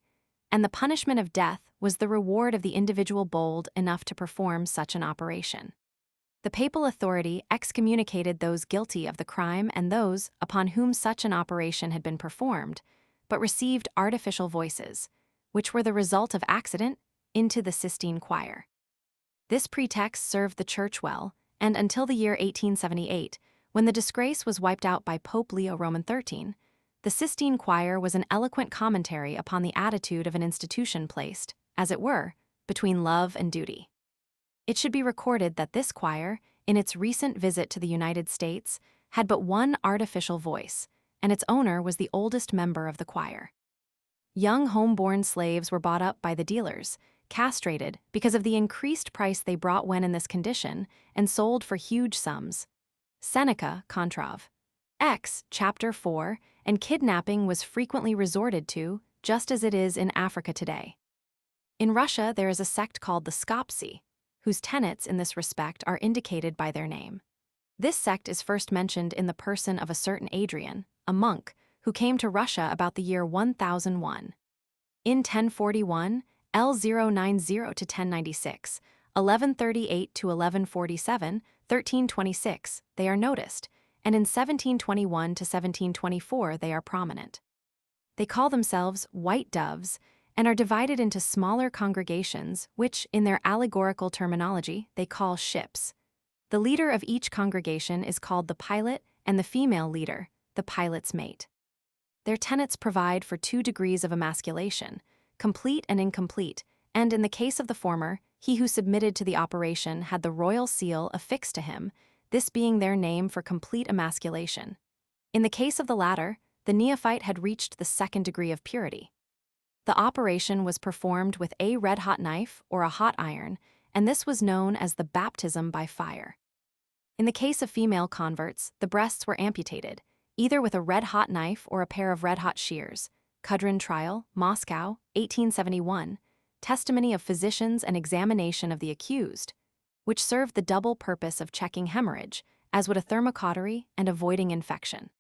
and the punishment of death was the reward of the individual bold enough to perform such an operation. The papal authority excommunicated those guilty of the crime and those upon whom such an operation had been performed, but received artificial voices, which were the result of accident, into the Sistine Choir. This pretext served the Church well, and until the year 1878, when the disgrace was wiped out by Pope Leo Roman XIII, the Sistine Choir was an eloquent commentary upon the attitude of an institution placed, as it were, between love and duty. It should be recorded that this choir, in its recent visit to the United States, had but one artificial voice, and its owner was the oldest member of the choir. Young home-born slaves were bought up by the dealers, castrated because of the increased price they brought when in this condition, and sold for huge sums. Seneca, Contrav. X, Chapter 4, and kidnapping was frequently resorted to, just as it is in Africa today. In Russia, there is a sect called the Skoptsi, whose tenets in this respect are indicated by their name. This sect is first mentioned in the person of a certain Adrian, a monk, who came to Russia about the year 1001. In 1041, L090 to 1096, 1138 to 1147, 1326, they are noticed, and in 1721 to 1724 they are prominent. They call themselves White Doves, and are divided into smaller congregations which, in their allegorical terminology, they call ships. The leader of each congregation is called the pilot, and the female leader, the pilot's mate. Their tenets provide for 2 degrees of emasculation, complete and incomplete, and in the case of the former, he who submitted to the operation had the royal seal affixed to him, this being their name for complete emasculation. In the case of the latter, the neophyte had reached the 2nd degree of purity. The operation was performed with a red-hot knife or a hot iron, and this was known as the baptism by fire. In the case of female converts, the breasts were amputated, either with a red-hot knife or a pair of red-hot shears. Kudrin Trial, Moscow, 1871, testimony of physicians and examination of the accused, which served the double purpose of checking hemorrhage, as would a thermocautery, and avoiding infection.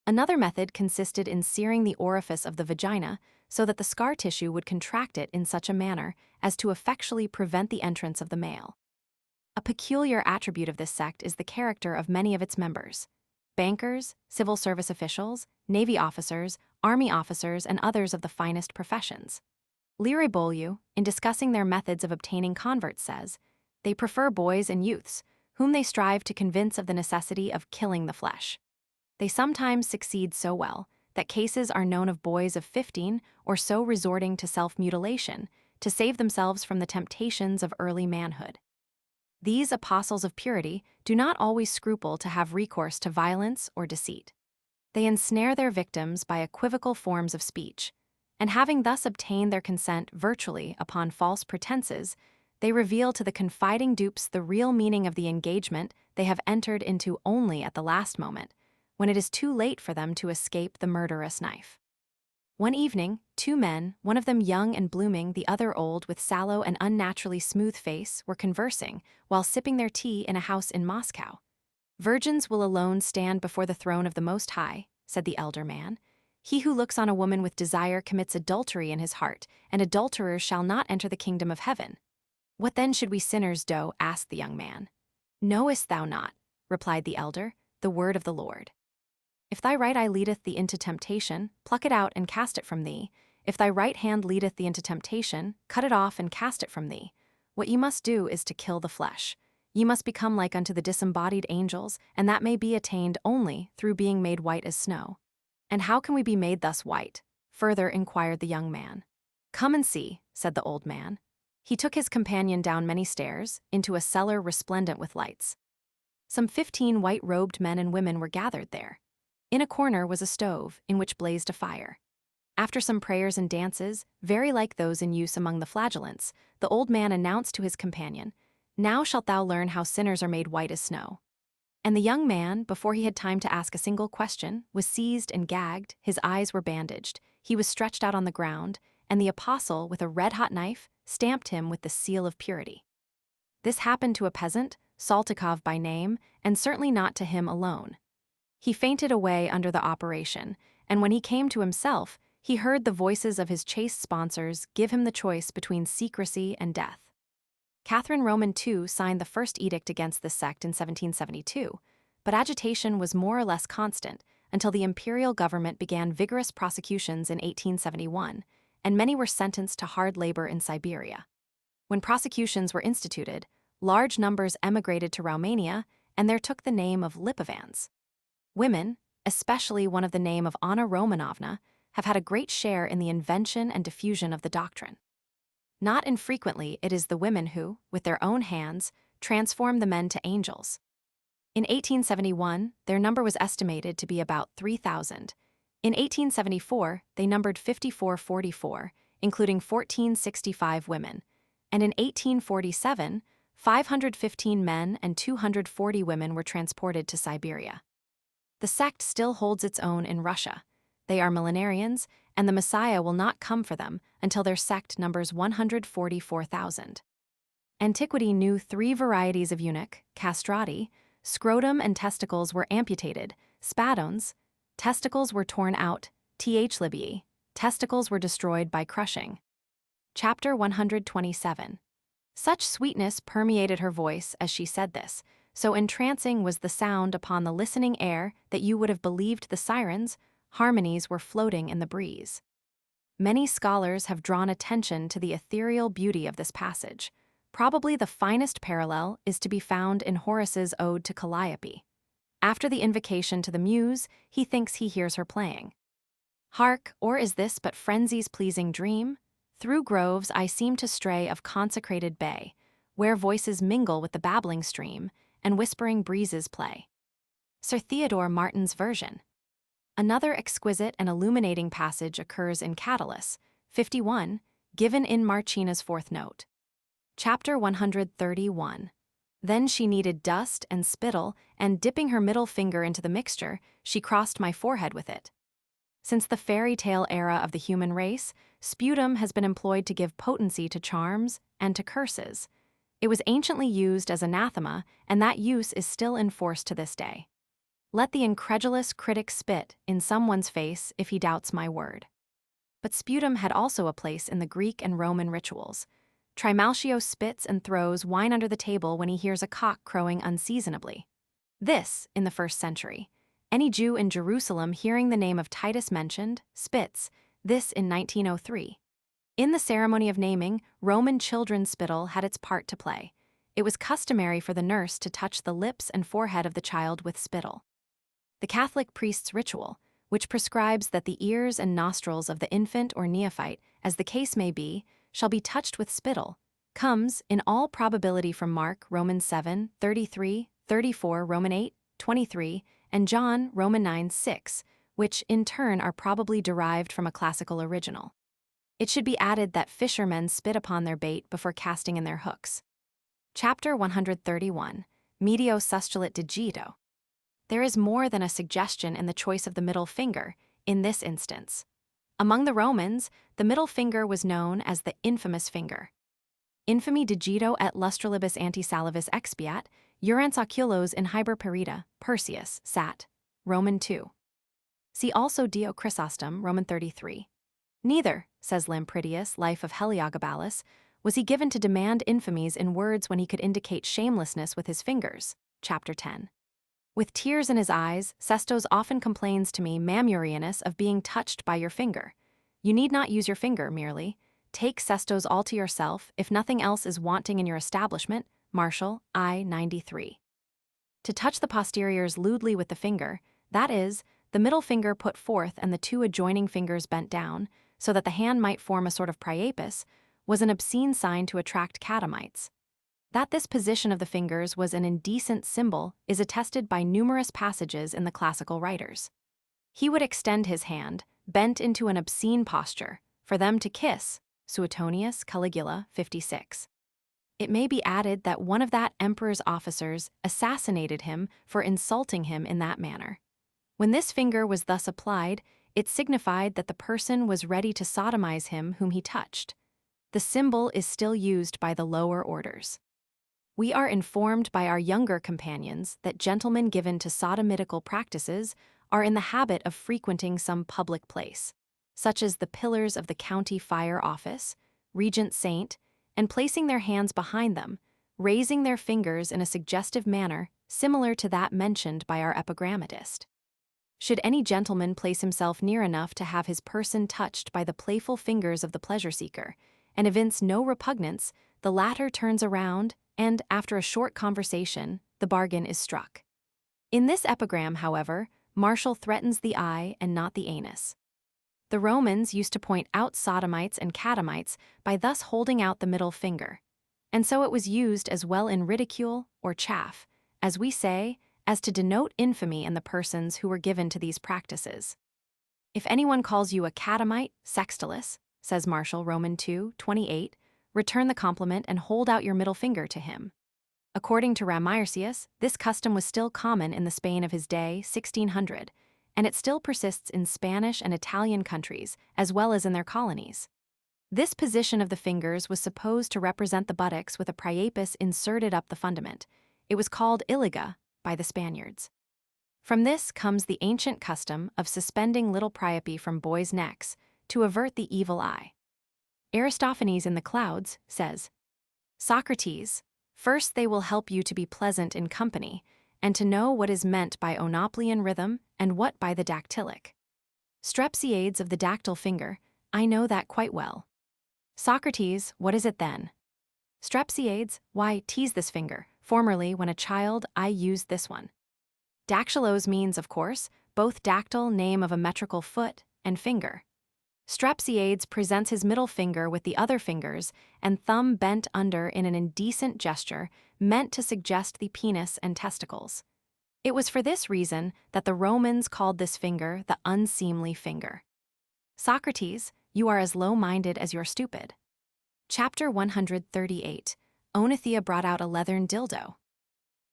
Another method consisted in searing the orifice of the vagina so that the scar tissue would contract it in such a manner as to effectually prevent the entrance of the male. A peculiar attribute of this sect is the character of many of its members. Bankers, civil service officials, navy officers, army officers, and others of the finest professions. Liriboliu, in discussing their methods of obtaining converts, says, they prefer boys and youths, whom they strive to convince of the necessity of killing the flesh. They sometimes succeed so well that cases are known of boys of 15 or so resorting to self-mutilation to save themselves from the temptations of early manhood. These apostles of purity do not always scruple to have recourse to violence or deceit. They ensnare their victims by equivocal forms of speech, and having thus obtained their consent virtually upon false pretenses, they reveal to the confiding dupes the real meaning of the engagement they have entered into only at the last moment, when it is too late for them to escape the murderous knife. One evening, 2 men, one of them young and blooming, the other old with sallow and unnaturally smooth face, were conversing while sipping their tea in a house in Moscow. Virgins will alone stand before the throne of the Most High, said the elder man. He who looks on a woman with desire commits adultery in his heart, and adulterers shall not enter the kingdom of heaven. What then should we sinners do? Asked the young man. Knowest thou not, replied the elder, the word of the Lord? If thy right eye leadeth thee into temptation, pluck it out and cast it from thee. If thy right hand leadeth thee into temptation, cut it off and cast it from thee. What ye must do is to kill the flesh. Ye must become like unto the disembodied angels, and that may be attained only through being made white as snow. And how can we be made thus white? Further inquired the young man. Come and see, said the old man. He took his companion down many stairs, into a cellar resplendent with lights. Some 15 white-robed men and women were gathered there. In a corner was a stove, in which blazed a fire. After some prayers and dances, very like those in use among the flagellants, the old man announced to his companion, Now shalt thou learn how sinners are made white as snow. And the young man, before he had time to ask a single question, was seized and gagged, his eyes were bandaged, he was stretched out on the ground, and the apostle, with a red-hot knife, stamped him with the seal of purity. This happened to a peasant, Saltykov by name, and certainly not to him alone. He fainted away under the operation, and when he came to himself, he heard the voices of his chaste sponsors give him the choice between secrecy and death. Catherine Roman II signed the first edict against this sect in 1772, but agitation was more or less constant until the imperial government began vigorous prosecutions in 1871, and many were sentenced to hard labor in Siberia. When prosecutions were instituted, large numbers emigrated to Romania, and there took the name of Lipovans. Women, especially one of the name of Anna Romanovna, have had a great share in the invention and diffusion of the doctrine. Not infrequently, it is the women who, with their own hands, transform the men to angels. In 1871, their number was estimated to be about 3,000. In 1874, they numbered 5444, including 1465 women, and in 1847, 515 men and 240 women were transported to Siberia. The sect still holds its own in Russia. They are millenarians, and the Messiah will not come for them until their sect numbers 144,000. Antiquity knew 3 varieties of eunuch, castrati. Scrotum and testicles were amputated, spadons. Testicles were torn out, th. Testicles were destroyed by crushing. Chapter 127. Such sweetness permeated her voice as she said this, so entrancing was the sound upon the listening air that you would have believed the sirens' harmonies were floating in the breeze. Many scholars have drawn attention to the ethereal beauty of this passage. Probably the finest parallel is to be found in Horace's Ode to Calliope. After the invocation to the muse, he thinks he hears her playing. Hark, or is this but frenzy's pleasing dream? Through groves I seem to stray of consecrated bay, where voices mingle with the babbling stream, and whispering breezes play. Sir Theodore Martin's version. Another exquisite and illuminating passage occurs in Catullus, 51, given in Marcina's 4th note. Chapter 131. Then she kneaded dust and spittle, and dipping her middle finger into the mixture, she crossed my forehead with it. Since the fairy tale era of the human race, sputum has been employed to give potency to charms and to curses. It was anciently used as anathema, and that use is still in force to this day. Let the incredulous critic spit in someone's face if he doubts my word. But sputum had also a place in the Greek and Roman rituals. Trimalchio spits and throws wine under the table when he hears a cock crowing unseasonably. This, in the 1st century. Any Jew in Jerusalem hearing the name of Titus mentioned, spits, this in 1903. In the ceremony of naming, Roman children's spittle had its part to play. It was customary for the nurse to touch the lips and forehead of the child with spittle. The Catholic priest's ritual, which prescribes that the ears and nostrils of the infant or neophyte, as the case may be, shall be touched with spittle, comes, in all probability from Mark, Romans 7, 33, 34, Roman 8, 23, and John, Roman 9, 6, which, in turn, are probably derived from a classical original. It should be added that fishermen spit upon their bait before casting in their hooks. Chapter 131. Medio sustulit digito. There is more than a suggestion in the choice of the middle finger, in this instance. Among the Romans, the middle finger was known as the infamous finger. Infami digito et lustralibus antisalivus expiat, urans oculos in hyper perita, Persius, Sat. Roman 2. See also Dio Chrysostom, Roman 33. Neither, says Lampridius, Life of Heliogabalus, was he given to demand infamies in words when he could indicate shamelessness with his fingers. Chapter 10. With tears in his eyes, Sestos often complains to me, Mamurianus, of being touched by your finger. You need not use your finger merely. Take Sestos all to yourself, if nothing else is wanting in your establishment. Martial, I 93. To touch the posteriors lewdly with the finger, that is, the middle finger put forth and the 2 adjoining fingers bent down, so that the hand might form a sort of priapus, was an obscene sign to attract catamites. That this position of the fingers was an indecent symbol is attested by numerous passages in the classical writers. He would extend his hand, bent into an obscene posture, for them to kiss, Suetonius, Caligula, 56. It may be added that one of that emperor's officers assassinated him for insulting him in that manner. When this finger was thus applied, it signified that the person was ready to sodomize him whom he touched. The symbol is still used by the lower orders. We are informed by our younger companions that gentlemen given to sodomitical practices are in the habit of frequenting some public place, such as the pillars of the county fire office, Regent Saint, and placing their hands behind them, raising their fingers in a suggestive manner similar to that mentioned by our epigrammatist. Should any gentleman place himself near enough to have his person touched by the playful fingers of the pleasure-seeker, and evince no repugnance, the latter turns around, and, after a short conversation, the bargain is struck. In this epigram, however, Martial threatens the eye and not the anus. The Romans used to point out sodomites and catamites by thus holding out the middle finger, and so it was used as well in ridicule or chaff, as we say, as to denote infamy in the persons who were given to these practices. If anyone calls you a catamite, sextilis, says Martial, Roman 2:28, return the compliment and hold out your middle finger to him. According to Ramircius, this custom was still common in the Spain of his day, 1600, and it still persists in Spanish and Italian countries, as well as in their colonies. This position of the fingers was supposed to represent the buttocks with a priapus inserted up the fundament. It was called iliga by the Spaniards. From this comes the ancient custom of suspending little priapi from boys' necks to avert the evil eye. Aristophanes in the Clouds says, Socrates, first they will help you to be pleasant in company, and to know what is meant by Onoplian rhythm and what by the dactylic. Strepsiades of the dactyl finger, I know that quite well. Socrates, what is it then? Strepsiades, why, tease this finger. Formerly, when a child, I used this one. Dactylos means, of course, both dactyl, name of a metrical foot, and finger. Strepsiades presents his middle finger with the other fingers and thumb bent under in an indecent gesture meant to suggest the penis and testicles. It was for this reason that the Romans called this finger the unseemly finger. Socrates, you are as low-minded as you're stupid. Chapter 138. Oenothea brought out a leathern dildo.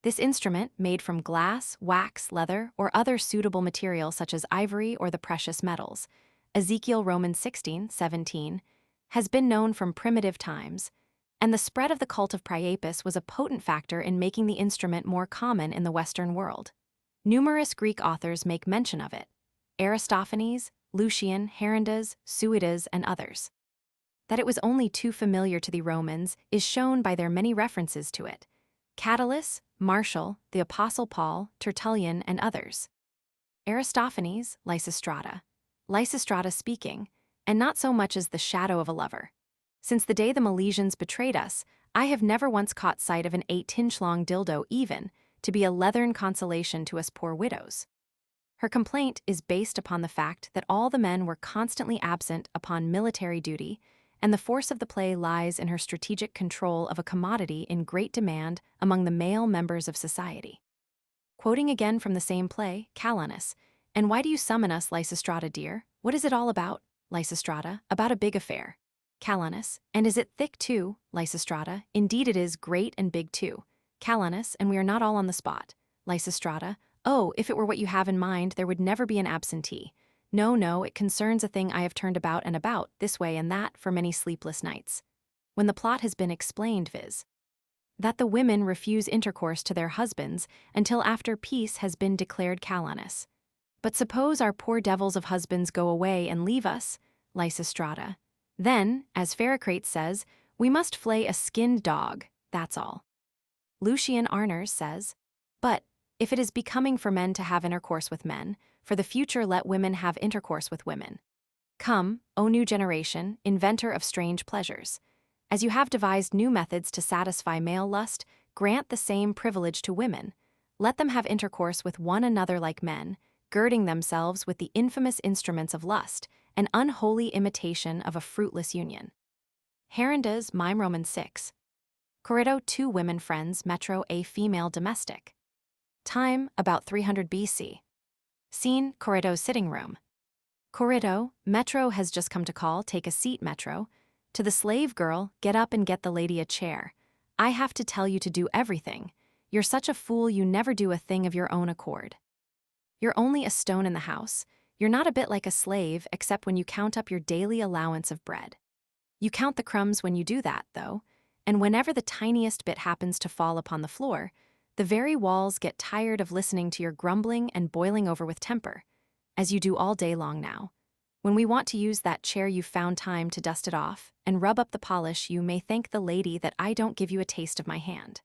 This instrument, made from glass, wax, leather, or other suitable material such as ivory or the precious metals, Ezekiel Romans 16:17, has been known from primitive times, and the spread of the cult of Priapus was a potent factor in making the instrument more common in the Western world. Numerous Greek authors make mention of it: Aristophanes, Lucian, Herondas, Suidas, and others. That it was only too familiar to the Romans is shown by their many references to it: Catullus, Martial, the Apostle Paul, Tertullian, and others. Aristophanes, Lysistrata. Lysistrata speaking, and not so much as the shadow of a lover. Since the day the Milesians betrayed us, I have never once caught sight of an 8-inch-long dildo even, to be a leathern consolation to us poor widows. Her complaint is based upon the fact that all the men were constantly absent upon military duty, and the force of the play lies in her strategic control of a commodity in great demand among the male members of society. Quoting again from the same play, Calanus, and why do you summon us, Lysistrata dear? What is it all about? Lysistrata, about a big affair. Calanus, and is it thick too? Lysistrata, indeed it is great and big too. Calanus, and we are not all on the spot. Lysistrata, oh, if it were what you have in mind, there would never be an absentee. No, no, it concerns a thing I have turned about and about, this way and that, for many sleepless nights. When the plot has been explained, viz. that the women refuse intercourse to their husbands until after peace has been declared. Calanus. But suppose our poor devils of husbands go away and leave us, Lysistrata. Then, as Pherocrates says, we must flay a skinned dog, that's all. Lucian Arners says, but, if it is becoming for men to have intercourse with men, for the future let women have intercourse with women. Come, O new generation, inventor of strange pleasures. As you have devised new methods to satisfy male lust, grant the same privilege to women. Let them have intercourse with one another like men, girding themselves with the infamous instruments of lust, an unholy imitation of a fruitless union. Herondas, Mime Roman 6. Corrido, 2 women friends, Metro, a female domestic. Time, about 300 BC. Scene, Corrido's sitting room. Corrido, Metro has just come to call, take a seat, Metro. To the slave girl, get up and get the lady a chair. I have to tell you to do everything. You're such a fool you never do a thing of your own accord. You're only a stone in the house. You're not a bit like a slave except when you count up your daily allowance of bread. You count the crumbs when you do that, though, and whenever the tiniest bit happens to fall upon the floor, the very walls get tired of listening to your grumbling and boiling over with temper, as you do all day long now. When we want to use that chair you've found time to dust it off and rub up the polish, you may thank the lady that I don't give you a taste of my hand.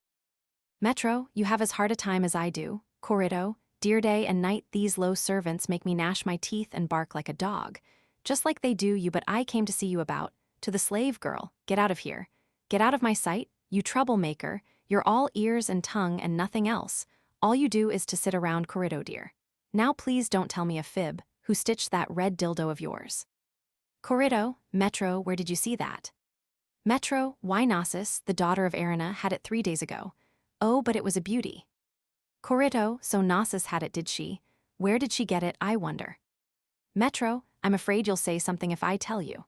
Metro, you have as hard a time as I do. Corrido, dear day and night these low servants make me gnash my teeth and bark like a dog. Just like they do you, but I came to see you about. To the slave girl, get out of here. Get out of my sight, you troublemaker, you're all ears and tongue and nothing else. All you do is to sit around, Corrido dear. Now please don't tell me a fib. Who stitched that red dildo of yours? Corrido, Metro, where did you see that? Metro, why Gnosis, the daughter of Arena, had it 3 days ago. Oh, but it was a beauty. Corrido, so Gnosis had it, did she? Where did she get it, I wonder? Metro, I'm afraid you'll say something if I tell you.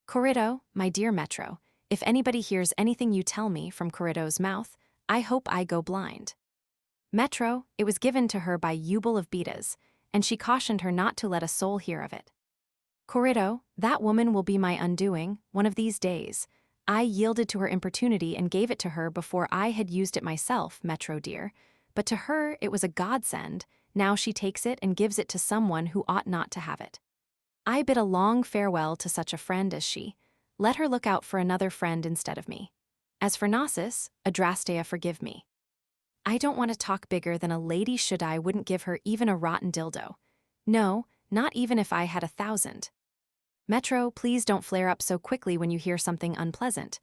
Corrido, my dear Metro, if anybody hears anything you tell me from Corrido's mouth, I hope I go blind. Metro, it was given to her by Eubal of Betas, and she cautioned her not to let a soul hear of it. Corrido, that woman will be my undoing, one of these days. I yielded to her importunity and gave it to her before I had used it myself, Metro dear, but to her it was a godsend. Now she takes it and gives it to someone who ought not to have it. I bid a long farewell to such a friend as she. Let her look out for another friend instead of me. As for Gnosis, Adrastea, forgive me. I don't want to talk bigger than a lady should. I wouldn't give her even a rotten dildo. No, not even if I had 1,000. Metro, please don't flare up so quickly when you hear something unpleasant.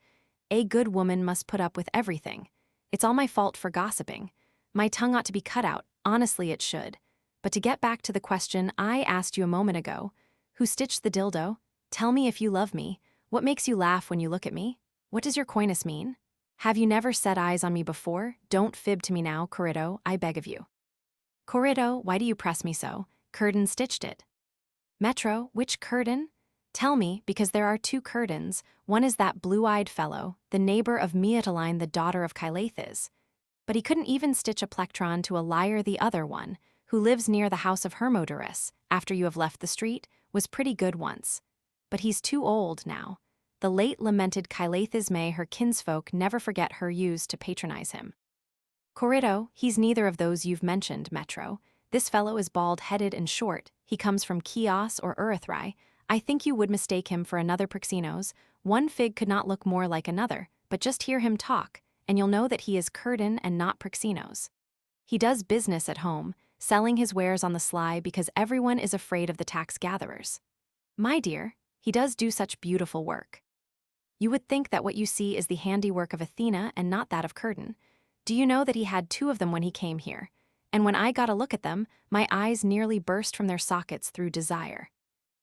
A good woman must put up with everything. It's all my fault for gossiping. My tongue ought to be cut out, honestly it should. But to get back to the question I asked you a moment ago, who stitched the dildo? Tell me if you love me. What makes you laugh when you look at me? What does your coyness mean? Have you never set eyes on me before? Don't fib to me now, Corrido, I beg of you. Corrido, why do you press me so? Curtain stitched it. Metro, which curtain? Tell me, because there are 2 curtains. One is that blue-eyed fellow, the neighbor of Mietaline, the daughter of Calathes. But he couldn't even stitch a plectron to a liar. The other one, who lives near the house of Hermodorus, after you have left the street, was pretty good once. But he's too old now. The late lamented Calathes may her kinsfolk never forget her used to patronize him. Corrido, he's neither of those you've mentioned, Metro. This fellow is bald-headed and short. He comes from Chios or Erythrae. I think you would mistake him for another Prixenos. One fig could not look more like another, but just hear him talk, and you'll know that he is Curdan and not Prixenos. He does business at home, selling his wares on the sly because everyone is afraid of the tax gatherers. My dear, he does do such beautiful work. You would think that what you see is the handiwork of Athena and not that of Curdan. Do you know that he had 2 of them when he came here? And when I got a look at them, my eyes nearly burst from their sockets through desire.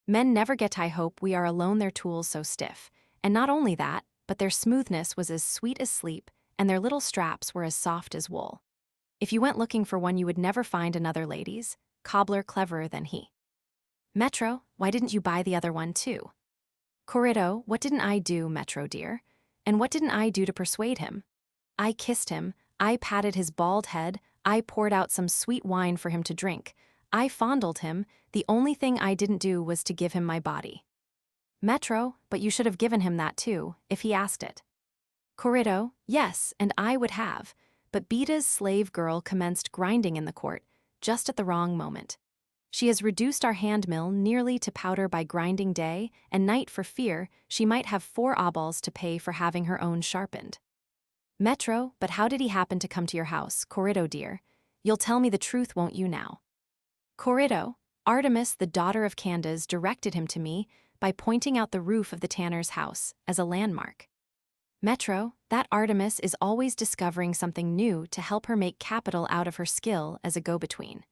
Men never get, I hope we are alone, their tools so stiff. And not only that, but their smoothness was as sweet as sleep, and their little straps were as soft as wool. If you went looking for one, you would never find another lady's cobbler cleverer than he. Metro, why didn't you buy the other one too? Corrido, what didn't I do, Metro dear? And what didn't I do to persuade him? I kissed him, I patted his bald head, I poured out some sweet wine for him to drink, I fondled him. The only thing I didn't do was to give him my body. Metro, but you should have given him that too, if he asked it. Corrido, yes, and I would have, but Beta's slave girl commenced grinding in the court, just at the wrong moment. She has reduced our handmill nearly to powder by grinding day and night for fear she might have 4 obols to pay for having her own sharpened. Metro, but how did he happen to come to your house, Corrido dear? You'll tell me the truth, won't you now? Corrido, Artemis, the daughter of Candace, directed him to me by pointing out the roof of the tanner's house as a landmark. Metro, that Artemis is always discovering something new to help her make capital out of her skill as a go-between.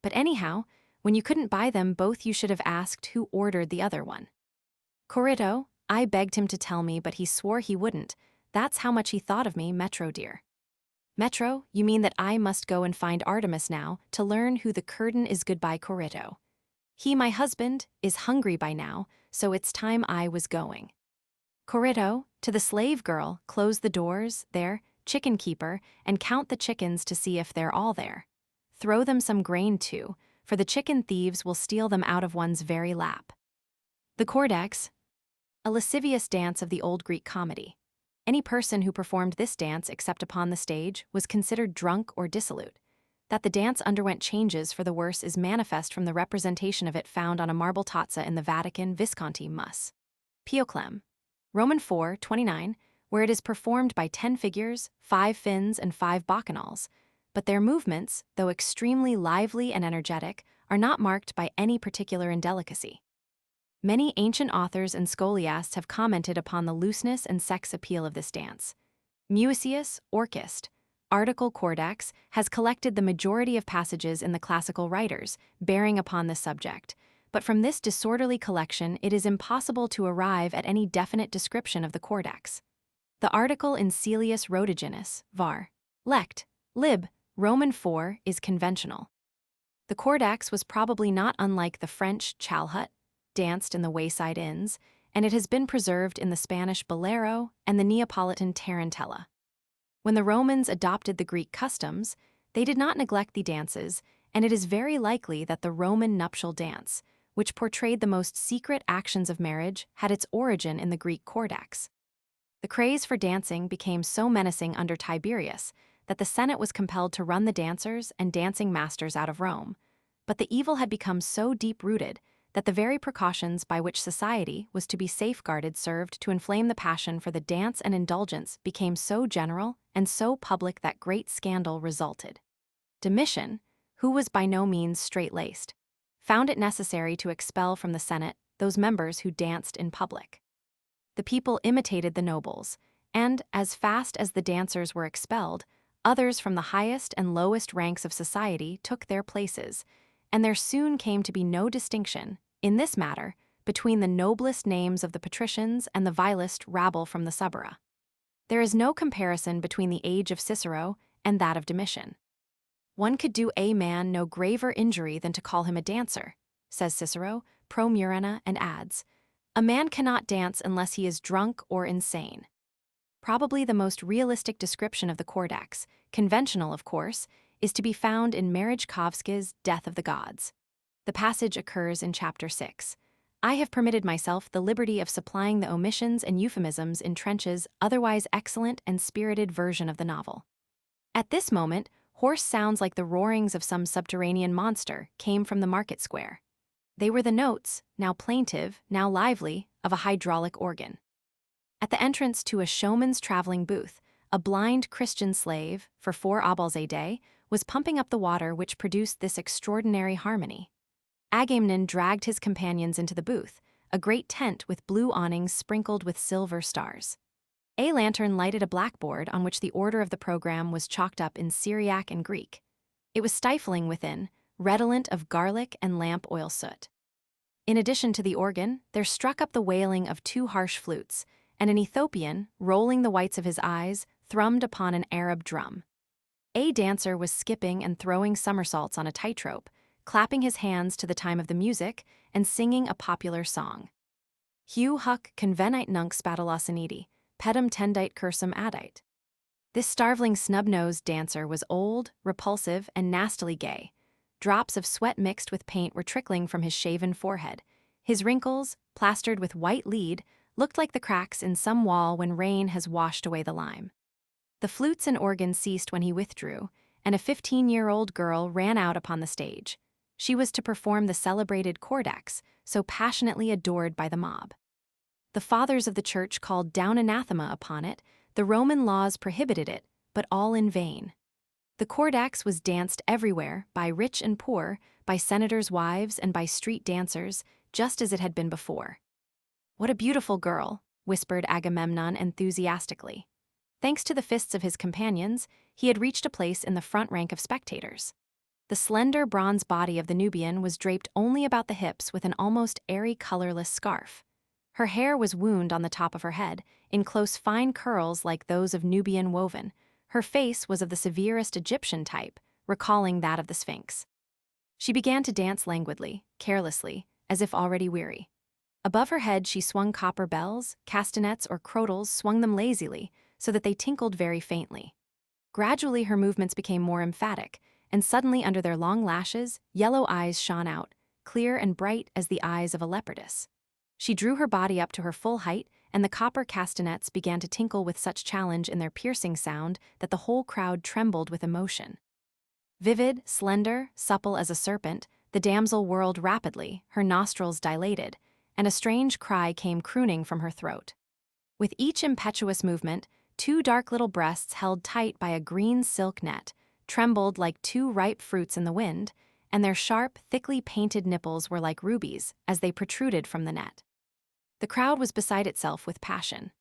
But anyhow, when you couldn't buy them both, you should have asked who ordered the other one. Corrido, I begged him to tell me, but he swore he wouldn't. That's how much he thought of me, Metro dear. Metro, you mean that I must go and find Artemis now to learn who the curtain is. Goodbye, Corrido. He, my husband, is hungry by now, so it's time I was going. Corrido, to the slave girl, close the doors, there, chicken keeper, and count the chickens to see if they're all there. Throw them some grain too, for the chicken thieves will steal them out of one's very lap. The Cordex, a lascivious dance of the old Greek comedy. Any person who performed this dance except upon the stage was considered drunk or dissolute. That the dance underwent changes for the worse is manifest from the representation of it found on a marble tazza in the Vatican Visconti Mus. Pioclem. Roman 4:29, where it is performed by 10 figures, 5 fins, and 5 bacchanals, but their movements, though extremely lively and energetic, are not marked by any particular indelicacy. Many ancient authors and scholiasts have commented upon the looseness and sex appeal of this dance. Mucius, Orchist, Article Cordax, has collected the majority of passages in the classical writers bearing upon this subject, but from this disorderly collection it is impossible to arrive at any definite description of the Cordax. The article in Caelius Rhodogenes, var. Lect. Lib. Roman 4 is conventional. The Cordax was probably not unlike the French chalhut, danced in the wayside inns, and it has been preserved in the Spanish bolero and the Neapolitan tarantella. When the Romans adopted the Greek customs, they did not neglect the dances, and it is very likely that the Roman nuptial dance, which portrayed the most secret actions of marriage, had its origin in the Greek Cordax. The craze for dancing became so menacing under Tiberius that the Senate was compelled to run the dancers and dancing masters out of Rome, but the evil had become so deep-rooted that the very precautions by which society was to be safeguarded served to inflame the passion for the dance and indulgence became so general and so public that great scandal resulted. Domitian, who was by no means straight-laced, found it necessary to expel from the Senate those members who danced in public. The people imitated the nobles, and, as fast as the dancers were expelled, others from the highest and lowest ranks of society took their places, and there soon came to be no distinction, in this matter, between the noblest names of the patricians and the vilest rabble from the suburra. There is no comparison between the age of Cicero and that of Domitian. One could do a man no graver injury than to call him a dancer, says Cicero, pro Murena, and adds, a man cannot dance unless he is drunk or insane. Probably the most realistic description of the Cordax, conventional of course, is to be found in Merejkovsky's Death of the Gods. The passage occurs in chapter 6. I have permitted myself the liberty of supplying the omissions and euphemisms in Trench's otherwise excellent and spirited version of the novel. At this moment, hoarse sounds like the roarings of some subterranean monster came from the market square. They were the notes, now plaintive, now lively, of a hydraulic organ. At the entrance to a showman's traveling booth, a blind Christian slave, for 4 obols a day, was pumping up the water which produced this extraordinary harmony. Agamemnon dragged his companions into the booth, a great tent with blue awnings sprinkled with silver stars. A lantern lighted a blackboard on which the order of the program was chalked up in Syriac and Greek. It was stifling within, redolent of garlic and lamp oil soot. In addition to the organ, there struck up the wailing of 2 harsh flutes, and an Ethiopian, rolling the whites of his eyes, thrummed upon an Arab drum. A dancer was skipping and throwing somersaults on a tightrope, clapping his hands to the time of the music, and singing a popular song. Heu huc convenite nunc spatulaciniti, pedum tendite cursum adite. This starveling snub-nosed dancer was old, repulsive, and nastily gay. Drops of sweat mixed with paint were trickling from his shaven forehead. His wrinkles, plastered with white lead, looked like the cracks in some wall when rain has washed away the lime. The flutes and organ ceased when he withdrew, and a 15-year-old girl ran out upon the stage. She was to perform the celebrated Cordax, so passionately adored by the mob. The fathers of the church called down anathema upon it. The Roman laws prohibited it, but all in vain. The Cordax was danced everywhere, by rich and poor, by senators' wives, and by street dancers, just as it had been before. What a beautiful girl, whispered Agamemnon enthusiastically. Thanks to the fists of his companions, he had reached a place in the front rank of spectators. The slender bronze body of the Nubian was draped only about the hips with an almost airy colorless scarf. Her hair was wound on the top of her head, in close fine curls like those of Nubian woven. Her face was of the severest Egyptian type, recalling that of the Sphinx. She began to dance languidly, carelessly, as if already weary. Above her head she swung copper bells, castanets or crotals swung them lazily, so that they tinkled very faintly. Gradually her movements became more emphatic, and suddenly under their long lashes, yellow eyes shone out, clear and bright as the eyes of a leopardess. She drew her body up to her full height, and the copper castanets began to tinkle with such challenge in their piercing sound that the whole crowd trembled with emotion. Vivid, slender, supple as a serpent, the damsel whirled rapidly, her nostrils dilated, and a strange cry came crooning from her throat. With each impetuous movement, two dark little breasts held tight by a green silk net trembled like two ripe fruits in the wind, and their sharp, thickly painted nipples were like rubies as they protruded from the net. The crowd was beside itself with passion.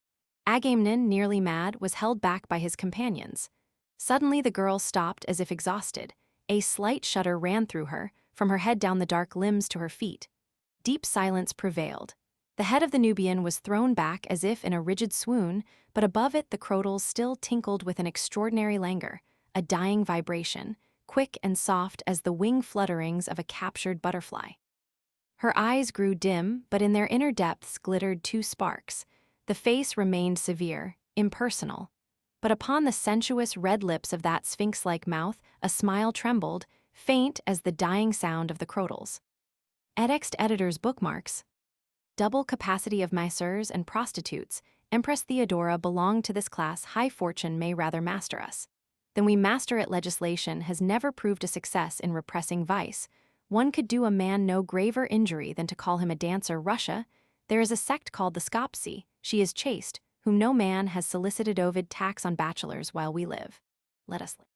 Agamemnon, nearly mad, was held back by his companions. Suddenly the girl stopped as if exhausted. A slight shudder ran through her, from her head down the dark limbs to her feet. Deep silence prevailed. The head of the Nubian was thrown back as if in a rigid swoon, but above it the crotals still tinkled with an extraordinary languor, a dying vibration, quick and soft as the wing flutterings of a captured butterfly. Her eyes grew dim, but in their inner depths glittered two sparks. The face remained severe, impersonal. But upon the sensuous red lips of that sphinx-like mouth, a smile trembled, faint as the dying sound of the crotals. Edexed editor's bookmarks. Double capacity of masseurs and prostitutes. Empress Theodora belonged to this class. High fortune may rather master us. Then we master it. Legislation has never proved a success in repressing vice. One could do a man no graver injury than to call him a dancer. Russia, there is a sect called the Skopsi. She is chaste, whom no man has solicited. Ovid tax on bachelors while we live. Let us live.